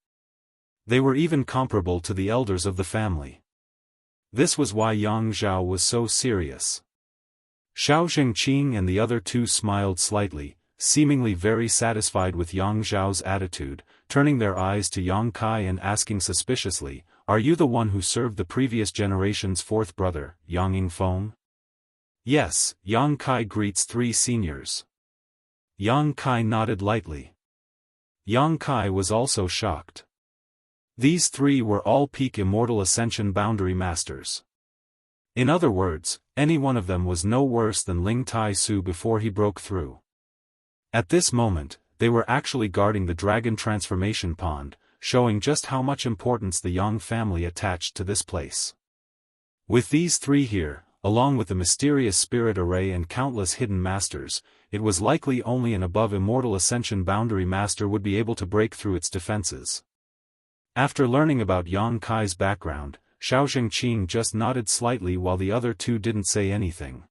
They were even comparable to the elders of the family. This was why Yang Zhao was so serious. Xiao Zhengqing and the other 2 smiled slightly, seemingly very satisfied with Yang Zhao's attitude, turning their eyes to Yang Kai and asking suspiciously, "Are you the one who served the previous generation's 4th brother, Yang Yingfeng?" "Yes," Yang Kai greets 3 seniors. Yang Kai nodded lightly. Yang Kai was also shocked. These 3 were all peak Immortal Ascension boundary masters. In other words, any one of them was no worse than Ling Tai Su before he broke through. At this moment, they were actually guarding the dragon transformation pond, showing just how much importance the Yang family attached to this place. With these 3 here, along with the mysterious spirit array and countless hidden masters, it was likely only an above Immortal Ascension boundary master would be able to break through its defenses. After learning about Yang Kai's background, Xiao Zhengqing just nodded slightly while the other 2 didn't say anything.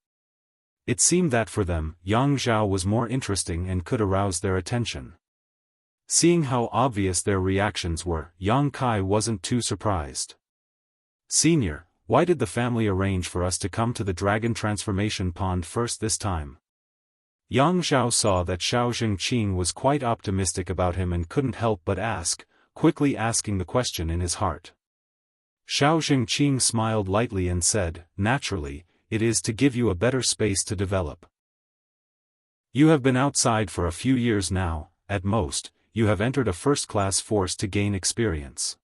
It seemed that for them, Yang Zhao was more interesting and could arouse their attention. Seeing how obvious their reactions were, Yang Kai wasn't too surprised. "Senior, why did the family arrange for us to come to the dragon transformation pond first this time?" Yang Zhao saw that Xiao Zhengqing was quite optimistic about him and couldn't help but ask, quickly asking the question in his heart. Xiao Zhengqing smiled lightly and said, "Naturally, it is to give you a better space to develop. You have been outside for a few years now, at most, you have entered a first-class force to gain experience.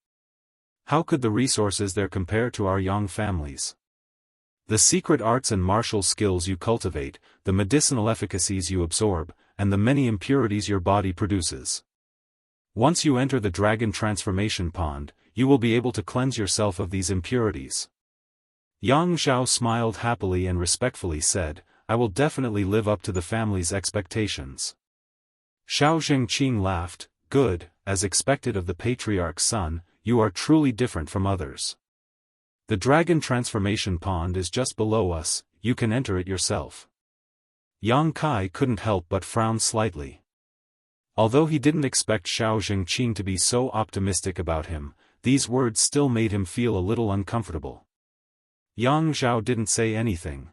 How could the resources there compare to our Yang families? The secret arts and martial skills you cultivate, the medicinal efficacies you absorb, and the many impurities your body produces. Once you enter the dragon transformation pond, you will be able to cleanse yourself of these impurities." Yang Zhao smiled happily and respectfully said, "I will definitely live up to the family's expectations." Xiao Zhengqing laughed, "Good, as expected of the patriarch's son, you are truly different from others. The dragon transformation pond is just below us, you can enter it yourself." Yang Kai couldn't help but frown slightly. Although he didn't expect Xiao Zhengqing to be so optimistic about him, these words still made him feel a little uncomfortable. Yang Zhao didn't say anything.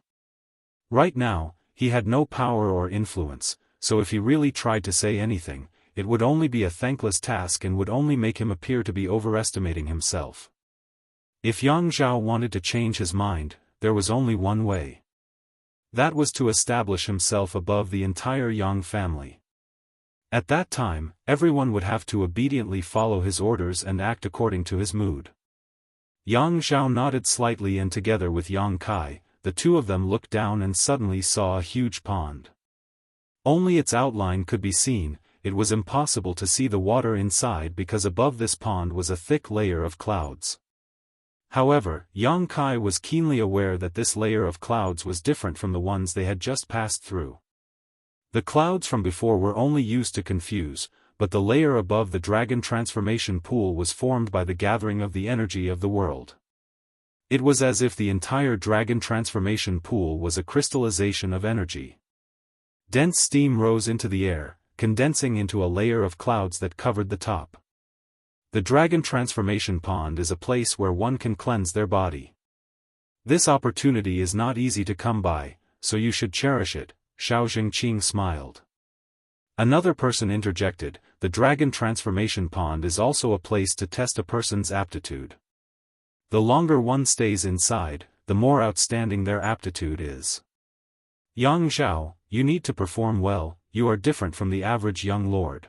Right now, he had no power or influence, so if he really tried to say anything, it would only be a thankless task and would only make him appear to be overestimating himself. If Yang Zhao wanted to change his mind, there was only one way. That was to establish himself above the entire Yang family. At that time, everyone would have to obediently follow his orders and act according to his mood. Yang Zhao nodded slightly and together with Yang Kai, the 2 of them looked down and suddenly saw a huge pond. Only its outline could be seen, it was impossible to see the water inside because above this pond was a thick layer of clouds. However, Yang Kai was keenly aware that this layer of clouds was different from the ones they had just passed through. The clouds from before were only used to confuse, but the layer above the dragon transformation pool was formed by the gathering of the energy of the world. It was as if the entire dragon transformation pool was a crystallization of energy. Dense steam rose into the air, condensing into a layer of clouds that covered the top. The dragon transformation pond is a place where one can cleanse their body. This opportunity is not easy to come by, so you should cherish it, Xiao Jingqing smiled. Another person interjected, the dragon transformation pond is also a place to test a person's aptitude. The longer one stays inside, the more outstanding their aptitude is. Yang Zhao, you need to perform well, you are different from the average young lord.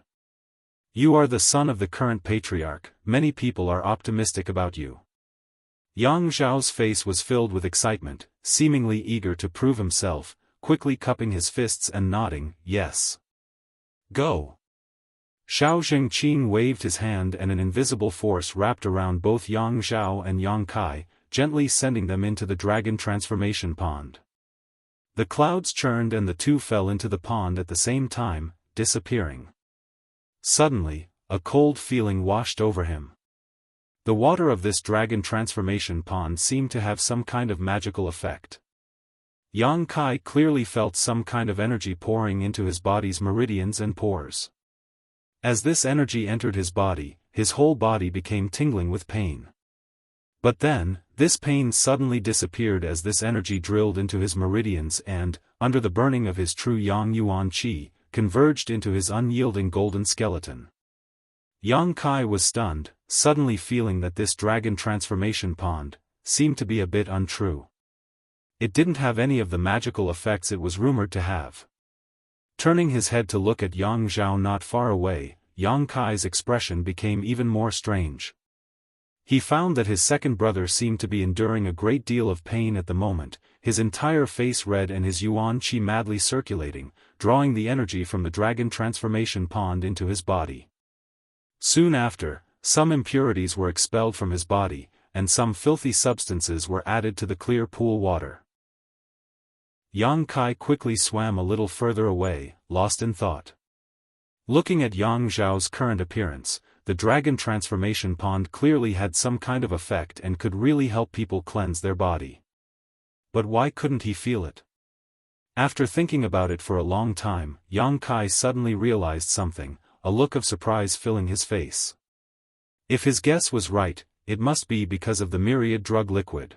You are the son of the current patriarch, many people are optimistic about you. Yang Zhao's face was filled with excitement, seemingly eager to prove himself, quickly cupping his fists and nodding, yes. Go. Xiao Jingqing waved his hand and an invisible force wrapped around both Yang Zhao and Yang Kai, gently sending them into the dragon transformation pond. The clouds churned and the two fell into the pond at the same time, disappearing. Suddenly, a cold feeling washed over him. The water of this dragon transformation pond seemed to have some kind of magical effect. Yang Kai clearly felt some kind of energy pouring into his body's meridians and pores. As this energy entered his body, his whole body became tingling with pain. But then, this pain suddenly disappeared as this energy drilled into his meridians and, under the burning of his true Yang Yuan Qi, converged into his unyielding golden skeleton. Yang Kai was stunned, suddenly feeling that this dragon transformation pond seemed to be a bit untrue. It didn't have any of the magical effects it was rumored to have. Turning his head to look at Yang Zhao not far away, Yang Kai's expression became even more strange. He found that his second brother seemed to be enduring a great deal of pain at the moment, his entire face red and his Yuan Qi madly circulating, drawing the energy from the dragon transformation pond into his body. Soon after, some impurities were expelled from his body, and some filthy substances were added to the clear pool water. Yang Kai quickly swam a little further away, lost in thought. Looking at Yang Zhao's current appearance, the dragon transformation pond clearly had some kind of effect and could really help people cleanse their body. But why couldn't he feel it? After thinking about it for a long time, Yang Kai suddenly realized something, a look of surprise filling his face. If his guess was right, it must be because of the myriad drug liquid.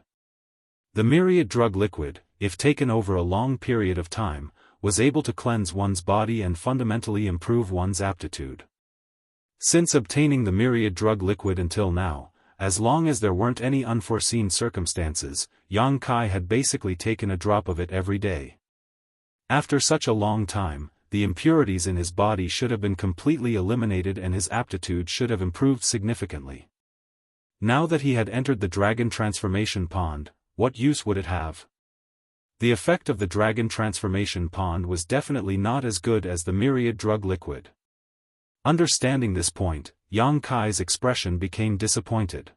The myriad drug liquid, if taken over a long period of time, was able to cleanse one's body and fundamentally improve one's aptitude. Since obtaining the myriad drug liquid until now, as long as there weren't any unforeseen circumstances, Yang Kai had basically taken a drop of it every day. After such a long time, the impurities in his body should have been completely eliminated and his aptitude should have improved significantly. Now that he had entered the dragon transformation pond, what use would it have? The effect of the dragon transformation pond was definitely not as good as the myriad drug liquid. Understanding this point, Yang Kai's expression became disappointed.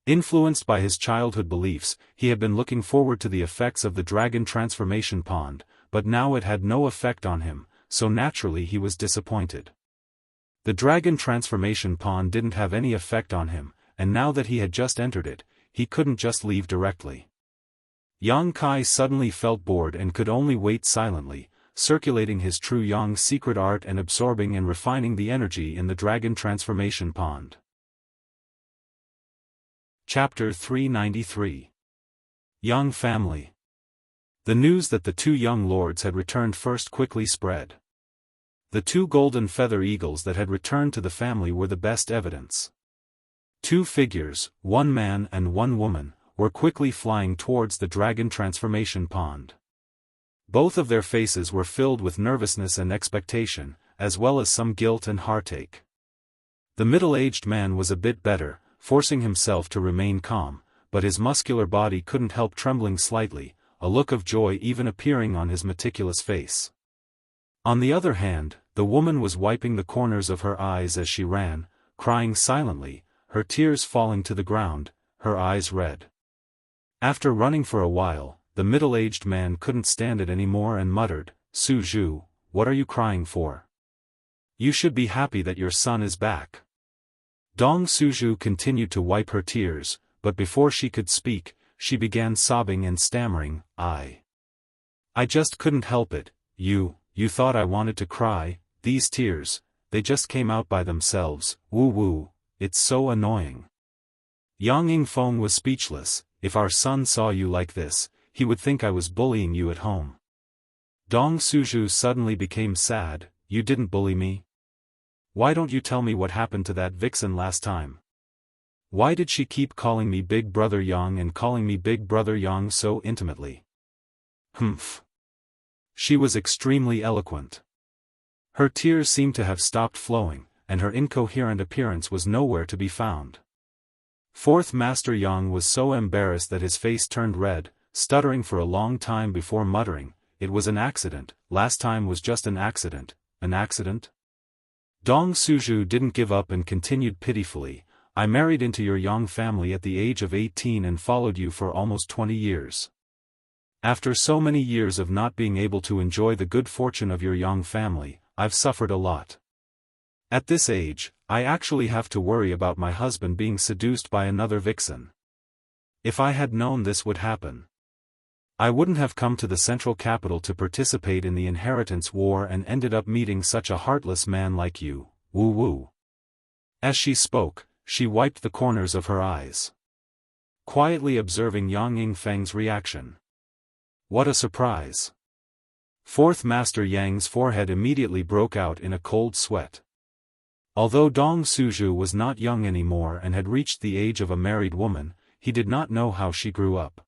Influenced by his childhood beliefs, he had been looking forward to the effects of the dragon transformation pond, but now it had no effect on him, so naturally he was disappointed. The dragon transformation pond didn't have any effect on him, and now that he had just entered it, he couldn't just leave directly. Yang Kai suddenly felt bored and could only wait silently, circulating his true Yang secret art and absorbing and refining the energy in the dragon transformation pond. Chapter 393. Young Family. The news that the two young lords had returned first quickly spread. The two golden feather eagles that had returned to the family were the best evidence. Two figures, one man and one woman, were quickly flying towards the dragon transformation pond. Both of their faces were filled with nervousness and expectation, as well as some guilt and heartache. The middle-aged man was a bit better, forcing himself to remain calm, but his muscular body couldn't help trembling slightly, a look of joy even appearing on his meticulous face. On the other hand, the woman was wiping the corners of her eyes as she ran, crying silently, her tears falling to the ground, her eyes red. After running for a while, the middle-aged man couldn't stand it anymore and muttered, "Su Zhu, what are you crying for? You should be happy that your son is back. Dong Suju continued to wipe her tears, but before she could speak, she began sobbing and stammering, I just couldn't help it. You thought I wanted to cry. These tears, they just came out by themselves. Woo woo, it's so annoying. Yang Yingfeng was speechless. If our son saw you like this, he would think I was bullying you at home. Dong Suju suddenly became sad. You didn't bully me? Why don't you tell me what happened to that vixen last time? Why did she keep calling me Big Brother Yang and calling me Big Brother Yang so intimately? Humph. She was extremely eloquent. Her tears seemed to have stopped flowing, and her incoherent appearance was nowhere to be found. Fourth Master Yang was so embarrassed that his face turned red, stuttering for a long time before muttering, it was an accident, last time was just an accident. An accident? Dong Suju didn't give up and continued pitifully, I married into your Yang family at the age of 18 and followed you for almost 20 years. After so many years of not being able to enjoy the good fortune of your Yang family, I've suffered a lot. At this age, I actually have to worry about my husband being seduced by another vixen. If I had known this would happen, I wouldn't have come to the central capital to participate in the inheritance war and ended up meeting such a heartless man like you. Woo woo. As she spoke, she wiped the corners of her eyes, quietly observing Yang Yingfeng's reaction. What a surprise! Fourth Master Yang's forehead immediately broke out in a cold sweat. Although Dong Suju was not young anymore and had reached the age of a married woman, he did not know how she grew up.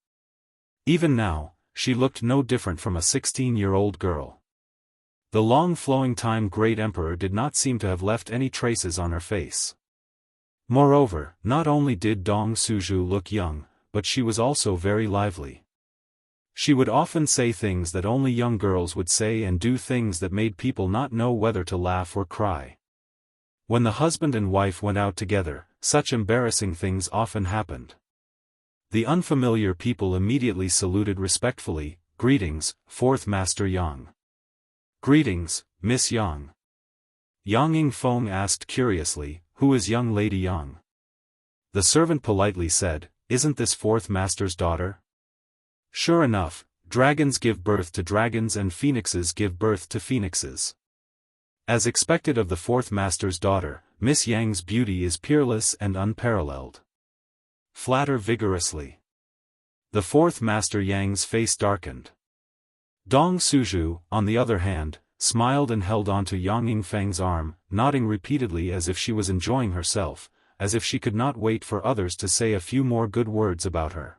Even now, she looked no different from a 16-year-old girl. The long flowing time Great Emperor did not seem to have left any traces on her face. Moreover, not only did Dong Suju look young, but she was also very lively. She would often say things that only young girls would say and do things that made people not know whether to laugh or cry. When the husband and wife went out together, such embarrassing things often happened. The unfamiliar people immediately saluted respectfully, greetings, Fourth Master Yang. Greetings, Miss Yang. Yang Yingfeng asked curiously, who is young Lady Yang? The servant politely said, isn't this Fourth Master's daughter? Sure enough, dragons give birth to dragons and phoenixes give birth to phoenixes. As expected of the Fourth Master's daughter, Miss Yang's beauty is peerless and unparalleled. Flatter vigorously. The Fourth Master Yang's face darkened. Dong Suju, on the other hand, smiled and held onto Yang Yingfeng's arm, nodding repeatedly as if she was enjoying herself, as if she could not wait for others to say a few more good words about her.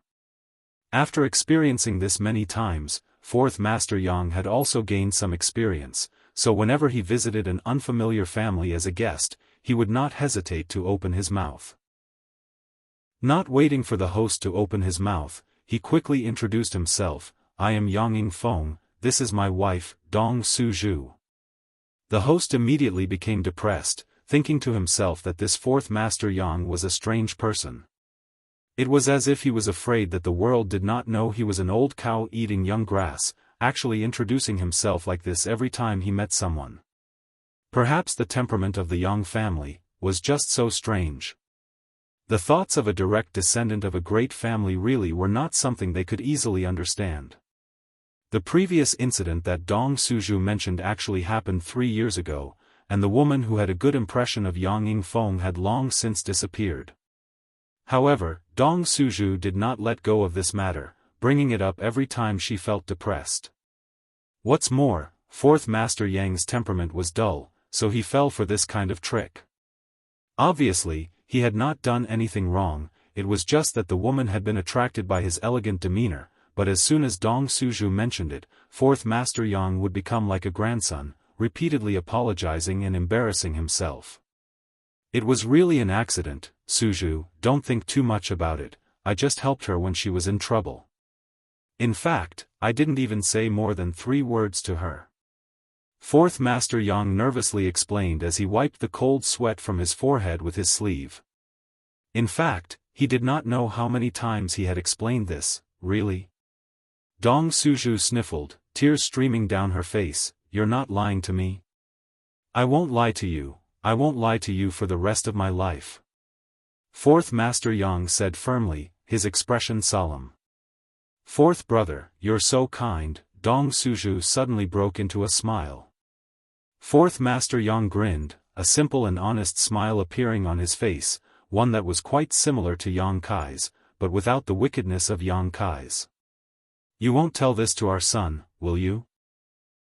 After experiencing this many times, Fourth Master Yang had also gained some experience, so whenever he visited an unfamiliar family as a guest, he would not hesitate to open his mouth. Not waiting for the host to open his mouth, he quickly introduced himself, I am Yang Yingfeng, this is my wife, Dong Suju. The host immediately became depressed, thinking to himself that this Fourth Master Yang was a strange person. It was as if he was afraid that the world did not know he was an old cow eating young grass, actually introducing himself like this every time he met someone. Perhaps the temperament of the Yang family was just so strange. The thoughts of a direct descendant of a great family really were not something they could easily understand. The previous incident that Dong Suju mentioned actually happened 3 years ago, and the woman who had a good impression of Yang Yingfeng had long since disappeared. However, Dong Suju did not let go of this matter, bringing it up every time she felt depressed. What's more, Fourth Master Yang's temperament was dull, so he fell for this kind of trick. Obviously, he had not done anything wrong, it was just that the woman had been attracted by his elegant demeanor, but as soon as Dong Suju mentioned it, Fourth Master Yang would become like a grandson, repeatedly apologizing and embarrassing himself. It was really an accident, Suju, don't think too much about it, I just helped her when she was in trouble. In fact, I didn't even say more than 3 words to her. Fourth Master Yang nervously explained as he wiped the cold sweat from his forehead with his sleeve. In fact, he did not know how many times he had explained this, really. Dong Suju sniffled, tears streaming down her face, you're not lying to me? I won't lie to you, I won't lie to you for the rest of my life. Fourth Master Yang said firmly, his expression solemn. Fourth brother, you're so kind. Dong Suju suddenly broke into a smile. Fourth Master Yang grinned, a simple and honest smile appearing on his face, one that was quite similar to Yang Kai's, but without the wickedness of Yang Kai's. You won't tell this to our son, will you?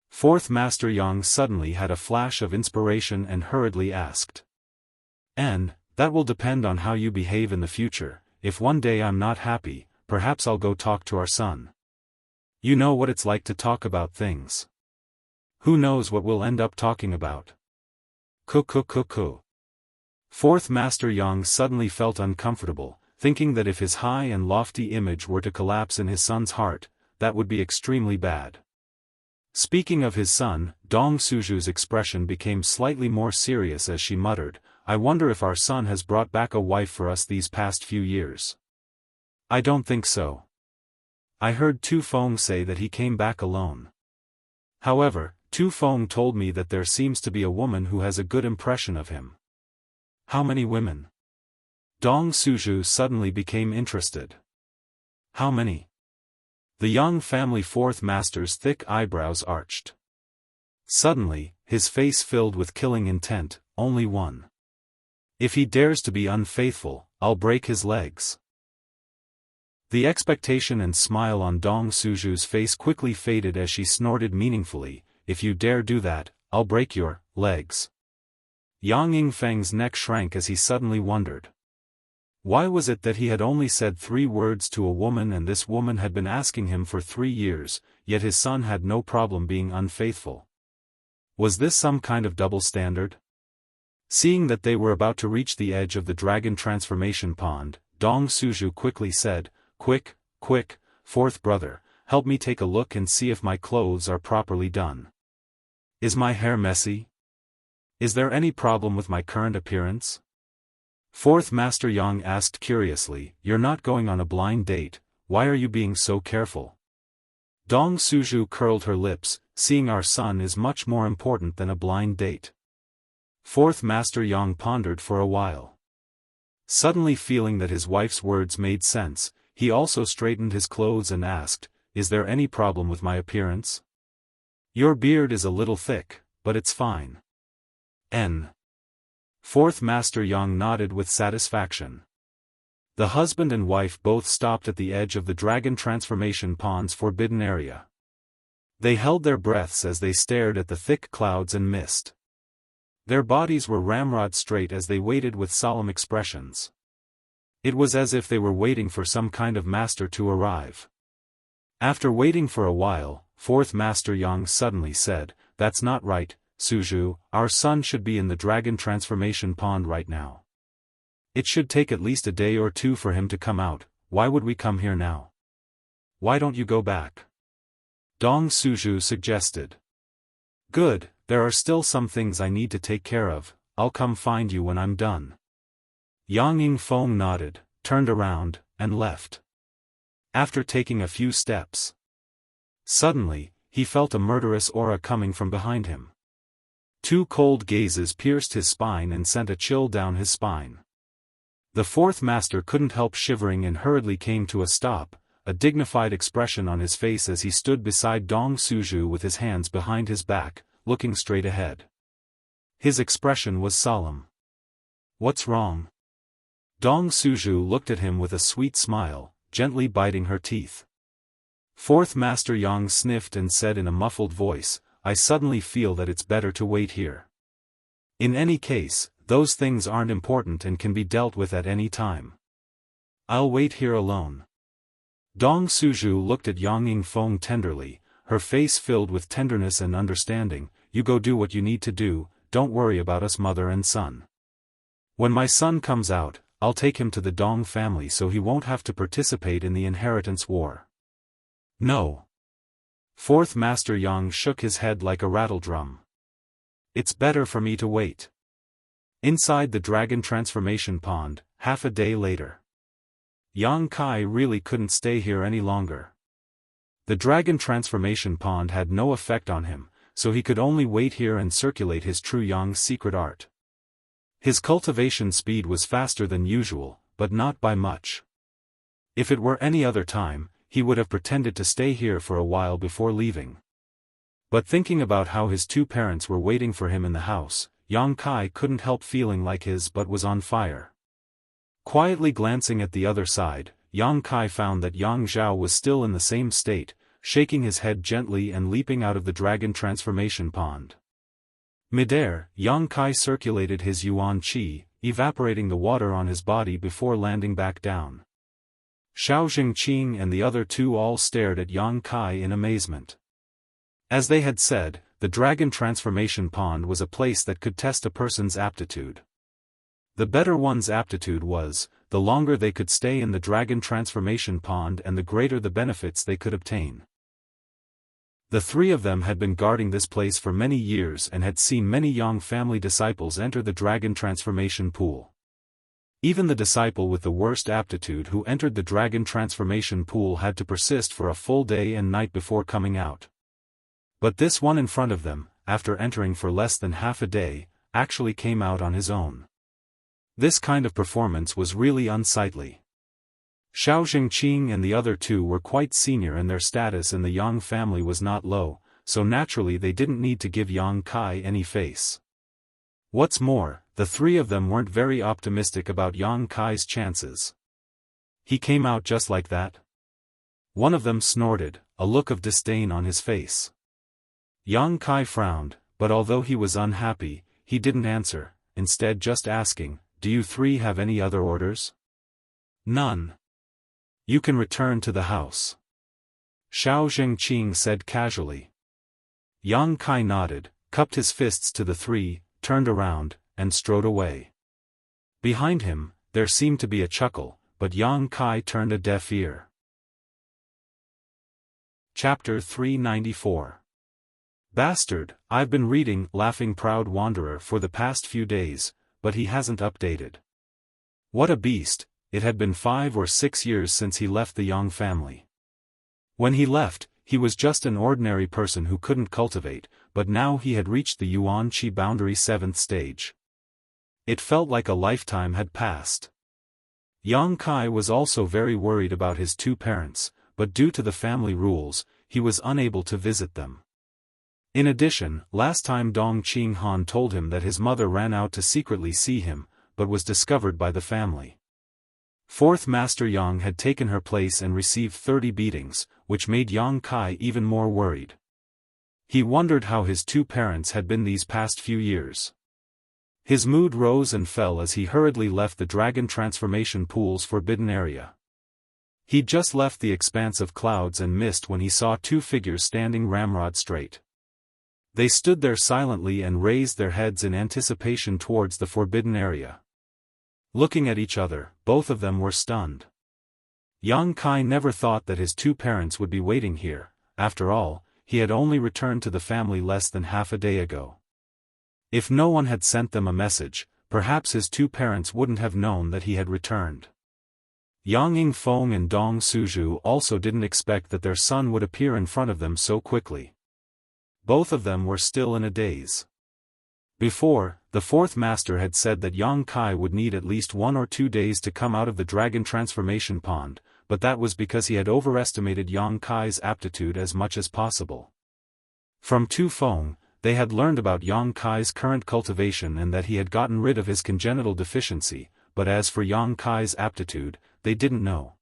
Fourth Master Yang suddenly had a flash of inspiration and hurriedly asked. And, that will depend on how you behave in the future. If one day I'm not happy, perhaps I'll go talk to our son. You know what it's like to talk about things. Who knows what we'll end up talking about? Ku. Fourth Master Yang suddenly felt uncomfortable, thinking that if his high and lofty image were to collapse in his son's heart, that would be extremely bad. Speaking of his son, Dong Suju's expression became slightly more serious as she muttered, I wonder if our son has brought back a wife for us these past few years. I don't think so. I heard Tu Feng say that he came back alone. However, Tu Feng told me that there seems to be a woman who has a good impression of him. How many women? Dong Suju suddenly became interested. How many? The Yang family fourth master's thick eyebrows arched. Suddenly, his face filled with killing intent, only one. If he dares to be unfaithful, I'll break his legs. The expectation and smile on Dong Suju's face quickly faded as she snorted meaningfully, if you dare do that, I'll break your legs. Yang Yingfeng's neck shrank as he suddenly wondered. Why was it that he had only said 3 words to a woman and this woman had been asking him for 3 years, yet his son had no problem being unfaithful? Was this some kind of double standard? Seeing that they were about to reach the edge of the dragon transformation pond, Dong Suju quickly said, Quick, fourth brother, help me take a look and see if my clothes are properly done. Is my hair messy? Is there any problem with my current appearance? Fourth Master Yang asked curiously, You're not going on a blind date, why are you being so careful? Dong Suju curled her lips, seeing our son is much more important than a blind date. Fourth Master Yang pondered for a while. Suddenly feeling that his wife's words made sense, he also straightened his clothes and asked, Is there any problem with my appearance? Your beard is a little thick, but it's fine. Fourth Master Yang nodded with satisfaction. The husband and wife both stopped at the edge of the dragon transformation pond's forbidden area. They held their breaths as they stared at the thick clouds and mist. Their bodies were ramrod straight as they waited with solemn expressions. It was as if they were waiting for some kind of master to arrive. After waiting for a while, Fourth Master Yang suddenly said, That's not right, Suju, our son should be in the dragon transformation pond right now. It should take at least a day or 2 for him to come out, why would we come here now? Why don't you go back? Dong Suju suggested. Good, there are still some things I need to take care of, I'll come find you when I'm done. Yang Yingfeng nodded, turned around, and left. After taking a few steps. Suddenly, he felt a murderous aura coming from behind him. 2 cold gazes pierced his spine and sent a chill down his spine. The fourth master couldn't help shivering and hurriedly came to a stop, a dignified expression on his face as he stood beside Dong Suju with his hands behind his back, looking straight ahead. His expression was solemn. What's wrong? Dong Suju looked at him with a sweet smile, gently biting her teeth. Fourth Master Yang sniffed and said in a muffled voice, I suddenly feel that it's better to wait here. In any case, those things aren't important and can be dealt with at any time. I'll wait here alone. Dong Suju looked at Yang Yingfeng tenderly, her face filled with tenderness and understanding. You go do what you need to do, don't worry about us mother and son. When my son comes out, I'll take him to the Dong family so he won't have to participate in the inheritance war. No. Fourth Master Yang shook his head like a rattledrum. It's better for me to wait. Inside the dragon transformation pond, half a day later. Yang Kai really couldn't stay here any longer. The dragon transformation pond had no effect on him, so he could only wait here and circulate his true Yang's secret art. His cultivation speed was faster than usual, but not by much. If it were any other time, he would have pretended to stay here for a while before leaving. But thinking about how his two parents were waiting for him in the house, Yang Kai couldn't help feeling like his butt was on fire. Quietly glancing at the other side, Yang Kai found that Yang Zhao was still in the same state, shaking his head gently and leaping out of the dragon transformation pond. Midair, Yang Kai circulated his yuan qi, evaporating the water on his body before landing back down. Xiao Jingqing and the other two all stared at Yang Kai in amazement. As they had said, the dragon transformation pond was a place that could test a person's aptitude. The better one's aptitude was, the longer they could stay in the dragon transformation pond and the greater the benefits they could obtain. The three of them had been guarding this place for many years and had seen many Yang family disciples enter the dragon transformation pool. Even the disciple with the worst aptitude who entered the dragon transformation pool had to persist for a full day and night before coming out. But this one in front of them, after entering for less than half a day, actually came out on his own. This kind of performance was really unsightly. Xiao Jingqing and the other two were quite senior and their status in the Yang family was not low, so naturally they didn't need to give Yang Kai any face. What's more, the three of them weren't very optimistic about Yang Kai's chances. He came out just like that? One of them snorted, a look of disdain on his face. Yang Kai frowned, but although he was unhappy, he didn't answer, instead just asking, "Do you three have any other orders?" "None. You can return to the house," Xiao Jingqing said casually. Yang Kai nodded, cupped his fists to the three, turned around, and strode away. Behind him, there seemed to be a chuckle, but Yang Kai turned a deaf ear. Chapter 394. Bastard, I've been reading Laughing Proud Wanderer for the past few days, but he hasn't updated. What a beast, it had been 5 or 6 years since he left the Yang family. When he left, he was just an ordinary person who couldn't cultivate, but now he had reached the Yuan Qi boundary 7th stage. It felt like a lifetime had passed. Yang Kai was also very worried about his two parents, but due to the family rules, he was unable to visit them. In addition, last time Dong Qinghan told him that his mother ran out to secretly see him, but was discovered by the family. Fourth Master Yang had taken her place and received 30 beatings, which made Yang Kai even more worried. He wondered how his two parents had been these past few years. His mood rose and fell as he hurriedly left the dragon transformation pool's forbidden area. He'd just left the expanse of clouds and mist when he saw two figures standing ramrod straight. They stood there silently and raised their heads in anticipation towards the forbidden area. Looking at each other, both of them were stunned. Yang Kai never thought that his two parents would be waiting here. After all, he had only returned to the family less than half a day ago. If no one had sent them a message, perhaps his two parents wouldn't have known that he had returned. Yang Yingfeng and Dong Suzhu also didn't expect that their son would appear in front of them so quickly. Both of them were still in a daze. Before, the fourth master had said that Yang Kai would need at least 1 or 2 days to come out of the dragon transformation pond, but that was because he had overestimated Yang Kai's aptitude as much as possible. From Tu Feng, they had learned about Yang Kai's current cultivation and that he had gotten rid of his congenital deficiency, but as for Yang Kai's aptitude, they didn't know.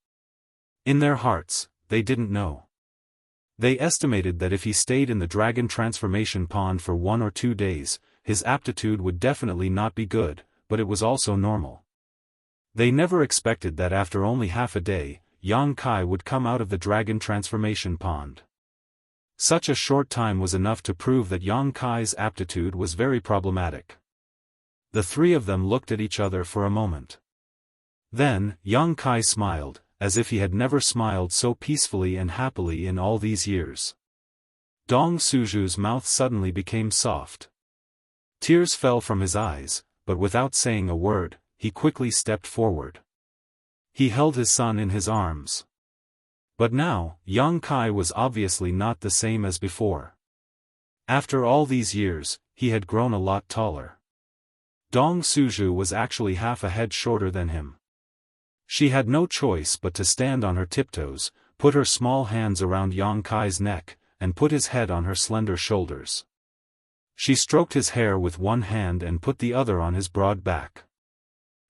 In their hearts, they didn't know. They estimated that if he stayed in the dragon transformation pond for 1 or 2 days, his aptitude would definitely not be good, but it was also normal. They never expected that after only half a day, Yang Kai would come out of the dragon transformation pond. Such a short time was enough to prove that Yang Kai's aptitude was very problematic. The three of them looked at each other for a moment. Then, Yang Kai smiled, as if he had never smiled so peacefully and happily in all these years. Dong Suzhu's mouth suddenly became soft. Tears fell from his eyes, but without saying a word, he quickly stepped forward. He held his son in his arms. But now, Yang Kai was obviously not the same as before. After all these years, he had grown a lot taller. Dong Suju was actually half a head shorter than him. She had no choice but to stand on her tiptoes, put her small hands around Yang Kai's neck, and put his head on her slender shoulders. She stroked his hair with one hand and put the other on his broad back.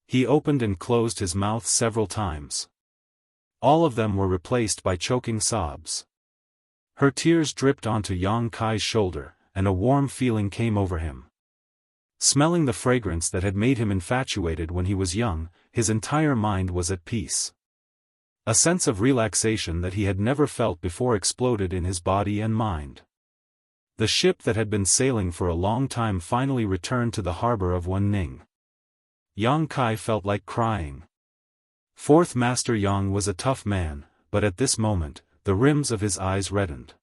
He opened and closed his mouth several times. All of them were replaced by choking sobs. Her tears dripped onto Yang Kai's shoulder, and a warm feeling came over him. Smelling the fragrance that had made him infatuated when he was young, his entire mind was at peace. A sense of relaxation that he had never felt before exploded in his body and mind. The ship that had been sailing for a long time finally returned to the harbor of Wenning. Yang Kai felt like crying. Fourth Master Yang was a tough man, but at this moment, the rims of his eyes reddened.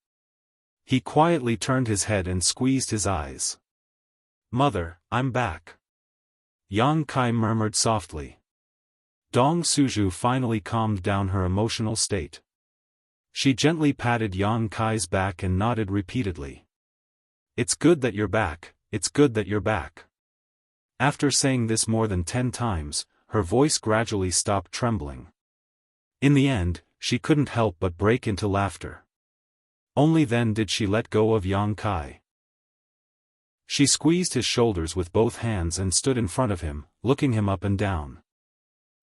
He quietly turned his head and squeezed his eyes. "Mother, I'm back," Yang Kai murmured softly. Dong Suju finally calmed down her emotional state. She gently patted Yang Kai's back and nodded repeatedly. "It's good that you're back, it's good that you're back." After saying this more than 10 times, her voice gradually stopped trembling. In the end, she couldn't help but break into laughter. Only then did she let go of Yang Kai. She squeezed his shoulders with both hands and stood in front of him, looking him up and down.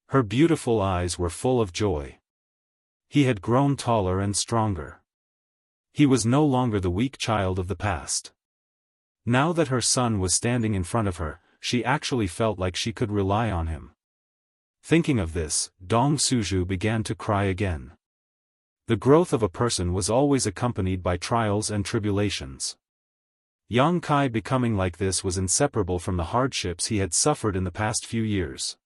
Her beautiful eyes were full of joy. He had grown taller and stronger. He was no longer the weak child of the past. Now that her son was standing in front of her, she actually felt like she could rely on him. Thinking of this, Dong Suju began to cry again. The growth of a person was always accompanied by trials and tribulations. Yang Kai becoming like this was inseparable from the hardships he had suffered in the past few years.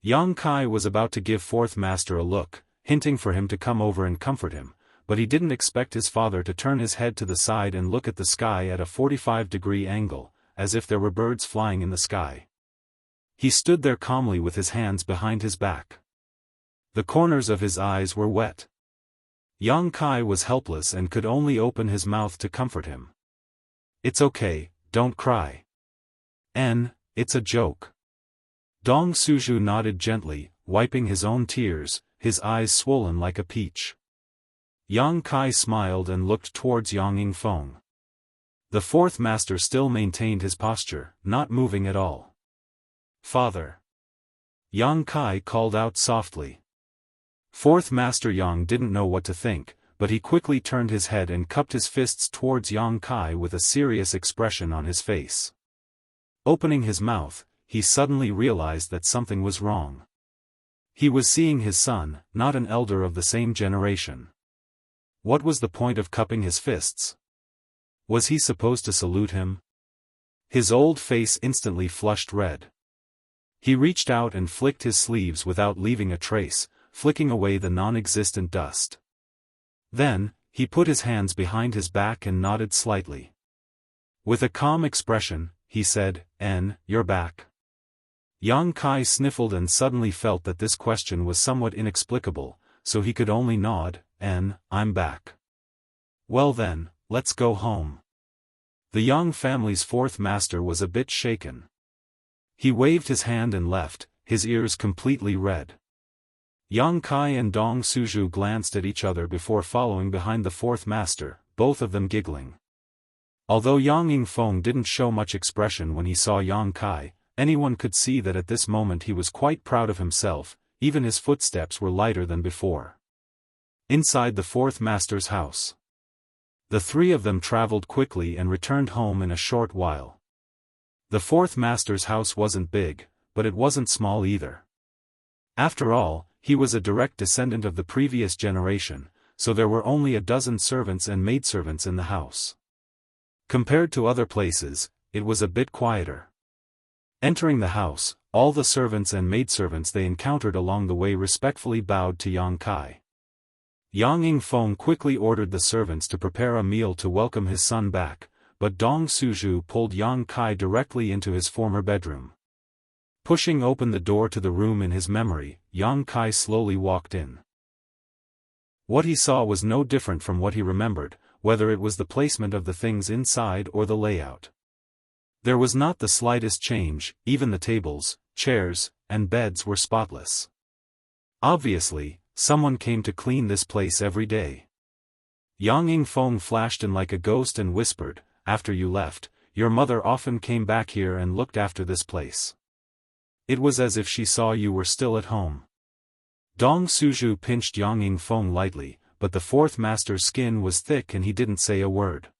Yang Kai was about to give Fourth Master a look, hinting for him to come over and comfort him, but he didn't expect his father to turn his head to the side and look at the sky at a 45-degree angle, as if there were birds flying in the sky. He stood there calmly with his hands behind his back. The corners of his eyes were wet. Yang Kai was helpless and could only open his mouth to comfort him. "It's okay, don't cry. It's a joke." Dong Suju nodded gently, wiping his own tears, his eyes swollen like a peach. Yang Kai smiled and looked towards Yang Yingfeng. The Fourth Master still maintained his posture, not moving at all. "Father." Yang Kai called out softly. Fourth Master Yang didn't know what to think, but he quickly turned his head and cupped his fists towards Yang Kai with a serious expression on his face. Opening his mouth, he suddenly realized that something was wrong. He was seeing his son, not an elder of the same generation. What was the point of cupping his fists? Was he supposed to salute him? His old face instantly flushed red. He reached out and flicked his sleeves without leaving a trace, flicking away the non-existent dust. Then, he put his hands behind his back and nodded slightly. With a calm expression, he said, "You're back." Yang Kai sniffled and suddenly felt that this question was somewhat inexplicable, so he could only nod, "I'm back." "Well then, let's go home." The Yang family's Fourth Master was a bit shaken. He waved his hand and left, his ears completely red. Yang Kai and Dong Suju glanced at each other before following behind the Fourth Master, both of them giggling. Although Yang Yingfeng didn't show much expression when he saw Yang Kai, anyone could see that at this moment he was quite proud of himself, even his footsteps were lighter than before. Inside the Fourth Master's house, the three of them traveled quickly and returned home in a short while. The Fourth Master's house wasn't big, but it wasn't small either. After all, he was a direct descendant of the previous generation, so there were only a dozen servants and maidservants in the house. Compared to other places, it was a bit quieter. Entering the house, all the servants and maidservants they encountered along the way respectfully bowed to Yang Kai. Yang Yingfeng quickly ordered the servants to prepare a meal to welcome his son back, but Dong Suju pulled Yang Kai directly into his former bedroom. Pushing open the door to the room in his memory, Yang Kai slowly walked in. What he saw was no different from what he remembered, whether it was the placement of the things inside or the layout. There was not the slightest change, even the tables, chairs, and beds were spotless. Obviously, someone came to clean this place every day. Yang Yingfeng flashed in like a ghost and whispered, "After you left, your mother often came back here and looked after this place. It was as if she saw you were still at home." Dong Suju pinched Yang Yingfeng lightly, but the fourth master's skin was thick and he didn't say a word.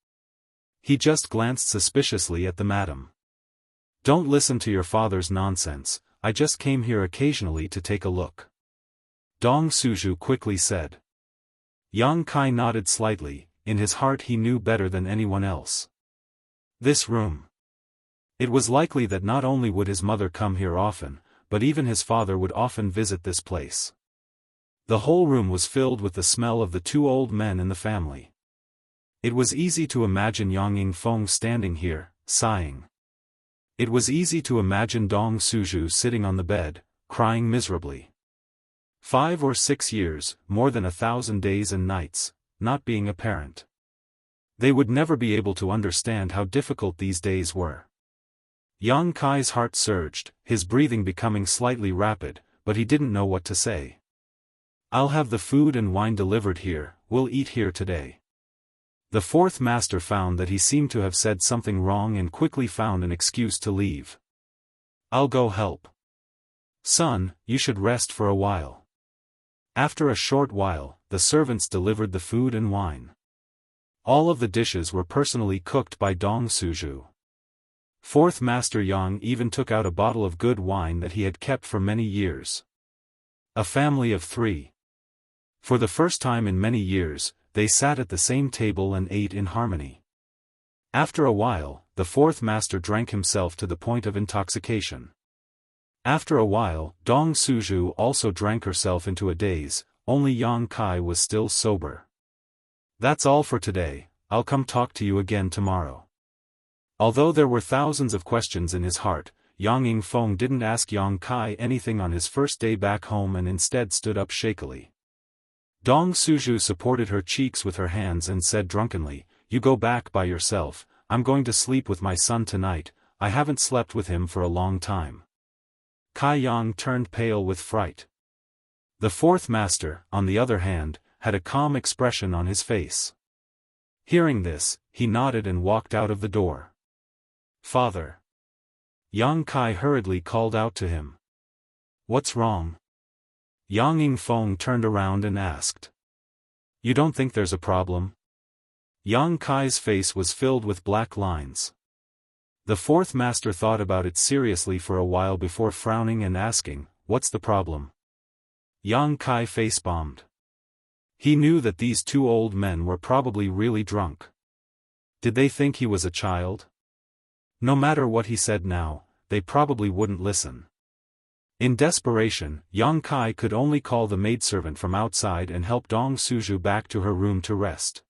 He just glanced suspiciously at the madam. "Don't listen to your father's nonsense, I just came here occasionally to take a look," Dong Suju quickly said. Yang Kai nodded slightly. In his heart he knew better than anyone else. This room. It was likely that not only would his mother come here often, but even his father would often visit this place. The whole room was filled with the smell of the two old men in the family. It was easy to imagine Yang Yingfeng standing here, sighing. It was easy to imagine Dong Suju sitting on the bed, crying miserably. 5 or 6 years, more than 1,000 days and nights, not being a parent. They would never be able to understand how difficult these days were. Yang Kai's heart surged, his breathing becoming slightly rapid, but he didn't know what to say. "I'll have the food and wine delivered here, we'll eat here today." The fourth master found that he seemed to have said something wrong and quickly found an excuse to leave. "I'll go help. Son, you should rest for a while." After a short while, the servants delivered the food and wine. All of the dishes were personally cooked by Dong Suju. Fourth Master Yang even took out a bottle of good wine that he had kept for many years. A family of 3. For the first time in many years, they sat at the same table and ate in harmony. After a while, the fourth master drank himself to the point of intoxication. After a while, Dong Suju also drank herself into a daze, only Yang Kai was still sober. "That's all for today, I'll come talk to you again tomorrow." Although there were thousands of questions in his heart, Yang Yingfeng didn't ask Yang Kai anything on his first day back home and instead stood up shakily. Dong Suju supported her cheeks with her hands and said drunkenly, "You go back by yourself, I'm going to sleep with my son tonight, I haven't slept with him for a long time." Kai Yang turned pale with fright. The fourth master, on the other hand, had a calm expression on his face. Hearing this, he nodded and walked out of the door. "Father." Yang Kai hurriedly called out to him. "What's wrong?" Yang Yingfeng turned around and asked. "You don't think there's a problem?" Yang Kai's face was filled with black lines. The fourth master thought about it seriously for a while before frowning and asking, "What's the problem?" Yang Kai face-bombed. He knew that these two old men were probably really drunk. Did they think he was a child? No matter what he said now, they probably wouldn't listen. In desperation, Yang Kai could only call the maidservant from outside and help Dong Suju back to her room to rest.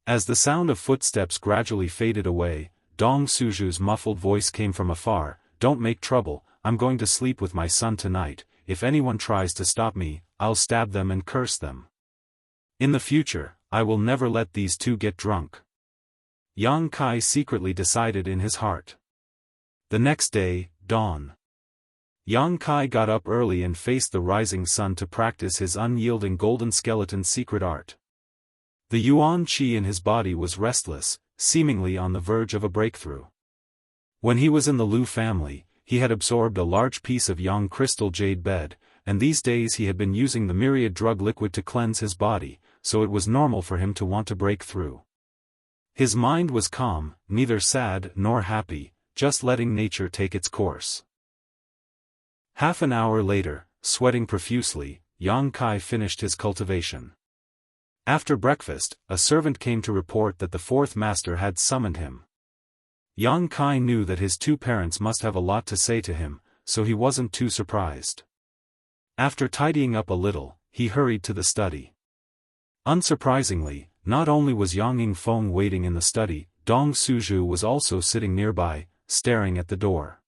As the sound of footsteps gradually faded away, Dong Suju's muffled voice came from afar, "Don't make trouble, I'm going to sleep with my son tonight, if anyone tries to stop me, I'll stab them and curse them. In the future, I will never let these two get drunk." Yang Kai secretly decided in his heart. The next day, dawn. Yang Kai got up early and faced the rising sun to practice his unyielding golden skeleton secret art. The yuan qi in his body was restless, seemingly on the verge of a breakthrough. When he was in the Liu family, he had absorbed a large piece of yang crystal jade bed, and these days he had been using the myriad drug liquid to cleanse his body, so it was normal for him to want to break through. His mind was calm, neither sad nor happy, just letting nature take its course. Half an hour later, sweating profusely, Yang Kai finished his cultivation. After breakfast, a servant came to report that the fourth master had summoned him. Yang Kai knew that his two parents must have a lot to say to him, so he wasn't too surprised. After tidying up a little, he hurried to the study. Unsurprisingly, not only was Yang Yingfeng waiting in the study, Dong Suju was also sitting nearby, staring at the door.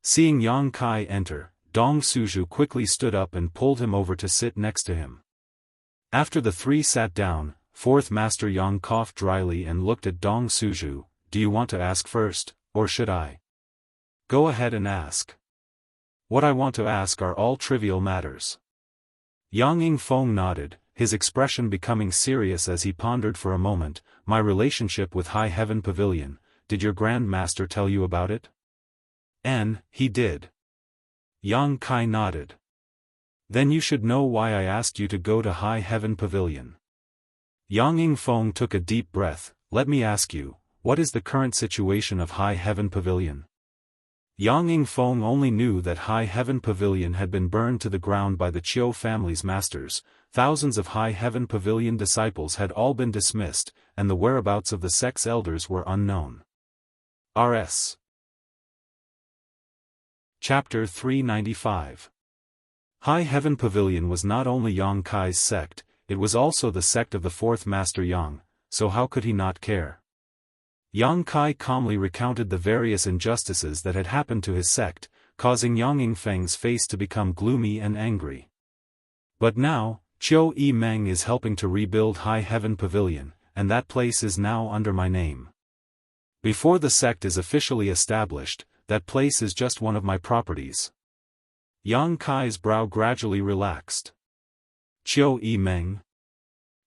Seeing Yang Kai enter, Dong Suju quickly stood up and pulled him over to sit next to him. After the three sat down, Fourth Master Yang coughed dryly and looked at Dong Suju. Do you want to ask first, or should I? Go ahead and ask. What I want to ask are all trivial matters. Yang Yingfeng nodded, his expression becoming serious as he pondered for a moment. My relationship with High Heaven Pavilion, did your Grand Master tell you about it? He did. Yang Kai nodded. Then you should know why I asked you to go to High Heaven Pavilion. Yang Yingfeng took a deep breath. Let me ask you, what is the current situation of High Heaven Pavilion? Yang Yingfeng only knew that High Heaven Pavilion had been burned to the ground by the Chiu family's masters. Thousands of High Heaven Pavilion disciples had all been dismissed, and the whereabouts of the sect's elders were unknown. Rs. Chapter 395. High Heaven Pavilion was not only Yang Kai's sect, it was also the sect of the fourth Master Yang, so how could he not care? Yang Kai calmly recounted the various injustices that had happened to his sect, causing Yang Yingfeng's face to become gloomy and angry. But now, Chiu Yi Meng is helping to rebuild High Heaven Pavilion, and that place is now under my name. Before the sect is officially established, that place is just one of my properties. Yang Kai's brow gradually relaxed. Chiu Yi Meng.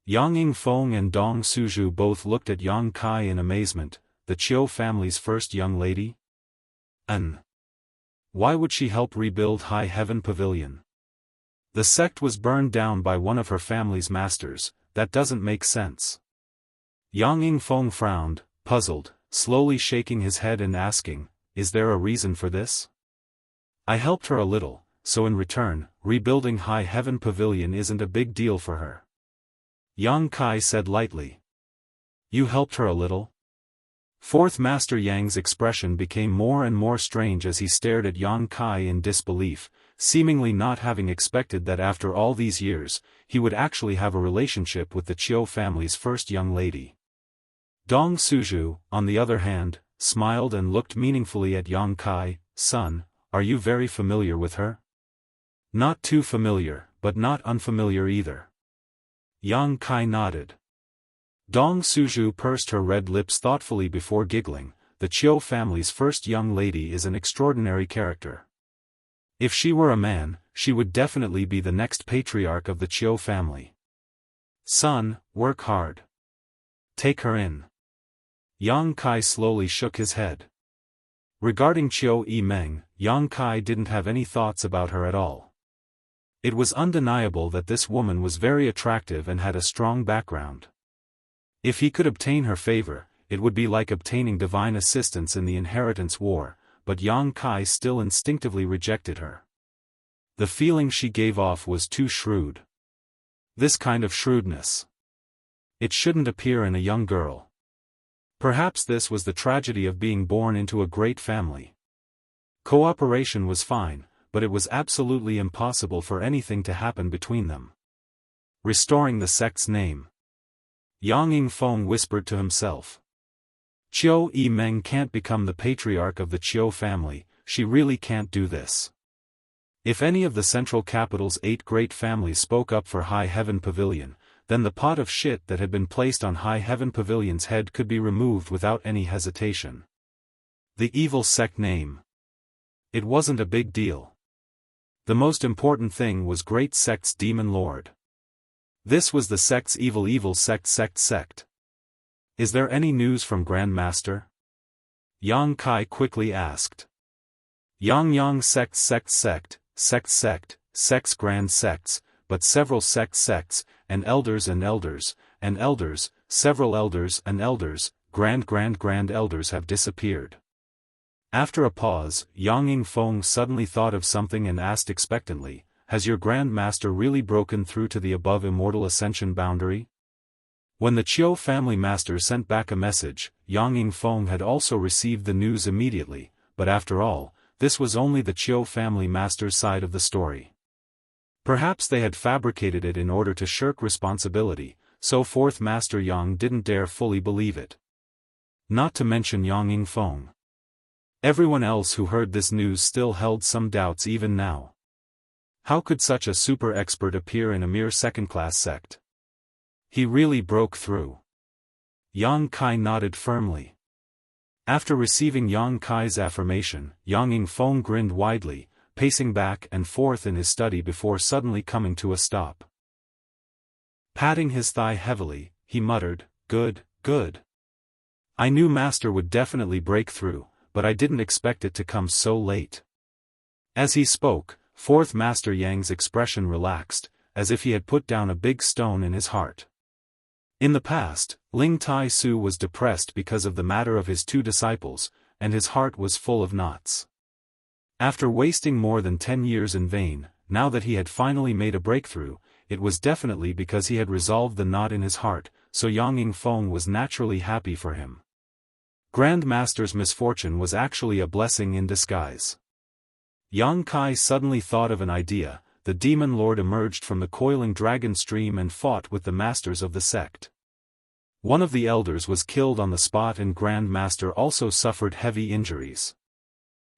Yang Yingfeng and Dong Suju both looked at Yang Kai in amazement. The Chiu family's first young lady? Why would she help rebuild High Heaven Pavilion? The sect was burned down by one of her family's masters. That doesn't make sense. Yang Yingfeng frowned, puzzled, slowly shaking his head and asking, is there a reason for this? I helped her a little, so in return, rebuilding High Heaven Pavilion isn't a big deal for her. Yang Kai said lightly. You helped her a little? Fourth Master Yang's expression became more and more strange as he stared at Yang Kai in disbelief, seemingly not having expected that after all these years, he would actually have a relationship with the Chiu family's first young lady. Dong Suju, on the other hand, smiled and looked meaningfully at Yang Kai. Son, are you very familiar with her? Not too familiar, but not unfamiliar either. Yang Kai nodded. Dong Suju pursed her red lips thoughtfully before giggling. The Chiu family's first young lady is an extraordinary character. If she were a man, she would definitely be the next patriarch of the Chiu family. Son, work hard. Take her in. Yang Kai slowly shook his head. Regarding Chiu Yi Meng, Yang Kai didn't have any thoughts about her at all. It was undeniable that this woman was very attractive and had a strong background. If he could obtain her favor, it would be like obtaining divine assistance in the inheritance war, but Yang Kai still instinctively rejected her. The feeling she gave off was too shrewd. This kind of shrewdness. It shouldn't appear in a young girl. Perhaps this was the tragedy of being born into a great family. Cooperation was fine, but it was absolutely impossible for anything to happen between them. Restoring the sect's name. Yang Yingfeng whispered to himself. Chiu Yi Meng can't become the patriarch of the Chiu family, she really can't do this. If any of the central capital's 8 great families spoke up for High Heaven Pavilion, then the pot of shit that had been placed on High Heaven Pavilion's head could be removed without any hesitation. The evil sect name. It wasn't a big deal. The most important thing was Great Sect's Demon Lord. This was the sect's evil sect. Is there any news from Grand Master? Yang Kai quickly asked. Yang sect, sects grand sects, but several sects, and elders, several elders and elders, grand elders have disappeared. After a pause, Yang Yingfeng suddenly thought of something and asked expectantly, has your Grand Master really broken through to the above immortal ascension boundary? When the Chiu family master sent back a message, Yang Yingfeng had also received the news immediately, but after all, this was only the Chiu family master's side of the story. Perhaps they had fabricated it in order to shirk responsibility, so fourth Master Yang didn't dare fully believe it. Not to mention Yang Yingfeng. Everyone else who heard this news still held some doubts even now. How could such a super expert appear in a mere second-class sect? He really broke through. Yang Kai nodded firmly. After receiving Yang Kai's affirmation, Yang Yingfeng grinned widely, pacing back and forth in his study before suddenly coming to a stop. Patting his thigh heavily, he muttered, "Good, good. I knew Master would definitely break through, but I didn't expect it to come so late." As he spoke, Fourth Master Yang's expression relaxed, as if he had put down a big stone in his heart. In the past, Ling Tai Su was depressed because of the matter of his 2 disciples, and his heart was full of knots. After wasting more than 10 years in vain, now that he had finally made a breakthrough, it was definitely because he had resolved the knot in his heart, so Yang Yingfeng was naturally happy for him. Grand Master's misfortune was actually a blessing in disguise. Yang Kai suddenly thought of an idea. The demon lord emerged from the coiling dragon stream and fought with the masters of the sect. One of the elders was killed on the spot and Grand Master also suffered heavy injuries.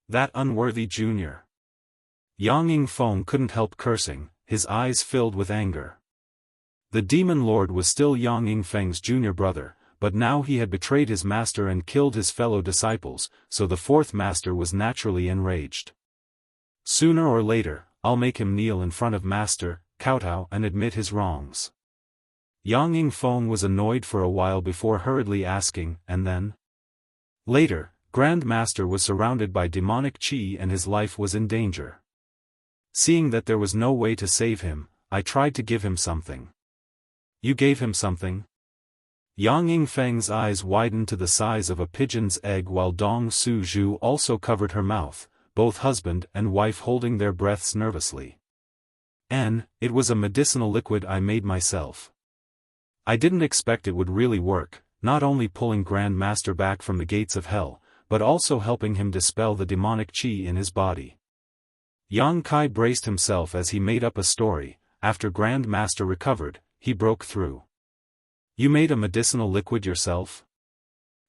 That unworthy junior. Yang Yingfeng couldn't help cursing, his eyes filled with anger. The demon lord was still Yang Yingfeng's junior brother, but now he had betrayed his master and killed his fellow disciples, so the 4th master was naturally enraged. Sooner or later, I'll make him kneel in front of Master, kowtow and admit his wrongs. Yang Yingfeng was annoyed for a while before hurriedly asking, and then? Later, Grand Master was surrounded by demonic qi and his life was in danger. Seeing that there was no way to save him, I tried to give him something. You gave him something? Yang Yingfeng's eyes widened to the size of a pigeon's egg while Dong Suzhu also covered her mouth, both husband and wife holding their breaths nervously. It was a medicinal liquid I made myself. I didn't expect it would really work, not only pulling Grand Master back from the gates of hell, but also helping him dispel the demonic qi in his body. Yang Kai braced himself as he made up a story. After Grand Master recovered, he broke through. You made a medicinal liquid yourself?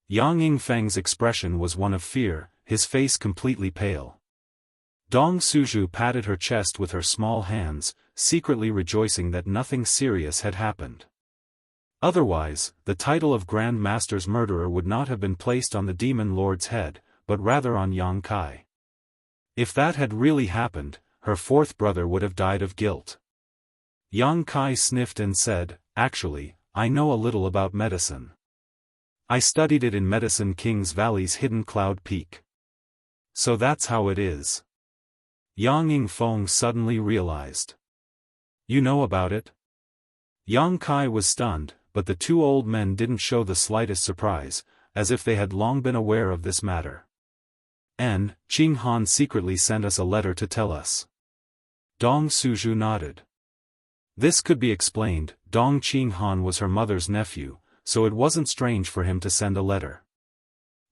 Yang Yingfeng's expression was one of fear, his face completely pale. Dong Suzhu patted her chest with her small hands, secretly rejoicing that nothing serious had happened. Otherwise, the title of Grand Master's murderer would not have been placed on the demon lord's head, but rather on Yang Kai. If that had really happened, her 4th brother would have died of guilt. Yang Kai sniffed and said, "Actually, I know a little about medicine. I studied it in Medicine King's Valley's hidden cloud peak. So that's how it is." Yang Yingfeng suddenly realized. You know about it? Yang Kai was stunned, but the 2 old men didn't show the slightest surprise, as if they had long been aware of this matter. Qing Han secretly sent us a letter to tell us. Dong Suzhu nodded. This could be explained. Dong Qing Han was her mother's nephew, so it wasn't strange for him to send a letter.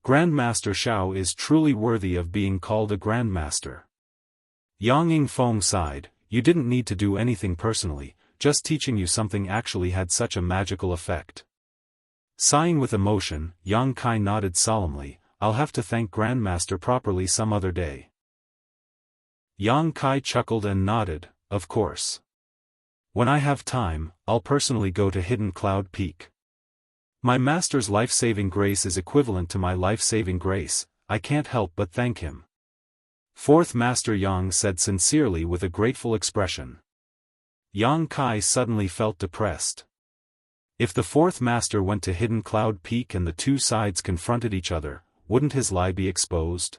Grandmaster Shao is truly worthy of being called a grandmaster. Yang Yingfeng sighed. You didn't need to do anything personally, just teaching you something actually had such a magical effect. Sighing with emotion, Yang Kai nodded solemnly. I'll have to thank Grandmaster properly some other day. Yang Kai chuckled and nodded, of course. When I have time, I'll personally go to Hidden Cloud Peak. My master's life-saving grace is equivalent to my life-saving grace, I can't help but thank him. 4th Master Yang said sincerely with a grateful expression. Yang Kai suddenly felt depressed. If the 4th Master went to Hidden Cloud Peak and the 2 sides confronted each other, wouldn't his lie be exposed?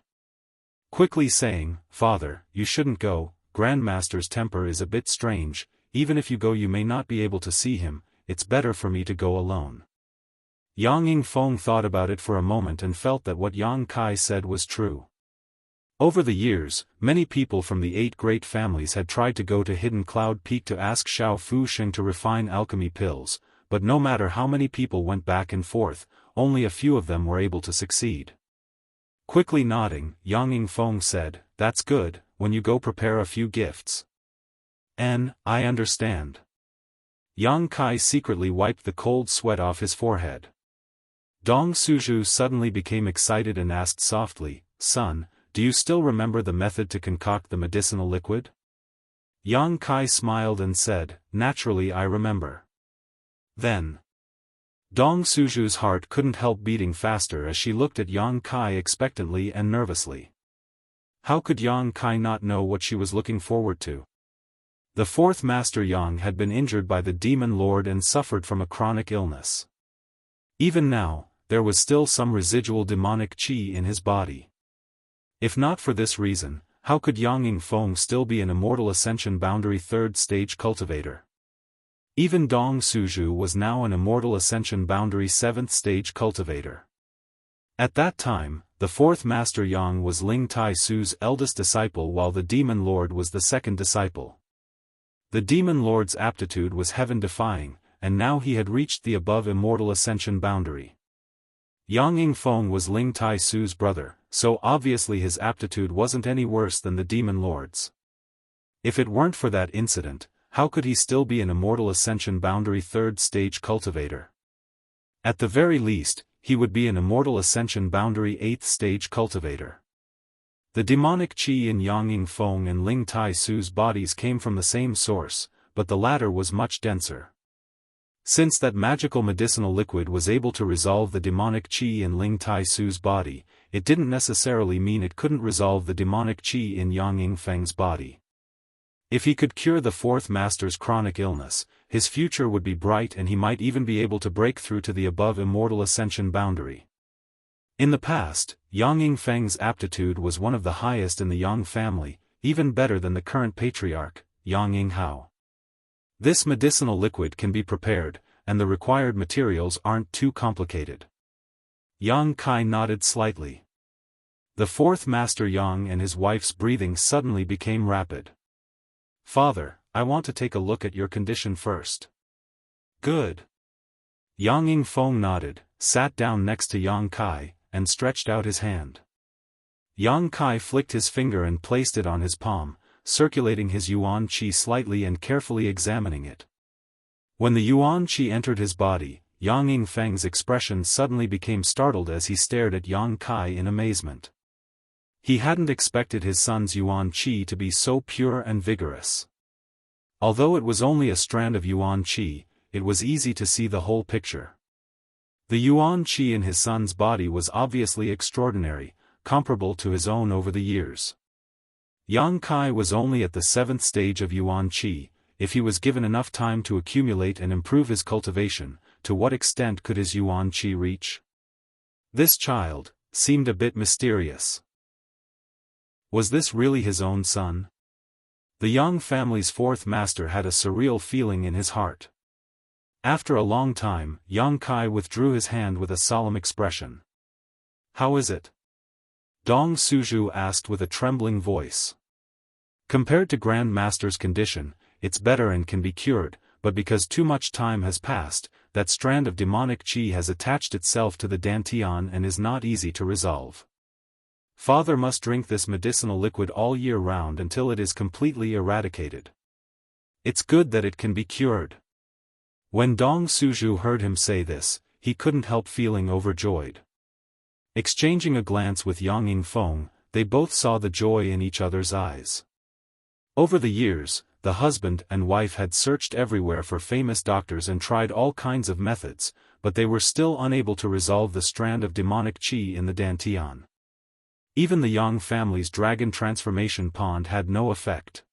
Quickly saying, Father, you shouldn't go, Grandmaster's temper is a bit strange, even if you go you may not be able to see him, it's better for me to go alone. Yang Yingfeng thought about it for a moment and felt that what Yang Kai said was true. Over the years, many people from the 8 great families had tried to go to Hidden Cloud Peak to ask Xiao Fusheng to refine alchemy pills, but no matter how many people went back and forth, only a few of them were able to succeed. Quickly nodding, Yang Yingfeng said, That's good, when you go prepare a few gifts. I understand. Yang Kai secretly wiped the cold sweat off his forehead. Dong Suzhu suddenly became excited and asked softly, Son, do you still remember the method to concoct the medicinal liquid? Yang Kai smiled and said, Naturally I remember. Then, Dong Suju's heart couldn't help beating faster as she looked at Yang Kai expectantly and nervously. How could Yang Kai not know what she was looking forward to? The fourth Master Yang had been injured by the Demon Lord and suffered from a chronic illness. Even now, there was still some residual demonic qi in his body. If not for this reason, how could Yang Yingfeng still be an Immortal Ascension Boundary 3rd Stage cultivator? Even Dong Suju was now an Immortal Ascension Boundary 7th Stage cultivator. At that time, the fourth Master Yang was Ling Tai Su's eldest disciple while the Demon Lord was the second disciple. The Demon Lord's aptitude was heaven-defying, and now he had reached the above Immortal Ascension boundary. Yang Yingfeng was Ling Tai Su's brother, so obviously his aptitude wasn't any worse than the Demon Lord's. If it weren't for that incident, how could he still be an Immortal Ascension Boundary 3rd Stage cultivator? At the very least, he would be an Immortal Ascension Boundary 8th Stage cultivator. The demonic qi in Yang Yingfeng and Ling Tai Su's bodies came from the same source, but the latter was much denser. Since that magical medicinal liquid was able to resolve the demonic qi in Ling Tai Su's body, it didn't necessarily mean it couldn't resolve the demonic qi in Yang Yingfeng's body. If he could cure the fourth master's chronic illness, his future would be bright and he might even be able to break through to the above Immortal Ascension boundary. In the past, Yang Yingfeng's aptitude was one of the highest in the Yang family, even better than the current patriarch, Yang Yinghao. This medicinal liquid can be prepared, and the required materials aren't too complicated. Yang Kai nodded slightly. The fourth Master Yang and his wife's breathing suddenly became rapid. "Father, I want to take a look at your condition first." "Good." Yang Yingfeng nodded, sat down next to Yang Kai, and stretched out his hand. Yang Kai flicked his finger and placed it on his palm, circulating his yuan qi slightly and carefully examining it. When the yuan qi entered his body, Yang Yingfeng's expression suddenly became startled as he stared at Yang Kai in amazement. He hadn't expected his son's yuan qi to be so pure and vigorous. Although it was only a strand of yuan qi, it was easy to see the whole picture. The yuan qi in his son's body was obviously extraordinary, comparable to his own over the years. Yang Kai was only at the 7th stage of yuan qi. If he was given enough time to accumulate and improve his cultivation, to what extent could his yuan qi reach? This child seemed a bit mysterious. Was this really his own son? The Yang family's fourth master had a surreal feeling in his heart. After a long time, Yang Kai withdrew his hand with a solemn expression. "How is it?" Dong Suju asked with a trembling voice. "Compared to Grand Master's condition, it's better and can be cured, but because too much time has passed, that strand of demonic qi has attached itself to the dantian and is not easy to resolve. Father must drink this medicinal liquid all year round until it is completely eradicated. It's good that it can be cured." When Dong Suju heard him say this, he couldn't help feeling overjoyed. Exchanging a glance with Yang Yingfeng, they both saw the joy in each other's eyes. Over the years, the husband and wife had searched everywhere for famous doctors and tried all kinds of methods, but they were still unable to resolve the strand of demonic qi in the dantian. Even the Yang family's dragon transformation pond had no effect.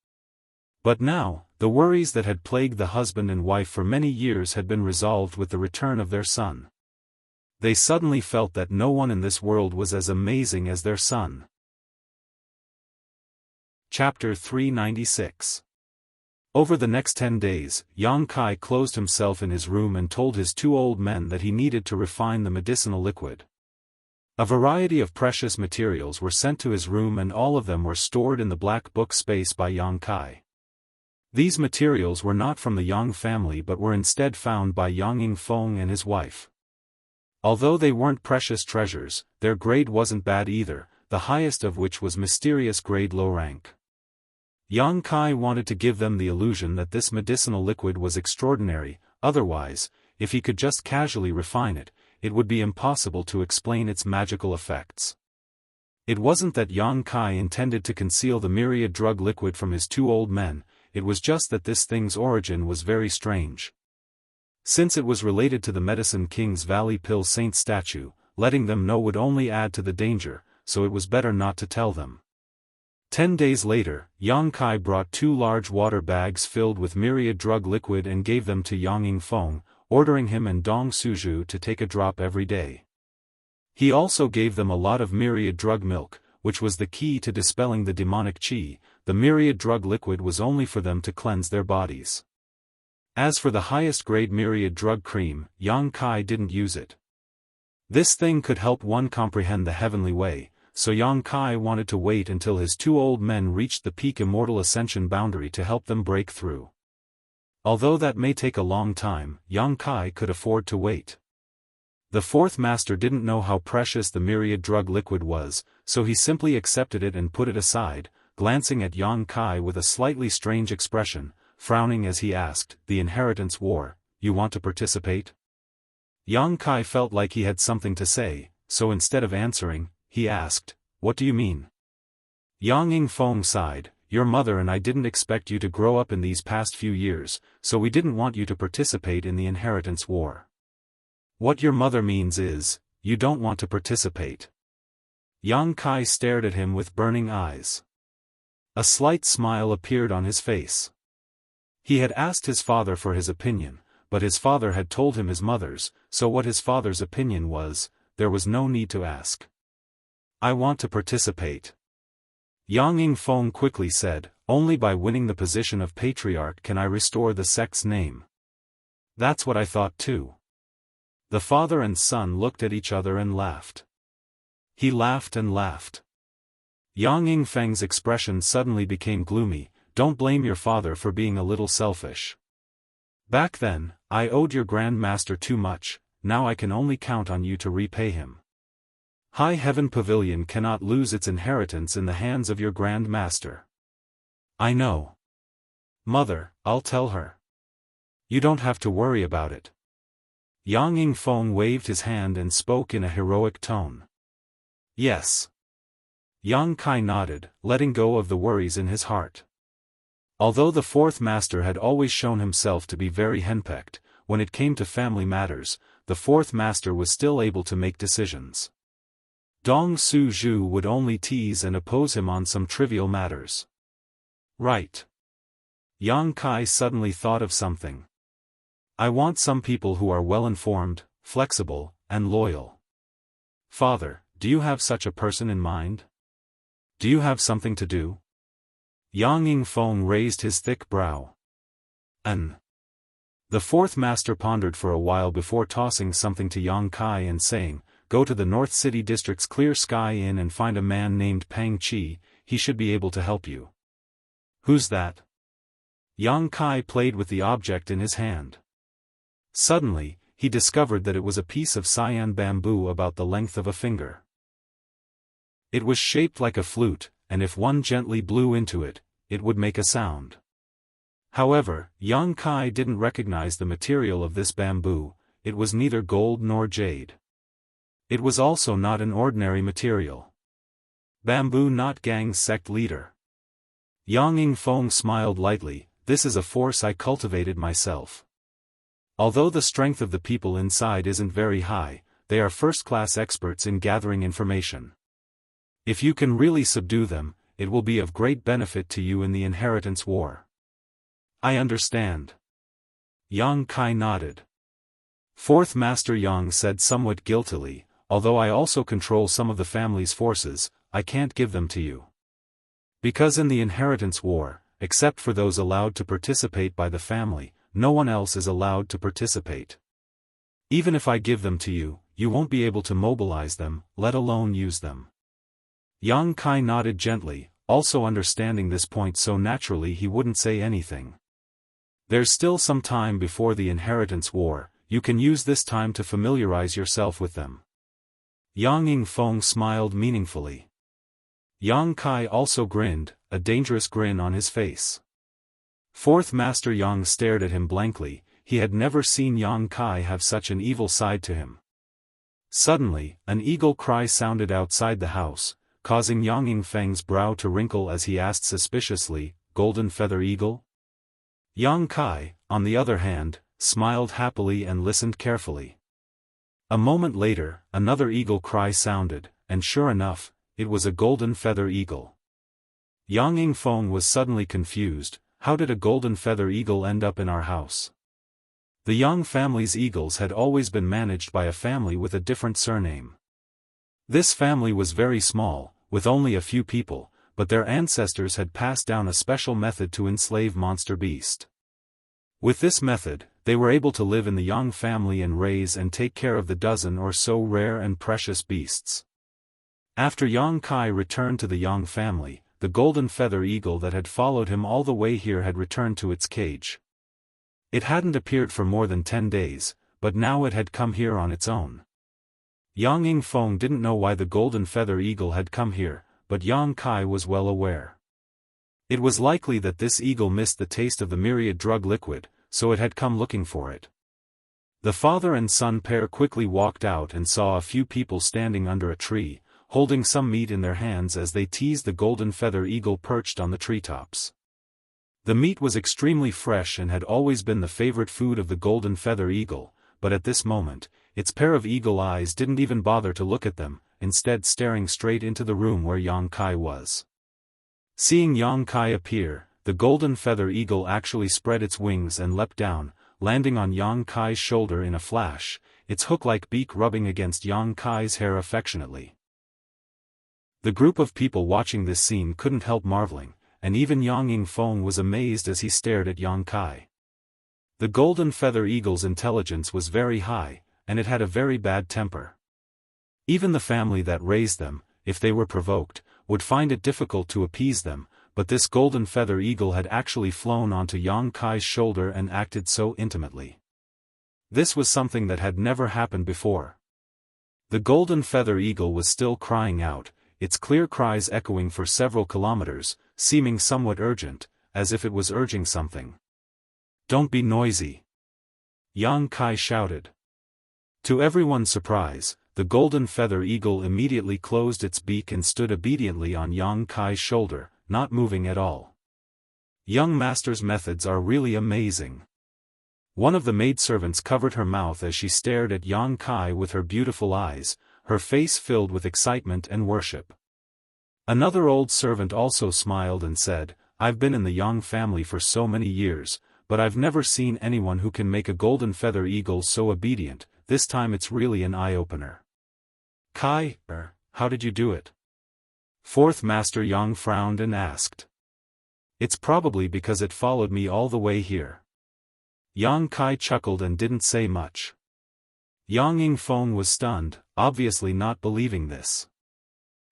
But now, the worries that had plagued the husband and wife for many years had been resolved with the return of their son. They suddenly felt that no one in this world was as amazing as their son. Chapter 396. Over the next 10 days, Yang Kai closed himself in his room and told his two old men that he needed to refine the medicinal liquid. A variety of precious materials were sent to his room and all of them were stored in the black book space by Yang Kai. These materials were not from the Yang family but were instead found by Yang Yingfeng and his wife. Although they weren't precious treasures, their grade wasn't bad either, the highest of which was mysterious grade low rank. Yang Kai wanted to give them the illusion that this medicinal liquid was extraordinary, otherwise, if he could just casually refine it, it would be impossible to explain its magical effects. It wasn't that Yang Kai intended to conceal the myriad drug liquid from his two old men, it was just that this thing's origin was very strange. Since it was related to the Medicine King's Valley Pill Saint statue, letting them know would only add to the danger, so it was better not to tell them. 10 days later, Yang Kai brought 2 large water bags filled with myriad drug liquid and gave them to Yang Yingfeng, ordering him and Dong Suzhu to take a drop every day. He also gave them a lot of myriad drug milk, which was the key to dispelling the demonic qi. The myriad drug liquid was only for them to cleanse their bodies. As for the highest grade myriad drug cream, Yang Kai didn't use it. This thing could help one comprehend the heavenly way, so Yang Kai wanted to wait until his 2 old men reached the peak immortal ascension boundary to help them break through. Although that may take a long time, Yang Kai could afford to wait. The 4th master didn't know how precious the myriad drug liquid was, so he simply accepted it and put it aside, glancing at Yang Kai with a slightly strange expression, frowning as he asked, "The inheritance war, you want to participate?" Yang Kai felt like he had something to say, so instead of answering, he asked, "What do you mean?" Yang Yingfeng sighed, "Your mother and I didn't expect you to grow up in these past few years, so we didn't want you to participate in the inheritance war. What your mother means is, you don't want to participate." Yang Kai stared at him with burning eyes. A slight smile appeared on his face. He had asked his father for his opinion, but his father had told him his mother's, so what his father's opinion was, there was no need to ask. "I want to participate." Yang Yingfeng quickly said, "Only by winning the position of patriarch can I restore the sect's name." "That's what I thought too." The father and son looked at each other and laughed. He laughed and laughed. Yang Yingfeng's expression suddenly became gloomy. "Don't blame your father for being a little selfish. Back then, I owed your Grand Master too much, now I can only count on you to repay him. High Heaven Pavilion cannot lose its inheritance in the hands of your Grand Master." "I know. Mother, I'll tell her. You don't have to worry about it." Yang Yingfeng waved his hand and spoke in a heroic tone. "Yes." Yang Kai nodded, letting go of the worries in his heart. Although the 4th master had always shown himself to be very henpecked, when it came to family matters, the 4th master was still able to make decisions. Dong Suzhu would only tease and oppose him on some trivial matters. "Right." Yang Kai suddenly thought of something. "I want some people who are well-informed, flexible, and loyal." "Father, do you have such a person in mind? Do you have something to do?" Yang Yingfeng raised his thick brow. The 4th master pondered for a while before tossing something to Yang Kai and saying, "Go to the North City District's Clear Sky Inn and find a man named Pang Chi, he should be able to help you." "Who's that?" Yang Kai played with the object in his hand. Suddenly, he discovered that it was a piece of cyan bamboo about the length of a finger. It was shaped like a flute, and if one gently blew into it, it would make a sound. However, Yang Kai didn't recognize the material of this bamboo. It was neither gold nor jade. It was also not an ordinary material. Bamboo not Gang's sect leader. Yang Yingfeng smiled lightly, "This is a force I cultivated myself. Although the strength of the people inside isn't very high, they are first-class experts in gathering information. If you can really subdue them, it will be of great benefit to you in the inheritance war." "I understand." Yang Kai nodded. 4th Master Yang said somewhat guiltily, "Although I also control some of the family's forces, I can't give them to you. Because in the inheritance war, except for those allowed to participate by the family, no one else is allowed to participate. Even if I give them to you, you won't be able to mobilize them, let alone use them." Yang Kai nodded gently, also understanding this point so naturally he wouldn't say anything. "There's still some time before the inheritance war, you can use this time to familiarize yourself with them." Yang Yingfeng smiled meaningfully. Yang Kai also grinned, a dangerous grin on his face. 4th Master Yang stared at him blankly. He had never seen Yang Kai have such an evil side to him. Suddenly, an eagle cry sounded outside the house, causing Yang Yingfeng's brow to wrinkle as he asked suspiciously, "Golden Feather Eagle?" Yang Kai, on the other hand, smiled happily and listened carefully. A moment later, another eagle cry sounded, and sure enough, it was a golden feather eagle. Yang Yingfeng was suddenly confused. How did a golden feather eagle end up in our house? The Yang family's eagles had always been managed by a family with a different surname. This family was very small, with only a few people, but their ancestors had passed down a special method to enslave monster beast. With this method, they were able to live in the Yang family and raise and take care of the dozen or so rare and precious beasts. After Yang Kai returned to the Yang family, the golden feather eagle that had followed him all the way here had returned to its cage. It hadn't appeared for more than 10 days, but now it had come here on its own. Yang Yingfeng didn't know why the golden feather eagle had come here, but Yang Kai was well aware. It was likely that this eagle missed the taste of the myriad drug liquid, so it had come looking for it. The father and son pair quickly walked out and saw a few people standing under a tree, holding some meat in their hands as they teased the golden feather eagle perched on the treetops. The meat was extremely fresh and had always been the favorite food of the golden feather eagle, but at this moment, its pair of eagle eyes didn't even bother to look at them, instead staring straight into the room where Yang Kai was. Seeing Yang Kai appear, the golden feather eagle actually spread its wings and leapt down, landing on Yang Kai's shoulder in a flash, its hook-like beak rubbing against Yang Kai's hair affectionately. The group of people watching this scene couldn't help marveling, and even Yang Yingfeng was amazed as he stared at Yang Kai. The golden feather eagle's intelligence was very high, and it had a very bad temper. Even the family that raised them, if they were provoked, would find it difficult to appease them, but this golden feather eagle had actually flown onto Yang Kai's shoulder and acted so intimately. This was something that had never happened before. The golden feather eagle was still crying out, its clear cries echoing for several kilometers, seeming somewhat urgent, as if it was urging something. "Don't be noisy!" Yang Kai shouted. To everyone's surprise, the golden feather eagle immediately closed its beak and stood obediently on Yang Kai's shoulder, not moving at all. Young master's methods are really amazing. One of the maidservants covered her mouth as she stared at Yang Kai with her beautiful eyes, her face filled with excitement and worship. Another old servant also smiled and said, "I've been in the Yang family for so many years, but I've never seen anyone who can make a golden feather eagle so obedient. This time it's really an eye-opener." "Kai, how did you do it?" Fourth Master Yang frowned and asked. "It's probably because it followed me all the way here." Yang Kai chuckled and didn't say much. Yang Yingfeng was stunned, obviously not believing this.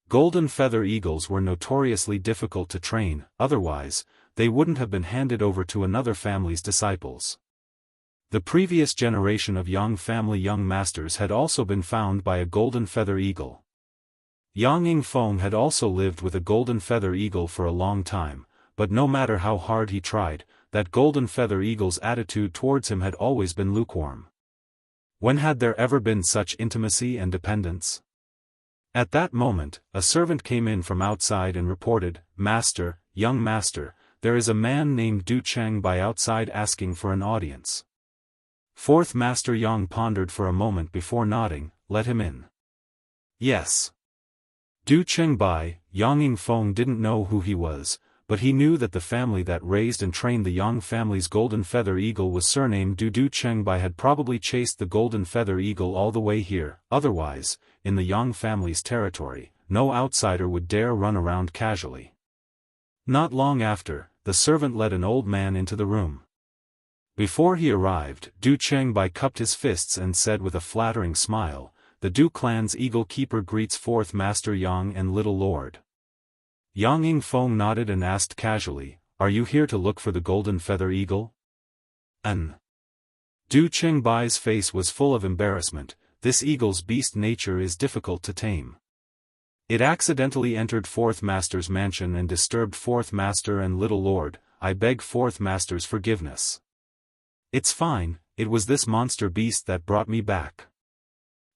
Golden feather eagles were notoriously difficult to train, otherwise, they wouldn't have been handed over to another family's disciples. The previous generation of Yang family young masters had also been found by a golden feather eagle. Yang Yingfeng had also lived with a golden feather eagle for a long time, but no matter how hard he tried, that golden feather eagle's attitude towards him had always been lukewarm. When had there ever been such intimacy and dependence? At that moment, a servant came in from outside and reported, "Master, young master, there is a man named Du Cheng by outside asking for an audience." Fourth Master Yang pondered for a moment before nodding, "Let him in." "Yes." Du Cheng Bai, Yang Yingfeng didn't know who he was, but he knew that the family that raised and trained the Yang family's golden feather eagle was surnamed Du Cheng Bai had probably chased the golden feather eagle all the way here, otherwise, in the Yang family's territory, no outsider would dare run around casually. Not long after, the servant led an old man into the room. Before he arrived, Du Cheng Bai cupped his fists and said with a flattering smile, "The Du clan's eagle keeper greets Fourth Master Yang and Little Lord." Yang Yingfeng nodded and asked casually, "Are you here to look for the golden feather eagle?" Du Cheng Bai's face was full of embarrassment. This eagle's beast nature is difficult to tame. It accidentally entered Fourth Master's mansion and disturbed Fourth Master and Little Lord. I beg Fourth Master's forgiveness. It's fine, it was this monster beast that brought me back.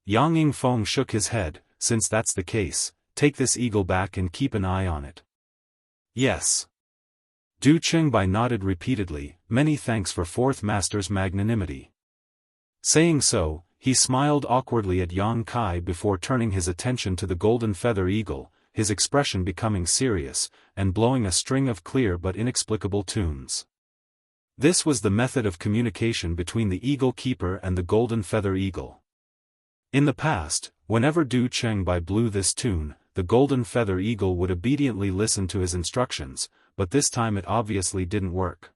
Yang Yingfeng shook his head. Since that's the case, take this eagle back and keep an eye on it. Yes. Du Qingbai nodded repeatedly, "Many thanks for fourth master's magnanimity." Saying so, he smiled awkwardly at Yang Kai before turning his attention to the golden feather eagle, his expression becoming serious, and blowing a string of clear but inexplicable tunes. This was the method of communication between the eagle keeper and the golden feather eagle. In the past, whenever Du Qingbai blew this tune, the golden feather eagle would obediently listen to his instructions, but this time it obviously didn't work.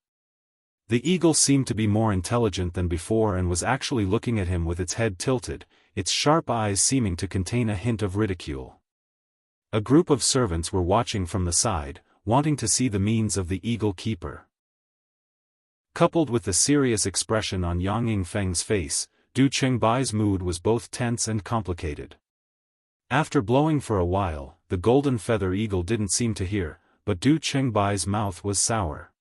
The eagle seemed to be more intelligent than before and was actually looking at him with its head tilted, its sharp eyes seeming to contain a hint of ridicule. A group of servants were watching from the side, wanting to see the means of the eagle keeper. Coupled with the serious expression on Yang Yingfeng's face, Du Qingbai's mood was both tense and complicated. After blowing for a while, the golden feather eagle didn't seem to hear, but Du Qingbai's mouth was sour.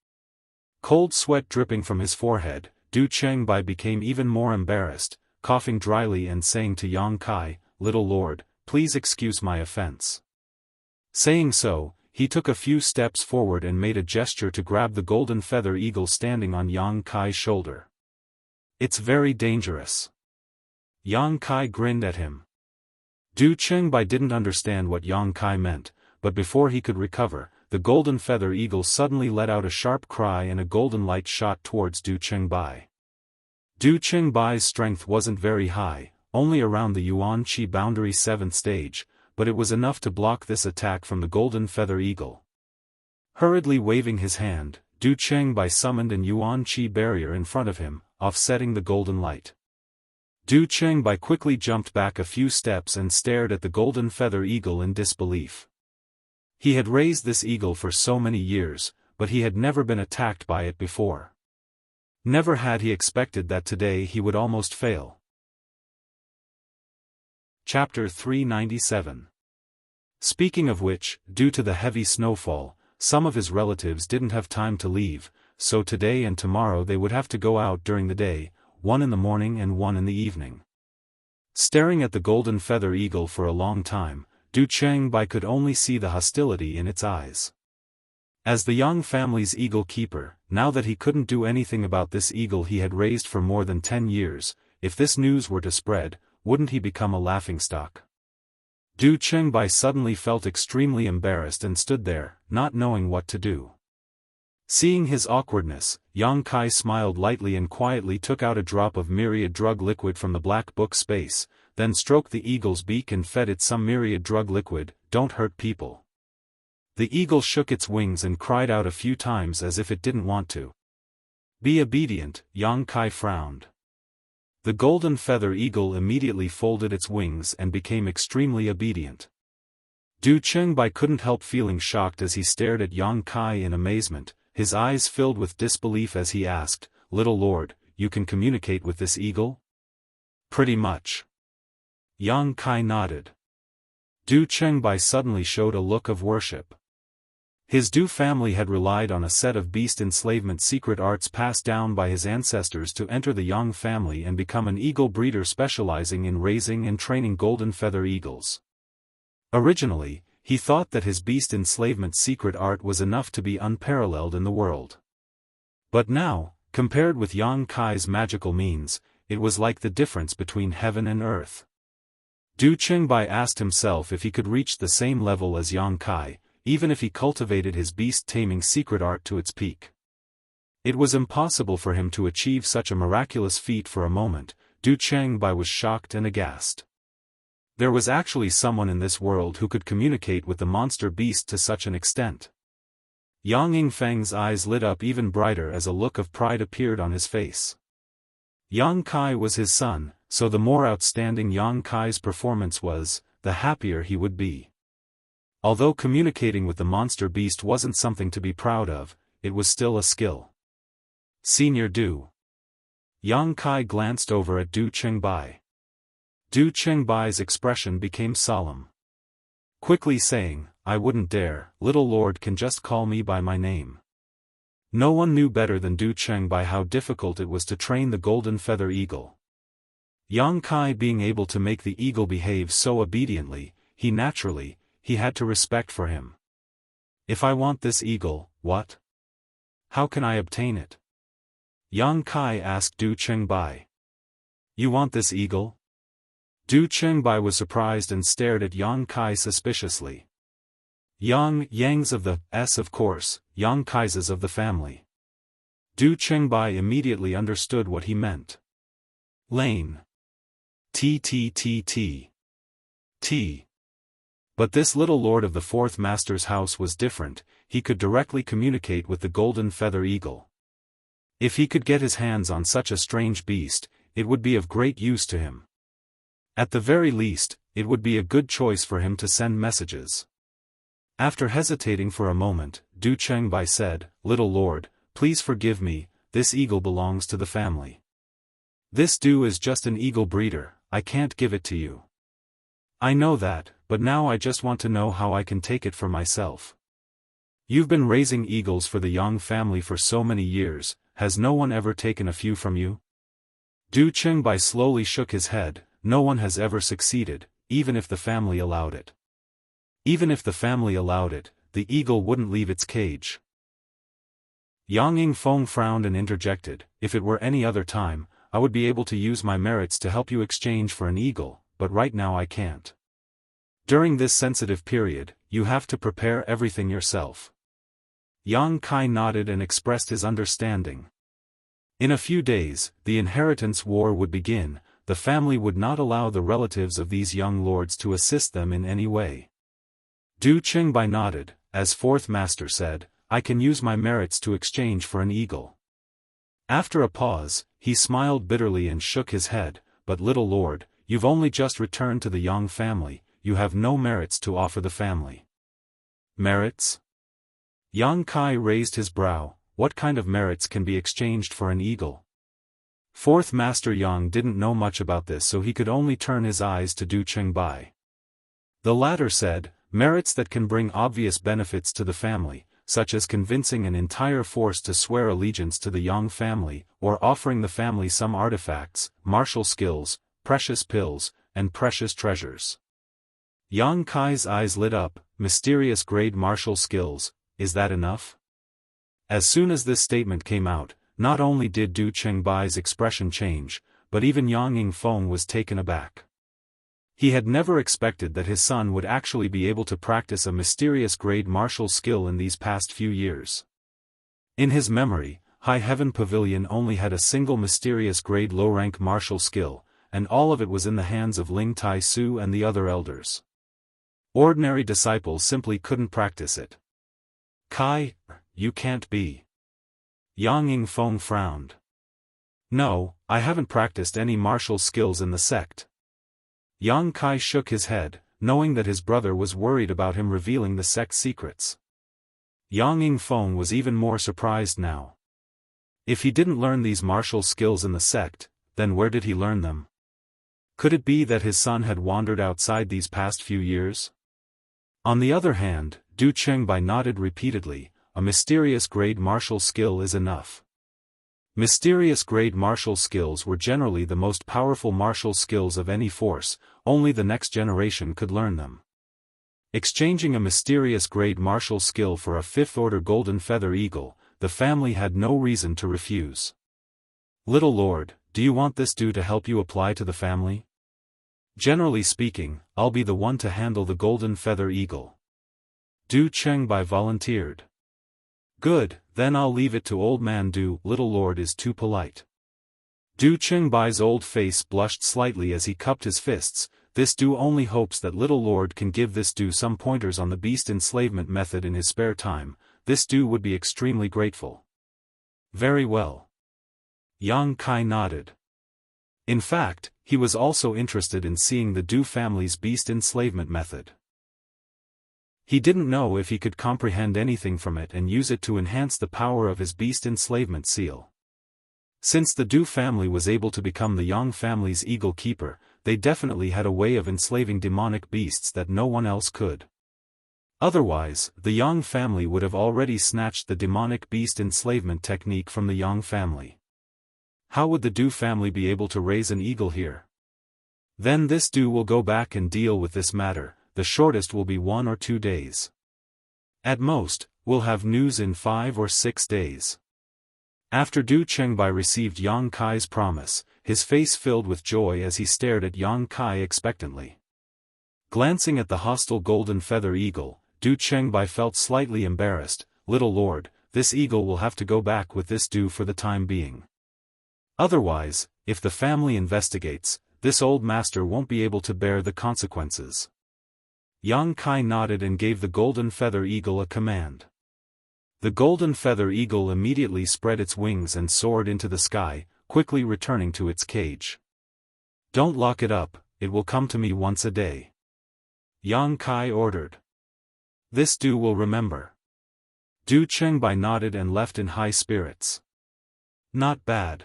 Cold sweat dripping from his forehead, Du Qingbai became even more embarrassed, coughing dryly and saying to Yang Kai, "Little lord, please excuse my offense." Saying so, he took a few steps forward and made a gesture to grab the golden feather eagle standing on Yang Kai's shoulder. "It's very dangerous." Yang Kai grinned at him. Du Qingbai didn't understand what Yang Kai meant, but before he could recover, the golden feather eagle suddenly let out a sharp cry and a golden light shot towards Du Qingbai. Du Qingbai's strength wasn't very high, only around the Yuan Qi boundary 7th stage, but it was enough to block this attack from the golden feather eagle. Hurriedly waving his hand, Du Qingbai summoned an Yuan Qi barrier in front of him, offsetting the golden light. Du Qingbai quickly jumped back a few steps and stared at the golden feather eagle in disbelief. He had raised this eagle for so many years, but he had never been attacked by it before. Never had he expected that today he would almost fail. Chapter 397. Speaking of which, due to the heavy snowfall, some of his relatives didn't have time to leave, so today and tomorrow they would have to go out during the day, one in the morning and one in the evening. Staring at the golden feather eagle for a long time, Du Qingbai could only see the hostility in its eyes. As the Yang family's eagle keeper, now that he couldn't do anything about this eagle he had raised for more than 10 years, if this news were to spread, wouldn't he become a laughingstock? Du Qingbai suddenly felt extremely embarrassed and stood there, not knowing what to do. Seeing his awkwardness, Yang Kai smiled lightly and quietly took out a drop of myriad drug liquid from the black book space, then stroked the eagle's beak and fed it some myriad drug liquid. "Don't hurt people." The eagle shook its wings and cried out a few times as if it didn't want to. "Be obedient," Yang Kai frowned. The golden feather eagle immediately folded its wings and became extremely obedient. Du Qingbai couldn't help feeling shocked as he stared at Yang Kai in amazement, his eyes filled with disbelief as he asked, "Little lord, you can communicate with this eagle?" "Pretty much." Yang Kai nodded. Du Qingbai suddenly showed a look of worship. His Du family had relied on a set of beast enslavement secret arts passed down by his ancestors to enter the Yang family and become an eagle breeder specializing in raising and training golden feather eagles. Originally, he thought that his beast enslavement secret art was enough to be unparalleled in the world. But now, compared with Yang Kai's magical means, it was like the difference between heaven and earth. Du Qingbai asked himself if he could reach the same level as Yang Kai, even if he cultivated his beast-taming secret art to its peak. It was impossible for him to achieve such a miraculous feat for a moment. Du Qingbai was shocked and aghast. There was actually someone in this world who could communicate with the monster beast to such an extent. Yang Yingfeng's eyes lit up even brighter as a look of pride appeared on his face. Yang Kai was his son, so the more outstanding Yang Kai's performance was, the happier he would be. Although communicating with the monster beast wasn't something to be proud of, it was still a skill. "Senior Du." Yang Kai glanced over at Du Qingbai. Du Qingbai's expression became solemn. Quickly saying, "I wouldn't dare, little lord can just call me by my name." No one knew better than Du Qingbai how difficult it was to train the golden feather eagle. Yang Kai being able to make the eagle behave so obediently, he had to respect for him. "If I want this eagle, what?" How can I obtain it? Yang Kai asked Du Qingbai. You want this eagle? Du Qingbai was surprised and stared at Yang Kai suspiciously. Yang's of the S of course, Yang Kai's of the family. Du Qingbai immediately understood what he meant. Lane. T. But this little lord of the fourth master's house was different. He could directly communicate with the golden feather eagle. If he could get his hands on such a strange beast, it would be of great use to him. At the very least, it would be a good choice for him to send messages. After hesitating for a moment, Du Qingbai said, Little lord, please forgive me, this eagle belongs to the family. This Du is just an eagle breeder, I can't give it to you. I know that, but now I just want to know how I can take it for myself. You've been raising eagles for the Yang family for so many years, has no one ever taken a few from you? Du Qingbai slowly shook his head. No one has ever succeeded, even if the family allowed it. Even if the family allowed it, the eagle wouldn't leave its cage. Yang Yingfeng frowned and interjected, if it were any other time, I would be able to use my merits to help you exchange for an eagle, but right now I can't. During this sensitive period, you have to prepare everything yourself. Yang Kai nodded and expressed his understanding. In a few days, the inheritance war would begin. The family would not allow the relatives of these young lords to assist them in any way. Du Qingbai nodded, as fourth master said, I can use my merits to exchange for an eagle. After a pause, he smiled bitterly and shook his head, but little lord, you've only just returned to the Yang family, you have no merits to offer the family. Merits? Yang Kai raised his brow, what kind of merits can be exchanged for an eagle? Fourth Master Yang didn't know much about this, so he could only turn his eyes to Du Qingbai. The latter said, merits that can bring obvious benefits to the family, such as convincing an entire force to swear allegiance to the Yang family, or offering the family some artifacts, martial skills, precious pills, and precious treasures. Yang Kai's eyes lit up, mysterious grade martial skills, is that enough? As soon as this statement came out, not only did Du Qingbai's expression change, but even Yang Yingfeng was taken aback. He had never expected that his son would actually be able to practice a mysterious grade martial skill in these past few years. In his memory, High Heaven Pavilion only had a single mysterious grade low-rank martial skill, and all of it was in the hands of Ling Tai Su and the other elders. Ordinary disciples simply couldn't practice it. Kai, you can't be. Yang Yingfeng frowned. No, I haven't practiced any martial skills in the sect. Yang Kai shook his head, knowing that his brother was worried about him revealing the sect's secrets. Yang Yingfeng was even more surprised now. If he didn't learn these martial skills in the sect, then where did he learn them? Could it be that his son had wandered outside these past few years? On the other hand, Du Qingbai nodded repeatedly, a mysterious grade martial skill is enough. Mysterious grade martial skills were generally the most powerful martial skills of any force, only the next generation could learn them. Exchanging a mysterious grade martial skill for a fifth-order golden feather eagle, the family had no reason to refuse. Little lord, do you want this due to help you apply to the family? Generally speaking, I'll be the one to handle the golden feather eagle. Du Qingbai volunteered. Good, then I'll leave it to old man Du. Little lord is too polite. Du Qingbai's old face blushed slightly as he cupped his fists. This Du only hopes that little lord can give this Du some pointers on the beast enslavement method in his spare time. This Du would be extremely grateful. Very well. Yang Kai nodded. In fact, he was also interested in seeing the Du family's beast enslavement method. He didn't know if he could comprehend anything from it and use it to enhance the power of his beast enslavement seal. Since the Du family was able to become the Yang family's eagle keeper, they definitely had a way of enslaving demonic beasts that no one else could. Otherwise, the Yang family would have already snatched the demonic beast enslavement technique from the Yang family. How would the Du family be able to raise an eagle here? Then this Du will go back and deal with this matter. The shortest will be 1 or 2 days. At most, We'll have news in 5 or 6 days. After Du Chengbai received Yang Kai's promise, his face filled with joy as he stared at Yang Kai expectantly. Glancing at the hostile golden feather eagle, Du Chengbai felt slightly embarrassed. Little lord, this eagle will have to go back with this Du for the time being. Otherwise, if the family investigates, this old master won't be able to bear the consequences. Yang Kai nodded and gave the golden feather eagle a command. The golden feather eagle immediately spread its wings and soared into the sky, quickly returning to its cage. Don't lock it up, it will come to me once a day. Yang Kai ordered. This Du will remember. Du Chengbai nodded and left in high spirits. Not bad.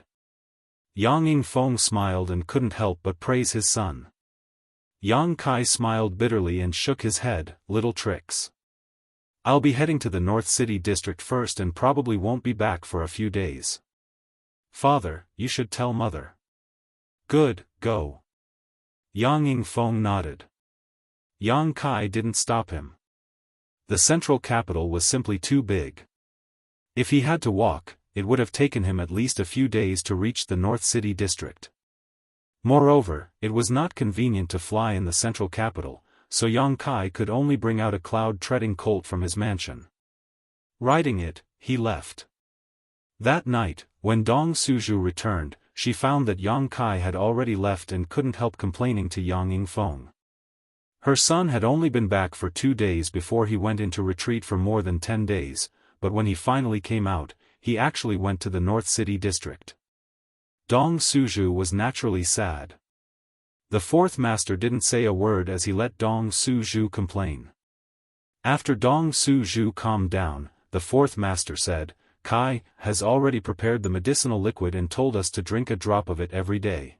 Yang Yingfeng smiled and couldn't help but praise his son. Yang Kai smiled bitterly and shook his head. Little tricks. I'll be heading to the North City district first and probably won't be back for a few days. Father, you should tell mother. Good, go. Yang Yingfeng nodded. Yang Kai didn't stop him. The central capital was simply too big. If he had to walk, it would have taken him at least a few days to reach the North City district. Moreover, it was not convenient to fly in the central capital, so Yang Kai could only bring out a cloud-treading colt from his mansion. Riding it, he left. That night, when Dong Suzhu returned, she found that Yang Kai had already left and couldn't help complaining to Yang Yingfeng. Her son had only been back for 2 days before he went into retreat for more than 10 days, but when he finally came out, he actually went to the North City district. Dong Suzhu was naturally sad. The fourth master didn't say a word as he let Dong Suzhu complain. After Dong Suzhu calmed down, the fourth master said, Kai has already prepared the medicinal liquid and told us to drink a drop of it every day.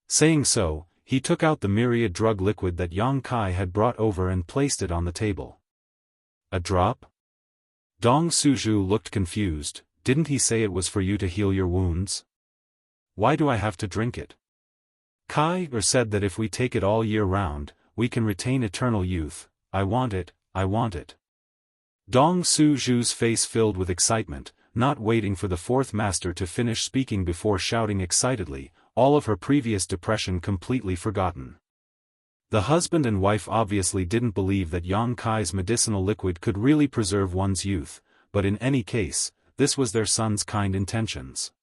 Saying so, he took out the myriad drug liquid that Yang Kai had brought over and placed it on the table. A drop? Dong Suzhu looked confused. Didn't he say it was for you to heal your wounds? Why do I have to drink it? Kai said that if we take it all year round, we can retain eternal youth. I want it, I want it. Dong Suzhu's face filled with excitement, not waiting for the fourth master to finish speaking before shouting excitedly, all of her previous depression completely forgotten. The husband and wife obviously didn't believe that Yang Kai's medicinal liquid could really preserve one's youth, but in any case, this was their son's kind intentions.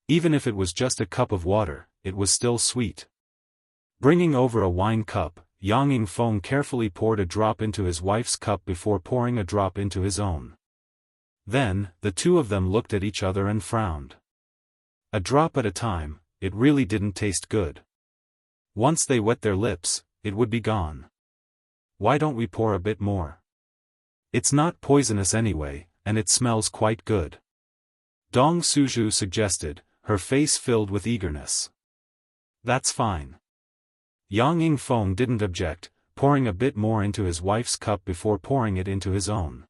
Even if it was just a cup of water, it was still sweet. Bringing over a wine cup, Yang Yingfeng carefully poured a drop into his wife's cup before pouring a drop into his own. Then, the two of them looked at each other and frowned. A drop at a time, it really didn't taste good. Once they wet their lips, it would be gone. Why don't we pour a bit more? It's not poisonous anyway, and it smells quite good. Dong Suzhu suggested, her face filled with eagerness. That's fine. Yang Yingfeng didn't object, pouring a bit more into his wife's cup before pouring it into his own.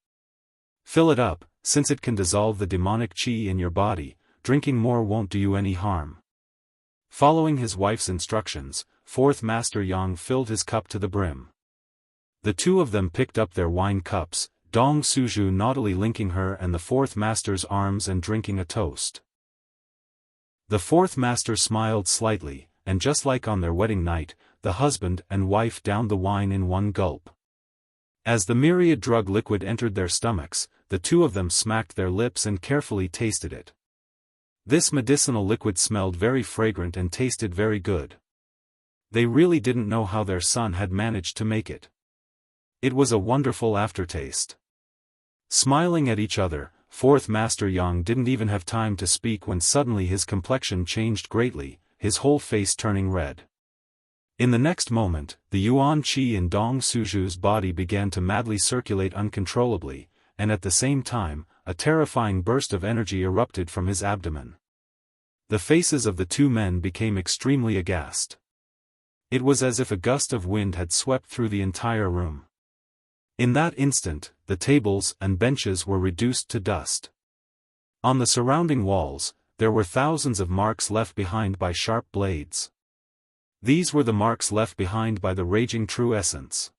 Fill it up, since it can dissolve the demonic qi in your body, drinking more won't do you any harm. Following his wife's instructions, fourth master Yang filled his cup to the brim. The two of them picked up their wine cups, Dong Suzhu naughtily linking her and the fourth master's arms and drinking a toast. The fourth master smiled slightly, and just like on their wedding night, the husband and wife downed the wine in one gulp. As the myriad drug liquid entered their stomachs, the two of them smacked their lips and carefully tasted it. This medicinal liquid smelled very fragrant and tasted very good. They really didn't know how their son had managed to make it. It was a wonderful aftertaste. Smiling at each other, fourth master Yang didn't even have time to speak when suddenly his complexion changed greatly, his whole face turning red. In the next moment, the yuan qi in Dong Suzhu's body began to madly circulate uncontrollably, and at the same time, a terrifying burst of energy erupted from his abdomen. The faces of the two men became extremely aghast. It was as if a gust of wind had swept through the entire room. In that instant, the tables and benches were reduced to dust. On the surrounding walls, there were thousands of marks left behind by sharp blades. These were the marks left behind by the raging true essence.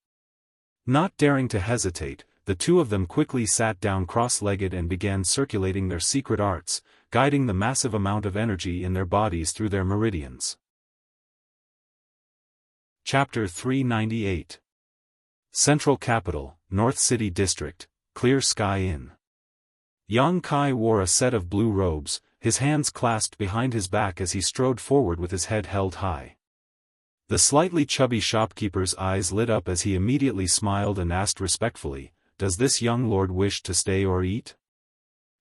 Not daring to hesitate, the two of them quickly sat down cross-legged and began circulating their secret arts, guiding the massive amount of energy in their bodies through their meridians. Chapter 398. Central Capital, North City District, Clear Sky Inn. Yang Kai wore a set of blue robes, his hands clasped behind his back as he strode forward with his head held high. The slightly chubby shopkeeper's eyes lit up as he immediately smiled and asked respectfully, "Does this young lord wish to stay or eat?"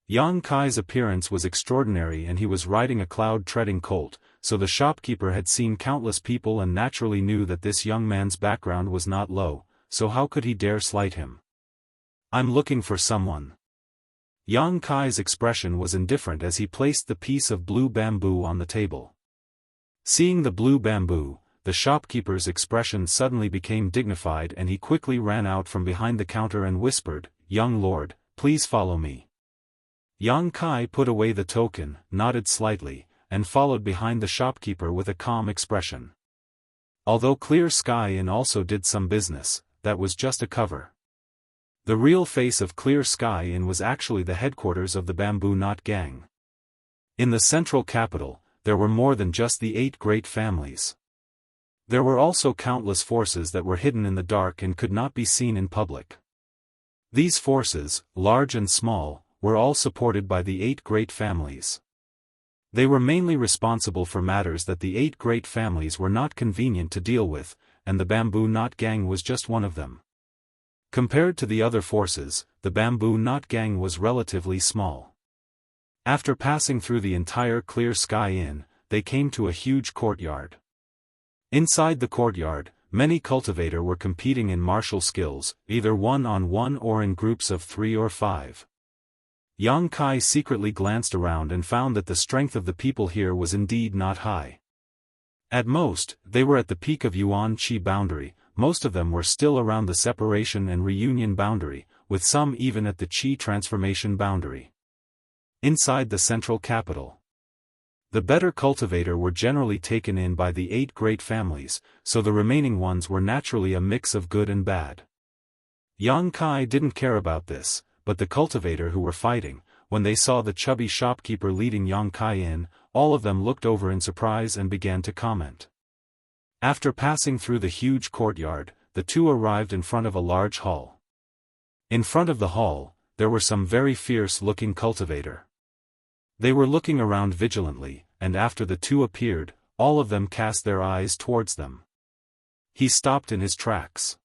Yang Kai's appearance was extraordinary and he was riding a cloud-treading colt, so the shopkeeper had seen countless people and naturally knew that this young man's background was not low, so how could he dare slight him? "I'm looking for someone." Yang Kai's expression was indifferent as he placed the piece of blue bamboo on the table. Seeing the blue bamboo, the shopkeeper's expression suddenly became dignified and he quickly ran out from behind the counter and whispered, "Young lord, please follow me." Yang Kai put away the token, nodded slightly, and followed behind the shopkeeper with a calm expression. Although Clear Sky Inn also did some business, that was just a cover. The real face of Clear Sky Inn was actually the headquarters of the Bamboo Knot Gang. In the central capital, there were more than just the 8 great families. There were also countless forces that were hidden in the dark and could not be seen in public. These forces, large and small, were all supported by the 8 great families. They were mainly responsible for matters that the 8 great families were not convenient to deal with, and the Bamboo Knot Gang was just one of them. Compared to the other forces, the Bamboo Knot Gang was relatively small. After passing through the entire Clear Sky Inn, they came to a huge courtyard. Inside the courtyard, many cultivators were competing in martial skills, either one-on-one or in groups of 3 or 5. Yang Kai secretly glanced around and found that the strength of the people here was indeed not high. At most, they were at the peak of Yuan Qi boundary, most of them were still around the separation and reunion boundary, with some even at the Qi transformation boundary. Inside the central capital, the better cultivators were generally taken in by the 8 great families, so the remaining ones were naturally a mix of good and bad. Yang Kai didn't care about this, but the cultivators who were fighting, when they saw the chubby shopkeeper leading Yang Kai in, all of them looked over in surprise and began to comment. After passing through the huge courtyard, the two arrived in front of a large hall. In front of the hall, there were some very fierce-looking cultivators. They were looking around vigilantly, and after the two appeared, all of them cast their eyes towards them. He stopped in his tracks.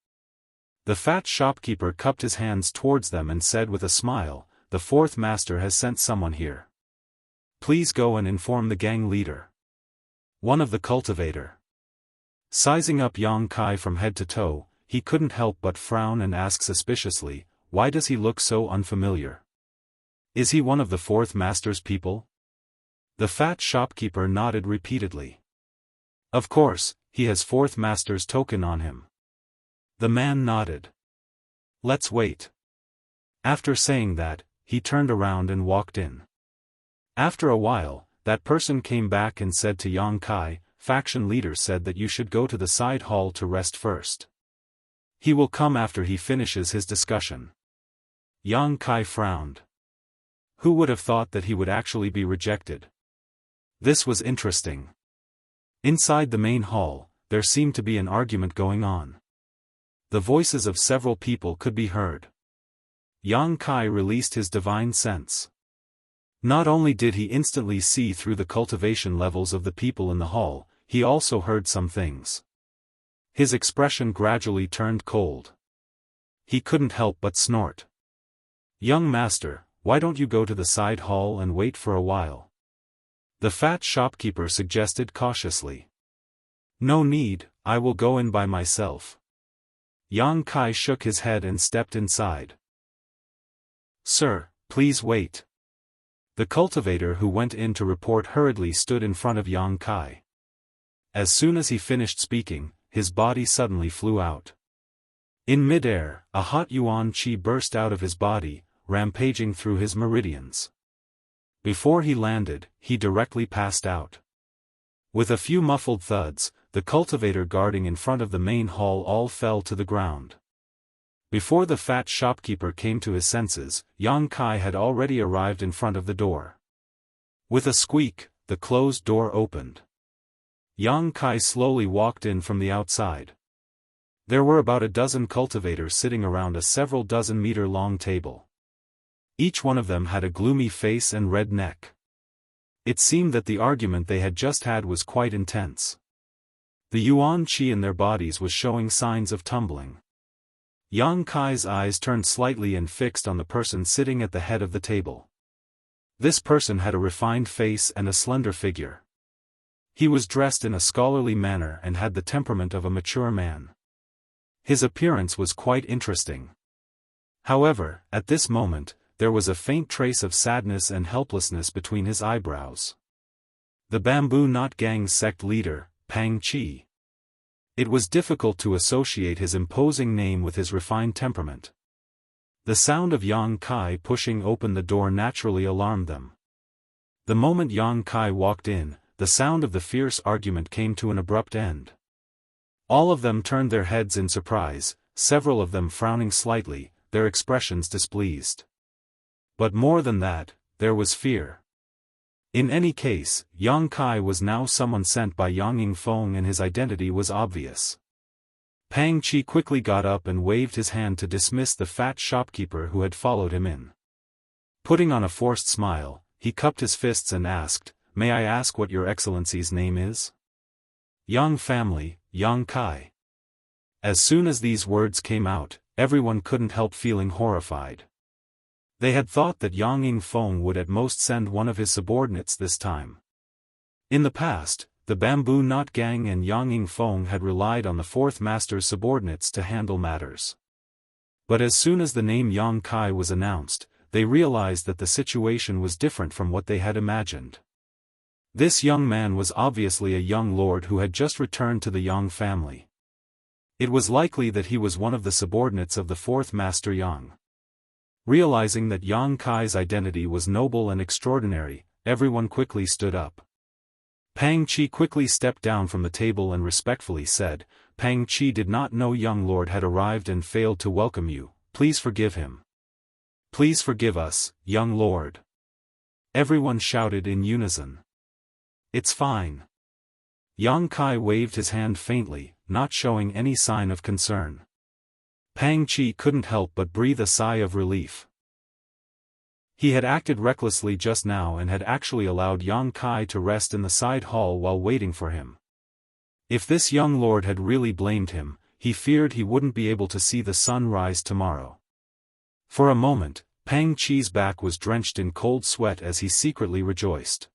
The fat shopkeeper cupped his hands towards them and said with a smile, "The 4th master has sent someone here. Please go and inform the gang leader." One of the cultivators. Sizing up Yang Kai from head to toe, he couldn't help but frown and ask suspiciously, "Why does he look so unfamiliar? Is he one of the 4th master's people?" The fat shopkeeper nodded repeatedly. "Of course, he has 4th master's token on him." The man nodded. "Let's wait." After saying that, he turned around and walked in. After a while, that person came back and said to Yang Kai, "Faction leader said that you should go to the side hall to rest first. He will come after he finishes his discussion." Yang Kai frowned. Who would have thought that he would actually be rejected? This was interesting. Inside the main hall, there seemed to be an argument going on. The voices of several people could be heard. Yang Kai released his divine sense. Not only did he instantly see through the cultivation levels of the people in the hall, he also heard some things. His expression gradually turned cold. He couldn't help but snort. "Young master, why don't you go to the side hall and wait for a while?" The fat shopkeeper suggested cautiously. "No need, I will go in by myself." Yang Kai shook his head and stepped inside. "Sir, please wait." The cultivator who went in to report hurriedly stood in front of Yang Kai. As soon as he finished speaking, his body suddenly flew out. In mid-air, a hot Yuan Qi burst out of his body, rampaging through his meridians. Before he landed, he directly passed out. With a few muffled thuds, the cultivator guarding in front of the main hall all fell to the ground. Before the fat shopkeeper came to his senses, Yang Kai had already arrived in front of the door. With a squeak, the closed door opened. Yang Kai slowly walked in from the outside. There were about a dozen cultivators sitting around a several dozen meter long table. Each one of them had a gloomy face and red neck. It seemed that the argument they had just had was quite intense. The yuan qi in their bodies was showing signs of tumbling. Yang Kai's eyes turned slightly and fixed on the person sitting at the head of the table. This person had a refined face and a slender figure. He was dressed in a scholarly manner and had the temperament of a mature man. His appearance was quite interesting. However, at this moment, there was a faint trace of sadness and helplessness between his eyebrows. The Bamboo Knot Gang's sect leader, Pang Chi. It was difficult to associate his imposing name with his refined temperament. The sound of Yang Kai pushing open the door naturally alarmed them. The moment Yang Kai walked in, the sound of the fierce argument came to an abrupt end. All of them turned their heads in surprise, several of them frowning slightly, their expressions displeased. But more than that, there was fear. In any case, Yang Kai was now someone sent by Yang Yingfeng and his identity was obvious. Pang Chi quickly got up and waved his hand to dismiss the fat shopkeeper who had followed him in. Putting on a forced smile, he cupped his fists and asked, "May I ask what your excellency's name is?" "Yang family, Yang Kai." As soon as these words came out, everyone couldn't help feeling horrified. They had thought that Yang Yingfeng would at most send one of his subordinates this time. In the past, the Bamboo Knot Gang and Yang Yingfeng had relied on the fourth master's subordinates to handle matters. But as soon as the name Yang Kai was announced, they realized that the situation was different from what they had imagined. This young man was obviously a young lord who had just returned to the Yang family. It was likely that he was one of the subordinates of the fourth master Yang. Realizing that Yang Kai's identity was noble and extraordinary, everyone quickly stood up. Pang Chi quickly stepped down from the table and respectfully said, "Pang Chi did not know young lord had arrived and failed to welcome you, please forgive him." "Please forgive us, young lord." Everyone shouted in unison. "It's fine." Yang Kai waved his hand faintly, not showing any sign of concern. Pang Chi couldn't help but breathe a sigh of relief. He had acted recklessly just now and had actually allowed Yang Kai to rest in the side hall while waiting for him. If this young lord had really blamed him, he feared he wouldn't be able to see the sun rise tomorrow. For a moment, Pang Chi's back was drenched in cold sweat as he secretly rejoiced.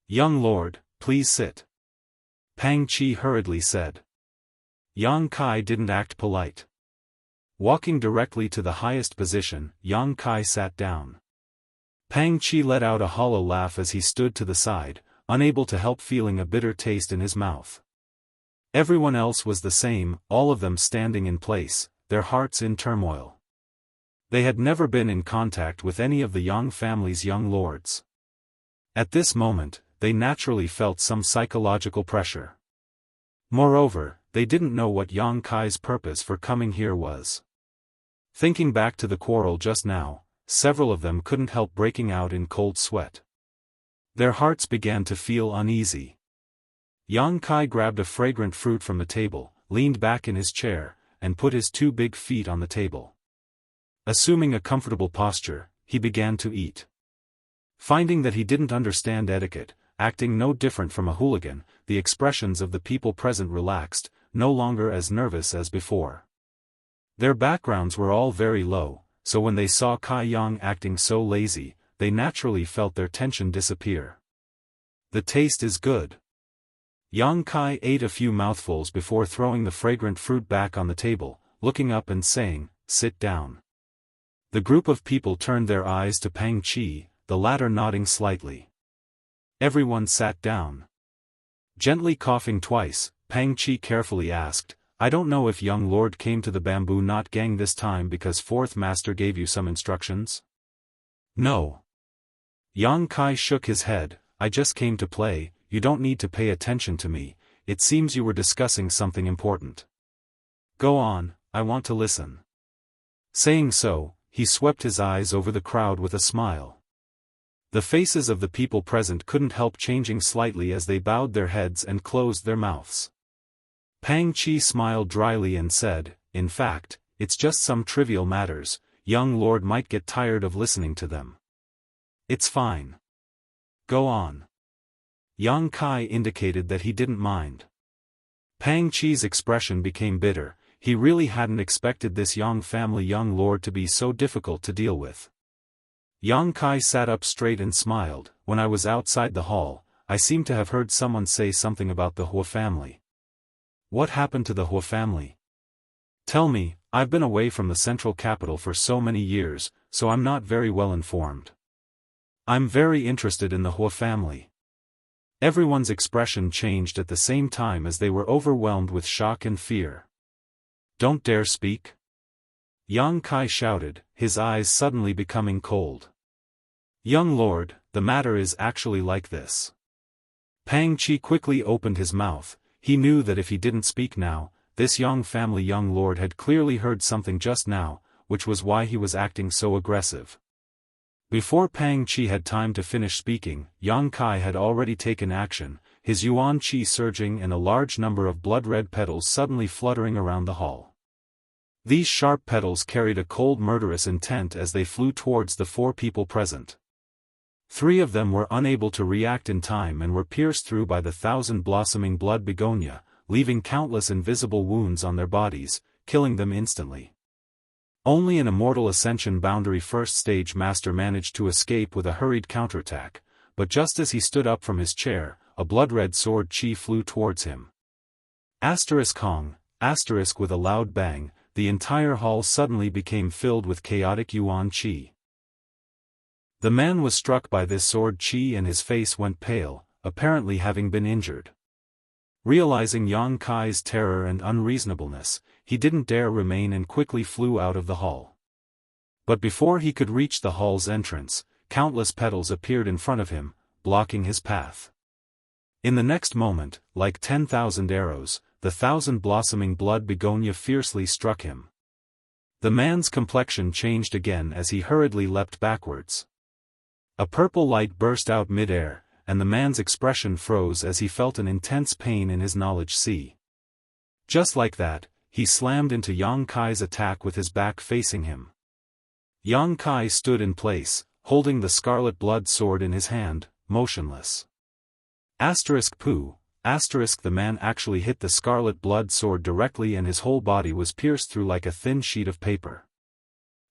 "Young lord, please sit," Pang Chi hurriedly said. Yang Kai didn't act polite. Walking directly to the highest position, Yang Kai sat down. Pang Chi let out a hollow laugh as he stood to the side, unable to help feeling a bitter taste in his mouth. Everyone else was the same, all of them standing in place, their hearts in turmoil. They had never been in contact with any of the Yang family's young lords. At this moment, they naturally felt some psychological pressure. Moreover, they didn't know what Yang Kai's purpose for coming here was. Thinking back to the quarrel just now, several of them couldn't help breaking out in cold sweat. Their hearts began to feel uneasy. Yang Kai grabbed a fragrant fruit from the table, leaned back in his chair, and put his two big feet on the table. Assuming a comfortable posture, he began to eat. Finding that he didn't understand etiquette, acting no different from a hooligan, the expressions of the people present relaxed, no longer as nervous as before. Their backgrounds were all very low, so when they saw Kai Yang acting so lazy, they naturally felt their tension disappear. "The taste is good." Yang Kai ate a few mouthfuls before throwing the fragrant fruit back on the table, looking up and saying, "Sit down." The group of people turned their eyes to Pang Chi, the latter nodding slightly. Everyone sat down. Gently coughing twice, Pang Chi carefully asked, "I don't know if young lord came to the Bamboo Knot Gang this time because fourth master gave you some instructions?" "No." Yang Kai shook his head, "I just came to play, you don't need to pay attention to me, it seems you were discussing something important." "Go on, I want to listen." Saying so, he swept his eyes over the crowd with a smile. The faces of the people present couldn't help changing slightly as they bowed their heads and closed their mouths. Pang Qi smiled dryly and said, "In fact, it's just some trivial matters, young lord might get tired of listening to them. It's fine. Go on." Yang Kai indicated that he didn't mind. Pang Qi's expression became bitter. He really hadn't expected this Yang family young lord to be so difficult to deal with. Yang Kai sat up straight and smiled. "When I was outside the hall, I seemed to have heard someone say something about the Hua family." "What happened to the Hua family? Tell me, I've been away from the central capital for so many years, so I'm not very well informed." "I'm very interested in the Hua family." Everyone's expression changed at the same time as they were overwhelmed with shock and fear. "Don't dare speak!" Yang Kai shouted, his eyes suddenly becoming cold. "Young lord, the matter is actually like this." Pang Qi quickly opened his mouth. He knew that if he didn't speak now, this Yang family young lord had clearly heard something just now, which was why he was acting so aggressive. Before Pang Qi had time to finish speaking, Yang Kai had already taken action, his yuan qi surging and a large number of blood-red petals suddenly fluttering around the hall. These sharp petals carried a cold murderous intent as they flew towards the 4 people present. 3 of them were unable to react in time and were pierced through by the 1,000-blossoming blood begonia, leaving countless invisible wounds on their bodies, killing them instantly. Only an Immortal Ascension boundary first stage master managed to escape with a hurried counterattack, but just as he stood up from his chair, a blood-red sword chi flew towards him. Hong, with a loud bang, the entire hall suddenly became filled with chaotic yuan qi. The man was struck by this sword chi and his face went pale, apparently having been injured. Realizing Yang Kai's terror and unreasonableness, he didn't dare remain and quickly flew out of the hall. But before he could reach the hall's entrance, countless petals appeared in front of him, blocking his path. In the next moment, like 10,000 arrows, the 1,000-blossoming blood begonia fiercely struck him. The man's complexion changed again as he hurriedly leapt backwards. A purple light burst out mid-air, and the man's expression froze as he felt an intense pain in his knowledge sea. Just like that, he slammed into Yang Kai's attack with his back facing him. Yang Kai stood in place, holding the scarlet blood sword in his hand, motionless. The man actually hit the scarlet blood sword directly and his whole body was pierced through like a thin sheet of paper.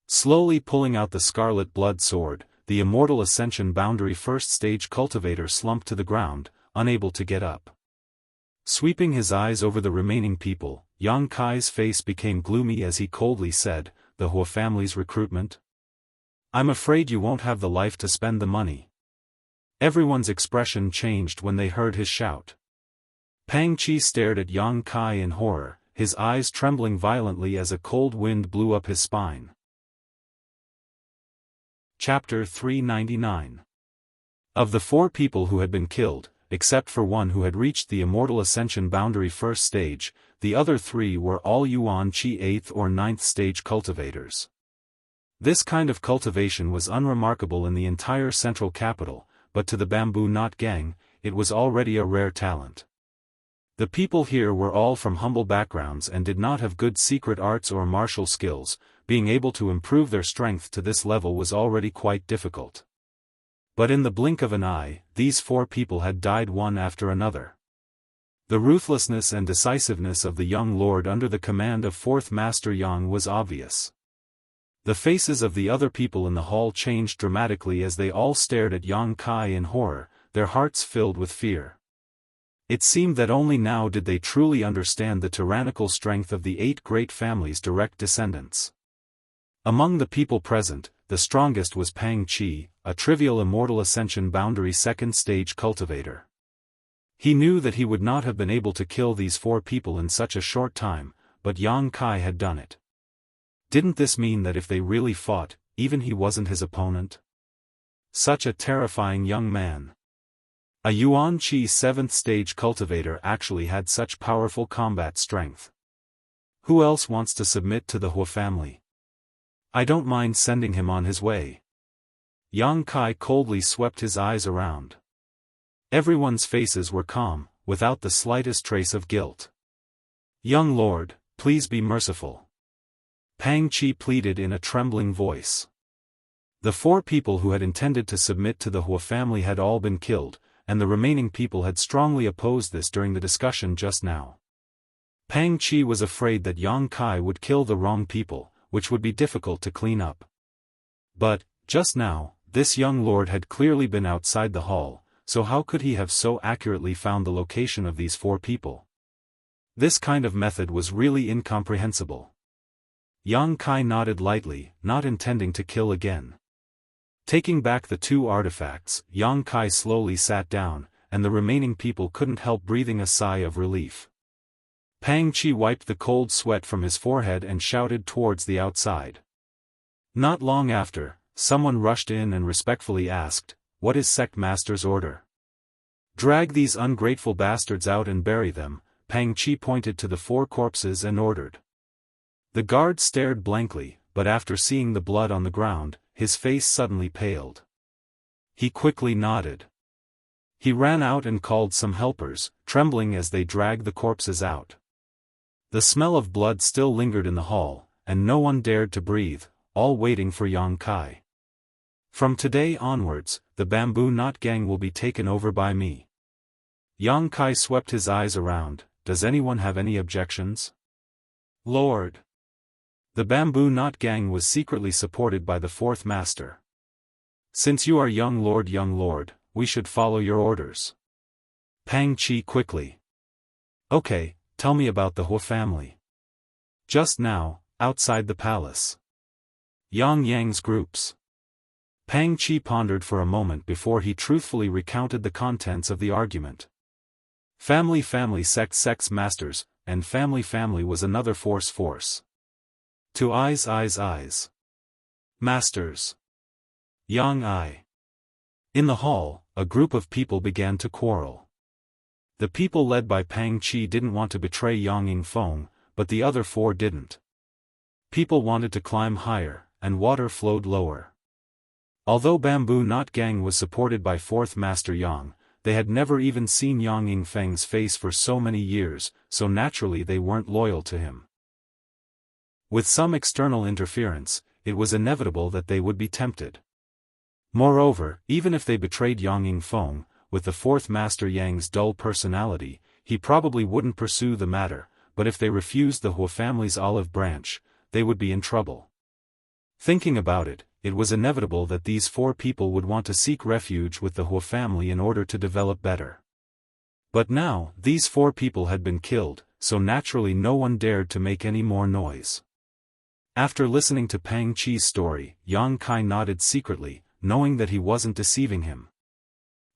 Slowly pulling out the scarlet blood sword, the Immortal Ascension boundary first stage cultivator slumped to the ground, unable to get up. Sweeping his eyes over the remaining people, Yang Kai's face became gloomy as he coldly said, "The Hua family's recruitment? I'm afraid you won't have the life to spend the money." Everyone's expression changed when they heard his shout. Pang Qi stared at Yang Kai in horror, his eyes trembling violently as a cold wind blew up his spine. Chapter 399. Of the 4 people who had been killed, except for one who had reached the Immortal Ascension boundary first stage, the other 3 were all Yuan Qi 8th or 9th stage cultivators. This kind of cultivation was unremarkable in the entire central capital, but to the Bamboo Knot Gang, it was already a rare talent. The people here were all from humble backgrounds and did not have good secret arts or martial skills. Being able to improve their strength to this level was already quite difficult. But in the blink of an eye, these 4 people had died one after another. The ruthlessness and decisiveness of the young lord under the command of 4th Master Yang was obvious. The faces of the other people in the hall changed dramatically as they all stared at Yang Kai in horror, their hearts filled with fear. It seemed that only now did they truly understand the tyrannical strength of the 8 great families' direct descendants. Among the people present, the strongest was Pang Qi, a trivial Immortal Ascension boundary second stage cultivator. He knew that he would not have been able to kill these 4 people in such a short time, but Yang Kai had done it. Didn't this mean that if they really fought, even he wasn't his opponent? Such a terrifying young man. A Yuan Qi 7th stage cultivator actually had such powerful combat strength. Who else wants to submit to the Hua family? I don't mind sending him on his way. Yang Kai coldly swept his eyes around. Everyone's faces were calm, without the slightest trace of guilt. Young lord, please be merciful. Pang Qi pleaded in a trembling voice. The 4 people who had intended to submit to the Hua family had all been killed, and the remaining people had strongly opposed this during the discussion just now. Pang Qi was afraid that Yang Kai would kill the wrong people, which would be difficult to clean up. But, just now, this young lord had clearly been outside the hall, so how could he have so accurately found the location of these 4 people? This kind of method was really incomprehensible. Yang Kai nodded lightly, not intending to kill again. Taking back the 2 artifacts, Yang Kai slowly sat down, and the remaining people couldn't help breathing a sigh of relief. Pang Qi wiped the cold sweat from his forehead and shouted towards the outside. Not long after, someone rushed in and respectfully asked, "What is sect master's order?" "Drag these ungrateful bastards out and bury them," Pang Qi pointed to the 4 corpses and ordered. The guard stared blankly, but after seeing the blood on the ground, his face suddenly paled. He quickly nodded. He ran out and called some helpers, trembling as they dragged the corpses out. The smell of blood still lingered in the hall, and no one dared to breathe, all waiting for Yang Kai. "From today onwards, the bamboo knot gang will be taken over by me." Yang Kai swept his eyes around. "Does anyone have any objections?" "Lord." The bamboo knot gang was secretly supported by the 4th master. "Since you are young lord, we should follow your orders." Pang Qi quickly. "Okay, tell me about the Hua family." "Just now, outside the palace." "Yang Yang's groups." Pang Qi pondered for a moment before he truthfully recounted the contents of the argument. Family, sects, masters, and family was another force. To eyes. Masters. Yang I. In the hall, a group of people began to quarrel. The people led by Pang Qi didn't want to betray Yang Yingfeng, but the other 4 didn't. People wanted to climb higher, and water flowed lower. Although Bamboo Knot Gang was supported by 4th Master Yang, they had never even seen Yang Yingfeng's face for so many years, so naturally they weren't loyal to him. With some external interference, it was inevitable that they would be tempted. Moreover, even if they betrayed Yang Yingfeng, with the 4th Master Yang's dull personality, he probably wouldn't pursue the matter, but if they refused the Hua family's olive branch, they would be in trouble. Thinking about it, it was inevitable that these 4 people would want to seek refuge with the Hua family in order to develop better. But now, these 4 people had been killed, so naturally no one dared to make any more noise. After listening to Pang Qi's story, Yang Kai nodded secretly, knowing that he wasn't deceiving him.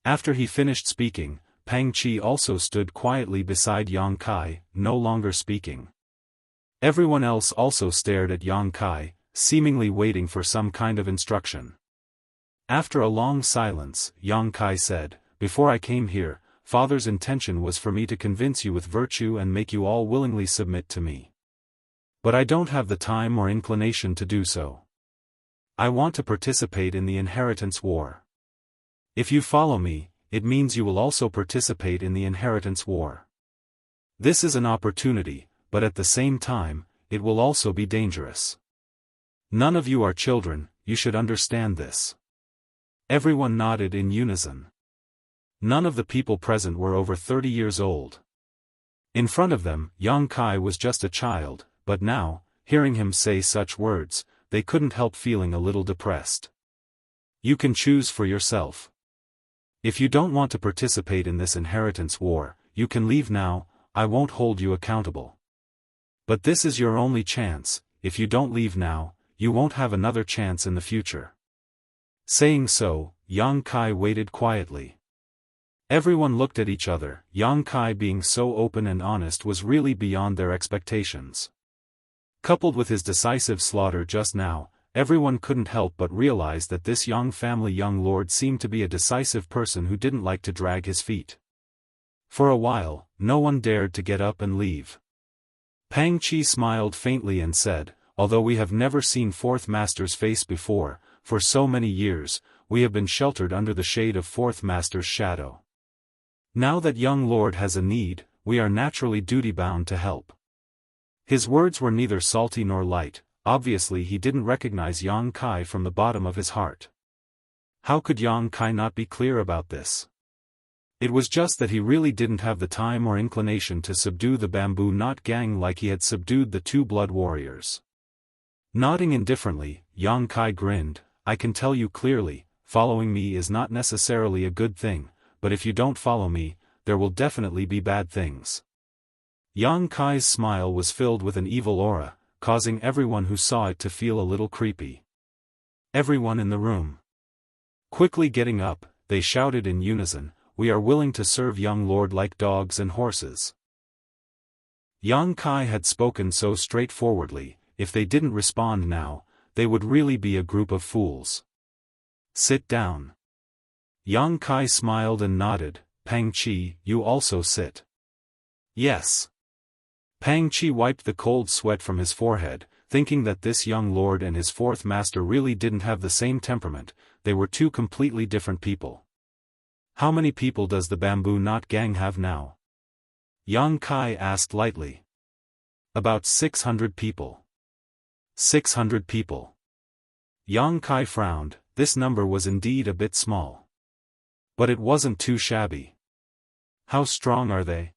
After he finished speaking, Pang Qi also stood quietly beside Yang Kai, no longer speaking. Everyone else also stared at Yang Kai, seemingly waiting for some kind of instruction. After a long silence, Yang Kai said, "Before I came here, Father's intention was for me to convince you with virtue and make you all willingly submit to me. But I don't have the time or inclination to do so. I want to participate in the inheritance war. If you follow me, it means you will also participate in the inheritance war. This is an opportunity, but at the same time, it will also be dangerous. None of you are children, you should understand this." Everyone nodded in unison. None of the people present were over 30 years old. In front of them, Yang Kai was just a child, but now, hearing him say such words, they couldn't help feeling a little depressed. "You can choose for yourself. If you don't want to participate in this inheritance war, you can leave now, I won't hold you accountable. But this is your only chance, if you don't leave now, you won't have another chance in the future." Saying so, Yang Kai waited quietly. Everyone looked at each other. Yang Kai being so open and honest was really beyond their expectations. Coupled with his decisive slaughter just now, everyone couldn't help but realize that this Yang family young lord seemed to be a decisive person who didn't like to drag his feet. For a while, no one dared to get up and leave. Pang Qi smiled faintly and said, although we have never seen Fourth Master's face before, for so many years, we have been sheltered under the shade of Fourth Master's shadow. Now that young lord has a need, we are naturally duty-bound to help." His words were neither salty nor light. Obviously he didn't recognize Yang Kai from the bottom of his heart. How could Yang Kai not be clear about this? It was just that he really didn't have the time or inclination to subdue the Bamboo Knot gang like he had subdued the two blood warriors. Nodding indifferently, Yang Kai grinned. "I can tell you clearly, following me is not necessarily a good thing, but if you don't follow me, there will definitely be bad things." Yang Kai's smile was filled with an evil aura, causing everyone who saw it to feel a little creepy. Everyone in the room. Quickly getting up, they shouted in unison, "We are willing to serve young lord like dogs and horses." Yang Kai had spoken so straightforwardly, if they didn't respond now, they would really be a group of fools. "Sit down." Yang Kai smiled and nodded. "Pang Chi, you also sit." "Yes." Pang Chi wiped the cold sweat from his forehead, thinking that this young lord and his fourth master really didn't have the same temperament. They were two completely different people. "How many people does the Bamboo Knot gang have now?" Yang Kai asked lightly. "About 600 people." 600 people. Yang Kai frowned. This number was indeed a bit small. But it wasn't too shabby. "How strong are they?"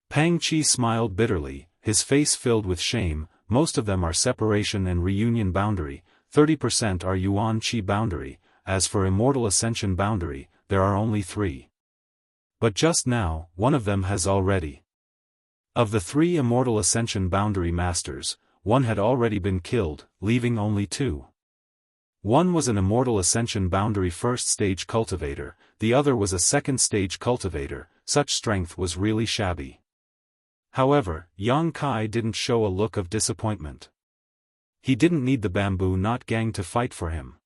Pang Chi smiled bitterly, his face filled with shame. "Most of them are separation and reunion boundary, 30% are Yuan Chi boundary, as for Immortal Ascension boundary, there are only 3. But just now, one of them has already. Of the 3 Immortal Ascension boundary masters, one had already been killed, leaving only 2. One was an Immortal Ascension boundary first stage cultivator, the other was a second stage cultivator. Such strength was really shabby. However, Yang Kai didn't show a look of disappointment. He didn't need the Bamboo Knot gang to fight for him.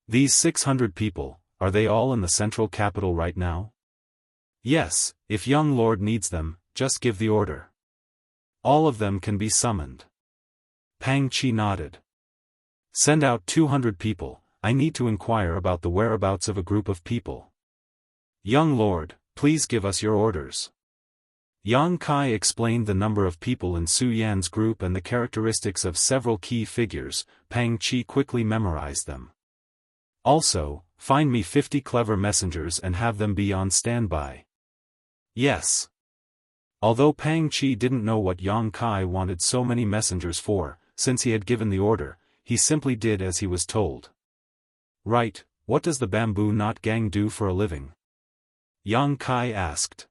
These 600 people, are they all in the central capital right now? Yes, if young lord needs them, just give the order. All of them can be summoned. Pang Chi nodded. Send out 200 people, I need to inquire about the whereabouts of a group of people. Young lord, please give us your orders. Yang Kai explained the number of people in Su Yan's group and the characteristics of several key figures. Pang Chi quickly memorized them. Also, find me 50 clever messengers and have them be on standby. Yes. Although Pang Chi didn't know what Yang Kai wanted so many messengers for, since he had given the order, he simply did as he was told. Right, what does the Bamboo Knot gang do for a living? Yang Kai asked.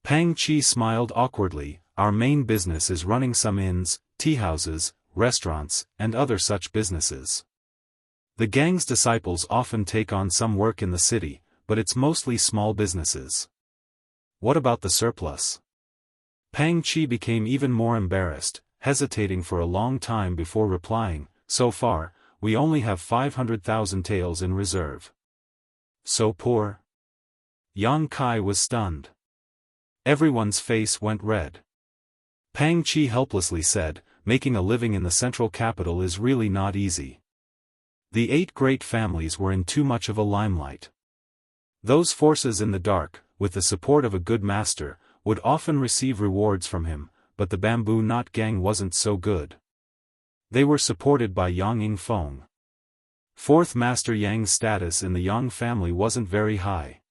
Pang Chi smiled awkwardly. Our main business is running some inns, teahouses, restaurants, and other such businesses. The gang's disciples often take on some work in the city, but it's mostly small businesses. What about the surplus? Pang Chi became even more embarrassed, hesitating for a long time before replying. So far, we only have 500,000 taels in reserve. So poor? Yang Kai was stunned. Everyone's face went red. Pang Chi helplessly said, making a living in the central capital is really not easy. The 8 great families were in too much of a limelight. Those forces in the dark, with the support of a good master, would often receive rewards from him, but the Bamboo Knot gang wasn't so good. They were supported by Yang Yingfeng. Fourth Master Yang's status in the Yang family wasn't very high.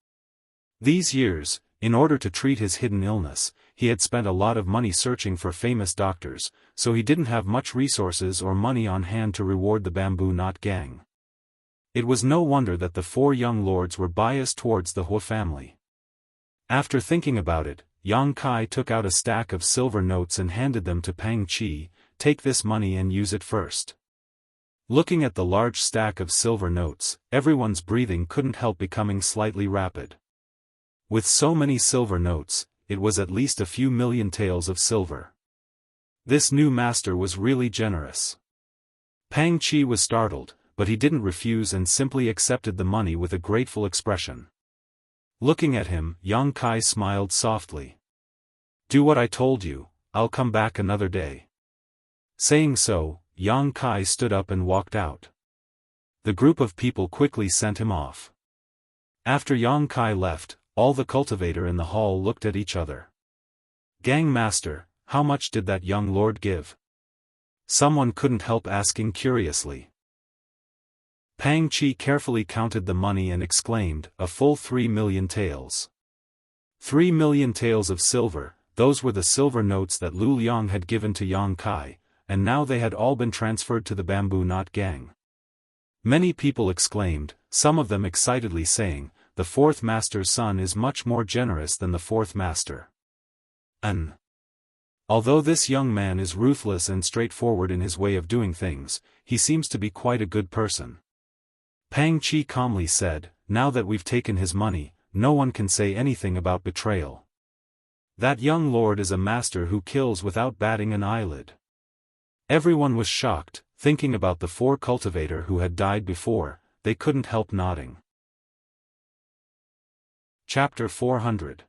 These years, in order to treat his hidden illness, he had spent a lot of money searching for famous doctors, so he didn't have much resources or money on hand to reward the Bamboo Knot gang. It was no wonder that the 4 young lords were biased towards the Hua family. After thinking about it, Yang Kai took out a stack of silver notes and handed them to Pang Chi. Take this money and use it first. Looking at the large stack of silver notes, everyone's breathing couldn't help becoming slightly rapid. With so many silver notes, it was at least a few million taels of silver. This new master was really generous. Pang Chi was startled, but he didn't refuse and simply accepted the money with a grateful expression. Looking at him, Yang Kai smiled softly. Do what I told you, I'll come back another day. Saying so, Yang Kai stood up and walked out. The group of people quickly sent him off. After Yang Kai left, all the cultivator in the hall looked at each other. Gang master, how much did that young lord give? Someone couldn't help asking curiously. Pang Chi carefully counted the money and exclaimed, a full 3 million taels. 3 million taels of silver, those were the silver notes that Lu Liang had given to Yang Kai, and now they had all been transferred to the Bamboo Knot Gang. Many people exclaimed, some of them excitedly saying, the fourth master's son is much more generous than the fourth master. Although this young man is ruthless and straightforward in his way of doing things, he seems to be quite a good person. Pang Chi calmly said, now that we've taken his money, no one can say anything about betrayal. That young lord is a master who kills without batting an eyelid. Everyone was shocked, thinking about the 4 cultivator who had died before, they couldn't help nodding. Chapter 400.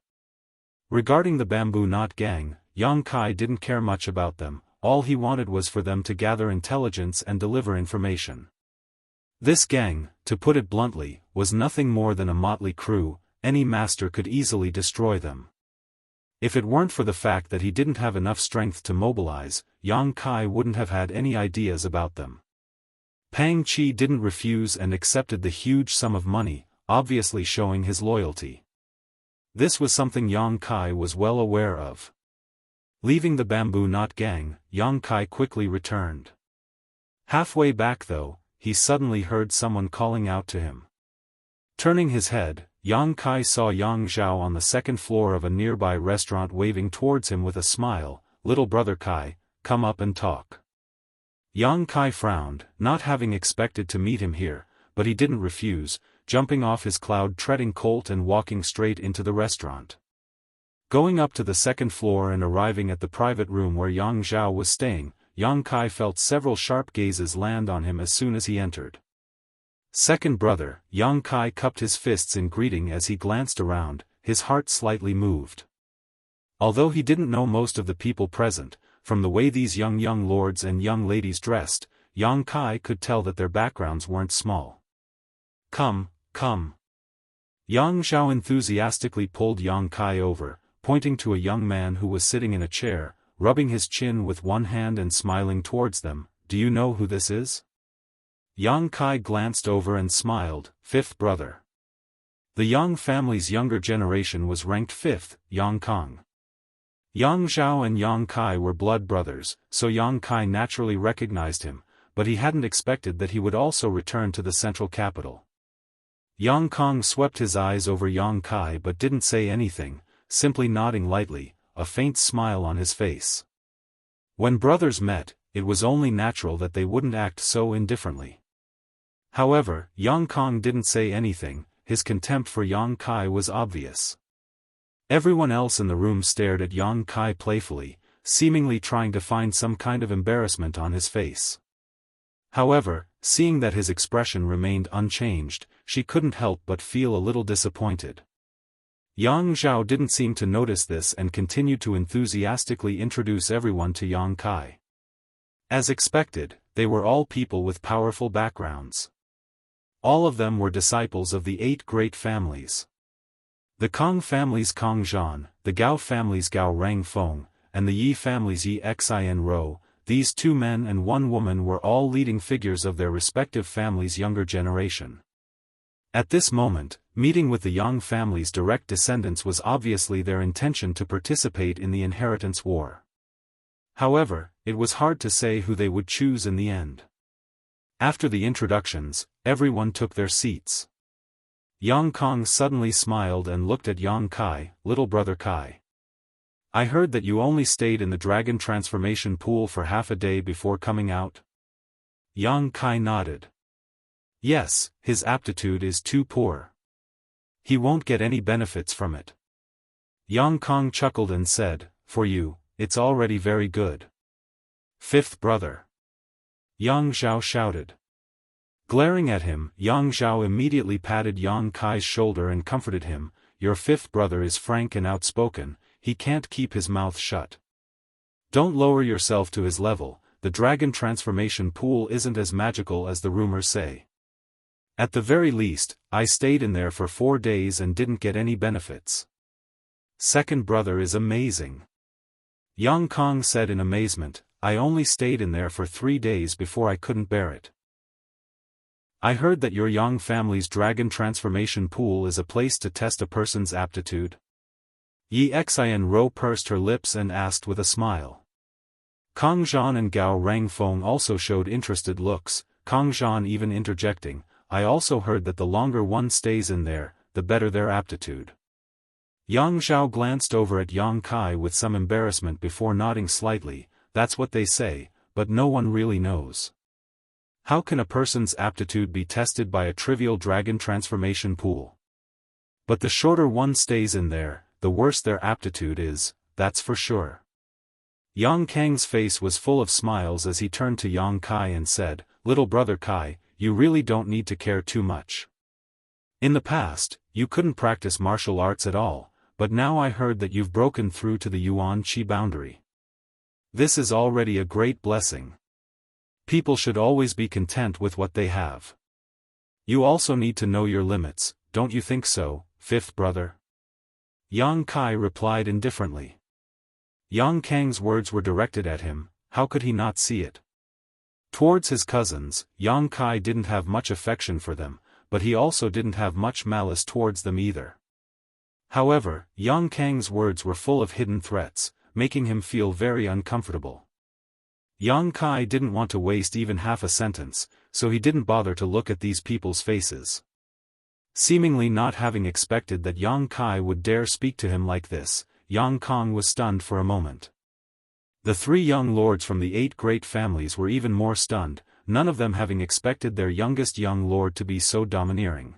Regarding the Bamboo Knot Gang, Yang Kai didn't care much about them, all he wanted was for them to gather intelligence and deliver information. This gang, to put it bluntly, was nothing more than a motley crew, any master could easily destroy them. If it weren't for the fact that he didn't have enough strength to mobilize, Yang Kai wouldn't have had any ideas about them. Pang Chi didn't refuse and accepted the huge sum of money, obviously showing his loyalty. This was something Yang Kai was well aware of. Leaving the Bamboo Knot Gang, Yang Kai quickly returned. Halfway back though, he suddenly heard someone calling out to him. Turning his head, Yang Kai saw Yang Zhao on the second floor of a nearby restaurant waving towards him with a smile, little brother Kai, come up and talk. Yang Kai frowned, not having expected to meet him here, but he didn't refuse, jumping off his cloud-treading colt and walking straight into the restaurant. Going up to the second floor and arriving at the private room where Yang Zhao was staying, Yang Kai felt several sharp gazes land on him as soon as he entered. Second brother, Yang Kai cupped his fists in greeting as he glanced around, his heart slightly moved. Although he didn't know most of the people present, from the way these young lords and young ladies dressed, Yang Kai could tell that their backgrounds weren't small. Come, come. Yang Zhao enthusiastically pulled Yang Kai over, pointing to a young man who was sitting in a chair, rubbing his chin with one hand and smiling towards them. Do you know who this is? Yang Kai glanced over and smiled, fifth brother. The Yang family's younger generation was ranked fifth, Yang Kong. Yang Zhao and Yang Kai were blood brothers, so Yang Kai naturally recognized him, but he hadn't expected that he would also return to the central capital. Yang Kong swept his eyes over Yang Kai but didn't say anything, simply nodding lightly, a faint smile on his face. When brothers met, it was only natural that they wouldn't act so indifferently. However, Yang Kong didn't say anything, his contempt for Yang Kai was obvious. Everyone else in the room stared at Yang Kai playfully, seemingly trying to find some kind of embarrassment on his face. However, seeing that his expression remained unchanged, she couldn't help but feel a little disappointed. Yang Zhao didn't seem to notice this and continued to enthusiastically introduce everyone to Yang Kai. As expected, they were all people with powerful backgrounds. All of them were disciples of the 8 great families. The Kong family's Kong Zhan, the Gao family's Gao Rang Feng, and the Yi family's Yi Xin Ro, these 2 men and 1 woman were all leading figures of their respective families' younger generation. At this moment, meeting with the Yang family's direct descendants was obviously their intention to participate in the inheritance war. However, it was hard to say who they would choose in the end. After the introductions, everyone took their seats. Yang Kong suddenly smiled and looked at Yang Kai, little brother Kai. I heard that you only stayed in the dragon transformation pool for half a day before coming out? Yang Kai nodded. Yes, his aptitude is too poor. He won't get any benefits from it. Yang Kong chuckled and said, for you, it's already very good. Fifth brother. Yang Zhao shouted. Glaring at him, Yang Zhao immediately patted Yang Kai's shoulder and comforted him, your fifth brother is frank and outspoken, he can't keep his mouth shut. Don't lower yourself to his level, the dragon transformation pool isn't as magical as the rumors say. At the very least, I stayed in there for 4 days and didn't get any benefits. Second brother is amazing. Yang Kong said in amazement, I only stayed in there for 3 days before I couldn't bear it. I heard that your Yang family's dragon transformation pool is a place to test a person's aptitude. Yi Xianro pursed her lips and asked with a smile. Kang Zhan and Gao Rangfeng also showed interested looks, Kang Zhan even interjecting, I also heard that the longer one stays in there, the better their aptitude. Yang Zhao glanced over at Yang Kai with some embarrassment before nodding slightly, that's what they say, but no one really knows. How can a person's aptitude be tested by a trivial dragon transformation pool? But the shorter one stays in there, the worse their aptitude is, that's for sure. Yang Kang's face was full of smiles as he turned to Yang Kai and said, Little brother Kai, you really don't need to care too much. In the past, you couldn't practice martial arts at all, but now I heard that you've broken through to the Yuan Qi boundary. This is already a great blessing. People should always be content with what they have. You also need to know your limits, don't you think so, fifth brother? Yang Kai replied indifferently. Yang Kang's words were directed at him, how could he not see it? Towards his cousins, Yang Kai didn't have much affection for them, but he also didn't have much malice towards them either. However, Yang Kang's words were full of hidden threats, making him feel very uncomfortable. Yang Kai didn't want to waste even half a sentence, so he didn't bother to look at these people's faces. Seemingly not having expected that Yang Kai would dare speak to him like this, Yang Kong was stunned for a moment. The 3 young lords from the 8 great families were even more stunned, none of them having expected their youngest young lord to be so domineering.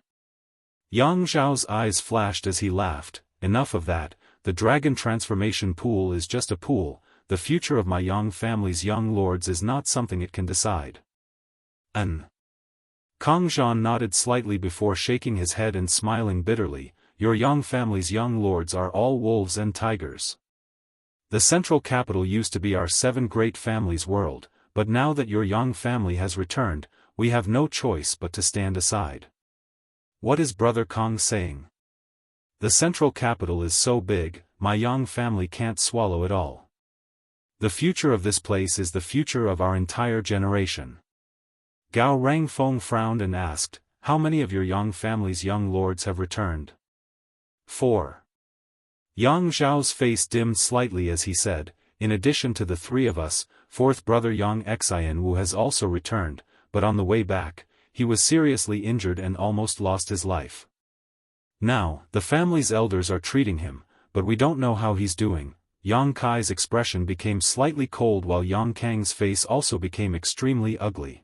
Yang Zhao's eyes flashed as he laughed, enough of that, the dragon transformation pool is just a pool, the future of my Yang family's young lords is not something it can decide. Kang Zhan nodded slightly before shaking his head and smiling bitterly, your Yang family's young lords are all wolves and tigers. The central capital used to be our 7 great families' world, but now that your Yang family has returned, we have no choice but to stand aside. What is Brother Kong saying? The central capital is so big, my Yang family can't swallow it all. The future of this place is the future of our entire generation. Gao Rangfeng frowned and asked, how many of your Yang family's young lords have returned? 4. Yang Zhao's face dimmed slightly as he said, in addition to the 3 of us, 4th brother Yang Xianwu has also returned, but on the way back, he was seriously injured and almost lost his life. Now, the family's elders are treating him, but we don't know how he's doing. Yang Kai's expression became slightly cold while Yang Kang's face also became extremely ugly.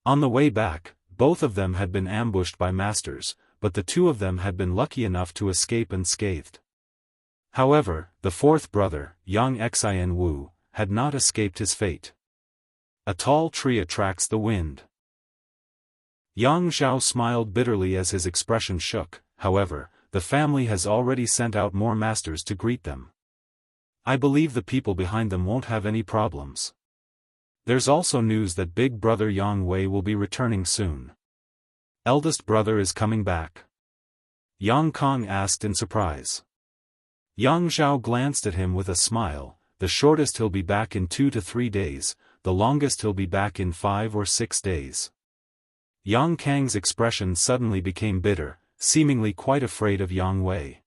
On the way back, both of them had been ambushed by masters, but the 2 of them had been lucky enough to escape unscathed. However, the 4th brother, Yang Xianwu, had not escaped his fate. A tall tree attracts the wind. Yang Zhao smiled bitterly as his expression shook, however, the family has already sent out more masters to greet them. I believe the people behind them won't have any problems. There's also news that big brother Yang Wei will be returning soon. Eldest brother is coming back. Yang Kong asked in surprise. Yang Zhao glanced at him with a smile, the shortest he'll be back in 2 to 3 days, the longest he'll be back in 5 or 6 days. Yang Kang's expression suddenly became bitter, seemingly quite afraid of Yang Wei.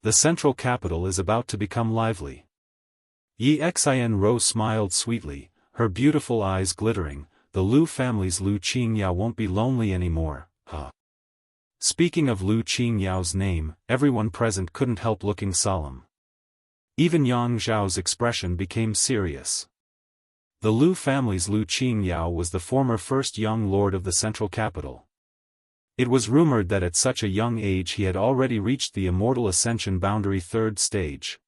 The central capital is about to become lively. Yi Xianro smiled sweetly, her beautiful eyes glittering, the Lu family's Lu Qingyao won't be lonely anymore, huh? Speaking of Lu Qingyao's name, everyone present couldn't help looking solemn. Even Yang Zhao's expression became serious. The Lu family's Lu Qingyao was the former first young lord of the central capital. It was rumored that at such a young age he had already reached the Immortal Ascension boundary 3rd stage.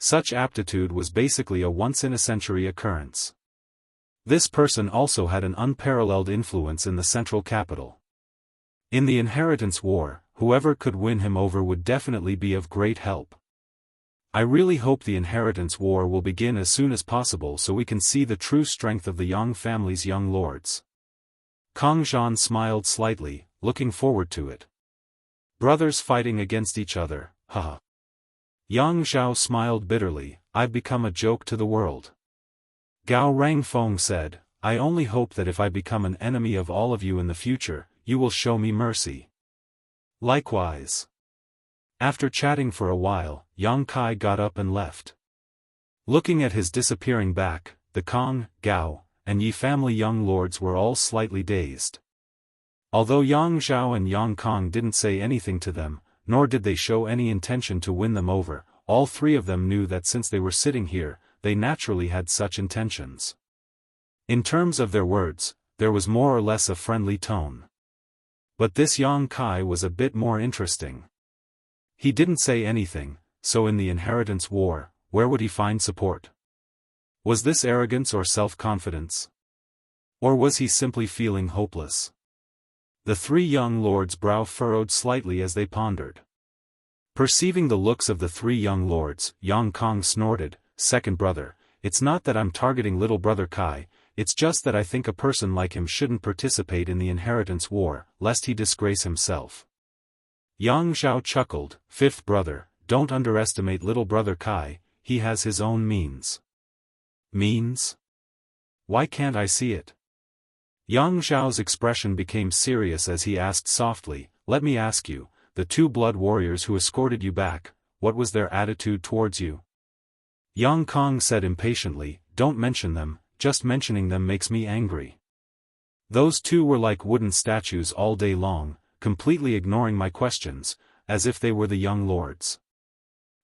Such aptitude was basically a once-in-a-century occurrence. This person also had an unparalleled influence in the central capital. In the inheritance war, whoever could win him over would definitely be of great help. I really hope the inheritance war will begin as soon as possible so we can see the true strength of the Yang family's young lords. Kang Zhan smiled slightly, looking forward to it. Brothers fighting against each other, haha. Yang Zhao smiled bitterly, I've become a joke to the world. Gao Rangfeng said, I only hope that if I become an enemy of all of you in the future, you will show me mercy. Likewise. After chatting for a while, Yang Kai got up and left. Looking at his disappearing back, the Kang, Gao, and Yi family young lords were all slightly dazed. Although Yang Zhao and Yang Kang didn't say anything to them, nor did they show any intention to win them over, all three of them knew that since they were sitting here, they naturally had such intentions. In terms of their words, there was more or less a friendly tone. But this Yang Kai was a bit more interesting. He didn't say anything, so in the inheritance war, where would he find support? Was this arrogance or self-confidence? Or was he simply feeling hopeless? The three young lords' brow furrowed slightly as they pondered. Perceiving the looks of the three young lords, Yang Kang snorted, Second brother, it's not that I'm targeting little brother Kai, it's just that I think a person like him shouldn't participate in the inheritance war, lest he disgrace himself. Yang Zhao chuckled, Fifth brother, don't underestimate little brother Kai, he has his own means. Means? Why can't I see it? Yang Zhao's expression became serious as he asked softly, let me ask you, the two blood warriors who escorted you back, what was their attitude towards you? Yang Kang said impatiently, don't mention them, just mentioning them makes me angry. Those two were like wooden statues all day long, completely ignoring my questions, as if they were the young lords.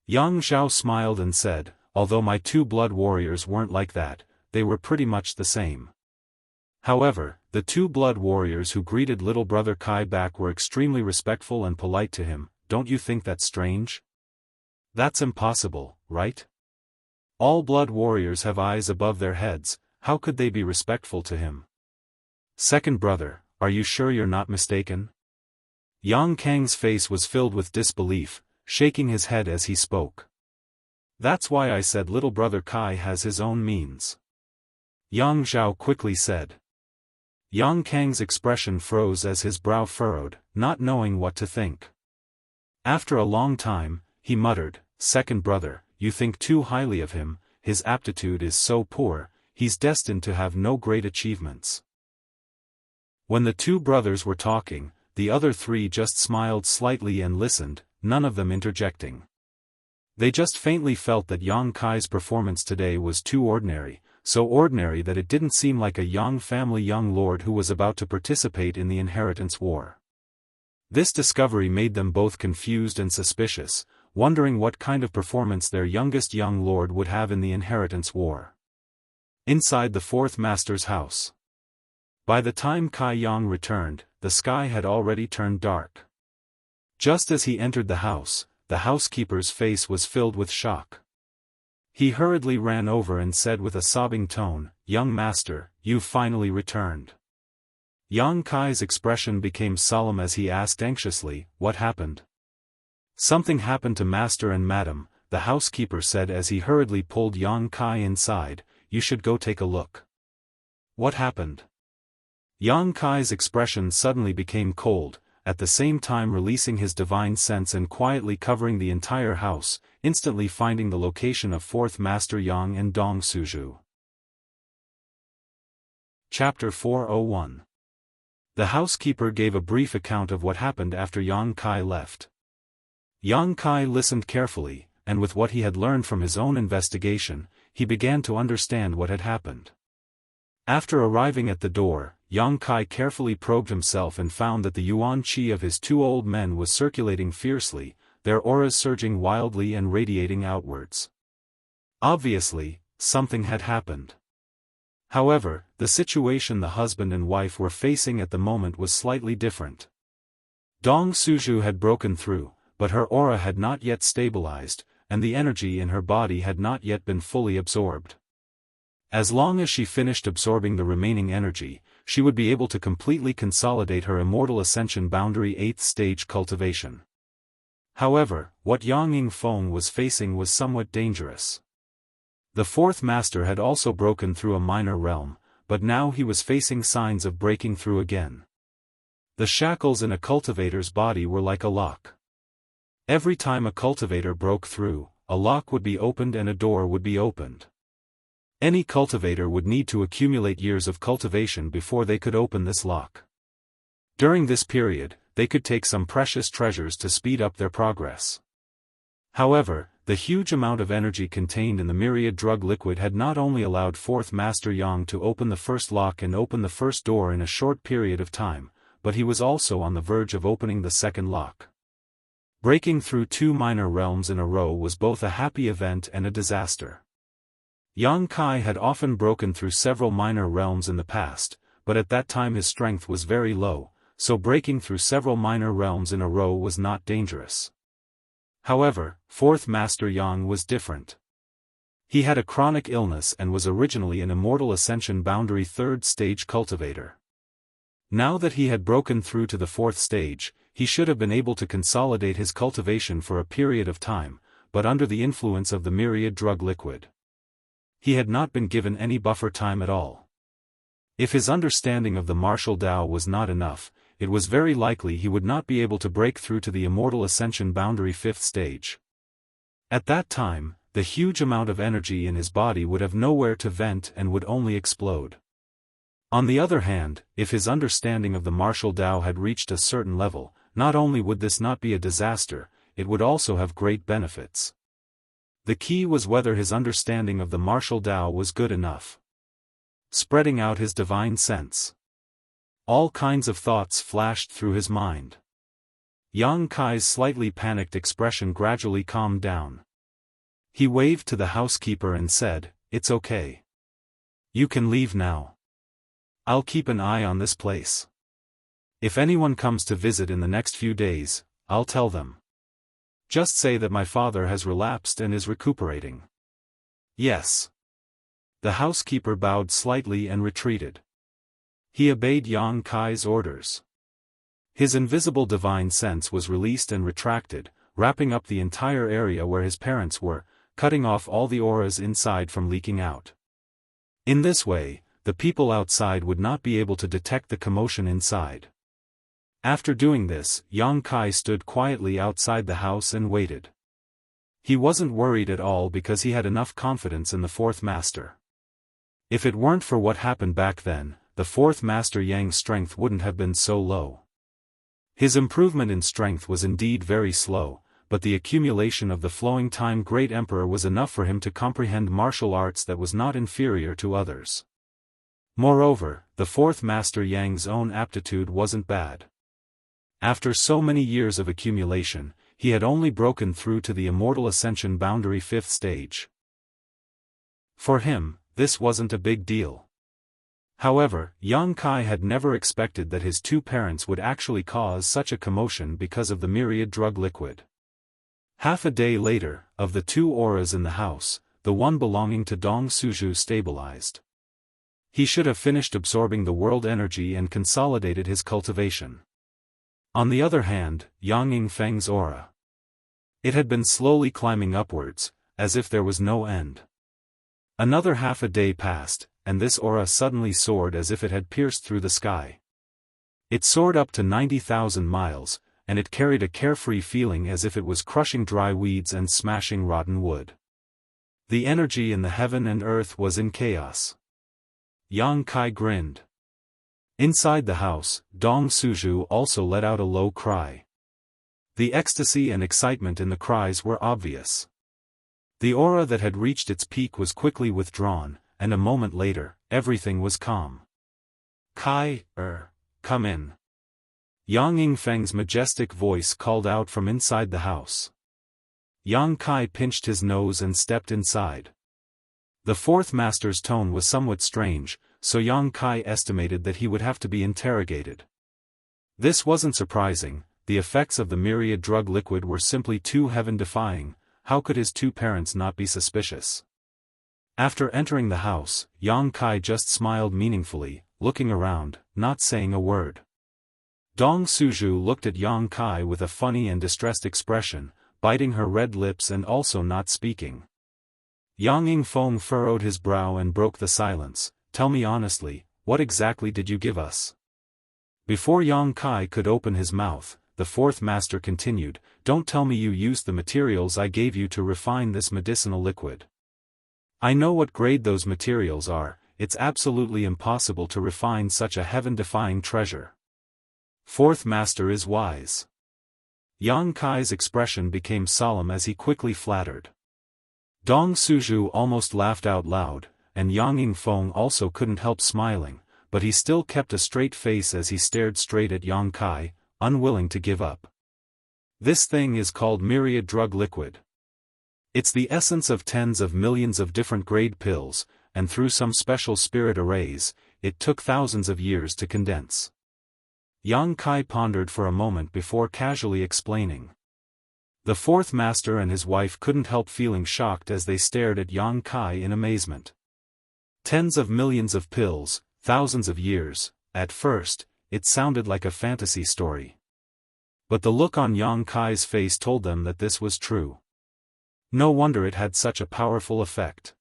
Yang Zhao smiled and said, although my two blood warriors weren't like that, they were pretty much the same. However, the two blood warriors who greeted little brother Kai back were extremely respectful and polite to him, don't you think that's strange? That's impossible, right? All blood warriors have eyes above their heads, how could they be respectful to him? Second brother, are you sure you're not mistaken? Yang Kang's face was filled with disbelief, shaking his head as he spoke. That's why I said little brother Kai has his own means. Yang Zhao quickly said. Yang Kang's expression froze as his brow furrowed, not knowing what to think. After a long time, he muttered, Second brother, you think too highly of him, his aptitude is so poor, he's destined to have no great achievements. When the two brothers were talking, the other three just smiled slightly and listened, none of them interjecting. They just faintly felt that Yang Kai's performance today was too ordinary, so ordinary that it didn't seem like a Yang family young lord who was about to participate in the inheritance war. This discovery made them both confused and suspicious, wondering what kind of performance their youngest young lord would have in the inheritance war. Inside the fourth master's house. By the time Kai Yang returned, the sky had already turned dark. Just as he entered the housekeeper's face was filled with shock. He hurriedly ran over and said with a sobbing tone, Young master, you've finally returned. Yang Kai's expression became solemn as he asked anxiously, what happened? Something happened to master and madam, the housekeeper said as he hurriedly pulled Yang Kai inside, you should go take a look. What happened? Yang Kai's expression suddenly became cold, at the same time releasing his divine sense and quietly covering the entire house, instantly finding the location of fourth master Yang and Dong Suju. Chapter 401. The housekeeper gave a brief account of what happened after Yang Kai left. Yang Kai listened carefully, and with what he had learned from his own investigation, he began to understand what had happened. After arriving at the door, Yang Kai carefully probed himself and found that the yuan qi of his two old men was circulating fiercely, their auras surging wildly and radiating outwards. Obviously, something had happened. However, the situation the husband and wife were facing at the moment was slightly different. Dong Suju had broken through, but her aura had not yet stabilized, and the energy in her body had not yet been fully absorbed. As long as she finished absorbing the remaining energy, she would be able to completely consolidate her immortal ascension boundary 8th stage cultivation. However, what Yang Yingfeng was facing was somewhat dangerous. The fourth master had also broken through a minor realm, but now he was facing signs of breaking through again. The shackles in a cultivator's body were like a lock. Every time a cultivator broke through, a lock would be opened and a door would be opened. Any cultivator would need to accumulate years of cultivation before they could open this lock. During this period, they could take some precious treasures to speed up their progress. However, the huge amount of energy contained in the myriad drug liquid had not only allowed fourth master Yang to open the first lock and open the first door in a short period of time, but he was also on the verge of opening the second lock. Breaking through 2 minor realms in a row was both a happy event and a disaster. Yang Kai had often broken through several minor realms in the past, but at that time his strength was very low, so breaking through several minor realms in a row was not dangerous. However, fourth master Yang was different. He had a chronic illness and was originally an Immortal Ascension boundary 3rd stage cultivator. Now that he had broken through to the 4th stage, he should have been able to consolidate his cultivation for a period of time, but under the influence of the myriad drug liquid. He had not been given any buffer time at all. If his understanding of the martial Tao was not enough, it was very likely he would not be able to break through to the Immortal Ascension boundary 5th stage. At that time, the huge amount of energy in his body would have nowhere to vent and would only explode. On the other hand, if his understanding of the martial Tao had reached a certain level, not only would this not be a disaster, it would also have great benefits. The key was whether his understanding of the martial Tao was good enough. Spreading out his divine sense. All kinds of thoughts flashed through his mind. Yang Kai's slightly panicked expression gradually calmed down. He waved to the housekeeper and said, "It's okay. You can leave now. I'll keep an eye on this place. If anyone comes to visit in the next few days, I'll tell them. Just say that my father has relapsed and is recuperating." "Yes." The housekeeper bowed slightly and retreated. He obeyed Yang Kai's orders. His invisible divine sense was released and retracted, wrapping up the entire area where his parents were, cutting off all the auras inside from leaking out. In this way, the people outside would not be able to detect the commotion inside. After doing this, Yang Kai stood quietly outside the house and waited. He wasn't worried at all because he had enough confidence in the fourth master. If it weren't for what happened back then, the fourth master Yang's strength wouldn't have been so low. His improvement in strength was indeed very slow, but the accumulation of the flowing time Great Emperor was enough for him to comprehend martial arts that was not inferior to others. Moreover, the fourth master Yang's own aptitude wasn't bad. After so many years of accumulation, he had only broken through to the Immortal Ascension boundary 5th stage. For him, this wasn't a big deal. However, Yang Kai had never expected that his 2 parents would actually cause such a commotion because of the myriad drug liquid. Half a day later, of the 2 auras in the house, the one belonging to Dong Suju stabilized. He should have finished absorbing the world energy and consolidated his cultivation. On the other hand, Yang Yingfeng's aura. It had been slowly climbing upwards, as if there was no end. Another half a day passed, and this aura suddenly soared as if it had pierced through the sky. It soared up to 90,000 miles, and it carried a carefree feeling as if it was crushing dry weeds and smashing rotten wood. The energy in the heaven and earth was in chaos. Yang Kai grinned. Inside the house, Dong Suju also let out a low cry. The ecstasy and excitement in the cries were obvious. The aura that had reached its peak was quickly withdrawn, and a moment later, everything was calm. "Kai, come in." Yang Yingfeng's majestic voice called out from inside the house. Yang Kai pinched his nose and stepped inside. The fourth master's tone was somewhat strange, so Yang Kai estimated that he would have to be interrogated. This wasn't surprising, the effects of the myriad drug liquid were simply too heaven-defying. How could his 2 parents not be suspicious? After entering the house, Yang Kai just smiled meaningfully, looking around, not saying a word. Dong Suju looked at Yang Kai with a funny and distressed expression, biting her red lips and also not speaking. Yang Yingfeng furrowed his brow and broke the silence. Tell me honestly, what exactly did you give us? Before Yang Kai could open his mouth, the fourth master continued, don't tell me you used the materials I gave you to refine this medicinal liquid. I know what grade those materials are, it's absolutely impossible to refine such a heaven-defying treasure. Fourth master is wise. Yang Kai's expression became solemn as he quickly flattered. Dong Suju almost laughed out loud, and Yang Yingfeng also couldn't help smiling, but he still kept a straight face as he stared straight at Yang Kai, unwilling to give up. This thing is called myriad drug liquid. It's the essence of tens of millions of different grade pills, and through some special spirit arrays, it took thousands of years to condense. Yang Kai pondered for a moment before casually explaining. The fourth master and his wife couldn't help feeling shocked as they stared at Yang Kai in amazement. Tens of millions of pills, thousands of years. At first, it sounded like a fantasy story. But the look on Yang Kai's face told them that this was true. No wonder it had such a powerful effect.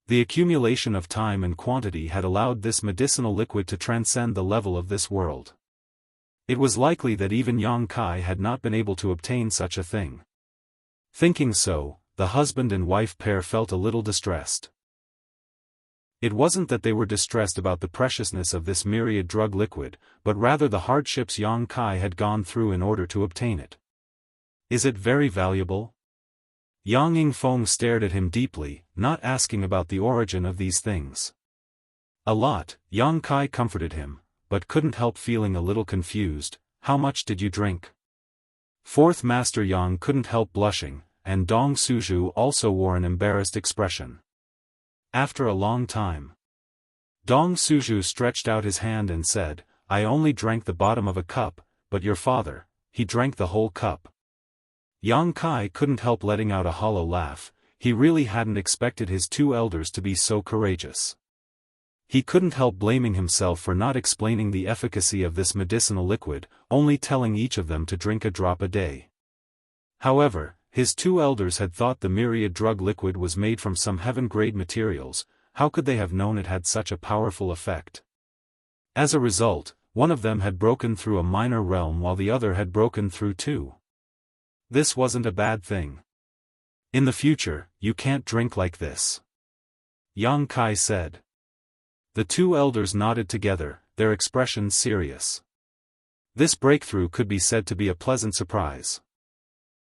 The accumulation of time and quantity had allowed this medicinal liquid to transcend the level of this world. It was likely that even Yang Kai had not been able to obtain such a thing. Thinking so, the husband and wife pair felt a little distressed. It wasn't that they were distressed about the preciousness of this myriad drug liquid, but rather the hardships Yang Kai had gone through in order to obtain it. Is it very valuable? Yang Yingfeng stared at him deeply, not asking about the origin of these things. A lot, Yang Kai comforted him, but couldn't help feeling a little confused. How much did you drink? Fourth Master Yang couldn't help blushing, and Dong Suju also wore an embarrassed expression. After a long time, Dong Suju stretched out his hand and said, I only drank the bottom of a cup, but your father, he drank the whole cup. Yang Kai couldn't help letting out a hollow laugh. He really hadn't expected his two elders to be so courageous. He couldn't help blaming himself for not explaining the efficacy of this medicinal liquid, only telling each of them to drink a drop a day. However, his two elders had thought the myriad drug liquid was made from some heaven-grade materials. How could they have known it had such a powerful effect? As a result, one of them had broken through a minor realm while the other had broken through two. This wasn't a bad thing. In the future, you can't drink like this, Yang Kai said. The two elders nodded together, their expressions serious. This breakthrough could be said to be a pleasant surprise.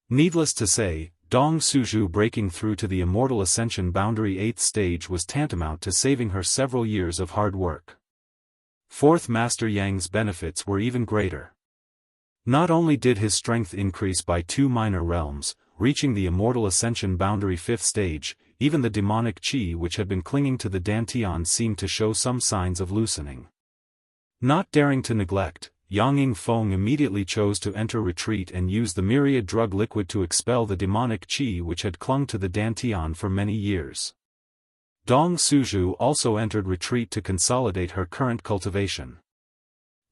Needless to say, Dong Suju breaking through to the Immortal Ascension boundary 8th stage was tantamount to saving her several years of hard work. Fourth Master Yang's benefits were even greater. Not only did his strength increase by 2 minor realms, reaching the Immortal Ascension boundary 5th stage, even the demonic qi which had been clinging to the dantian seemed to show some signs of loosening. Not daring to neglect, Yang Yingfeng immediately chose to enter retreat and use the myriad drug liquid to expel the demonic qi which had clung to the dantian for many years. Dong Suju also entered retreat to consolidate her current cultivation.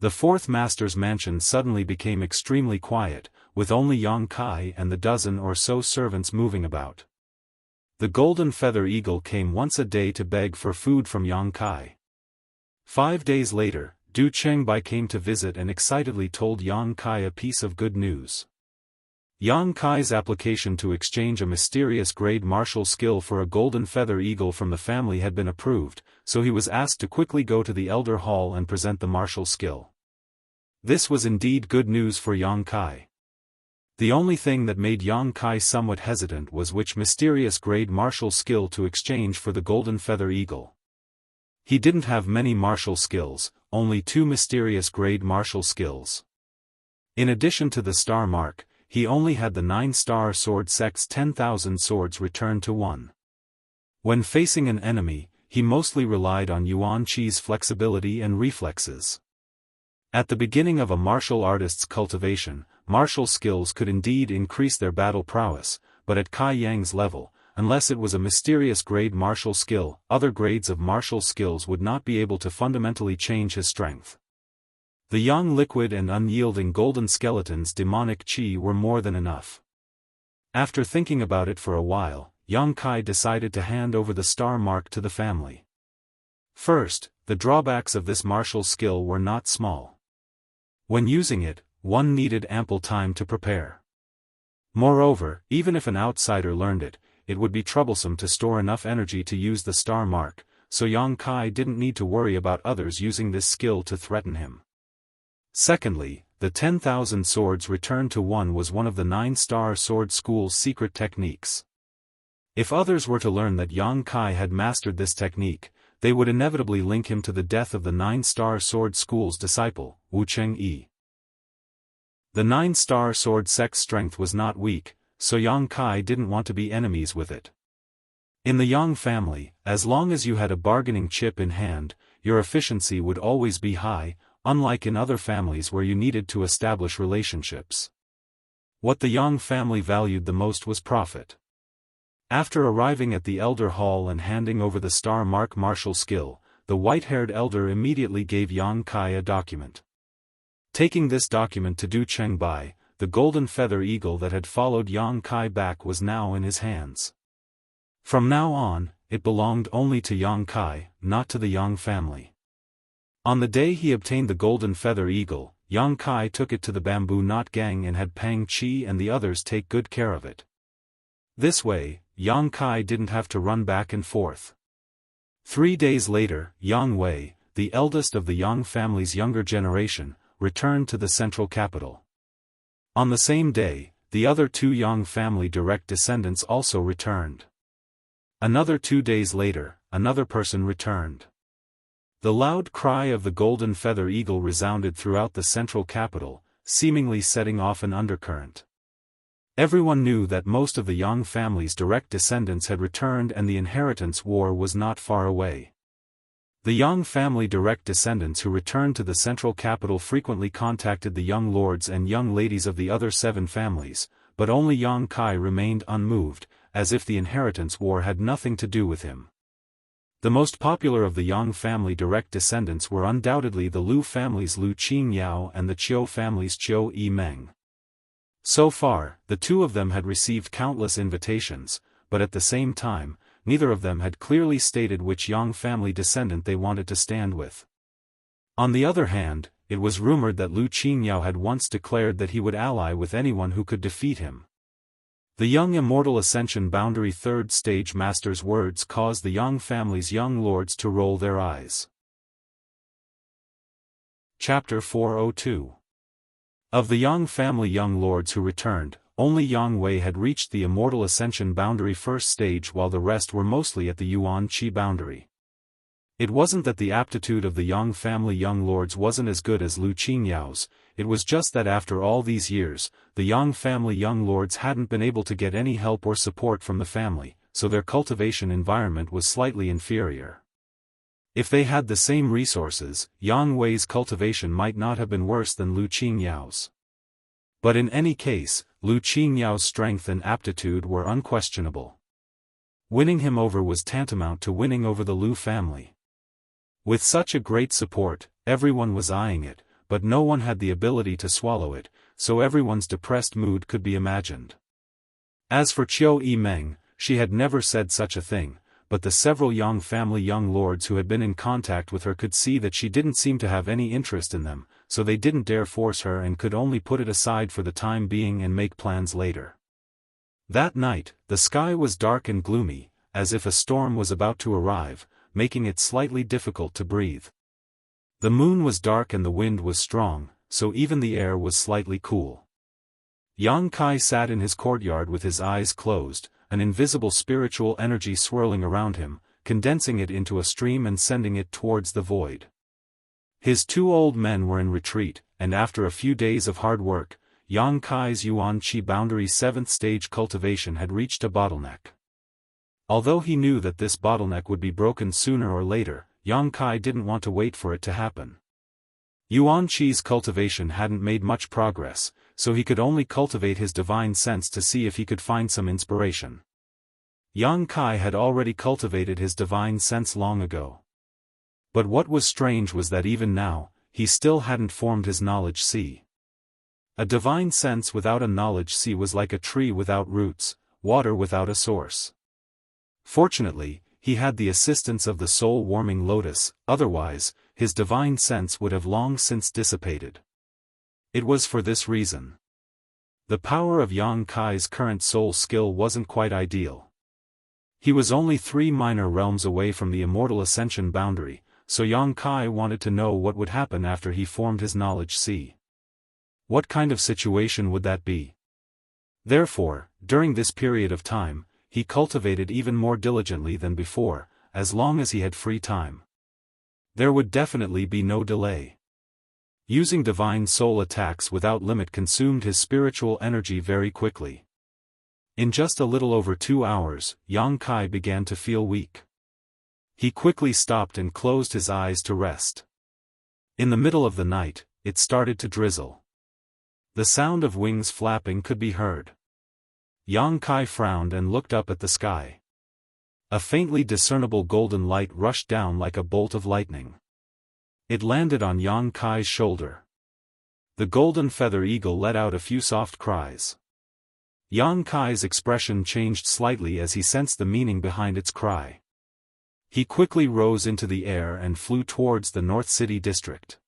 The fourth master's mansion suddenly became extremely quiet, with only Yang Kai and the dozen or so servants moving about. The golden feather eagle came once a day to beg for food from Yang Kai. 5 days later, Du Chengbai came to visit and excitedly told Yang Kai a piece of good news. Yang Kai's application to exchange a mysterious grade martial skill for a golden feather eagle from the family had been approved, so he was asked to quickly go to the Elder Hall and present the martial skill. This was indeed good news for Yang Kai. The only thing that made Yang Kai somewhat hesitant was which mysterious grade martial skill to exchange for the golden feather eagle. He didn't have many martial skills, only 2 mysterious grade martial skills. In addition to the star mark, he only had the 9-star sword sect's 10,000 swords returned to 1. When facing an enemy, he mostly relied on Yuan Qi's flexibility and reflexes. At the beginning of a martial artist's cultivation, martial skills could indeed increase their battle prowess, but at Kai Yang's level, unless it was a mysterious grade martial skill, other grades of martial skills would not be able to fundamentally change his strength. The young liquid and unyielding golden skeleton's demonic chi were more than enough. After thinking about it for a while, Yang Kai decided to hand over the star mark to the family. First, the drawbacks of this martial skill were not small. When using it, one needed ample time to prepare. Moreover, even if an outsider learned it, it would be troublesome to store enough energy to use the star mark, so Yang Kai didn't need to worry about others using this skill to threaten him. Secondly, the 10,000 swords returned to one of the 9-star sword school's secret techniques. If others were to learn that Yang Kai had mastered this technique, they would inevitably link him to the death of the 9-star sword school's disciple, Wuxia Xianxia. The 9-star sword sect's strength was not weak, so Yang Kai didn't want to be enemies with it. In the Yang family, as long as you had a bargaining chip in hand, your efficiency would always be high, unlike in other families where you needed to establish relationships. What the Yang family valued the most was profit. After arriving at the elder hall and handing over the star mark martial skill, the white-haired elder immediately gave Yang Kai a document. Taking this document to Du Chengbai, the golden feather eagle that had followed Yang Kai back was now in his hands. From now on, it belonged only to Yang Kai, not to the Yang family. On the day he obtained the golden feather eagle, Yang Kai took it to the bamboo knot gang and had Pang Chi and the others take good care of it. This way, Yang Kai didn't have to run back and forth. 3 days later, Yang Wei, the eldest of the Yang family's younger generation, returned to the central capital. On the same day, the other 2 Yang family direct descendants also returned. Another 2 days later, another person returned. The loud cry of the golden feather eagle resounded throughout the central capital, seemingly setting off an undercurrent. Everyone knew that most of the Yang family's direct descendants had returned and the inheritance war was not far away. The Yang family direct descendants who returned to the central capital frequently contacted the young lords and young ladies of the other 7 families, but only Yang Kai remained unmoved, as if the inheritance war had nothing to do with him. The most popular of the Yang family direct descendants were undoubtedly the Lu family's Lu Qingyao and the Qiu family's Qiu Yimeng. So far, the 2 of them had received countless invitations, but at the same time, neither of them had clearly stated which Yang family descendant they wanted to stand with. On the other hand, it was rumored that Lu Qingyao had once declared that he would ally with anyone who could defeat him. The young Immortal Ascension Boundary 3rd Stage Master's words caused the Yang family's young lords to roll their eyes. Chapter 402. Of the Yang family young lords who returned, only Yang Wei had reached the Immortal Ascension Boundary 1st Stage while the rest were mostly at the Yuan Qi Boundary. It wasn't that the aptitude of the Yang family young lords wasn't as good as Lu Qingyao's, it was just that after all these years, the Yang family young lords hadn't been able to get any help or support from the family, so their cultivation environment was slightly inferior. If they had the same resources, Yang Wei's cultivation might not have been worse than Lu Qingyao's. But in any case, Lu Qingyao's strength and aptitude were unquestionable. Winning him over was tantamount to winning over the Lu family. With such a great support, everyone was eyeing it, but no one had the ability to swallow it, so everyone's depressed mood could be imagined. As for Qiu Yimeng, she had never said such a thing, but the several Yang family young lords who had been in contact with her could see that she didn't seem to have any interest in them, so they didn't dare force her and could only put it aside for the time being and make plans later. That night, the sky was dark and gloomy, as if a storm was about to arrive, making it slightly difficult to breathe. The moon was dark and the wind was strong, so even the air was slightly cool. Yang Kai sat in his courtyard with his eyes closed, an invisible spiritual energy swirling around him, condensing it into a stream and sending it towards the void. His 2 old men were in retreat, and after a few days of hard work, Yang Kai's Yuan Qi Boundary 7th Stage cultivation had reached a bottleneck. Although he knew that this bottleneck would be broken sooner or later, Yang Kai didn't want to wait for it to happen. Yuan Qi's cultivation hadn't made much progress, so he could only cultivate his divine sense to see if he could find some inspiration. Yang Kai had already cultivated his divine sense long ago. But what was strange was that even now, he still hadn't formed his knowledge sea. A divine sense without a knowledge sea was like a tree without roots, water without a source. Fortunately, he had the assistance of the soul-warming lotus, otherwise, his divine sense would have long since dissipated. It was for this reason. The power of Yang Kai's current soul skill wasn't quite ideal. He was only 3 minor realms away from the immortal ascension boundary, so Yang Kai wanted to know what would happen after he formed his knowledge sea. What kind of situation would that be? Therefore, during this period of time, he cultivated even more diligently than before, as long as he had free time. There would definitely be no delay. Using divine soul attacks without limit consumed his spiritual energy very quickly. In just a little over 2 hours, Yang Kai began to feel weak. He quickly stopped and closed his eyes to rest. In the middle of the night, it started to drizzle. The sound of wings flapping could be heard. Yang Kai frowned and looked up at the sky. A faintly discernible golden light rushed down like a bolt of lightning. It landed on Yang Kai's shoulder. The golden feather eagle let out a few soft cries. Yang Kai's expression changed slightly as he sensed the meaning behind its cry. He quickly rose into the air and flew towards the North City district.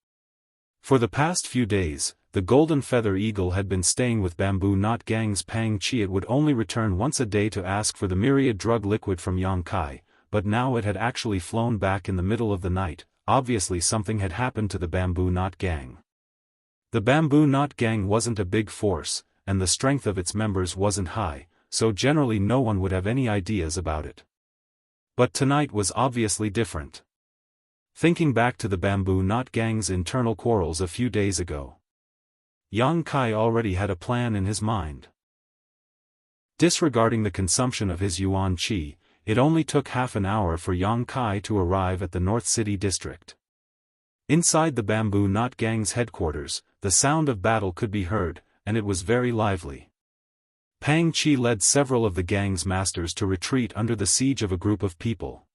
For the past few days, the golden feather eagle had been staying with Bamboo Knot Gang's Pang Chi. It would only return once a day to ask for the myriad drug liquid from Yang Kai, but now it had actually flown back in the middle of the night. Obviously something had happened to the Bamboo Knot Gang. The Bamboo Knot Gang wasn't a big force, and the strength of its members wasn't high, so generally no one would have any ideas about it. But tonight was obviously different. Thinking back to the Bamboo Knot Gang's internal quarrels a few days ago, Yang Kai already had a plan in his mind. Disregarding the consumption of his yuan qi, it only took half an hour for Yang Kai to arrive at the North City district. Inside the Bamboo Knot Gang's headquarters, the sound of battle could be heard, and it was very lively. Pang Chi led several of the gang's masters to retreat under the siege of a group of people.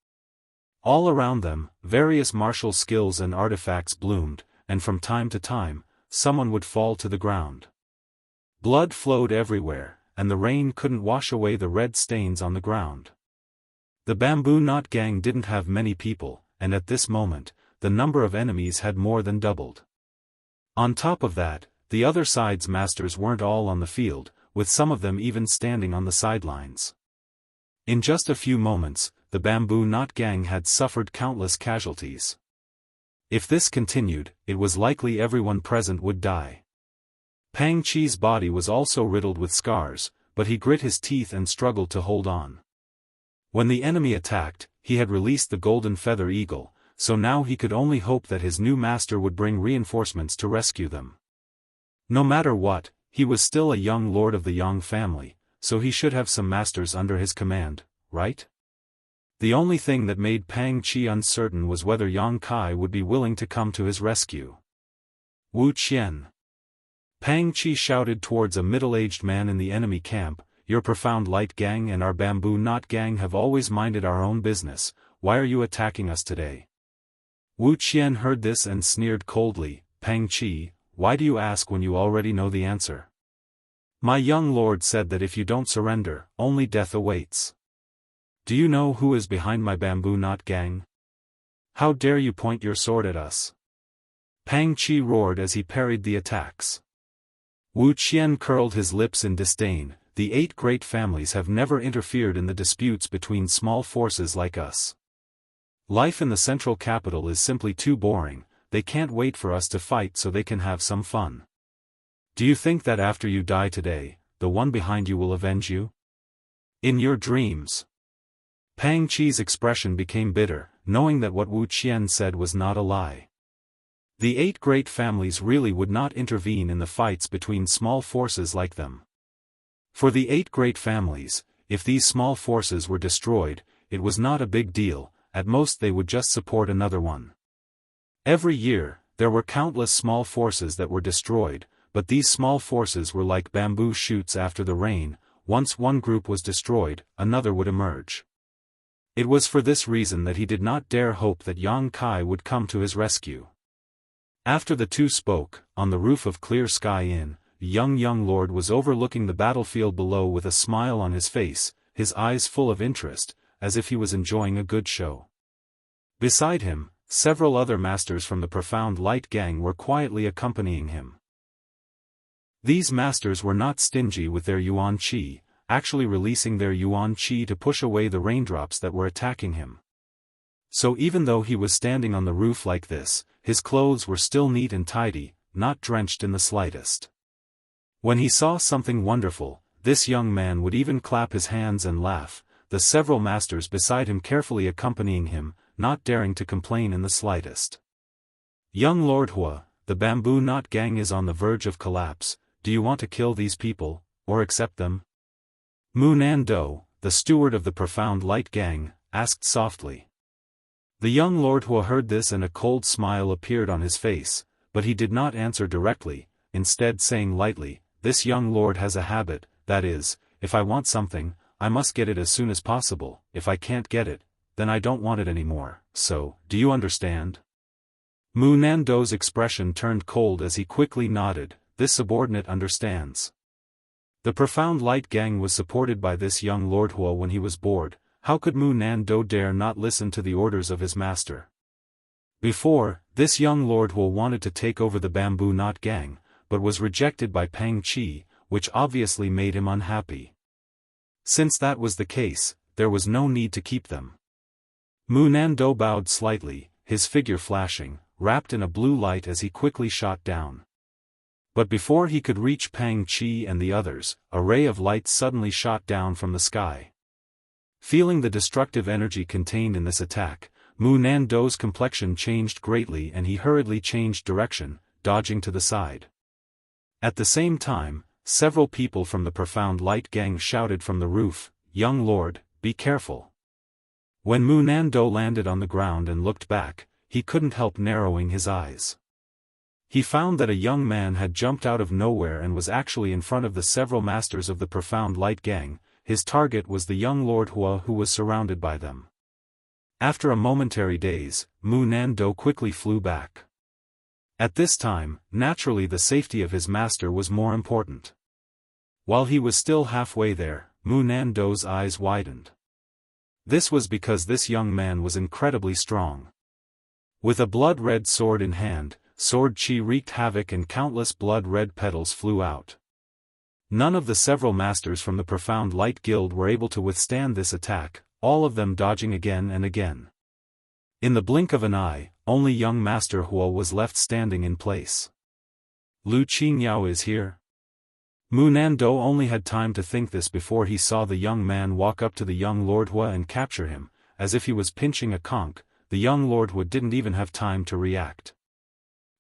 All around them, various martial skills and artifacts bloomed, and from time to time, someone would fall to the ground. Blood flowed everywhere, and the rain couldn't wash away the red stains on the ground. The Bamboo Knot Gang didn't have many people, and at this moment, the number of enemies had more than doubled. On top of that, the other side's masters weren't all on the field, with some of them even standing on the sidelines. In just a few moments, the Bamboo Knot Gang had suffered countless casualties. If this continued, it was likely everyone present would die. Pang Chi's body was also riddled with scars, but he grit his teeth and struggled to hold on. When the enemy attacked, he had released the golden feather eagle, so now he could only hope that his new master would bring reinforcements to rescue them. No matter what, he was still a young lord of the Yang family, so he should have some masters under his command, right? The only thing that made Pang Chi uncertain was whether Yang Kai would be willing to come to his rescue. Wu Qian. Pang Chi shouted towards a middle-aged man in the enemy camp, "Your Profound Light Gang and our Bamboo Knot Gang have always minded our own business, why are you attacking us today?" Wu Qian heard this and sneered coldly, "Pang Chi, why do you ask when you already know the answer? My young lord said that if you don't surrender, only death awaits. Do you know who is behind my Bamboo Knot Gang? How dare you point your sword at us?" Pang Chi roared as he parried the attacks. Wu Qian curled his lips in disdain. "The 8 great families have never interfered in the disputes between small forces like us. Life in the central capital is simply too boring, they can't wait for us to fight so they can have some fun. Do you think that after you die today, the one behind you will avenge you? In your dreams." Pang Chi's expression became bitter, knowing that what Wu Qian said was not a lie. The 8 great families really would not intervene in the fights between small forces like them. For the 8 great families, if these small forces were destroyed, it was not a big deal, at most they would just support another one. Every year, there were countless small forces that were destroyed, but these small forces were like bamboo shoots after the rain. Once one group was destroyed, another would emerge. It was for this reason that he did not dare hope that Yang Kai would come to his rescue. After the two spoke, on the roof of Clear Sky Inn, the young lord was overlooking the battlefield below with a smile on his face, his eyes full of interest, as if he was enjoying a good show. Beside him, several other masters from the Profound Light gang were quietly accompanying him. These masters were not stingy with their yuan qi, actually releasing their yuan qi to push away the raindrops that were attacking him. So even though he was standing on the roof like this, his clothes were still neat and tidy, not drenched in the slightest. When he saw something wonderful, this young man would even clap his hands and laugh, the several masters beside him carefully accompanying him, not daring to complain in the slightest. Young Lord Hua, the Bamboo Knot gang is on the verge of collapse. Do you want to kill these people, or accept them? Mu Nan Do, the steward of the Profound Light gang, asked softly. The young Lord Hua heard this and a cold smile appeared on his face, but he did not answer directly, instead saying lightly, "This young lord has a habit, that is, if I want something, I must get it as soon as possible. If I can't get it, then I don't want it anymore, so, do you understand?" Mu Nan Do's expression turned cold as he quickly nodded. This subordinate understands. The Profound Light gang was supported by this young Lord Hua when he was bored. How could Mu Nan Do dare not listen to the orders of his master? Before, this young Lord Hua wanted to take over the Bamboo Knot gang, but was rejected by Pang Chi, which obviously made him unhappy. Since that was the case, there was no need to keep them. Mu Nan Do bowed slightly, his figure flashing, wrapped in a blue light as he quickly shot down. But before he could reach Pang Chi and the others, a ray of light suddenly shot down from the sky. Feeling the destructive energy contained in this attack, Mu Nan Do's complexion changed greatly and he hurriedly changed direction, dodging to the side. At the same time, several people from the Profound Light gang shouted from the roof, "Young lord, be careful." When Mu Nan Do landed on the ground and looked back, he couldn't help narrowing his eyes. He found that a young man had jumped out of nowhere and was actually in front of the several masters of the Profound Light gang. His target was the young Lord Hua who was surrounded by them. After a momentary daze, Mu Nan Do quickly flew back. At this time, naturally the safety of his master was more important. While he was still halfway there, Mu Nan Do's eyes widened. This was because this young man was incredibly strong. With a blood-red sword in hand, sword chi wreaked havoc and countless blood-red petals flew out. None of the several masters from the Profound Light Guild were able to withstand this attack, all of them dodging again and again. In the blink of an eye, only young Master Hua was left standing in place. "Lu Qingyao is here?" Mu Nan Do only had time to think this before he saw the young man walk up to the young Lord Hua and capture him, as if he was pinching a conch. The young Lord Hua didn't even have time to react.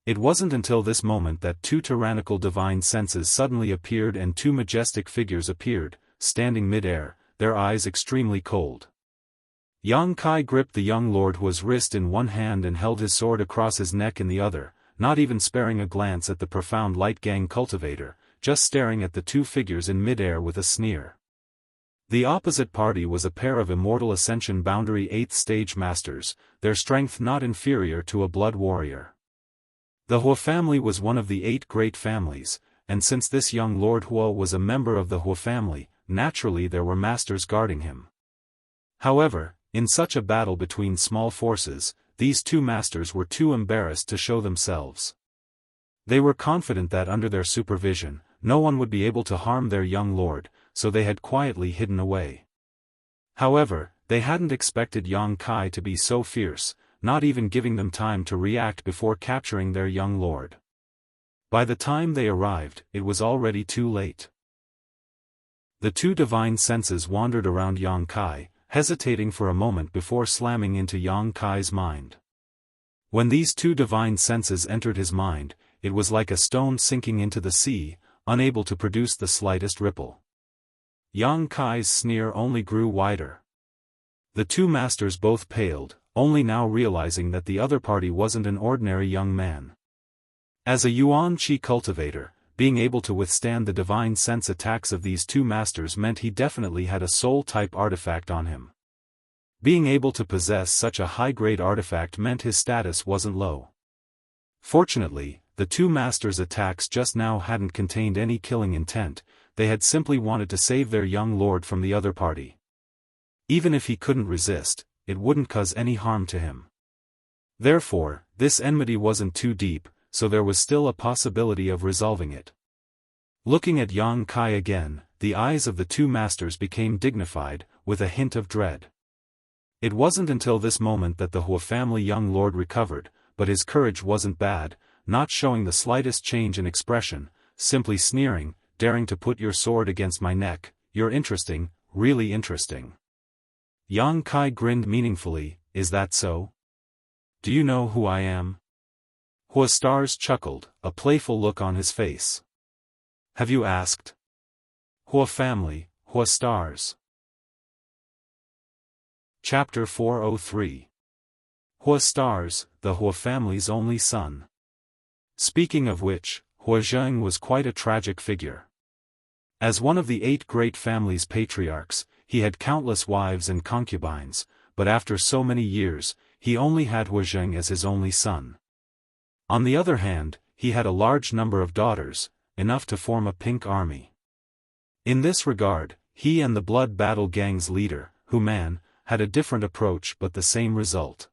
It wasn't until this moment that two tyrannical divine senses suddenly appeared and two majestic figures appeared, standing mid-air, their eyes extremely cold. Yang Kai gripped the young Lord Hua's wrist in one hand and held his sword across his neck in the other, not even sparing a glance at the Profound Light gang cultivator, just staring at the two figures in mid-air with a sneer. The opposite party was a pair of Immortal Ascension Boundary 8th Stage Masters, their strength not inferior to a blood warrior. The Hua family was one of the 8 great families, and since this young Lord Hua was a member of the Hua family, naturally there were masters guarding him. However, in such a battle between small forces, these two masters were too embarrassed to show themselves. They were confident that under their supervision, no one would be able to harm their young lord, so they had quietly hidden away. However, they hadn't expected Yang Kai to be so fierce, not even giving them time to react before capturing their young lord. By the time they arrived, it was already too late. The two divine senses wandered around Yang Kai, hesitating for a moment before slamming into Yang Kai's mind. When these two divine senses entered his mind, it was like a stone sinking into the sea, unable to produce the slightest ripple. Yang Kai's sneer only grew wider. The two masters both paled, only now realizing that the other party wasn't an ordinary young man. As a Yuan Qi cultivator, being able to withstand the divine sense attacks of these two masters meant he definitely had a soul-type artifact on him. Being able to possess such a high-grade artifact meant his status wasn't low. Fortunately, the two masters' attacks just now hadn't contained any killing intent, they had simply wanted to save their young lord from the other party. Even if he couldn't resist, it wouldn't cause any harm to him. Therefore, this enmity wasn't too deep, so there was still a possibility of resolving it. Looking at Yang Kai again, the eyes of the two masters became dignified, with a hint of dread. It wasn't until this moment that the Hua family young lord recovered, but his courage wasn't bad, not showing the slightest change in expression, simply sneering, daring to put your sword against my neck, you're interesting, really interesting. Yang Kai grinned meaningfully, is that so? Do you know who I am? Hua Stars chuckled, a playful look on his face. Have you asked? Hua family, Hua Stars. Chapter 403. Hua Stars, the Hua family's only son. Speaking of which, Hua Zheng was quite a tragic figure. As one of the 8 great families' patriarchs, he had countless wives and concubines, but after so many years, he only had Hua Zheng as his only son. On the other hand, he had a large number of daughters, enough to form a pink army. In this regard, he and the Blood Battle Gang's leader, Hu Man, had a different approach but the same result.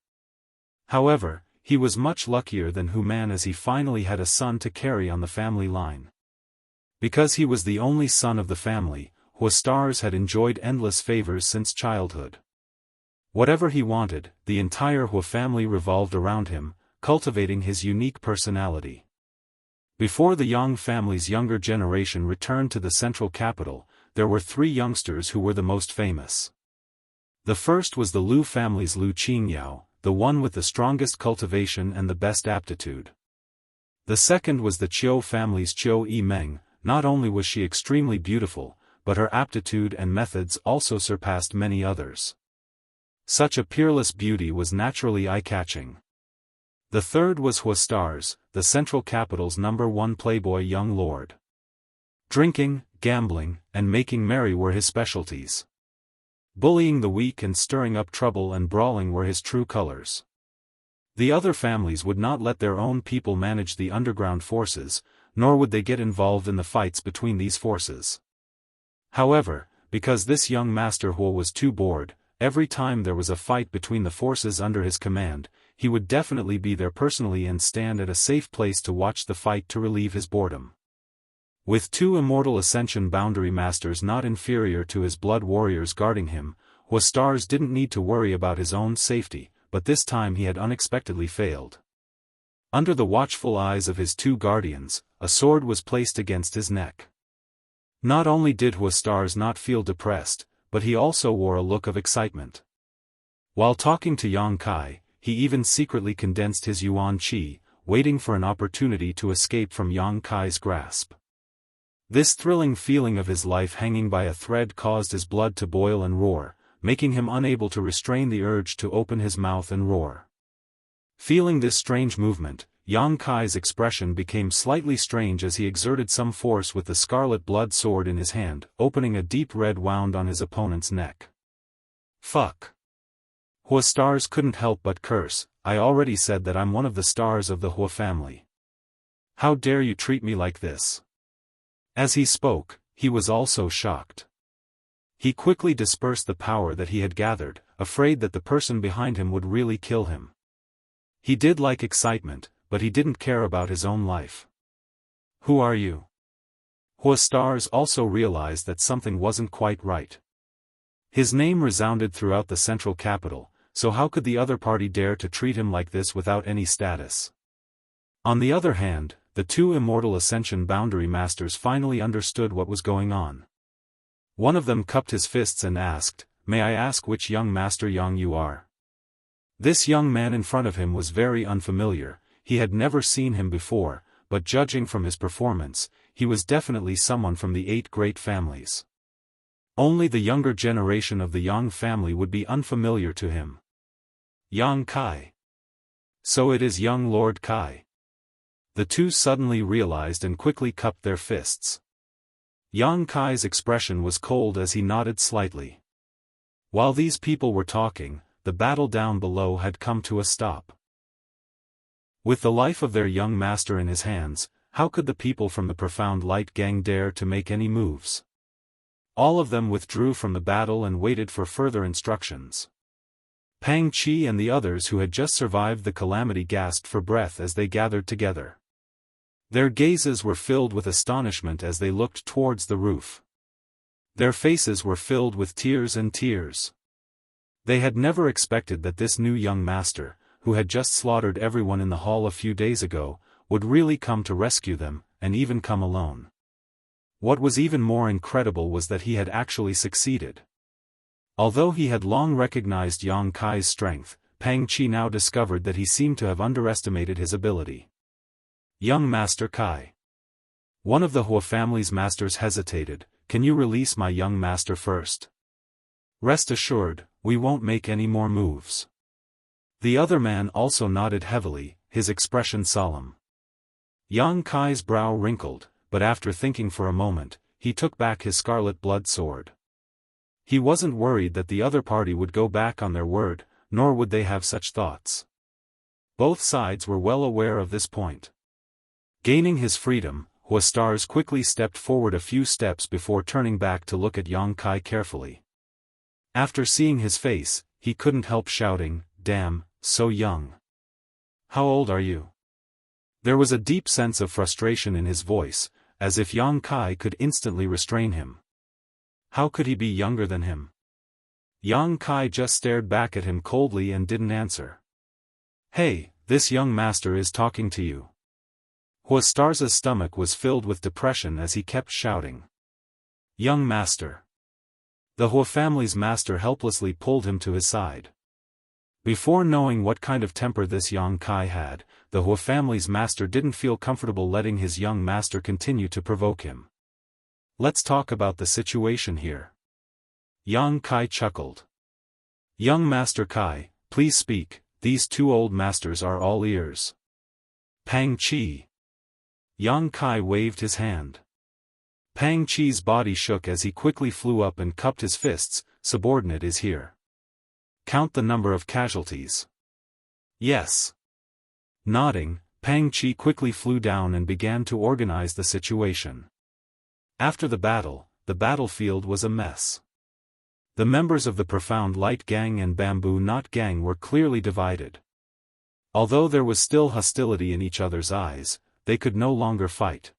However, he was much luckier than Hu Man as he finally had a son to carry on the family line. Because he was the only son of the family, Hua Stars had enjoyed endless favors since childhood. Whatever he wanted, the entire Hua family revolved around him, cultivating his unique personality. Before the Yang family's younger generation returned to the central capital, there were 3 youngsters who were the most famous. The first was the Liu family's Liu Qingyao, the one with the strongest cultivation and the best aptitude. The second was the Qiu family's Qiu Yimeng. Not only was she extremely beautiful, but her aptitude and methods also surpassed many others. Such a peerless beauty was naturally eye-catching. The third was Hua Stars, the central capital's #1 playboy young lord. Drinking, gambling, and making merry were his specialties. Bullying the weak and stirring up trouble and brawling were his true colors. The other families would not let their own people manage the underground forces, nor would they get involved in the fights between these forces. However, because this young master Hua was too bored, every time there was a fight between the forces under his command, he would definitely be there personally and stand at a safe place to watch the fight to relieve his boredom. With 2 immortal Ascension boundary masters not inferior to his blood warriors guarding him, Hua Stars didn't need to worry about his own safety, but this time he had unexpectedly failed. Under the watchful eyes of his 2 guardians, a sword was placed against his neck. Not only did Hua Stars not feel depressed, but he also wore a look of excitement. While talking to Yang Kai, he even secretly condensed his yuan qi, waiting for an opportunity to escape from Yang Kai's grasp. This thrilling feeling of his life hanging by a thread caused his blood to boil and roar, making him unable to restrain the urge to open his mouth and roar. Feeling this strange movement, Yang Kai's expression became slightly strange as he exerted some force with the scarlet blood sword in his hand, opening a deep red wound on his opponent's neck. Fuck. Hua Stars couldn't help but curse, I already said that I'm one of the stars of the Hua family. How dare you treat me like this? As he spoke, he was also shocked. He quickly dispersed the power that he had gathered, afraid that the person behind him would really kill him. He did like excitement, but he didn't care about his own life. Who are you? Hua Stars also realized that something wasn't quite right. His name resounded throughout the central capital, so how could the other party dare to treat him like this without any status? On the other hand, the 2 immortal Ascension boundary masters finally understood what was going on. One of them cupped his fists and asked, May I ask which young master Yang you are? This young man in front of him was very unfamiliar, he had never seen him before, but judging from his performance, he was definitely someone from the 8 great families. Only the younger generation of the Yang family would be unfamiliar to him. Yang Kai. So it is young Lord Kai. The 2 suddenly realized and quickly cupped their fists. Yang Kai's expression was cold as he nodded slightly. While these people were talking, the battle down below had come to a stop. With the life of their young master in his hands, how could the people from the Profound Light gang dare to make any moves? All of them withdrew from the battle and waited for further instructions. Pang Qi and the others who had just survived the calamity gasped for breath as they gathered together. Their gazes were filled with astonishment as they looked towards the roof. Their faces were filled with tears and tears. They had never expected that this new young master, who had just slaughtered everyone in the hall a few days ago, would really come to rescue them, and even come alone. What was even more incredible was that he had actually succeeded. Although he had long recognized Yang Kai's strength, Pang Qi now discovered that he seemed to have underestimated his ability. Young Master Kai. One of the Hua family's masters hesitated. Can you release my young master first? Rest assured, we won't make any more moves. The other man also nodded heavily, his expression solemn. Yang Kai's brow wrinkled, but after thinking for a moment, he took back his scarlet blood sword. He wasn't worried that the other party would go back on their word, nor would they have such thoughts. Both sides were well aware of this point. Gaining his freedom, Hua Stars quickly stepped forward a few steps before turning back to look at Yang Kai carefully. After seeing his face, he couldn't help shouting, "Damn, so young. How old are you?" There was a deep sense of frustration in his voice, as if Yang Kai could instantly restrain him. How could he be younger than him? Yang Kai just stared back at him coldly and didn't answer. "Hey, this young master is talking to you." Hua Stars' stomach was filled with depression as he kept shouting. "Young master." The Hua family's master helplessly pulled him to his side. Before knowing what kind of temper this Yang Kai had, the Hua family's master didn't feel comfortable letting his young master continue to provoke him. "Let's talk about the situation here." Yang Kai chuckled. "Young Master Kai, please speak, these two old masters are all ears." "Pang Qi." Yang Kai waved his hand. Pang Qi's body shook as he quickly flew up and cupped his fists. "Subordinate is here. Count the number of casualties." "Yes." Nodding, Pang Qi quickly flew down and began to organize the situation. After the battlefield was a mess. The members of the Profound Light Gang and Bamboo Knot Gang were clearly divided. Although there was still hostility in each other's eyes, they could no longer fight.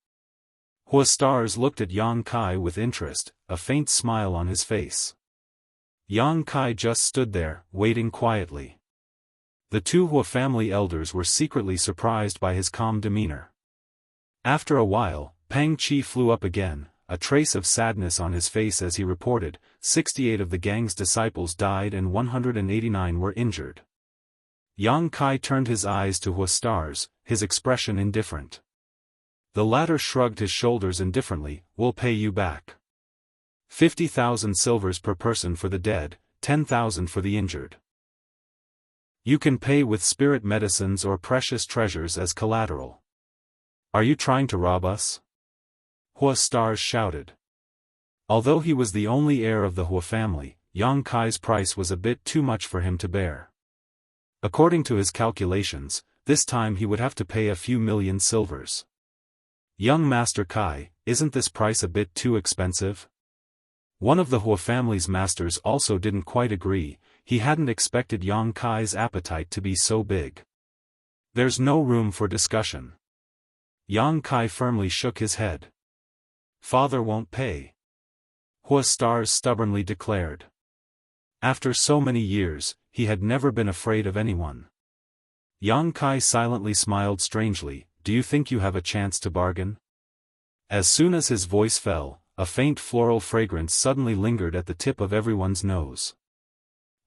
Hua Stars looked at Yang Kai with interest, a faint smile on his face. Yang Kai just stood there, waiting quietly. The two Hua family elders were secretly surprised by his calm demeanor. After a while, Pang Qi flew up again, a trace of sadness on his face as he reported, 68 of the gang's disciples died and 189 were injured. Yang Kai turned his eyes to Hua Stars, his expression indifferent. The latter shrugged his shoulders indifferently. "We'll pay you back. 50,000 silvers per person for the dead, 10,000 for the injured. You can pay with spirit medicines or precious treasures as collateral." "Are you trying to rob us?" Hua Stars shouted. Although he was the only heir of the Hua family, Yang Kai's price was a bit too much for him to bear. According to his calculations, this time he would have to pay a few million silvers. "Young Master Kai, isn't this price a bit too expensive?" One of the Hua family's masters also didn't quite agree. He hadn't expected Yang Kai's appetite to be so big. "There's no room for discussion." Yang Kai firmly shook his head. "Father won't pay," Hua Stars stubbornly declared. After so many years, he had never been afraid of anyone. Yang Kai silently smiled strangely. "Do you think you have a chance to bargain?" As soon as his voice fell, a faint floral fragrance suddenly lingered at the tip of everyone's nose.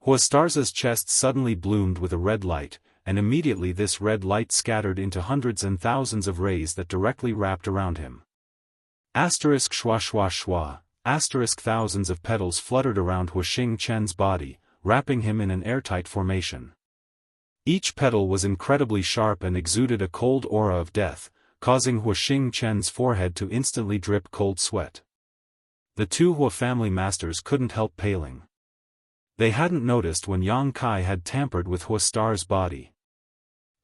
Hua Stars' chest suddenly bloomed with a red light, and immediately this red light scattered into hundreds and thousands of rays that directly wrapped around him. Asterisk schwa schwa schwa, asterisk thousands of petals fluttered around Hua Xianxia's body, wrapping him in an airtight formation. Each petal was incredibly sharp and exuded a cold aura of death, causing Hua Xianxia's forehead to instantly drip cold sweat. The two Hua family masters couldn't help paling. They hadn't noticed when Yang Kai had tampered with Hua Stars' body.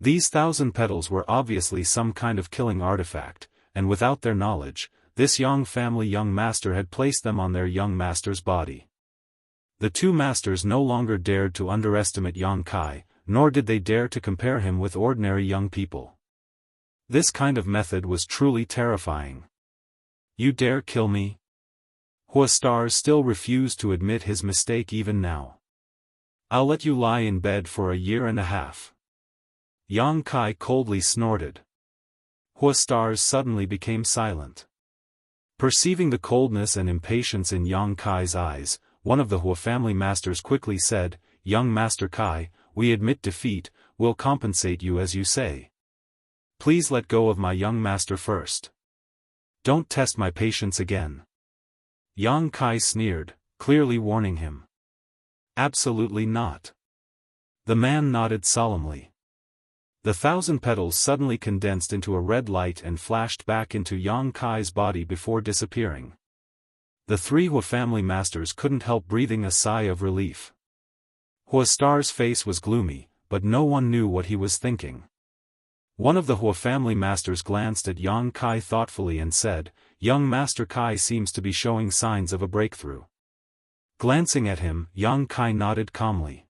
These 1,000 petals were obviously some kind of killing artifact, and without their knowledge, this Yang family young master had placed them on their young master's body. The two masters no longer dared to underestimate Yang Kai, nor did they dare to compare him with ordinary young people. This kind of method was truly terrifying. You dare kill me? Huastar still refused to admit his mistake even now. I'll let you lie in bed for a year and a half. Yang Kai coldly snorted. Huastar suddenly became silent. Perceiving the coldness and impatience in Yang Kai's eyes, one of the Hua family masters quickly said, "Young Master Kai, we admit defeat, we'll compensate you as you say. Please let go of my young master first. Don't test my patience again." Yang Kai sneered, clearly warning him. Absolutely not. The man nodded solemnly. The 1,000 petals suddenly condensed into a red light and flashed back into Yang Kai's body before disappearing. The three Hua family masters couldn't help breathing a sigh of relief. Huastar's face was gloomy, but no one knew what he was thinking. One of the Hua family masters glanced at Yang Kai thoughtfully and said, "Young Master Kai seems to be showing signs of a breakthrough." Glancing at him, Yang Kai nodded calmly.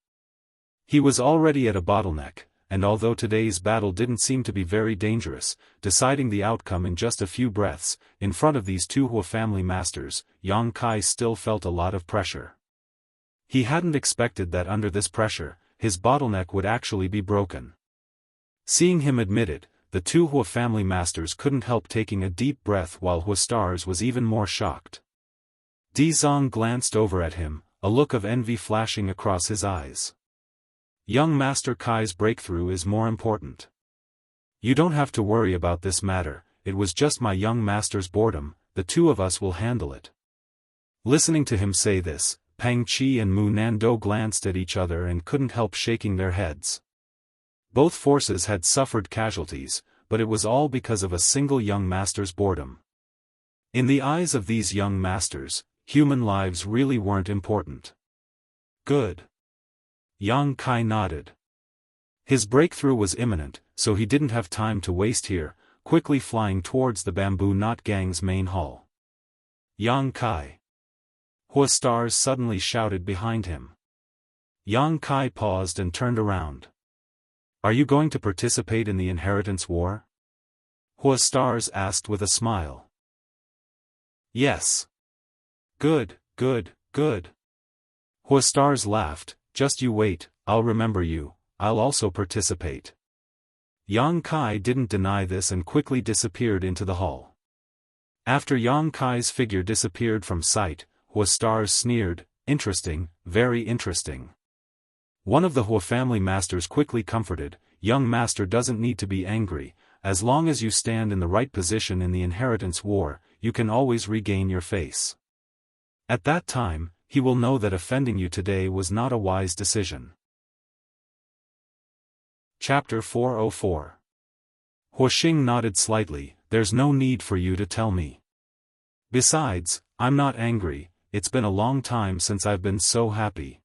He was already at a bottleneck, and although today's battle didn't seem to be very dangerous, deciding the outcome in just a few breaths, in front of these two Hua family masters, Yang Kai still felt a lot of pressure. He hadn't expected that under this pressure, his bottleneck would actually be broken. Seeing him admit it, the two Hua family masters couldn't help taking a deep breath while Huastar's was even more shocked. Dizong glanced over at him, a look of envy flashing across his eyes. Young Master Kai's breakthrough is more important. You don't have to worry about this matter, it was just my young master's boredom, the two of us will handle it. Listening to him say this, Pang Qi and Mu Nando glanced at each other and couldn't help shaking their heads. Both forces had suffered casualties, but it was all because of a single young master's boredom. In the eyes of these young masters, human lives really weren't important. Good. Yang Kai nodded. His breakthrough was imminent, so he didn't have time to waste here, quickly flying towards the Bamboo Knot Gang's main hall. Yang Kai. Huastar suddenly shouted behind him. Yang Kai paused and turned around. Are you going to participate in the inheritance war? Huastar asked with a smile. Yes. Good, good, good. Huastar laughed, just you wait, I'll remember you, I'll also participate. Yang Kai didn't deny this and quickly disappeared into the hall. After Yang Kai's figure disappeared from sight, Huastar sneered, interesting, very interesting. One of the Hua family masters quickly comforted, young master doesn't need to be angry, as long as you stand in the right position in the inheritance war, you can always regain your face. At that time, he will know that offending you today was not a wise decision. Chapter 404. Huaxing nodded slightly, there's no need for you to tell me. Besides, I'm not angry, it's been a long time since I've been so happy.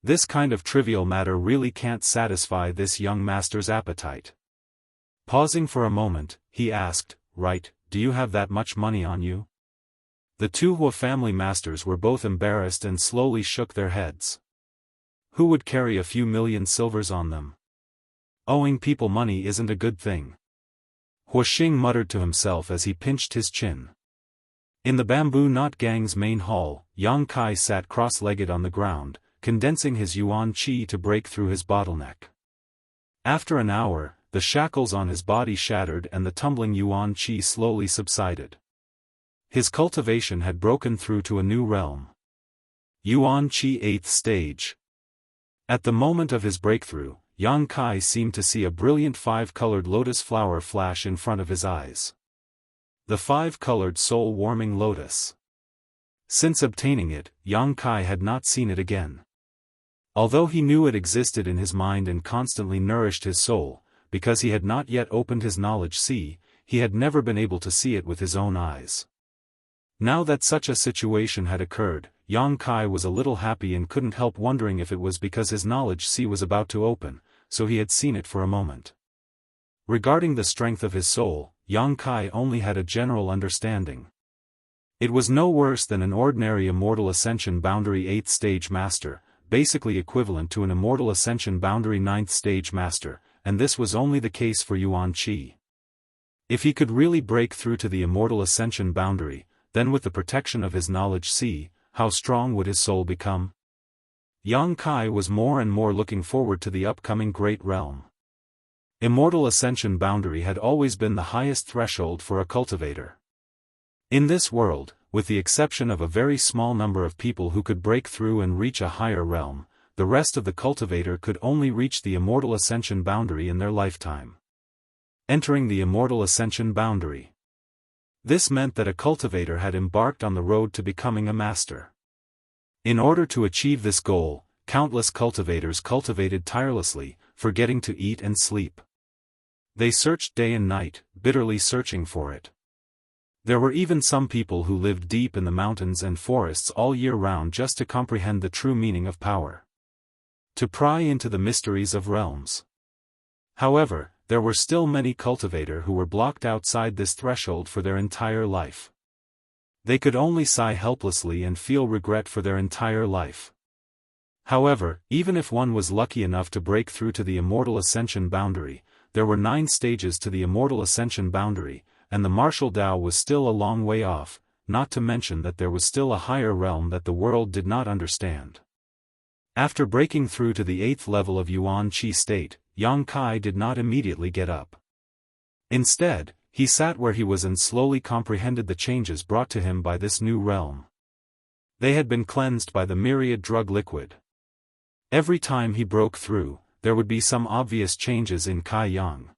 This kind of trivial matter really can't satisfy this young master's appetite. Pausing for a moment, he asked, right, do you have that much money on you? The two Hua family masters were both embarrassed and slowly shook their heads. Who would carry a few million silvers on them? Owing people money isn't a good thing. Huaxing muttered to himself as he pinched his chin. In the Bamboo Knot Gang's main hall, Yang Kai sat cross-legged on the ground, condensing his yuan qi to break through his bottleneck. After an hour, the shackles on his body shattered and the tumbling yuan qi slowly subsided. His cultivation had broken through to a new realm. Yuan Qi 8th stage. At the moment of his breakthrough, Yang Kai seemed to see a brilliant 5-colored lotus flower flash in front of his eyes. The 5-colored soul-warming lotus. Since obtaining it, Yang Kai had not seen it again. Although he knew it existed in his mind and constantly nourished his soul, because he had not yet opened his knowledge sea, he had never been able to see it with his own eyes. Now that such a situation had occurred, Yang Kai was a little happy and couldn't help wondering if it was because his knowledge sea was about to open, so he had seen it for a moment. Regarding the strength of his soul, Yang Kai only had a general understanding. It was no worse than an ordinary Immortal Ascension Boundary 8th Stage Master, basically equivalent to an Immortal Ascension Boundary 9th Stage Master, and this was only the case for Yuan Qi. If he could really break through to the Immortal Ascension Boundary, then with the protection of his knowledge see, how strong would his soul become? Yang Kai was more and more looking forward to the upcoming Great Realm. Immortal Ascension Boundary had always been the highest threshold for a cultivator. In this world, with the exception of a very small number of people who could break through and reach a higher realm, the rest of the cultivator could only reach the Immortal Ascension Boundary in their lifetime. Entering the Immortal Ascension Boundary. This meant that a cultivator had embarked on the road to becoming a master. In order to achieve this goal, countless cultivators cultivated tirelessly, forgetting to eat and sleep. They searched day and night, bitterly searching for it. There were even some people who lived deep in the mountains and forests all year round just to comprehend the true meaning of power. To pry into the mysteries of realms. However, there were still many cultivators who were blocked outside this threshold for their entire life. They could only sigh helplessly and feel regret for their entire life. However, even if one was lucky enough to break through to the Immortal Ascension Boundary, there were 9 stages to the Immortal Ascension Boundary, and the martial Tao was still a long way off, not to mention that there was still a higher realm that the world did not understand. After breaking through to the 8th level of Yuan Qi state, Yang Kai did not immediately get up. Instead, he sat where he was and slowly comprehended the changes brought to him by this new realm. They had been cleansed by the myriad drug liquid. Every time he broke through, there would be some obvious changes in Kai Yang.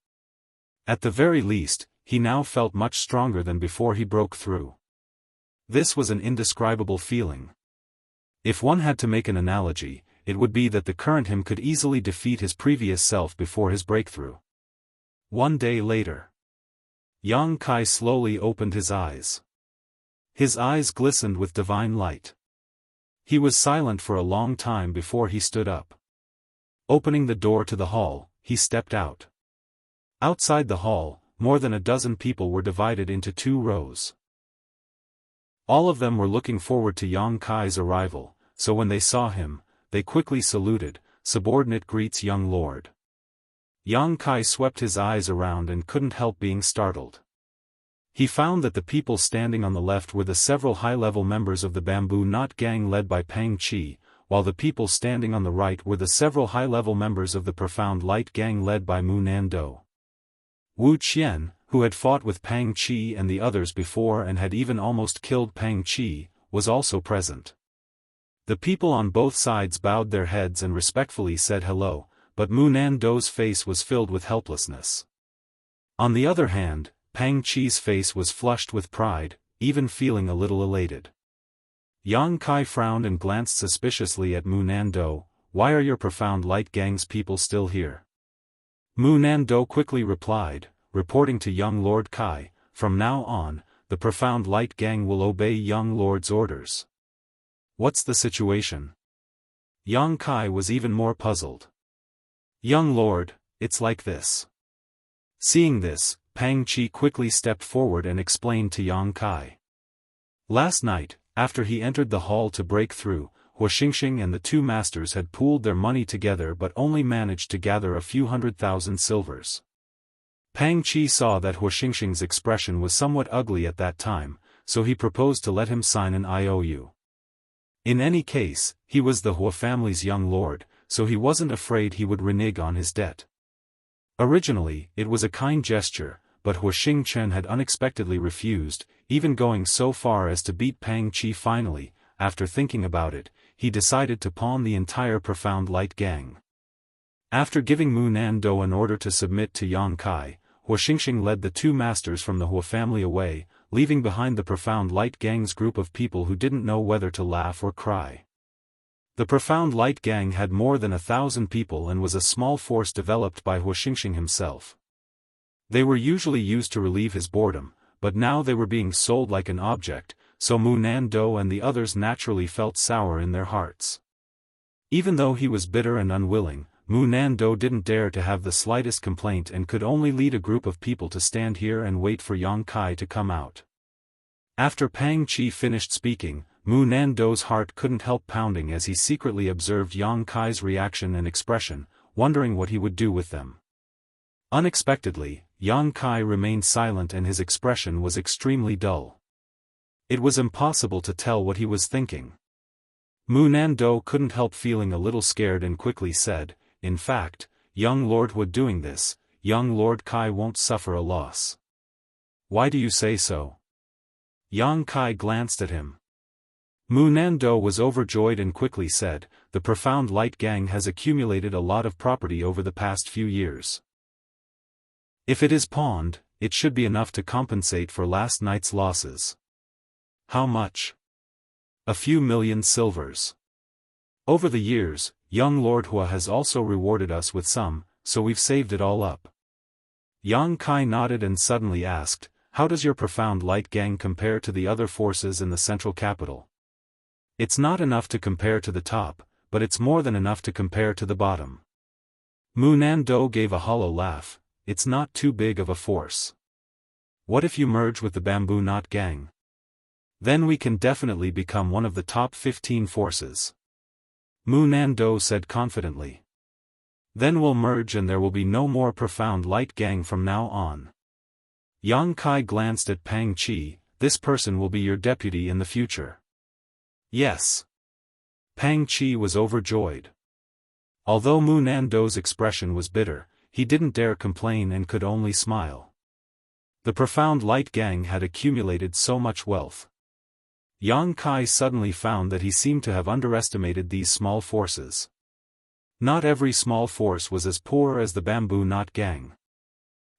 At the very least, he now felt much stronger than before he broke through. This was an indescribable feeling. If one had to make an analogy, it would be that the current him could easily defeat his previous self before his breakthrough. One day later. Yang Kai slowly opened his eyes. His eyes glistened with divine light. He was silent for a long time before he stood up. Opening the door to the hall, he stepped out. Outside the hall, more than a dozen people were divided into 2 rows. All of them were looking forward to Yang Kai's arrival, so when they saw him, they quickly saluted, "Subordinate greets young lord." Yang Kai swept his eyes around and couldn't help being startled. He found that the people standing on the left were the several high-level members of the Bamboo Knot Gang led by Pang Qi, while the people standing on the right were the several high-level members of the Profound Light Gang led by Mu Nando. Wu Qian, who had fought with Pang Qi and the others before and had even almost killed Pang Qi, was also present. The people on both sides bowed their heads and respectfully said hello, but Mu Nando's face was filled with helplessness. On the other hand, Pang Qi's face was flushed with pride, even feeling a little elated. Yang Kai frowned and glanced suspiciously at Mu Nando. "Why are your Profound Light Gang's people still here?" Mu Nando quickly replied, reporting to young Lord Kai, "From now on, the Profound Light Gang will obey young Lord's orders." "What's the situation?" Yang Kai was even more puzzled. "Young Lord, it's like this." Seeing this, Pang Qi quickly stepped forward and explained to Yang Kai. Last night, after he entered the hall to break through, Huaxingxing and the 2 masters had pooled their money together but only managed to gather a few 100,000 silvers. Pang Qi saw that Huaxingxing's expression was somewhat ugly at that time, so he proposed to let him sign an IOU. In any case, he was the Hua family's young lord, so he wasn't afraid he would renege on his debt. Originally, it was a kind gesture, but Huaxingchen had unexpectedly refused, even going so far as to beat Pang Qi finally. After thinking about it, he decided to pawn the entire Profound Light Gang. After giving Mu Nando an order to submit to Yang Kai, Huaxingxing led the 2 masters from the Hua family away, leaving behind the Profound Light Gang's group of people who didn't know whether to laugh or cry. The Profound Light Gang had more than 1,000 people and was a small force developed by Huaxingxing himself. They were usually used to relieve his boredom, but now they were being sold like an object, so Mu Nando and the others naturally felt sour in their hearts. Even though he was bitter and unwilling, Mu Nando didn't dare to have the slightest complaint and could only lead a group of people to stand here and wait for Yang Kai to come out. After Pang Qi finished speaking, Mu Nando's heart couldn't help pounding as he secretly observed Yang Kai's reaction and expression, wondering what he would do with them. Unexpectedly, Yang Kai remained silent and his expression was extremely dull. It was impossible to tell what he was thinking. Mu Nando couldn't help feeling a little scared and quickly said, "In fact, young Lord Hua doing this, young Lord Kai won't suffer a loss." "Why do you say so?" Yang Kai glanced at him. Mu Nando was overjoyed and quickly said, "The Profound Light Gang has accumulated a lot of property over the past few years. If it is pawned, it should be enough to compensate for last night's losses." "How much?" "A few million silvers. Over the years, young Lord Hua has also rewarded us with some, so we've saved it all up." Yang Kai nodded and suddenly asked, "How does your Profound Light Gang compare to the other forces in the central capital?" "It's not enough to compare to the top, but it's more than enough to compare to the bottom." Mu Nando gave a hollow laugh. "It's not too big of a force. What if you merge with the Bamboo Knot Gang? Then we can definitely become one of the top 15 forces." Mu Nando said confidently. "Then we'll merge and there will be no more Profound Light Gang from now on." Yang Kai glanced at Pang Qi. "This person will be your deputy in the future." "Yes." Pang Qi was overjoyed. Although Mu Nando's expression was bitter, he didn't dare complain and could only smile. The Profound Light Gang had accumulated so much wealth. Yang Kai suddenly found that he seemed to have underestimated these small forces. Not every small force was as poor as the Bamboo Knot Gang.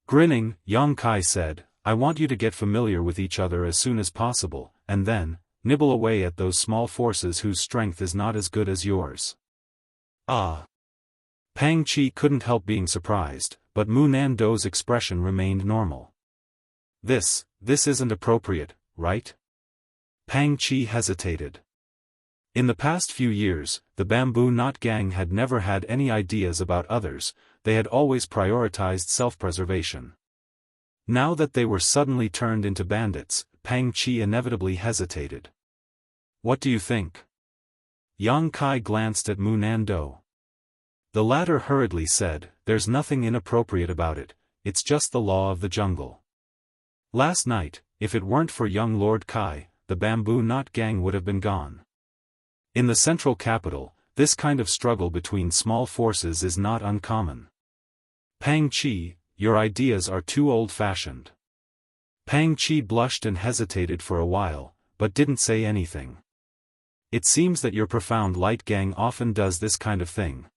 Grinning, Yang Kai said, "I want you to get familiar with each other as soon as possible, and then, nibble away at those small forces whose strength is not as good as yours." "Ah." Pang Qi couldn't help being surprised, but Mu Nando's expression remained normal. This isn't appropriate, right?" Pang Qi hesitated. In the past few years, the Bamboo Knot Gang had never had any ideas about others, they had always prioritized self-preservation. Now that they were suddenly turned into bandits, Pang Qi inevitably hesitated. "What do you think?" Yang Kai glanced at Mu Nando. The latter hurriedly said, "There's nothing inappropriate about it, it's just the law of the jungle. Last night, if it weren't for young Lord Kai, the Bamboo Knot Gang would have been gone. In the central capital, this kind of struggle between small forces is not uncommon. Pang Qi, your ideas are too old-fashioned." Pang Qi blushed and hesitated for a while, but didn't say anything. "It seems that your Profound Light Gang often does this kind of thing."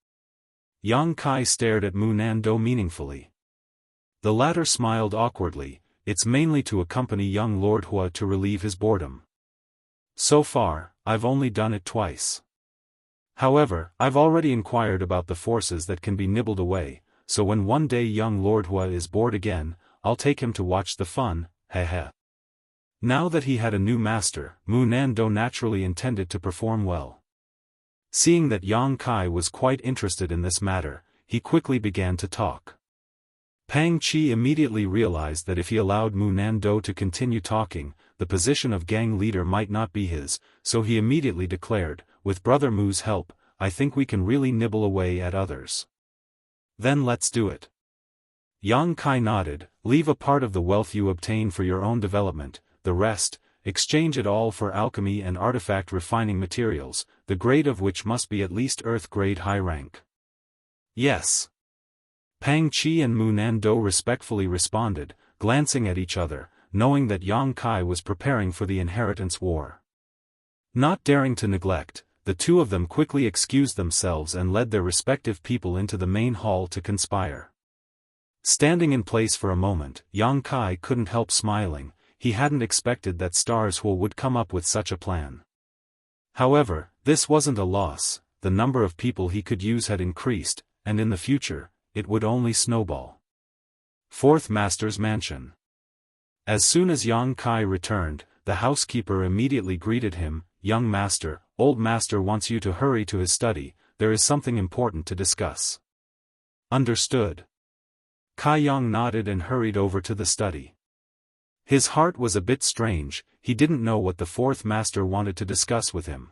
Yang Kai stared at Mu Nando meaningfully. The latter smiled awkwardly. "It's mainly to accompany young Lord Hua to relieve his boredom. So far, I've only done it twice. However, I've already inquired about the forces that can be nibbled away, so when one day young Lord Hua is bored again, I'll take him to watch the fun, heh. Now that he had a new master, Mu Nando naturally intended to perform well. Seeing that Yang Kai was quite interested in this matter, he quickly began to talk. Pang Qi immediately realized that if he allowed Mu Nando to continue talking, the position of gang leader might not be his, so he immediately declared, "With Brother Mu's help, I think we can really nibble away at others." "Then let's do it." Yang Kai nodded. "Leave a part of the wealth you obtain for your own development, the rest, exchange it all for alchemy and artifact refining materials, the grade of which must be at least Earth-grade high rank." "Yes." Pang Qi and Mu Nando respectfully responded, glancing at each other, knowing that Yang Kai was preparing for the inheritance war. Not daring to neglect, the two of them quickly excused themselves and led their respective people into the main hall to conspire. Standing in place for a moment, Yang Kai couldn't help smiling. He hadn't expected that Stars Hua would come up with such a plan. However, this wasn't a loss, the number of people he could use had increased, and in the future, it would only snowball. Fourth Master's Mansion. As soon as Yang Kai returned, the housekeeper immediately greeted him. "Young master, old master wants you to hurry to his study, there is something important to discuss." Understood. Kai Yang nodded and hurried over to the study. His heart was a bit strange, he didn't know what the fourth master wanted to discuss with him.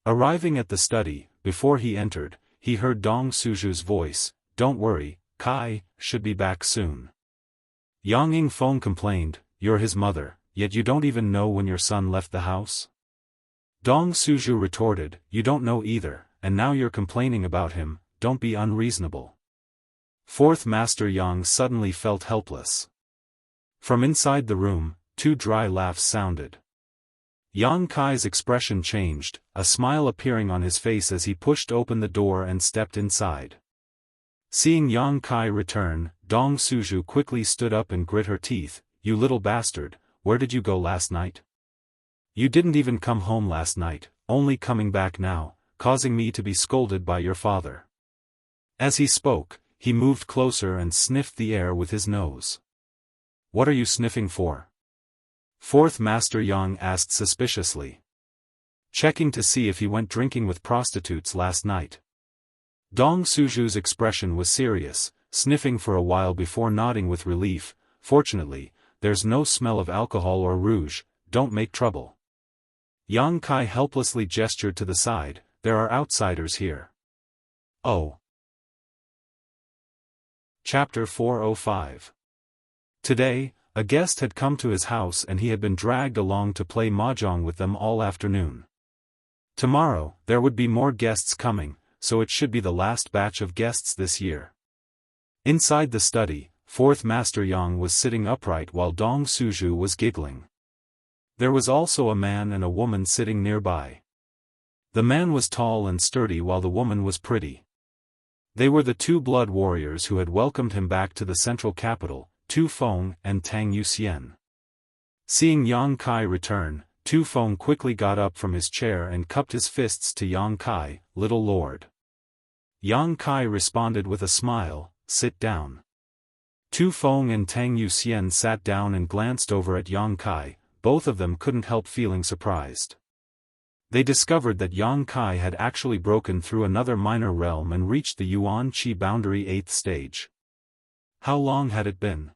Arriving at the study, before he entered, he heard Dong Suju's voice, "Don't worry, Kai should be back soon." Yang Yingfeng complained, "You're his mother, yet you don't even know when your son left the house?" Dong Suju retorted, "You don't know either, and now you're complaining about him, don't be unreasonable." Fourth Master Yang suddenly felt helpless. From inside the room, two dry laughs sounded. Yang Kai's expression changed, a smile appearing on his face as he pushed open the door and stepped inside. Seeing Yang Kai return, Dong Suju quickly stood up and grit her teeth, "You little bastard, where did you go last night? You didn't even come home last night, only coming back now, causing me to be scolded by your father." As he spoke, he moved closer and sniffed the air with his nose. "What are you sniffing for?" Fourth Master Yang asked suspiciously. "Checking to see if he went drinking with prostitutes last night." Dong Suju's expression was serious, sniffing for a while before nodding with relief, "Fortunately, there's no smell of alcohol or rouge, don't make trouble." Yang Kai helplessly gestured to the side, "There are outsiders here." "Oh." Chapter 405. Today, a guest had come to his house and he had been dragged along to play mahjong with them all afternoon. Tomorrow, there would be more guests coming, so it should be the last batch of guests this year. Inside the study, Fourth Master Yang was sitting upright while Dong Suju was giggling. There was also a man and a woman sitting nearby. The man was tall and sturdy while the woman was pretty. They were the two blood warriors who had welcomed him back to the central capital, Tu Feng and Tang Yuxian. Seeing Yang Kai return, Tu Feng quickly got up from his chair and cupped his fists to Yang Kai, "Little lord." Yang Kai responded with a smile, "Sit down." Tu Feng and Tang Yuxian sat down and glanced over at Yang Kai, both of them couldn't help feeling surprised. They discovered that Yang Kai had actually broken through another minor realm and reached the Yuan Qi boundary 8th stage. How long had it been?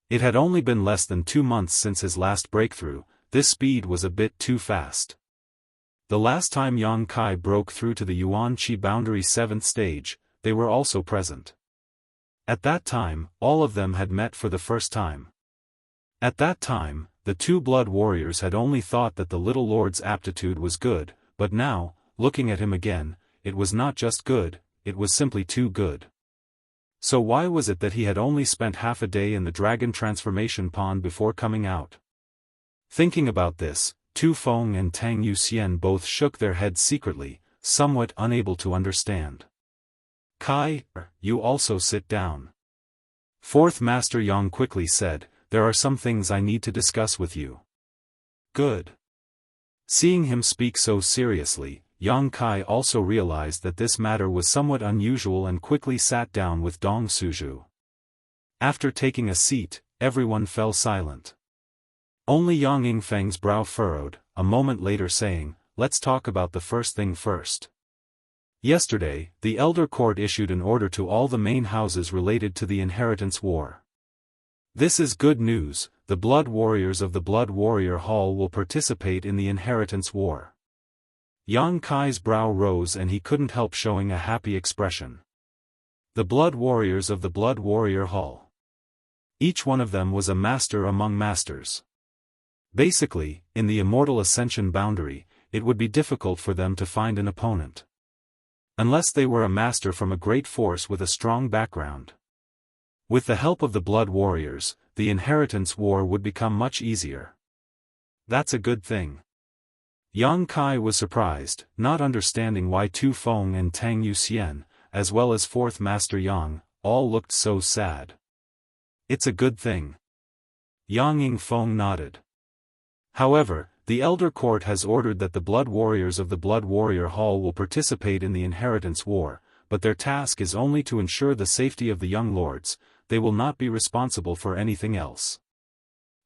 It had only been less than 2 months since his last breakthrough. This speed was a bit too fast. The last time Yang Kai broke through to the Yuan Qi boundary 7th stage, they were also present. At that time, all of them had met for the first time. At that time, the two blood warriors had only thought that the little lord's aptitude was good, but now, looking at him again, it was not just good, it was simply too good. So why was it that he had only spent half a day in the dragon transformation pond before coming out? Thinking about this, Tu Feng and Tang Yuxian both shook their heads secretly, somewhat unable to understand. "Kai, you also sit down." Fourth Master Yang quickly said, "There are some things I need to discuss with you." "Good." Seeing him speak so seriously, Yang Kai also realized that this matter was somewhat unusual and quickly sat down with Dong Suju. After taking a seat, everyone fell silent. Only Yang Yingfeng's brow furrowed, a moment later saying, "Let's talk about the first thing first. Yesterday, the Elder Court issued an order to all the main houses related to the inheritance war. This is good news, the blood warriors of the Blood Warrior Hall will participate in the inheritance war." Yang Kai's brow rose and he couldn't help showing a happy expression. The blood warriors of the Blood Warrior Hall. Each one of them was a master among masters. Basically, in the Immortal Ascension boundary, it would be difficult for them to find an opponent. Unless they were a master from a great force with a strong background. With the help of the blood warriors, the inheritance war would become much easier. That's a good thing. Yang Kai was surprised, not understanding why Tu Feng and Tang Yuxian, as well as Fourth Master Yang, all looked so sad. "It's a good thing." Yang Yingfeng nodded. However, the Elder Court has ordered that the blood warriors of the Blood Warrior Hall will participate in the inheritance war, but their task is only to ensure the safety of the young lords, they will not be responsible for anything else.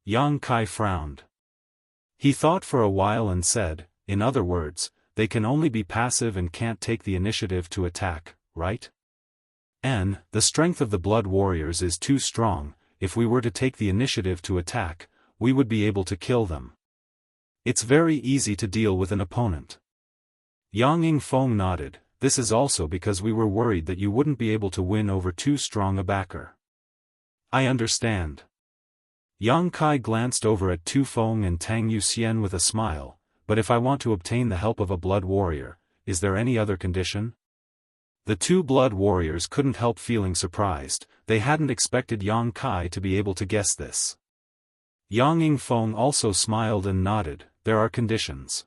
Yang Kai frowned. He thought for a while and said, "In other words, they can only be passive and can't take the initiative to attack, right?" The strength of the blood warriors is too strong. If we were to take the initiative to attack, we would be able to kill them. It's very easy to deal with an opponent. Yang Yingfeng nodded. This is also because we were worried that you wouldn't be able to win over too strong a backer. I understand. Yang Kai glanced over at Tu Feng and Tang Yuxian with a smile, but if I want to obtain the help of a blood warrior, is there any other condition? The two blood warriors couldn't help feeling surprised. They hadn't expected Yang Kai to be able to guess this. Yang Yingfeng also smiled and nodded. There are conditions.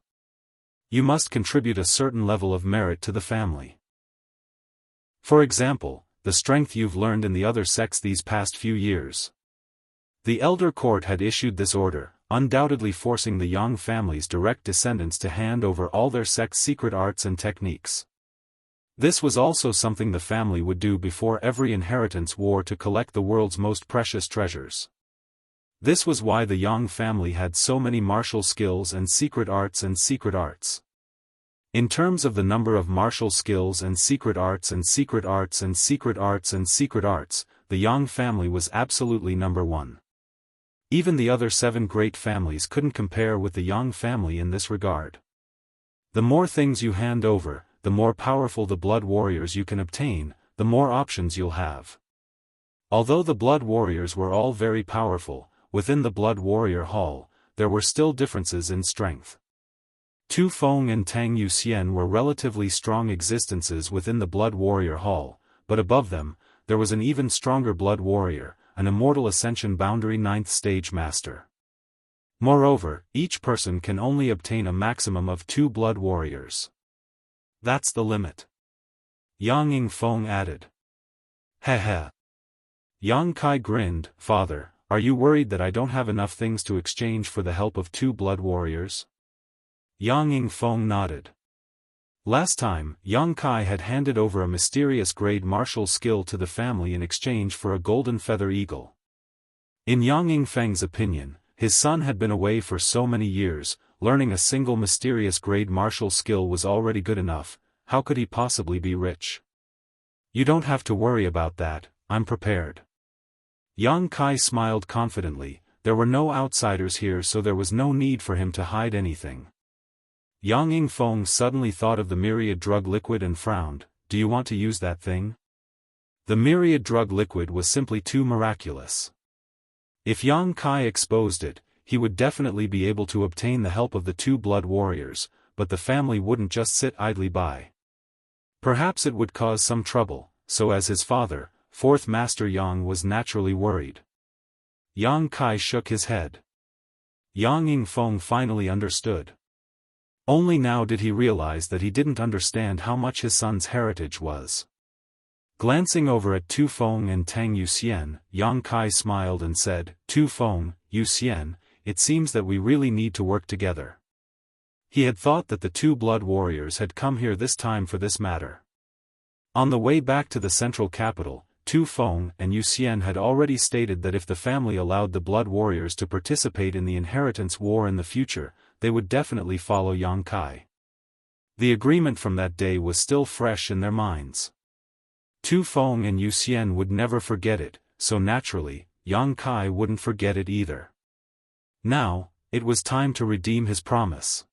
You must contribute a certain level of merit to the family. For example, the strength you've learned in the other sects these past few years. The elder court had issued this order, undoubtedly forcing the Yang family's direct descendants to hand over all their sect's secret arts and techniques. This was also something the family would do before every inheritance war to collect the world's most precious treasures. This was why the Yang family had so many martial skills and secret arts and secret arts. In terms of the number of martial skills and secret arts and secret arts and secret arts and secret arts, the Yang family was absolutely number one. Even the other 7 great families couldn't compare with the Yang family in this regard. The more things you hand over, the more powerful the blood warriors you can obtain, the more options you'll have. Although the blood warriors were all very powerful, within the blood warrior hall, there were still differences in strength. Tu Feng and Tang Yuxian were relatively strong existences within the blood warrior hall, but above them, there was an even stronger blood warrior, an immortal Ascension boundary 9th stage master. Moreover, each person can only obtain a maximum of 2 blood warriors. That's the limit. Yang Yingfeng added. Heh. Yang Kai grinned. Father, are you worried that I don't have enough things to exchange for the help of 2 blood warriors? Yang Yingfeng nodded. Last time, Yang Kai had handed over a mysterious grade martial skill to the family in exchange for a golden feather eagle. In Yang Yingfeng's opinion, his son had been away for so many years, learning a single mysterious grade martial skill was already good enough. How could he possibly be rich? You don't have to worry about that, I'm prepared. Yang Kai smiled confidently. There were no outsiders here, so there was no need for him to hide anything. Yang Yingfeng suddenly thought of the myriad drug liquid and frowned. Do you want to use that thing? The myriad drug liquid was simply too miraculous. If Yang Kai exposed it, he would definitely be able to obtain the help of the 2 blood warriors, but the family wouldn't just sit idly by. Perhaps it would cause some trouble, so as his father, 4th Master Yang, was naturally worried. Yang Kai shook his head. Yang Yingfeng finally understood. Only now did he realize that he didn't understand how much his son's heritage was. Glancing over at Tu Feng and Tang Yuxian, Yang Kai smiled and said, Tu Feng, Yuxian, it seems that we really need to work together. He had thought that the 2 blood warriors had come here this time for this matter. On the way back to the central capital, Tu Feng and Yuxian had already stated that if the family allowed the blood warriors to participate in the inheritance war in the future, they would definitely follow Yang Kai. The agreement from that day was still fresh in their minds. Tu Feng and Yuxian would never forget it, so naturally, Yang Kai wouldn't forget it either. Now, it was time to redeem his promise.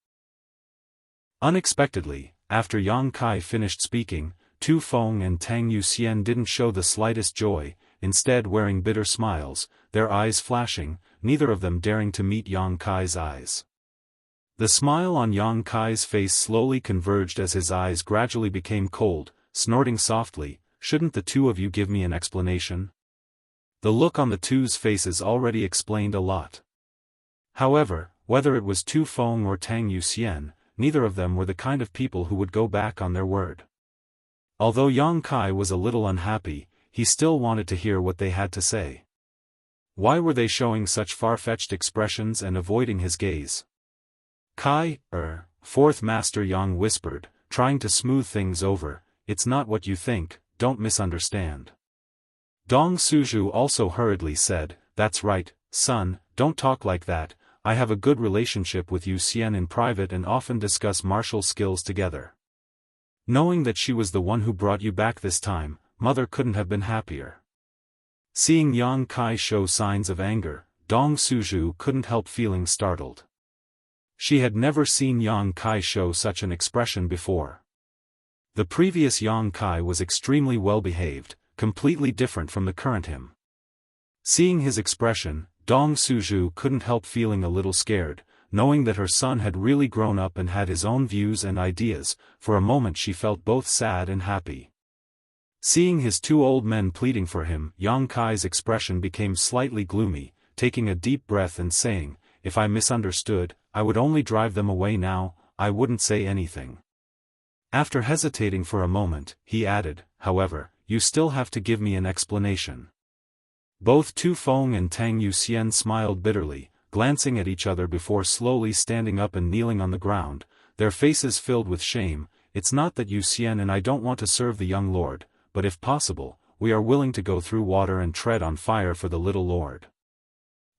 Unexpectedly, after Yang Kai finished speaking, Tu Feng and Tang Yuxian didn't show the slightest joy, instead wearing bitter smiles, their eyes flashing, neither of them daring to meet Yang Kai's eyes. The smile on Yang Kai's face slowly converged as his eyes gradually became cold, snorting softly, shouldn't the 2 of you give me an explanation? The look on the 2's faces already explained a lot. However, whether it was Tu Feng or Tang Yuxian, neither of them were the kind of people who would go back on their word. Although Yang Kai was a little unhappy, he still wanted to hear what they had to say. Why were they showing such far-fetched expressions and avoiding his gaze? Kai, 4th Master Yang whispered, trying to smooth things over, it's not what you think, don't misunderstand. Dong Suzhu also hurriedly said, that's right, son, don't talk like that, I have a good relationship with Yuxian in private and often discuss martial skills together. Knowing that she was the one who brought you back this time, mother couldn't have been happier. Seeing Yang Kai show signs of anger, Dong Suzhu couldn't help feeling startled. She had never seen Yang Kai show such an expression before. The previous Yang Kai was extremely well-behaved, completely different from the current him. Seeing his expression, Dong Suzhu couldn't help feeling a little scared, knowing that her son had really grown up and had his own views and ideas. For a moment she felt both sad and happy. Seeing his two old men pleading for him, Yang Kai's expression became slightly gloomy, taking a deep breath and saying, "If I misunderstood, I would only drive them away now, I wouldn't say anything." After hesitating for a moment, he added, "However, you still have to give me an explanation." Both Tu Feng and Tang Yuxian smiled bitterly, glancing at each other before slowly standing up and kneeling on the ground, their faces filled with shame. "It's not that Yuxian and I don't want to serve the young lord, but if possible, we are willing to go through water and tread on fire for the little lord."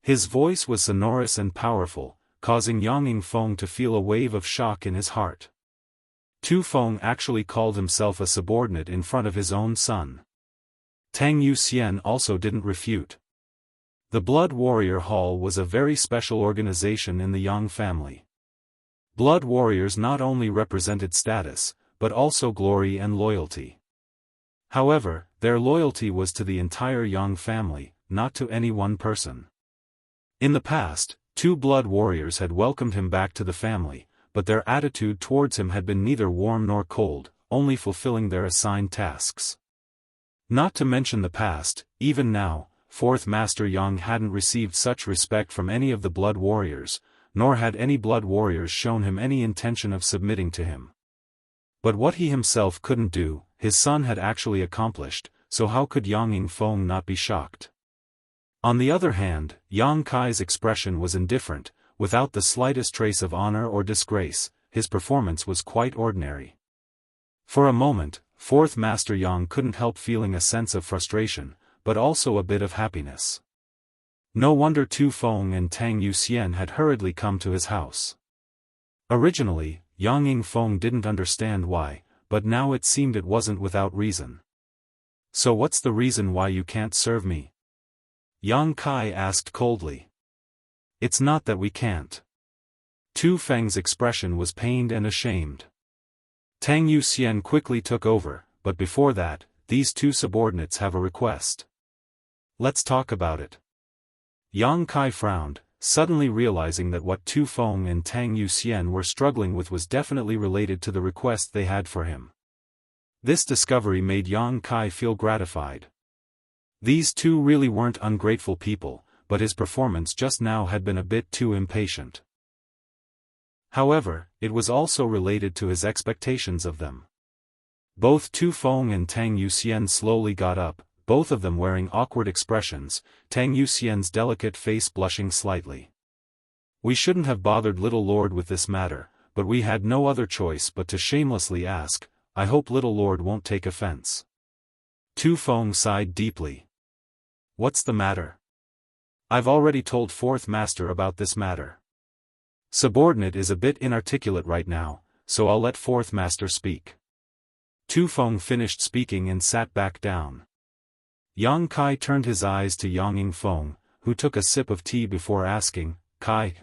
His voice was sonorous and powerful, causing Yang Feng to feel a wave of shock in his heart. Tu Feng actually called himself a subordinate in front of his own son. Tang Yuxian also didn't refute. The Blood Warrior Hall was a very special organization in the Yang family. Blood warriors not only represented status, but also glory and loyalty. However, their loyalty was to the entire Yang family, not to any one person. In the past, two blood warriors had welcomed him back to the family, but their attitude towards him had been neither warm nor cold, only fulfilling their assigned tasks. Not to mention the past, even now, Fourth Master Yang hadn't received such respect from any of the blood warriors, nor had any blood warriors shown him any intention of submitting to him. But what he himself couldn't do, his son had actually accomplished, so how could Yang Feng not be shocked? On the other hand, Yang Kai's expression was indifferent, without the slightest trace of honor or disgrace. His performance was quite ordinary. For a moment, Fourth Master Yang couldn't help feeling a sense of frustration, but also a bit of happiness. No wonder Tu Feng and Tang Yuxian had hurriedly come to his house. Originally, Yang Feng didn't understand why, but now it seemed it wasn't without reason. "So what's the reason why you can't serve me?" Yang Kai asked coldly. "It's not that we can't." Tu Feng's expression was pained and ashamed. Tang Yuxian quickly took over, "But before that, these two subordinates have a request. Let's talk about it." Yang Kai frowned, suddenly realizing that what Tu Feng and Tang Yuxian were struggling with was definitely related to the request they had for him. This discovery made Yang Kai feel gratified. These two really weren't ungrateful people, but his performance just now had been a bit too impatient. However, it was also related to his expectations of them. Both Tu Feng and Tang Yuxian slowly got up, both of them wearing awkward expressions, Tang Yuxian's delicate face blushing slightly. "We shouldn't have bothered little lord with this matter, but we had no other choice but to shamelessly ask. I hope little lord won't take offense." Tu Feng sighed deeply. "What's the matter?" "I've already told Fourth Master about this matter. Subordinate is a bit inarticulate right now, so I'll let Fourth Master speak." Tu Feng finished speaking and sat back down. Yang Kai turned his eyes to Yang Feng, who took a sip of tea before asking, "Kai,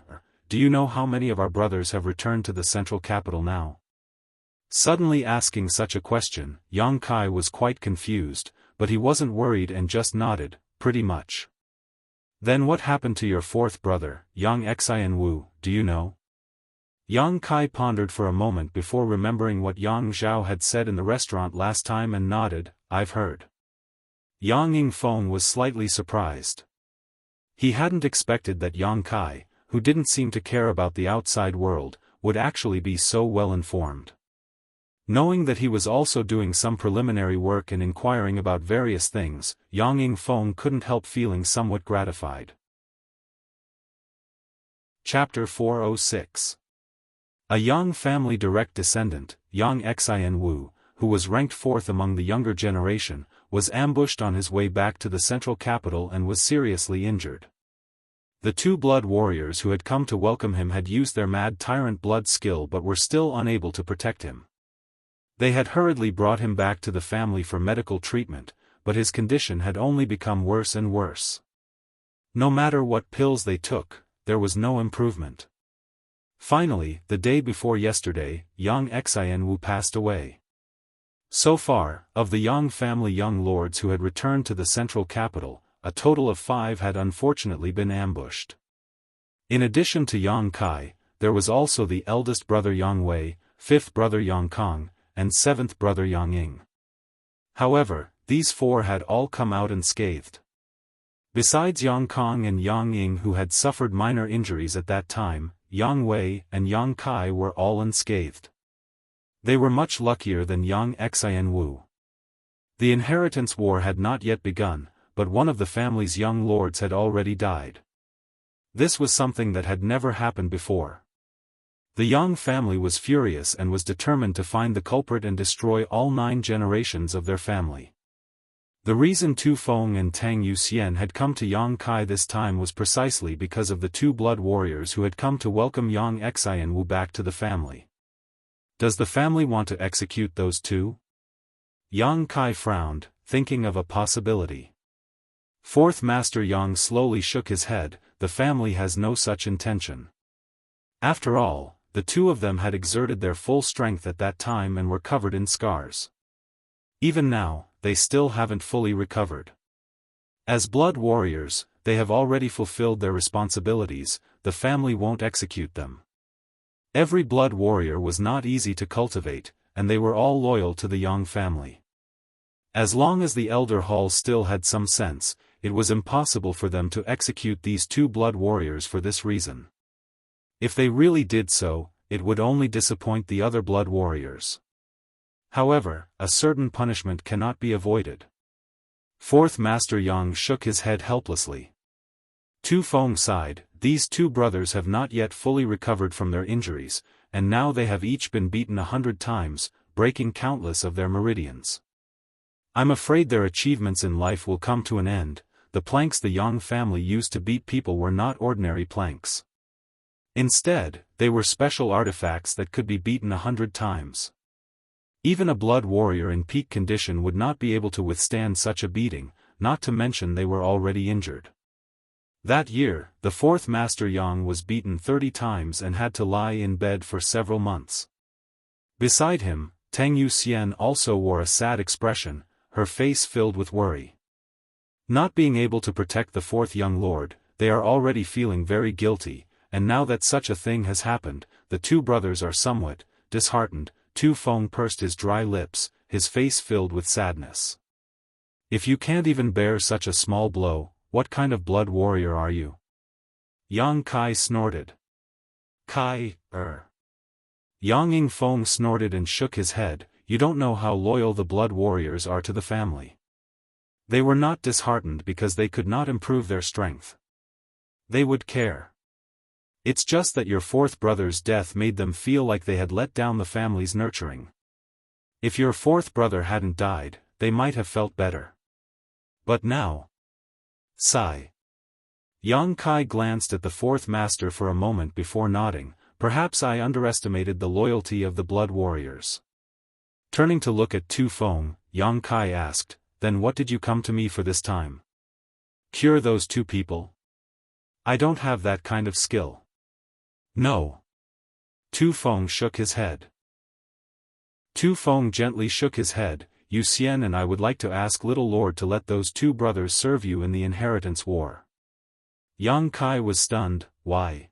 do you know how many of our brothers have returned to the central capital now?" Suddenly asking such a question, Yang Kai was quite confused, but he wasn't worried and just nodded, "Pretty much." "Then what happened to your fourth brother, Yang Xian Wu, do you know?" Yang Kai pondered for a moment before remembering what Yang Zhao had said in the restaurant last time and nodded, "I've heard." Yang Feng was slightly surprised. He hadn't expected that Yang Kai, who didn't seem to care about the outside world, would actually be so well informed. Knowing that he was also doing some preliminary work and inquiring about various things, Yang Feng couldn't help feeling somewhat gratified. Chapter 406. A Yang family direct descendant, Yang Xian Wu, who was ranked fourth among the younger generation, was ambushed on his way back to the central capital and was seriously injured. The two blood warriors who had come to welcome him had used their mad tyrant blood skill but were still unable to protect him. They had hurriedly brought him back to the family for medical treatment, but his condition had only become worse and worse. No matter what pills they took, there was no improvement. Finally, the day before yesterday, Yang Xianwu passed away. So far, of the Yang family young lords who had returned to the central capital, a total of 5 had unfortunately been ambushed. In addition to Yang Kai, there was also the eldest brother Yang Wei, 5th brother Yang Kong, and 7th brother Yang Ying. However, these 4 had all come out unscathed. Besides Yang Kong and Yang Ying, who had suffered minor injuries at that time, Yang Wei and Yang Kai were all unscathed. They were much luckier than Yang Xianwu. The inheritance war had not yet begun, but one of the family's young lords had already died. This was something that had never happened before. The Yang family was furious and was determined to find the culprit and destroy all 9 generations of their family. The reason Tu Feng and Tang Yuxian had come to Yang Kai this time was precisely because of the 2 blood warriors who had come to welcome Yang Xianwu back to the family. Does the family want to execute those 2? Yang Kai frowned, thinking of a possibility. 4th Master Yang slowly shook his head. The family has no such intention. After all, the 2 of them had exerted their full strength at that time and were covered in scars. Even now, they still haven't fully recovered. As blood warriors, they have already fulfilled their responsibilities. The family won't execute them. Every blood warrior was not easy to cultivate, and they were all loyal to the Yang family. As long as the elder Hall still had some sense, it was impossible for them to execute these 2 blood warriors for this reason. If they really did so, it would only disappoint the other blood warriors. However, a certain punishment cannot be avoided. 4th Master Yang shook his head helplessly. Tu Feng sighed. These 2 brothers have not yet fully recovered from their injuries, and now they have each been beaten 100 times, breaking countless of their meridians. I'm afraid their achievements in life will come to an end. The planks the Yang family used to beat people were not ordinary planks. Instead, they were special artifacts that could be beaten 100 times. Even a blood warrior in peak condition would not be able to withstand such a beating, not to mention they were already injured. That year, the 4th Master Yang was beaten 30 times and had to lie in bed for several months. Beside him, Tang Yuxian also wore a sad expression, her face filled with worry. Not being able to protect the 4th young lord, they are already feeling very guilty, and now that such a thing has happened, the 2 brothers are somewhat disheartened. Tu Feng pursed his dry lips, his face filled with sadness. If you can't even bear such a small blow, what kind of blood warrior are you? Yang Kai snorted. Kai, Yang Ying Feng snorted and shook his head. You don't know how loyal the blood warriors are to the family. They were not disheartened because they could not improve their strength. They would care. It's just that your 4th brother's death made them feel like they had let down the family's nurturing. If your 4th brother hadn't died, they might have felt better. But now... Sigh. Yang Kai glanced at the 4th master for a moment before nodding. Perhaps I underestimated the loyalty of the blood warriors. Turning to look at Tu Feng, Yang Kai asked, then what did you come to me for this time? Cure those 2 people? I don't have that kind of skill. No. Tu Feng shook his head. Tu Feng gently shook his head. Yuxian and I would like to ask Little Lord to let those 2 brothers serve you in the inheritance war. Yang Kai was stunned. Why?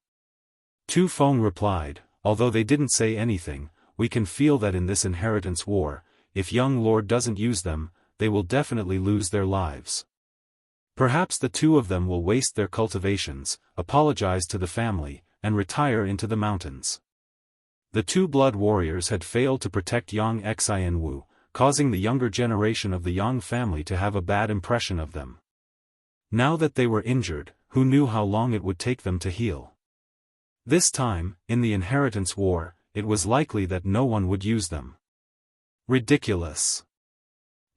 Tu Feng replied, although they didn't say anything, we can feel that in this inheritance war, if young Lord doesn't use them, they will definitely lose their lives. Perhaps the 2 of them will waste their cultivations, apologize to the family, and retire into the mountains. The 2 blood warriors had failed to protect Yang Xianwu, causing the younger generation of the Yang family to have a bad impression of them. Now that they were injured, who knew how long it would take them to heal? This time, in the inheritance war, it was likely that no one would use them. Ridiculous!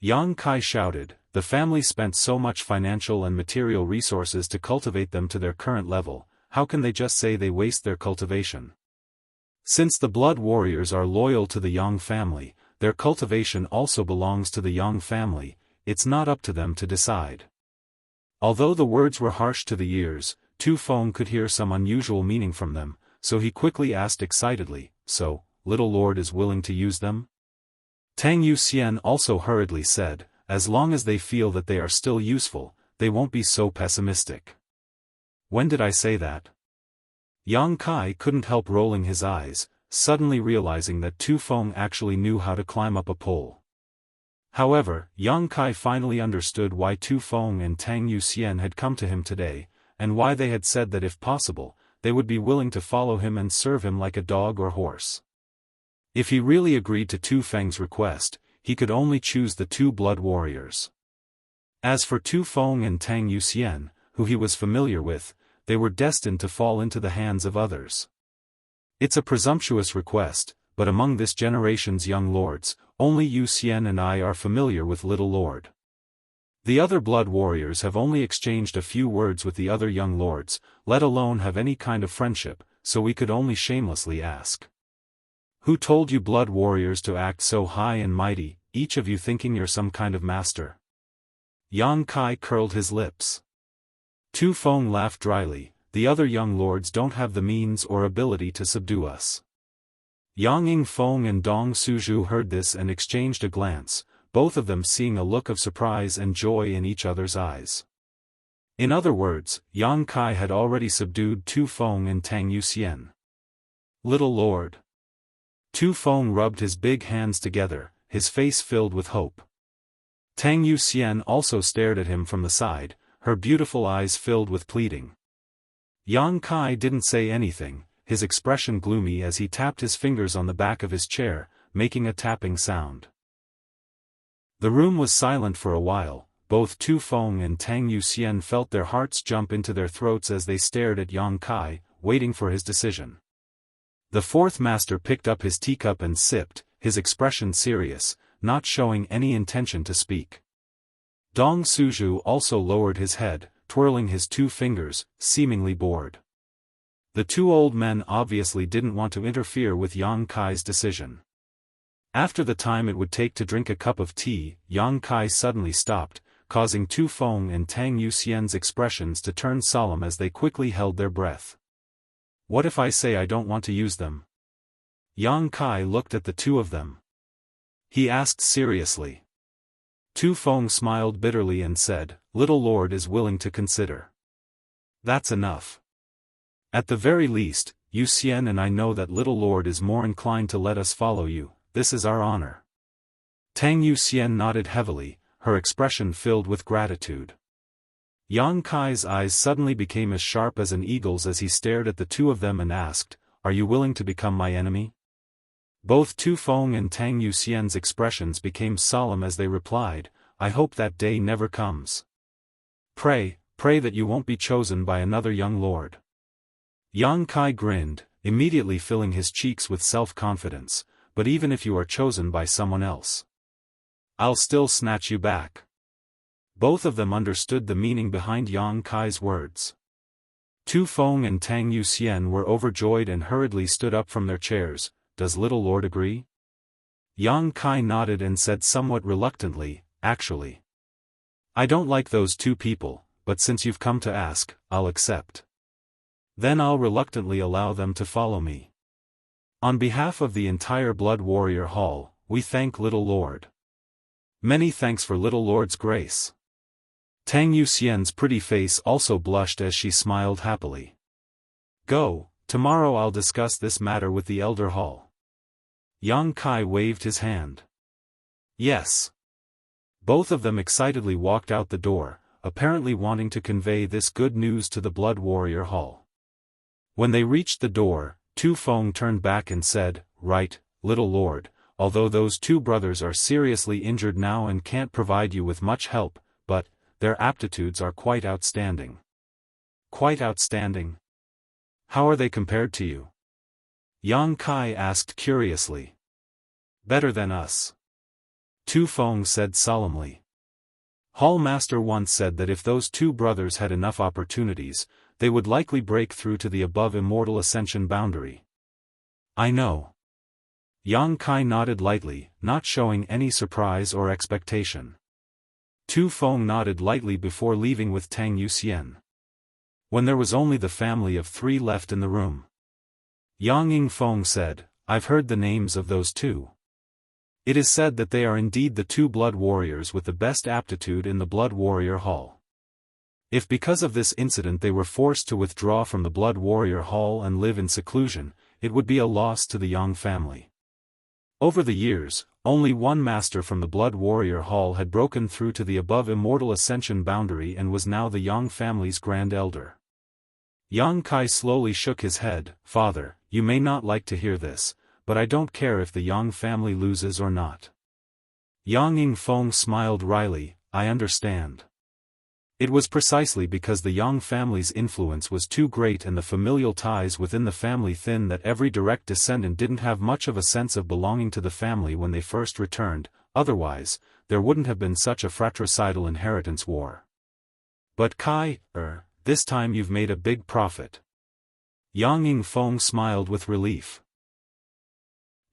Yang Kai shouted. The family spent so much financial and material resources to cultivate them to their current level. How can they just say they waste their cultivation? Since the blood warriors are loyal to the Yang family, their cultivation also belongs to the Yang family, it's not up to them to decide. Although the words were harsh to the ears, Tu Feng could hear some unusual meaning from them, so he quickly asked excitedly, "So, little lord is willing to use them?" Tang Yuxian also hurriedly said, "As long as they feel that they are still useful, they won't be so pessimistic." "When did I say that?" Yang Kai couldn't help rolling his eyes, suddenly realizing that Tu Feng actually knew how to climb up a pole. However, Yang Kai finally understood why Tu Feng and Tang Yuxian had come to him today, and why they had said that if possible, they would be willing to follow him and serve him like a dog or horse. If he really agreed to Tu Feng's request, he could only choose the two blood warriors. As for Tu Feng and Tang Yuxian, who he was familiar with, they were destined to fall into the hands of others. It's a presumptuous request, but among this generation's young lords, only Yuxian and I are familiar with Little Lord. The other blood warriors have only exchanged a few words with the other young lords, let alone have any kind of friendship, so we could only shamelessly ask. Who told you blood warriors to act so high and mighty, each of you thinking you're some kind of master? Yang Kai curled his lips. Tu Feng laughed dryly, the other young lords don't have the means or ability to subdue us. Yang Yingfeng and Dong Suzhu heard this and exchanged a glance, both of them seeing a look of surprise and joy in each other's eyes. In other words, Yang Kai had already subdued Tu Feng and Tang Yuxian. Little Lord. Tu Feng rubbed his big hands together, his face filled with hope. Tang Yuxian also stared at him from the side, her beautiful eyes filled with pleading. Yang Kai didn't say anything, his expression gloomy as he tapped his fingers on the back of his chair, making a tapping sound. The room was silent for a while, both Tu Feng and Tang Yuxian felt their hearts jump into their throats as they stared at Yang Kai, waiting for his decision. The fourth master picked up his teacup and sipped, his expression serious, not showing any intention to speak. Dong Suzhu also lowered his head, twirling his two fingers, seemingly bored. The two old men obviously didn't want to interfere with Yang Kai's decision. After the time it would take to drink a cup of tea, Yang Kai suddenly stopped, causing Tu Feng and Tang Yuxian's expressions to turn solemn as they quickly held their breath. What if I say I don't want to use them? Yang Kai looked at the two of them. He asked seriously. Tu Feng smiled bitterly and said, Little Lord is willing to consider. That's enough. At the very least, Yuxian and I know that Little Lord is more inclined to let us follow you, this is our honor. Tang Yuxian nodded heavily, her expression filled with gratitude. Yang Kai's eyes suddenly became as sharp as an eagle's as he stared at the two of them and asked, Are you willing to become my enemy? Both Tu Feng and Tang Yuxian's expressions became solemn as they replied, I hope that day never comes. Pray that you won't be chosen by another young lord. Yang Kai grinned, immediately filling his cheeks with self-confidence, but even if you are chosen by someone else, I'll still snatch you back. Both of them understood the meaning behind Yang Kai's words. Tu Feng and Tang Yuxian were overjoyed and hurriedly stood up from their chairs. Does Little Lord agree? Yang Kai nodded and said somewhat reluctantly, Actually, I don't like those two people, but since you've come to ask, I'll accept. Then I'll reluctantly allow them to follow me. On behalf of the entire Blood Warrior Hall, we thank Little Lord. Many thanks for Little Lord's grace. Tang Yuxian's pretty face also blushed as she smiled happily. Go, tomorrow I'll discuss this matter with the Elder Hall. Yang Kai waved his hand. Yes. Both of them excitedly walked out the door, apparently wanting to convey this good news to the Blood Warrior Hall. When they reached the door, Tu Feng turned back and said, Right, Little Lord, although those two brothers are seriously injured now and can't provide you with much help, but their aptitudes are quite outstanding. Quite outstanding? How are they compared to you? Yang Kai asked curiously. Better than us. Tu Feng said solemnly. Hall Master once said that if those two brothers had enough opportunities, they would likely break through to the above immortal ascension boundary. I know. Yang Kai nodded lightly, not showing any surprise or expectation. Tu Feng nodded lightly before leaving with Tang Yuxian. When there was only the family of 3 left in the room, Yang Yingfeng said, "I've heard the names of those 2. It is said that they are indeed the 2 blood warriors with the best aptitude in the Blood Warrior Hall. If because of this incident they were forced to withdraw from the Blood Warrior Hall and live in seclusion, it would be a loss to the Yang family." Over the years, only one master from the Blood Warrior Hall had broken through to the above Immortal Ascension boundary and was now the Yang family's Grand Elder. Yang Kai slowly shook his head. "Father, you may not like to hear this, but I don't care if the Yang family loses or not." Yang Yingfeng smiled wryly. "I understand." It was precisely because the Yang family's influence was too great and the familial ties within the family thin that every direct descendant didn't have much of a sense of belonging to the family when they first returned, otherwise, there wouldn't have been such a fratricidal inheritance war. "But Kai, this time you've made a big profit." Yang Yingfeng smiled with relief.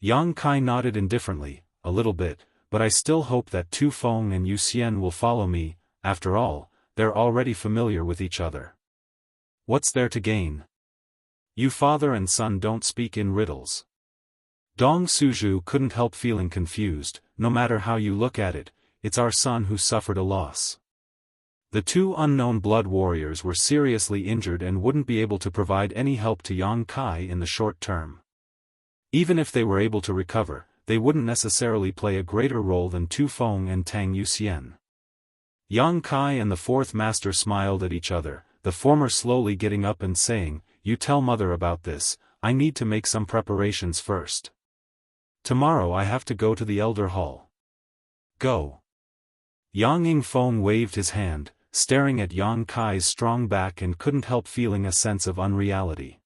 Yang Kai nodded indifferently, "A little bit, but I still hope that Tu Feng and Yuxian will follow me. After all, they're already familiar with each other. What's there to gain? You father and son don't speak in riddles." Dong Suju couldn't help feeling confused. "No matter how you look at it, it's our son who suffered a loss." The 2 unknown blood warriors were seriously injured and wouldn't be able to provide any help to Yang Kai in the short term. Even if they were able to recover, they wouldn't necessarily play a greater role than Tu Feng and Tang Yuxian. Yang Kai and the 4th master smiled at each other, the former slowly getting up and saying, "You tell mother about this, I need to make some preparations first. Tomorrow I have to go to the Elder Hall." "Go." Yang Yingfeng waved his hand, staring at Yang Kai's strong back and couldn't help feeling a sense of unreality.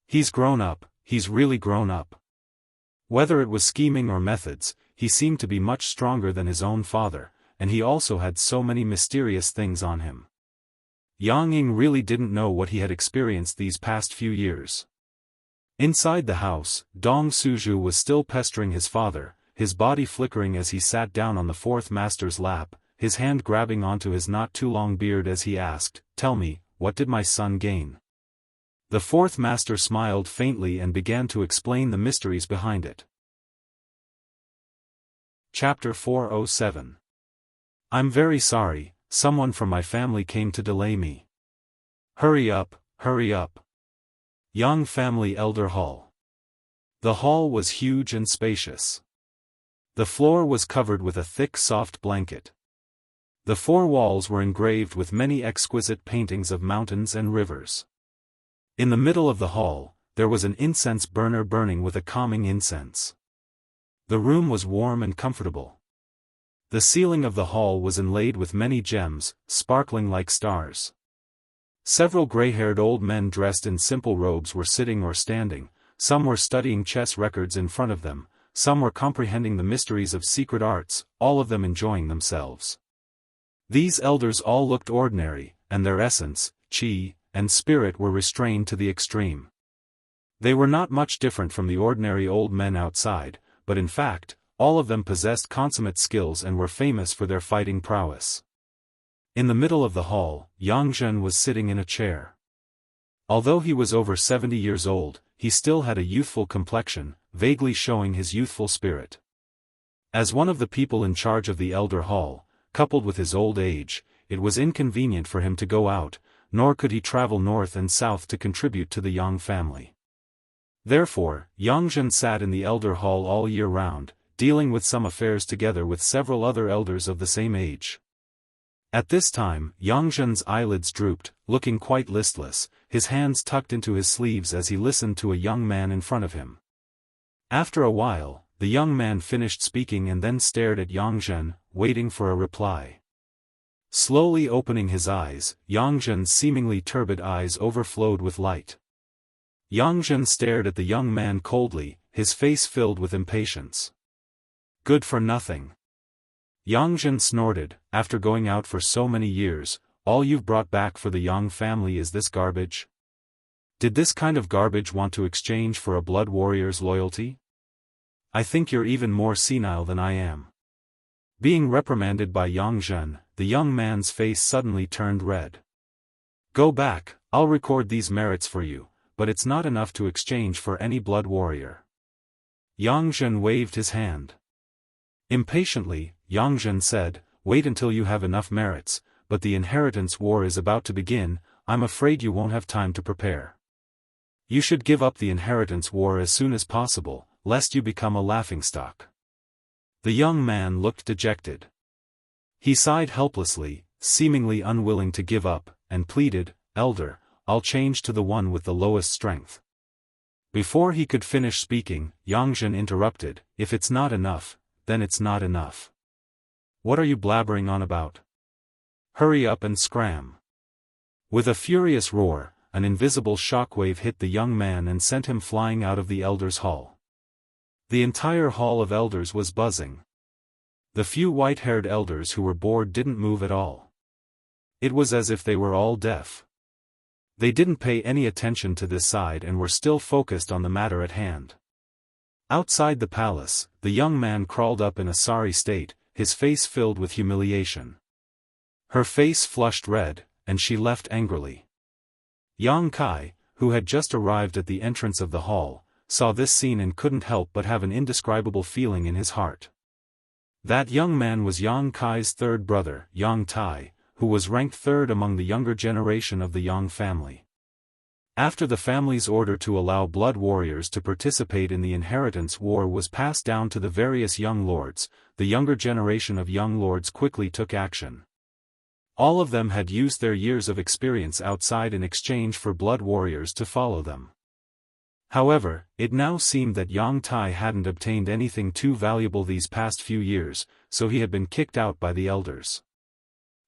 He's grown up, he's really grown up. Whether it was scheming or methods, he seemed to be much stronger than his own father, and he also had so many mysterious things on him. Yang Ying really didn't know what he had experienced these past few years. Inside the house, Dong Suju was still pestering his father, his body flickering as he sat down on the 4th master's lap, his hand grabbing onto his not-too-long beard as he asked, "Tell me, what did my son gain?" The 4th master smiled faintly and began to explain the mysteries behind it. Chapter 407. "I'm very sorry, someone from my family came to delay me." Hurry up, hurry up." Yang Family Elder Hall. The hall was huge and spacious. The floor was covered with a thick soft blanket. The 4 walls were engraved with many exquisite paintings of mountains and rivers. In the middle of the hall, there was an incense burner burning with a calming incense. The room was warm and comfortable. The ceiling of the hall was inlaid with many gems, sparkling like stars. Several gray-haired old men dressed in simple robes were sitting or standing, some were studying chess records in front of them, some were comprehending the mysteries of secret arts, all of them enjoying themselves. These elders all looked ordinary, and their essence, qi, and spirit were restrained to the extreme. They were not much different from the ordinary old men outside, but in fact, all of them possessed consummate skills and were famous for their fighting prowess. In the middle of the hall, Yang Zhen was sitting in a chair. Although he was over 70 years old, he still had a youthful complexion, vaguely showing his youthful spirit. As one of the people in charge of the Elder Hall, coupled with his old age, it was inconvenient for him to go out, nor could he travel north and south to contribute to the Yang family. Therefore, Yang Zhen sat in the Elder Hall all year round, dealing with some affairs together with several other elders of the same age. At this time, Yang Zhen's eyelids drooped, looking quite listless, his hands tucked into his sleeves as he listened to a young man in front of him. After a while, the young man finished speaking and then stared at Yang Zhen, waiting for a reply. Slowly opening his eyes, Yang Zhen's seemingly turbid eyes overflowed with light. Yang Zhen stared at the young man coldly, his face filled with impatience. Good for nothing. Yang Zhen snorted, after going out for so many years, all you've brought back for the Yang family is this garbage? Did this kind of garbage want to exchange for a blood warrior's loyalty? I think you're even more senile than I am. Being reprimanded by Yang Zhen, the young man's face suddenly turned red. Go back, I'll record these merits for you, but it's not enough to exchange for any blood warrior. Yang Zhen waved his hand. Impatiently, Yang Zhen said, wait until you have enough merits, but the inheritance war is about to begin, I'm afraid you won't have time to prepare. You should give up the inheritance war as soon as possible, lest you become a laughingstock. The young man looked dejected. He sighed helplessly, seemingly unwilling to give up, and pleaded, Elder, I'll change to the one with the lowest strength. Before he could finish speaking, Yang Zhen interrupted, if it's not enough, then it's not enough. What are you blabbering on about? Hurry up and scram. With a furious roar, an invisible shockwave hit the young man and sent him flying out of the elders' hall. The entire hall of elders was buzzing. The few white-haired elders who were bored didn't move at all. It was as if they were all deaf. They didn't pay any attention to this side and were still focused on the matter at hand. Outside the palace, the young man crawled up in a sorry state, his face filled with humiliation. Her face flushed red, and she left angrily. Yang Kai, who had just arrived at the entrance of the hall, saw this scene and couldn't help but have an indescribable feeling in his heart. That young man was Yang Kai's third brother, Yang Tai, who was ranked third among the younger generation of the Yang family. After the family's order to allow blood warriors to participate in the inheritance war was passed down to the various young lords, the younger generation of young lords quickly took action. All of them had used their years of experience outside in exchange for blood warriors to follow them. However, it now seemed that Yang Tai hadn't obtained anything too valuable these past few years, so he had been kicked out by the elders.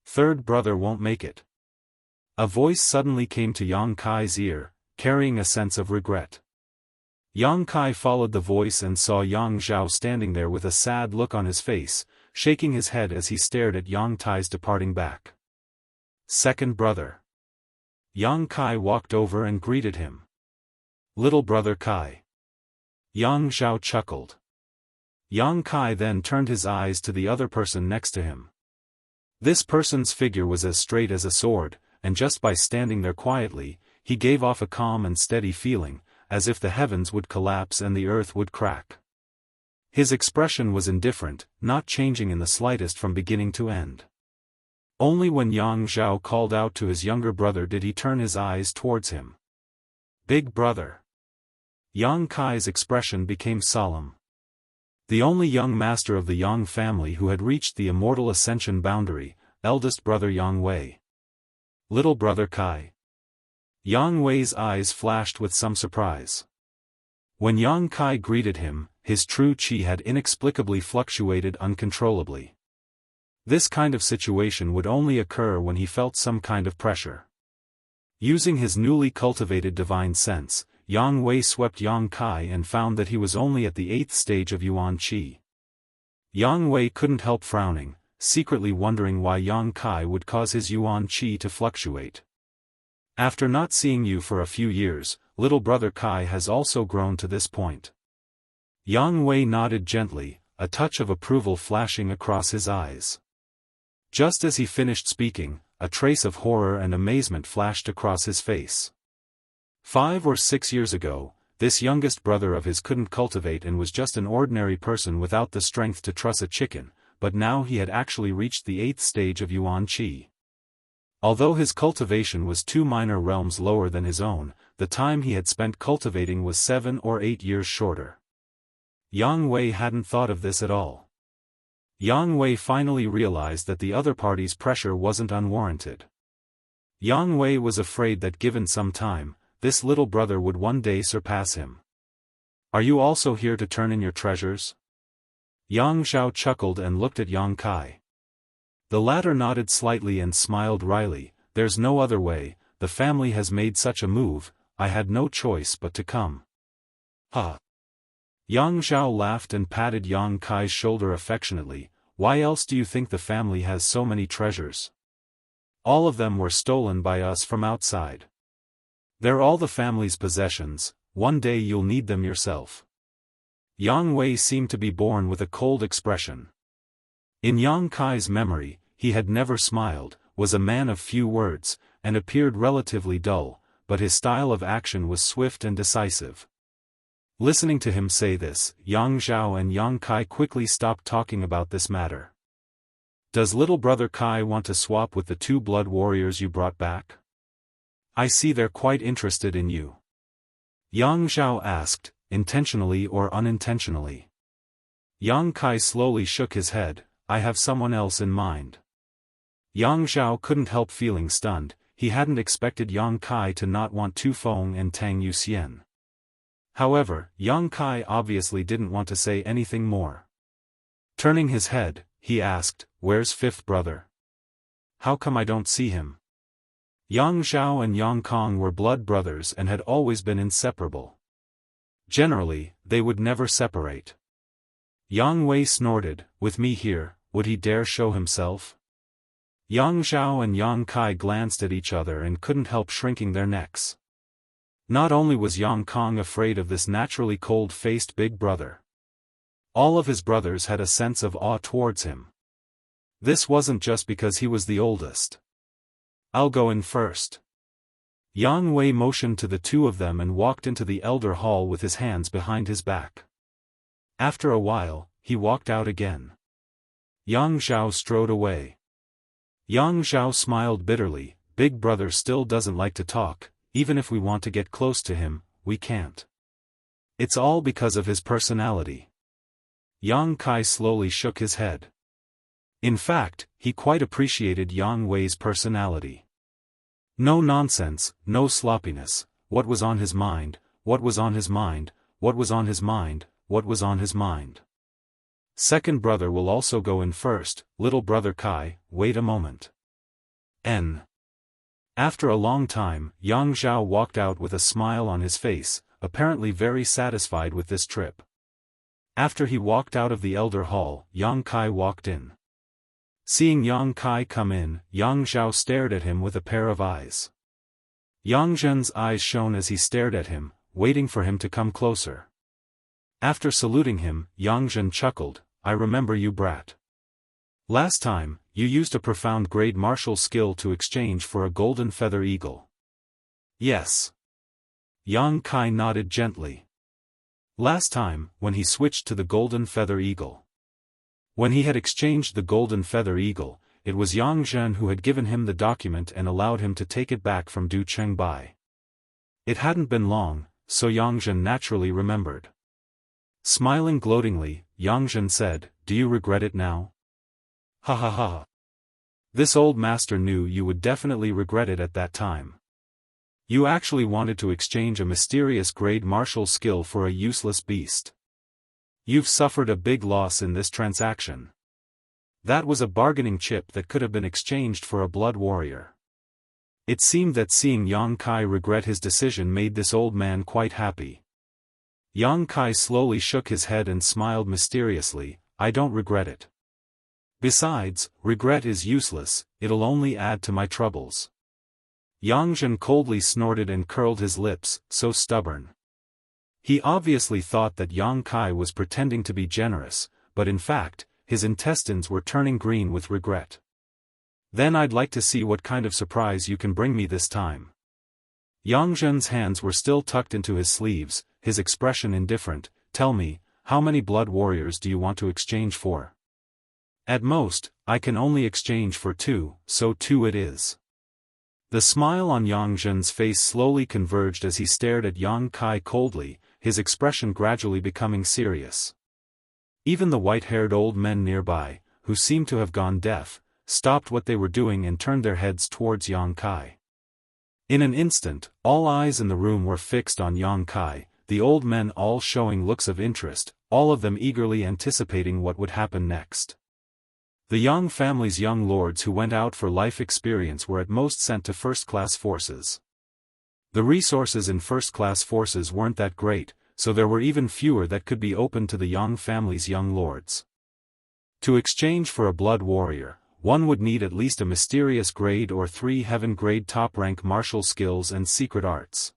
Third brother won't make it. A voice suddenly came to Yang Kai's ear, carrying a sense of regret. Yang Kai followed the voice and saw Yang Zhao standing there with a sad look on his face, shaking his head as he stared at Yang Tai's departing back. Second brother. Yang Kai walked over and greeted him. Little brother Kai. Yang Zhao chuckled. Yang Kai then turned his eyes to the other person next to him. This person's figure was as straight as a sword, and just by standing there quietly, he gave off a calm and steady feeling, as if the heavens would collapse and the earth would crack. His expression was indifferent, not changing in the slightest from beginning to end. Only when Yang Zhao called out to his younger brother did he turn his eyes towards him. Big brother. Yang Kai's expression became solemn. The only young master of the Yang family who had reached the immortal ascension boundary, eldest brother Yang Wei. Little brother Kai. Yang Wei's eyes flashed with some surprise. When Yang Kai greeted him, his true qi had inexplicably fluctuated uncontrollably. This kind of situation would only occur when he felt some kind of pressure. Using his newly cultivated divine sense, Yang Wei swept Yang Kai and found that he was only at the 8th stage of Yuan Qi. Yang Wei couldn't help frowning, secretly wondering why Yang Kai would cause his Yuan Qi to fluctuate. After not seeing you for a few years, little brother Kai has also grown to this point. Yang Wei nodded gently, a touch of approval flashing across his eyes. Just as he finished speaking, a trace of horror and amazement flashed across his face. 5 or 6 years ago, this youngest brother of his couldn't cultivate and was just an ordinary person without the strength to truss a chicken, but now he had actually reached the 8th stage of Yuan Qi. Although his cultivation was 2 minor realms lower than his own, the time he had spent cultivating was 7 or 8 years shorter. Yang Wei hadn't thought of this at all. Yang Wei finally realized that the other party's pressure wasn't unwarranted. Yang Wei was afraid that given some time, this little brother would one day surpass him. Are you also here to turn in your treasures? Yang Zhao chuckled and looked at Yang Kai. The latter nodded slightly and smiled wryly. There's no other way, the family has made such a move, I had no choice but to come. Ha! Yang Zhao laughed and patted Yang Kai's shoulder affectionately. Why else do you think the family has so many treasures? All of them were stolen by us from outside. They're all the family's possessions, one day you'll need them yourself. Yang Wei seemed to be born with a cold expression. In Yang Kai's memory, he had never smiled, was a man of few words, and appeared relatively dull, but his style of action was swift and decisive. Listening to him say this, Yang Zhao and Yang Kai quickly stopped talking about this matter. Does little brother Kai want to swap with the 2 blood warriors you brought back? I see they're quite interested in you. Yang Zhao asked, intentionally or unintentionally. Yang Kai slowly shook his head. I have someone else in mind. Yang Zhao couldn't help feeling stunned. He hadn't expected Yang Kai to not want Tu Feng and Tang Yuxian. However, Yang Kai obviously didn't want to say anything more. Turning his head, he asked, where's 5th brother? How come I don't see him? Yang Zhao and Yang Kong were blood brothers and had always been inseparable. Generally, they would never separate. Yang Wei snorted, with me here, would he dare show himself? Yang Zhao and Yang Kai glanced at each other and couldn't help shrinking their necks. Not only was Yang Kong afraid of this naturally cold-faced big brother. All of his brothers had a sense of awe towards him. This wasn't just because he was the oldest. I'll go in first. Yang Wei motioned to the 2 of them and walked into the elder hall with his hands behind his back. After a while, he walked out again. Yang Zhao strode away. Yang Zhao smiled bitterly, big brother still doesn't like to talk, even if we want to get close to him, we can't. It's all because of his personality. Yang Kai slowly shook his head. In fact, he quite appreciated Yang Wei's personality. No nonsense, no sloppiness, what was on his mind, what was on his mind, what was on his mind, what was on his mind. 2nd brother will also go in first, little brother Kai, wait a moment. After a long time, Yang Zhao walked out with a smile on his face, apparently very satisfied with this trip. After he walked out of the elder hall, Yang Kai walked in. Seeing Yang Kai come in, Yang Zhao stared at him with a pair of eyes. Yang Zhen's eyes shone as he stared at him, waiting for him to come closer. After saluting him, Yang Zhen chuckled, I remember you, brat. Last time, you used a profound grade martial skill to exchange for a golden feather eagle. Yes. Yang Kai nodded gently. Last time, when he switched to the golden feather eagle. When he had exchanged the golden feather eagle, it was Yang Zhen who had given him the document and allowed him to take it back from Du Chengbai. It hadn't been long, so Yang Zhen naturally remembered. Smiling gloatingly, Yang Zhen said, do you regret it now? Ha ha ha. This old master knew you would definitely regret it at that time. You actually wanted to exchange a mysterious grade martial skill for a useless beast. You've suffered a big loss in this transaction. That was a bargaining chip that could have been exchanged for a blood warrior. It seemed that seeing Yang Kai regret his decision made this old man quite happy. Yang Kai slowly shook his head and smiled mysteriously, I don't regret it. Besides, regret is useless, it'll only add to my troubles. Yang Zhen coldly snorted and curled his lips, so stubborn. He obviously thought that Yang Kai was pretending to be generous, but in fact, his intestines were turning green with regret. Then I'd like to see what kind of surprise you can bring me this time. Yang Zhen's hands were still tucked into his sleeves, his expression indifferent. Tell me, how many blood warriors do you want to exchange for? At most, I can only exchange for 2, so 2 it is. The smile on Yang Zhen's face slowly converged as he stared at Yang Kai coldly, his expression gradually becoming serious. Even the white-haired old men nearby, who seemed to have gone deaf, stopped what they were doing and turned their heads towards Yang Kai. In an instant, all eyes in the room were fixed on Yang Kai, the old men all showing looks of interest, all of them eagerly anticipating what would happen next. The Yang family's young lords who went out for life experience were at most sent to first-class forces. The resources in first-class forces weren't that great, so there were even fewer that could be open to the Yang family's young lords. To exchange for a blood warrior, one would need at least a mysterious grade or 3 heaven grade top-rank martial skills and secret arts.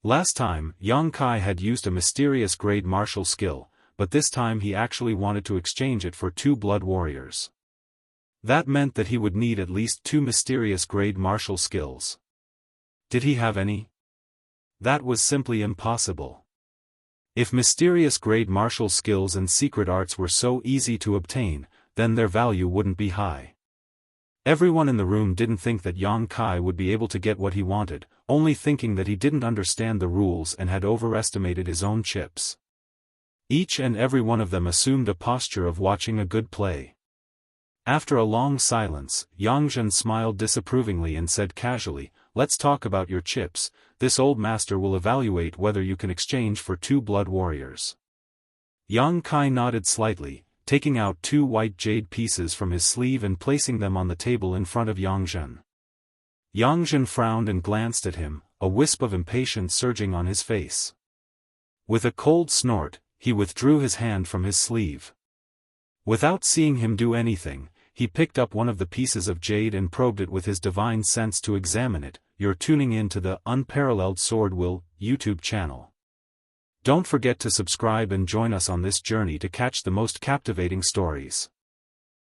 Last time, Yang Kai had used a mysterious grade martial skill, but this time he actually wanted to exchange it for 2 blood warriors. That meant that he would need at least 2 mysterious grade martial skills. Did he have any? That was simply impossible. If mysterious grade martial skills and secret arts were so easy to obtain, then their value wouldn't be high. Everyone in the room didn't think that Yang Kai would be able to get what he wanted, only thinking that he didn't understand the rules and had overestimated his own chips. Each and every one of them assumed a posture of watching a good play. After a long silence, Yang Zhen smiled disapprovingly and said casually, "Let's talk about your chips. This old master will evaluate whether you can exchange for 2 blood warriors." Yang Kai nodded slightly, taking out 2 white jade pieces from his sleeve and placing them on the table in front of Yang Zhen. Yang Zhen frowned and glanced at him, a wisp of impatience surging on his face. With a cold snort, he withdrew his hand from his sleeve. Without seeing him do anything, he picked up one of the pieces of jade and probed it with his divine sense to examine it. You're tuning in to the Unparalleled SwordWill YouTube channel. Don't forget to subscribe and join us on this journey to catch the most captivating stories.